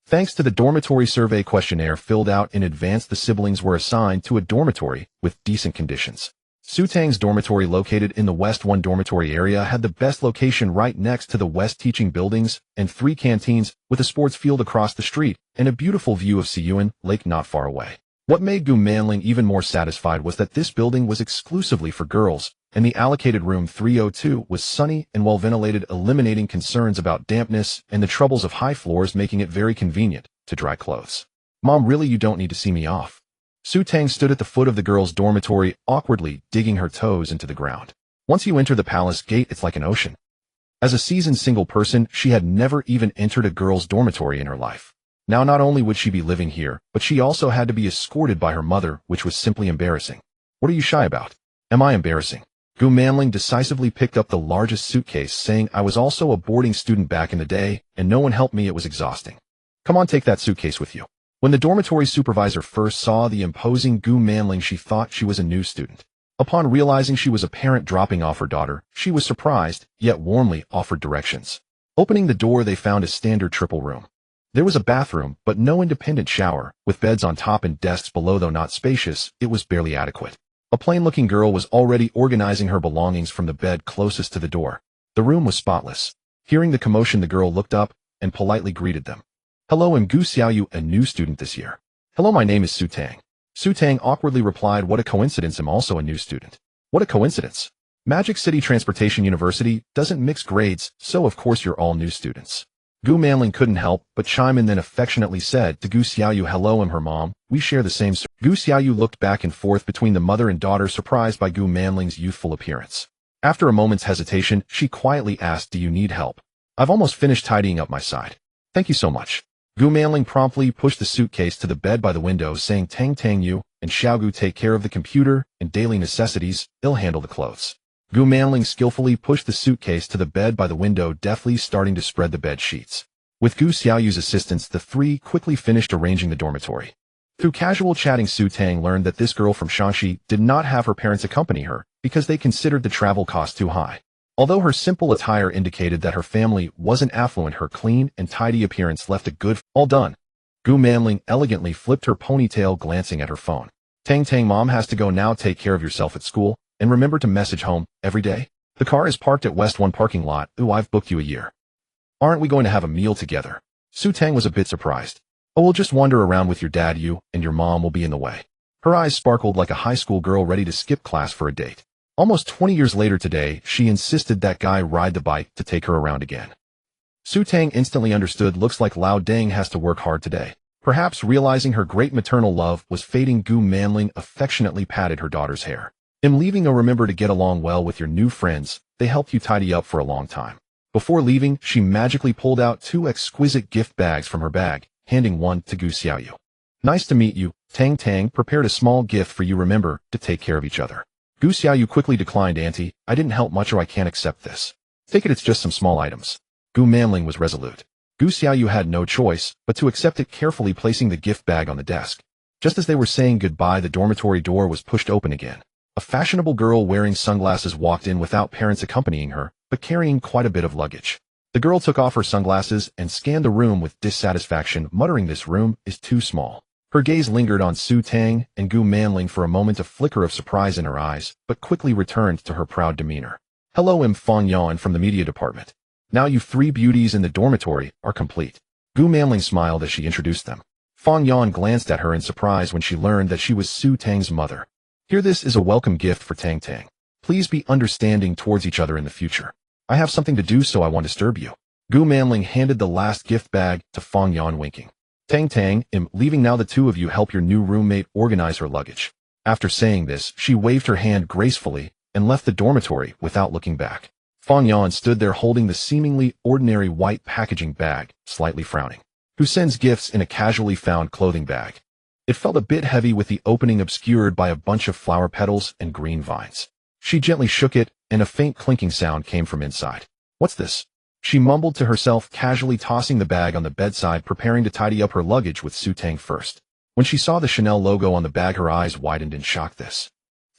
Thanks to the dormitory survey questionnaire filled out in advance, the siblings were assigned to a dormitory with decent conditions. Su Tang's dormitory, located in the West 1 dormitory area, had the best location right next to the West teaching buildings and 3 canteens, with a sports field across the street and a beautiful view of Siyuan Lake not far away. What made Gu Manling even more satisfied was that this building was exclusively for girls, and the allocated room 302 was sunny and well-ventilated, eliminating concerns about dampness and the troubles of high floors, making it very convenient to dry clothes. Mom, really, you don't need to see me off. Su Tang stood at the foot of the girls' dormitory, awkwardly digging her toes into the ground. Once you enter the palace gate, it's like an ocean. As a seasoned single person, she had never even entered a girls' dormitory in her life. Now, not only would she be living here, but she also had to be escorted by her mother, which was simply embarrassing. What are you shy about? Am I embarrassing? Gu Manling decisively picked up the largest suitcase, saying, I was also a boarding student back in the day, and no one helped me. It was exhausting. Come on, take that suitcase with you. When the dormitory supervisor first saw the imposing Gu Manling, she thought she was a new student. Upon realizing she was a parent dropping off her daughter, she was surprised, yet warmly offered directions. Opening the door, they found a standard triple room. There was a bathroom, but no independent shower, with beds on top and desks below. Though not spacious, it was barely adequate. A plain-looking girl was already organizing her belongings from the bed closest to the door. The room was spotless. Hearing the commotion, the girl looked up and politely greeted them. Hello, I'm Gu Xiaoyu, a new student this year. Hello, my name is Su Tang. Su Tang awkwardly replied, what a coincidence, I'm also a new student. What a coincidence. Magic City Transportation University doesn't mix grades, so of course you're all new students. Gu Manling couldn't help but chime in, then affectionately said to Gu Xiaoyu, hello, I'm her mom. We share the same. Gu Xiaoyu looked back and forth between the mother and daughter, surprised by Gu Manling's youthful appearance. After a moment's hesitation, she quietly asked, do you need help? I've almost finished tidying up my side. Thank you so much. Gu Manling promptly pushed the suitcase to the bed by the window, saying, Tang Tang, you and Xiaogu take care of the computer and daily necessities, I'll handle the clothes. Gu Manling skillfully pushed the suitcase to the bed by the window, deftly starting to spread the bed sheets. With Gu Xiaoyu's assistance, the three quickly finished arranging the dormitory. Through casual chatting, Su Tang learned that this girl from Shanxi did not have her parents accompany her because they considered the travel cost too high. Although her simple attire indicated that her family wasn't affluent, her clean and tidy appearance left a good all done. Gu Manling elegantly flipped her ponytail, glancing at her phone. Tang Tang, mom has to go now. Take care of yourself at school, and remember to message home every day. The car is parked at West 1 parking lot. Ooh, I've booked you a year. Aren't we going to have a meal together? Su Tang was a bit surprised. Oh, we'll just wander around with your dad. You and your mom will be in the way. Her eyes sparkled like a high school girl ready to skip class for a date. Almost 20 years later today, she insisted that guy ride the bike to take her around again. Su Tang instantly understood. Looks like Lao Deng has to work hard today. Perhaps realizing her great maternal love was fading, Gu Manling affectionately patted her daughter's hair. In leaving, remember to get along well with your new friends. They helped you tidy up for a long time. Before leaving, she magically pulled out 2 exquisite gift bags from her bag, handing one to Gu Xiaoyu. Nice to meet you. Tang Tang prepared a small gift for you. Remember to take care of each other. Gu Xiaoyu quickly declined. Auntie, I didn't help much, or I can't accept this. Take it, it's just some small items. Gu Manling was resolute. Gu Xiaoyu had no choice but to accept it, carefully placing the gift bag on the desk. Just as they were saying goodbye, the dormitory door was pushed open again. A fashionable girl wearing sunglasses walked in without parents accompanying her, but carrying quite a bit of luggage. The girl took off her sunglasses and scanned the room with dissatisfaction, muttering, this room is too small. Her gaze lingered on Su Tang and Gu Manling for a moment, a flicker of surprise in her eyes, but quickly returned to her proud demeanor. Hello, I'm Fang Yan from the media department. Now you 3 beauties in the dormitory are complete. Gu Manling smiled as she introduced them. Fang Yan glanced at her in surprise when she learned that she was Su Tang's mother. Here, this is a welcome gift for Tang Tang. Please be understanding towards each other in the future. I have something to do, so I won't disturb you. Gu Manling handed the last gift bag to Fang Yan, winking. Tang Tang, I'm leaving now. The 2 of you help your new roommate organize her luggage. After saying this, she waved her hand gracefully and left the dormitory without looking back. Fang Yan stood there holding the seemingly ordinary white packaging bag, slightly frowning. Who sends gifts in a casually found clothing bag? It felt a bit heavy with the opening obscured by a bunch of flower petals and green vines. She gently shook it, and a faint clinking sound came from inside. What's this? She mumbled to herself, casually tossing the bag on the bedside, preparing to tidy up her luggage with Su Tang first. When she saw the Chanel logo on the bag, her eyes widened in shock.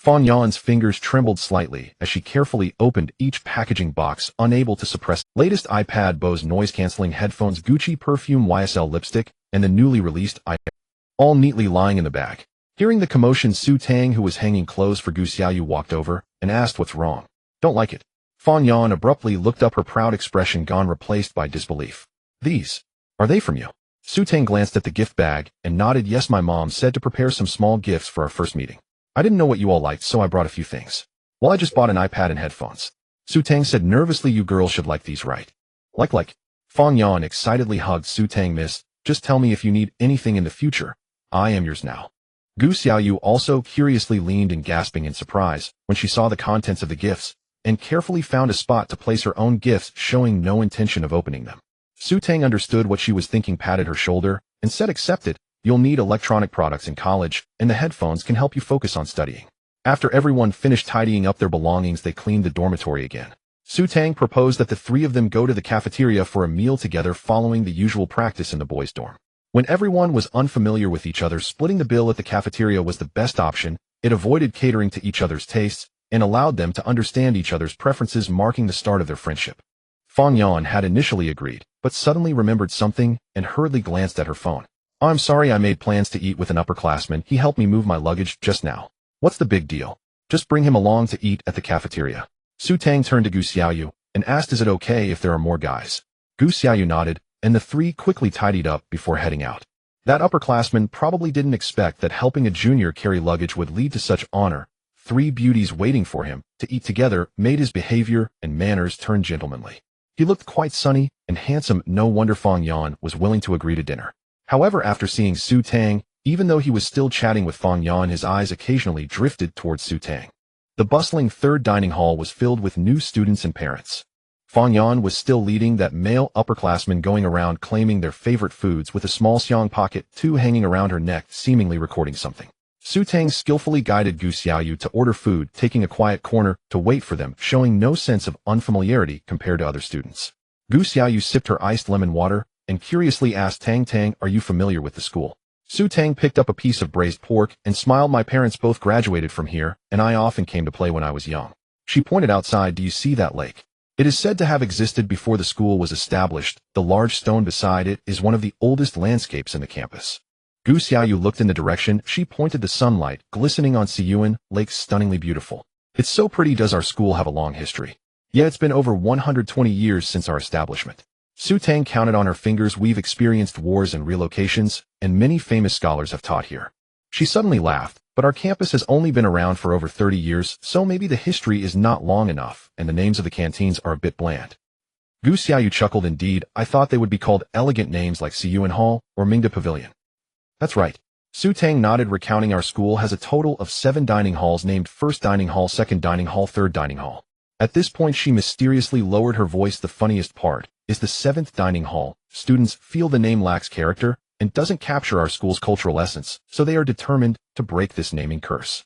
Fang Yan's fingers trembled slightly as she carefully opened each packaging box, unable to suppress latest iPad, Bose noise-canceling headphones, Gucci perfume, YSL lipstick, and the newly released iPad, all neatly lying in the bag. Hearing the commotion, Su Tang, who was hanging clothes for Gu Xiaoyu, walked over and asked what's wrong. Don't like it. Fang Yan abruptly looked up, her proud expression gone, replaced by disbelief. These, are they from you? Su Tang glanced at the gift bag and nodded. Yes, my mom said to prepare some small gifts for our first meeting. I didn't know what you all liked, so I brought a few things. Well, I just bought an iPad and headphones. Su Tang said nervously. You girls should like these, right? Like. Fang Yan excitedly hugged Su Tang. Miss, just tell me if you need anything in the future. I am yours now. Gu Xiaoyu also curiously leaned in, gasping in surprise when she saw the contents of the gifts, and carefully found a spot to place her own gifts, showing no intention of opening them. Su Tang understood what she was thinking, patted her shoulder, and said, accepted. You'll need electronic products in college, and the headphones can help you focus on studying. After everyone finished tidying up their belongings, they cleaned the dormitory again. Su Tang proposed that the three of them go to the cafeteria for a meal together, following the usual practice in the boys' dorm. When everyone was unfamiliar with each other, splitting the bill at the cafeteria was the best option. It avoided catering to each other's tastes and allowed them to understand each other's preferences, marking the start of their friendship. Fang Yan had initially agreed, but suddenly remembered something and hurriedly glanced at her phone. I'm sorry, I made plans to eat with an upperclassman. He helped me move my luggage just now. What's the big deal? Just bring him along to eat at the cafeteria. Su Tang turned to Gu Xiaoyu and asked, is it okay if there are more guys? Gu Xiaoyu nodded, and the three quickly tidied up before heading out. That upperclassman probably didn't expect that helping a junior carry luggage would lead to such honor. Three beauties waiting for him to eat together made his behavior and manners turn gentlemanly. He looked quite sunny and handsome. No wonder Fang Yan was willing to agree to dinner. However, after seeing Su Tang, even though he was still chatting with Fang Yan, his eyes occasionally drifted towards Su Tang. The bustling third dining hall was filled with new students and parents. Fang Yan was still leading that male upperclassman, going around claiming their favorite foods with a small xiang pocket two hanging around her neck, seemingly recording something. Su Tang skillfully guided Gu Xiaoyu to order food, taking a quiet corner to wait for them, showing no sense of unfamiliarity compared to other students. Gu Xiaoyu sipped her iced lemon water and curiously asked, Tang, are you familiar with the school? Su Tang picked up a piece of braised pork and smiled. My parents both graduated from here, and I often came to play when I was young. She pointed outside. Do you see that lake? It is said to have existed before the school was established. The large stone beside it is one of the oldest landscapes in the campus. Gu Xiaoyu looked in the direction she pointed. The sunlight glistening on Siyuan Lake, stunningly beautiful. It's so pretty. Does our school have a long history? Yeah, it's been over 120 years since our establishment. Su Tang counted on her fingers. We've experienced wars and relocations, and many famous scholars have taught here. She suddenly laughed, but our campus has only been around for over 30 years, so maybe the history is not long enough, and the names of the canteens are a bit bland. Gu Xiaoyu chuckled. Indeed, I thought they would be called elegant names like Siyuan Hall or Mingda Pavilion. That's right. Su Tang nodded, recounting our school has a total of 7 dining halls named First Dining Hall, Second Dining Hall, Third Dining Hall. At this point, she mysteriously lowered her voice. The funniest part is the 7th dining hall. Students feel the name lacks character and doesn't capture our school's cultural essence, so they are determined to break this naming curse.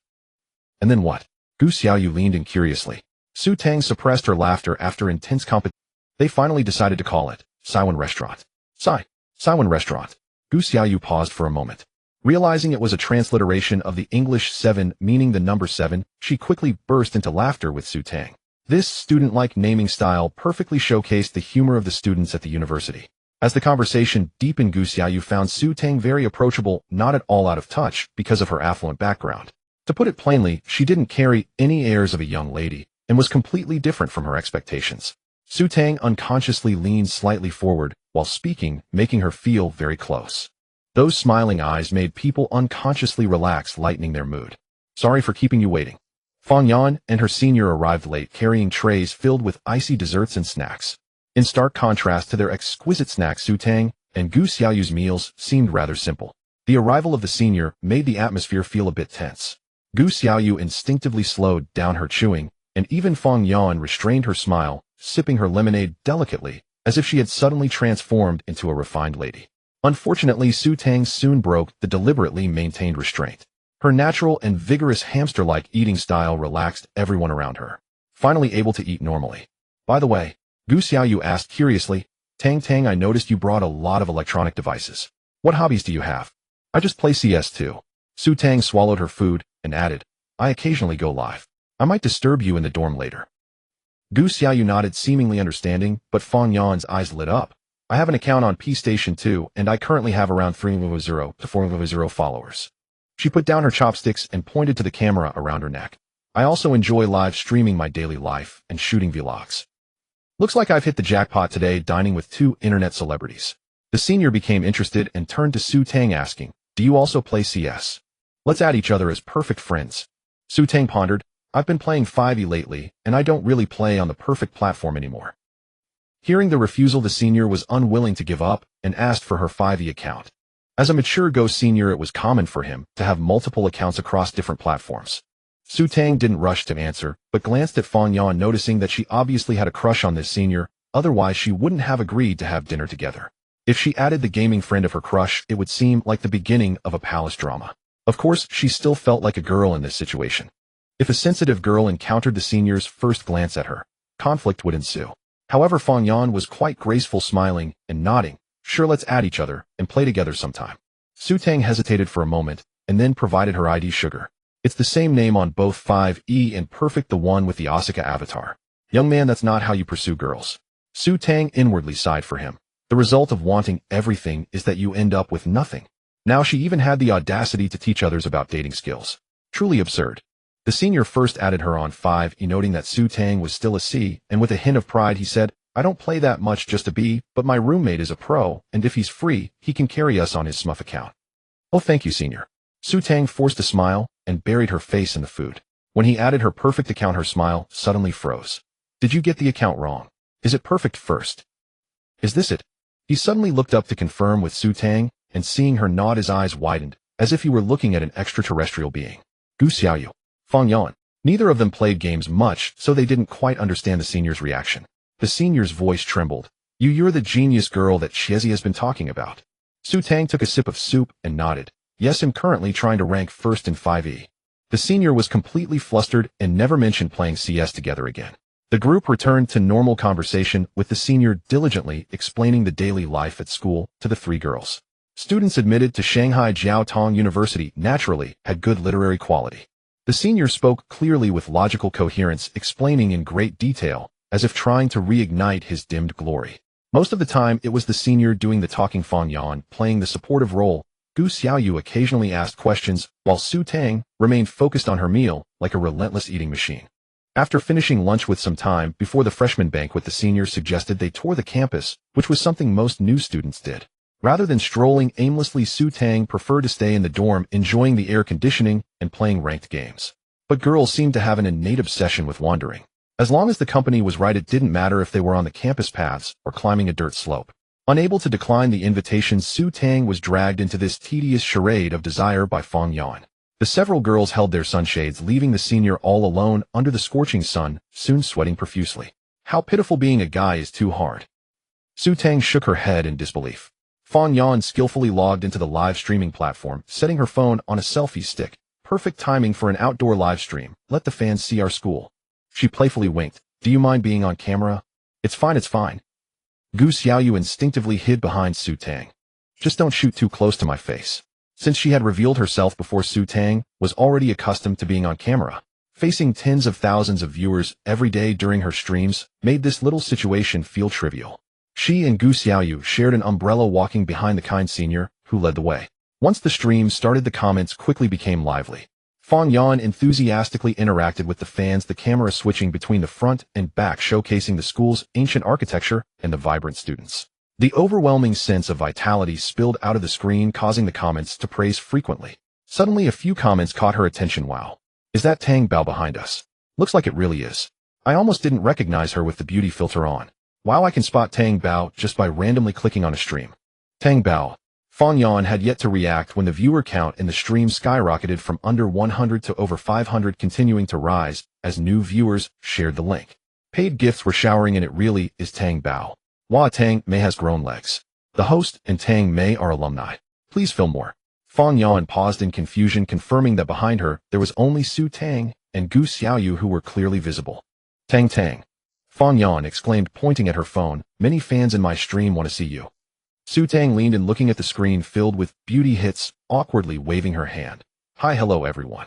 And then what? Gu Xiaoyu leaned in curiously. Su Tang suppressed her laughter. After intense competition, they finally decided to call it Saiwan Restaurant. Saiwan Restaurant. Gu Xiaoyu paused for a moment. Realizing it was a transliteration of the English 7, meaning the number 7, she quickly burst into laughter with Su Tang. This student-like naming style perfectly showcased the humor of the students at the university. As the conversation deepened, Gu Xiaoyu found Su Tang very approachable, not at all out of touch because of her affluent background. To put it plainly, she didn't carry any airs of a young lady and was completely different from her expectations. Su Tang unconsciously leaned slightly forward while speaking, making her feel very close. Those smiling eyes made people unconsciously relax, lightening their mood. Sorry for keeping you waiting. Fang Yan and her senior arrived late, carrying trays filled with icy desserts and snacks. In stark contrast to their exquisite snacks, Su Tang and Gu Xiaoyu's meals seemed rather simple. The arrival of the senior made the atmosphere feel a bit tense. Gu Xiaoyu instinctively slowed down her chewing, and even Fang Yan restrained her smile sipping her lemonade delicately, as if she had suddenly transformed into a refined lady. Unfortunately, Su Tang soon broke the deliberately maintained restraint. Her natural and vigorous hamster-like eating style relaxed everyone around her, finally able to eat normally. By the way, Gu Xiaoyu asked curiously, Tang, I noticed you brought a lot of electronic devices. What hobbies do you have? I just play CS2. Su Tang swallowed her food and added, I occasionally go live. I might disturb you in the dorm later. Gu Xiaoyu nodded, seemingly understanding, but Fang Yan's eyes lit up. I have an account on PlayStation 2, and I currently have around 300 to 400 followers. She put down her chopsticks and pointed to the camera around her neck. I also enjoy live streaming my daily life and shooting vlogs. Looks like I've hit the jackpot today, dining with 2 internet celebrities. The senior became interested and turned to Su Tang asking, do you also play CS? Let's add each other as perfect friends. Su Tang pondered, I've been playing 5e lately, and I don't really play on the perfect platform anymore. Hearing the refusal, the senior was unwilling to give up and asked for her 5e account. As a mature Go senior, it was common for him to have multiple accounts across different platforms. Su Tang didn't rush to answer, but glanced at Fang Yan, noticing that she obviously had a crush on this senior, otherwise she wouldn't have agreed to have dinner together. If she added the gaming friend of her crush, it would seem like the beginning of a palace drama. Of course, she still felt like a girl in this situation. If a sensitive girl encountered the senior's first glance at her, conflict would ensue. However, Fang Yan was quite graceful, smiling and nodding. Sure, let's add each other and play together sometime. Su Tang hesitated for a moment and then provided her ID. Sugar. It's the same name on both 5e and Perfect, the one with the Asuka avatar. Young man, that's not how you pursue girls. Su Tang inwardly sighed for him. The result of wanting everything is that you end up with nothing. Now she even had the audacity to teach others about dating skills. Truly absurd. The senior first added her on 5e, noting that Su Tang was still a C, and with a hint of pride he said, I don't play that much, just a B, but my roommate is a pro, and if he's free, he can carry us on his Smuff account. Oh, thank you, senior. Su Tang forced a smile and buried her face in the food. When he added her Perfect account, her smile suddenly froze. Did you get the account wrong? Is it Perfect first? Is this it? He suddenly looked up to confirm with Su Tang, and seeing her nod, his eyes widened, as if he were looking at an extraterrestrial being. Gu Xiaoyu, Fang Yan. Neither of them played games much, so they didn't quite understand the senior's reaction. The senior's voice trembled. You're the genius girl that Chiezi has been talking about. Su Tang took a sip of soup and nodded. Yes, I'm currently trying to rank first in 5e. The senior was completely flustered and never mentioned playing CS together again. The group returned to normal conversation, with the senior diligently explaining the daily life at school to the 3 girls. Students admitted to Shanghai Jiao Tong University naturally had good literary quality. The senior spoke clearly with logical coherence, explaining in great detail, as if trying to reignite his dimmed glory. Most of the time, it was the senior doing the talking, Fang Yan playing the supportive role. Gu Xiaoyu occasionally asked questions, while Su Tang remained focused on her meal like a relentless eating machine. After finishing lunch with some time before the freshman banquet, the senior suggested they tour the campus, which was something most new students did. Rather than strolling aimlessly, Su Tang preferred to stay in the dorm, enjoying the air conditioning and playing ranked games. But girls seemed to have an innate obsession with wandering. As long as the company was right, it didn't matter if they were on the campus paths or climbing a dirt slope. Unable to decline the invitation, Su Tang was dragged into this tedious charade of desire by Fang Yan. The several girls held their sunshades, leaving the senior all alone under the scorching sun, soon sweating profusely. How pitiful, being a guy is too hard. Su Tang shook her head in disbelief. Fang Yan skillfully logged into the live streaming platform, setting her phone on a selfie stick. Perfect timing for an outdoor live stream. Let the fans see our school. She playfully winked. Do you mind being on camera? It's fine, it's fine. Gu Xiaoyu instinctively hid behind Su Tang. Just don't shoot too close to my face. Since she had revealed herself before Su Tang was already accustomed to being on camera, facing tens of thousands of viewers every day during her streams made this little situation feel trivial. She and Gu Xiaoyu shared an umbrella, walking behind the kind senior, who led the way. Once the stream started, the comments quickly became lively. Fang Yan enthusiastically interacted with the fans, the camera switching between the front and back, showcasing the school's ancient architecture and the vibrant students. The overwhelming sense of vitality spilled out of the screen, causing the comments to praise frequently. Suddenly, a few comments caught her attention. Wow. Is that Tang Bao behind us? Looks like it really is. I almost didn't recognize her with the beauty filter on. Wow, I can spot Tang Bao just by randomly clicking on a stream. Tang Bao. Fang Yan had yet to react when the viewer count in the stream skyrocketed from under 100 to over 500, continuing to rise as new viewers shared the link. Paid gifts were showering and it really is Tang Bao. Wah Tang Mei has grown legs. The host and Tang Mei are alumni. Please film more. Fang Yan paused in confusion, confirming that behind her there was only Su Tang and Gu Xiaoyu who were clearly visible. Tang Tang. Fang Yan exclaimed, pointing at her phone, many fans in my stream want to see you. Su Tang leaned in, looking at the screen filled with beauty hits, awkwardly waving her hand. Hi, hello everyone.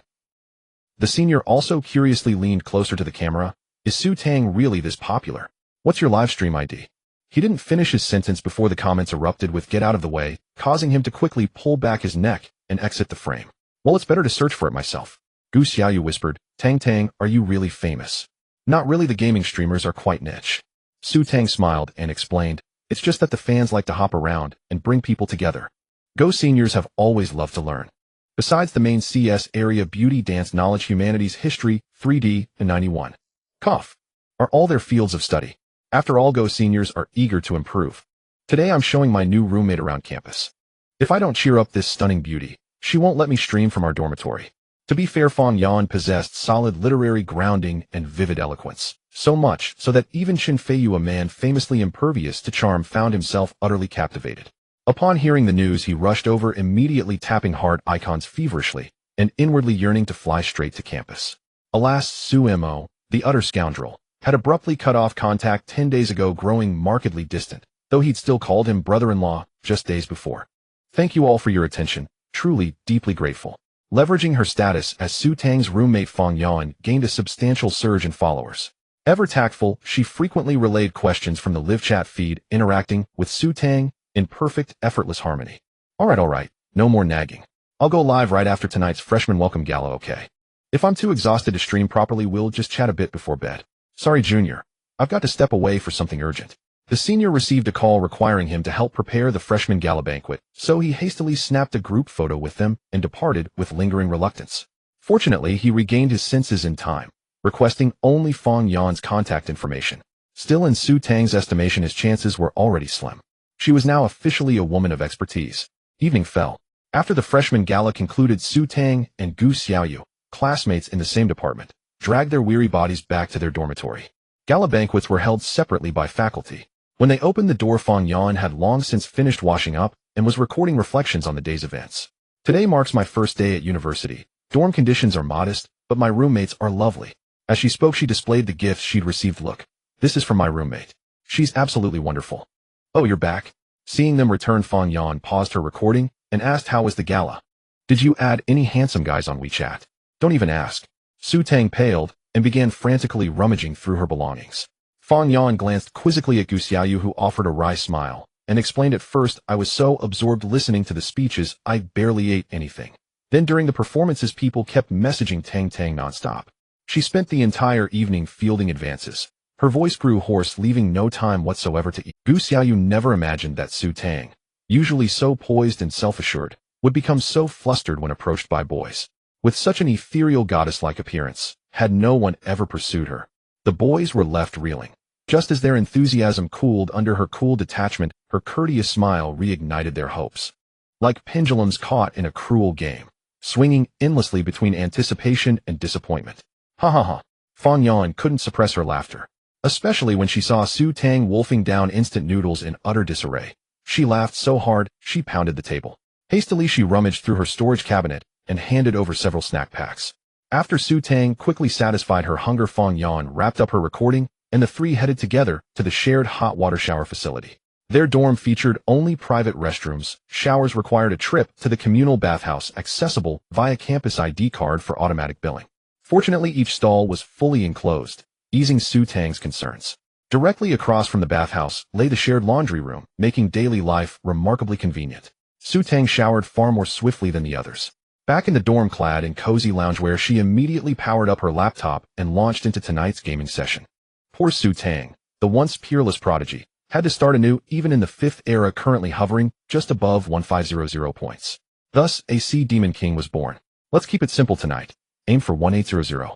The senior also curiously leaned closer to the camera. Is Su Tang really this popular? What's your livestream ID? He didn't finish his sentence before the comments erupted with "get out of the way," causing him to quickly pull back his neck and exit the frame. Well, it's better to search for it myself. Gu Xiaoyu whispered, Tang Tang, are you really famous? Not really, the gaming streamers are quite niche. Su Tang smiled and explained, it's just that the fans like to hop around and bring people together. Go seniors have always loved to learn. Besides the main CS area, beauty, dance, knowledge, humanities, history, 3D, and 91. Cough. Are all their fields of study. After all, Go seniors are eager to improve. Today I'm showing my new roommate around campus. If I don't cheer up this stunning beauty, she won't let me stream from our dormitory. To be fair, Fang Yan possessed solid literary grounding and vivid eloquence. So much so that even Shin Feiyu, a man famously impervious to charm, found himself utterly captivated. Upon hearing the news, he rushed over, immediately tapping heart icons feverishly and inwardly yearning to fly straight to campus. Alas, Su Mo, the utter scoundrel, had abruptly cut off contact 10 days ago, growing markedly distant, though he'd still called him brother-in-law just days before. Thank you all for your attention, truly, deeply grateful. Leveraging her status as Su Tang's roommate, Fang Yan gained a substantial surge in followers. Ever tactful, she frequently relayed questions from the live chat feed, interacting with Su Tang in perfect, effortless harmony. Alright, no more nagging. I'll go live right after tonight's freshman welcome gala, okay? If I'm too exhausted to stream properly, we'll just chat a bit before bed. Sorry, Junior. I've got to step away for something urgent. The senior received a call requiring him to help prepare the freshman gala banquet, so he hastily snapped a group photo with them and departed with lingering reluctance. Fortunately, he regained his senses in time, requesting only Fang Yan's contact information. Still, in Su Tang's estimation, his chances were already slim. She was now officially a woman of expertise. Evening fell. After the freshman gala concluded, Su Tang and Gu Xiaoyu, classmates in the same department, dragged their weary bodies back to their dormitory. Gala banquets were held separately by faculty. When they opened the door, Fang Yan had long since finished washing up and was recording reflections on the day's events. Today marks my first day at university. Dorm conditions are modest, but my roommates are lovely. As she spoke, she displayed the gifts she'd received. Look, this is from my roommate. She's absolutely wonderful. Oh, you're back? Seeing them return, Fang Yan paused her recording and asked, how was the gala? Did you add any handsome guys on WeChat? Don't even ask. Su Tang paled and began frantically rummaging through her belongings. Fang Yan glanced quizzically at Gu Xiaoyu, who offered a wry smile and explained, at first I was so absorbed listening to the speeches I barely ate anything. Then during the performances people kept messaging Tang Tang nonstop. She spent the entire evening fielding advances. Her voice grew hoarse, leaving no time whatsoever to eat. Gu Xiaoyu never imagined that Su Tang, usually so poised and self-assured, would become so flustered when approached by boys. With such an ethereal goddess-like appearance, had no one ever pursued her? The boys were left reeling. Just as their enthusiasm cooled under her cool detachment, her courteous smile reignited their hopes. Like pendulums caught in a cruel game, swinging endlessly between anticipation and disappointment. Ha ha ha. Fang Yan couldn't suppress her laughter, especially when she saw Su Tang wolfing down instant noodles in utter disarray. She laughed so hard, she pounded the table. Hastily, she rummaged through her storage cabinet and handed over several snack packs. After Su Tang quickly satisfied her hunger, Fang Yan wrapped up her recording, and the three headed together to the shared hot water shower facility. Their dorm featured only private restrooms. Showers required a trip to the communal bathhouse, accessible via campus ID card for automatic billing. Fortunately, each stall was fully enclosed, easing Su Tang's concerns. Directly across from the bathhouse lay the shared laundry room, making daily life remarkably convenient. Su Tang showered far more swiftly than the others. Back in the dorm, clad in cozy loungewear, she immediately powered up her laptop and launched into tonight's gaming session. Poor Su Tang, the once peerless prodigy, had to start anew even in the 5th era, currently hovering just above 1500 points. Thus, a Sea Demon King was born. Let's keep it simple tonight. Aim for 1800.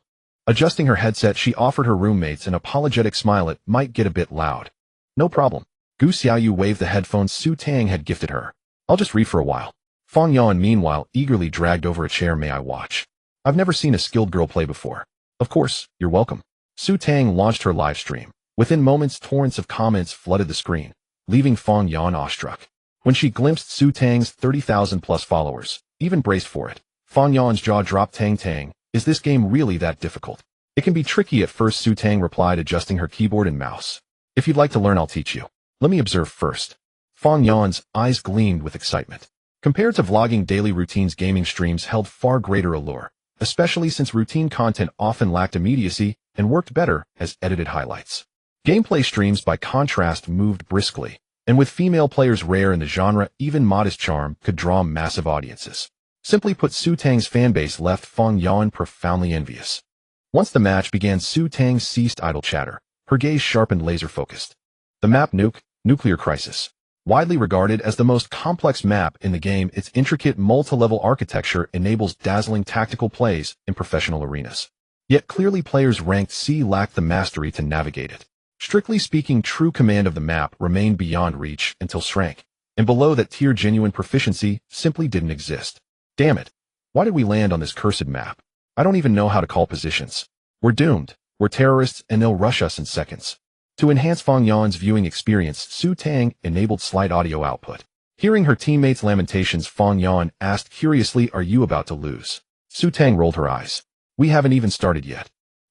Adjusting her headset, she offered her roommates an apologetic smile. It might get a bit loud. No problem. Gu Xiaoyu waved the headphones Su Tang had gifted her. I'll just read for a while. Fang Yan, meanwhile, eagerly dragged over a chair. May I watch? I've never seen a skilled girl play before. Of course, you're welcome. Su Tang launched her live stream. Within moments, torrents of comments flooded the screen, leaving Fang Yan awestruck. When she glimpsed Su Tang's 30,000-plus followers, even braced for it, Fang Yan's jaw dropped. Tang, is this game really that difficult? It can be tricky at first, Su Tang replied, adjusting her keyboard and mouse. If you'd like to learn, I'll teach you. Let me observe first. Fang Yan's eyes gleamed with excitement. Compared to vlogging daily routines, gaming streams held far greater allure, especially since routine content often lacked immediacy and worked better as edited highlights. Gameplay streams, by contrast, moved briskly, and with female players rare in the genre, even modest charm could draw massive audiences. Simply put, Su Tang's fanbase left Fang Yan profoundly envious. Once the match began, Su Tang ceased idle chatter, her gaze sharpened, laser-focused. The map Nuclear Crisis. Widely regarded as the most complex map in the game, its intricate multi-level architecture enables dazzling tactical plays in professional arenas. Yet clearly players ranked C lacked the mastery to navigate it. Strictly speaking, true command of the map remained beyond reach until rank, and below that tier genuine proficiency simply didn't exist. Damn it. Why did we land on this cursed map? I don't even know how to call positions. We're doomed. We're terrorists and they'll rush us in seconds. To enhance Fang Yan's viewing experience, Su Tang enabled slight audio output. Hearing her teammates' lamentations, Fang Yan asked curiously, "Are you about to lose?" Su Tang rolled her eyes. "We haven't even started yet."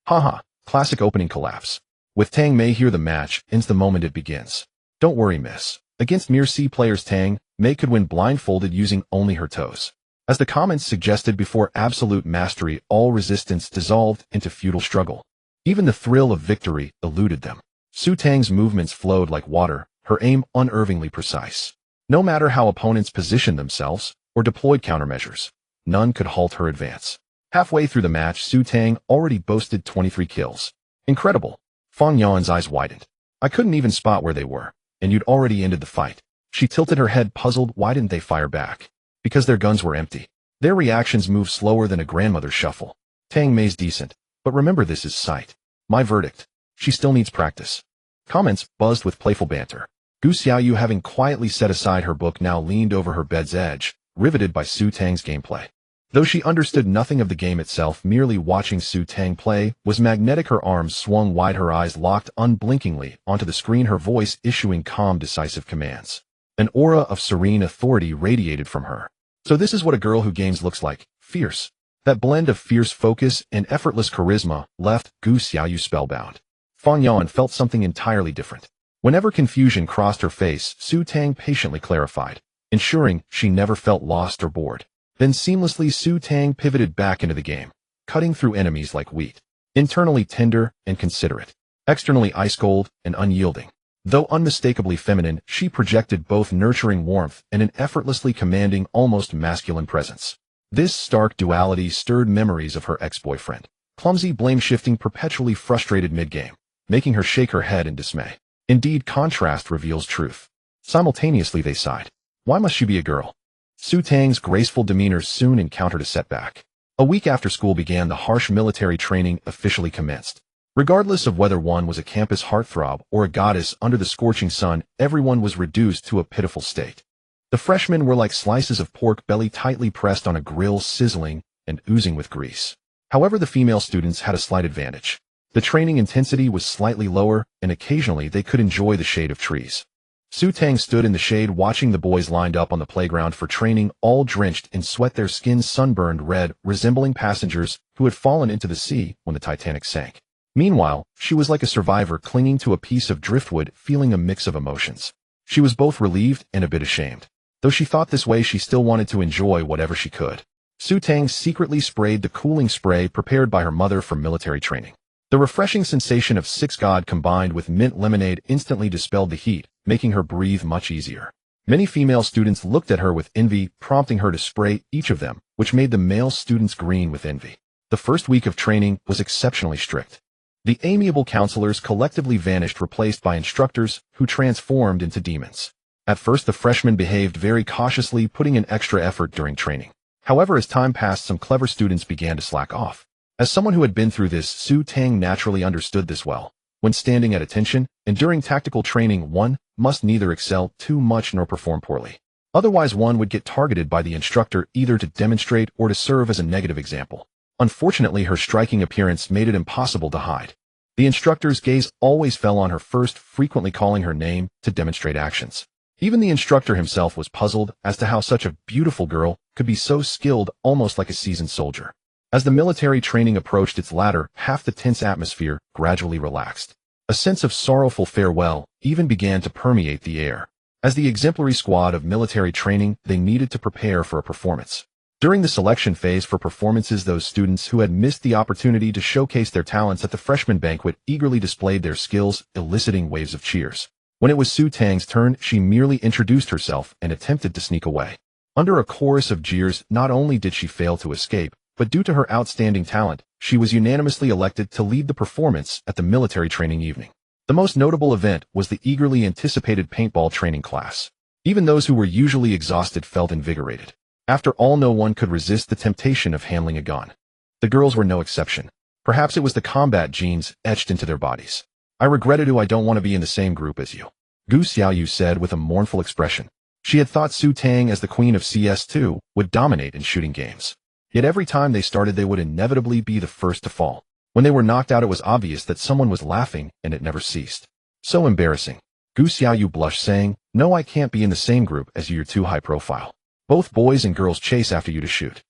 Haha, classic opening collapse. With Tang Mei here, the match ends the moment it begins. Don't worry, miss. Against mere C players, Tang Mei could win blindfolded using only her toes. As the comments suggested before, absolute mastery, all resistance dissolved into futile struggle. Even the thrill of victory eluded them. Su Tang's movements flowed like water, her aim unerringly precise. No matter how opponents positioned themselves or deployed countermeasures, none could halt her advance. Halfway through the match, Su Tang already boasted 23 kills. Incredible. Fang Yan's eyes widened. I couldn't even spot where they were, and you'd already ended the fight. She tilted her head, puzzled. Why didn't they fire back? Because their guns were empty. Their reactions moved slower than a grandmother's shuffle. Tang Mei's decent, but remember, this is sight. My verdict. She still needs practice. Comments buzzed with playful banter. Gu Xiaoyu, having quietly set aside her book, now leaned over her bed's edge, riveted by Su Tang's gameplay. Though she understood nothing of the game itself, merely watching Su Tang play was magnetic. Her arms swung wide, her eyes locked unblinkingly onto the screen, her voice issuing calm, decisive commands. An aura of serene authority radiated from her. So this is what a girl who games looks like. Fierce. That blend of fierce focus and effortless charisma left Gu Xiaoyu spellbound. Fang Yan felt something entirely different. Whenever confusion crossed her face, Su Tang patiently clarified, ensuring she never felt lost or bored. Then seamlessly, Su Tang pivoted back into the game, cutting through enemies like wheat. Internally tender and considerate, externally ice-cold and unyielding. Though unmistakably feminine, she projected both nurturing warmth and an effortlessly commanding, almost masculine presence. This stark duality stirred memories of her ex-boyfriend. Clumsy, blame-shifting, perpetually frustrated mid-game, making her shake her head in dismay. Indeed, contrast reveals truth. Simultaneously they sighed. Why must she be a girl? Su Tang's graceful demeanor soon encountered a setback. A week after school began, the harsh military training officially commenced. Regardless of whether one was a campus heartthrob or a goddess under the scorching sun, everyone was reduced to a pitiful state. The freshmen were like slices of pork belly tightly pressed on a grill, sizzling and oozing with grease. However, the female students had a slight advantage. The training intensity was slightly lower, and occasionally they could enjoy the shade of trees. Su Tang stood in the shade watching the boys lined up on the playground for training, all drenched in sweat, their skins sunburned red, resembling passengers who had fallen into the sea when the Titanic sank. Meanwhile, she was like a survivor clinging to a piece of driftwood, feeling a mix of emotions. She was both relieved and a bit ashamed. Though she thought this way, she still wanted to enjoy whatever she could. Su Tang secretly sprayed the cooling spray prepared by her mother for military training. The refreshing sensation of 6God combined with mint lemonade instantly dispelled the heat, making her breathe much easier. Many female students looked at her with envy, prompting her to spray each of them, which made the male students green with envy. The first week of training was exceptionally strict. The amiable counselors collectively vanished, replaced by instructors who transformed into demons. At first, the freshmen behaved very cautiously, putting in extra effort during training. However, as time passed, some clever students began to slack off. As someone who had been through this, Su Tang naturally understood this well. When standing at attention and during tactical training, one must neither excel too much nor perform poorly. Otherwise, one would get targeted by the instructor, either to demonstrate or to serve as a negative example. Unfortunately, her striking appearance made it impossible to hide. The instructor's gaze always fell on her first, frequently calling her name to demonstrate actions. Even the instructor himself was puzzled as to how such a beautiful girl could be so skilled, almost like a seasoned soldier. As the military training approached its latter half, the tense atmosphere gradually relaxed. A sense of sorrowful farewell even began to permeate the air. As the exemplary squad of military training, they needed to prepare for a performance. During the selection phase for performances, those students who had missed the opportunity to showcase their talents at the freshman banquet eagerly displayed their skills, eliciting waves of cheers. When it was Su Tang's turn, she merely introduced herself and attempted to sneak away. Under a chorus of jeers, not only did she fail to escape, but due to her outstanding talent, she was unanimously elected to lead the performance at the military training evening. The most notable event was the eagerly anticipated paintball training class. Even those who were usually exhausted felt invigorated. After all, no one could resist the temptation of handling a gun. The girls were no exception. Perhaps it was the combat genes etched into their bodies. I regretted I don't want to be in the same group as you, Gu Xiaoyu said with a mournful expression. She had thought Su Tang, as the queen of CS2, would dominate in shooting games. Yet every time they started, they would inevitably be the first to fall. When they were knocked out, it was obvious that someone was laughing, and it never ceased. So embarrassing. Gu Xiaoyu blushed, saying, "No, I can't be in the same group as you. You're too high profile. Both boys and girls chase after you to shoot."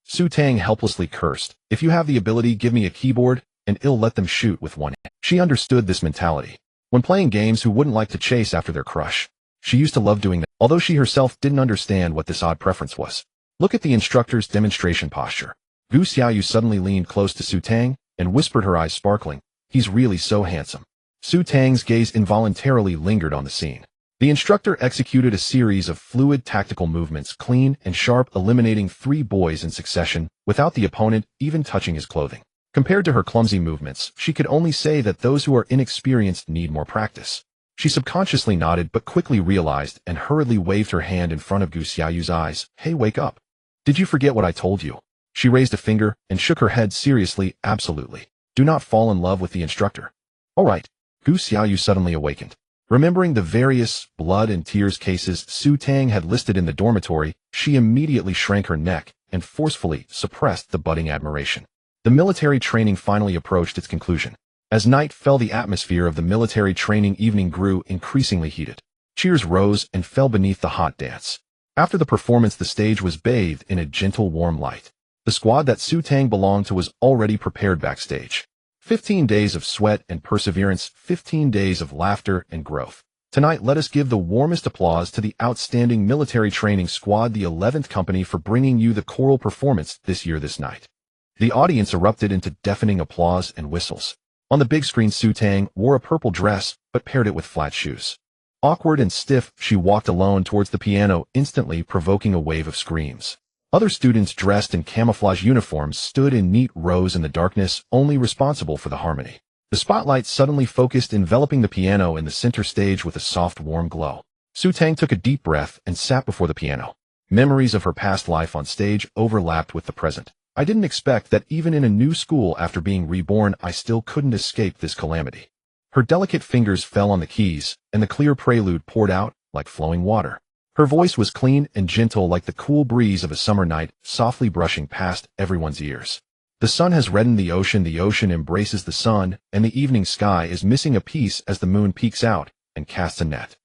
Su Tang helplessly cursed, "If you have the ability, give me a keyboard, and I'll let them shoot with one hand." She understood this mentality. When playing games, who wouldn't like to chase after their crush? She used to love doing that, although she herself didn't understand what this odd preference was. Look at the instructor's demonstration posture. Gu Xiaoyu suddenly leaned close to Su Tang and whispered, her eyes sparkling, "He's really so handsome." Su Tang's gaze involuntarily lingered on the scene. The instructor executed a series of fluid tactical movements, clean and sharp, eliminating 3 boys in succession, without the opponent even touching his clothing. Compared to her clumsy movements, she could only say that those who are inexperienced need more practice. She subconsciously nodded but quickly realized and hurriedly waved her hand in front of Gu Xiaoyu's eyes. "Hey, wake up. Did you forget what I told you?" She raised a finger and shook her head seriously. "Absolutely. Do not fall in love with the instructor." "All right." Gu Xiaoyu suddenly awakened. Remembering the various blood and tears cases Su Tang had listed in the dormitory, she immediately shrank her neck and forcefully suppressed the budding admiration. The military training finally approached its conclusion. As night fell, the atmosphere of the military training evening grew increasingly heated. Cheers rose and fell beneath the hot dance. After the performance, the stage was bathed in a gentle, warm light. The squad that Su Tang belonged to was already prepared backstage. 15 days of sweat and perseverance, 15 days of laughter and growth. Tonight, let us give the warmest applause to the outstanding military training squad, the 11th company, for bringing you the choral performance this year, this night. The audience erupted into deafening applause and whistles. On the big screen, Su Tang wore a purple dress, but paired it with flat shoes. Awkward and stiff, she walked alone towards the piano, instantly provoking a wave of screams. Other students dressed in camouflage uniforms stood in neat rows in the darkness, only responsible for the harmony. The spotlight suddenly focused, enveloping the piano in the center stage with a soft, warm glow. Su Tang took a deep breath and sat before the piano. Memories of her past life on stage overlapped with the present. "I didn't expect that even in a new school after being reborn, I still couldn't escape this calamity." Her delicate fingers fell on the keys, and the clear prelude poured out like flowing water. Her voice was clean and gentle, like the cool breeze of a summer night, softly brushing past everyone's ears. The sun has reddened the ocean embraces the sun, and the evening sky is missing a piece as the moon peeks out and casts a net.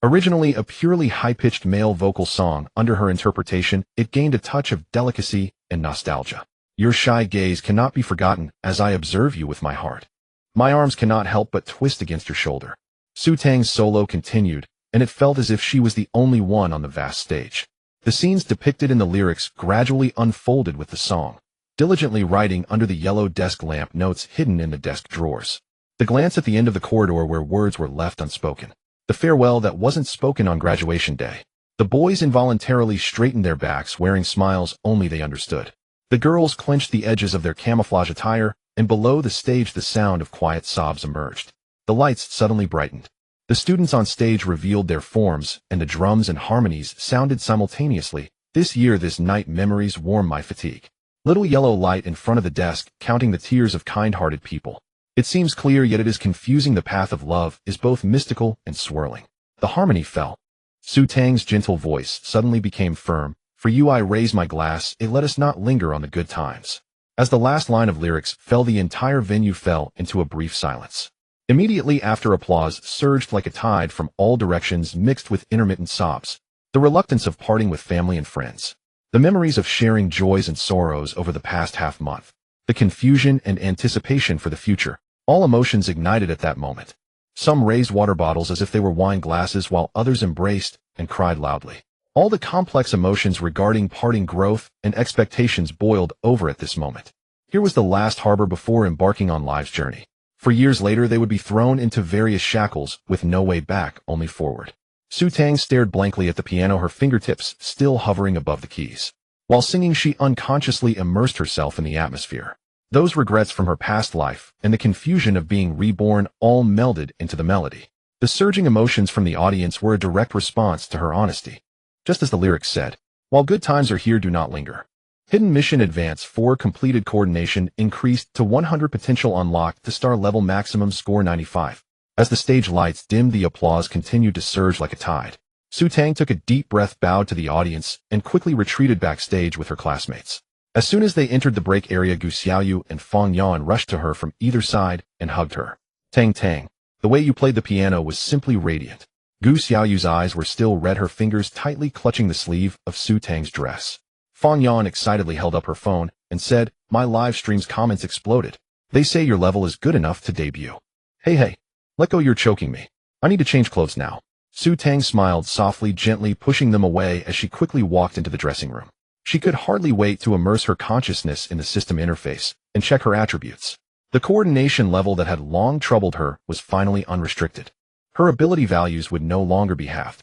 Originally a purely high-pitched male vocal song, under her interpretation, it gained a touch of delicacy and nostalgia. "Your shy gaze cannot be forgotten as I observe you with my heart. My arms cannot help but twist against your shoulder." Su Tang's solo continued, and it felt as if she was the only one on the vast stage. The scenes depicted in the lyrics gradually unfolded with the song, diligently writing under the yellow desk lamp notes hidden in the desk drawers. The glance at the end of the corridor where words were left unspoken. The farewell that wasn't spoken on graduation day. The boys involuntarily straightened their backs, wearing smiles only they understood. The girls clenched the edges of their camouflage attire, and below the stage the sound of quiet sobs emerged. The lights suddenly brightened. The students on stage revealed their forms, and the drums and harmonies sounded simultaneously. "This year, this night, memories warm my fatigue." Little yellow light in front of the desk, counting the tears of kind-hearted people. It seems clear, yet it is confusing. The path of love is both mystical and swirling. The harmony fell. Su Tang's gentle voice suddenly became firm. "For you I raise my glass, let us not linger on the good times." As the last line of lyrics fell, the entire venue fell into a brief silence. Immediately after, applause surged like a tide from all directions, mixed with intermittent sobs. The reluctance of parting with family and friends. The memories of sharing joys and sorrows over the past half-month. The confusion and anticipation for the future. All emotions ignited at that moment. Some raised water bottles as if they were wine glasses, while others embraced and cried loudly. All the complex emotions regarding parting, growth, and expectations boiled over at this moment. Here was the last harbor before embarking on life's journey. For years later, they would be thrown into various shackles with no way back, only forward. Su Tang stared blankly at the piano, her fingertips still hovering above the keys. While singing, she unconsciously immersed herself in the atmosphere. Those regrets from her past life and the confusion of being reborn all melded into the melody. The surging emotions from the audience were a direct response to her honesty. Just as the lyrics said, "While good times are here, do not linger." Hidden mission advance 4 completed, coordination increased to 100, potential unlocked to star level, maximum score 95. As the stage lights dimmed, the applause continued to surge like a tide. Su Tang took a deep breath, bowed to the audience, and quickly retreated backstage with her classmates. As soon as they entered the break area, Gu Xiaoyu and Fang Yan rushed to her from either side and hugged her. "Tang Tang, the way you played the piano was simply radiant." Gu Xiaoyu's eyes were still red, her fingers tightly clutching the sleeve of Su Tang's dress. Fang Yan excitedly held up her phone and said, "My live stream's comments exploded. They say your level is good enough to debut." Hey, let go, you're choking me. I need to change clothes now." Su Tang smiled softly, gently pushing them away as she quickly walked into the dressing room. She could hardly wait to immerse her consciousness in the system interface and check her attributes. The coordination level that had long troubled her was finally unrestricted. Her ability values would no longer be halved.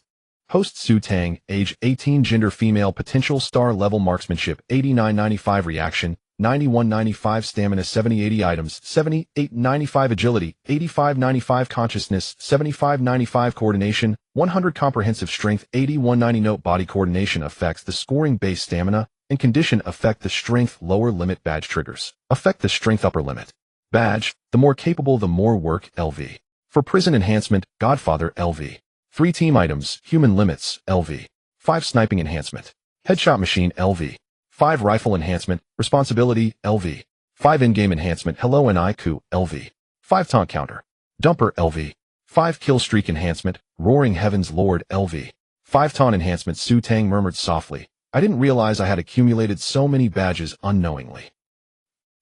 Host Su Tang, age 18, gender female, potential star level, marksmanship 89-95, reaction 91-95, stamina 70-80, items 78-95, agility 85-95, consciousness 75-95, coordination 100, comprehensive strength 80-190. Note: body coordination affects the scoring base stamina, and condition affect the strength lower limit. Badge triggers affect the strength upper limit. Badge: the more capable, the more work. LV. For prison enhancement, Godfather. LV. 3 team items, human limits. LV. 5 sniping enhancement. Headshot machine. LV. 5 rifle enhancement, responsibility. LV. 5 in-game enhancement, hello and IQ. LV. 5 taunt counter. Dumper. LV. 5 kill streak enhancement, roaring heavens lord. LV. 5 taunt enhancement. Su Tang murmured softly, "I didn't realize I had accumulated so many badges unknowingly."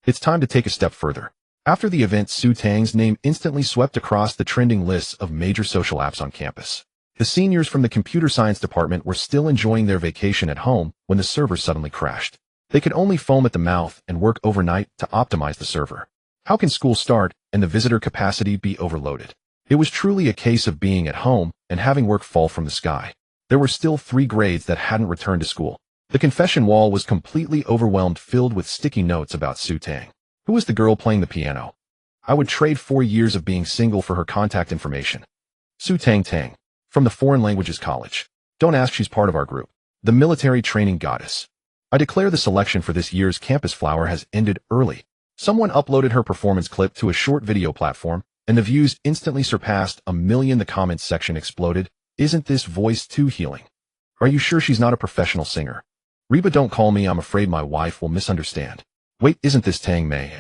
It's time to take a step further. After the event, Su Tang's name instantly swept across the trending lists of major social apps on campus. The seniors from the computer science department were still enjoying their vacation at home when the server suddenly crashed. They could only foam at the mouth and work overnight to optimize the server. How can school start and the visitor capacity be overloaded? It was truly a case of being at home and having work fall from the sky. There were still 3 grades that hadn't returned to school. The confession wall was completely overwhelmed, filled with sticky notes about Su Tang. Who was the girl playing the piano? I would trade 4 years of being single for her contact information. Su Tang Tang. From the Foreign Languages College. Don't ask, she's part of our group. The military training goddess. I declare the selection for this year's campus flower has ended early. Someone uploaded her performance clip to a short video platform, and the views instantly surpassed 1 million. The comments section exploded. Isn't this voice too healing? Are you sure she's not a professional singer? Reba, don't call me, I'm afraid my wife will misunderstand. Wait, isn't this Tang Mei?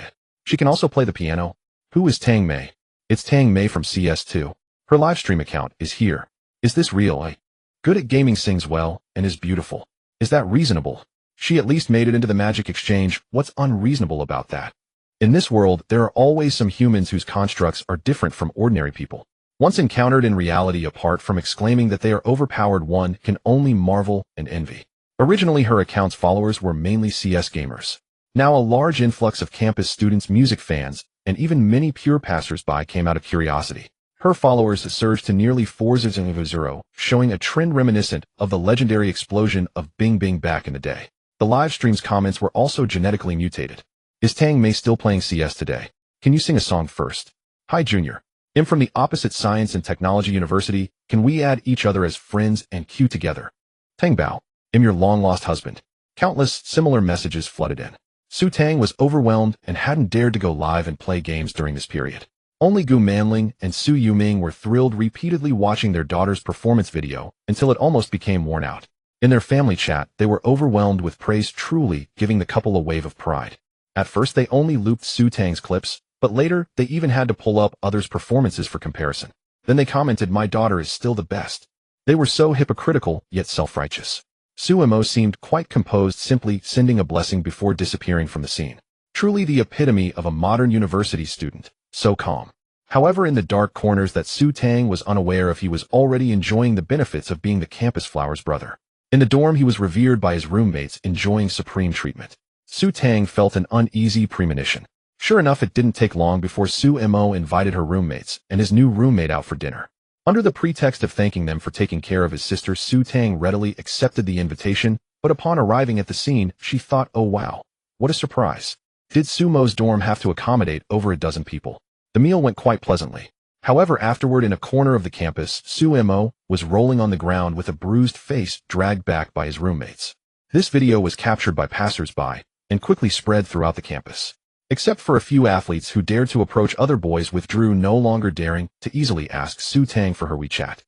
She can also play the piano? Who is Tang Mei? It's Tang Mei from CS2. Her livestream account is here. Is this real? Good at gaming, sings well, and is beautiful. Is that reasonable? She at least made it into the Magic Exchange. What's unreasonable about that? In this world, there are always some humans whose constructs are different from ordinary people. Once encountered in reality, apart from exclaiming that they are overpowered, one can only marvel and envy. Originally, her account's followers were mainly CS gamers. Now a large influx of campus students, music fans, and even many pure passers-by came out of curiosity. Her followers surged to nearly 4,000, showing a trend reminiscent of the legendary explosion of Bing Bing back in the day. The live stream's comments were also genetically mutated. Is Tang Mei still playing CS today? Can you sing a song first? Hi Junior. I'm from the opposite science and technology university. Can we add each other as friends and queue together? Tang Bao. I'm your long-lost husband. Countless similar messages flooded in. Su Tang was overwhelmed and hadn't dared to go live and play games during this period. Only Gu Manling and Su Yuming were thrilled, repeatedly watching their daughter's performance video until it almost became worn out. In their family chat, they were overwhelmed with praise, truly giving the couple a wave of pride. At first they only looped Su Tang's clips, but later they even had to pull up others' performances for comparison. Then they commented, "My daughter is still the best." They were so hypocritical, yet self-righteous. Suemo seemed quite composed, simply sending a blessing before disappearing from the scene. Truly the epitome of a modern university student, so calm. However, in the dark corners that Su Tang was unaware of, he was already enjoying the benefits of being the campus flower's brother. In the dorm, he was revered by his roommates, enjoying supreme treatment. Su Tang felt an uneasy premonition. Sure enough, it didn't take long before Suemo invited her roommates and his new roommate out for dinner. Under the pretext of thanking them for taking care of his sister, Su Tang readily accepted the invitation, but upon arriving at the scene, she thought, "Oh wow, what a surprise." Did Sumo's dorm have to accommodate over a dozen people? The meal went quite pleasantly. However, afterward, in a corner of the campus, Suemo was rolling on the ground with a bruised face, dragged back by his roommates. This video was captured by passers-by and quickly spread throughout the campus. Except for a few athletes who dared to approach, other boys withdrew, no longer daring to easily ask Su Tang for her WeChat.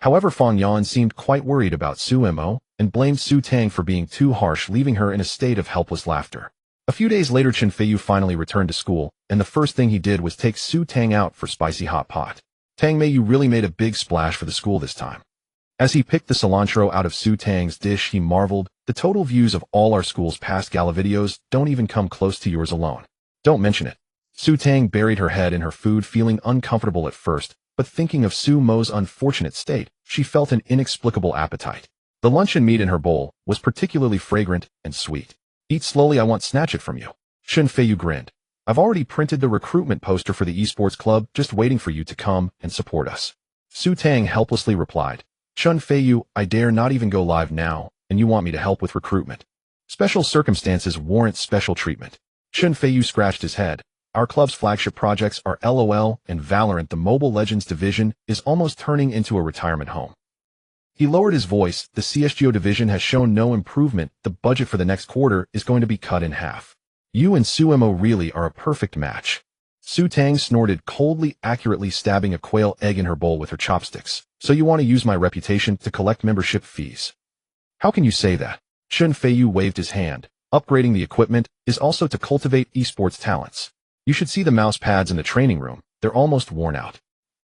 However, Fang Yan seemed quite worried about Suemo and blamed Su Tang for being too harsh, leaving her in a state of helpless laughter. A few days later, Chen Feiyu finally returned to school, and the first thing he did was take Su Tang out for spicy hot pot. Tang Meiyu really made a big splash for the school this time. As he picked the cilantro out of Su Tang's dish, he marveled, "The total views of all our school's past gala videos don't even come close to yours alone. Don't mention it." Su Tang buried her head in her food, feeling uncomfortable at first, but thinking of Su Mo's unfortunate state, she felt an inexplicable appetite. The luncheon meat in her bowl was particularly fragrant and sweet. "Eat slowly, I won't snatch it from you." Chen Feiyu grinned. "I've already printed the recruitment poster for the esports club, just waiting for you to come and support us." Su Tang helplessly replied, "Chen Feiyu, I dare not even go live now, and you want me to help with recruitment? Special circumstances warrant special treatment." Chen Feiyu scratched his head. "Our club's flagship projects are LOL and Valorant. The Mobile Legends division is almost turning into a retirement home." He lowered his voice. "The CSGO division has shown no improvement. The budget for the next quarter is going to be cut in half. You and Suemo really are a perfect match." Su Tang snorted coldly, accurately stabbing a quail egg in her bowl with her chopsticks. "So you want to use my reputation to collect membership fees? How can you say that?" Chen Feiyu waved his hand. "Upgrading the equipment is also to cultivate esports talents. You should see the mouse pads in the training room. They're almost worn out."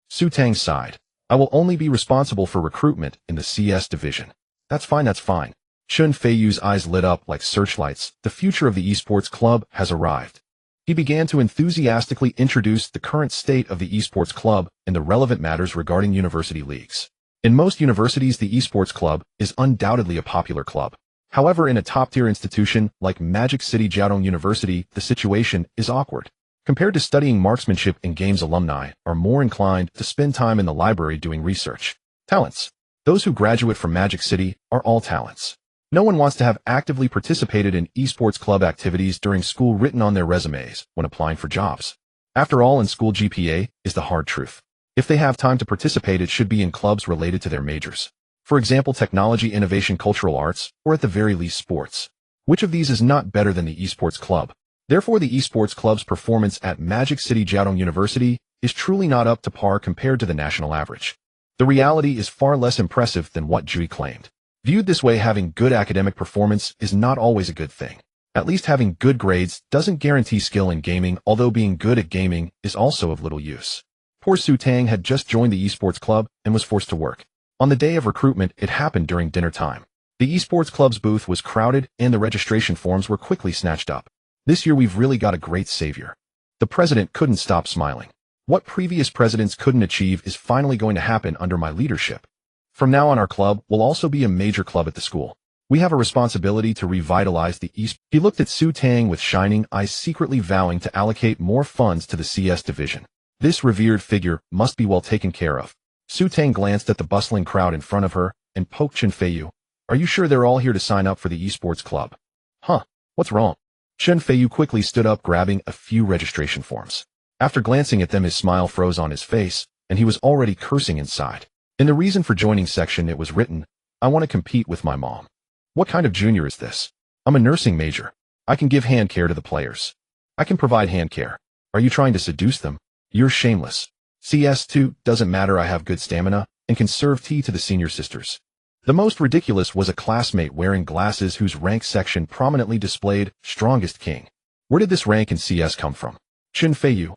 Su Tang sighed. "I will only be responsible for recruitment in the CS division." That's fine, that's fine." Chen Feiyu's eyes lit up like searchlights. The future of the esports club has arrived. He began to enthusiastically introduce the current state of the esports club and the relevant matters regarding university leagues. In most universities, the esports club is undoubtedly a popular club. However, in a top-tier institution like Magic City Jiaotong University, the situation is awkward. Compared to studying marksmanship and games, alumni are more inclined to spend time in the library doing research. Talents. Those who graduate from Magic City are all talents. No one wants to have actively participated in esports club activities during school written on their resumes when applying for jobs. After all, in school, GPA is the hard truth. If they have time to participate, it should be in clubs related to their majors. For example, technology, innovation, cultural arts, or at the very least sports. Which of these is not better than the esports club? Therefore, the esports club's performance at Magic City Jiaotong University is truly not up to par compared to the national average. The reality is far less impressive than what Jui claimed. Viewed this way, having good academic performance is not always a good thing. At least having good grades doesn't guarantee skill in gaming, although being good at gaming is also of little use. Poor Su Tang had just joined the esports club and was forced to work. On the day of recruitment, it happened during dinner time. The esports club's booth was crowded and the registration forms were quickly snatched up. This year we've really got a great savior. The president couldn't stop smiling. What previous presidents couldn't achieve is finally going to happen under my leadership. From now on, our club will also be a major club at the school. We have a responsibility to revitalize the East. He looked at Su Tang with shining eyes, secretly vowing to allocate more funds to the CS division. This revered figure must be well taken care of. Su Tang glanced at the bustling crowd in front of her and poked Chen Feiyu. "Are you sure they're all here to sign up for the esports club?" "Huh, what's wrong?" Chen Feiyu quickly stood up, grabbing a few registration forms. After glancing at them, his smile froze on his face, and he was already cursing inside. In the reason for joining section, it was written, "I want to compete with my mom." What kind of junior is this? I'm a nursing major. I can give hand care to the players. I can provide hand care. Are you trying to seduce them? You're shameless. CS2 doesn't matter, I have good stamina and can serve tea to the senior sisters. The most ridiculous was a classmate wearing glasses whose rank section prominently displayed strongest king. Where did this rank in CS come from? Chen Feiyu.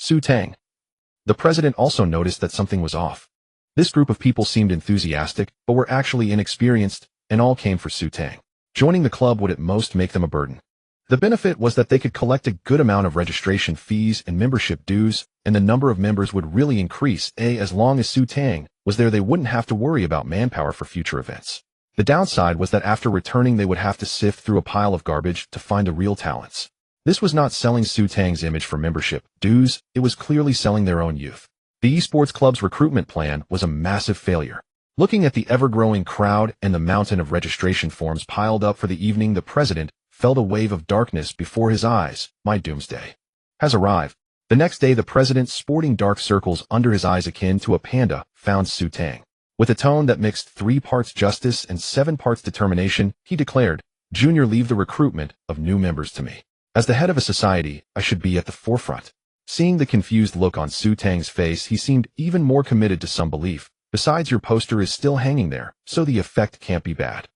Su Tang. The president also noticed that something was off. This group of people seemed enthusiastic, but were actually inexperienced, and all came for Su Tang. Joining the club would at most make them a burden. The benefit was that they could collect a good amount of registration fees and membership dues, and the number of members would really increase. As long as Su Tang was there, they wouldn't have to worry about manpower for future events. The downside was that after returning they would have to sift through a pile of garbage to find the real talents. This was not selling Su Tang's image for membership dues, it was clearly selling their own youth. The esports club's recruitment plan was a massive failure. Looking at the ever-growing crowd and the mountain of registration forms piled up for the evening, the president felt a wave of darkness before his eyes. My doomsday has arrived. The next day, the president, sporting dark circles under his eyes akin to a panda, found Su Tang. With a tone that mixed 3 parts justice and 7 parts determination, he declared, "Junior, leave the recruitment of new members to me. As the head of a society, I should be at the forefront." Seeing the confused look on Su Tang's face, he seemed even more committed to some belief. "Besides, your poster is still hanging there, so the effect can't be bad.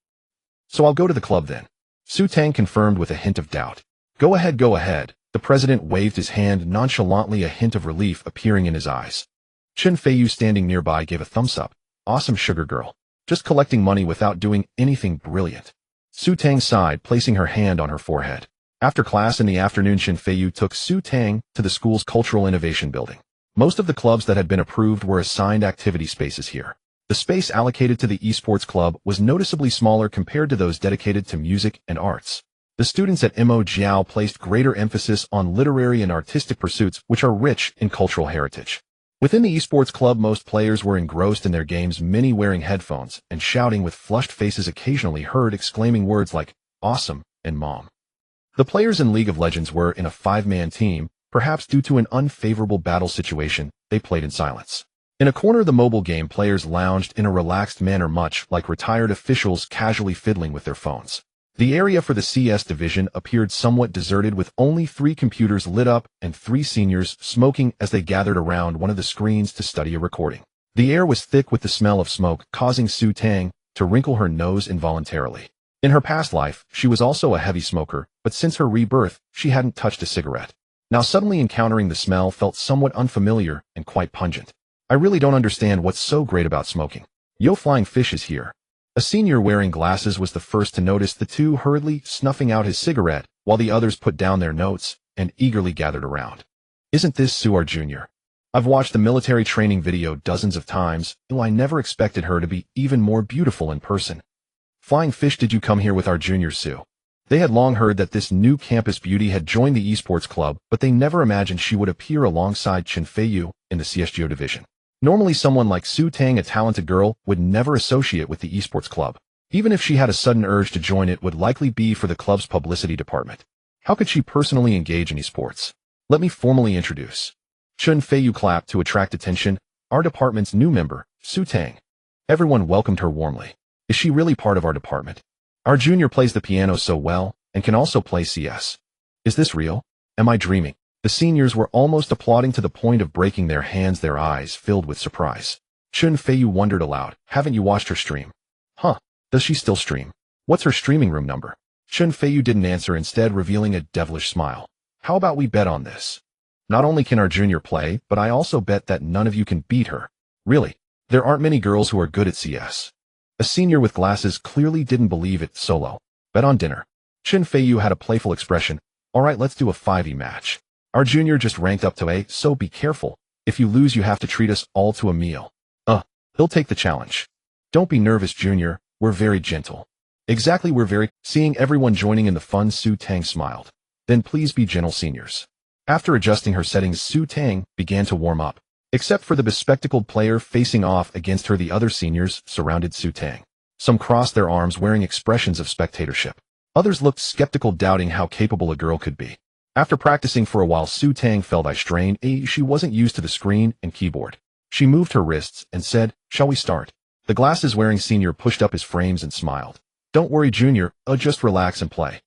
So I'll go to the club then." Su Tang confirmed with a hint of doubt. Go ahead, go ahead." The president waved his hand nonchalantly, a hint of relief appearing in his eyes. Chen Feiyu, standing nearby, gave a thumbs up. "Awesome, sugar girl. Just collecting money without doing anything brilliant." Su Tang sighed, placing her hand on her forehead. After class in the afternoon, Chen Feiyu took Su Tang to the school's Cultural Innovation Building. Most of the clubs that had been approved were assigned activity spaces here. The space allocated to the esports club was noticeably smaller compared to those dedicated to music and arts. The students at Mo Jiao placed greater emphasis on literary and artistic pursuits, which are rich in cultural heritage. Within the esports club, most players were engrossed in their games, many wearing headphones and shouting with flushed faces, occasionally heard exclaiming words like "awesome" and "mom." The players in League of Legends were in a 5-man team. Perhaps due to an unfavorable battle situation, they played in silence. In a corner of the mobile game, players lounged in a relaxed manner, much like retired officials casually fiddling with their phones. The area for the CS division appeared somewhat deserted, with only 3 computers lit up and 3 seniors smoking as they gathered around one of the screens to study a recording. The air was thick with the smell of smoke, causing Su Tang to wrinkle her nose involuntarily. In her past life, she was also a heavy smoker, but since her rebirth, she hadn't touched a cigarette. Now suddenly encountering the smell felt somewhat unfamiliar and quite pungent. "I really don't understand what's so great about smoking. Yo, flying fish is here." A senior wearing glasses was the first to notice the two, hurriedly snuffing out his cigarette, while the others put down their notes and eagerly gathered around. "Isn't this Su, our junior? I've watched the military training video dozens of times, though I never expected her to be even more beautiful in person. Flying fish, did you come here with our junior Su?" They had long heard that this new campus beauty had joined the esports club, but they never imagined she would appear alongside Chen Feiyu in the CS2 division. Normally, someone like Su Tang, a talented girl, would never associate with the esports club. Even if she had a sudden urge to join, it would likely be for the club's publicity department. How could she personally engage in esports? "Let me formally introduce." Chen Feiyu clapped to attract attention. "Our department's new member, Su Tang." Everyone welcomed her warmly. "Is she really part of our department? Our junior plays the piano so well, and can also play CS. Is this real? Am I dreaming?" The seniors were almost applauding to the point of breaking their hands, their eyes filled with surprise. Chen Feiyu wondered aloud, "Haven't you watched her stream?" "Huh, does she still stream? What's her streaming room number?" Chen Feiyu didn't answer, instead revealing a devilish smile. "How about we bet on this? Not only can our junior play, but I also bet that none of you can beat her." "Really? There aren't many girls who are good at CS." A senior with glasses clearly didn't believe it. "Solo. Bet on dinner." Chen Feiyu had a playful expression. "All right, let's do a 5e match. Our junior just ranked up to A, so be careful. If you lose, you have to treat us all to a meal." He'll take the challenge." "Don't be nervous, junior. We're very gentle." "Exactly, we're very—" Seeing everyone joining in the fun, Su Tang smiled. "Then please be gentle, seniors." After adjusting her settings, Su Tang began to warm up. Except for the bespectacled player facing off against her, the other seniors surrounded Su Tang. Some crossed their arms, wearing expressions of spectatorship. Others looked skeptical, doubting how capable a girl could be. After practicing for a while, Su Tang felt eye strain. She wasn't used to the screen and keyboard. She moved her wrists and said, "Shall we start?" The glasses-wearing senior pushed up his frames and smiled. "Don't worry, junior. Just relax and play."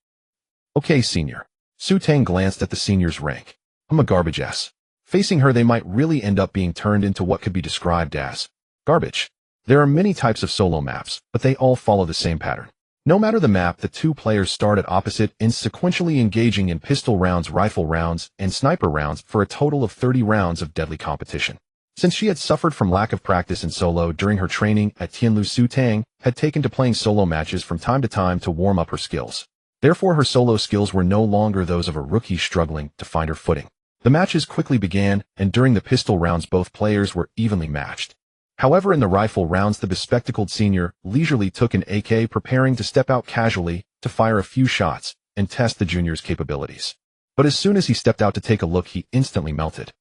"Okay, senior." Su Tang glanced at the senior's rank. "I'm a garbage ass." Facing her, they might really end up being turned into what could be described as garbage. There are many types of solo maps, but they all follow the same pattern. No matter the map, the two players started opposite and sequentially engaging in pistol rounds, rifle rounds, and sniper rounds for a total of 30 rounds of deadly competition. Since she had suffered from lack of practice in solo during her training at Tianlu, Su Tang had taken to playing solo matches from time to time to warm up her skills. Therefore, her solo skills were no longer those of a rookie struggling to find her footing. The matches quickly began, and during the pistol rounds both players were evenly matched. However, in the rifle rounds, the bespectacled senior leisurely took an AK, preparing to step out casually to fire a few shots and test the junior's capabilities. But as soon as he stepped out to take a look, he instantly melted.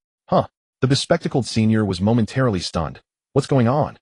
The bespectacled senior was momentarily stunned. What's going on?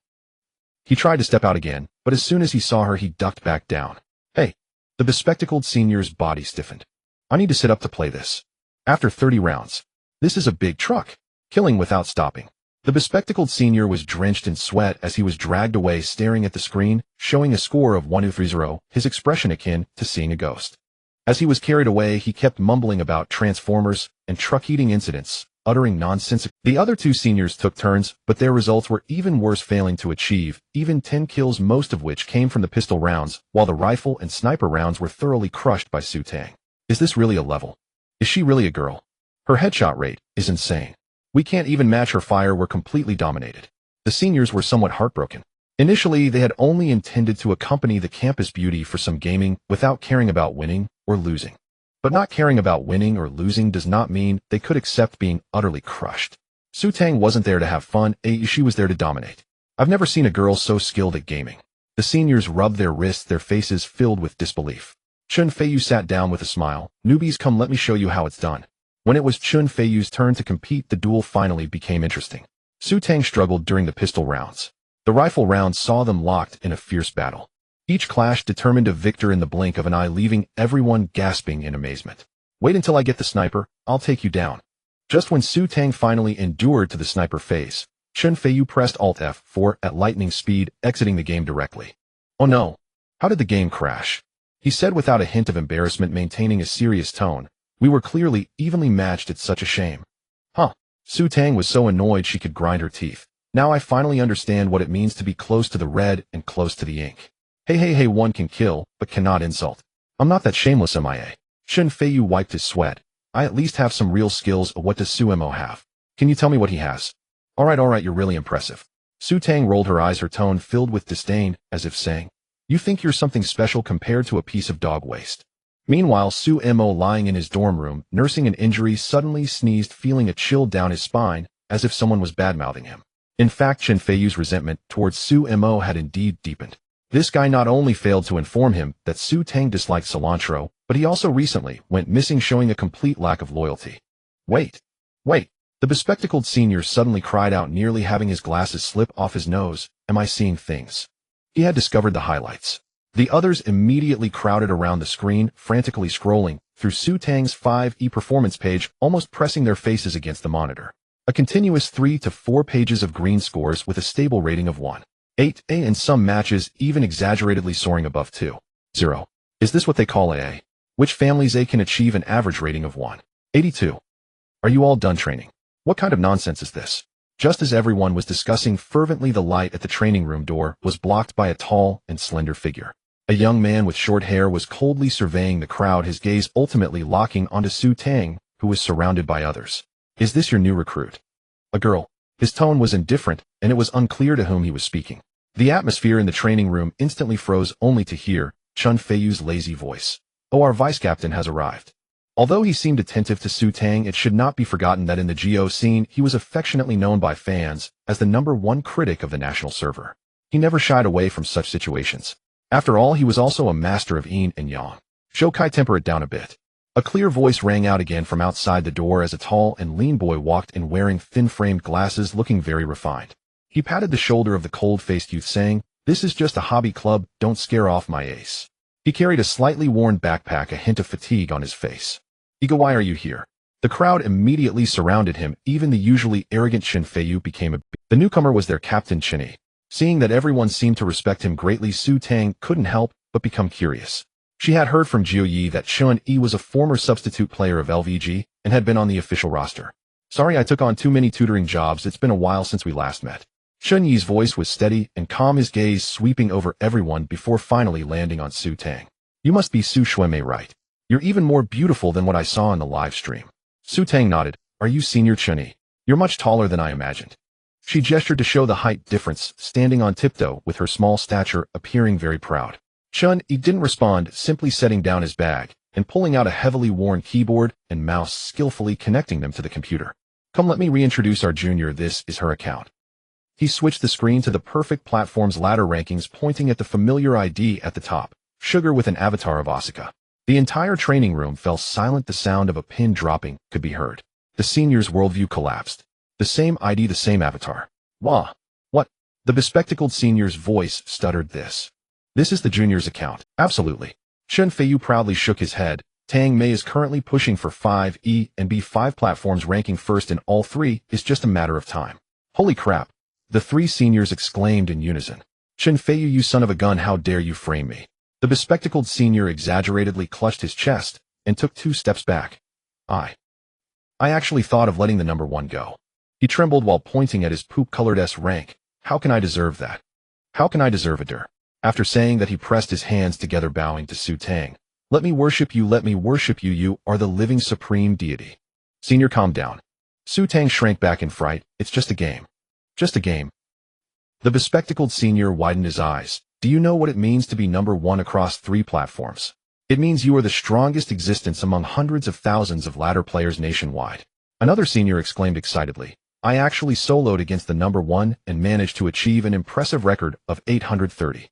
He tried to step out again, but as soon as he saw her, he ducked back down. Hey! The bespectacled senior's body stiffened. I need to sit up to play this. After 30 rounds. This is a big truck. Killing without stopping. The bespectacled senior was drenched in sweat as he was dragged away, staring at the screen, showing a score of 1230, his expression akin to seeing a ghost. As he was carried away, he kept mumbling about transformers and truck-eating incidents, uttering nonsense. The other two seniors took turns, but their results were even worse, failing to achieve even 10 kills, most of which came from the pistol rounds, while the rifle and sniper rounds were thoroughly crushed by Su Tang. Is this really a level? Is she really a girl? Her headshot rate is insane. We can't even match her fire. We're completely dominated. The seniors were somewhat heartbroken. Initially, they had only intended to accompany the campus beauty for some gaming without caring about winning or losing. But not caring about winning or losing does not mean they could accept being utterly crushed. Su Tang wasn't there to have fun, she was there to dominate. I've never seen a girl so skilled at gaming. The seniors rubbed their wrists, their faces filled with disbelief. Chun Feiyu sat down with a smile. Newbies, come, let me show you how it's done. When it was Chun Feiyu's turn to compete, the duel finally became interesting. Su Tang struggled during the pistol rounds. The rifle rounds saw them locked in a fierce battle. Each clash determined a victor in the blink of an eye, leaving everyone gasping in amazement. Wait until I get the sniper, I'll take you down. Just when Su Tang finally endured to the sniper phase, Chun Feiyu pressed Alt F4 at lightning speed, exiting the game directly. Oh no! How did the game crash? He said without a hint of embarrassment, maintaining a serious tone. We were clearly evenly matched, it's such a shame. Su Tang was so annoyed she could grind her teeth. Now I finally understand what it means to be close to the red and close to the ink. Hey, one can kill, but cannot insult. I'm not that shameless, MIA. Chun Feiyu wiped his sweat. I at least have some real skills. What does Suemo have? Can you tell me what he has? Alright, you're really impressive. Su Tang rolled her eyes, her tone filled with disdain, as if saying, you think you're something special compared to a piece of dog waste. Meanwhile, Suemo, lying in his dorm room, nursing an injury, suddenly sneezed, feeling a chill down his spine, as if someone was badmouthing him. In fact, Chun Feiyu's resentment towards Suemo had indeed deepened. This guy not only failed to inform him that Su Tang disliked cilantro, but he also recently went missing, showing a complete lack of loyalty. Wait. The bespectacled senior suddenly cried out, nearly having his glasses slip off his nose. Am I seeing things? He had discovered the highlights. The others immediately crowded around the screen, frantically scrolling through Su Tang's 5E performance page, almost pressing their faces against the monitor. A continuous 3 to 4 pages of green scores with a stable rating of 1.8, and some matches even exaggeratedly soaring above 2.0. Is this what they call AA? Which families A can achieve an average rating of 1.82? Are you all done training? What kind of nonsense is this? Just as everyone was discussing fervently, the light at the training room door was blocked by a tall and slender figure. A young man with short hair was coldly surveying the crowd, his gaze ultimately locking onto Su Tang, who was surrounded by others. Is this your new recruit? A girl. His tone was indifferent, and it was unclear to whom he was speaking. The atmosphere in the training room instantly froze, only to hear Chun Feiyu's lazy voice. Oh, our vice captain has arrived. Although he seemed attentive to Su Tang, it should not be forgotten that in the GO scene, he was affectionately known by fans as the #1 critic of the national server. He never shied away from such situations. After all, he was also a master of yin and yang. Shokai, temper it down a bit. A clear voice rang out again from outside the door as a tall and lean boy walked in, wearing thin-framed glasses, looking very refined. He patted the shoulder of the cold-faced youth, saying, "This is just a hobby club, don't scare off my ace." He carried a slightly worn backpack, a hint of fatigue on his face. "Iga, why are you here?" The crowd immediately surrounded him. Even the usually arrogant Chun Feiyu became a... The newcomer was their captain, Chinny. Seeing that everyone seemed to respect him greatly, Su Tang couldn't help but become curious. She had heard from Jiu Yi that Chun Yi was a former substitute player of LVG and had been on the official roster. "Sorry, I took on too many tutoring jobs. It's been a while since we last met." Chun Yi's voice was steady and calm, his gaze sweeping over everyone before finally landing on Su Tang. You must be Su Xuemei, right? You're even more beautiful than what I saw in the live stream. Su Tang nodded. Are you Senior Chun Yi? You're much taller than I imagined. She gestured to show the height difference, standing on tiptoe with her small stature appearing very proud. Chun Yi didn't respond, simply setting down his bag and pulling out a heavily worn keyboard and mouse, skillfully connecting them to the computer. Come, let me reintroduce our junior. This is her account. He switched the screen to the perfect platform's ladder rankings, pointing at the familiar ID at the top, Sugar with an avatar of Asuka. The entire training room fell silent. The sound of a pin dropping could be heard. The senior's worldview collapsed. The same ID, the same avatar. Wah. What? The bespectacled senior's voice stuttered this. This is the junior's account. Absolutely. Chen Feiyu proudly shook his head. Tang Mei is currently pushing for 5E and B5 platforms, ranking first in all three is just a matter of time. Holy crap. The three seniors exclaimed in unison. Chen Feiyu, you son of a gun, how dare you frame me? The bespectacled senior exaggeratedly clutched his chest and took 2 steps back. I actually thought of letting the number 1 go. He trembled while pointing at his poop-colored S rank. How can I deserve that? How can I deserve it? After saying that, he pressed his hands together, bowing to Su Tang. Let me worship you, let me worship you. You are the living supreme deity. Senior, calm down. Su Tang shrank back in fright. It's just a game. Just a game. The bespectacled senior widened his eyes. Do you know what it means to be number 1 across 3 platforms? It means you are the strongest existence among hundreds of thousands of ladder players nationwide. Another senior exclaimed excitedly. I actually soloed against the number 1 and managed to achieve an impressive record of 830.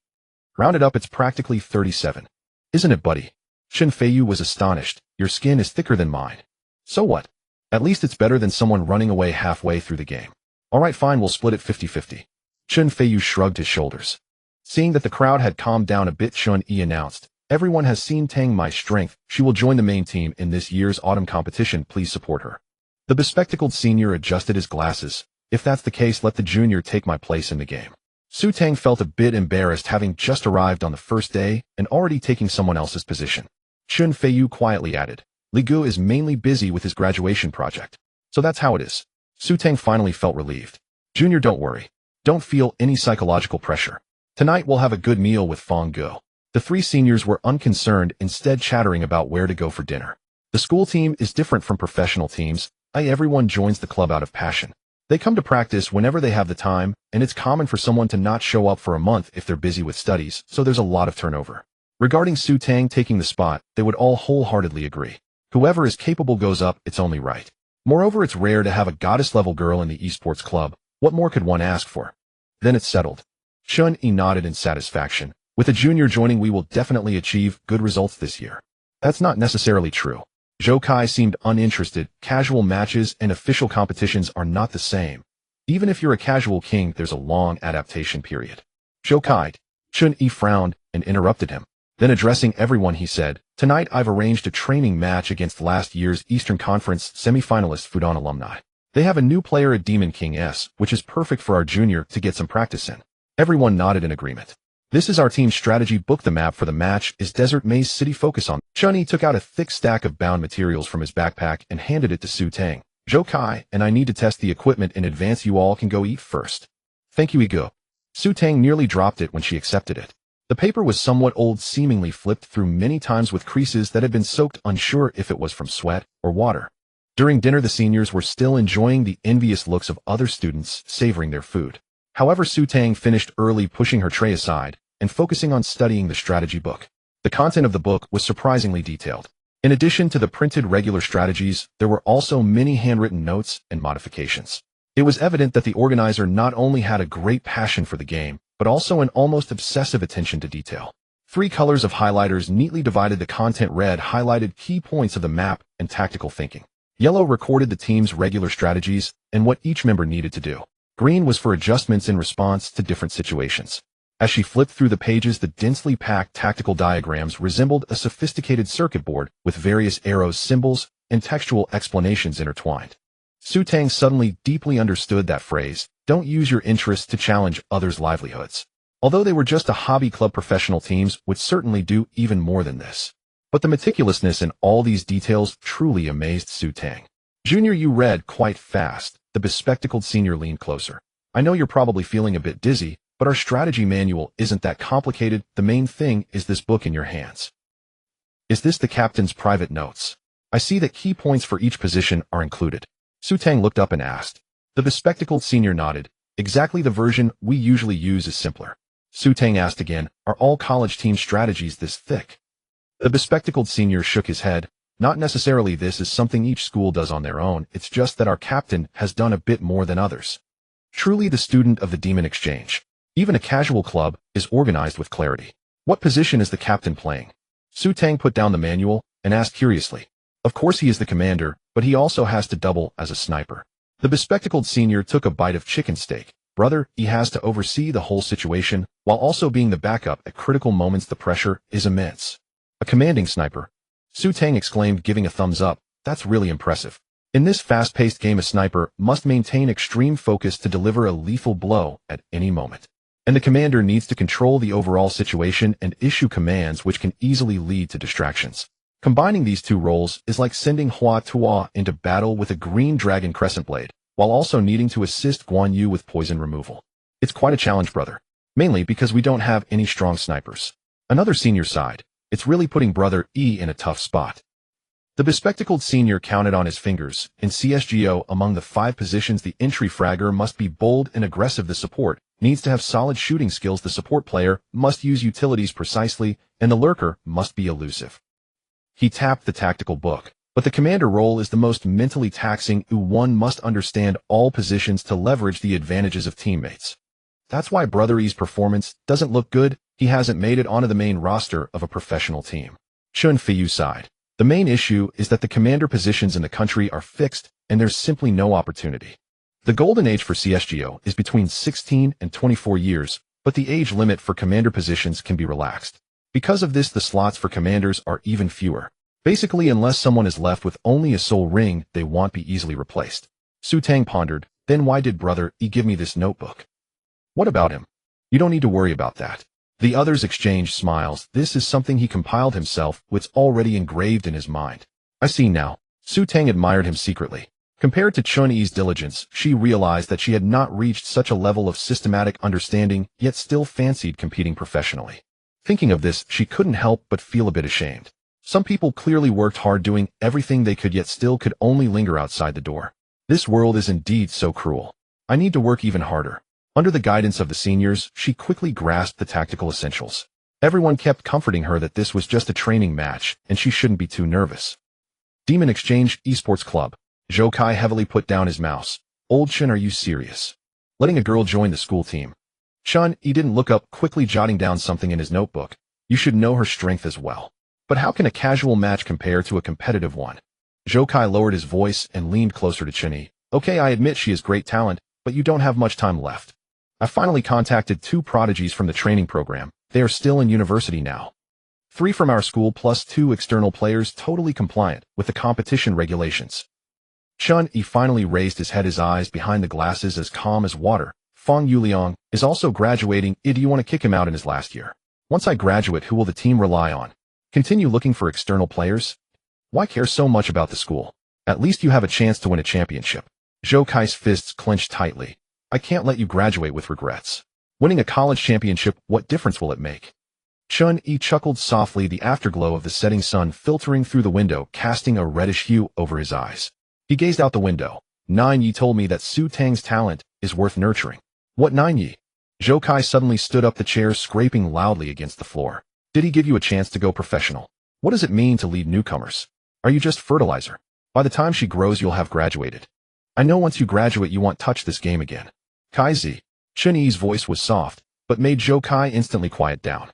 Rounded up, it's practically 37. Isn't it, buddy? Chen Feiyu was astonished. Your skin is thicker than mine. So what? At least it's better than someone running away halfway through the game. Alright, fine, we'll split it 50-50. Chen Feiyu shrugged his shoulders. Seeing that the crowd had calmed down a bit, Chun Yi announced, everyone has seen Tang Mei's strength. She will join the main team in this year's autumn competition. Please support her. The bespectacled senior adjusted his glasses. If that's the case, let the junior take my place in the game. Su Tang felt a bit embarrassed, having just arrived on the first day and already taking someone else's position. Chen Feiyu quietly added, Li Gu is mainly busy with his graduation project. So that's how it is. Su Tang finally felt relieved. Junior, don't worry. Don't feel any psychological pressure. Tonight we'll have a good meal with Fong Go. The 3 seniors were unconcerned, instead chattering about where to go for dinner. The school team is different from professional teams. Everyone joins the club out of passion. They come to practice whenever they have the time, and it's common for someone to not show up for a month if they're busy with studies, so there's a lot of turnover. Regarding Su Tang taking the spot, they would all wholeheartedly agree. Whoever is capable goes up, it's only right. Moreover, it's rare to have a goddess-level girl in the esports club. What more could one ask for? Then it's settled. Chun Yi nodded in satisfaction. With a junior joining, we will definitely achieve good results this year. That's not necessarily true. Zhou Kai seemed uninterested. Casual matches and official competitions are not the same. Even if you're a casual king, there's a long adaptation period. Zhou Kai. Chun Yi frowned and interrupted him. Then addressing everyone, he said, tonight I've arranged a training match against last year's Eastern Conference semi-finalist Fudan alumni. They have a new player at Demon King S, which is perfect for our junior to get some practice in. Everyone nodded in agreement. This is our team's strategy book. The map for the match is Desert Maze City. Focus on. Chun Yi took out a thick stack of bound materials from his backpack and handed it to Su Tang. Zhou Kai, and I need to test the equipment in advance. You all can go eat first. Thank you, Ego. Su Tang nearly dropped it when she accepted it. The paper was somewhat old, seemingly flipped through many times with creases that had been soaked, unsure if it was from sweat or water. During dinner, the seniors were still enjoying the envious looks of other students savoring their food. However, Su Tang finished early, pushing her tray aside and focusing on studying the strategy book. The content of the book was surprisingly detailed. In addition to the printed regular strategies, there were also many handwritten notes and modifications. It was evident that the organizer not only had a great passion for the game, but also an almost obsessive attention to detail. 3 colors of highlighters neatly divided the content. Red highlighted key points of the map and tactical thinking. Yellow recorded the team's regular strategies and what each member needed to do. Green was for adjustments in response to different situations. As she flipped through the pages, the densely packed tactical diagrams resembled a sophisticated circuit board with various arrows, symbols, and textual explanations intertwined. Su Tang suddenly deeply understood that phrase, don't use your interests to challenge others' livelihoods. Although they were just a hobby club, professional teams would certainly do even more than this. But the meticulousness in all these details truly amazed Su Tang. Junior, you read quite fast. The bespectacled senior leaned closer. I know you're probably feeling a bit dizzy, but our strategy manual isn't that complicated. The main thing is this book in your hands. Is this the captain's private notes? I see that key points for each position are included. Su Tang looked up and asked. The bespectacled senior nodded. Exactly, the version we usually use is simpler. Su Tang asked again, are all college team strategies this thick? The bespectacled senior shook his head. Not necessarily. This is something each school does on their own. It's just that our captain has done a bit more than others. Truly the student of the Demon Exchange. Even a casual club is organized with clarity. What position is the captain playing? Su Tang put down the manual and asked curiously. Of course he is the commander, but he also has to double as a sniper. The bespectacled senior took a bite of chicken steak. Brother, he has to oversee the whole situation, while also being the backup at critical moments. The pressure is immense. A commanding sniper. Su Tang exclaimed, giving a thumbs up. That's really impressive. In this fast-paced game, a sniper must maintain extreme focus to deliver a lethal blow at any moment. And the commander needs to control the overall situation and issue commands which can easily lead to distractions. Combining these two roles is like sending Hua Tuo into battle with a green dragon crescent blade, while also needing to assist Guan Yu with poison removal. It's quite a challenge, brother. Mainly because we don't have any strong snipers. Another senior sighed. It's really putting Brother E in a tough spot. The bespectacled senior counted on his fingers. In CSGO, among the 5 positions, the entry fragger must be bold and aggressive. The support needs to have solid shooting skills. The support player must use utilities precisely, and the lurker must be elusive. He tapped the tactical book. But the commander role is the most mentally taxing. One must understand all positions to leverage the advantages of teammates. That's why Brother E's performance doesn't look good. He hasn't made it onto the main roster of a professional team. Chun Fiyu sighed. The main issue is that the commander positions in the country are fixed, and there's simply no opportunity. The golden age for CSGO is between 16 and 24 years, but the age limit for commander positions can be relaxed. Because of this, the slots for commanders are even fewer. Basically, unless someone is left with only a soul ring, they won't be easily replaced. Su Tang pondered. Then why did Brother E give me this notebook? What about him? You don't need to worry about that. The others exchanged smiles. This is something he compiled himself, what's already engraved in his mind. I see now. Su Tang admired him secretly. Compared to Chun Yi's diligence, she realized that she had not reached such a level of systematic understanding, yet still fancied competing professionally. Thinking of this, she couldn't help but feel a bit ashamed. Some people clearly worked hard doing everything they could, yet still could only linger outside the door. This world is indeed so cruel. I need to work even harder. Under the guidance of the seniors, she quickly grasped the tactical essentials. Everyone kept comforting her that this was just a training match, and she shouldn't be too nervous. Demon Exchange Esports Club. Zhou Kai heavily put down his mouse. Old Chun, are you serious? Letting a girl join the school team? Chun Yi didn't look up, quickly jotting down something in his notebook. You should know her strength as well. But how can a casual match compare to a competitive one? Zhou Kai lowered his voice and leaned closer to Chun Yi. Okay, I admit she is great talent, but you don't have much time left. I finally contacted 2 prodigies from the training program. They are still in university now. 3 from our school plus 2 external players, totally compliant with the competition regulations. Chun Yi finally raised his head, his eyes behind the glasses as calm as water. Feng Yuliang is also graduating. Do you want to kick him out in his last year? Once I graduate, who will the team rely on? Continue looking for external players? Why care so much about the school? At least you have a chance to win a championship. Zhou Kai's fists clenched tightly. I can't let you graduate with regrets. Winning a college championship, what difference will it make? Chun Yi chuckled softly, the afterglow of the setting sun filtering through the window, casting a reddish hue over his eyes. He gazed out the window. Nine Yi told me that Su Tang's talent is worth nurturing. What Nine Yi? Zhou Kai suddenly stood up, the chair scraping loudly against the floor. Did he give you a chance to go professional? What does it mean to lead newcomers? Are you just fertilizer? By the time she grows, you'll have graduated. I know once you graduate, you won't touch this game again. Kai Zi. Chun Yi's voice was soft, but made Zhou Kai instantly quiet down.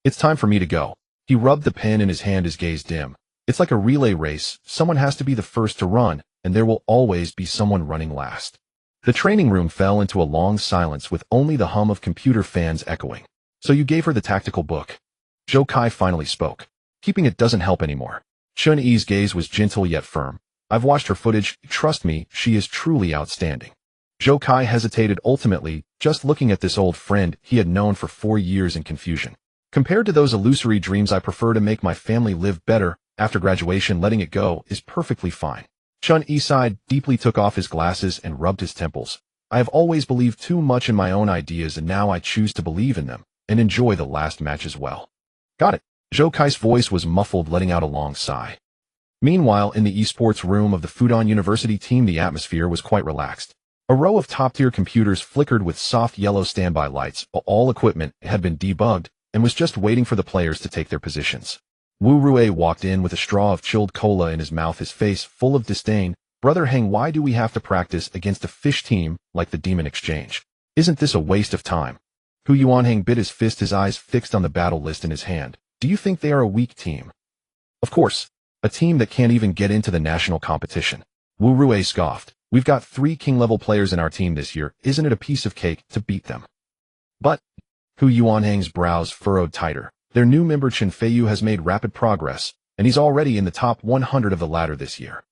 It's time for me to go. He rubbed the pen in his hand, his gaze dim. It's like a relay race. Someone has to be the first to run, and there will always be someone running last. The training room fell into a long silence with only the hum of computer fans echoing. So you gave her the tactical book. Zhou Kai finally spoke. Keeping it doesn't help anymore. Chun Yi's gaze was gentle yet firm. I've watched her footage. Trust me, she is truly outstanding. Zhou Kai hesitated, ultimately, just looking at this old friend he had known for 4 years in confusion. Compared to those illusory dreams, I prefer to make my family live better. After graduation, letting it go is perfectly fine. Chun Yi sighed deeply, took off his glasses and rubbed his temples. I have always believed too much in my own ideas and now I choose to believe in them and enjoy the last match as well. Got it. Zhou Kai's voice was muffled, letting out a long sigh. Meanwhile, in the esports room of the Fudan University team, the atmosphere was quite relaxed. A row of top-tier computers flickered with soft yellow standby lights, while all equipment had been debugged and was just waiting for the players to take their positions. Wu Rui walked in with a straw of chilled cola in his mouth, his face full of disdain. Brother Heng, why do we have to practice against a fish team like the Demon Exchange? Isn't this a waste of time? Hu Yuanheng bit his fist, his eyes fixed on the battle list in his hand. Do you think they are a weak team? Of course, a team that can't even get into the national competition. Wu Rui scoffed. We've got 3 king-level players in our team this year. Isn't it a piece of cake to beat them? But Hu Yuanheng's brows furrowed tighter. Their new member Chen Feiyu has made rapid progress, and he's already in the top 100 of the ladder this year.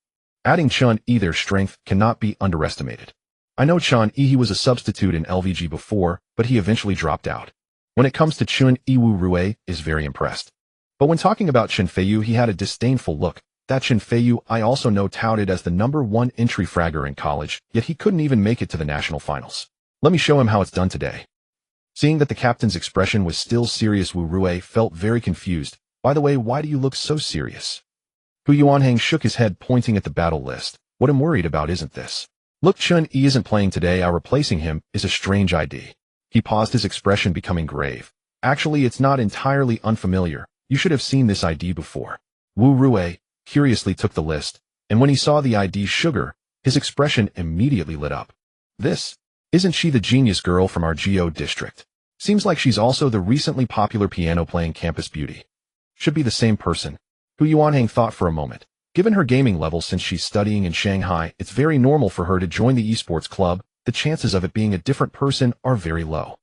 Adding Chen Yi, their strength cannot be underestimated. I know Chen Yi, he was a substitute in LVG before, but he eventually dropped out. When it comes to Chen Yi, Wu Rui is very impressed. But when talking about Chen Feiyu, he had a disdainful look. That Chen Feiyu I also know, touted as the #1 entry fragger in college, yet he couldn't even make it to the national finals. Let me show him how it's done today. Seeing that the captain's expression was still serious, Wu Rui felt very confused. By the way, why do you look so serious? Hu Yuanheng shook his head, pointing at the battle list. What I'm worried about isn't this. Look, Chen Yi isn't playing today. Our replacing him is a strange ID. He paused, his expression becoming grave. Actually, it's not entirely unfamiliar. You should have seen this ID before. Wu Rui curiously took the list, and when he saw the ID Sugar, his expression immediately lit up. This, isn't she the genius girl from our Geo district? Seems like she's also the recently popular piano-playing campus beauty. Should be the same person. Hu Yuanheng thought for a moment. Given her gaming level, since she's studying in Shanghai, it's very normal for her to join the esports club. The chances of it being a different person are very low.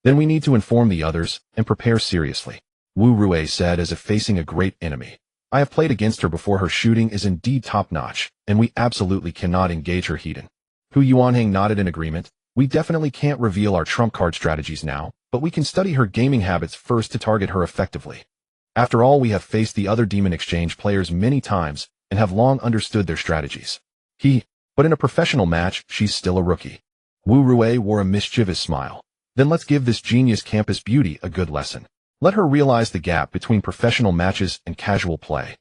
Then we need to inform the others and prepare seriously, Wu Rui said, as if facing a great enemy. I have played against her before. Her shooting is indeed top-notch, and we absolutely cannot engage her heat-in. Hu Yuanheng nodded in agreement. We definitely can't reveal our trump card strategies now, but we can study her gaming habits first to target her effectively. After all, we have faced the other Demon Exchange players many times and have long understood their strategies. But in a professional match, she's still a rookie. Wu Rui wore a mischievous smile. Then let's give this genius campus beauty a good lesson. Let her realize the gap between professional matches and casual play.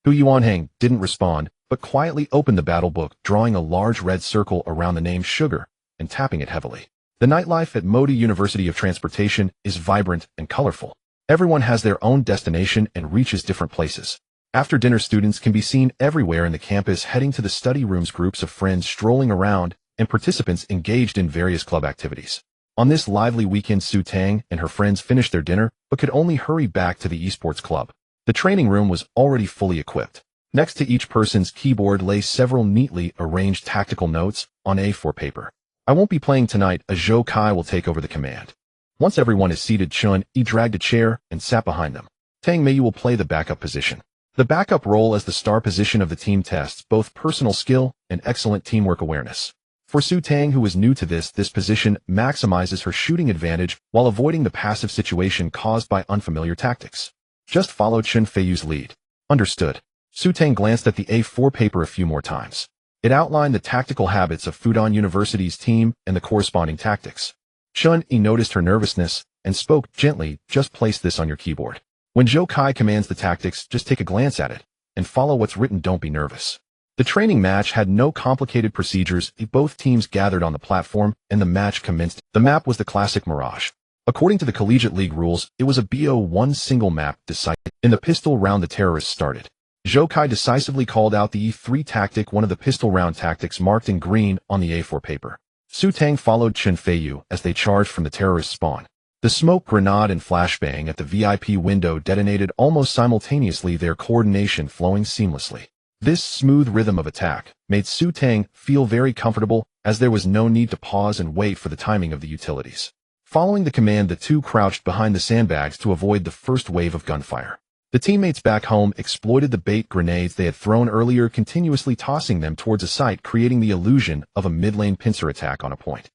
Hu Yuanheng didn't respond, but quietly opened the battle book, drawing a large red circle around the name Sugar and tapping it heavily. The nightlife at Modi University of Transportation is vibrant and colorful. Everyone has their own destination and reaches different places. After dinner, students can be seen everywhere in the campus heading to the study rooms, groups of friends strolling around, and participants engaged in various club activities. On this lively weekend, Su Tang and her friends finished their dinner, but could only hurry back to the esports club. The training room was already fully equipped. Next to each person's keyboard lay several neatly arranged tactical notes on A4 paper. I won't be playing tonight, as Zhou Kai will take over the command. Once everyone is seated, Chen Yi dragged a chair and sat behind them. Tang Mei will play the backup position. The backup role as the star position of the team tests both personal skill and excellent teamwork awareness. For Su Tang, who is new to this position maximizes her shooting advantage while avoiding the passive situation caused by unfamiliar tactics. Just follow Chen Feiyu's lead. Understood. Su Tang glanced at the A4 paper a few more times. It outlined the tactical habits of Fudan University's team and the corresponding tactics. Chen Yi noticed her nervousness and spoke gently. Just place this on your keyboard. When Zhou Kai commands the tactics, just take a glance at it and follow what's written. Don't be nervous. The training match had no complicated procedures. Both teams gathered on the platform and the match commenced. The map was the classic Mirage. According to the Collegiate League rules, it was a BO1 single map decided. In the pistol round, the terrorists started. Zhou Kai decisively called out the E3 tactic, one of the pistol round tactics marked in green on the A4 paper. Su Tang followed Chen Feiyu as they charged from the terrorist spawn. The smoke grenade and flashbang at the VIP window detonated almost simultaneously, their coordination flowing seamlessly. This smooth rhythm of attack made Su Tang feel very comfortable, as there was no need to pause and wait for the timing of the utilities. Following the command, the two crouched behind the sandbags to avoid the first wave of gunfire. The teammates back home exploited the bait grenades they had thrown earlier, continuously tossing them towards a site, creating the illusion of a mid-lane pincer attack on a point.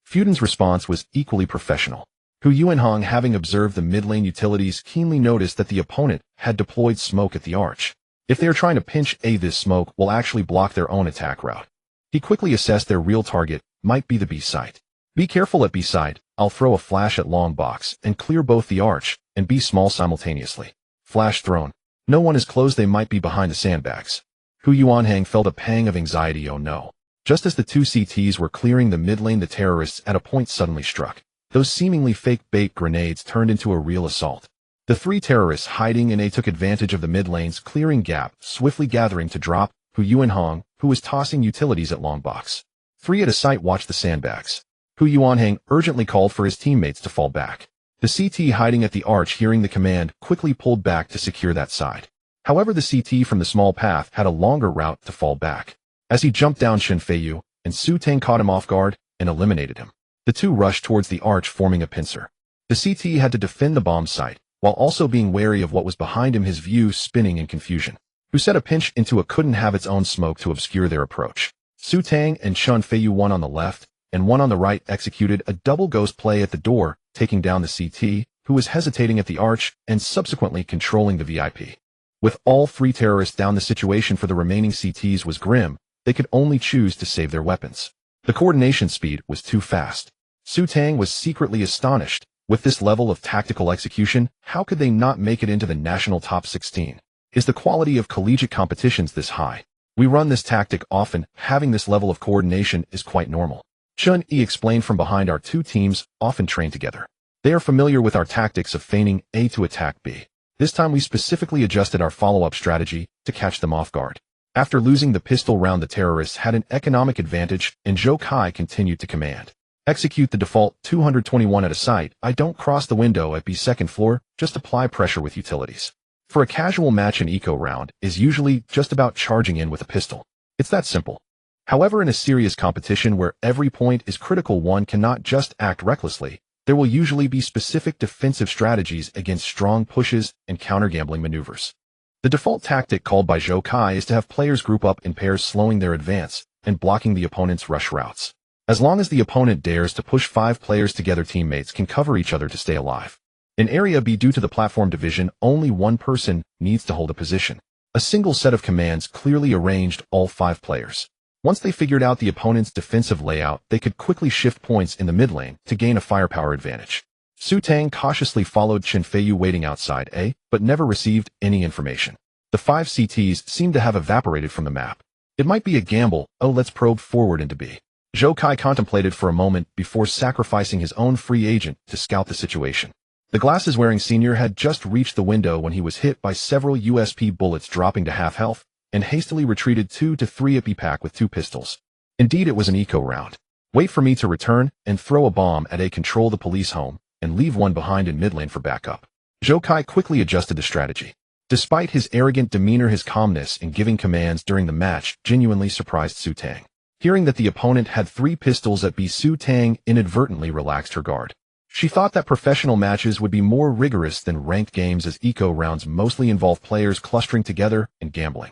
Fudan's response was equally professional. Hu Yuanheng, having observed the mid-lane utilities, keenly noticed that the opponent had deployed smoke at the arch. If they are trying to pinch A, this smoke will actually block their own attack route. He quickly assessed their real target, might be the B site. Be careful at B site, I'll throw a flash at long box and clear both the arch and B small simultaneously. Flash thrown. No one is close, they might be behind the sandbags. Hu Yuanhang felt a pang of anxiety, oh no. Just as the two CTs were clearing the mid lane, the terrorists at a point suddenly struck. Those seemingly fake bait grenades turned into a real assault. The three terrorists hiding in A took advantage of the mid lane's clearing gap, swiftly gathering to drop Hu Yuanhang, who was tossing utilities at long box. Three at a site watched the sandbags. Hu Yuanhang urgently called for his teammates to fall back. The CT hiding at the arch, hearing the command, quickly pulled back to secure that side. However, the CT from the small path had a longer route to fall back. As he jumped down, Chen Feiyu and Su Tang caught him off guard and eliminated him. The two rushed towards the arch, forming a pincer. The CT had to defend the bomb site, while also being wary of what was behind him, his view spinning in confusion. Who set a pinch into a couldn't have its own smoke to obscure their approach. Su Tang and Chen Feiyu, one on the left and one on the right, executed a double ghost play at the door, taking down the CT, who was hesitating at the arch, and subsequently controlling the VIP. With all three terrorists down, the situation for the remaining CTs was grim. They could only choose to save their weapons. The coordination speed was too fast. Su Tang was secretly astonished. With this level of tactical execution, how could they not make it into the national top 16? Is the quality of collegiate competitions this high? We run this tactic often, having this level of coordination is quite normal. Chun Yi explained from behind, our two teams often train together. They are familiar with our tactics of feigning A to attack B. This time we specifically adjusted our follow-up strategy to catch them off guard. After losing the pistol round, the terrorists had an economic advantage, and Zhou Kai continued to command. Execute the default 221 at a site. I don't cross the window at B second floor, just apply pressure with utilities. For a casual match, an eco round is usually just about charging in with a pistol. It's that simple. However, in a serious competition where every point is critical, one cannot just act recklessly. There will usually be specific defensive strategies against strong pushes and counter-gambling maneuvers. The default tactic called by Zhou Kai is to have players group up in pairs, slowing their advance and blocking the opponent's rush routes. As long as the opponent dares to push 5 players together, teammates can cover each other to stay alive. In Area B, due to the platform division, only one person needs to hold a position. A single set of commands clearly arranged all 5 players. Once they figured out the opponent's defensive layout, they could quickly shift points in the mid lane to gain a firepower advantage. Su Tang cautiously followed Chen Feiyu waiting outside A, but never received any information. The 5 CTs seemed to have evaporated from the map. It might be a gamble. Oh, let's probe forward into B. Zhou Kai contemplated for a moment before sacrificing his own free agent to scout the situation. The glasses-wearing senior had just reached the window when he was hit by several USP bullets, dropping to half health, and hastily retreated 2 to 3 at B pack with 2 pistols. Indeed, it was an eco round. Wait for me to return and throw a bomb at A, control the police home, and leave one behind in mid lane for backup. Zhou Kai quickly adjusted the strategy. Despite his arrogant demeanor, his calmness in giving commands during the match genuinely surprised Su Tang. Hearing that the opponent had 3 pistols at B, Su Tang inadvertently relaxed her guard. She thought that professional matches would be more rigorous than ranked games, as eco rounds mostly involve players clustering together and gambling.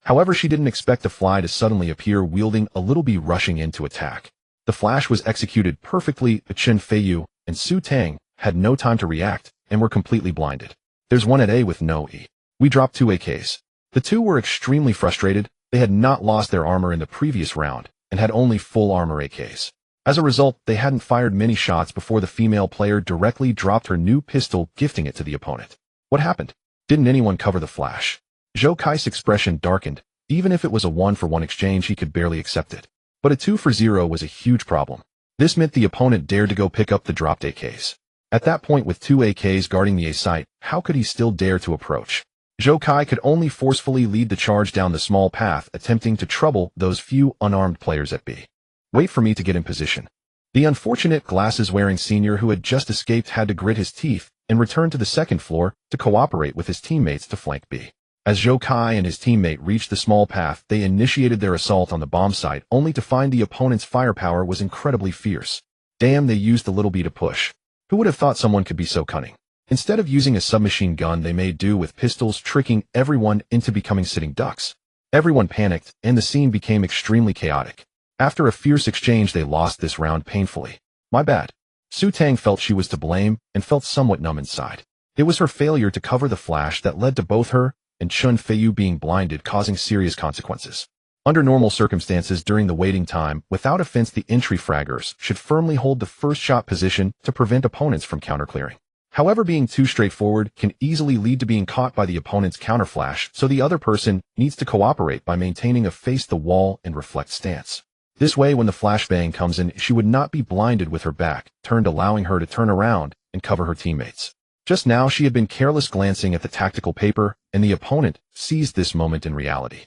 However, she didn't expect the Fly to suddenly appear wielding a little B, rushing in to attack. The flash was executed perfectly, but Chen Feiyu and Su Tang had no time to react and were completely blinded. There's one at A with no E. We dropped 2 AKs. The two were extremely frustrated. They had not lost their armor in the previous round and had only full armor AKs. As a result, they hadn't fired many shots before the female player directly dropped her new pistol, gifting it to the opponent. What happened? Didn't anyone cover the flash? Zhou Kai's expression darkened. Even if it was a 1-for-1 exchange, he could barely accept it. But a 2-for-0 was a huge problem. This meant the opponent dared to go pick up the dropped AKs. At that point, with 2 AKs guarding the A site, how could he still dare to approach? Zhou Kai could only forcefully lead the charge down the small path, attempting to trouble those few unarmed players at B. Wait for me to get in position. The unfortunate glasses-wearing senior who had just escaped had to grit his teeth and return to the second floor to cooperate with his teammates to flank B. As Zhou Kai and his teammate reached the small path, they initiated their assault on the bomb site, only to find the opponent's firepower was incredibly fierce. Damn, they used the little B to push. Who would have thought someone could be so cunning? Instead of using a submachine gun, they made do with pistols, tricking everyone into becoming sitting ducks. Everyone panicked, and the scene became extremely chaotic. After a fierce exchange, they lost this round painfully. My bad. Su Tang felt she was to blame and felt somewhat numb inside. It was her failure to cover the flash that led to both her and Chen Feiyu being blinded, causing serious consequences. Under normal circumstances during the waiting time, without offense, the entry fraggers should firmly hold the first shot position to prevent opponents from counterclearing. However, being too straightforward can easily lead to being caught by the opponent's counterflash, so the other person needs to cooperate by maintaining a face-the-wall and reflect stance. This way, when the flashbang comes in, she would not be blinded with her back turned, allowing her to turn around and cover her teammates. Just now, she had been careless glancing at the tactical paper, and the opponent seized this moment in reality.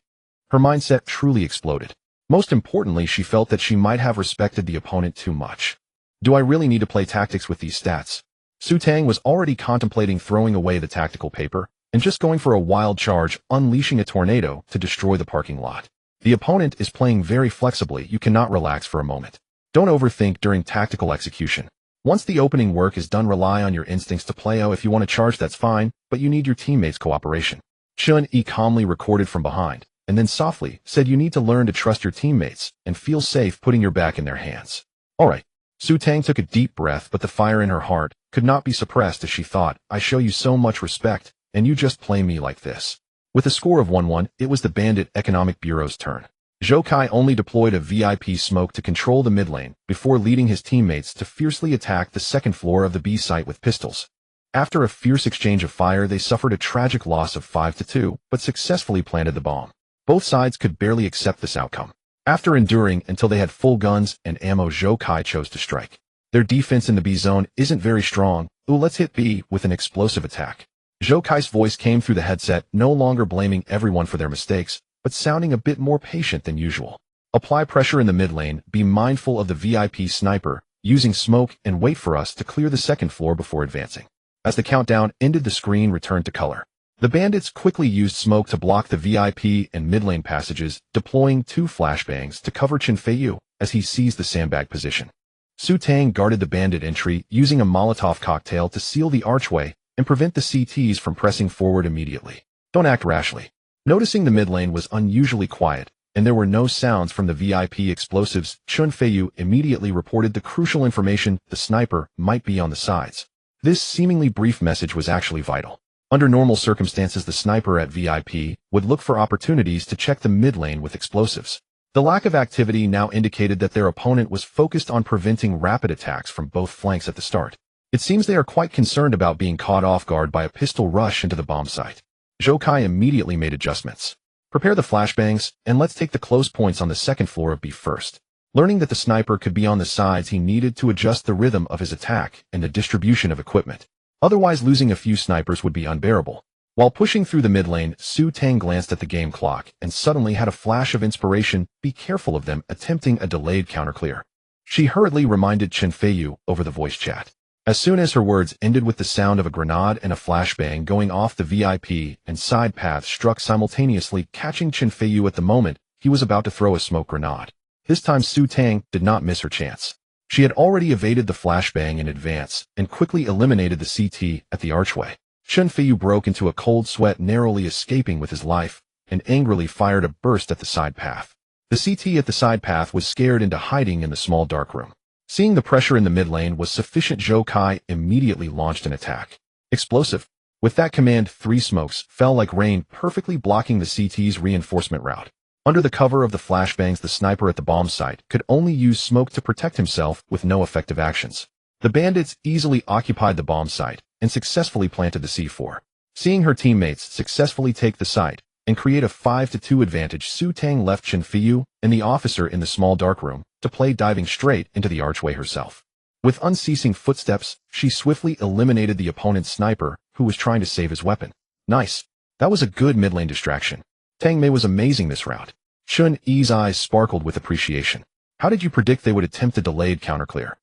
Her mindset truly exploded. Most importantly, she felt that she might have respected the opponent too much. Do I really need to play tactics with these stats? Su Tang was already contemplating throwing away the tactical paper and just going for a wild charge, unleashing a tornado to destroy the parking lot. The opponent is playing very flexibly. You cannot relax for a moment. Don't overthink during tactical execution. Once the opening work is done, rely on your instincts to play. If you want to charge, that's fine, but you need your teammates' cooperation. Chun-Yi calmly recorded from behind, and then softly said you need to learn to trust your teammates and feel safe putting your back in their hands. Alright. Su Tang took a deep breath, but the fire in her heart could not be suppressed as she thought, I show you so much respect, and you just play me like this. With a score of 1-1, it was the Bandit Economic Bureau's turn. Zhou Kai only deployed a VIP smoke to control the mid lane before leading his teammates to fiercely attack the second floor of the B site with pistols. After a fierce exchange of fire, they suffered a tragic loss of 5-2, but successfully planted the bomb. Both sides could barely accept this outcome. After enduring until they had full guns and ammo, Zhou Kai chose to strike. Their defense in the B zone isn't very strong. Let's hit B with an explosive attack. Zhou Kai's voice came through the headset, no longer blaming everyone for their mistakes, but sounding a bit more patient than usual. Apply pressure in the mid lane, be mindful of the VIP sniper, using smoke, and wait for us to clear the second floor before advancing. As the countdown ended, the screen returned to color. The bandits quickly used smoke to block the VIP and mid lane passages, deploying 2 flashbangs to cover Chen Feiyu as he seized the sandbag position. Su Tang guarded the bandit entry, using a Molotov cocktail to seal the archway and prevent the CTs from pressing forward immediately. Don't act rashly. Noticing the mid lane was unusually quiet, and there were no sounds from the VIP explosives, Chen Feiyu immediately reported the crucial information: the sniper might be on the sides. This seemingly brief message was actually vital. Under normal circumstances, the sniper at VIP would look for opportunities to check the mid lane with explosives. The lack of activity now indicated that their opponent was focused on preventing rapid attacks from both flanks at the start. It seems they are quite concerned about being caught off guard by a pistol rush into the bomb site. Zhou Kai immediately made adjustments. Prepare the flashbangs, and let's take the close points on the second floor of B first. Learning that the sniper could be on the sides, he needed to adjust the rhythm of his attack and the distribution of equipment. Otherwise, losing a few snipers would be unbearable. While pushing through the mid lane, Su Tang glanced at the game clock and suddenly had a flash of inspiration. Be careful of them attempting a delayed counterclear. She hurriedly reminded Chen Feiyu over the voice chat. As soon as her words ended with the sound of a grenade and a flashbang going off, the VIP and side path struck simultaneously, catching Chen Feiyu at the moment he was about to throw a smoke grenade. This time Su Tang did not miss her chance. She had already evaded the flashbang in advance and quickly eliminated the CT at the archway. Chen Feiyu broke into a cold sweat, narrowly escaping with his life, and angrily fired a burst at the side path. The CT at the side path was scared into hiding in the small dark room. Seeing the pressure in the mid lane was sufficient, Zhou Kai immediately launched an attack. Explosive. With that command, 3 smokes fell like rain, perfectly blocking the CT's reinforcement route. Under the cover of the flashbangs, the sniper at the bomb site could only use smoke to protect himself with no effective actions. The bandits easily occupied the bomb site and successfully planted the C4. Seeing her teammates successfully take the site and create a 5-2 advantage, Su Tang left Chen Feiyu and the officer in the small dark room to play diving straight into the archway herself. With unceasing footsteps, she swiftly eliminated the opponent's sniper, who was trying to save his weapon. Nice. That was a good mid lane distraction. Tang Mei was amazing this round. Chun-Yi's eyes sparkled with appreciation. How did you predict they would attempt a delayed counterclear?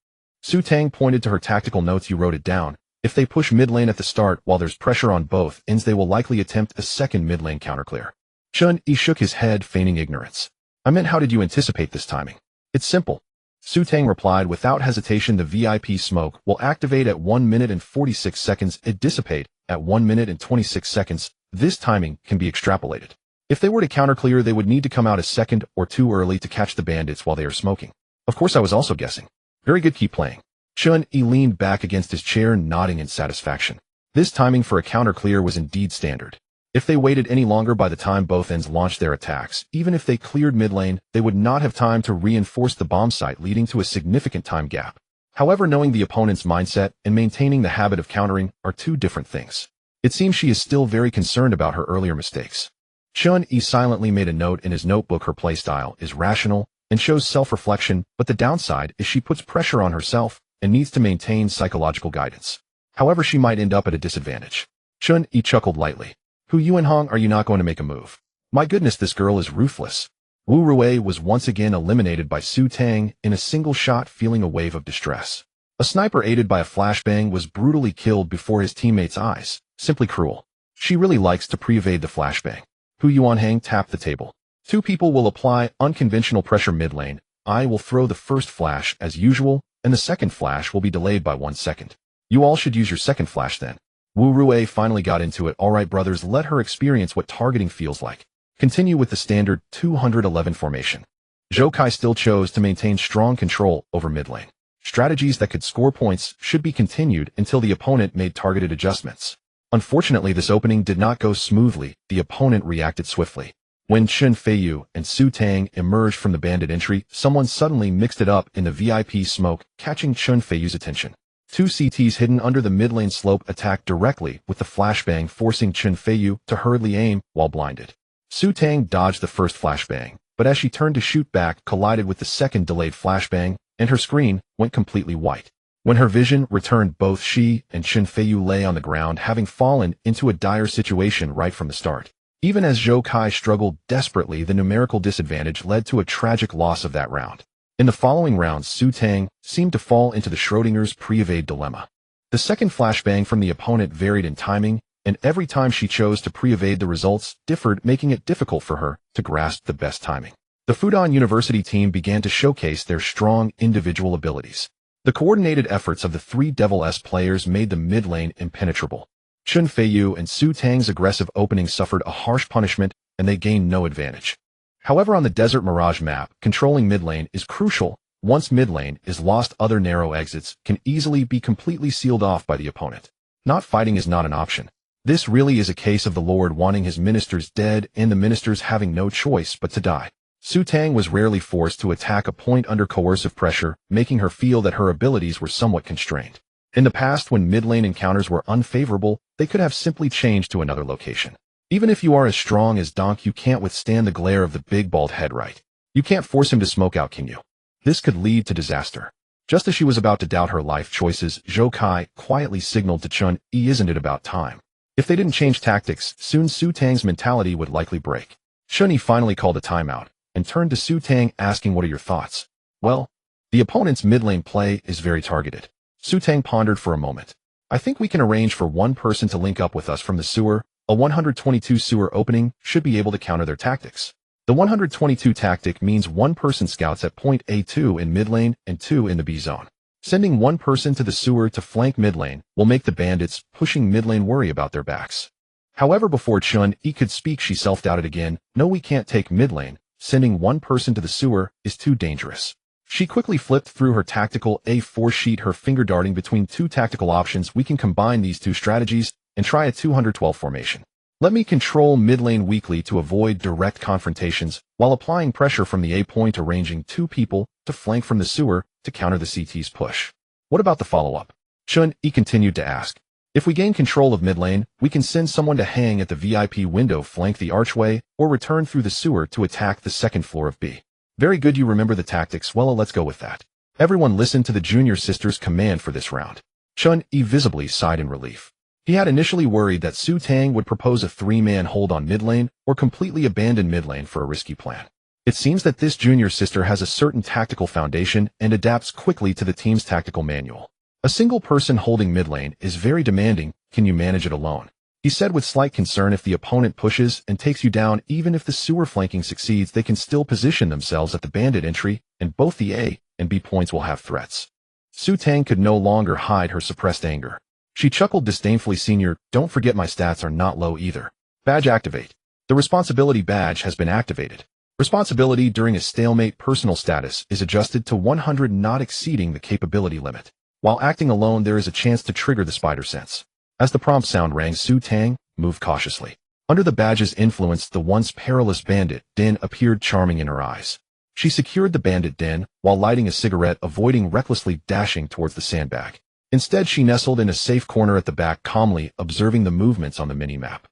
Su Tang pointed to her tactical notes. You wrote it down. If they push mid lane at the start while there's pressure on both ends, they will likely attempt a second mid lane counterclear. Chun-Yi shook his head, feigning ignorance. I meant, how did you anticipate this timing? It's simple. Su Tang replied without hesitation. The VIP smoke will activate at 1 minute and 46 seconds, it dissipate at 1 minute and 26 seconds. This timing can be extrapolated. If they were to counterclear, they would need to come out a second or 2 early to catch the bandits while they are smoking. Of course, I was also guessing. Very good, keep playing. Chun-Yi leaned back against his chair, nodding in satisfaction. This timing for a counterclear was indeed standard. If they waited any longer by the time both ends launched their attacks, even if they cleared mid lane, they would not have time to reinforce the bomb site, leading to a significant time gap. However, knowing the opponent's mindset and maintaining the habit of countering are two different things. It seems she is still very concerned about her earlier mistakes. Chun-Yi silently made a note in his notebook. Her playstyle is rational and shows self-reflection, but the downside is she puts pressure on herself and needs to maintain psychological guidance. However, she might end up at a disadvantage. Chun-Yi chuckled lightly. Hu Yuanhong, are you not going to make a move? My goodness, this girl is ruthless. Wu Rui was once again eliminated by Su Tang in a single shot, feeling a wave of distress. A sniper aided by a flashbang was brutally killed before his teammates' eyes. Simply cruel. She really likes to pre-evade the flashbang. Hu Yuanhang tapped the table. Two people will apply unconventional pressure mid lane. I will throw the first flash as usual, and the second flash will be delayed by 1 second. You all should use your second flash then. Wu Rui finally got into it. Alright brothers, let her experience what targeting feels like. Continue with the standard 211 formation. Zhou Kai still chose to maintain strong control over mid lane. Strategies that could score points should be continued until the opponent made targeted adjustments. Unfortunately, this opening did not go smoothly. The opponent reacted swiftly. When Chen Feiyu and Su Tang emerged from the bandit entry, someone suddenly mixed it up in the VIP smoke, catching Chen Feiyu's attention. Two CTs hidden under the mid lane slope attacked directly with the flashbang, forcing Chen Feiyu to hurriedly aim while blinded. Su Tang dodged the first flashbang, but as she turned to shoot back, collided with the second delayed flashbang, and her screen went completely white. When her vision returned, both she and Chen Feiyu lay on the ground, having fallen into a dire situation right from the start. Even as Zhou Kai struggled desperately, the numerical disadvantage led to a tragic loss of that round. In the following rounds, Su Tang seemed to fall into the Schrodinger's pre-evade dilemma. The second flashbang from the opponent varied in timing, and every time she chose to pre-evade, the results differed, making it difficult for her to grasp the best timing. The Fudan University team began to showcase their strong individual abilities. The coordinated efforts of the three Devil S players made the mid lane impenetrable. Chen Feiyu and Su Tang's aggressive opening suffered a harsh punishment, and they gained no advantage. However, on the Desert Mirage map, controlling mid lane is crucial. Once mid lane is lost, other narrow exits can easily be completely sealed off by the opponent. Not fighting is not an option. This really is a case of the Lord wanting his ministers dead and the ministers having no choice but to die. Su Tang was rarely forced to attack a point under coercive pressure, making her feel that her abilities were somewhat constrained. In the past, when mid lane encounters were unfavorable, they could have simply changed to another location. Even if you are as strong as Donk, you can't withstand the glare of the big bald head, right? You can't force him to smoke out, can you? This could lead to disaster. Just as she was about to doubt her life choices, Zhou Kai quietly signaled to Chun-Yi, isn't it about time? If they didn't change tactics, soon Su Tang's mentality would likely break. Chun-Yi finally called a timeout and turned to Su Tang, asking, what are your thoughts? Well, the opponent's mid lane play is very targeted. Su Tang pondered for a moment. I think we can arrange for one person to link up with us from the sewer. A 122 sewer opening should be able to counter their tactics. The 122 tactic means one person scouts at point A2 in mid lane and 2 in the B zone. Sending one person to the sewer to flank mid lane will make the bandits pushing mid lane worry about their backs. However, before Chun-Yi could speak, she self-doubted again. No, we can't take mid lane. Sending one person to the sewer is too dangerous. She quickly flipped through her tactical A4 sheet, her finger darting between two tactical options. We can combine these two strategies and try a 212 formation. Let me control mid lane weakly to avoid direct confrontations while applying pressure from the A point, arranging two people to flank from the sewer to counter the CT's push. What about the follow-up? Chun-Yi continued to ask. If we gain control of mid lane, we can send someone to hang at the VIP window, flank the archway, or return through the sewer to attack the second floor of B. Very good, you remember the tactics. Well, let's go with that. Everyone listened to the junior sister's command for this round. Chun-Yi visibly sighed in relief. He had initially worried that Su Tang would propose a three-man hold on mid lane or completely abandon mid lane for a risky plan. It seems that this junior sister has a certain tactical foundation and adapts quickly to the team's tactical manual. A single person holding mid lane is very demanding. Can you manage it alone? He said with slight concern. If the opponent pushes and takes you down, even if the sewer flanking succeeds, they can still position themselves at the bandit entry, and both the A and B points will have threats. Su Tang could no longer hide her suppressed anger. She chuckled disdainfully. Senior, don't forget my stats are not low either. Badge activate. The responsibility badge has been activated. Responsibility during a stalemate. Personal status is adjusted to 100, not exceeding the capability limit. While acting alone, there is a chance to trigger the spider sense. As the prompt sound rang, Su Tang moved cautiously. Under the badge's influence, the once perilous bandit, Din, appeared charming in her eyes. She secured the bandit Din while lighting a cigarette, avoiding recklessly dashing towards the sandbag. Instead, she nestled in a safe corner at the back, calmly observing the movements on the mini-map.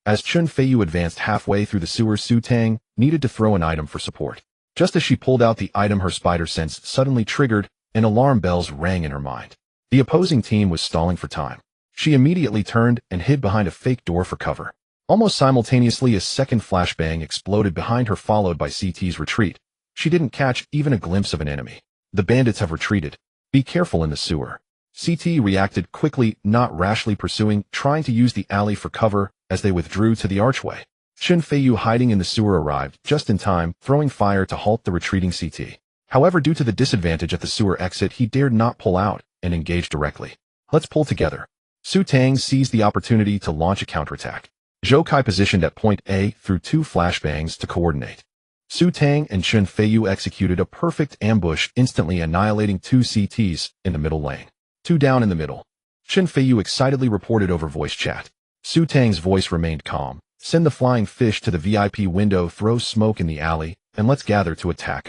As Chun Feiyu advanced halfway through the sewer, Su Tang needed to throw an item for support. Just as she pulled out the item, her spider sense suddenly triggered, and alarm bells rang in her mind. The opposing team was stalling for time. She immediately turned and hid behind a fake door for cover. Almost simultaneously, a second flashbang exploded behind her, followed by CT's retreat. She didn't catch even a glimpse of an enemy. The bandits have retreated. Be careful in the sewer. CT reacted quickly, not rashly pursuing, trying to use the alley for cover as they withdrew to the archway. Chun Feiyu, hiding in the sewer, arrived just in time, throwing fire to halt the retreating CT. However, due to the disadvantage at the sewer exit, he dared not pull out and engage directly. Let's pull together. Su Tang seized the opportunity to launch a counterattack. Zhou Kai positioned at point A threw 2 flashbangs to coordinate. Su Tang and Chun Feiyu executed a perfect ambush, instantly annihilating 2 CTs in the middle lane. 2 down in the middle. Chun Feiyu excitedly reported over voice chat. Su Tang's voice remained calm. Send the flying fish to the VIP window, throw smoke in the alley, and let's gather to attack.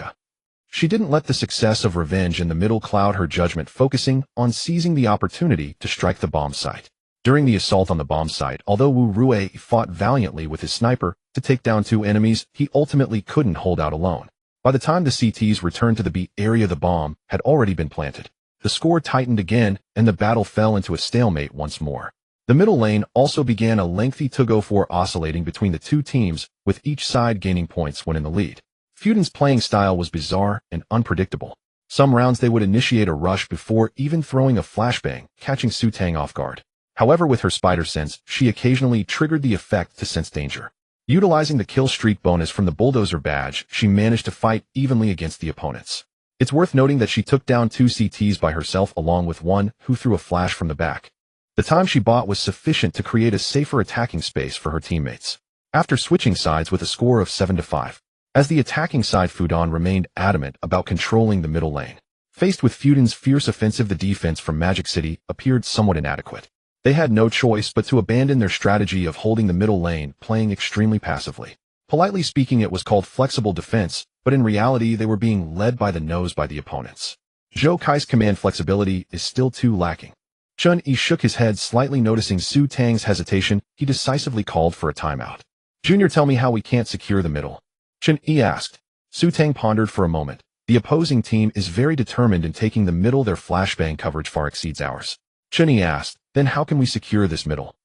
She didn't let the success of revenge in the middle cloud her judgment, focusing on seizing the opportunity to strike the bomb site. During the assault on the bomb site, although Wu Rue fought valiantly with his sniper to take down 2 enemies, he ultimately couldn't hold out alone. By the time the CTs returned to the B area, the bomb had already been planted. The score tightened again, and the battle fell into a stalemate once more. The middle lane also began a lengthy tug-of-war, oscillating between the 2 teams, with each side gaining points when in the lead. Fuden's playing style was bizarre and unpredictable. Some rounds they would initiate a rush before even throwing a flashbang, catching Su Tang off guard. However, with her spider sense, she occasionally triggered the effect to sense danger. Utilizing the kill streak bonus from the bulldozer badge, she managed to fight evenly against the opponents. It's worth noting that she took down 2 CTs by herself, along with one who threw a flash from the back. The time she bought was sufficient to create a safer attacking space for her teammates. After switching sides with a score of 7-5, as the attacking side, Fudan remained adamant about controlling the middle lane. Faced with Fuden's fierce offensive, the defense from Magic City appeared somewhat inadequate. They had no choice but to abandon their strategy of holding the middle lane, playing extremely passively. Politely speaking, it was called flexible defense, but in reality they were being led by the nose by the opponents. Zhou Kai's command flexibility is still too lacking. Chun Yi shook his head slightly, noticing Su Tang's hesitation. He decisively called for a timeout. Junior, tell me how we can't secure the middle. Chun Yi asked. Su Tang pondered for a moment. The opposing team is very determined in taking the middle. Their flashbang coverage far exceeds ours. Chun Yi asked, then how can we secure this middle?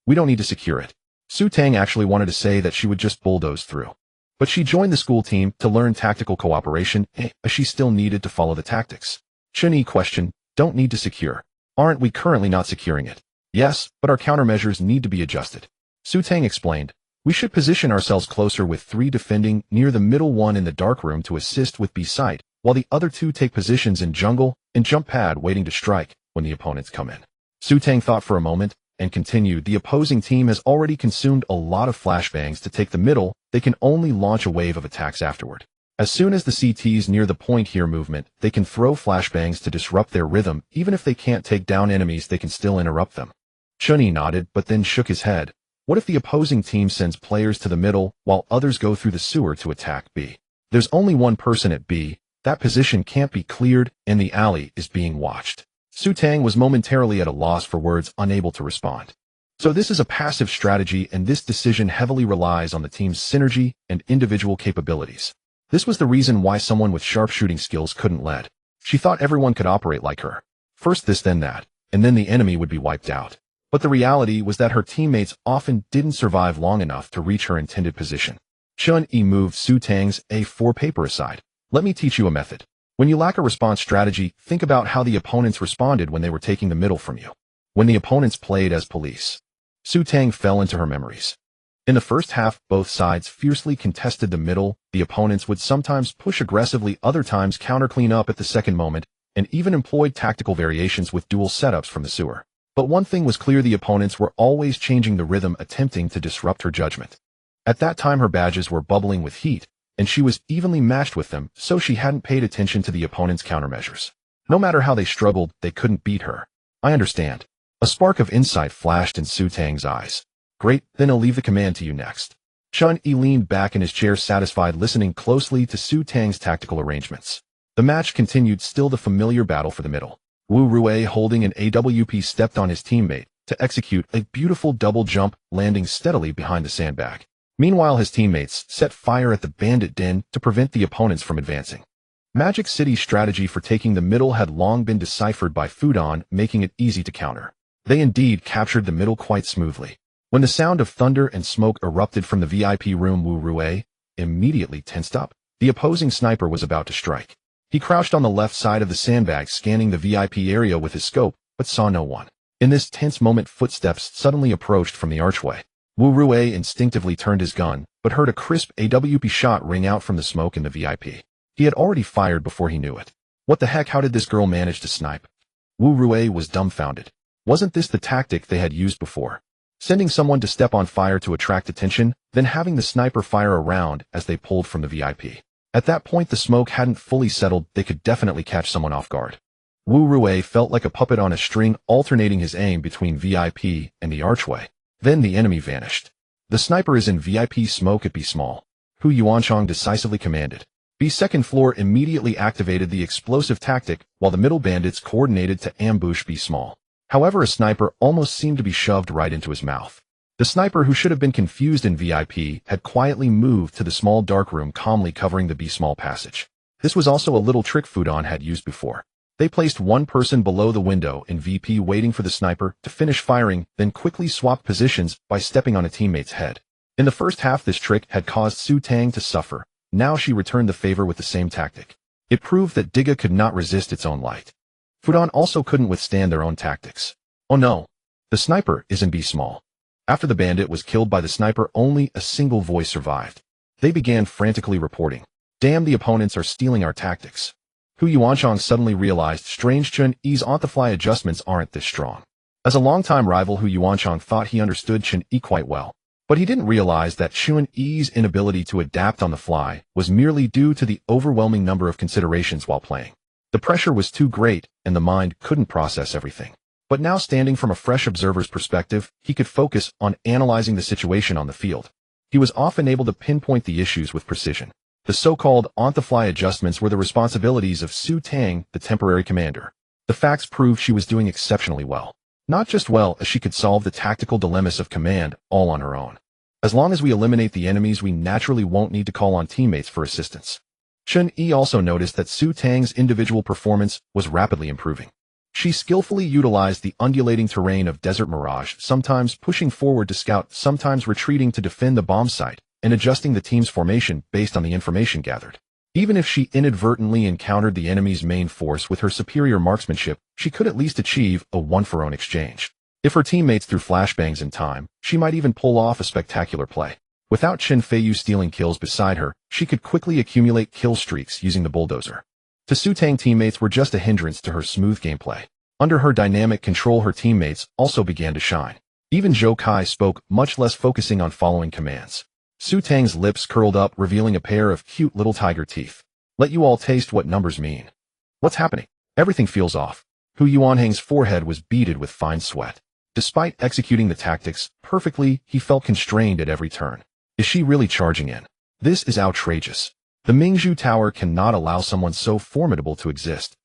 We don't need to secure it. Su Tang actually wanted to say that she would just bulldoze through. But she joined the school team to learn tactical cooperation, as she still needed to follow the tactics. Chun Yi questioned, don't need to secure. Aren't we currently not securing it? Yes, but our countermeasures need to be adjusted. Su Tang explained, we should position ourselves closer with 3 defending near the middle, 1 in the dark room to assist with B site, while the other 2 take positions in jungle and jump pad, waiting to strike when the opponents come in. Su Tang thought for a moment and continued, the opposing team has already consumed a lot of flashbangs to take the middle. They can only launch a wave of attacks afterward. As soon as the CTs near the point here movement, they can throw flashbangs to disrupt their rhythm. Even if they can't take down enemies, they can still interrupt them. Chun Yi nodded, but then shook his head. What if the opposing team sends players to the middle while others go through the sewer to attack B? There's only 1 person at B. That position can't be cleared, and the alley is being watched. Su Tang was momentarily at a loss for words, unable to respond. So this is a passive strategy, and this decision heavily relies on the team's synergy and individual capabilities. This was the reason why someone with sharpshooting skills couldn't lead. She thought everyone could operate like her. First this, then that, and then the enemy would be wiped out. But the reality was that her teammates often didn't survive long enough to reach her intended position. Chun Yi moved Su Tang's A4 paper aside. Let me teach you a method. When you lack a response strategy, think about how the opponents responded when they were taking the middle from you. When the opponents played as police. Su Tang fell into her memories. In the first half, both sides fiercely contested the middle. The opponents would sometimes push aggressively, other times counter clean up at the second moment, and even employed tactical variations with dual setups from the sewer. But one thing was clear, the opponents were always changing the rhythm, attempting to disrupt her judgment. At that time her badges were bubbling with heat, and she was evenly matched with them, so she hadn't paid attention to the opponent's countermeasures. No matter how they struggled, they couldn't beat her. I understand. A spark of insight flashed in Su Tang's eyes. Great, then I'll leave the command to you next. Chun-Yi leaned back in his chair satisfied, listening closely to Su Tang's tactical arrangements. The match continued, still the familiar battle for the middle. Wu Rui, holding an AWP, stepped on his teammate to execute a beautiful double jump, landing steadily behind the sandbag. Meanwhile, his teammates set fire at the bandit den to prevent the opponents from advancing. Magic City's strategy for taking the middle had long been deciphered by Fudan, making it easy to counter. They indeed captured the middle quite smoothly. When the sound of thunder and smoke erupted from the VIP room, Wu Rui immediately tensed up. The opposing sniper was about to strike. He crouched on the left side of the sandbag, scanning the VIP area with his scope, but saw no one. In this tense moment, footsteps suddenly approached from the archway. Wu Rui instinctively turned his gun, but heard a crisp AWP shot ring out from the smoke in the VIP. He had already fired before he knew it. What the heck? How did this girl manage to snipe? Wu Rui was dumbfounded. Wasn't this the tactic they had used before? Sending someone to step on fire to attract attention, then having the sniper fire a round as they pulled from the VIP. At that point, the smoke hadn't fully settled. They could definitely catch someone off guard. Wu Rui felt like a puppet on a string, alternating his aim between VIP and the archway. Then the enemy vanished. The sniper is in VIP smoke at B small. Hu Yuanchang decisively commanded. B second floor immediately activated the explosive tactic, while the middle bandits coordinated to ambush B small. However, a sniper almost seemed to be shoved right into his mouth. The sniper, who should have been confused in VIP, had quietly moved to the small dark room, calmly covering the B small passage. This was also a little trick Fudan had used before. They placed one person below the window in VP, waiting for the sniper to finish firing, then quickly swapped positions by stepping on a teammate's head. In the first half, this trick had caused Su Tang to suffer. Now she returned the favor with the same tactic. It proved that Diga could not resist its own light. Fudan also couldn't withstand their own tactics. Oh no! The sniper is in B small. After the bandit was killed by the sniper, only a single voice survived. They began frantically reporting. Damn, the opponents are stealing our tactics. Hu Yuanchang suddenly realized strange Chun-Yi's on-the-fly adjustments aren't this strong. As a longtime rival, Hu Yuanchang thought he understood Chun-Yi quite well. But he didn't realize that Chun-Yi's inability to adapt on the fly was merely due to the overwhelming number of considerations while playing. The pressure was too great, and the mind couldn't process everything. But now, standing from a fresh observer's perspective, he could focus on analyzing the situation on the field. He was often able to pinpoint the issues with precision. The so-called on-the-fly adjustments were the responsibilities of Su Tang, the temporary commander. The facts proved she was doing exceptionally well. Not just well, as she could solve the tactical dilemmas of command all on her own. As long as we eliminate the enemies, we naturally won't need to call on teammates for assistance. Chun-Yi also noticed that Su Tang's individual performance was rapidly improving. She skillfully utilized the undulating terrain of Desert Mirage, sometimes pushing forward to scout, sometimes retreating to defend the bomb site, and adjusting the team's formation based on the information gathered. Even if she inadvertently encountered the enemy's main force, with her superior marksmanship, she could at least achieve a one-for-one exchange. If her teammates threw flashbangs in time, she might even pull off a spectacular play. Without Chen Feiyu stealing kills beside her, she could quickly accumulate kill streaks using the bulldozer. The Su Tang teammates were just a hindrance to her smooth gameplay. Under her dynamic control, her teammates also began to shine. Even Zhou Kai spoke, much less focusing on following commands. Su Tang's lips curled up, revealing a pair of cute little tiger teeth. Let you all taste what numbers mean. What's happening? Everything feels off. Hu Yuanhang's forehead was beaded with fine sweat. Despite executing the tactics perfectly, he felt constrained at every turn. Is she really charging in? This is outrageous. The Mingzhu Tower cannot allow someone so formidable to exist.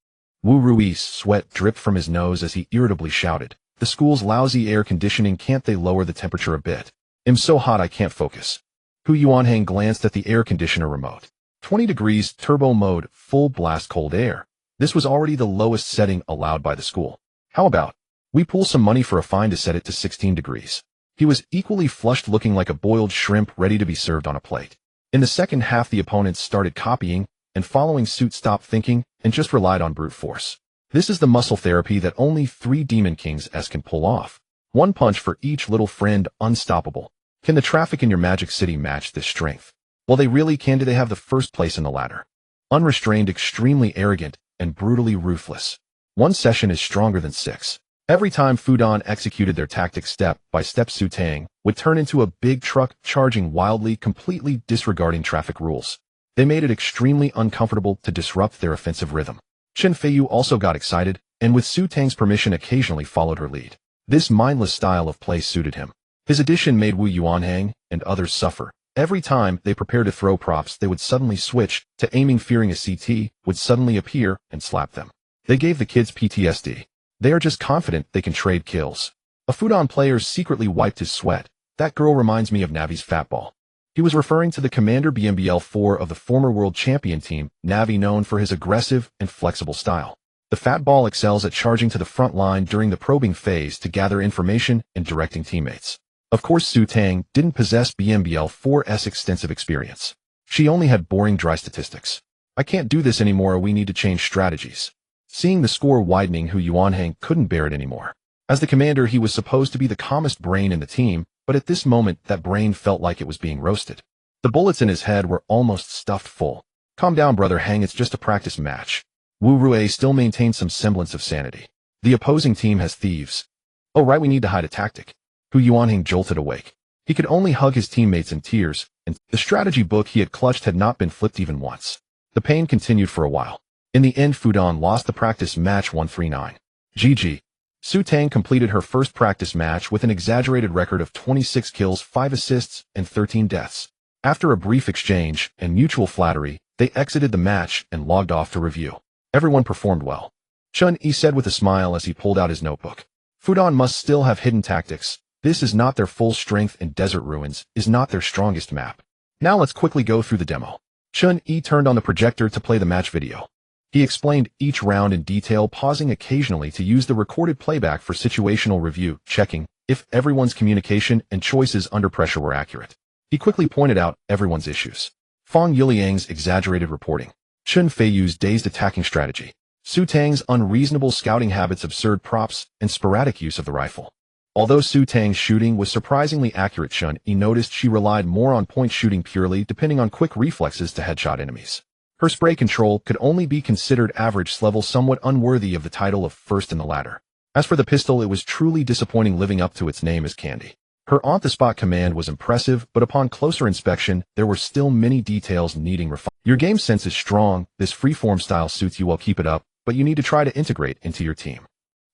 Wu Rui's sweat dripped from his nose as he irritably shouted, "The school's lousy air conditioning, can't they lower the temperature a bit? I'm so hot I can't focus." Hu Yuanhang glanced at the air conditioner remote. 20 degrees, turbo mode, full blast cold air. This was already the lowest setting allowed by the school. How about we pool some money for a fine to set it to 16 degrees? He was equally flushed, looking like a boiled shrimp ready to be served on a plate. In the second half, the opponents started copying and following suit, stopped thinking, and just relied on brute force. This is the muscle therapy that only 3 Demon Kings can pull off. One punch for each little friend, unstoppable. Can the traffic in your Magic City match this strength? Well, they really can. Do they have the first place in the ladder? Unrestrained, extremely arrogant, and brutally ruthless. One session is stronger than 6. Every time Fudan executed their tactic step by step, Su Tang would turn into a big truck, charging wildly, completely disregarding traffic rules. They made it extremely uncomfortable to disrupt their offensive rhythm. Chen Feiyu also got excited, and with Su Tang's permission occasionally followed her lead. This mindless style of play suited him. His addition made Wu Yuanhang and others suffer. Every time they prepared to throw props, they would suddenly switch to aiming, fearing a CT would suddenly appear and slap them. They gave the kids PTSD. They are just confident they can trade kills. A Fudan player secretly wiped his sweat. That girl reminds me of Navi's fatball. He was referring to the commander BMBL4 of the former world champion team, Navi, known for his aggressive and flexible style. The fatball excels at charging to the front line during the probing phase to gather information and directing teammates. Of course, Su Tang didn't possess BMBL4's extensive experience. She only had boring dry statistics. I can't do this anymore, we need to change strategies. Seeing the score widening, Hu Yuanhang couldn't bear it anymore. As the commander, he was supposed to be the calmest brain in the team, but at this moment, that brain felt like it was being roasted. The bullets in his head were almost stuffed full. Calm down, brother Hang, it's just a practice match. Wu Rui still maintained some semblance of sanity. The opposing team has thieves. Oh right, we need to hide a tactic. Hu Yuanhang jolted awake. He could only hug his teammates in tears, and the strategy book he had clutched had not been flipped even once. The pain continued for a while. In the end, Fudan lost the practice match 139. GG. Su Tang completed her first practice match with an exaggerated record of 26 kills, 5 assists, and 13 deaths. After a brief exchange and mutual flattery, they exited the match and logged off to review. Everyone performed well. Chun Yi said with a smile as he pulled out his notebook. Fudan must still have hidden tactics. This is not their full strength, and Desert Ruins is not their strongest map. Now let's quickly go through the demo. Chun Yi turned on the projector to play the match video. He explained each round in detail, pausing occasionally to use the recorded playback for situational review, checking if everyone's communication and choices under pressure were accurate. He quickly pointed out everyone's issues. Fang Yiliang's exaggerated reporting, Chun Feiyu's dazed attacking strategy, Su Tang's unreasonable scouting habits, absurd props, and sporadic use of the rifle. Although Su Tang's shooting was surprisingly accurate, Chun Yi noticed she relied more on point shooting, purely depending on quick reflexes to headshot enemies. Her spray control could only be considered average level, somewhat unworthy of the title of first in the ladder. As for the pistol, it was truly disappointing, living up to its name as candy. Her on-the-spot command was impressive, but upon closer inspection, there were still many details needing refinement. Your game sense is strong, this freeform style suits you well, keep it up, but you need to try to integrate into your team.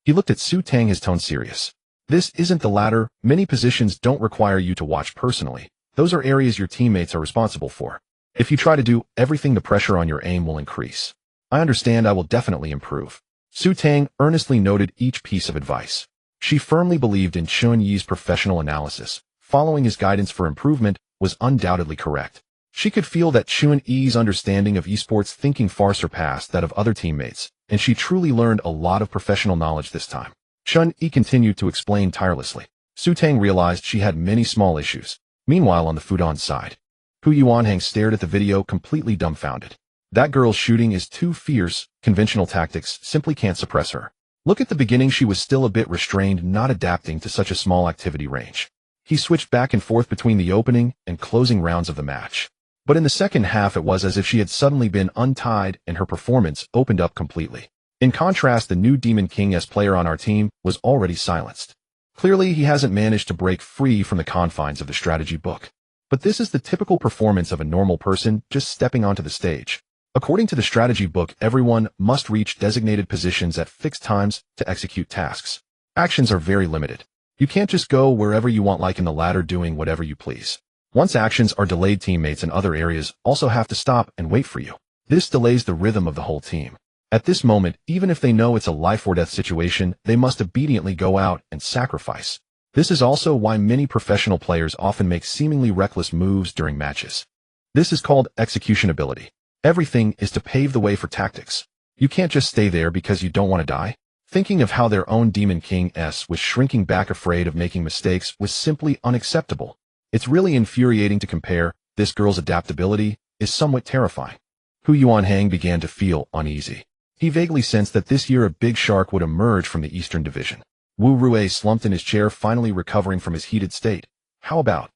He looked at Su Tang, his tone serious. This isn't the ladder. Many positions don't require you to watch personally. Those are areas your teammates are responsible for. If you try to do everything, the pressure on your aim will increase. I understand, I will definitely improve. Su Tang earnestly noted each piece of advice. She firmly believed in Chun Yi's professional analysis. Following his guidance for improvement was undoubtedly correct. She could feel that Chun Yi's understanding of esports thinking far surpassed that of other teammates, and she truly learned a lot of professional knowledge this time. Chun Yi continued to explain tirelessly. Su Tang realized she had many small issues. Meanwhile, on the Fudan side, Hu Yuanhang stared at the video, completely dumbfounded. That girl's shooting is too fierce. Conventional tactics simply can't suppress her. Look at the beginning, she was still a bit restrained, not adapting to such a small activity range. He switched back and forth between the opening and closing rounds of the match. But in the second half, it was as if she had suddenly been untied and her performance opened up completely. In contrast, the new Demon King-S player on our team was already silenced. Clearly, he hasn't managed to break free from the confines of the strategy book. But this is the typical performance of a normal person just stepping onto the stage. According to the strategy book, everyone must reach designated positions at fixed times to execute tasks. Actions are very limited. You can't just go wherever you want, like in the ladder, doing whatever you please. Once actions are delayed, teammates in other areas also have to stop and wait for you. This delays the rhythm of the whole team. At this moment, even if they know it's a life or death situation, they must obediently go out and sacrifice. This is also why many professional players often make seemingly reckless moves during matches. This is called execution ability. Everything is to pave the way for tactics. You can't just stay there because you don't want to die. Thinking of how their own Demon King-S was shrinking back, afraid of making mistakes, was simply unacceptable. It's really infuriating to compare. This girl's adaptability is somewhat terrifying. Hu Yuanhang began to feel uneasy. He vaguely sensed that this year a big shark would emerge from the Eastern Division. Wu Rui slumped in his chair, finally recovering from his heated state. How about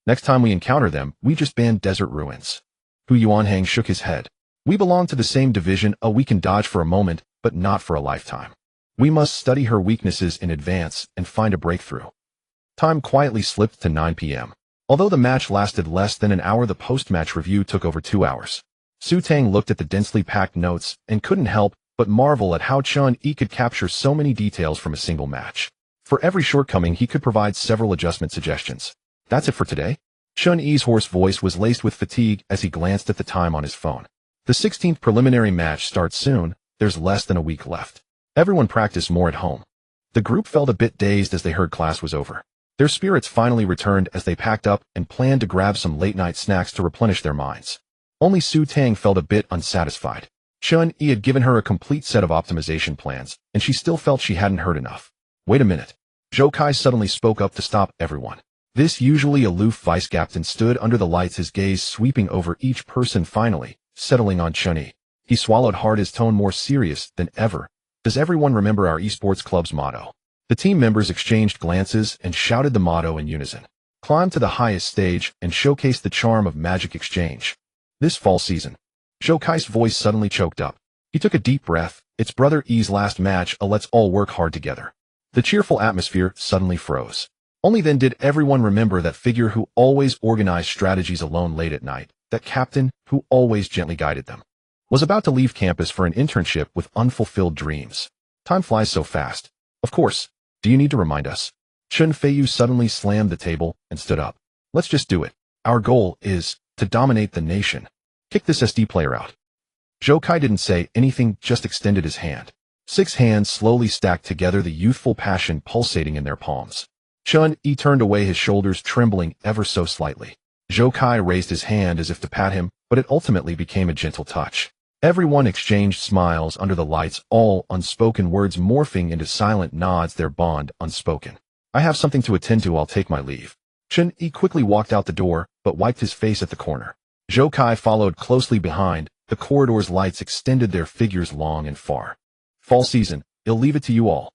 next time we encounter them, we just ban Desert Ruins? Hu Yuanhang shook his head. We belong to the same division. We can dodge for a moment, but not for a lifetime. We must study her weaknesses in advance and find a breakthrough. Time quietly slipped to 9 p.m. Although the match lasted less than an hour, the post-match review took over 2 hours. Su Tang looked at the densely packed notes and couldn't help but marvel at how Chun Yi could capture so many details from a single match. For every shortcoming, he could provide several adjustment suggestions. That's it for today? Chun-Yi's hoarse voice was laced with fatigue as he glanced at the time on his phone. The 16th preliminary match starts soon. There's less than a week left. Everyone practiced more at home. The group felt a bit dazed as they heard class was over. Their spirits finally returned as they packed up and planned to grab some late-night snacks to replenish their minds. Only Su Tang felt a bit unsatisfied. Chun-Yi had given her a complete set of optimization plans, and she still felt she hadn't heard enough. Wait a minute. Zhou Kai suddenly spoke up to stop everyone. This usually aloof vice-captain stood under the lights, his gaze sweeping over each person, finally settling on Chun-Yi. He swallowed hard, his tone more serious than ever. Does everyone remember our esports club's motto? The team members exchanged glances and shouted the motto in unison. Climb to the highest stage and showcase the charm of magic exchange. This fall season. Zhou Kai's voice suddenly choked up. He took a deep breath. It's Brother Yi's last match, let's all work hard together. The cheerful atmosphere suddenly froze. Only then did everyone remember that figure who always organized strategies alone late at night, that captain who always gently guided them, was about to leave campus for an internship with unfulfilled dreams. Time flies so fast. Of course. Do you need to remind us? Chun Feiyu suddenly slammed the table and stood up. Let's just do it. Our goal is to dominate the nation. Kick this SD player out. Zhou Kai didn't say anything, just extended his hand. 6 hands slowly stacked together, the youthful passion pulsating in their palms. Chun-Yi turned away, his shoulders trembling ever so slightly. Zhou Kai raised his hand as if to pat him, but it ultimately became a gentle touch. Everyone exchanged smiles under the lights, all unspoken words morphing into silent nods, their bond unspoken. I have something to attend to, I'll take my leave. Chun-Yi quickly walked out the door, but wiped his face at the corner. Zhou Kai followed closely behind. The corridor's lights extended their figures long and far. Fall season, I'll leave it to you all.